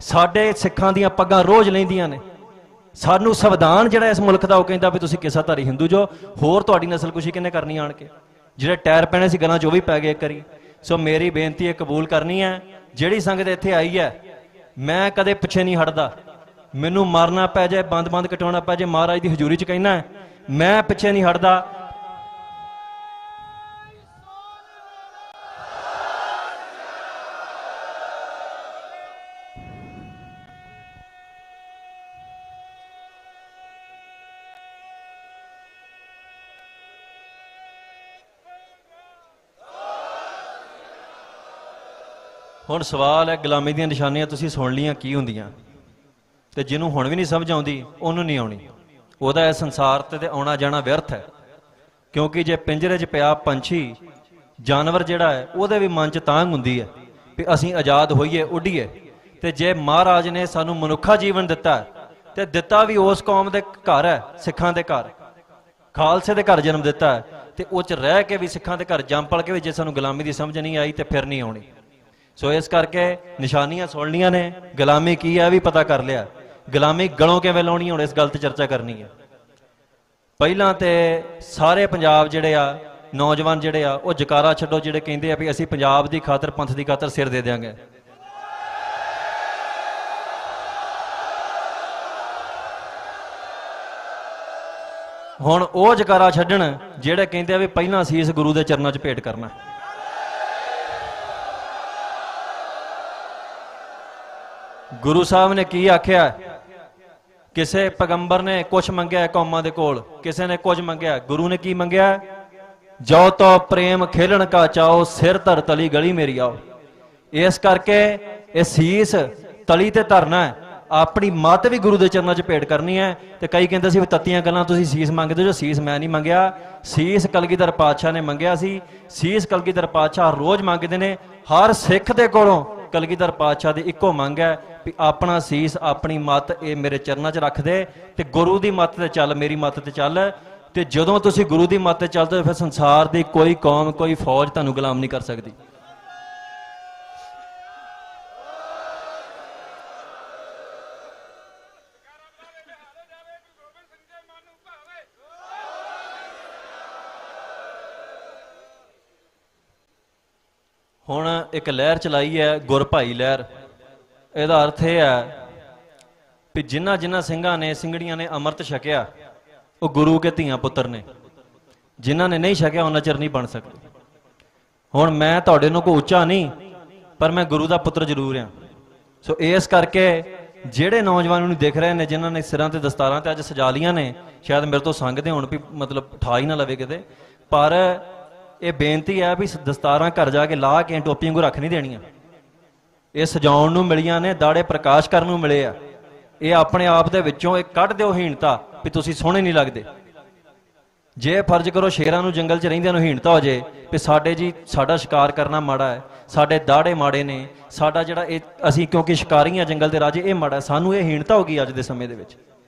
ਸਾਡੇ ਸਿੱਖਾਂ ਦੀਆਂ ਪੱਗਾਂ ਰੋਜ਼ ਲੈਂਦੀਆਂ ਨੇ, ਸਾਨੂੰ ਸੰਵਿਧਾਨ ਜਿਹੜਾ ਇਸ ਮੁਲਕ ਦਾ ਉਹ ਕਹਿੰਦਾ ਵੀ ਤੁਸੀਂ ਕਿੱਸਾਧਾਰੀ ਹਿੰਦੂ ਜੋ, ਹੋਰ ਤੁਹਾਡੀ ਨਸਲਕੁਸ਼ੀ ਕਿਹਨੇ ਕਰਨੀ ਆਣ ਕੇ? ਜਿਹੜੇ ਟਾਇਰ ਪੈਣੇ ਸੀ ਗਲਾਂ 'ਚ ਉਹ ਵੀ ਪੈ ਗਏ ਇੱਕ ਵਾਰੀ। ਸੋ ਮੇਰੀ ਬੇਨਤੀ ਹੈ ਕਬੂਲ ਕਰਨੀ ਹੈ, ਜਿਹੜੀ ਸੰਗਤ ਇੱਥੇ ਆਈ ਹੈ, ਮੈਂ ਕਦੇ ਪਿੱਛੇ ਨਹੀਂ ਹਟਦਾ, ਮੈਨੂੰ ਮਾਰਨਾ ਪੈ ਜਾਏ, ਬੰਦ ਕਟਾਉਣਾ ਪੈ ਜਾਏ, ਮਹਾਰਾਜ ਦੀ ਹਜ਼ੂਰੀ 'ਚ ਕਹਿਣਾ ਮੈਂ ਪਿੱਛੇ ਨਹੀਂ ਹਟਦਾ। ਹੁਣ ਸਵਾਲ ਹੈ, ਗੁਲਾਮੀ ਦੀਆਂ ਨਿਸ਼ਾਨੀਆਂ ਤੁਸੀਂ ਸੁਣ ਲੀਆਂ ਕੀ ਹੁੰਦੀਆਂ, ਤੇ ਜਿਹਨੂੰ ਹੁਣ ਵੀ ਨਹੀਂ ਸਮਝ ਆਉਂਦੀ ਉਹਨੂੰ ਨਹੀਂ ਆਉਣੀ, ਉਹਦਾ ਇਸ ਸੰਸਾਰ ਤੇ ਆਉਣਾ ਜਾਣਾ ਵਿਅਰਥ ਹੈ। ਕਿਉਂਕਿ ਜੇ ਪਿੰਜਰੇ 'ਚ ਪਿਆ ਪੰਛੀ ਜਾਨਵਰ ਜਿਹੜਾ ਹੈ, ਉਹਦੇ ਵੀ ਮਨ 'ਚ ਤਾਂਘ ਹੁੰਦੀ ਹੈ ਵੀ ਅਸੀਂ ਆਜ਼ਾਦ ਹੋਈਏ, ਉੱਡੀਏ। ਤੇ ਜੇ ਮਹਾਰਾਜ ਨੇ ਸਾਨੂੰ ਮਨੁੱਖਾ ਜੀਵਨ ਦਿੱਤਾ, ਤੇ ਦਿੱਤਾ ਵੀ ਉਸ ਕੌਮ ਦੇ ਘਰ ਹੈ, ਸਿੱਖਾਂ ਦੇ ਘਰ, ਖਾਲਸੇ ਦੇ ਘਰ ਜਨਮ ਦਿੱਤਾ ਹੈ, ਤੇ ਉਹ 'ਚ ਰਹਿ ਕੇ ਵੀ ਸਿੱਖਾਂ ਦੇ ਘਰ ਜੰਮ ਪਲ ਕੇ ਵੀ ਜੇ ਸਾਨੂੰ ਗੁਲਾਮੀ ਦੀ ਸਮਝ ਨਹੀਂ ਆਈ ਤੇ ਫਿਰ ਨਹੀਂ ਆਉਣੀ। ਸੋ ਇਸ ਕਰਕੇ ਨਿਸ਼ਾਨੀਆਂ ਸੁਣ ਲੀਆਂ ਨੇ, ਗੁਲਾਮੀ ਕੀ ਹੈ ਵੀ ਪਤਾ ਕਰ ਲਿਆ, ਗੁਲਾਮੀ ਗਲੋਂ ਕਿਵੇਂ ਲਾਉਣੀ ਹੁਣ ਇਸ ਗੱਲ ਤੇ ਚਰਚਾ ਕਰਨੀ ਹੈ। ਪਹਿਲਾਂ ਤੇ ਸਾਰੇ ਪੰਜਾਬ ਜਿਹੜੇ ਆ ਨੌਜਵਾਨ ਜਿਹੜੇ ਆ ਉਹ ਜਕਾਰਾ ਛੱਡੋ, ਜਿਹੜੇ ਕਹਿੰਦੇ ਆ ਵੀ ਅਸੀਂ ਪੰਜਾਬ ਦੀ ਖਾਤਰ ਪੰਥ ਦੀ ਖਾਤਰ ਸਿਰ ਦੇ ਦਿਆਂਗੇ। ਹੁਣ ਉਹ ਜਕਾਰਾ ਛੱਡਣ ਜਿਹੜੇ ਕਹਿੰਦੇ ਆ ਵੀ ਪਹਿਲਾਂ ਸੀਸ ਗੁਰੂ ਦੇ ਚਰਨਾਂ 'ਚ ਭੇਟ ਕਰਨਾ। ਗੁਰੂ ਸਾਹਿਬ ਨੇ ਕੀ ਆਖਿਆ? ਕਿਸੇ ਪੈਗੰਬਰ ਨੇ ਕੁਝ ਮੰਗਿਆ ਕੌਮਾਂ ਦੇ ਕੋਲ, ਕਿਸੇ ਨੇ ਕੁਝ ਮੰਗਿਆ, ਗੁਰੂ ਨੇ ਕੀ ਮੰਗਿਆ? ਜੋ ਤੋ ਪ੍ਰੇਮ ਖੇਲਣ ਕਾ ਚਾਓ, ਸਿਰ ਧਰ ਤਲੀ ਗਲੀ ਮੇਰੀ ਆਓ। ਇਸ ਕਰਕੇ ਇਹ ਸੀਸ ਤਲੀ ਤੇ ਧਰਨਾ ਹੈ, ਆਪਣੀ ਮੱਤ ਵੀ ਗੁਰੂ ਦੇ ਚਰਨਾਂ 'ਚ ਭੇਟ ਕਰਨੀ ਹੈ। ਤੇ ਕਈ ਕਹਿੰਦੇ ਸੀ ਵੀ ਤੱਤੀਆਂ ਗੱਲਾਂ ਤੁਸੀਂ ਸੀਸ ਮੰਗਦੇ ਜੋ, ਸੀਸ ਮੈਂ ਨਹੀਂ ਮੰਗਿਆ, ਸੀਸ ਕਲਗੀਧਰ ਪਾਤਸ਼ਾਹ ਨੇ ਮੰਗਿਆ ਸੀ। ਸੀਸ ਕਲਗੀਧਰ ਪਾਤਸ਼ਾਹ ਰੋਜ਼ ਮੰਗਦੇ ਨੇ, ਹਰ ਸਿੱਖ ਦੇ ਕੋਲੋਂ ਕਲਗੀਧਰ ਪਾਤਸ਼ਾਹ ਦੀ ਇੱਕੋ ਮੰਗ ਹੈ ਵੀ ਆਪਣਾ ਸੀਸ ਆਪਣੀ ਮੱਤ ਇਹ ਮੇਰੇ ਚਰਨਾਂ 'ਚ ਰੱਖ ਦੇ ਤੇ ਗੁਰੂ ਦੀ ਮੱਤ ਤੇ ਚੱਲ, ਮੇਰੀ ਮੱਤ ਤੇ ਚੱਲ। ਤੇ ਜਦੋਂ ਤੁਸੀਂ ਗੁਰੂ ਦੀ ਮੱਤ ਤੇ ਚੱਲਦੇ ਫਿਰ ਸੰਸਾਰ ਦੀ ਕੋਈ ਕੌਮ, ਕੋਈ ਫੌਜ ਤੁਹਾਨੂੰ ਗੁਲਾਮ ਨਹੀਂ ਕਰ ਸਕਦੀ। ਹੁਣ ਇੱਕ ਲਹਿਰ ਚਲਾਈ ਹੈ ਗੁਰਭਾਈ ਲਹਿਰ। ਇਹਦਾ ਅਰਥ ਇਹ ਹੈ ਵੀ ਜਿਨ੍ਹਾਂ ਜਿਨ੍ਹਾਂ ਸਿੰਘਾਂ ਨੇ ਸਿੰਘੜੀਆਂ ਨੇ ਅੰਮ੍ਰਿਤ ਛਕਿਆ ਉਹ ਗੁਰੂ ਕੇ ਧੀਆਂ ਪੁੱਤਰ ਨੇ, ਜਿਨ੍ਹਾਂ ਨੇ ਨਹੀਂ ਛਕਿਆ ਉਹਨਾਂ ਚਿਰ ਨਹੀਂ ਬਣ ਸਕਦੇ। ਹੁਣ ਮੈਂ ਤੁਹਾਡੇ ਨੂੰ ਕੋਈ ਉੱਚਾ ਨਹੀਂ, ਪਰ ਮੈਂ ਗੁਰੂ ਦਾ ਪੁੱਤਰ ਜ਼ਰੂਰ ਹਾਂ। ਸੋ ਇਸ ਕਰਕੇ ਜਿਹੜੇ ਨੌਜਵਾਨ ਨੂੰ ਦੇਖ ਰਹੇ ਨੇ ਜਿਨ੍ਹਾਂ ਨੇ ਸਿਰਾਂ ਤੇ ਦਸਤਾਰਾਂ ਤੇ ਅੱਜ ਸਜਾ ਲੀਆਂ ਨੇ, ਸ਼ਾਇਦ ਮੇਰੇ ਤੋਂ ਸੰਗਦੇ ਹੋਣ ਵੀ ਮਤਲਬ ਠਾ ਹੀ ਨਾ ਲਵੇ ਕਿਤੇ, ਪਰ ਇਹ ਬੇਨਤੀ ਹੈ ਵੀ ਦਸਤਾਰਾਂ ਘਰ ਜਾ ਕੇ ਲਾ ਕੇ ਟੋਪੀਆਂ ਨੂੰ ਰੱਖ ਨਹੀਂ ਦੇਣੀਆਂ। ਇਹ ਸਜਾਉਣ ਨੂੰ ਮਿਲੀਆਂ ਨੇ, ਦਾੜੇ ਪ੍ਰਕਾਸ਼ ਕਰਨ ਨੂੰ ਮਿਲੇ ਆ। ਇਹ ਆਪਣੇ ਆਪ ਦੇ ਵਿੱਚੋਂ ਇਹ ਕੱਢ ਦਿਓ ਹੀਣਤਾ ਵੀ ਤੁਸੀਂ ਸੋਹਣੇ ਨਹੀਂ ਲੱਗਦੇ। ਜੇ ਫਰਜ਼ ਕਰੋ ਸ਼ੇਰਾਂ ਨੂੰ ਜੰਗਲ 'ਚ ਰਹਿੰਦਿਆਂ ਨੂੰ ਹੀਣਤਾ ਹੋ ਜੇ ਵੀ ਸਾਡੇ ਜੀ ਸਾਡਾ ਸ਼ਿਕਾਰ ਕਰਨਾ ਮਾੜਾ ਹੈ, ਸਾਡੇ ਦਾੜੇ ਮਾੜੇ ਨੇ, ਸਾਡਾ ਜਿਹੜਾ ਇਹ ਅਸੀਂ ਕਿਉਂਕਿ ਸ਼ਿਕਾਰੀ ਹਾਂ ਜੰਗਲ ਦੇ ਰਾਜੇ, ਇਹ ਮਾੜਾ, ਸਾਨੂੰ ਇਹ ਹੀਣਤਾ ਹੋ ਗਈ ਅੱਜ ਦੇ ਸਮੇਂ ਦੇ ਵਿੱਚ।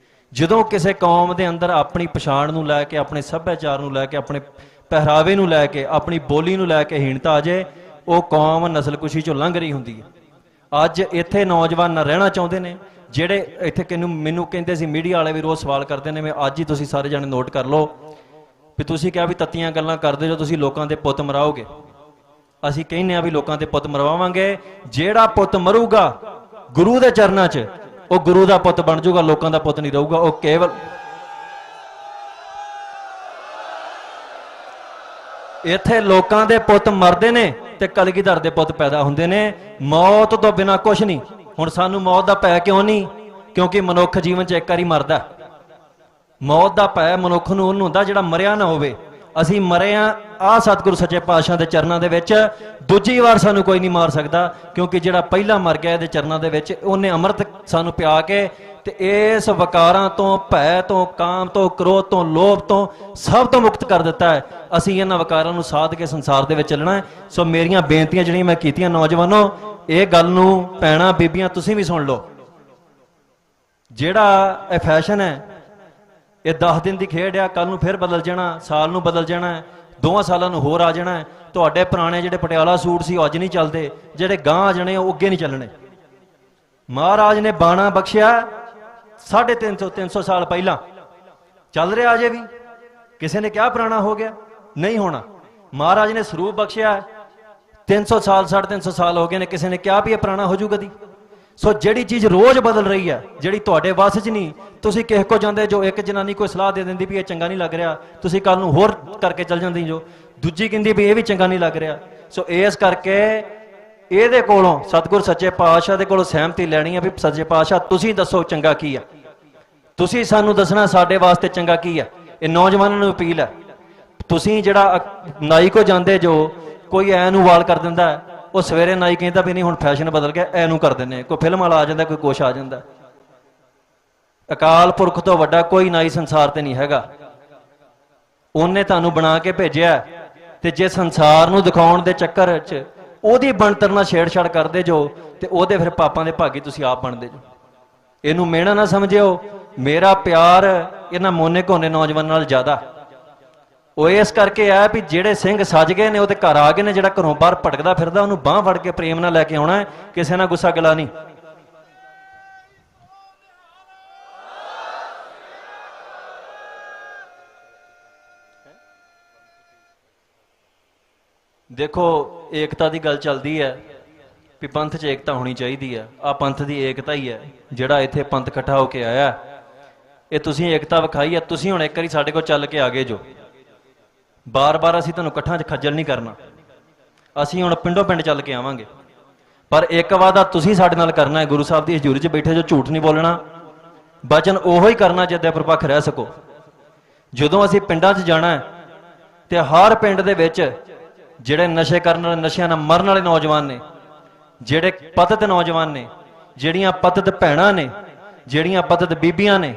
ਜਦੋਂ ਕਿਸੇ ਕੌਮ ਦੇ ਅੰਦਰ ਆਪਣੀ ਪਛਾਣ ਨੂੰ ਲੈ ਕੇ, ਆਪਣੇ ਸੱਭਿਆਚਾਰ ਨੂੰ ਲੈ ਕੇ, ਆਪਣੇ ਪਹਿਰਾਵੇ ਨੂੰ ਲੈ ਕੇ, ਆਪਣੀ ਬੋਲੀ ਨੂੰ ਲੈ ਕੇ ਹੀਣਤਾ ਆ ਜੇ, ਉਹ ਕੌਮ ਨਸਲਕੁਸ਼ੀ ਚੋਂ ਲੰਘ ਰਹੀ ਹੁੰਦੀ ਹੈ। ਅੱਜ ਇੱਥੇ ਨੌਜਵਾਨ ਨਾ ਰਹਿਣਾ ਚਾਹੁੰਦੇ ਨੇ, ਜਿਹੜੇ ਇੱਥੇ ਮੈਨੂੰ ਕਹਿੰਦੇ ਸੀ ਮੀਡੀਆ ਵਾਲੇ ਵੀ ਰੋਜ਼ ਸਵਾਲ ਕਰਦੇ ਨੇ, ਮੈਂ ਅੱਜ ਹੀ ਤੁਸੀਂ ਸਾਰੇ ਜਾਣੇ ਨੋਟ ਕਰ ਲਓ ਵੀ ਤੁਸੀਂ ਕਿਹਾ ਵੀ ਤੱਤੀਆਂ ਗੱਲਾਂ ਕਰਦੇ ਜੋ ਤੁਸੀਂ ਲੋਕਾਂ ਦੇ ਪੁੱਤ ਮਰਾਓਗੇ। ਅਸੀਂ ਕਹਿੰਦੇ ਆ ਵੀ ਲੋਕਾਂ ਦੇ ਪੁੱਤ ਮਰਵਾਵਾਂਗੇ। ਜਿਹੜਾ ਪੁੱਤ ਮਰੂਗਾ ਗੁਰੂ ਦੇ ਚਰਨਾਂ 'ਚ, ਉਹ ਗੁਰੂ ਦਾ ਪੁੱਤ ਬਣ ਜਾਊਗਾ, ਲੋਕਾਂ ਦਾ ਪੁੱਤ ਨਹੀਂ ਰਹੂਗਾ। ਉਹ ਕੇਵਲ ਇੱਥੇ ਲੋਕਾਂ ਦੇ ਪੁੱਤ ਮਰਦੇ ਨੇ ਤੇ ਕਲਗੀਧਰ ਦੇ ਪੁੱਤ ਪੈਦਾ ਹੁੰਦੇ ਨੇ। ਮੌਤ ਤੋਂ ਬਿਨਾਂ ਕੁਛ ਨਹੀਂ। ਹੁਣ ਸਾਨੂੰ ਮੌਤ ਦਾ ਭੈ ਕਿਉਂ ਨਹੀਂ? ਕਿਉਂਕਿ ਮਨੁੱਖ ਜੀਵਨ 'ਚ ਇੱਕ ਵਾਰੀ ਮਰਦਾ। ਮੌਤ ਦਾ ਭੈ ਮਨੁੱਖ ਨੂੰ ਉਹਨੂੰ ਹੁੰਦਾ ਜਿਹੜਾ ਮਰਿਆ ਨਾ ਹੋਵੇ। ਅਸੀਂ ਮਰੇ ਆ ਸਤਿਗੁਰੂ ਸੱਚੇ ਪਾਤਸ਼ਾਹ ਦੇ ਚਰਨਾਂ ਦੇ ਵਿੱਚ, ਦੂਜੀ ਵਾਰ ਸਾਨੂੰ ਕੋਈ ਨਹੀਂ ਮਾਰ ਸਕਦਾ, ਕਿਉਂਕਿ ਜਿਹੜਾ ਪਹਿਲਾਂ ਮਰ ਗਿਆ ਇਹਦੇ ਚਰਨਾਂ ਦੇ ਵਿੱਚ, ਉਹਨੇ ਅੰਮ੍ਰਿਤ ਸਾਨੂੰ ਪਿਆ ਕੇ ਤੇ ਇਸ ਵਕਾਰਾਂ ਤੋਂ, ਭੈ ਤੋਂ, ਕਾਮ ਤੋਂ, ਕ੍ਰੋਧ ਤੋਂ, ਲੋਭ ਤੋਂ ਸਭ ਤੋਂ ਮੁਕਤ ਕਰ ਦਿੱਤਾ ਹੈ। ਅਸੀਂ ਇਹਨਾਂ ਵਕਾਰਾਂ ਨੂੰ ਸਾਧ ਕੇ ਸੰਸਾਰ ਦੇ ਵਿੱਚ ਚੱਲਣਾ ਹੈ। ਸੋ ਮੇਰੀਆਂ ਬੇਨਤੀਆਂ ਜਿਹੜੀਆਂ ਮੈਂ ਕੀਤੀਆਂ ਨੌਜਵਾਨੋ, ਇਹ ਗੱਲ ਨੂੰ ਭੈਣਾਂ ਬੀਬੀਆਂ ਤੁਸੀਂ ਵੀ ਸੁਣ ਲਓ। ਜਿਹੜਾ ਇਹ ਫੈਸ਼ਨ ਹੈ ਇਹ 10 ਦਿਨ ਦੀ ਖੇਡ ਆ, ਕੱਲ ਨੂੰ ਫਿਰ ਬਦਲ ਜਾਣਾ, ਸਾਲ ਨੂੰ ਬਦਲ ਜਾਣਾ, 2 ਸਾਲਾਂ ਨੂੰ ਹੋਰ ਆ ਜਾਣਾ। ਤੁਹਾਡੇ ਪੁਰਾਣੇ ਜਿਹੜੇ ਪਟਿਆਲਾ ਸੂਟ ਸੀ ਉਹ ਅੱਜ ਨਹੀਂ ਚੱਲਦੇ, ਜਿਹੜੇ ਗਾਂ ਆ ਜਾਣੇ ਉਹ ਅੱਗੇ ਨਹੀਂ ਚੱਲਣੇ। ਮਹਾਰਾਜ ਨੇ ਬਾਣਾ ਬਖਸ਼ਿਆ 350 ਸਾਲ ਪਹਿਲਾਂ, ਚੱਲ ਰਿਹਾ ਅਜੇ ਵੀ। ਕਿਸੇ ਨੇ ਕਿਹਾ ਪੁਰਾਣਾ ਹੋ ਗਿਆ? ਨਹੀਂ ਹੋਣਾ। ਮਹਾਰਾਜ ਨੇ ਸਰੂਪ ਬਖਸ਼ਿਆ 300 ਸਾਲ 350 ਸਾਲ ਹੋ ਗਏ ਨੇ, ਕਿਸੇ ਨੇ ਕਿਹਾ ਵੀ ਇਹ ਪੁਰਾਣਾ ਹੋ ਜੂ ਕਦੀ? ਸੋ ਜਿਹੜੀ ਚੀਜ਼ ਰੋਜ਼ ਬਦਲ ਰਹੀ ਹੈ, ਜਿਹੜੀ ਤੁਹਾਡੇ ਵੱਸ 'ਚ ਨਹੀਂ, ਤੁਸੀਂ ਕਿਸੇ ਕੋ ਜਾਂਦੇ ਜੋ, ਇੱਕ ਜਨਾਨੀ ਕੋਈ ਸਲਾਹ ਦੇ ਦਿੰਦੀ ਵੀ ਇਹ ਚੰਗਾ ਨਹੀਂ ਲੱਗ ਰਿਹਾ, ਤੁਸੀਂ ਕੱਲ ਨੂੰ ਹੋਰ ਕਰਕੇ ਚੱਲ ਜਾਂਦੀ ਜੋ, ਦੂਜੀ ਕਹਿੰਦੀ ਵੀ ਇਹ ਵੀ ਚੰਗਾ ਨਹੀਂ ਲੱਗ ਰਿਹਾ। ਸੋ ਇਸ ਕਰਕੇ ਇਹਦੇ ਕੋਲੋਂ ਸਤਿਗੁਰ ਸੱਚੇ ਪਾਤਸ਼ਾਹ ਦੇ ਕੋਲੋਂ ਸਹਿਮਤੀ ਲੈਣੀ ਹੈ ਵੀ ਸੱਚੇ ਪਾਤਸ਼ਾਹ ਤੁਸੀਂ ਦੱਸੋ ਚੰਗਾ ਕੀ ਆ, ਤੁਸੀਂ ਸਾਨੂੰ ਦੱਸਣਾ ਸਾਡੇ ਵਾਸਤੇ ਚੰਗਾ ਕੀ ਆ। ਇਹ ਨੌਜਵਾਨਾਂ ਨੂੰ ਅਪੀਲ ਹੈ। ਤੁਸੀਂ ਜਿਹੜਾ ਨਾਈ ਕੋ ਜਾਂਦੇ ਜੋ, ਕੋਈ ਐ ਨੂੰ ਵਾਲ ਕਰ ਦਿੰਦਾ, ਉਹ ਸਵੇਰੇ ਨਾਈ ਕਹਿੰਦਾ ਵੀ ਨਹੀਂ ਹੁਣ ਫੈਸ਼ਨ ਬਦਲ ਗਿਆ, ਐ ਨੂੰ ਕਰ ਦਿੰਦੇ। ਕੋਈ ਫਿਲਮ ਵਾਲਾ ਆ ਜਾਂਦਾ, ਕੋਈ ਕੁਛ ਆ ਜਾਂਦਾ। ਅਕਾਲ ਪੁਰਖ ਤੋਂ ਵੱਡਾ ਕੋਈ ਨਾਈ ਸੰਸਾਰ ਤੇ ਨਹੀਂ ਹੈਗਾ। ਉਹਨੇ ਤੁਹਾਨੂੰ ਬਣਾ ਕੇ ਭੇਜਿਆ, ਤੇ ਜੇ ਸੰਸਾਰ ਨੂੰ ਦਿਖਾਉਣ ਦੇ ਚੱਕਰ 'ਚ ਉਹਦੀ ਬਣਤਰ ਨਾਲ ਛੇੜਛਾੜ ਕਰਦੇ ਜੋ, ਤੇ ਉਹਦੇ ਫਿਰ ਪਾਪਾਂ ਦੇ ਭਾਗੀ ਤੁਸੀਂ ਆਪ ਬਣਦੇ ਜੋ। ਇਹਨੂੰ ਮਿਹਣਾ ਨਾ ਸਮਝਿਓ। ਮੇਰਾ ਪਿਆਰ ਇਹਨਾਂ ਮੋਨੇ ਘੋਨੇ ਨੌਜਵਾਨਾਂ ਨਾਲ ਜ਼ਿਆਦਾ। ਉਹ ਇਸ ਕਰਕੇ ਆ ਵੀ ਜਿਹੜੇ ਸਿੰਘ ਸੱਜ ਗਏ ਨੇ ਉਹ ਤੇ ਘਰ ਆ ਗਏ ਨੇ, ਜਿਹੜਾ ਘਰੋਂ ਬਾਹਰ ਭਟਕਦਾ ਫਿਰਦਾ ਉਹਨੂੰ ਬਾਂਹ ਫੜ ਕੇ ਪ੍ਰੇਮ ਨਾਲ ਲੈ ਕੇ ਆਉਣਾ, ਕਿਸੇ ਨਾਲ ਗੁੱਸਾ ਗਿਲਾ ਨਹੀਂ। ਦੇਖੋ ਏਕਤਾ ਦੀ ਗੱਲ ਚੱਲਦੀ ਹੈ ਵੀ ਪੰਥ 'ਚ ਏਕਤਾ ਹੋਣੀ ਚਾਹੀਦੀ ਹੈ। ਆ ਪੰਥ ਦੀ ਏਕਤਾ ਹੀ ਹੈ ਜਿਹੜਾ ਇੱਥੇ ਪੰਥ ਇਕੱਠਾ ਹੋ ਕੇ ਆਇਆ। ਇਹ ਤੁਸੀਂ ਏਕਤਾ ਵਿਖਾਈ ਹੈ। ਤੁਸੀਂ ਹੁਣ ਇੱਕ ਵਾਰੀ ਸਾਡੇ ਕੋਲ ਚੱਲ ਕੇ ਆ ਗਏ ਜੋ, ਬਾਰ-ਬਾਰ ਅਸੀਂ ਤੁਹਾਨੂੰ ਇਕੱਠਾਂ 'ਚ ਖੱਜਲ ਨਹੀਂ ਕਰਨਾ। ਅਸੀਂ ਹੁਣ ਪਿੰਡੋਂ ਪਿੰਡ ਚੱਲ ਕੇ ਆਵਾਂਗੇ, ਪਰ ਇੱਕ ਵਾਅਦਾ ਤੁਸੀਂ ਸਾਡੇ ਨਾਲ ਕਰਨਾ ਹੈ, ਗੁਰੂ ਸਾਹਿਬ ਦੀ ਹਜ਼ੂਰੀ 'ਚ ਬੈਠੇ ਜੋ, ਝੂਠ ਨਹੀਂ ਬੋਲਣਾ, ਬਚਨ ਉਹੋ ਹੀ ਕਰਨਾ ਜਿੱਦਾਂ ਪ੍ਰਪੱਖ ਰਹਿ ਸਕੋ। ਜਦੋਂ ਅਸੀਂ ਪਿੰਡਾਂ 'ਚ ਜਾਣਾ ਤੇ ਹਰ ਪਿੰਡ ਦੇ ਵਿੱਚ ਜਿਹੜੇ ਨਸ਼ੇ ਕਰਨ ਵਾਲੇ, ਨਸ਼ਿਆਂ ਨਾਲ ਮਰਨ ਵਾਲੇ ਨੌਜਵਾਨ ਨੇ, ਜਿਹੜੇ ਪਤਿਤ ਨੌਜਵਾਨ ਨੇ, ਜਿਹੜੀਆਂ ਪਤਿਤ ਭੈਣਾਂ ਨੇ, ਜਿਹੜੀਆਂ ਪਤਿਤ ਬੀਬੀਆਂ ਨੇ,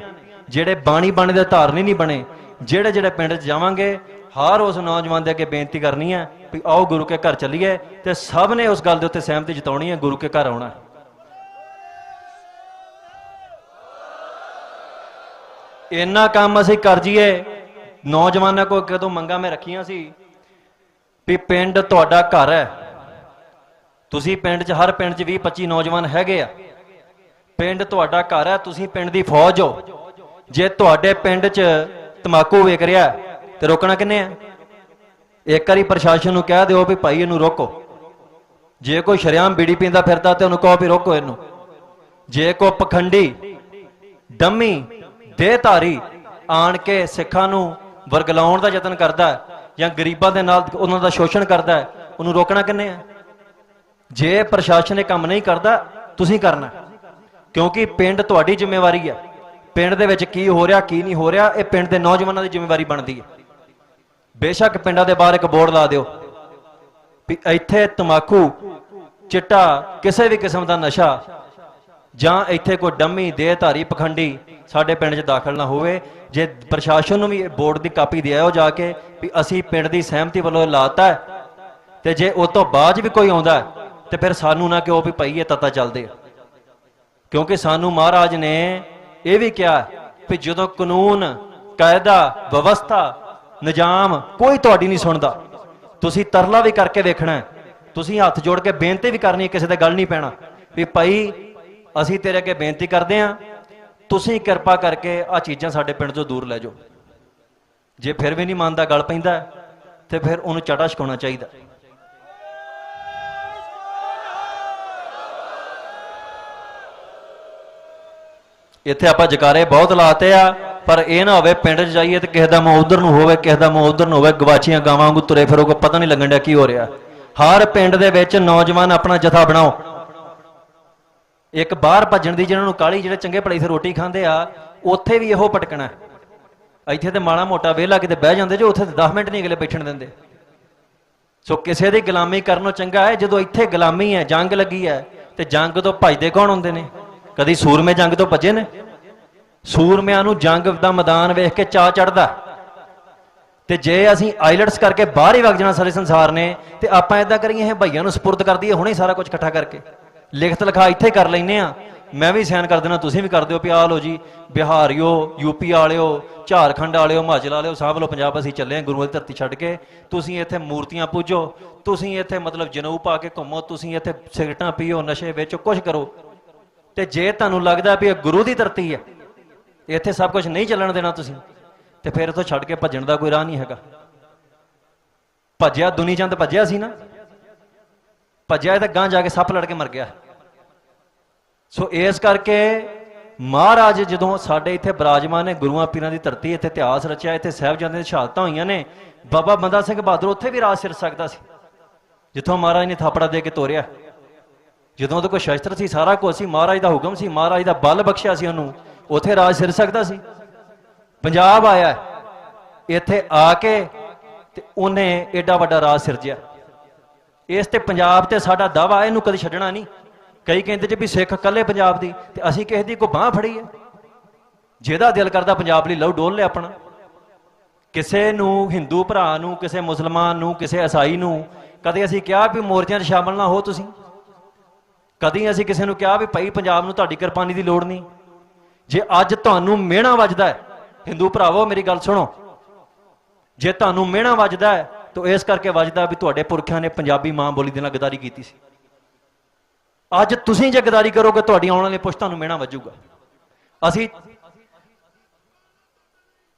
ਜਿਹੜੇ ਬਾਣੀ ਬਾਣੇ ਦੇ ਧਾਰਨੀ ਨਹੀਂ ਬਣੇ, ਜਿਹੜੇ ਪਿੰਡ 'ਚ ਜਾਵਾਂਗੇ, ਹਰ ਉਸ ਨੌਜਵਾਨ ਦੇ ਅੱਗੇ ਬੇਨਤੀ ਕਰਨੀ ਹੈ ਵੀ ਆਓ ਗੁਰੂ ਕੇ ਘਰ ਚੱਲੀਏ, ਤੇ ਸਭ ਨੇ ਉਸ ਗੱਲ ਦੇ ਉੱਤੇ ਸਹਿਮਤੀ ਜਤਾਉਣੀ ਹੈ, ਗੁਰੂ ਕੇ ਘਰ ਆਉਣਾ। ਇੰਨਾ ਕੰਮ ਅਸੀਂ ਕਰ ਜੀਏ। ਨੌਜਵਾਨਾਂ ਕੋਲ ਕਦੋਂ ਮੰਗਾਂ ਮੈਂ ਰੱਖੀਆਂ ਸੀ ਵੀ ਪਿੰਡ ਤੁਹਾਡਾ ਘਰ ਹੈ, ਤੁਸੀਂ ਪਿੰਡ 'ਚ, ਹਰ ਪਿੰਡ 'ਚ 20-25 ਨੌਜਵਾਨ ਹੈਗੇ ਆ, ਪਿੰਡ ਤੁਹਾਡਾ ਘਰ ਹੈ, ਤੁਸੀਂ ਪਿੰਡ ਦੀ ਫੌਜ ਹੋ। ਜੇ ਤੁਹਾਡੇ ਪਿੰਡ 'ਚ ਤਮਾਕੂ ਵੇਚ ਰਿਹਾ ਤੇ ਰੋਕਣਾ ਕਿੰਨੇ ਆ? ਇੱਕ ਵਾਰੀ ਪ੍ਰਸ਼ਾਸਨ ਨੂੰ ਕਹਿ ਦਿਓ ਵੀ ਭਾਈ ਇਹਨੂੰ ਰੋਕੋ। ਜੇ ਕੋਈ ਸ਼ਰੇਆਮ ਬੀੜੀ ਪੀਂਦਾ ਫਿਰਦਾ ਤੇ ਉਹਨੂੰ ਕਹੋ ਵੀ ਰੋਕੋ ਇਹਨੂੰ। ਜੇ ਕੋਈ ਪਖੰਡੀ ਡੰਮੀ ਦੇਹਧਾਰੀ ਆਣ ਕੇ ਸਿੱਖਾਂ ਨੂੰ ਵਰਗਲਾਉਣ ਦਾ ਯਤਨ ਕਰਦਾ ਜਾਂ ਗਰੀਬਾਂ ਦੇ ਨਾਲ ਉਹਨਾਂ ਦਾ ਸ਼ੋਸ਼ਣ ਕਰਦਾ, ਉਹਨੂੰ ਰੋਕਣਾ ਕਿੰਨੇ ਆ? ਜੇ ਪ੍ਰਸ਼ਾਸਨ ਇਹ ਕੰਮ ਨਹੀਂ ਕਰਦਾ, ਤੁਸੀਂ ਕਰਨਾ, ਕਿਉਂਕਿ ਪਿੰਡ ਤੁਹਾਡੀ ਜ਼ਿੰਮੇਵਾਰੀ ਹੈ। ਪਿੰਡ ਦੇ ਵਿੱਚ ਕੀ ਹੋ ਰਿਹਾ ਕੀ ਨਹੀਂ ਹੋ ਰਿਹਾ ਇਹ ਪਿੰਡ ਦੇ ਨੌਜਵਾਨਾਂ ਦੀ ਜ਼ਿੰਮੇਵਾਰੀ ਬਣਦੀ ਹੈ। ਬੇਸ਼ੱਕ ਪਿੰਡਾਂ ਦੇ ਬਾਹਰ ਇੱਕ ਬੋਰਡ ਲਾ ਦਿਓ ਵੀ ਇੱਥੇ ਤੰਬਾਕੂ, ਚਿੱਟਾ, ਕਿਸੇ ਵੀ ਕਿਸਮ ਦਾ ਨਸ਼ਾ ਜਾਂ ਇੱਥੇ ਕੋਈ ਡੰਮੀ, ਦੇਹਧਾਰੀ, ਪਖੰਡੀ ਸਾਡੇ ਪਿੰਡ 'ਚ ਦਾਖਲ ਨਾ ਹੋਵੇ। ਜੇ ਪ੍ਰਸ਼ਾਸਨ ਨੂੰ ਵੀ ਬੋਰਡ ਦੀ ਕਾਪੀ ਦੇ ਆਇਓ ਜਾ ਕੇ ਵੀ ਅਸੀਂ ਪਿੰਡ ਦੀ ਸਹਿਮਤੀ ਵੱਲੋਂ ਲਾਤਾ ਹੈ, ਤੇ ਜੇ ਉਹ ਤੋਂ ਬਾਅਦ ਵੀ ਕੋਈ ਆਉਂਦਾ ਤੇ ਫਿਰ ਸਾਨੂੰ ਨਾ ਕਿਉਂ ਵੀ ਭਾਈ ਇਹ ਤੱਤਾ ਚੱਲਦੇ ਆ। ਕਿਉਂਕਿ ਸਾਨੂੰ ਮਹਾਰਾਜ ਨੇ ਇਹ ਵੀ ਕਿਹਾ ਵੀ ਜਦੋਂ ਕਾਨੂੰਨ, ਕਾਇਦਾ, ਵਿਵਸਥਾ, ਨਿਜ਼ਾਮ ਕੋਈ ਤੁਹਾਡੀ ਨਹੀਂ ਸੁਣਦਾ, ਤੁਸੀਂ ਤਰਲਾ ਵੀ ਕਰਕੇ ਵੇਖਣਾ, ਤੁਸੀਂ ਹੱਥ ਜੋੜ ਕੇ ਬੇਨਤੀ ਵੀ ਕਰਨੀ, ਕਿਸੇ ਦੇ ਗੱਲ ਨਹੀਂ ਪੈਣਾ ਵੀ ਭਾਈ ਅਸੀਂ ਤੇਰੇ ਅੱਗੇ ਬੇਨਤੀ ਕਰਦੇ ਹਾਂ, ਤੁਸੀਂ ਕਿਰਪਾ ਕਰਕੇ ਆ ਚੀਜ਼ਾਂ ਸਾਡੇ ਪਿੰਡ ਤੋਂ ਦੂਰ ਲੈ ਜਾਓ। ਜੇ ਫਿਰ ਵੀ ਨਹੀਂ ਮੰਨਦਾ, ਗੱਲ ਪੈਂਦਾ ਤੇ ਫਿਰ ਉਹਨੂੰ ਚਾਟਾ ਛਕਾਉਣਾ ਚਾਹੀਦਾ। ਇੱਥੇ ਆਪਾਂ ਜਕਾਰੇ ਬਹੁਤ ਲਾਤੇ ਆ, ਪਰ ਇਹ ਨਾ ਹੋਵੇ ਪਿੰਡ 'ਚ ਜਾਈਏ ਤੇ ਕਿਸੇ ਦਾ ਮੂੰਹ ਉਧਰ ਨੂੰ ਹੋਵੇ, ਕਿਸੇ ਦਾ ਮੂੰਹ ਉਧਰ ਨੂੰ ਹੋਵੇ, ਗਵਾਚੀਆਂ ਗਾਵਾਂ ਵਾਂਗੂ ਤੁਰੇ ਫਿਰੋਗੇ, ਪਤਾ ਨਹੀਂ ਲੱਗਣ ਡਿਆ ਕੀ ਹੋ ਰਿਹਾ। ਹਰ ਪਿੰਡ ਦੇ ਵਿੱਚ ਨੌਜਵਾਨ ਆਪਣਾ ਜਥਾ ਬਣਾਓ। ਇੱਕ ਬਾਹਰ ਭੱਜਣ ਦੀ ਜਿਹਨਾਂ ਨੂੰ ਕਾਲੀ, ਜਿਹੜੇ ਚੰਗੇ ਭਲੇ ਸੇ ਰੋਟੀ ਖਾਂਦੇ ਆ, ਉੱਥੇ ਵੀ ਇਹੋ ਪਟਕਣਾ। ਇੱਥੇ ਤੇ ਮਾੜਾ ਮੋਟਾ ਵਿਹਲਾ ਕਿਤੇ ਬਹਿ ਜਾਂਦੇ ਜੋ, ਉੱਥੇ 10 ਮਿੰਟ ਨਹੀਂ ਅਗਲੇ ਬੈਠਣ ਦਿੰਦੇ। ਸੋ ਕਿਸੇ ਦੀ ਗੁਲਾਮੀ ਕਰਨੋਂ ਚੰਗਾ ਹੈ ਜਦੋਂ ਇੱਥੇ ਗੁਲਾਮੀ ਹੈ, ਜੰਗ ਲੱਗੀ ਹੈ, ਤੇ ਜੰਗ ਤੋਂ ਭੱਜਦੇ ਕੌਣ ਹੁੰਦੇ ਨੇ? ਕਦੀ ਸੂਰਮੇ ਜੰਗ ਤੋਂ ਭੱਜੇ ਨੇ? ਸੂਰਮਿਆਂ ਨੂੰ ਜੰਗ ਦਾ ਮੈਦਾਨ ਵੇਖ ਕੇ ਚਾਅ ਚੜਦਾ। ਤੇ ਜੇ ਅਸੀਂ ਆਈਲੈਟਸ ਕਰਕੇ ਬਾਹਰ ਹੀ ਵਗ ਜਾਣਾ ਸਾਰੇ ਸੰਸਾਰ ਨੇ, ਤੇ ਆਪਾਂ ਇਦਾਂ ਕਰੀਏ ਇਹ ਭਈਆਂ ਨੂੰ ਸਪੁਰਦ ਕਰ ਦਈਏ ਹੁਣੇ ਸਾਰਾ ਕੁਝ ਇਕੱਠਾ ਕਰਕੇ, ਲਿਖਤ ਲਿਖਾ ਇੱਥੇ ਕਰ ਲੈਨੇ ਆ, ਮੈਂ ਵੀ ਸਾਈਨ ਕਰ ਦੇਣਾ, ਤੁਸੀਂ ਵੀ ਕਰ ਦਿਓ ਵੀ ਆਹ ਲਓ ਜੀ, ਬਿਹਾਰੀਓ, ਯੂਪੀ ਵਾਲਿਓ, ਝਾਰਖੰਡ ਵਾਲਿਓ, ਹਿਮਾਚਲ ਵਾਲਿਓ, ਸਾਂਭ ਲਓ ਪੰਜਾਬ, ਅਸੀਂ ਚੱਲੇ ਹਾਂ ਗੁਰੂਆਂ ਦੀ ਧਰਤੀ ਛੱਡ ਕੇ। ਤੁਸੀਂ ਇੱਥੇ ਮੂਰਤੀਆਂ ਪੂਜੋ, ਤੁਸੀਂ ਇੱਥੇ ਮਤਲਬ ਜਨੇਊ ਪਾ ਕੇ ਘੁੰਮੋ, ਤੁਸੀਂ ਇੱਥੇ ਸਿਗਰਟਾਂ ਪੀਓ, ਨਸ਼ੇ ਵੇਚੋ, ਕੁਝ ਕਰੋ। ਤੇ ਜੇ ਤੁਹਾਨੂੰ ਲੱਗਦਾ ਵੀ ਇਹ ਗੁਰੂ ਦੀ ਧਰਤੀ ਹੈ, ਇੱਥੇ ਸਭ ਕੁਝ ਨਹੀਂ ਚੱਲਣ ਦੇਣਾ ਤੁਸੀਂ, ਤੇ ਫਿਰ ਇੱਥੋਂ ਛੱਡ ਕੇ ਭੱਜਣ ਦਾ ਕੋਈ ਰਾਹ ਨਹੀਂ ਹੈਗਾ। ਭੱਜਿਆ ਦੁਨੀ ਚੰਦ ਭੱਜਿਆ ਸੀ ਨਾ, ਭੱਜਿਆ ਤਾਂ ਗਾਂ ਜਾ ਕੇ ਸੱਪ ਲੜ ਕੇ ਮਰ ਗਿਆ। ਸੋ ਇਸ ਕਰਕੇ ਮਹਾਰਾਜ ਜਦੋਂ ਸਾਡੇ ਇੱਥੇ ਬਿਰਾਜਮਾਨ ਨੇ, ਗੁਰੂਆਂ ਪੀਰਾਂ ਦੀ ਧਰਤੀ, ਇੱਥੇ ਇਤਿਹਾਸ ਰਚਿਆ, ਇੱਥੇ ਸਾਹਿਬਜ਼ਾਦਿਆਂ ਦੀਆਂ ਸ਼ਹਾਦਤਾਂ ਹੋਈਆਂ ਨੇ। ਬਾਬਾ ਬੰਦਾ ਸਿੰਘ ਬਹਾਦਰ ਉੱਥੇ ਵੀ ਰਾਜ ਸਿਰ ਸਕਦਾ ਸੀ ਜਿੱਥੋਂ ਮਹਾਰਾਜ ਨੇ ਥਾਪੜਾ ਦੇ ਕੇ ਤੋਰਿਆ। ਜਦੋਂ ਉਹਦੇ ਕੋਲ ਸ਼ਸਤਰ ਸੀ, ਸਾਰਾ ਕੁਝ ਸੀ, ਮਹਾਰਾਜ ਦਾ ਹੁਕਮ ਸੀ, ਮਹਾਰਾਜ ਦਾ ਬਲ ਬਖਸ਼ਿਆ ਸੀ ਉਹਨੂੰ, ਉੱਥੇ ਰਾਜ ਸਿਰ ਸਕਦਾ ਸੀ। ਪੰਜਾਬ ਆਇਆ, ਇੱਥੇ ਆ ਕੇ ਤੇ ਉਹਨੇ ਏਡਾ ਵੱਡਾ ਰਾਜ ਸਿਰਜਿਆ। ਇਸ ਤੇ ਪੰਜਾਬ ਤੇ ਸਾਡਾ ਦਾਵਾ, ਇਹਨੂੰ ਕਦੀ ਛੱਡਣਾ ਨਹੀਂ। ਕਈ ਕਹਿੰਦੇ ਜੇ ਵੀ ਸਿੱਖ ਇਕੱਲੇ ਪੰਜਾਬ ਦੀ, ਤੇ ਅਸੀਂ ਕਿਸੇ ਦੀ ਕੋਈ ਬਾਂਹ ਫੜੀ ਹੈ? ਜਿਹਦਾ ਦਿਲ ਕਰਦਾ ਪੰਜਾਬ ਲਈ ਲਹੂ ਡੋਲ ਲਿਆ ਆਪਣਾ। ਕਿਸੇ ਨੂੰ, ਹਿੰਦੂ ਭਰਾ ਨੂੰ, ਕਿਸੇ ਮੁਸਲਮਾਨ ਨੂੰ, ਕਿਸੇ ਈਸਾਈ ਨੂੰ ਕਦੇ ਅਸੀਂ ਕਿਹਾ ਵੀ ਮੋਰਚਿਆਂ 'ਚ ਸ਼ਾਮਲ ਨਾ ਹੋ ਤੁਸੀਂ? ਕਦੀ ਅਸੀਂ ਕਿਸੇ ਨੂੰ ਕਿਹਾ ਵੀ ਭਾਈ ਪੰਜਾਬ ਨੂੰ ਤੁਹਾਡੀ ਕੁਰਬਾਨੀ ਦੀ ਲੋੜ ਨਹੀਂ? ਜੇ ਅੱਜ ਤੁਹਾਨੂੰ ਮਿਹਣਾ ਵੱਜਦਾ ਹੈ, ਹਿੰਦੂ ਭਰਾਵੋ ਮੇਰੀ ਗੱਲ ਸੁਣੋ, ਜੇ ਤੁਹਾਨੂੰ ਮਿਹਣਾ ਵੱਜਦਾ ਹੈ ਤਾਂ ਇਸ ਕਰਕੇ ਵੱਜਦਾ ਵੀ ਤੁਹਾਡੇ ਪੁਰਖਿਆਂ ਨੇ ਪੰਜਾਬੀ ਮਾਂ ਬੋਲੀ ਦੇ ਨਾਲ ਗਦਾਰੀ ਕੀਤੀ ਸੀ। ਅੱਜ ਤੁਸੀਂ ਜੇ ਗਦਾਰੀ ਕਰੋਗੇ, ਤੁਹਾਡੀ ਆਉਣ ਵਾਲੀ ਪੁਸ਼ਤਾਂ ਨੂੰ ਮਿਹਣਾ ਵੱਜੂਗਾ। ਅਸੀਂ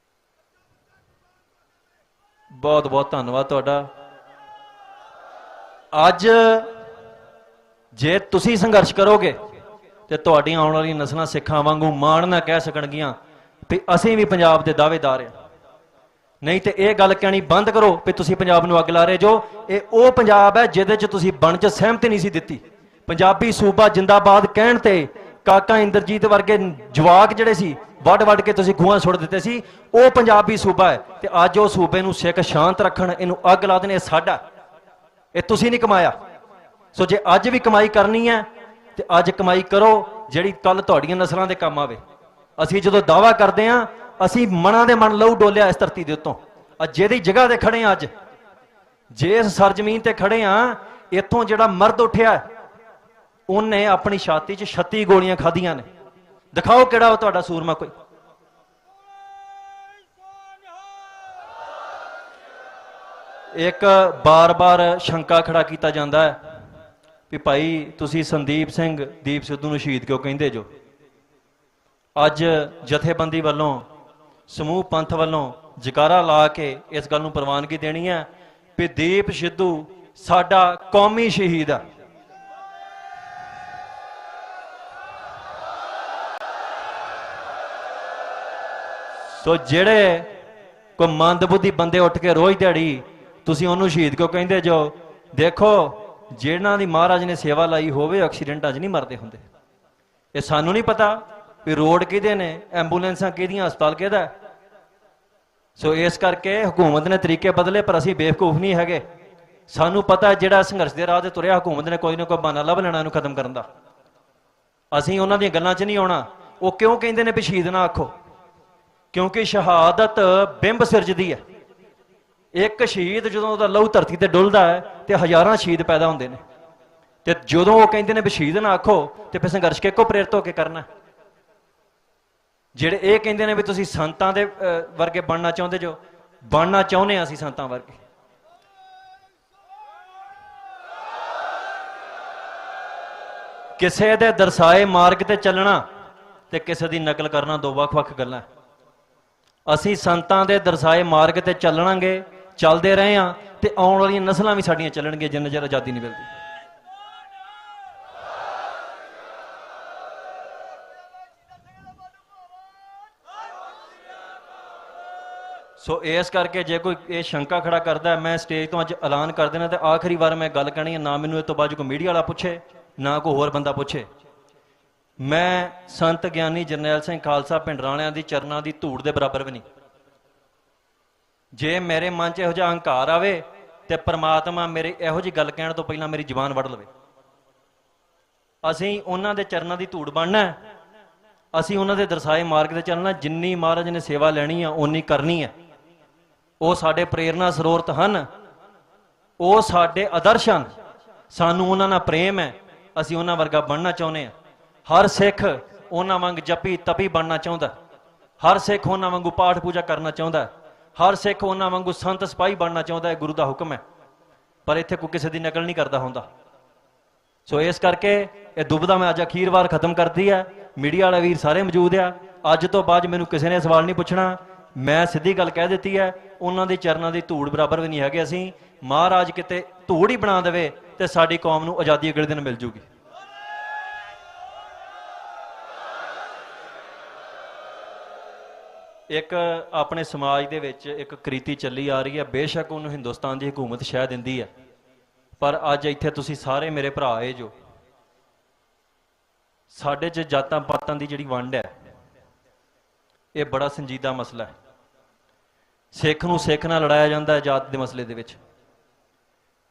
ਬਹੁਤ ਬਹੁਤ ਧੰਨਵਾਦ ਤੁਹਾਡਾ। ਅੱਜ ਜੇ ਤੁਸੀਂ ਸੰਘਰਸ਼ ਕਰੋਗੇ ਤੇ ਤੁਹਾਡੀਆਂ ਆਉਣ ਵਾਲੀਆਂ ਨਸਲਾਂ ਸਿੱਖਾਂ ਵਾਂਗੂ ਮਾਣ ਨਾ ਕਹਿ ਸਕਣਗੀਆਂ ਵੀ ਅਸੀਂ ਵੀ ਪੰਜਾਬ ਦੇ ਦਾਅਵੇਦਾਰ ਹਾਂ। ਨਹੀਂ ਤੇ ਇਹ ਗੱਲ ਕਹਿਣੀ ਬੰਦ ਕਰੋ ਵੀ ਤੁਸੀਂ ਪੰਜਾਬ ਨੂੰ ਅੱਗ ਲਾ ਰਹੇ ਜੋ। ਇਹ ਉਹ ਪੰਜਾਬ ਹੈ ਜਿਹਦੇ 'ਚ ਤੁਸੀਂ ਬਣ 'ਚ ਸਹਿਮਤੀ ਨਹੀਂ ਸੀ ਦਿੱਤੀ। ਪੰਜਾਬੀ ਸੂਬਾ ਜਿੰਦਾਬਾਦ ਕਹਿਣ ਤੇ ਕਾਕਾ ਇੰਦਰਜੀਤ ਵਰਗੇ ਜਵਾਕ ਜਿਹੜੇ ਸੀ ਵੱਢ ਵੱਢ ਕੇ ਤੁਸੀਂ ਖੂਹਾਂ ਸੁੱਟ ਦਿੱਤੇ ਸੀ, ਉਹ ਪੰਜਾਬੀ ਸੂਬਾ ਹੈ। ਤੇ ਅੱਜ ਉਹ ਸੂਬੇ ਨੂੰ ਸਿੱਖ ਸ਼ਾਂਤ ਰੱਖਣ, ਇਹਨੂੰ ਅੱਗ ਲਾ ਦੇਣ, ਇਹ ਸਾਡਾ, ਇਹ ਤੁਸੀਂ ਨਹੀਂ ਕਮਾਇਆ। ਸੋ ਜੇ ਅੱਜ ਵੀ ਕਮਾਈ ਕਰਨੀ ਹੈ ਤੇ ਅੱਜ ਕਮਾਈ ਕਰੋ ਜਿਹੜੀ ਕੱਲ ਤੁਹਾਡੀਆਂ ਨਸਲਾਂ ਦੇ ਕੰਮ ਆਵੇ। ਅਸੀਂ ਜਦੋਂ ਦਾਅਵਾ ਕਰਦੇ ਹਾਂ, ਅਸੀਂ ਮਨਾਂ ਦੇ ਮਨ ਲਹੂ ਡੋਲਿਆ ਇਸ ਧਰਤੀ ਦੇ ਉੱਤੋਂ। ਅੱਜ ਜਿਹਦੀ ਜਗ੍ਹਾ ਤੇ ਖੜੇ ਹਾਂ, ਅੱਜ ਜਿਸ ਸਰਜ਼ਮੀਨ ਤੇ ਖੜੇ ਹਾਂ, ਇੱਥੋਂ ਜਿਹੜਾ ਮਰਦ ਉੱਠਿਆ ਉਹਨੇ ਆਪਣੀ ਛਾਤੀ 'ਚ 36 ਗੋਲੀਆਂ ਖਾਧੀਆਂ ਨੇ। ਦਿਖਾਓ ਕਿਹੜਾ ਉਹ ਤੁਹਾਡਾ ਸੂਰਮਾ ਕੋਈ। ਇੱਕ ਬਾਰ-ਬਾਰ ਸ਼ੰਕਾ ਖੜਾ ਕੀਤਾ ਜਾਂਦਾ ਹੈ ਵੀ ਭਾਈ ਤੁਸੀਂ ਸੰਦੀਪ ਸਿੰਘ ਦੀਪ ਸਿੱਧੂ ਨੂੰ ਸ਼ਹੀਦ ਕਿਉਂ ਕਹਿੰਦੇ ਜੋ? ਅੱਜ ਜਥੇਬੰਦੀ ਵੱਲੋਂ, ਸਮੂਹ ਪੰਥ ਵੱਲੋਂ ਜਕਾਰਾ ਲਾ ਕੇ ਇਸ ਗੱਲ ਨੂੰ ਪ੍ਰਵਾਨਗੀ ਦੇਣੀ ਹੈ ਵੀ ਦੀਪ ਸਿੱਧੂ ਸਾਡਾ ਕੌਮੀ ਸ਼ਹੀਦ ਆ। ਸੋ ਜਿਹੜੇ ਕੋਈ ਮੰਦਬੁੱਧੀ ਬੰਦੇ ਉੱਠ ਕੇ ਰੋਜ਼ ਦਿਹਾੜੀ ਤੁਸੀਂ ਉਹਨੂੰ ਸ਼ਹੀਦ ਕਿਉਂ ਕਹਿੰਦੇ ਜੋ? ਦੇਖੋ, ਜਿਹਨਾਂ ਦੀ ਮਹਾਰਾਜ ਨੇ ਸੇਵਾ ਲਾਈ ਹੋਵੇ ਐਕਸੀਡੈਂਟਾਂ 'ਚ ਨਹੀਂ ਮਰਦੇ ਹੁੰਦੇ। ਇਹ ਸਾਨੂੰ ਨਹੀਂ ਪਤਾ ਵੀ ਰੋਡ ਕਿਹਦੇ ਨੇ, ਐਂਬੂਲੈਂਸਾਂ ਕਿਹਦੀਆਂ, ਹਸਪਤਾਲ ਕਿਹਦਾ। ਸੋ ਇਸ ਕਰਕੇ ਹਕੂਮਤ ਨੇ ਤਰੀਕੇ ਬਦਲੇ, ਪਰ ਅਸੀਂ ਬੇਵਕੂਫ ਨਹੀਂ ਹੈਗੇ। ਸਾਨੂੰ ਪਤਾ ਜਿਹੜਾ ਸੰਘਰਸ਼ ਦੇ ਰਾਹ ਤੇ ਤੁਰਿਆ, ਹਕੂਮਤ ਨੇ ਕੋਈ ਨਾ ਕੋਈ ਬਹਾਨਾ ਲੱਭ ਲੈਣਾ ਇਹਨੂੰ ਖਤਮ ਕਰਨ ਦਾ। ਅਸੀਂ ਉਹਨਾਂ ਦੀਆਂ ਗੱਲਾਂ 'ਚ ਨਹੀਂ ਆਉਣਾ। ਉਹ ਕਿਉਂ ਕਹਿੰਦੇ ਨੇ ਵੀ ਸ਼ਹੀਦ ਨਾ ਆਖੋ? ਕਿਉਂਕਿ ਸ਼ਹਾਦਤ ਬਿੰਬ ਸਿਰਜਦੀ ਹੈ। ਇੱਕ ਸ਼ਹੀਦ ਜਦੋਂ ਉਹਦਾ ਲਹੂ ਧਰਤੀ ਤੇ ਡੁੱਲਦਾ ਹੈ ਤੇ ਹਜ਼ਾਰਾਂ ਸ਼ਹੀਦ ਪੈਦਾ ਹੁੰਦੇ ਨੇ। ਤੇ ਜਦੋਂ ਉਹ ਕਹਿੰਦੇ ਨੇ ਵੀ ਸ਼ਹੀਦ ਨਾ ਆਖੋ, ਤੇ ਫਿਰ ਸੰਘਰਸ਼ ਕਿਹਕੋ ਪ੍ਰੇਰਿਤ ਹੋ ਕੇ ਕਰਨਾ? ਜਿਹੜੇ ਇਹ ਕਹਿੰਦੇ ਨੇ ਵੀ ਤੁਸੀਂ ਸੰਤਾਂ ਦੇ ਵਰਗੇ ਬਣਨਾ ਚਾਹੁੰਦੇ ਜੋ, ਬਣਨਾ ਚਾਹੁੰਦੇ ਹਾਂ ਅਸੀਂ ਸੰਤਾਂ ਵਰਗੇ। ਕਿਸੇ ਦੇ ਦਰਸਾਏ ਮਾਰਗ ਤੇ ਚੱਲਣਾ ਤੇ ਕਿਸੇ ਦੀ ਨਕਲ ਕਰਨਾ ਦੋ ਵੱਖ-ਵੱਖ ਗੱਲਾਂ। ਅਸੀਂ ਸੰਤਾਂ ਦੇ ਦਰਸਾਏ ਮਾਰਗ ਤੇ ਚੱਲਣਾਂਗੇ, ਚੱਲਦੇ ਰਹੇ ਹਾਂ, ਤੇ ਆਉਣ ਵਾਲੀਆਂ ਨਸਲਾਂ ਵੀ ਸਾਡੀਆਂ ਚੱਲਣਗੀਆਂ ਜਿੰਨਾ ਚਿਰ ਆਜ਼ਾਦੀ ਨਹੀਂ ਮਿਲਦੀ। ਸੋ ਇਸ ਕਰਕੇ ਜੇ ਕੋਈ ਇਹ ਸ਼ੰਕਾ ਖੜਾ ਕਰਦਾ, ਮੈਂ ਸਟੇਜ ਤੋਂ ਅੱਜ ਐਲਾਨ ਕਰ ਦੇਣਾ, ਤੇ ਆਖਰੀ ਵਾਰ ਮੈਂ ਗੱਲ ਕਹਿਣੀ ਹੈ, ਨਾ ਮੈਨੂੰ ਇਹ ਤੋਂ ਬਾਅਦ ਕੋਈ ਮੀਡੀਆ ਵਾਲਾ ਪੁੱਛੇ, ਨਾ ਕੋਈ ਹੋਰ ਬੰਦਾ ਪੁੱਛੇ। ਮੈਂ ਸੰਤ ਗਿਆਨੀ ਜਰਨੈਲ ਸਿੰਘ ਖਾਲਸਾ ਭਿੰਡਰਾਣਿਆਂ ਦੀ ਚਰਨਾਂ ਦੀ ਧੂੜ ਦੇ ਬਰਾਬਰ ਵੀ ਨਹੀਂ। ਜੇ ਮੇਰੇ ਮਨ 'ਚ ਇਹੋ ਜਿਹਾ ਹੰਕਾਰ ਆਵੇ ਤੇ ਪ੍ਰਮਾਤਮਾ ਮੇਰੇ ਇਹੋ ਜਿਹੀ ਗੱਲ ਕਹਿਣ ਤੋਂ ਪਹਿਲਾਂ ਮੇਰੀ ਜ਼ੁਬਾਨ ਵੱਢ ਲਵੇ। ਅਸੀਂ ਉਹਨਾਂ ਦੇ ਚਰਨਾਂ ਦੀ ਧੂੜ ਬਣਨਾ, ਅਸੀਂ ਉਹਨਾਂ ਦੇ ਦਰਸਾਏ ਮਾਰਗ ਤੇ ਚੱਲਣਾ। ਜਿੰਨੀ ਮਹਾਰਾਜ ਨੇ ਸੇਵਾ ਲੈਣੀ ਆ ਓਨੀ ਕਰਨੀ ਹੈ। ਉਹ ਸਾਡੇ ਪ੍ਰੇਰਨਾ ਸਰੋਤ ਹਨ, ਉਹ ਸਾਡੇ ਆਦਰਸ਼ ਹਨ, ਸਾਨੂੰ ਉਹਨਾਂ ਨਾਲ ਪ੍ਰੇਮ ਹੈ, ਅਸੀਂ ਉਹਨਾਂ ਵਰਗਾ ਬਣਨਾ ਚਾਹੁੰਦੇ ਹਾਂ। ਹਰ ਸਿੱਖ ਉਹਨਾਂ ਵਾਂਗ ਜਪੀ ਤਪੀ ਬਣਨਾ ਚਾਹੁੰਦਾ, ਹਰ ਸਿੱਖ ਉਹਨਾਂ ਵਾਂਗੂ ਪਾਠ ਪੂਜਾ ਕਰਨਾ ਚਾਹੁੰਦਾ, ਹਰ ਸਿੱਖ ਉਹਨਾਂ ਵਾਂਗੂ ਸੰਤ ਸਿਪਾਹੀ ਬਣਨਾ ਚਾਹੁੰਦਾ ਹੈ। ਗੁਰੂ ਦਾ ਹੁਕਮ ਹੈ, ਪਰ ਇੱਥੇ ਕੋਈ ਕਿਸੇ ਦੀ ਨਕਲ ਨਹੀਂ ਕਰਦਾ ਹੁੰਦਾ। ਸੋ ਇਸ ਕਰਕੇ ਇਹ ਦੁਬਦਾ ਮੈਂ ਅੱਜ ਅਖੀਰ ਵਾਰ ਖਤਮ ਕਰਦੀ ਹੈ। ਮੀਡੀਆ ਵਾਲੇ ਵੀਰ ਸਾਰੇ ਮੌਜੂਦ ਆ। ਅੱਜ ਤੋਂ ਬਾਅਦ ਮੈਨੂੰ ਕਿਸੇ ਨੇ ਸਵਾਲ ਨਹੀਂ ਪੁੱਛਣਾ। ਮੈਂ ਸਿੱਧੀ ਗੱਲ ਕਹਿ ਦਿੱਤੀ ਹੈ, ਉਹਨਾਂ ਦੇ ਚਰਨਾਂ ਦੀ ਧੂੜ ਬਰਾਬਰ ਵੀ ਨਹੀਂ ਹੈਗੇ ਅਸੀਂ। ਮਹਾਰਾਜ ਕਿਤੇ ਧੂੜ ਹੀ ਬਣਾ ਦੇਵੇ ਤੇ ਸਾਡੀ ਕੌਮ ਨੂੰ ਆਜ਼ਾਦੀ ਅਗਲੇ ਦਿਨ ਮਿਲ ਜੂਗੀ। ਇੱਕ ਆਪਣੇ ਸਮਾਜ ਦੇ ਵਿੱਚ ਇੱਕ ਕ੍ਰਿਤੀ ਚੱਲੀ ਆ ਰਹੀ ਹੈ, ਬੇਸ਼ੱਕ ਉਹਨੂੰ ਹਿੰਦੁਸਤਾਨ ਦੀ ਹਕੂਮਤ ਸ਼ਹਿ ਦਿੰਦੀ ਹੈ, ਪਰ ਅੱਜ ਇੱਥੇ ਤੁਸੀਂ ਸਾਰੇ ਮੇਰੇ ਭਰਾ ਆਏ ਜੋ, ਸਾਡੇ 'ਚ ਜਾਤਾਂ ਪਾਤਾਂ ਦੀ ਜਿਹੜੀ ਵੰਡ ਹੈ, ਇਹ ਬੜਾ ਸੰਜੀਦਾ ਮਸਲਾ ਹੈ। ਸਿੱਖ ਨੂੰ ਸਿੱਖ ਨਾਲ ਲੜਾਇਆ ਜਾਂਦਾ ਹੈ ਜਾਤ ਦੇ ਮਸਲੇ ਦੇ ਵਿੱਚ।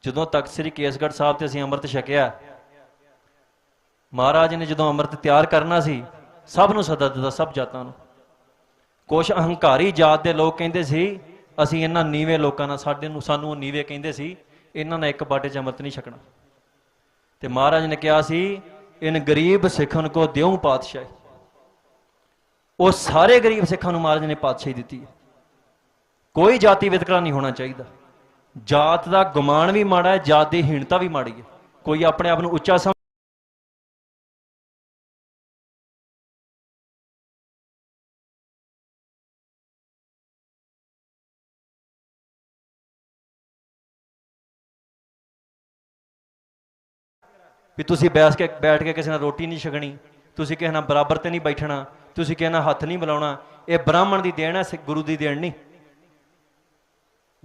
ਜਦੋਂ ਤਖਤ ਸ੍ਰੀ ਕੇਸਗੜ੍ਹ ਸਾਹਿਬ ਤੇ ਅਸੀਂ ਅੰਮ੍ਰਿਤ ਛਕਿਆ, ਮਹਾਰਾਜ ਨੇ ਜਦੋਂ ਅੰਮ੍ਰਿਤ ਤਿਆਰ ਕਰਨਾ ਸੀ, ਸਭ ਨੂੰ ਸੱਦਾ ਦਿੱਤਾ, ਸਭ ਜਾਤਾਂ ਨੂੰ। ਕੁਛ ਅਹੰਕਾਰੀ ਜਾਤ ਦੇ ਲੋਕ ਕਹਿੰਦੇ ਸੀ ਅਸੀਂ ਇਹਨਾਂ ਨੀਵੇਂ ਲੋਕਾਂ ਨਾਲ, ਸਾਨੂੰ ਉਹ ਨੀਵੇਂ ਕਹਿੰਦੇ ਸੀ, ਇਹਨਾਂ ਨਾਲ ਇੱਕ ਬਾਟੇ 'ਚ ਅੰਮ੍ਰਿਤ ਨਹੀਂ ਛਕਣਾ। ਤੇ ਮਹਾਰਾਜ ਨੇ ਕਿਹਾ ਸੀ ਇਨ ਗਰੀਬ ਸਿੱਖਨ ਕੋ ਦਿਉ ਪਾਤਸ਼ਾਹੀ। ਉਹ ਸਾਰੇ ਗਰੀਬ ਸਿੱਖਾਂ ਨੂੰ ਮਹਾਰਾਜ ਨੇ ਪਾਤਸ਼ਾਹੀ ਦਿੱਤੀ ਹੈ। ਕੋਈ ਜਾਤੀ ਵਿਤਕਰਾ ਨਹੀਂ ਹੋਣਾ ਚਾਹੀਦਾ। ਜਾਤ ਦਾ ਗੁਮਾਨ ਵੀ ਮਾੜਾ ਹੈ, ਜਾਤ ਦੀ ਹੀਣਤਾ ਵੀ ਮਾੜੀ ਹੈ। ਕੋਈ ਆਪਣੇ ਆਪ ਨੂੰ ਉੱਚਾ ਵੀ ਤੁਸੀਂ ਬੈਠ ਕੇ ਕਿਸੇ ਨਾਲ ਰੋਟੀ ਨਹੀਂ ਛਕਣੀ, ਤੁਸੀਂ ਕਿਸੇ ਨਾਲ ਬਰਾਬਰ ਤੇ ਨਹੀਂ ਬੈਠਣਾ, ਤੁਸੀਂ ਕਿਸੇ ਨਾਲ ਹੱਥ ਨਹੀਂ ਮਿਲਾਉਣਾ। ਇਹ ਬ੍ਰਾਹਮਣ ਦੀ ਦੇਣ ਹੈ, ਗੁਰੂ ਦੀ ਦੇਣ ਨਹੀਂ।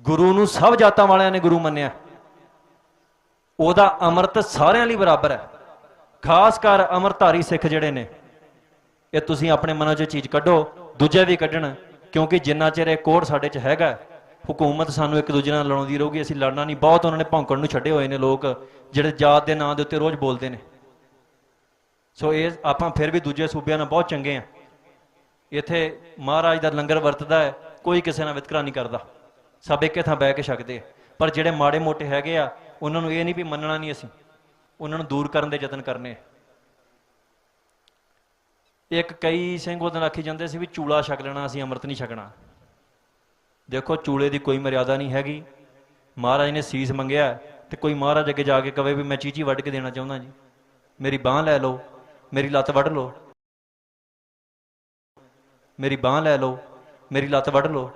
ਗੁਰੂ ਨੂੰ ਸਭ ਜਾਤਾਂ ਵਾਲਿਆਂ ਨੇ ਗੁਰੂ ਮੰਨਿਆ। ਉਹਦਾ ਅੰਮ੍ਰਿਤ ਸਾਰਿਆਂ ਲਈ ਬਰਾਬਰ ਹੈ। ਖਾਸ ਕਰ ਅੰਮ੍ਰਿਤਧਾਰੀ ਸਿੱਖ ਜਿਹੜੇ ਨੇ, ਇਹ ਤੁਸੀਂ ਆਪਣੇ ਮਨਾਂ 'ਚ ਚੀਜ਼ ਕੱਢੋ, ਦੂਜੇ ਵੀ ਕੱਢਣ, ਕਿਉਂਕਿ ਜਿੰਨਾ ਚਿਰ ਇਹ ਕੋਡ ਸਾਡੇ 'ਚ ਹੈਗਾ, ਹੁਕੂਮਤ ਸਾਨੂੰ ਇੱਕ ਦੂਜੇ ਨਾਲ ਲੜਾਉਂਦੀ ਰਹੂਗੀ, ਅਸੀਂ ਲੜਨਾ ਨਹੀਂ। ਬਹੁਤ ਉਹਨਾਂ ਨੇ ਭੌਂਕਣ ਨੂੰ ਛੱਡੇ ਹੋਏ ਨੇ ਲੋਕ ਜਿਹੜੇ ਜਾਤ ਦੇ ਨਾਂ ਦੇ ਉੱਤੇ ਰੋਜ਼ ਬੋਲਦੇ ਨੇ। ਸੋ ਇਹ ਆਪਾਂ ਫਿਰ ਵੀ ਦੂਜੇ ਸੂਬਿਆਂ ਨਾਲ ਬਹੁਤ ਚੰਗੇ ਆ। ਇੱਥੇ ਮਹਾਰਾਜ ਦਾ ਲੰਗਰ ਵਰਤਦਾ ਹੈ, ਕੋਈ ਕਿਸੇ ਨਾਲ ਵਿਤਕਰਾ ਨਹੀਂ ਕਰਦਾ, ਸਭ ਇੱਕੇ ਥਾਂ ਬਹਿ ਕੇ ਛਕਦੇ। ਪਰ ਜਿਹੜੇ ਮਾੜੇ ਮੋਟੇ ਹੈਗੇ ਆ, ਉਹਨਾਂ ਨੂੰ ਇਹ ਨਹੀਂ ਵੀ ਮੰਨਣਾ ਨਹੀਂ, ਅਸੀਂ ਉਹਨਾਂ ਨੂੰ ਦੂਰ ਕਰਨ ਦੇ ਯਤਨ ਕਰਨੇ। ਇੱਕ ਕਈ ਸਿੰਘ ਉਹਦੇ ਨਾਲ ਆਖੀ ਜਾਂਦੇ ਸੀ ਵੀ ਚੂਲਾ ਛਕ ਲੈਣਾ, ਅਸੀਂ ਅੰਮ੍ਰਿਤ ਨਹੀਂ ਛਕਣਾ। ਦੇਖੋ ਚੂਲੇ ਦੀ ਕੋਈ ਮਰਿਆਦਾ ਨਹੀਂ ਹੈਗੀ। ਮਹਾਰਾਜ ਨੇ ਸੀਸ ਮੰਗਿਆ ਤੇ ਕੋਈ ਮਹਾਰਾਜ ਅੱਗੇ ਜਾ ਕੇ ਕਵੇ ਵੀ ਮੈਂ ਚੀਚੀ ਵੱਢ ਕੇ ਦੇਣਾ ਚਾਹੁੰਦਾ ਜੀ, ਮੇਰੀ ਬਾਂਹ ਲੈ ਲਓ, ਮੇਰੀ ਲੱਤ ਵੱਢ ਲਓ, ਮੇਰੀ ਬਾਂਹ ਲੈ ਲਓ, ਮੇਰੀ ਲੱਤ ਵੱਢ ਲਓ।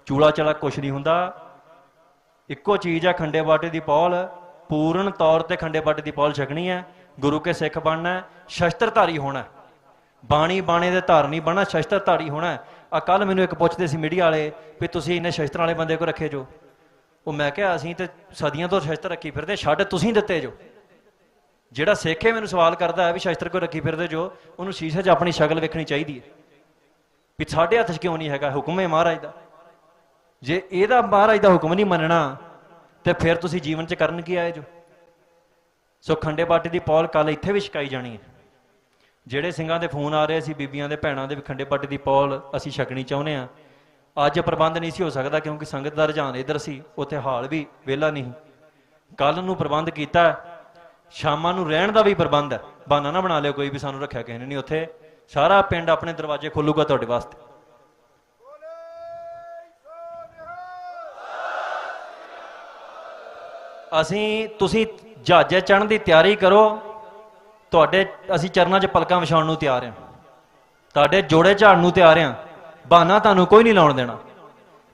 ਚੂਲਾ ਚਲਾ ਕੁਛ ਨਹੀਂ ਹੁੰਦਾ। ਇੱਕੋ ਚੀਜ਼ ਹੈ ਖੰਡੇ ਬਾਟੇ ਦੀ ਪੌਲ। ਪੂਰਨ ਤੌਰ ਤੇ ਖੰਡੇ ਬਾਟੇ ਦੀ ਪੌਲ ਛਕਣੀ ਹੈ, ਗੁਰੂ ਕੇ ਸਿੱਖ ਬਣਨਾ, ਸ਼ਸਤਰਧਾਰੀ ਹੋਣਾ, ਬਾਣੀ ਬਾਣੇ ਦੇ ਧਾਰਨੀ ਬਣਨਾ, ਸ਼ਸਤਰਧਾਰੀ ਹੋਣਾ। ਆ ਕੱਲ ਮੈਨੂੰ ਇੱਕ ਪੁੱਛਦੇ ਸੀ ਮੀਡੀਆ ਵਾਲੇ ਵੀ ਤੁਸੀਂ ਇੰਨੇ ਸ਼ਸਤਰਾਂ ਵਾਲੇ ਬੰਦੇ ਕੋ ਰੱਖੇ ਜੋ। ਉਹ ਮੈਂ ਕਿਹਾ ਅਸੀਂ ਤੇ ਸਦੀਆਂ ਤੋਂ ਸ਼ਸਤਰ ਰੱਖੀ ਫਿਰਦੇ, ਛੱਡ ਤੁਸੀਂ ਦਿੱਤੇ ਜੋ। ਜਿਹੜਾ ਸਿੱਖ ਹੈ ਮੈਨੂੰ ਸਵਾਲ ਕਰਦਾ ਹੈ ਵੀ ਸ਼ਸਤਰ ਕਿਉਂ ਰੱਖੀ ਫਿਰਦੇ ਜੋ, ਉਹਨੂੰ ਸ਼ੀਸ਼ੇ 'ਚ ਆਪਣੀ ਸ਼ਕਲ ਵੇਖਣੀ ਚਾਹੀਦੀ ਹੈ ਵੀ ਸਾਡੇ ਹੱਥ 'ਚ ਕਿਉਂ ਨਹੀਂ ਹੈਗਾ, ਹੁਕਮ ਹੈ ਮਹਾਰਾਜ ਦਾ। ਜੇ ਇਹਦਾ ਮਹਾਰਾਜ ਦਾ ਹੁਕਮ ਨਹੀਂ ਮੰਨਣਾ ਤੇ ਫਿਰ ਤੁਸੀਂ ਜੀਵਨ 'ਚ ਕਰਨ ਕੀ ਆਏ ਜੋ। ਸੋ ਖੰਡੇ ਬਾਟੇ ਦੀ ਪੌਲ ਕੱਲ ਇੱਥੇ ਵੀ ਛਕਾਈ ਜਾਣੀ ਹੈ। ਜਿਹੜੇ ਸਿੰਘਾਂ ਦੇ ਫੋਨ ਆ ਰਹੇ ਸੀ ਬੀਬੀਆਂ ਦੇ ਭੈਣਾਂ ਦੇ ਵੀ ਖੰਡੇ ਬਾਟੇ ਦੀ ਪੌਲ ਅਸੀਂ ਛਕਣੀ ਚਾਹੁੰਦੇ ਹਾਂ, ਅੱਜ ਪ੍ਰਬੰਧ ਨਹੀਂ ਸੀ ਹੋ ਸਕਦਾ ਕਿਉਂਕਿ ਸੰਗਤ ਦਾ ਰੁਝਾਨ ਇੱਧਰ ਸੀ, ਉੱਥੇ ਹਾਲ ਵੀ ਵਿਹਲਾ ਨਹੀਂ। ਕੱਲ ਨੂੰ ਪ੍ਰਬੰਧ ਕੀਤਾ, ਸ਼ਾਮਾਂ ਨੂੰ ਰਹਿਣ ਦਾ ਵੀ ਪ੍ਰਬੰਧ ਹੈ, ਬਹਾਨਾ ਨਾ ਬਣਾ ਲਿਓ ਕੋਈ ਵੀ ਸਾਨੂੰ ਰੱਖਿਆ ਕਿਸੇ ਨੇ ਨਹੀਂ। ਉੱਥੇ ਸਾਰਾ ਪਿੰਡ ਆਪਣੇ ਦਰਵਾਜ਼ੇ ਖੋਲੂਗਾ ਤੁਹਾਡੇ ਵਾਸਤੇ। ਤੁਸੀਂ ਜਹਾਜ਼ੇ ਚੜ੍ਹਨ ਦੀ ਤਿਆਰੀ ਕਰੋ, ਤੁਹਾਡੇ ਅਸੀਂ ਚਰਨਾਂ 'ਚ ਪਲਕਾਂ ਵਿਛਾਉਣ ਨੂੰ ਤਿਆਰ ਹਾਂ, ਤੁਹਾਡੇ ਜੋੜੇ ਝਾੜਨ ਨੂੰ ਤਿਆਰ ਹਾਂ, ਬਹਾਨਾ ਤੁਹਾਨੂੰ ਕੋਈ ਨਹੀਂ ਲਾਉਣ ਦੇਣਾ।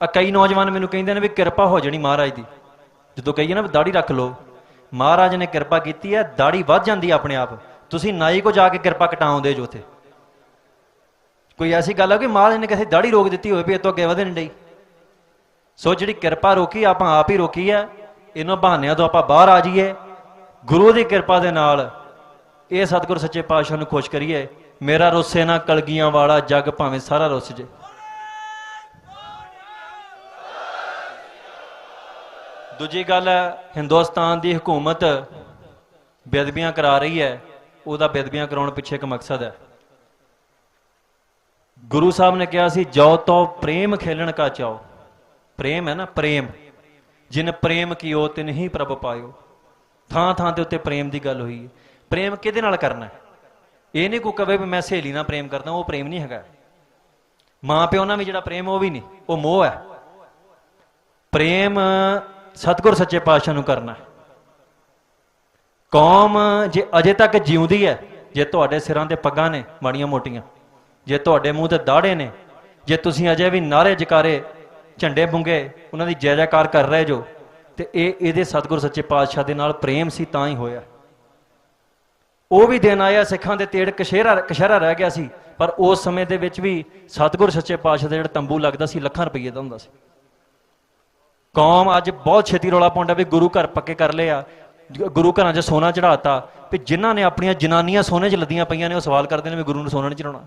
ਕਈ ਨੌਜਵਾਨ ਮੈਨੂੰ ਕਹਿੰਦੇ ਨੇ ਵੀ ਕਿਰਪਾ ਹੋ ਜਾਣੀ ਮਹਾਰਾਜ ਦੀ, ਜਦੋਂ ਕਹੀਏ ਨਾ ਵੀ ਦਾੜੀ ਰੱਖ ਲਓ, ਮਹਾਰਾਜ ਨੇ ਕਿਰਪਾ ਕੀਤੀ ਹੈ, ਦਾੜੀ ਵੱਧ ਜਾਂਦੀ ਹੈ ਆਪਣੇ ਆਪ। ਤੁਸੀਂ ਨਾਈ ਕੋ ਜਾ ਕੇ ਕਿਰਪਾ ਕਟਾਉਂਦੇ ਜੋ, ਉੱਥੇ ਕੋਈ ਐਸੀ ਗੱਲ ਹੈ ਕਿ ਮਹਾਰਾਜ ਨੇ ਕਿਸੇ ਦਾੜੀ ਰੋਕ ਦਿੱਤੀ ਹੋਵੇ ਵੀ ਇਹ ਤੋਂ ਅੱਗੇ ਵਧੇ ਨਹੀਂ ਡਈ। ਸੋ ਜਿਹੜੀ ਕਿਰਪਾ ਰੋਕੀ ਆਪਾਂ ਆਪ ਹੀ ਰੋਕੀ ਹੈ, ਇਹਨਾਂ ਬਹਾਨਿਆਂ ਤੋਂ ਆਪਾਂ ਬਾਹਰ ਆ ਜਾਈਏ, ਗੁਰੂ ਦੀ ਕਿਰਪਾ ਦੇ ਨਾਲ ਇਹ ਸਤਿਗੁਰ ਸੱਚੇ ਪਾਤਸ਼ਾਹ ਨੂੰ ਖੁਸ਼ ਕਰੀਏ। ਮੇਰਾ ਰੁੱਸੇ ਨਾ ਕਲਗੀਆਂ ਵਾਲਾ, ਜੱਗ ਭਾਵੇਂ ਸਾਰਾ ਰੁੱਸ ਜੇ। ਦੂਜੀ ਗੱਲ ਹੈ, ਹਿੰਦੁਸਤਾਨ ਦੀ ਹਕੂਮਤ ਬੇਅਦਬੀਆਂ ਕਰਾ ਰਹੀ ਹੈ, ਉਹਦਾ ਬੇਅਦਬੀਆਂ ਕਰਾਉਣ ਪਿੱਛੇ ਇੱਕ ਮਕਸਦ ਹੈ। ਗੁਰੂ ਸਾਹਿਬ ਨੇ ਕਿਹਾ ਸੀ ਜੋ ਤੋ ਪ੍ਰੇਮ ਖੇਲਣ ਕਾ ਚਾਓ, ਪ੍ਰੇਮ ਹੈ ਨਾ, ਪ੍ਰੇਮ ਜਿਨ ਪ੍ਰੇਮ ਕੀਓ ਤਿਨ ਹੀ ਪ੍ਰਭ ਪਾਇਓ। ਥਾਂ ਥਾਂ ਤੇ ਉੱਤੇ ਪ੍ਰੇਮ ਦੀ ਗੱਲ ਹੋਈ ਹੈ। ਪ੍ਰੇਮ ਕਿਹਦੇ ਨਾਲ ਕਰਨਾ? ਇਹ ਨਹੀਂ ਕੋਈ ਕਵੇ ਵੀ ਮੈਂ ਸਹੇਲੀ ਨਾਲ ਪ੍ਰੇਮ ਕਰਦਾ, ਉਹ ਪ੍ਰੇਮ ਨਹੀਂ ਹੈਗਾ। ਮਾਂ ਪਿਓ ਨਾਲ ਵੀ ਜਿਹੜਾ ਪ੍ਰੇਮ ਉਹ ਵੀ ਨਹੀਂ, ਉਹ ਮੋਹ ਹੈ। ਪ੍ਰੇਮ ਸਤਿਗੁਰ ਸੱਚੇ ਪਾਤਸ਼ਾਹ ਨੂੰ ਕਰਨਾ। ਕੌਮ ਜੇ ਅਜੇ ਤੱਕ ਜਿਉਂਦੀ ਹੈ, ਜੇ ਤੁਹਾਡੇ ਸਿਰਾਂ ਤੇ ਪੱਗਾਂ ਨੇ ਮਾੜੀਆਂ ਮੋਟੀਆਂ, ਜੇ ਤੁਹਾਡੇ ਮੂੰਹ ਤੇ ਦਾੜੇ ਨੇ, ਜੇ ਤੁਸੀਂ ਅਜੇ ਵੀ ਨਾਰੇ ਜਕਾਰੇ ਝੰਡੇ ਬੁੰਗੇ ਉਹਨਾਂ ਦੀ ਜੈ ਜੈਕਾਰ ਕਰ ਰਹੇ ਜੋ, ਤੇ ਇਹਦੇ ਸਤਿਗੁਰ ਸੱਚੇ ਪਾਤਸ਼ਾਹ ਦੇ ਨਾਲ ਪ੍ਰੇਮ ਸੀ ਤਾਂ ਹੀ ਹੋਇਆ। ਉਹ ਵੀ ਦਿਨ ਆਇਆ ਸਿੱਖਾਂ ਦੇ ਤੇੜ ਕਸ਼ਹਿਰਾ ਰਹਿ ਗਿਆ ਸੀ, ਪਰ ਉਸ ਸਮੇਂ ਦੇ ਵਿੱਚ ਵੀ ਸਤਿਗੁਰ ਸੱਚੇ ਪਾਤਸ਼ਾਹ ਦਾ ਜਿਹੜਾ ਤੰਬੂ ਲੱਗਦਾ ਸੀ ਲੱਖਾਂ ਰੁਪਈਏ ਦਾ ਹੁੰਦਾ ਸੀ। ਕੌਮ ਅੱਜ ਬਹੁਤ ਛੇਤੀ ਰੌਲਾ ਪਾਉਂਦਾ ਵੀ ਗੁਰੂ ਘਰ ਪੱਕੇ ਕਰ ਲਏ ਆ, ਗੁਰੂ ਘਰਾਂ 'ਚ ਸੋਨਾ ਚੜਾਤਾ, ਵੀ ਜਿਨ੍ਹਾਂ ਨੇ ਆਪਣੀਆਂ ਜਨਾਨੀਆਂ ਸੋਨੇ 'ਚ ਲੱਦੀਆਂ ਪਈਆਂ ਨੇ ਉਹ ਸਵਾਲ ਕਰਦੇ ਨੇ ਵੀ ਗੁਰੂ ਨੂੰ ਸੋਨਾ ਨਹੀਂ ਚੜਾਉਣਾ।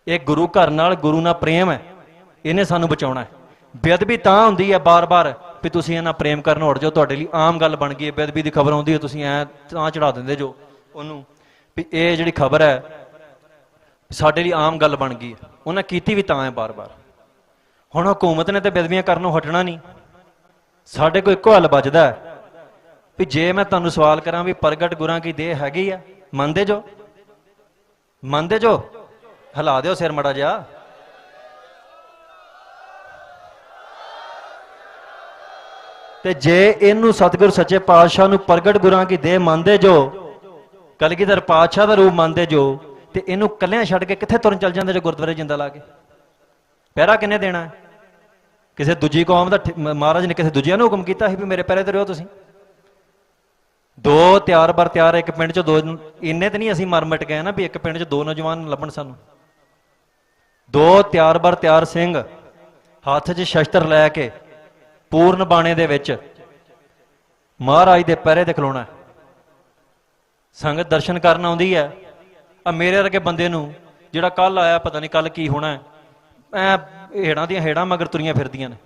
ਇਹ ਗੁਰੂ ਘਰ ਨਾਲ ਗੁਰੂ ਨਾਲ ਪ੍ਰੇਮ ਹੈ, ਇਹਨੇ ਸਾਨੂੰ ਬਚਾਉਣਾ ਹੈ। ਬੇਅਦਬੀ ਤਾਂ ਹੁੰਦੀ ਹੈ ਬਾਰ-ਬਾਰ ਵੀ ਤੁਸੀਂ ਇਹਨਾਂ ਪ੍ਰੇਮ ਕਰਨ ਉੱਠ ਜਾਓ, ਤੁਹਾਡੇ ਲਈ ਆਮ ਗੱਲ ਬਣ ਗਈ ਹੈ। ਬੇਅਦਬੀ ਦੀ ਖਬਰ ਆਉਂਦੀ ਹੈ ਤੁਸੀਂ ਐਂ ਤਾਂ ਚੜਾ ਦਿੰਦੇ ਜੋ ਉਹਨੂੰ ਵੀ ਇਹ ਜਿਹੜੀ ਖਬਰ ਹੈ ਸਾਡੇ ਲਈ ਆਮ ਗੱਲ ਬਣ ਗਈ ਹੈ। ਉਹਨਾਂ ਕੀਤੀ ਵੀ ਤਾਂ ਹੈ ਬਾਰ-ਬਾਰ। ਹੁਣ ਹਕੂਮਤ ਨੇ ਤਾਂ ਬੇਅਦਬੀਆਂ ਕਰਨੋਂ ਹਟਣਾ ਨਹੀਂ। ਸਾਡੇ ਕੋਲ ਇੱਕੋ ਹੱਲ ਬਚਦਾ ਹੈ ਵੀ ਜੇ ਮੈਂ ਤੁਹਾਨੂੰ ਸਵਾਲ ਕਰਾਂ ਵੀ ਪ੍ਰਗਟ ਗੁਰਾਂ ਕੀ ਦੇਹ ਹੈਗੀ ਆ, ਮੰਨਦੇ ਜੋ? ਮੰਨਦੇ ਜੋ? ਹਿਲਾ ਦਿਓ ਸਿਰ ਮੜਾ ਜਿਹਾ। ਤੇ ਜੇ ਇਹਨੂੰ ਸਤਿਗੁਰ ਸੱਚੇ ਪਾਤਸ਼ਾਹ ਨੂੰ ਪ੍ਰਗਟ ਗੁਰਾਂ ਕੀ ਦੇਹ ਮੰਨਦੇ ਜੋ, ਕਲਗੀਧਰ ਪਾਤਸ਼ਾਹ ਦਾ ਰੂਪ ਮੰਨਦੇ ਜੋ, ਤੇ ਇਹਨੂੰ ਕੱਲਿਆਂ ਛੱਡ ਕੇ ਕਿੱਥੇ ਤੁਰਨ ਚੱਲ ਜਾਂਦੇ ਜੋ ਗੁਰਦੁਆਰੇ ਜਿੰਦਾ ਲਾ ਕੇ? ਪਹਿਰਾ ਕਿੰਨੇ ਦੇਣਾ? ਕਿਸੇ ਦੂਜੀ ਕੌਮ ਦਾ ਮਹਾਰਾਜ ਨੇ ਕਿਸੇ ਦੂਜਿਆਂ ਨੂੰ ਹੁਕਮ ਕੀਤਾ ਸੀ ਵੀ ਮੇਰੇ ਪਹਿਰੇ ਤੇ ਰਹੋ ਤੁਸੀਂ। ਦੋ ਤਿਆਰ ਬਰ ਤਿਆਰ, ਇੱਕ ਪਿੰਡ 'ਚ ਦੋ, ਇੰਨੇ ਤੇ ਨਹੀਂ ਅਸੀਂ ਮਰ ਮਿਟ ਗਏ ਨਾ ਵੀ ਇੱਕ ਪਿੰਡ 'ਚ ਦੋ ਨੌਜਵਾਨ ਲੱਭਣ ਸਾਨੂੰ। ਦੋ ਤਿਆਰ ਬਰ ਤਿਆਰ ਸਿੰਘ ਹੱਥ 'ਚ ਸ਼ਸਤਰ ਲੈ ਕੇ ਪੂਰਨ ਬਾਣੇ ਦੇ ਵਿੱਚ ਮਹਾਰਾਜ ਦੇ ਪਹਿਰੇ ਤੇ ਖਲੋਣਾ। ਸੰਗਤ ਦਰਸ਼ਨ ਕਰਨ ਆਉਂਦੀ ਹੈ। ਆ ਮੇਰੇ ਵਰਗੇ ਬੰਦੇ ਨੂੰ ਜਿਹੜਾ ਕੱਲ ਆਇਆ ਪਤਾ ਨਹੀਂ ਕੱਲ ਕੀ ਹੋਣਾ, ਐ ਹੇੜਾਂ ਦੀਆਂ ਹੇੜਾਂ ਮਗਰ ਤੁਰੀਆਂ ਫਿਰਦੀਆਂ ਨੇ।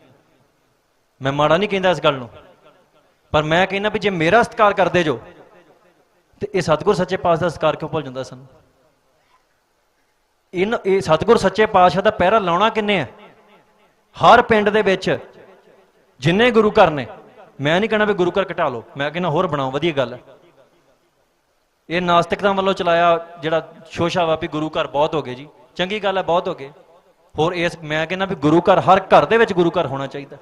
ਮੈਂ ਮਾੜਾ ਨਹੀਂ ਕਹਿੰਦਾ ਇਸ ਗੱਲ ਨੂੰ, ਪਰ ਮੈਂ ਕਹਿੰਦਾ ਵੀ ਜੇ ਮੇਰਾ ਸਤਿਕਾਰ ਕਰਦੇ ਜੋ ਤੇ ਇਹ ਸਤਿਗੁਰ ਸੱਚੇ ਪਾਤਸ਼ਾਹ ਦਾ ਸਤਿਕਾਰ ਕਿਉਂ ਭੁੱਲ ਜਾਂਦਾ ਸਾਨੂੰ? ਇਹ ਸਤਿਗੁਰ ਸੱਚੇ ਪਾਤਸ਼ਾਹ ਦਾ ਪਹਿਰਾ ਲਾਉਣਾ ਕਿੰਨੇ ਆ? ਹਰ ਪਿੰਡ ਦੇ ਵਿੱਚ ਜਿੰਨੇ ਗੁਰੂ ਘਰ ਨੇ, ਮੈਂ ਨਹੀਂ ਕਹਿਣਾ ਵੀ ਗੁਰੂ ਘਰ ਘਟਾ ਲਓ, ਮੈਂ ਕਹਿੰਦਾ ਹੋਰ ਬਣਾਓ, ਵਧੀਆ ਗੱਲ ਹੈ। ਇਹ ਨਾਸਤਿਕਤਾ ਵੱਲੋਂ ਚਲਾਇਆ ਜਿਹੜਾ ਸ਼ੋਸ਼ਾ ਵਾ ਵੀ ਗੁਰੂ ਘਰ ਬਹੁਤ ਹੋ ਗਏ ਜੀ, ਚੰਗੀ ਗੱਲ ਹੈ, ਬਹੁਤ ਹੋ ਗਏ। ਹੋਰ ਇਸ ਮੈਂ ਕਹਿੰਦਾ ਵੀ ਗੁਰੂ ਘਰ ਹਰ ਘਰ ਦੇ ਵਿੱਚ ਗੁਰੂ ਘਰ ਹੋਣਾ ਚਾਹੀਦਾ,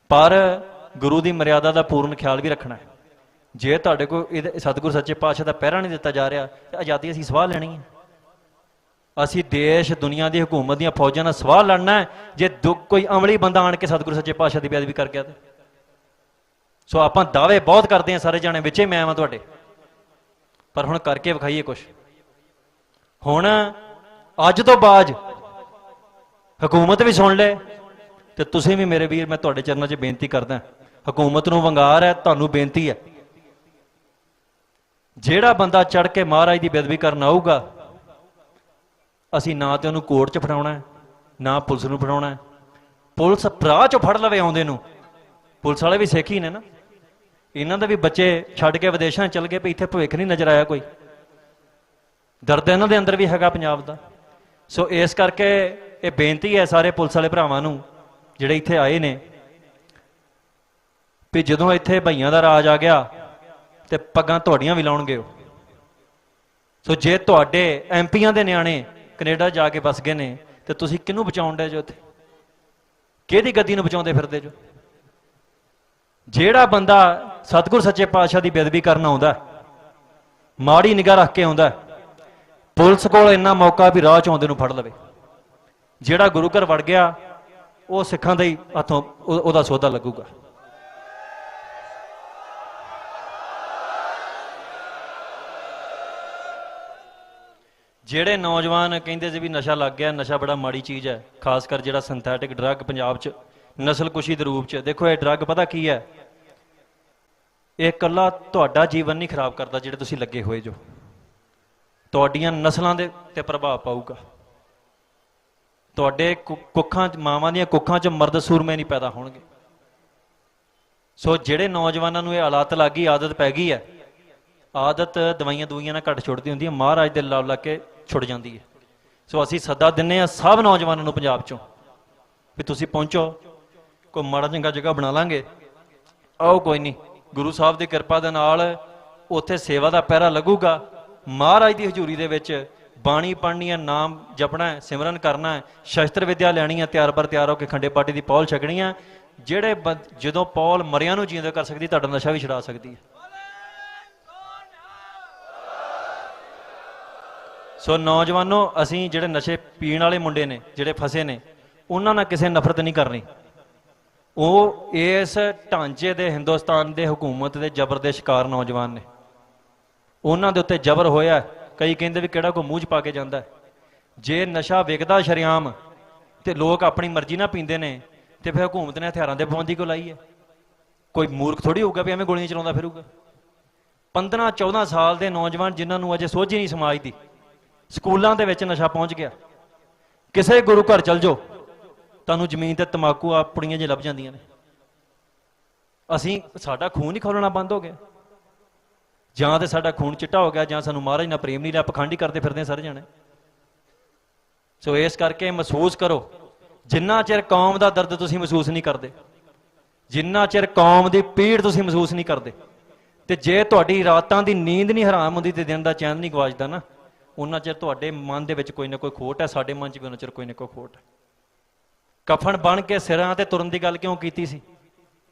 ਪਰ ਗੁਰੂ ਦੀ ਮਰਿਆਦਾ ਦਾ ਪੂਰਨ ਖਿਆਲ ਵੀ ਰੱਖਣਾ ਹੈ। ਜੇ ਤੁਹਾਡੇ ਕੋਲ ਇਹਦੇ ਸਤਿਗੁਰ ਸੱਚੇ ਪਾਤਸ਼ਾਹ ਦਾ ਪਹਿਰਾ ਨਹੀਂ ਦਿੱਤਾ ਜਾ ਰਿਹਾ ਤੇ ਆਜ਼ਾਦੀ ਅਸੀਂ ਸਵਾਹ ਲੈਣੀ ਹੈ। ਅਸੀਂ ਦੇਸ਼ ਦੁਨੀਆ ਦੀ ਹਕੂਮਤ ਦੀਆਂ ਫੌਜਾਂ ਨਾਲ ਸਵਾਹ ਲੜਨਾ ਹੈ ਜੇ ਕੋਈ ਅਮਲੀ ਬੰਦਾ ਆਣ ਕੇ ਸਤਿਗੁਰ ਸੱਚੇ ਪਾਤਸ਼ਾਹ ਦੀ ਬੇਅਦਬੀ ਕਰ ਗਿਆ ਤੇ। ਸੋ ਆਪਾਂ ਦਾਅਵੇ ਬਹੁਤ ਕਰਦੇ ਹਾਂ ਸਾਰੇ ਜਾਣੇ, ਵਿੱਚੇ ਮੈਂ ਆਵਾਂ ਤੁਹਾਡੇ, ਪਰ ਹੁਣ ਕਰਕੇ ਵਿਖਾਈਏ ਕੁਛ। ਹੁਣ ਅੱਜ ਤੋਂ ਬਾਅਦ ਹਕੂਮਤ ਵੀ ਸੁਣ ਲੈ ਤੇ ਤੁਸੀਂ ਵੀ ਮੇਰੇ ਵੀਰ, ਮੈਂ ਤੁਹਾਡੇ ਚਰਨਾਂ 'ਚ ਬੇਨਤੀ ਕਰਦਾ, ਹਕੂਮਤ ਨੂੰ ਵੰਗਾਰ ਹੈ, ਤੁਹਾਨੂੰ ਬੇਨਤੀ ਹੈ ਜਿਹੜਾ ਬੰਦਾ ਚੜ ਕੇ ਮਹਾਰਾਜ ਦੀ ਬੇਅਦਬੀ ਕਰਨ ਆਊਗਾ, ਅਸੀਂ ਨਾ ਤੇ ਉਹਨੂੰ ਕੋਰਟ 'ਚ ਫੜਾਉਣਾ ਹੈ, ਨਾ ਪੁਲਿਸ ਨੂੰ ਫੜਾਉਣਾ ਹੈ। ਪੁਲਿਸ ਭਰਾ 'ਚੋਂ ਫੜ ਲਵੇ ਆਉਂਦੇ ਨੂੰ, ਪੁਲਿਸ ਵਾਲੇ ਵੀ ਸਿੱਖ ਹੀ ਨੇ ਨਾ, ਇਹਨਾਂ ਦੇ ਵੀ ਬੱਚੇ ਛੱਡ ਕੇ ਵਿਦੇਸ਼ਾਂ ਚਲ ਗਏ, ਵੀ ਇੱਥੇ ਭਵਿੱਖ ਨਹੀਂ ਨਜ਼ਰ ਆਇਆ ਕੋਈ। ਦਰਦ ਇਹਨਾਂ ਦੇ ਅੰਦਰ ਵੀ ਹੈਗਾ ਪੰਜਾਬ ਦਾ। ਸੋ ਇਸ ਕਰਕੇ ਇਹ ਬੇਨਤੀ ਹੈ ਸਾਰੇ ਪੁਲਿਸ ਵਾਲੇ ਭਰਾਵਾਂ ਨੂੰ ਜਿਹੜੇ ਇੱਥੇ ਆਏ ਨੇ, ਵੀ ਜਦੋਂ ਇੱਥੇ ਭਈਆਂ ਦਾ ਰਾਜ ਆ ਗਿਆ ਤੇ ਪੱਗਾਂ ਤੁਹਾਡੀਆਂ ਵੀ ਲਾਉਣਗੇ ਉਹ। ਸੋ ਜੇ ਤੁਹਾਡੇ ਐਮਪੀਆਂ ਦੇ ਨਿਆਣੇ ਕੈਨੇਡਾ ਜਾ ਕੇ ਵਸ ਗਏ ਨੇ ਤੇ ਤੁਸੀਂ ਕਿਹਨੂੰ ਬਚਾਉਣ ਦੇ ਜੋ ਇੱਥੇ? ਕਿਹਦੀ ਗੱਦੀ ਨੂੰ ਬਚਾਉਂਦੇ ਫਿਰਦੇ ਜੋ? ਜਿਹੜਾ ਬੰਦਾ ਸਤਿਗੁਰ ਸੱਚੇ ਪਾਤਸ਼ਾਹ ਦੀ ਬੇਅਦਬੀ ਕਰਨ ਆਉਂਦਾ, ਮਾੜੀ ਨਿਗਾਹ ਰੱਖ ਕੇ ਆਉਂਦਾ, ਪੁਲਿਸ ਕੋਲ ਇੰਨਾ ਮੌਕਾ ਵੀ ਰਾਹ 'ਚ ਆਉਂਦੇ ਨੂੰ ਫੜ ਲਵੇ। ਜਿਹੜਾ ਗੁਰੂ ਘਰ ਵੜ ਗਿਆ ਉਹ ਸਿੱਖਾਂ ਦੇ ਹੀ ਹੱਥੋਂ ਉਹਦਾ ਸੌਦਾ ਲੱਗੂਗਾ। ਜਿਹੜੇ ਨੌਜਵਾਨ ਕਹਿੰਦੇ ਸੀ ਵੀ ਨਸ਼ਾ ਲੱਗ ਗਿਆ, ਨਸ਼ਾ ਬੜਾ ਮਾੜੀ ਚੀਜ਼ ਹੈ, ਖਾਸ ਕਰ ਜਿਹੜਾ ਸਿੰਥੈਟਿਕ ਡਰੱਗ ਪੰਜਾਬ 'ਚ ਨਸਲਕੁਸ਼ੀ ਦੇ ਰੂਪ 'ਚ। ਦੇਖੋ ਇਹ ਡਰੱਗ ਪਤਾ ਕੀ ਹੈ, ਇਹ ਇਕੱਲਾ ਤੁਹਾਡਾ ਜੀਵਨ ਨਹੀਂ ਖਰਾਬ ਕਰਦਾ, ਜਿਹੜੇ ਤੁਸੀਂ ਲੱਗੇ ਹੋਏ ਜੋ, ਤੁਹਾਡੀਆਂ ਨਸਲਾਂ ਦੇ ਤੇ ਪ੍ਰਭਾਵ ਪਾਊਗਾ। ਤੁਹਾਡੇ ਕੁੱਖਾਂ 'ਚ, ਮਾਵਾਂ ਦੀਆਂ ਕੁੱਖਾਂ 'ਚ ਮਰਦ ਸੂਰਮੇ ਨਹੀਂ ਪੈਦਾ ਹੋਣਗੇ। ਸੋ ਜਿਹੜੇ ਨੌਜਵਾਨਾਂ ਨੂੰ ਇਹ ਹਾਲਾਤ ਲੱਗ ਗਈ, ਆਦਤ ਪੈ ਗਈ ਹੈ, ਆਦਤ ਦਵਾਈਆਂ ਦਵਾਈਆਂ ਨਾਲ ਘੱਟ ਛੁੱਟਦੀ ਹੁੰਦੀ ਹੈ, ਮਹਾਰਾਜ ਦੇ ਲੜ ਲੱਗ ਕੇ ਛੁੱਟ ਜਾਂਦੀ ਹੈ। ਸੋ ਅਸੀਂ ਸੱਦਾ ਦਿੰਦੇ ਹਾਂ ਸਭ ਨੌਜਵਾਨਾਂ ਨੂੰ ਪੰਜਾਬ 'ਚੋਂ ਵੀ ਤੁਸੀਂ ਪਹੁੰਚੋ, ਕੋਈ ਮਾੜਾ ਚੰਗਾ ਜਗ੍ਹਾ ਬਣਾ ਲਾਂਗੇ, ਆਓ ਕੋਈ ਨਹੀਂ, ਗੁਰੂ ਸਾਹਿਬ ਦੀ ਕਿਰਪਾ ਦੇ ਨਾਲ ਉੱਥੇ ਸੇਵਾ ਦਾ ਪਹਿਰਾ ਲੱਗੂਗਾ। ਮਹਾਰਾਜ ਦੀ ਹਜ਼ੂਰੀ ਦੇ ਵਿੱਚ ਬਾਣੀ ਪੜ੍ਹਨੀ ਹੈ, ਨਾਮ ਜਪਣਾ ਹੈ, ਸਿਮਰਨ ਕਰਨਾ ਹੈ, ਸ਼ਸਤਰ ਵਿਦਿਆ ਲੈਣੀ ਹੈ, ਤਿਆਰ ਬਰ ਤਿਆਰ ਹੋ ਕੇ ਖੰਡੇ ਪਾਟੀ ਦੀ ਪੌਲ ਛਕਣੀ ਹੈ। ਜਿਹੜੇ ਜਦੋਂ ਪੌਲ ਮਰਿਆਂ ਨੂੰ ਜਿਉਂਦੇ ਕਰ ਸਕਦੀ, ਤੁਹਾਡਾ ਨਸ਼ਾ ਵੀ ਛੁਡਾ ਸਕਦੀ ਹੈ। ਸੋ ਨੌਜਵਾਨੋ, ਅਸੀਂ ਜਿਹੜੇ ਨਸ਼ੇ ਪੀਣ ਵਾਲੇ ਮੁੰਡੇ ਨੇ, ਜਿਹੜੇ ਫਸੇ ਨੇ, ਉਹਨਾਂ ਨਾਲ ਕਿਸੇ ਨਫ਼ਰਤ ਨਹੀਂ ਕਰਨੀ। ਉਹ ਇਸ ਢਾਂਚੇ ਦੇ, ਹਿੰਦੁਸਤਾਨ ਦੇ ਹਕੂਮਤ ਦੇ ਜ਼ਬਰ ਦੇ ਸ਼ਿਕਾਰ ਨੌਜਵਾਨ ਨੇ। ਉਹਨਾਂ ਦੇ ਉੱਤੇ ਜ਼ਬਰ ਹੋਇਆ। ਕਈ ਕਹਿੰਦੇ ਵੀ ਕਿਹੜਾ ਕੋਈ ਮੂੰਹ 'ਚ ਪਾ ਕੇ ਜਾਂਦਾ। ਜੇ ਨਸ਼ਾ ਵਿਕਦਾ ਸ਼ਰੇਆਮ ਤੇ ਲੋਕ ਆਪਣੀ ਮਰਜ਼ੀ ਨਾਲ ਪੀਂਦੇ ਨੇ, ਤੇ ਫਿਰ ਹਕੂਮਤ ਨੇ ਹਥਿਆਰਾਂ ਦੇ ਪਾਬੰਦੀ ਕਿਉਂ ਲਾਈ ਹੈ? ਕੋਈ ਮੂਰਖ ਥੋੜੀ ਹੋਊਗਾ ਵੀ ਐਵੇਂ ਗੋਲੀਆਂ ਚਲਾਉਂਦਾ ਫਿਰੂਗਾ। 15-14 ਸਾਲ ਦੇ ਨੌਜਵਾਨ ਜਿਨ੍ਹਾਂ ਨੂੰ ਅਜੇ ਸੋਝੀ ਨਹੀਂ ਸਮਾਜ ਦੀ, ਸਕੂਲਾਂ ਦੇ ਵਿੱਚ ਨਸ਼ਾ ਪਹੁੰਚ ਗਿਆ। ਕਿਸੇ ਗੁਰੂ ਘਰ ਚਲ ਜਾਓ, ਤੁਹਾਨੂੰ ਜ਼ਮੀਨ ਤੇ ਤਮਾਕੂ ਆ ਪੁੜੀਆਂ ਜਿਹੀ ਲੱਭ ਜਾਂਦੀਆਂ ਨੇ। ਸਾਡਾ ਖੂਨ ਹੀ ਖੋਲਣਾ ਬੰਦ ਹੋ ਗਿਆ, ਜਾਂ ਤੇ ਸਾਡਾ ਖੂਨ ਚਿੱਟਾ ਹੋ ਗਿਆ, ਜਾਂ ਸਾਨੂੰ ਮਹਾਰਾਜ ਨਾਲ ਪ੍ਰੇਮ ਨਹੀਂ ਲਿਆ, ਪਖੰਡ ਹੀ ਕਰਦੇ ਫਿਰਦੇ ਸਾਰੇ ਜਾਣੇ। ਸੋ ਇਸ ਕਰਕੇ ਮਹਿਸੂਸ ਕਰੋ, ਜਿੰਨਾ ਚਿਰ ਕੌਮ ਦਾ ਦਰਦ ਤੁਸੀਂ ਮਹਿਸੂਸ ਨਹੀਂ ਕਰਦੇ, ਜਿੰਨਾ ਚਿਰ ਕੌਮ ਦੀ ਪੀੜ ਤੁਸੀਂ ਮਹਿਸੂਸ ਨਹੀਂ ਕਰਦੇ, ਤੇ ਜੇ ਤੁਹਾਡੀ ਰਾਤਾਂ ਦੀ ਨੀਂਦ ਨਹੀਂ ਹਰਾਮ ਹੁੰਦੀ ਤੇ ਦਿਨ ਦਾ ਚੈਨ ਨਹੀਂ ਗਵਾਚਦਾ ਨਾ, ਉਹਨਾਂ ਚਿਰ ਤੁਹਾਡੇ ਮਨ ਦੇ ਵਿੱਚ ਕੋਈ ਨਾ ਕੋਈ ਖੋਟ ਹੈ। ਸਾਡੇ ਮਨ 'ਚ ਵੀ ਉਹਨਾਂ ਚਿਰ ਕੋਈ ਨਾ ਕੋਈ ਖੋਟ ਹੈ। ਕਫਨ ਬਣ ਕੇ ਸਿਰਾਂ ਤੇ ਤੁਰਨ ਦੀ ਗੱਲ ਕਿਉਂ ਕੀਤੀ ਸੀ?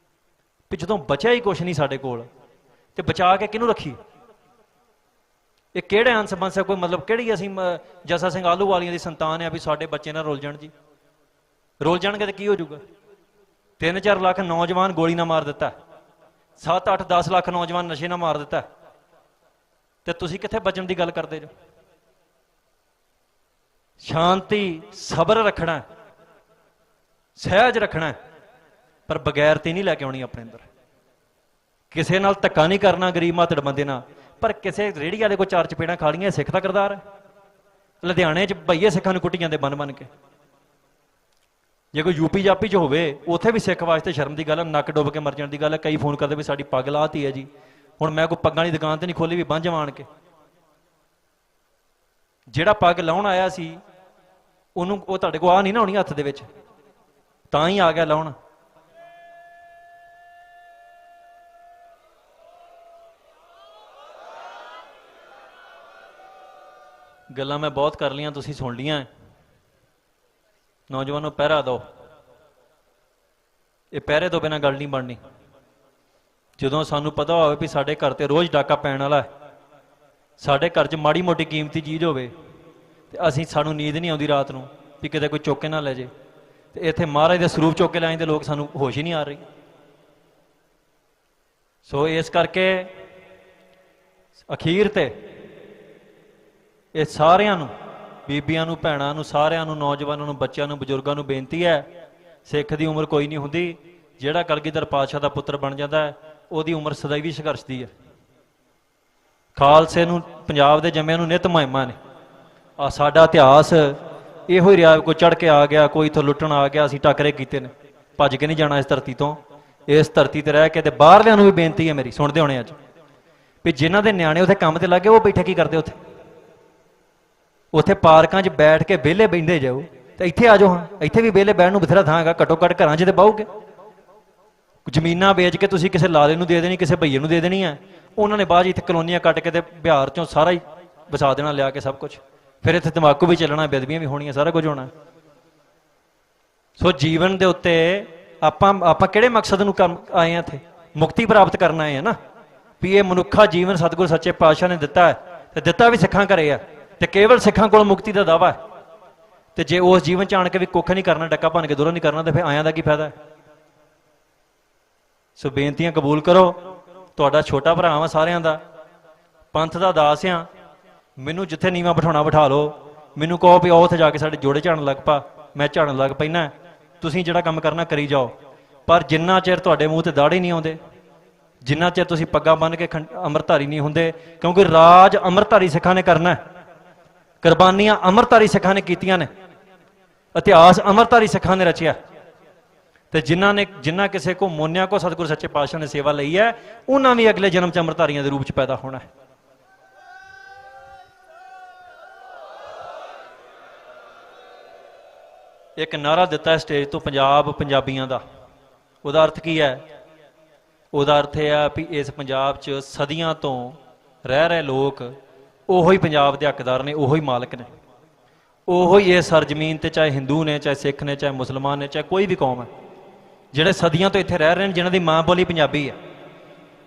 ਵੀ ਜਦੋਂ ਬਚਿਆ ਹੀ ਕੁਛ ਨਹੀਂ ਸਾਡੇ ਕੋਲ, ਤੇ ਬਚਾ ਕੇ ਕਿਹਨੂੰ ਰੱਖੀ? ਇਹ ਕਿਹੜੇ ਅੰਸ ਬੰਸ ਹੈ? ਕੋਈ ਮਤਲਬ ਕਿਹੜੀ ਅਸੀਂ ਜੱਸਾ ਸਿੰਘ ਆਲੂਵਾਲੀਆਂ ਦੀ ਸੰਤਾਨ ਆ ਵੀ ਸਾਡੇ ਬੱਚੇ ਨਾਲ ਰੁੱਲ ਜਾਣ? ਜੀ ਰੁੱਲ ਜਾਣਗੇ ਤੇ ਕੀ ਹੋ ਜਾਊਗਾ? 3-4 ਲੱਖ ਨੌਜਵਾਨ ਗੋਲੀ ਨਾਲ ਮਾਰ ਦਿੱਤਾ, 7-8-10 ਲੱਖ ਨੌਜਵਾਨ ਨਸ਼ੇ ਨਾਲ ਮਾਰ ਦਿੱਤਾ, ਤੇ ਤੁਸੀਂ ਕਿੱਥੇ ਬਚਣ ਦੀ ਗੱਲ ਕਰਦੇ ਜੋ? ਸ਼ਾਂਤੀ, ਸਬਰ ਰੱਖਣਾ, ਸਹਿਜ ਰੱਖਣਾ, ਪਰ ਬਗੈਰਤੀ ਨਹੀਂ ਲੈ ਕੇ ਆਉਣੀ ਆਪਣੇ ਅੰਦਰ। ਕਿਸੇ ਨਾਲ ਧੱਕਾ ਨਹੀਂ ਕਰਨਾ, ਗਰੀਬ ਮਾਤੜ ਬੰਦੇ ਨਾਲ, ਪਰ ਕਿਸੇ ਰੇਹੜੀ ਵਾਲੇ ਕੋ 4 ਚਪੇੜਾਂ ਖਾ ਲਈਆਂ, ਸਿੱਖ ਦਾ ਕਿਰਦਾਰ ਹੈ। ਲੁਧਿਆਣੇ 'ਚ ਭਈਏ ਸਿੱਖਾਂ ਨੂੰ ਕੁੱਟੀ ਜਾਂਦੇ ਬਨ ਕੇ। ਜੇ ਕੋਈ ਯੂਪੀ ਜਾਪੀ 'ਚ ਹੋਵੇ, ਉੱਥੇ ਵੀ ਸਿੱਖ ਵਾਸਤੇ ਸ਼ਰਮ ਦੀ ਗੱਲ ਹੈ, ਨੱਕ ਡੁੱਬ ਕੇ ਮਰ ਜਾਣ ਦੀ ਗੱਲ ਹੈ। ਕਈ ਫੋਨ ਕਰਦੇ ਵੀ ਸਾਡੀ ਪੱਗ ਲਾਹਤੀ ਹੈ ਜੀ। ਹੁਣ ਮੈਂ ਕੋਈ ਪੱਗਾਂ ਵਾਲੀ ਦੁਕਾਨ ਤੇ ਨਹੀਂ ਖੋਲੀ ਵੀ ਬੰਝ ਆਣ ਕੇ। ਜਿਹੜਾ ਪੱਗ ਲਾਉਣ ਆਇਆ ਸੀ ਉਹਨੂੰ, ਉਹ ਤੁਹਾਡੇ ਕੋਲ ਆ ਨਹੀਂ ਨਾ ਹੋਣੀ ਹੱਥ ਦੇ ਵਿੱਚ, ਤਾਂ ਹੀ ਆ ਗਿਆ ਲਾਉਣ। ਗੱਲਾਂ ਮੈਂ ਬਹੁਤ ਕਰ ਲਈਆਂ, ਤੁਸੀਂ ਸੁਣ ਲਈਆਂ। ਨੌਜਵਾਨੋ, ਪਹਿਰਾ ਦਿਓ। ਇਹ ਪਹਿਰੇ ਤੋਂ ਬਿਨਾਂ ਗੱਲ ਨਹੀਂ ਬਣਨੀ। ਜਦੋਂ ਸਾਨੂੰ ਪਤਾ ਹੋਵੇ ਵੀ ਸਾਡੇ ਘਰ ਤੇ ਰੋਜ਼ ਡਾਕਾ ਪੈਣ ਵਾਲਾ, ਸਾਡੇ ਘਰ 'ਚ ਮਾੜੀ ਮੋਟੀ ਕੀਮਤੀ ਚੀਜ਼ ਹੋਵੇ, ਤੇ ਸਾਨੂੰ ਨੀਂਦ ਨਹੀਂ ਆਉਂਦੀ ਰਾਤ ਨੂੰ ਵੀ ਕਿਤੇ ਕੋਈ ਚੁੱਕ ਕੇ ਨਾ ਲੈ ਜੇ, ਤੇ ਇੱਥੇ ਮਹਾਰਾਜ ਦੇ ਸਰੂਪ ਚੁੱਕ ਕੇ ਲੈ ਜਾਂਦੇ ਲੋਕ, ਸਾਨੂੰ ਹੋਸ਼ ਹੀ ਨਹੀਂ ਆ ਰਹੀ। ਸੋ ਇਸ ਕਰਕੇ ਅਖੀਰ ਤੇ ਇਹ ਸਾਰਿਆਂ ਨੂੰ, ਬੀਬੀਆਂ ਨੂੰ, ਭੈਣਾਂ ਨੂੰ, ਸਾਰਿਆਂ ਨੂੰ, ਨੌਜਵਾਨਾਂ ਨੂੰ, ਬੱਚਿਆਂ ਨੂੰ, ਬਜ਼ੁਰਗਾਂ ਨੂੰ ਬੇਨਤੀ ਹੈ, ਸਿੱਖ ਦੀ ਉਮਰ ਕੋਈ ਨਹੀਂ ਹੁੰਦੀ। ਜਿਹੜਾ ਕਲਗੀਧਰ ਪਾਤਸ਼ਾਹ ਦਾ ਪੁੱਤਰ ਬਣ ਜਾਂਦਾ ਹੈ, ਉਹਦੀ ਉਮਰ ਸदैवी ਸੰਘਰਸ਼ ਦੀ ਹੈ। ਖਾਲਸੇ ਨੂੰ ਪੰਜਾਬ ਦੇ ਜੰਮਿਆਂ ਨੂੰ ਨਿਤ ਮੁਹਿੰਮਾਂ ਨੇ। ਆ ਸਾਡਾ ਇਤਿਹਾਸ ਇਹੋ ਹੀ ਰਿਹਾ, ਕੋਈ ਚੜ ਕੇ ਆ ਗਿਆ, ਕੋਈ ਇੱਥੋਂ ਲੁੱਟਣ ਆ ਗਿਆ, ਅਸੀਂ ਟੱਕਰੇ ਕੀਤੇ ਨੇ। ਭੱਜ ਕੇ ਨਹੀਂ ਜਾਣਾ ਇਸ ਧਰਤੀ ਤੋਂ। ਇਸ ਧਰਤੀ ਤੇ ਰਹਿ ਕੇ ਤੇ ਬਾਹਰਲਿਆਂ ਨੂੰ ਵੀ ਬੇਨਤੀ ਹੈ ਮੇਰੀ, ਸੁਣਦੇ ਹੋਣੇ ਅੱਜ, ਵੀ ਜਿਨ੍ਹਾਂ ਦੇ ਨਿਆਣੇ ਉੱਥੇ ਕੰਮ ਤੇ ਲੱਗੇ ਉਹ ਬੈਠੇ ਕੀ ਕਰਦੇ ਉੱਥੇ? ਉੱਥੇ ਪਾਰਕਾਂ 'ਚ ਬੈਠ ਕੇ ਵਿਹਲੇ ਬਹਿੰਦੇ ਜਾਓ ਤੇ ਇੱਥੇ ਆ ਜਾਓ। ਹਾਂ, ਇੱਥੇ ਵੀ ਵਿਹਲੇ ਬਹਿਣ ਨੂੰ ਬਥੇਰਾ ਥਾਂ ਹੈਗਾ, ਘੱਟੋ ਘੱਟ ਘਰਾਂ 'ਚ ਤੇ ਬਾਹੋਗੇ। ਜ਼ਮੀਨਾਂ ਵੇਚ ਕੇ ਤੁਸੀਂ ਕਿਸੇ ਲਾਲੇ ਨੂੰ ਦੇ ਦੇਣੀ, ਕਿਸੇ ਭਈਏ ਨੂੰ ਦੇ ਦੇਣੀ ਹੈ, ਉਹਨਾਂ ਨੇ ਬਾਅਦ 'ਚ ਇੱਥੇ ਕਲੋਨੀਆਂ ਕੱਟ ਕੇ ਤੇ ਬਿਹਾਰ 'ਚੋਂ ਸਾਰਾ ਹੀ ਵਸਾ ਦੇਣਾ ਲਿਆ ਕੇ ਸਭ ਕੁਝ। ਫਿਰ ਇੱਥੇ ਤੰਬਾਕੂ ਵੀ ਚੱਲਣਾ, ਬੇਦਬੀਆਂ ਵੀ ਹੋਣੀਆਂ, ਸਾਰਾ ਕੁਝ ਹੋਣਾ। ਸੋ ਜੀਵਨ ਦੇ ਉੱਤੇ ਆਪਾਂ ਕਿਹੜੇ ਮਕਸਦ ਨੂੰ ਆਏ ਹਾਂ? ਇੱਥੇ ਮੁਕਤੀ ਪ੍ਰਾਪਤ ਕਰਨ ਆਏ ਹਾਂ ਨਾ, ਵੀ ਇਹ ਮਨੁੱਖਾ ਜੀਵਨ ਸਤਿਗੁਰ ਸੱਚੇ ਪਾਤਸ਼ਾਹ ਨੇ ਦਿੱਤਾ ਹੈ ਤੇ ਦਿੱਤਾ ਵੀ ਸਿੱਖਾਂ ਘਰੇ ਆ, ਤੇ ਕੇਵਲ ਸਿੱਖਾਂ ਕੋਲ ਮੁਕਤੀ ਦਾ ਦਾਵਾ ਹੈ। ਤੇ ਜੇ ਉਸ ਜੀਵਨ 'ਚ ਆਣ ਕੇ ਵੀ ਕੁੱਖ ਨਹੀਂ ਕਰਨਾ, ਡੱਕਾ ਭੰਨ ਕੇ ਦੂਰੋਂ ਨਹੀਂ ਕਰਨਾ, ਤੇ ਫਿਰ ਆਇਆਂ ਦਾ ਕੀ ਫਾਇਦਾ ਹੈ? ਸੋ ਬੇਨਤੀਆਂ ਕਬੂਲ ਕਰੋ। ਤੁਹਾਡਾ ਛੋਟਾ ਭਰਾ ਵਾਂ ਸਾਰਿਆਂ ਦਾ, ਪੰਥ ਦਾ ਦਾਸ ਆ। ਮੈਨੂੰ ਜਿੱਥੇ ਨੀਵਾਂ ਬਿਠਾਉਣਾ ਬਿਠਾ ਲਓ, ਮੈਨੂੰ ਕਹੋ ਵੀ ਉਹ ਉੱਥੇ ਜਾ ਕੇ ਸਾਡੇ ਜੋੜੇ ਝਾੜਨ ਲੱਗ ਪਾ, ਮੈਂ ਝਾੜਨ ਲੱਗ ਪੈਣਾ। ਤੁਸੀਂ ਜਿਹੜਾ ਕੰਮ ਕਰਨਾ ਕਰੀ ਜਾਓ, ਪਰ ਜਿੰਨਾ ਚਿਰ ਤੁਹਾਡੇ ਮੂੰਹ ਤੇ ਦਾੜੇ ਨਹੀਂ ਆਉਂਦੇ, ਜਿੰਨਾ ਚਿਰ ਤੁਸੀਂ ਪੱਗਾਂ ਬੰਨ੍ਹ ਕੇ ਅੰਮ੍ਰਿਤਧਾਰੀ ਨਹੀਂ ਹੁੰਦੇ, ਕਿਉਂਕਿ ਰਾਜ ਅੰਮ੍ਰਿਤਧਾਰੀ ਸਿੱਖਾਂ ਨੇ ਕਰਨਾ, ਕੁਰਬਾਨੀਆਂ ਅੰਮ੍ਰਿਤਧਾਰੀ ਸਿੱਖਾਂ ਨੇ ਕੀਤੀਆਂ ਨੇ, ਇਤਿਹਾਸ ਅੰਮ੍ਰਿਤਧਾਰੀ ਸਿੱਖਾਂ ਨੇ ਰਚਿਆ। ਤੇ ਜਿਨ੍ਹਾਂ ਕਿਸੇ ਕੋ ਮੋਨਿਆ ਕੋ ਸਤਿਗੁਰ ਸੱਚੇ ਪਾਤਸ਼ਾਹ ਨੇ ਸੇਵਾ ਲਈ ਹੈ, ਉਹਨਾਂ ਵੀ ਅਗਲੇ ਜਨਮ 'ਚ ਅੰਮ੍ਰਿਤਧਾਰੀਆਂ ਦੇ ਰੂਪ 'ਚ ਪੈਦਾ ਹੋਣਾ ਹੈ। ਇੱਕ ਨਾਰਾ ਦਿੱਤਾ ਸਟੇਜ ਤੋਂ ਪੰਜਾਬ ਪੰਜਾਬੀਆਂ ਦਾ, ਉਹਦਾ ਅਰਥ ਕੀ ਹੈ? ਉਹਦਾ ਅਰਥ ਇਹ ਹੈ ਵੀ ਇਸ ਪੰਜਾਬ 'ਚ ਸਦੀਆਂ ਤੋਂ ਰਹਿ ਰਹੇ ਲੋਕ ਉਹੀ ਪੰਜਾਬ ਦੇ ਹੱਕਦਾਰ ਨੇ, ਉਹੀ ਮਾਲਕ ਨੇ, ਉਹੀ ਇਸ ਸਰਜ਼ਮੀਨ ਤੇ, ਚਾਹੇ ਹਿੰਦੂ ਨੇ, ਚਾਹੇ ਸਿੱਖ ਨੇ, ਚਾਹੇ ਮੁਸਲਮਾਨ ਨੇ, ਚਾਹੇ ਕੋਈ ਵੀ ਕੌਮ ਹੈ, ਜਿਹੜੇ ਸਦੀਆਂ ਤੋਂ ਇੱਥੇ ਰਹਿ ਰਹੇ ਨੇ, ਜਿਨ੍ਹਾਂ ਦੀ ਮਾਂ ਬੋਲੀ ਪੰਜਾਬੀ ਹੈ।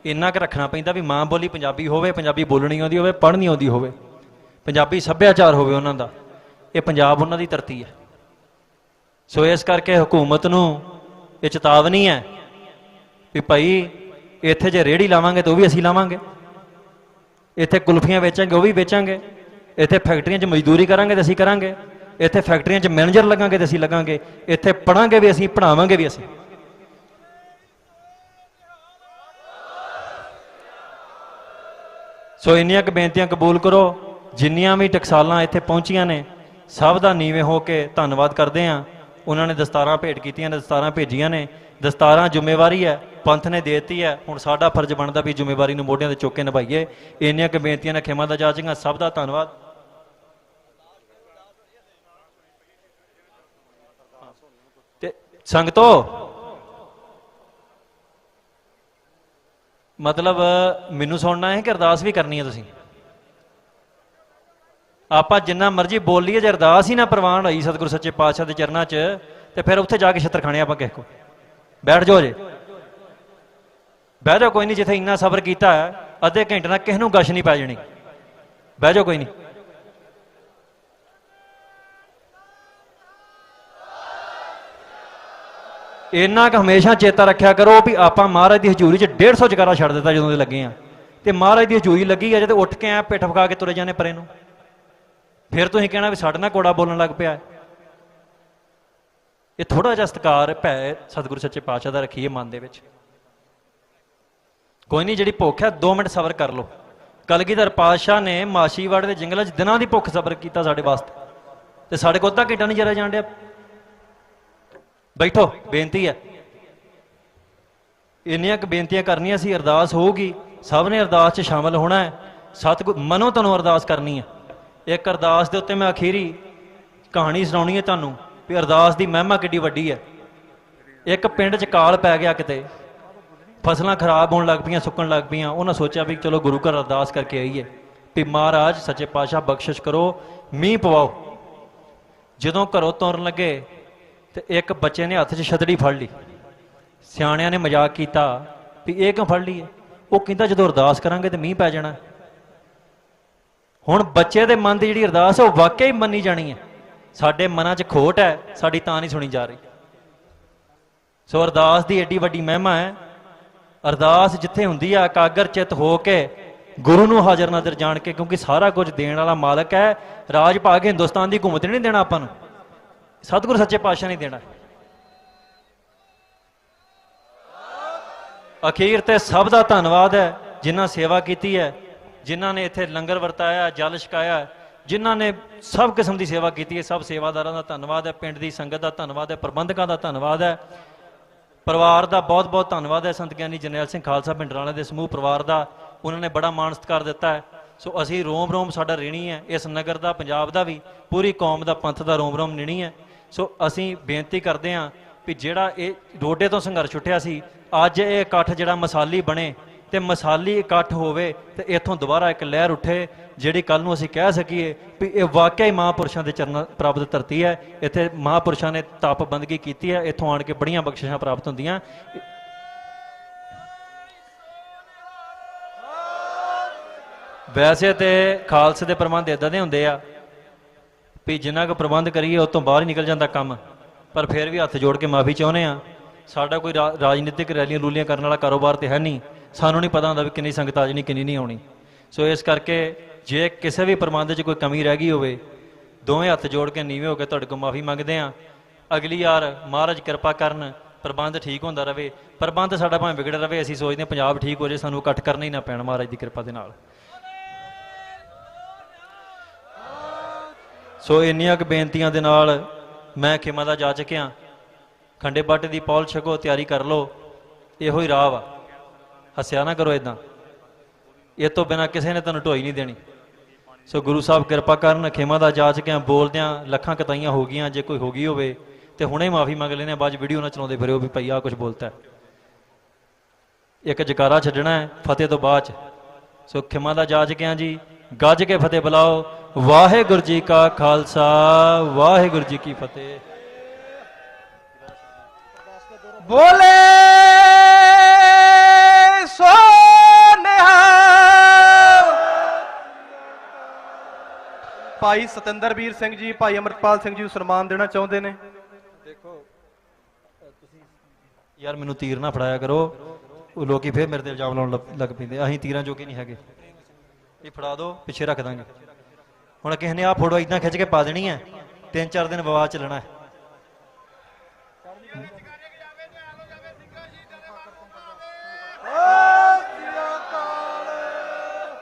ਇੰਨਾ ਕੁ ਰੱਖਣਾ ਪੈਂਦਾ ਵੀ ਮਾਂ ਬੋਲੀ ਪੰਜਾਬੀ ਹੋਵੇ, ਪੰਜਾਬੀ ਬੋਲਣੀ ਆਉਂਦੀ ਹੋਵੇ, ਪੜ੍ਹਨੀ ਆਉਂਦੀ ਹੋਵੇ, ਪੰਜਾਬੀ ਸੱਭਿਆਚਾਰ ਹੋਵੇ ਉਹਨਾਂ ਦਾ। ਇਹ ਪੰਜਾਬ ਉਹਨਾਂ ਦੀ ਧਰਤੀ ਹੈ। ਸੋ ਇਸ ਕਰਕੇ ਹਕੂਮਤ ਨੂੰ ਇਹ ਚੇਤਾਵਨੀ ਹੈ ਵੀ ਭਾਈ ਇੱਥੇ ਜੇ ਰੇਹੜੀ ਲਾਵਾਂਗੇ ਤਾਂ ਉਹ ਵੀ ਅਸੀਂ ਲਾਵਾਂਗੇ, ਇੱਥੇ ਕੁਲਫੀਆਂ ਵੇਚਾਂਗੇ ਉਹ ਵੀ ਵੇਚਾਂਗੇ, ਇੱਥੇ ਫੈਕਟਰੀਆਂ 'ਚ ਮਜ਼ਦੂਰੀ ਕਰਾਂਗੇ ਤਾਂ ਅਸੀਂ ਕਰਾਂਗੇ, ਇੱਥੇ ਫੈਕਟਰੀਆਂ 'ਚ ਮੈਨੇਜਰ ਲੱਗਾਂਗੇ ਤਾਂ ਅਸੀਂ ਲੱਗਾਂਗੇ, ਇੱਥੇ ਪੜ੍ਹਾਂਗੇ ਵੀ ਅਸੀਂ, ਪੜ੍ਹਾਵਾਂਗੇ ਵੀ ਅਸੀਂ। ਸੋ ਇੰਨੀਆਂ ਕੁ ਬੇਨਤੀਆਂ ਕਬੂਲ ਕਰੋ। ਜਿੰਨੀਆਂ ਵੀ ਟਕਸਾਲਾਂ ਇੱਥੇ ਪਹੁੰਚੀਆਂ ਨੇ, ਸਭ ਦਾ ਨੀਵੇਂ ਹੋ ਕੇ ਧੰਨਵਾਦ ਕਰਦੇ ਹਾਂ। ਉਹਨਾਂ ਨੇ ਦਸਤਾਰਾਂ ਭੇਟ ਕੀਤੀਆਂ ਨੇ, ਦਸਤਾਰਾਂ ਭੇਜੀਆਂ ਨੇ। ਦਸਤਾਰਾਂ ਜ਼ਿੰਮੇਵਾਰੀ ਹੈ, ਪੰਥ ਨੇ ਦੇਤੀ ਹੈ, ਹੁਣ ਸਾਡਾ ਫਰਜ਼ ਬਣਦਾ ਵੀ ਜ਼ਿੰਮੇਵਾਰੀ ਨੂੰ ਮੋਢਿਆਂ ਤੇ ਚੁੱਕ ਕੇ ਨਿਭਾਈਏ। ਇੰਨੀਆਂ ਕੁ ਬੇਨਤੀਆਂ ਨੇ ਖਿਮਾ ਦਾ ਜਾਚੀਆਂ। ਸਭ ਦਾ ਧੰਨਵਾਦ। ਤੇ ਸੰਗਤੋ, ਮਤਲਬ ਮੈਨੂੰ ਸੁਣਨਾ ਹੈ ਕਿ ਅਰਦਾਸ ਵੀ ਕਰਨੀ ਹੈ ਤੁਸੀਂ? ਆਪਾਂ ਜਿੰਨਾ ਮਰਜ਼ੀ ਬੋਲ ਲਈਏ, ਜੇ ਅਰਦਾਸ ਹੀ ਨਾ ਪ੍ਰਵਾਨ ਹੋਈ ਸਤਿਗੁਰੂ ਸੱਚੇ ਪਾਤਸ਼ਾਹ ਦੇ ਚਰਨਾਂ 'ਚ, ਤੇ ਫਿਰ ਉੱਥੇ ਜਾ ਕੇ ਛਿੱਤਰ ਖਾਣੇ ਆਪਾਂ ਕਿਸੇ ਕੋ। ਬੈਠ ਜਾਓ, ਜੇ ਬਹਿ ਜਾਓ, ਕੋਈ ਨਹੀਂ। ਜਿੱਥੇ ਇੰਨਾ ਸਬਰ ਕੀਤਾ ਹੈ, ਅੱਧੇ ਘੰਟੇ ਨਾਲ ਕਿਸੇ ਨੂੰ ਗਸ਼ ਨਹੀਂ ਪੈ ਜਾਣੀ। ਬਹਿ ਜਾਓ, ਕੋਈ ਨਹੀਂ। ਇੰਨਾ ਕੁ ਹਮੇਸ਼ਾ ਚੇਤਾ ਰੱਖਿਆ ਕਰੋ ਵੀ ਆਪਾਂ ਮਹਾਰਾਜ ਦੀ ਹਜ਼ੂਰੀ 'ਚ 150 ਜਕਾਰਾ ਛੱਡ ਦਿੱਤਾ ਜਦੋਂ ਦੇ ਲੱਗੇ ਆ, ਤੇ ਮਹਾਰਾਜ ਦੀ ਹਜ਼ੂਰੀ ਲੱਗੀ ਅਜੇ ਤੇ ਉੱਠ ਕੇ ਆ ਪਿੱਠ ਫਕਾ ਕੇ ਤੁਰੇ ਜਾਣੇ ਪਰੇ ਨੂੰ। ਫਿਰ ਤੁਸੀਂ ਕਹਿਣਾ ਵੀ ਸਾਡੇ ਨਾਲ ਕੋੜਾ ਬੋਲਣ ਲੱਗ ਪਿਆ। ਇਹ ਥੋੜਾ ਜਿਹਾ ਸਤਿਕਾਰ ਭੈ ਸਤਿਗੁਰੂ ਸੱਚੇ ਪਾਤਸ਼ਾਹ ਦਾ ਰੱਖੀਏ ਮਨ ਦੇ ਵਿੱਚ। ਕੋਈ ਨਹੀਂ, ਜਿਹੜੀ ਭੁੱਖ ਹੈ 2 ਮਿੰਟ ਸਬਰ ਕਰ ਲਓ। ਕਲਗੀਧਰ ਪਾਤਸ਼ਾਹ ਨੇ ਮਾਛੀਵਾੜੇ ਦੇ ਜੰਗਲਾਂ 'ਚ ਦਿਨਾਂ ਦੀ ਭੁੱਖ ਸਬਰ ਕੀਤਾ ਸਾਡੇ ਵਾਸਤੇ, ਤੇ ਸਾਡੇ ਕੋਲ ਅੱਧਾ ਘੰਟਾ ਨਹੀਂ ਜਰਾ ਜਾਣ ਡਿਆ। ਬੈਠੋ, ਬੇਨਤੀ ਹੈ। ਇੰਨੀਆਂ ਕੁ ਬੇਨਤੀਆਂ ਕਰਨੀਆਂ ਸੀ। ਅਰਦਾਸ ਹੋਊਗੀ, ਸਭ ਨੇ ਅਰਦਾਸ 'ਚ ਸ਼ਾਮਲ ਹੋਣਾ ਹੈ। ਸਤਿਗੁਰ ਮਨੋਂ ਤੁਹਾਨੂੰ ਅਰਦਾਸ ਕਰਨੀ ਹੈ। ਇੱਕ ਅਰਦਾਸ ਦੇ ਉੱਤੇ ਮੈਂ ਅਖੀਰੀ ਕਹਾਣੀ ਸੁਣਾਉਣੀ ਹੈ ਤੁਹਾਨੂੰ ਵੀ ਅਰਦਾਸ ਦੀ ਮਹਿਮਾ ਕਿੱਡੀ ਵੱਡੀ ਹੈ। ਇੱਕ ਪਿੰਡ 'ਚ ਕਾਲ ਪੈ ਗਿਆ, ਕਿਤੇ ਫਸਲਾਂ ਖਰਾਬ ਹੋਣ ਲੱਗ ਪਈਆਂ, ਸੁੱਕਣ ਲੱਗ ਪਈਆਂ। ਉਹਨਾਂ ਸੋਚਿਆ ਵੀ ਚਲੋ ਗੁਰੂ ਘਰ ਅਰਦਾਸ ਕਰਕੇ ਆਈਏ ਵੀ ਮਹਾਰਾਜ ਸੱਚੇ ਪਾਤਸ਼ਾਹ ਬਖਸ਼ਿਸ਼ ਕਰੋ, ਮੀਂਹ ਪਵਾਓ। ਜਦੋਂ ਘਰੋਂ ਤੁਰਨ ਲੱਗੇ ਤੇ ਇੱਕ ਬੱਚੇ ਨੇ ਹੱਥ 'ਚ ਛਤੜੀ ਫੜ ਲਈ। ਸਿਆਣਿਆਂ ਨੇ ਮਜ਼ਾਕ ਕੀਤਾ ਵੀ ਇਹ ਕਿਉਂ ਫੜ ਲਈ ਹੈ? ਉਹ ਕਹਿੰਦਾ ਜਦੋਂ ਅਰਦਾਸ ਕਰਾਂਗੇ ਤੇ ਮੀਂਹ ਪੈ ਜਾਣਾ। ਹੁਣ ਬੱਚੇ ਦੇ ਮਨ ਦੀ ਜਿਹੜੀ ਅਰਦਾਸ ਹੈ ਉਹ ਵਾਕਿਆ ਹੀ ਮੰਨੀ ਜਾਣੀ ਹੈ। ਸਾਡੇ ਮਨਾਂ 'ਚ ਖੋਟ ਹੈ, ਸਾਡੀ ਤਾਂ ਨਹੀਂ ਸੁਣੀ ਜਾ ਰਹੀ। ਸੋ ਅਰਦਾਸ ਦੀ ਏਡੀ ਵੱਡੀ ਮਹਿਮਾ ਹੈ। ਅਰਦਾਸ ਜਿੱਥੇ ਹੁੰਦੀ ਆ, ਇਕਾਗਰ ਚਿੱਤ ਹੋ ਕੇ ਗੁਰੂ ਨੂੰ ਹਾਜ਼ਰ ਨਾਜ਼ਰ ਜਾਣ ਕੇ, ਕਿਉਂਕਿ ਸਾਰਾ ਕੁਝ ਦੇਣ ਵਾਲਾ ਮਾਲਕ ਹੈ। ਰਾਜ ਭਾਗ ਹਿੰਦੁਸਤਾਨ ਦੀ ਹਕੂਮਤ ਨਹੀਂ ਦੇਣਾ ਆਪਾਂ ਨੂੰ, ਸਤਿਗੁਰੂ ਸੱਚੇ ਪਾਤਸ਼ਾਹ ਨਹੀਂ ਦੇਣਾ। ਅਖੀਰ ਤੇ ਸਭ ਦਾ ਧੰਨਵਾਦ ਹੈ ਜਿਨ੍ਹਾਂ ਸੇਵਾ ਕੀਤੀ ਹੈ। ਜਿਨ੍ਹਾਂ ਨੇ ਇੱਥੇ ਲੰਗਰ ਵਰਤਾਇਆ, ਜਲ ਛਕਾਇਆ, ਜਿਨ੍ਹਾਂ ਨੇ ਸਭ ਕਿਸਮ ਦੀ ਸੇਵਾ ਕੀਤੀ ਹੈ, ਸਭ ਸੇਵਾਦਾਰਾਂ ਦਾ ਧੰਨਵਾਦ ਹੈ, ਪਿੰਡ ਦੀ ਸੰਗਤ ਦਾ ਧੰਨਵਾਦ ਹੈ, ਪ੍ਰਬੰਧਕਾਂ ਦਾ ਧੰਨਵਾਦ ਹੈ, ਪਰਿਵਾਰ ਦਾ ਬਹੁਤ ਬਹੁਤ ਧੰਨਵਾਦ ਹੈ, ਸੰਤ ਗਿਆਨੀ ਜਰਨੈਲ ਸਿੰਘ ਖਾਲਸਾ ਭਿੰਡਰਾਲੇ ਦੇ ਸਮੂਹ ਪਰਿਵਾਰ ਦਾ। ਉਹਨਾਂ ਨੇ ਬੜਾ ਮਾਣ ਸਤਿਕਾਰ ਦਿੱਤਾ ਹੈ। ਸੋ ਅਸੀਂ ਰੋਮ ਰੋਮ ਸਾਡਾ ਰਿਣੀ ਹੈ, ਇਸ ਨਗਰ ਦਾ, ਪੰਜਾਬ ਦਾ ਵੀ, ਪੂਰੀ ਕੌਮ ਦਾ, ਪੰਥ ਦਾ ਰੋਮ ਰੋਮ ਰਿਣੀ ਹੈ। ਸੋ ਅਸੀਂ ਬੇਨਤੀ ਕਰਦੇ ਹਾਂ ਵੀ ਜਿਹੜਾ ਇਹ ਰੋਡੇ ਤੋਂ ਸੰਘਰਸ਼ ਉੱਠਿਆ ਸੀ, ਅੱਜ ਇਹ ਇਕੱਠ ਜਿਹੜਾ ਮਿਸਾਲੀ ਬਣੇ ਤੇ ਮਿਸਾਲੀ ਇਕੱਠ ਹੋਵੇ ਤੇ ਇੱਥੋਂ ਦੁਬਾਰਾ ਇੱਕ ਲਹਿਰ ਉੱਠੇ ਜਿਹੜੀ ਕੱਲ ਨੂੰ ਅਸੀਂ ਕਹਿ ਸਕੀਏ ਵੀ ਇਹ ਵਾਕਿਆ ਹੀ ਮਹਾਂਪੁਰਸ਼ਾਂ ਦੇ ਚਰਨਾਂ ਪ੍ਰਾਪਤ ਧਰਤੀ ਹੈ। ਇੱਥੇ ਮਹਾਂਪੁਰਸ਼ਾਂ ਨੇ ਤਪ ਬੰਦਗੀ ਕੀਤੀ ਹੈ, ਇੱਥੋਂ ਆਣ ਕੇ ਬੜੀਆਂ ਬਖਸ਼ਿਸ਼ਾਂ ਪ੍ਰਾਪਤ ਹੁੰਦੀਆਂ। ਵੈਸੇ ਤੇ ਖਾਲਸੇ ਦੇ ਪ੍ਰਬੰਧ ਇਦਾਂ ਦੇ ਹੁੰਦੇ ਆ ਵੀ ਜਿੰਨਾ ਕੁ ਪ੍ਰਬੰਧ ਕਰੀਏ ਉਹ ਤੋਂ ਬਾਹਰ ਹੀ ਨਿਕਲ ਜਾਂਦਾ ਕੰਮ, ਪਰ ਫਿਰ ਵੀ ਹੱਥ ਜੋੜ ਕੇ ਮਾਫੀ ਚਾਹੁੰਦੇ ਆ। ਸਾਡਾ ਕੋਈ ਰਾਜਨੀਤਿਕ ਰੈਲੀਆਂ ਰੂਲੀਆਂ ਕਰਨ ਵਾਲਾ ਕਾਰੋਬਾਰ ਤੇ ਹੈ ਨਹੀਂ, ਸਾਨੂੰ ਨਹੀਂ ਪਤਾ ਹੁੰਦਾ ਵੀ ਕਿੰਨੀ ਸੰਗਤ ਆ ਜਾਣੀ ਕਿੰਨੀ ਨਹੀਂ ਆਉਣੀ। ਸੋ ਇਸ ਕਰਕੇ ਜੇ ਕਿਸੇ ਵੀ ਪ੍ਰਬੰਧ 'ਚ ਕੋਈ ਕਮੀ ਰਹਿ ਗਈ ਹੋਵੇ, ਦੋਵੇਂ ਹੱਥ ਜੋੜ ਕੇ ਨੀਵੇਂ ਹੋ ਕੇ ਤੁਹਾਡੇ ਕੋਲ ਮਾਫੀ ਮੰਗਦੇ ਹਾਂ। ਅਗਲੀ ਵਾਰ ਮਹਾਰਾਜ ਕਿਰਪਾ ਕਰਨ, ਪ੍ਰਬੰਧ ਠੀਕ ਹੁੰਦਾ ਰਹੇ। ਪ੍ਰਬੰਧ ਸਾਡਾ ਭਾਵੇਂ ਵਿਗੜ ਰਹੇ, ਅਸੀਂ ਸੋਚਦੇ ਹਾਂ ਪੰਜਾਬ ਠੀਕ ਹੋ ਜਾਏ, ਸਾਨੂੰ ਇਕੱਠ ਕਰਨਾ ਹੀ ਨਾ ਪੈਣ ਮਹਾਰਾਜ ਦੀ ਕਿਰਪਾ ਦੇ ਨਾਲ। ਸੋ ਇੰਨੀਆਂ ਕੁ ਬੇਨਤੀਆਂ ਦੇ ਨਾਲ ਮੈਂ ਖਿਮਾ ਦਾ ਜਾ ਚੁੱਕਿਆ। ਖੰਡੇ ਬਾਟੇ ਦੀ ਪੌਲ ਛਕੋ, ਤਿਆਰੀ ਕਰ ਲਓ, ਇਹੋ ਹੀ ਰਾਹ ਵਾ। ਹੱਸਿਆ ਨਾ ਕਰੋ ਇੱਦਾਂ, ਇਹ ਤੋਂ ਬਿਨਾਂ ਕਿਸੇ ਨੇ ਤੁਹਾਨੂੰ ਢੋਈ ਨਹੀਂ ਦੇਣੀ। ਸੋ ਗੁਰੂ ਸਾਹਿਬ ਕਿਰਪਾ ਕਰਨ। ਖਿਮਾ ਦਾ ਜਾ ਚੁੱਕਿਆ, ਬੋਲਦਿਆਂ ਲੱਖਾਂ ਕਤਾਈਆਂ ਹੋ ਗਈਆਂ, ਜੇ ਕੋਈ ਹੋ ਗਈ ਹੋਵੇ ਤੇ ਹੁਣੇ ਮਾਫੀ ਮੰਗ ਲੈਣੇ, ਬਾਅਦ ਵੀਡੀਓ ਨਾ ਚਲਾਉਂਦੇ ਫਿਰਿਓ ਵੀ ਭਾਈ ਆਹ ਕੁਛ ਬੋਲਤਾ। ਇੱਕ ਜਕਾਰਾ ਛੱਡਣਾ ਹੈ ਫਤਿਹ ਤੋਂ ਬਾਅਦ 'ਚ। ਸੋ ਖਿਮਾ ਦਾ ਜਾ ਚੁੱਕਿਆ ਜੀ, ਗੱਜ ਕੇ ਫਤਿਹ ਬੁਲਾਓ। ਵਾਹਿਗੁਰੂ ਜੀ ਕਾ ਖਾਲਸਾ, ਵਾਹਿਗੁਰੂ ਜੀ ਕੀ ਫਤਿਹ। ਬੋਲੇ ਸੋ ਨਿਹਾਲ। ਭਾਈ ਸਤਿੰਦਰਵੀਰ ਸਿੰਘ ਜੀ, ਭਾਈ ਅਮਰਪਾਲ ਸਿੰਘ ਜੀ ਨੂੰ ਸਨਮਾਨ ਦੇਣਾ ਚਾਹੁੰਦੇ ਨੇ। ਦੇਖੋ ਤੁਸੀਂ ਯਾਰ ਮੈਨੂੰ ਤੀਰ ਨਾ ਫੜਾਇਆ ਕਰੋ, ਉਹ ਲੋਕੀ ਫੇਰ ਮੇਰੇ ਤੇ ਇਲਜ਼ਾਮ ਲਾਉਣ ਲੱਗ ਪੈਂਦੇ। ਅਸੀਂ ਤੀਰਾਂ ਜੋਗੇ ਨਹੀਂ ਹੈਗੇ, ਇਹ ਫੜਾ ਦਿਓ, ਪਿੱਛੇ ਰੱਖ ਦਾਂਗੇ। ਹੁਣ ਕਿਸੇ ਨੇ ਆਹ ਫੋਟੋ ਇਦਾਂ ਖਿੱਚ ਕੇ ਪਾ ਦੇਣੀ ਹੈ, 3-4 ਦਿਨ ਵਿਵਾਦ ਚੱਲਣਾ ਹੈ।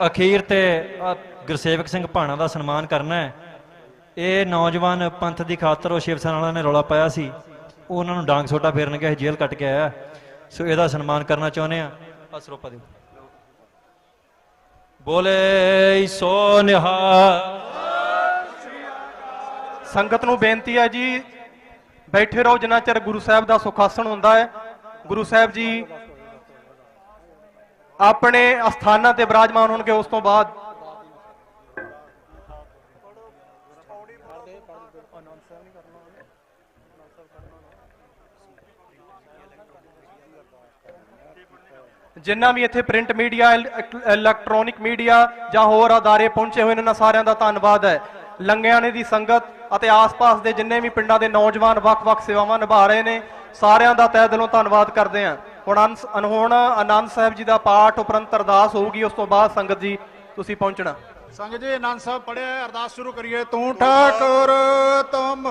ਅਖੀਰ ਤੇ ਗੁਰਸੇਵਕ ਸਿੰਘ ਭਾਣਾ ਦਾ ਸਨਮਾਨ ਕਰਨਾ ਹੈ। ਇਹ ਨੌਜਵਾਨ ਪੰਥ ਦੀ ਖਾਤਰ ਉਹ ਸ਼ਿਵ ਸੈਨਾ ਵਾਲਿਆਂ ਨੇ ਰੌਲਾ ਪਾਇਆ ਸੀ, ਉਹ ਉਹਨਾਂ ਨੂੰ ਡਾਂਗ ਸੋਟਾ ਫੇਰਨ ਗਿਆ, ਜੇਲ੍ਹ ਕੱਟ ਕੇ ਆਇਆ। ਸੋ ਇਹਦਾ ਸਨਮਾਨ ਕਰਨਾ ਚਾਹੁੰਦੇ ਆ। ਸਰੋਪਾ ਦਿਓ। ਬੋਲੇ ਸੋ ਨਿਹਾਲ। ਸੰਗਤ ਨੂੰ ਬੇਨਤੀ ਹੈ ਜੀ, ਬੈਠੇ ਰਹੋ ਜਿੰਨਾ ਚਿਰ ਗੁਰੂ ਸਾਹਿਬ ਦਾ ਸੁਖਾਸਨ ਹੁੰਦਾ ਹੈ। ਗੁਰੂ ਸਾਹਿਬ ਜੀ ਆਪਣੇ ਅਸਥਾਨਾਂ ਤੇ ਬਿਰਾਜਮਾਨ ਹੋਣਗੇ। ਉਸ ਤੋਂ ਬਾਅਦ ਜਿੰਨਾ ਵੀ ਇੱਥੇ ਪ੍ਰਿੰਟ ਮੀਡੀਆ, ਇਲੈਕਟ੍ਰੋਨਿਕ ਮੀਡੀਆ ਜਾਂ ਹੋਰ ਅਦਾਰੇ ਪਹੁੰਚੇ ਹੋਏ ਨੇ, ਇਹਨਾਂ ਸਾਰਿਆਂ ਦਾ ਧੰਨਵਾਦ ਹੈ। ਲੰਗਿਆਣੇ ਦੀ ਸੰਗਤ ਅਤੇ ਆਸ-ਪਾਸ ਦੇ ਜਿੰਨੇ ਵੀ ਪਿੰਡਾਂ ਦੇ ਨੌਜਵਾਨ ਵੱਖ-ਵੱਖ ਸੇਵਾਵਾਂ ਨਿਭਾ ਰਹੇ ਨੇ, ਸਾਰਿਆਂ ਦਾ ਤਹਿ ਦਿਲੋਂ ਧੰਨਵਾਦ ਕਰਦੇ ਹਾਂ। ਹੁਣ ਆਨੰਦ ਸਾਹਿਬ ਜੀ ਦਾ ਪਾਠ ਉਪਰੰਤ ਅਰਦਾਸ ਹੋਊਗੀ, ਉਸ ਤੋਂ ਬਾਅਦ ਸੰਗਤ ਜੀ ਤੁਸੀਂ ਪਹੁੰਚਣਾ। ਸੰਗਤ ਜੀ ਆਨੰਦ ਸਾਹਿਬ ਪੜਿਆ, ਅਰਦਾਸ ਸ਼ੁਰੂ ਕਰੀਏ। ਤੂੰ ਠਾਕੁਰ ਤੁਮ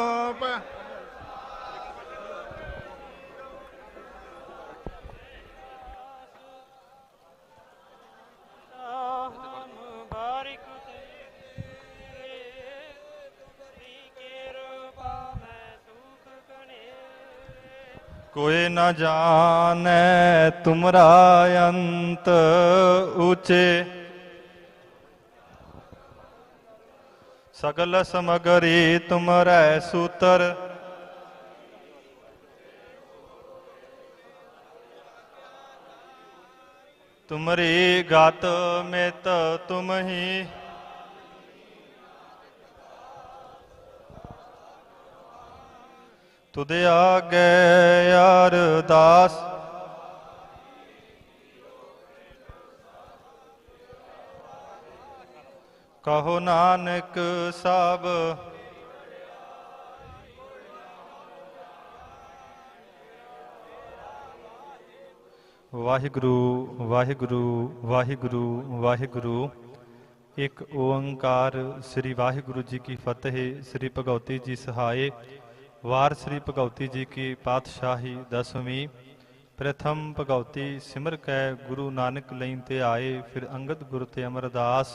कोई न जाने तुमरा अंत ऊंचे, सकल समगरी तुमरे सूतर, तुमरी गात में तो तुम ही, तुदे आगे अरदास, कहो नानक साहब वाहिगुरु वाहिगुरु वाहिगुरु वाहिगुरु। एक ओंकार। श्री वाहिगुरु जी की फतेह। श्री भगवती जी सहाय। वार श्री भगवती जी की पातशाही 10वीं। प्रथम भगवती सिमर कै गुरु नानक लई ते आए, फिर अंगद गुरु ते अमरदास,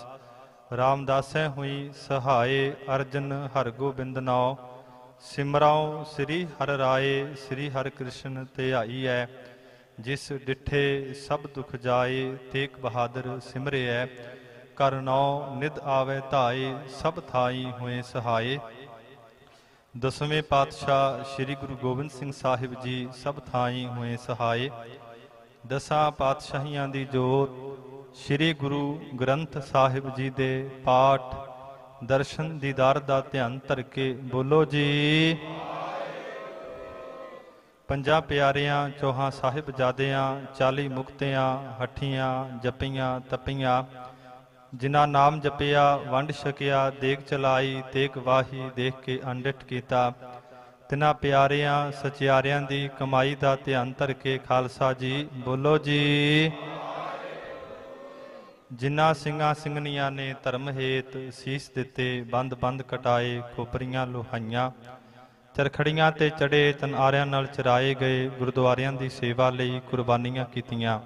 रामदासै हुई सहाय, अर्जन हर गोबिंद नाउ, सिमराओ श्री हर राय, श्री हर कृष्ण ते आई है, जिस डिठे सब दुख जाए, तेक बहादुर सिमरे है, कर नौ निध आवे धाए, सब थाई हुए सहाय। दसवें पातशाह श्री गुरु गोबिंद सिंह साहिब जी सब थाई हुए सहाय। दसां पातशाहियां दी जोत श्री गुरु ग्रंथ साहिब जी दे पाठ दर्शन दीदार दा ध्यान धर के बोलो जी। पंजा प्यारियां चौहां साहिबजादियां 40 मुक्तियां हठियां जपियां तपियां, जिन्हां नाम जपिया वंड छकिया, देग चलाई तेग वाही, देख के अंडिठ कीता, तिन्हां प्यारियां सचियारियां दी कमाई दा ध्यान धर के खालसा जी बोलो जी। जिन्हां ਸਿੰਘਾਂ ਸਿੰਘਣੀਆਂ ने धर्म हेत सीस दिते, बंद बंद कटाए, खोपरियां लोहाइयां, चरखड़ियां ते चढ़े, तन आरियां नाल चराए गए, गुरुद्वारियां दी सेवा लई कुर्बानियां कीतियां,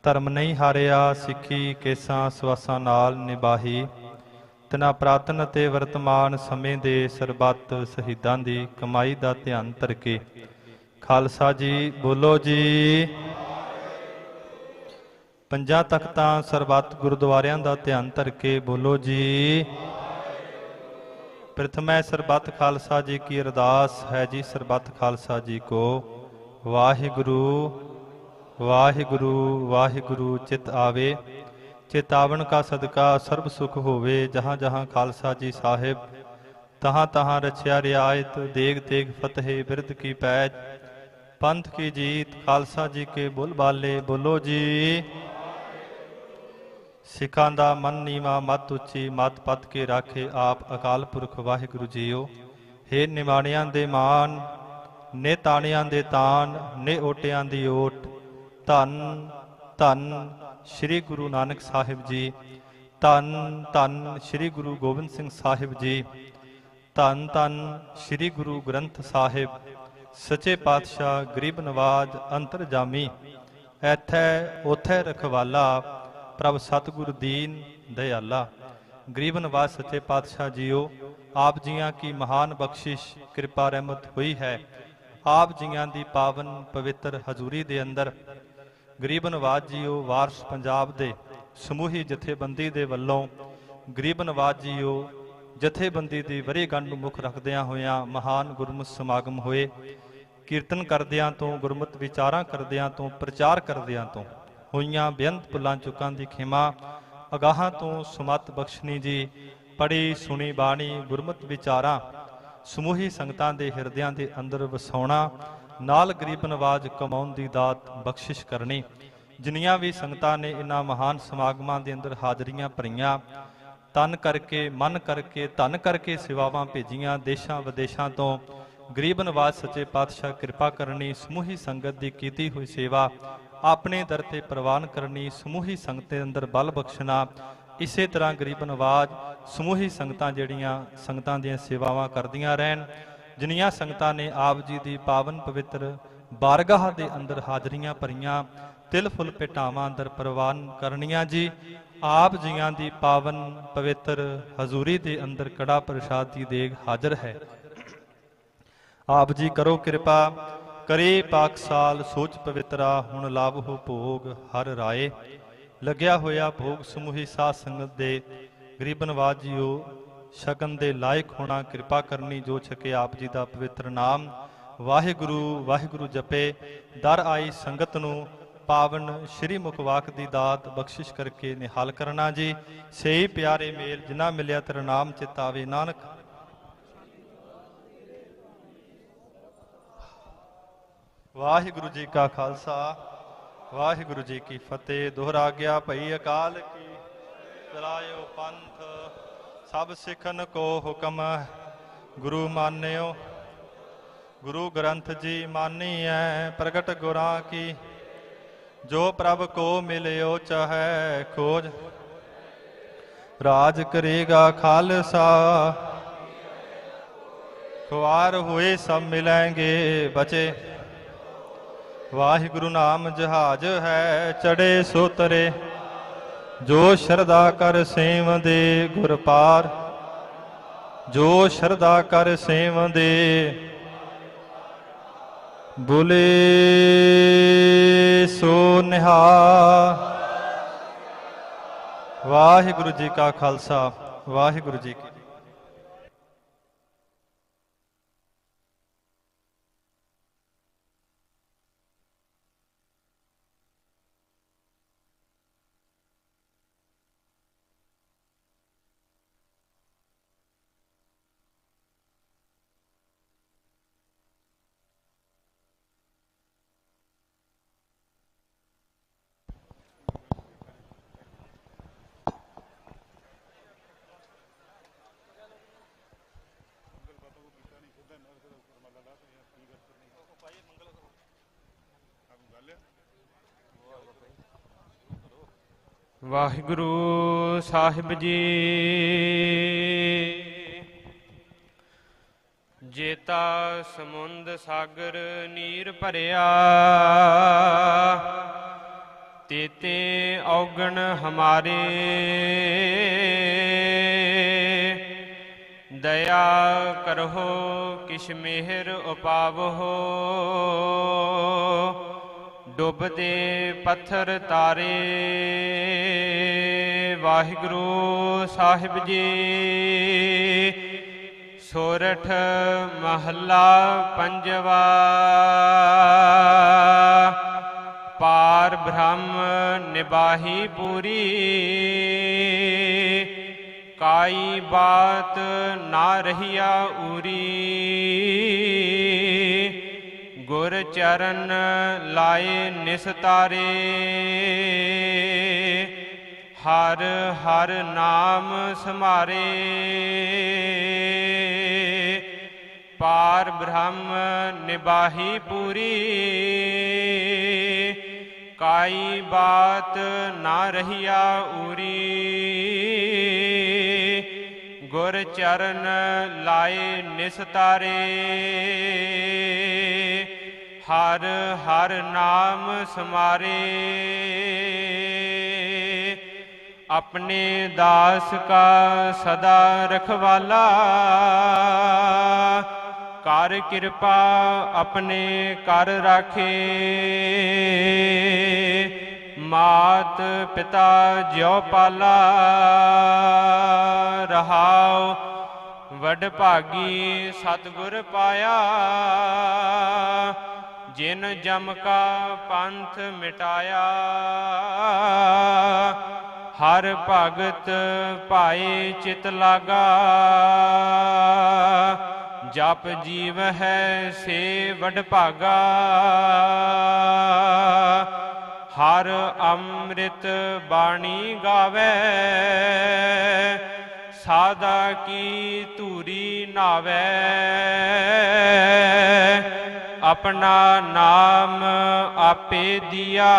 धर्म नहीं हारिया, सिੱਖੀ ਕੇਸਾਂ ਸਵਾਸਾਂ ਨਾਲ ਨਿਭਾਹੀ, ਤਿਨਾਂ ਪ੍ਰਾਤਨ ਅਤੇ ਵਰਤਮਾਨ ਸਮੇਂ ਦੇ ਸਰਬੱਤ ਸ਼ਹੀਦਾਂ ਦੀ ਕਮਾਈ ਦਾ ਧਿਆਨ ਧਰ ਕੇ ਖਾਲਸਾ ਜੀ ਬੋਲੋ ਜੀ। ਪੰਜਾਂ ਤਖਤਾਂ ਸਰਬੱਤ ਗੁਰਦੁਆਰਿਆਂ ਦਾ ਧਿਆਨ ਧਰ ਕੇ ਬੋਲੋ ਜੀ। ਪ੍ਰਥਮੈ ਸਰਬੱਤ ਖਾਲਸਾ ਜੀ ਕੀ ਅਰਦਾਸ ਹੈ ਜੀ, ਸਰਬੱਤ ਖਾਲਸਾ ਜੀ ਕੋ ਵਾਹਿਗੁਰੂ वाहिगुरु वाहिगुरु चित आवे, चेतावन का सदका सर्व सुख होवे, जहाँ जहाँ खालसा जी साहिब तहाँ तहाँ रछिया रियायत, देग तेग फतेह बिरद की पैज, पंथ की जीत, खालसा जी के बुल बाले बोलो जी। सिखां दा मन नीवा मत उची, मत पत के राखे आप अकाल पुरख वाहिगुरु जीओ, हे निमाणियां दे मान, ने ताणियां दे तान, ने ओटियां दी ओट, धन धन श्री गुरु नानक साहिब जी, धन धन श्री गुरु गोबिंद सिंह साहिब जी, धन धन श्री गुरु ग्रंथ साहिब, सचे पातशाह गरीब नवाज अंतरजामी, ऐथै ओथै रखवाला, प्रभ सतगुरु दीन दयाला। गरीब नवाज सचे पातशाह जीओ, आप जियां की महान बख्शिश कृपा रहमत हुई है, आप जियां दी पावन पवित्र हजूरी दे अंदर गरीब नवाज जीओ वारस पंजाब दे समूही जथेबंदी दे वल्लों गरीब नवाज जीओ जथेबंदी दी वरेगंढ नूं मुख रखदियां होइयां महान गुरमत समागम होए। कीर्तन करदियां तो गुरमत विचारां करदियां तो प्रचार करदियां तो होइयां बेअंत भुलां चुकां दी खिमा, अगाहां तो सुमत बख्शनी जी, पढ़ी सुनी बाणी गुरमत विचारां समूही संगतां दे हिरदियां दे अंदर वसाउणा, नाल गरीब नवाज कमाउण दी दात बख्शिश करनी। जिन्नियां भी संगतां ने इन्हां महान समागमां दे अंदर हाजरियां भरीआं, तन करके मन करके धन करके सेवावां भेजियां, देशां विदेशां तो गरीब नवाज सच्चे पातशाह कृपा करनी, समूही संगत दी कीती हुई सेवा अपने दर ते प्रवान करनी, समूही संगत दे अंदर बल बख्शना। इसे तरह गरीब नवाज समूही संगतां जिहड़ियां संगतां दीयां सेवावां करदियां रहन। जिन्नियां संगतां ने आप जी दी पावन पवित्र बारगाह दे अंदर हाजरियां भरीआं, तिल फुल भेटावां अंदर प्रवान करनियां जी, आप जियां दी पावन पवित्र हजूरी दे अंदर कड़ा प्रसाद दी देग हाजिर है। आप जी करो कृपा, करे पाकसाल सोच पवित्रा, हुण लाभ हो भोग हर राए। लग्या होया भोग समूही साध संगत दे गरीब नवाज जीओ शगन दे लायक होना कृपा करनी, जो छके आप जी दा पवित्र नाम वाहिगुरु वाहिगुरु जपे, दर आई संगत नूं पावन श्री मुखवाक दी दात बख्शिश करके निहाल करना जी। सही प्यारे मेल जिन्ना मिलिया तेरा नाम चितावे नानक। वाहिगुरु जी का खालसा वाहिगुरु जी की फतेह। दोहरा गया भई अकाल की चलायो पंथ, सब सिखन को हुक्म गुरु मान्यो। गुरु ग्रंथ जी मानी है प्रगट गुरां की, जो प्रभ को मिलियो चाहे खोज। राज करेगा खालसा, खुआर हुए सब मिलेंगे बचे। ਵਾਹਿਗੁਰੂ ਨਾਮ ਜਹਾਜ਼ ਹੈ ਚੜੇ ਸੋ ਤਰੇ, ਜੋ ਸ਼ਰਧਾ ਕਰ ਸੇਵੰਦੇ ਗੁਰ ਪਾਰ, ਜੋ ਸ਼ਰਧਾ ਕਰ ਸੇਵੰਦੇ। ਬੋਲੇ ਸੋ ਨਿਹਾਲ। ਵਾਹਿਗੁਰੂ ਜੀ ਕਾ ਖਾਲਸਾ, ਵਾਹਿਗੁਰੂ ਜੀ ਕੀ। ਵਾਹਿਗੁਰੂ ਸਾਹਿਬ ਜੀ। ਜੇਤਾ ਸਮੁੰਦ ਸਾਗਰ ਨੀਰ ਭਰਿਆ, ਤੇਤੇ ਔਗਣ ਹਮਾਰੇ। ਦਇਆ ਕਰਹੁ ਕਿਛ ਮਿਹਰ ਉਪਾਵਹੁ, ਡੁੱਬਦੇ ਪੱਥਰ ਤਾਰੇ। ਵਾਹਿਗੁਰੂ ਸਾਹਿਬ ਜੀ। ਸੋਰਠ ਮਹੱਲਾ ਪੰਜਵਾ। ਪਾਰ ਬ੍ਰਹਮ ਨਿਬਾਹੀ ਪੂਰੀ, ਕਾਈ ਬਾਤ ਨਾ ਰਹੀਆ ਊਰੀ। ਗੁਰ ਚਰਨ ਲਾਏ ਨਿਸਤਾਰੇ, ਹਰ ਹਰ ਨਾਮ ਸਮਾਰੇ। ਪਾਰ ਬ੍ਰਹਮ ਨਿਬਾਹੀ ਪੂਰੀ, ਕਾਈ ਬਾਤ ਨਾ ਰਹੀਆ ਊਰੀ। ਗੁਰ ਚਰਨ ਲਾਏ ਨਿਸਤਾਰੇ, ਹਰ ਹਰ ਨਾਮ ਸਮਾਰੇ। अपने दास का सदा रखवाला, कर कृपा अपने कर राखे। मात पिता ज्यो पाला, रहाओ वड भागी सतगुर पाया। जिन जम का पंथ मिटाया, हर भगत पाए चित लागा। जप जीव है से वड भागा, हर अमृत बाणी गावे। सादा की धूरी नावे, अपना नाम आपे दिया।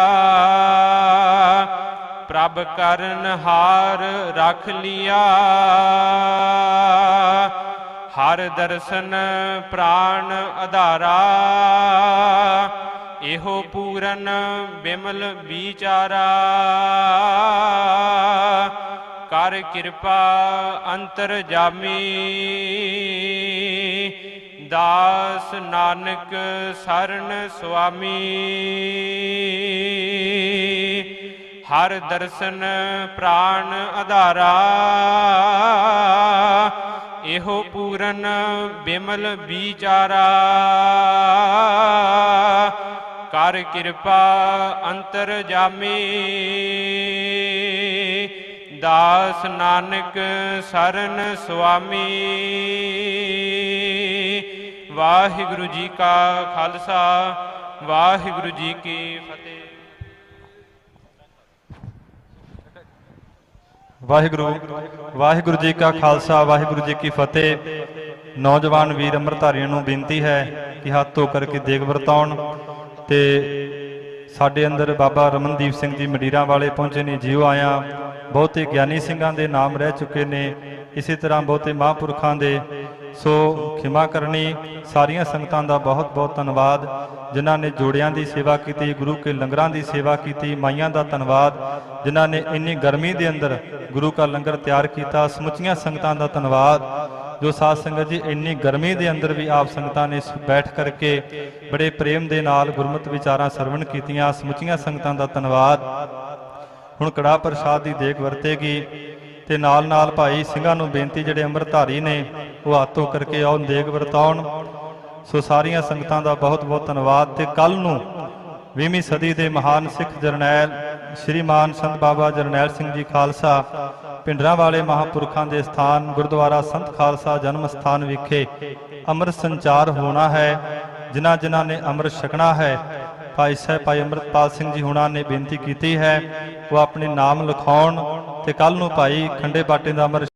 प्रभ करन हार रख लिया, हर दर्शन प्राण आधारा। एहो पूरन बिमल विचारा, कर कृपा अंतर जामी। दास नानक शरण स्वामी, हर दर्शन प्राण आधारा। एहो पूरन बिमल विचारा, कर कृपा अंतर जामी। दास नानक शरण स्वामी। वाहिगुरु जी का खालसा, वाहिगुरु जी की फतेह। ਵਾਹਿਗੁਰੂ ਜੀ ਕਾ ਖਾਲਸਾ, ਵਾਹਿਗੁਰੂ ਜੀ ਕੀ ਫਤਿਹ। ਨੌਜਵਾਨ ਵੀਰ ਅੰਮ੍ਰਿਤਧਾਰੀਆਂ ਨੂੰ ਬੇਨਤੀ ਹੈ ਕਿ ਹੱਥ ਧੋ ਕਰਕੇ ਦੇਗ ਵਰਤਾਉਣ। ਤੇ ਸਾਡੇ ਅੰਦਰ ਬਾਬਾ ਰਮਨਦੀਪ ਸਿੰਘ ਜੀ ਮੰਡੀਰਾਂ ਵਾਲੇ ਪਹੁੰਚੇ ਨੇ, ਜਿਉ ਆਇਆ। ਬਹੁਤੇ ਗਿਆਨੀ ਸਿੰਘਾਂ ਦੇ ਨਾਮ ਰਹਿ ਚੁੱਕੇ ਨੇ, ਇਸੇ ਤਰ੍ਹਾਂ ਬਹੁਤੇ ਮਹਾਂਪੁਰਖਾਂ ਦੇ ਸੋ ਖਿਮਾ ਕਰਨੀ। ਸਾਰੀਆਂ ਸੰਗਤਾਂ ਦਾ ਬਹੁਤ ਬਹੁਤ ਧੰਨਵਾਦ ਜਿਨ੍ਹਾਂ ਨੇ ਜੋੜਿਆਂ ਦੀ ਸੇਵਾ ਕੀਤੀ, ਗੁਰੂ ਕੇ ਲੰਗਰਾਂ ਦੀ ਸੇਵਾ ਕੀਤੀ। ਮਾਈਆਂ ਦਾ ਧੰਨਵਾਦ ਜਿਨ੍ਹਾਂ ਨੇ ਇੰਨੀ ਗਰਮੀ ਦੇ ਅੰਦਰ ਗੁਰੂ ਕਾ ਲੰਗਰ ਤਿਆਰ ਕੀਤਾ। ਸਮੁੱਚੀਆਂ ਸੰਗਤਾਂ ਦਾ ਧੰਨਵਾਦ ਜੋ ਸਾਧ ਸੰਗਤ ਜੀ ਇੰਨੀ ਗਰਮੀ ਦੇ ਅੰਦਰ ਵੀ ਆਪ ਸੰਗਤਾਂ ਨੇ ਬੈਠ ਕਰਕੇ ਬੜੇ ਪ੍ਰੇਮ ਦੇ ਨਾਲ ਗੁਰਮਤਿ ਵਿਚਾਰਾਂ ਸਰਵਣ ਕੀਤੀਆਂ। ਸਮੁੱਚੀਆਂ ਸੰਗਤਾਂ ਦਾ ਧੰਨਵਾਦ। ਹੁਣ ਕੜਾਹ ਪ੍ਰਸ਼ਾਦ ਦੀ ਦੇਗ ਵਰਤੇਗੀ ਤੇ ਨਾਲ ਨਾਲ ਭਾਈ ਸਿੰਘਾਂ ਨੂੰ ਬੇਨਤੀ, ਜਿਹੜੇ ਅੰਮ੍ਰਿਤਧਾਰੀ ਨੇ ਉਹ ਹੱਥ ਧੋ ਕਰਕੇ ਆਉਣ ਦੇਗ ਵਰਤਾਉਣ। ਸੋ ਸਾਰੀਆਂ ਸੰਗਤਾਂ ਦਾ ਬਹੁਤ ਬਹੁਤ ਧੰਨਵਾਦ। ਤੇ ਕੱਲ ਨੂੰ 20ਵੀਂ ਸਦੀ ਦੇ ਮਹਾਨ ਸਿੱਖ ਜਰਨੈਲ ਸ਼੍ਰੀਮਾਨ ਸੰਤ ਬਾਬਾ ਜਰਨੈਲ ਸਿੰਘ ਜੀ ਖਾਲਸਾ ਪਿੰਡਰਾਂ ਵਾਲੇ ਮਹਾਂਪੁਰਖਾਂ ਦੇ ਸਥਾਨ ਗੁਰਦੁਆਰਾ ਸੰਤ ਖਾਲਸਾ ਜਨਮ ਸਥਾਨ ਵਿਖੇ ਅੰਮ੍ਰਿਤ ਸੰਚਾਰ ਹੋਣਾ ਹੈ। ਜਿਨ੍ਹਾਂ ਜਿਨ੍ਹਾਂ ਨੇ ਅੰਮ੍ਰਿਤ ਛਕਣਾ ਹੈ, ਭਾਈ ਸਾਹਿਬ ਭਾਈ ਅੰਮ੍ਰਿਤਪਾਲ ਸਿੰਘ ਜੀ ਹੁਣਾਂ ਨੇ ਬੇਨਤੀ ਕੀਤੀ ਹੈ ਉਹ ਆਪਣੇ ਨਾਮ ਲਿਖਾਉਣ ਤੇ ਕੱਲ ਨੂੰ ਭਾਈ ਖੰਡੇ ਬਾਟੇ ਦਾ ਅੰਮ੍ਰਿਤ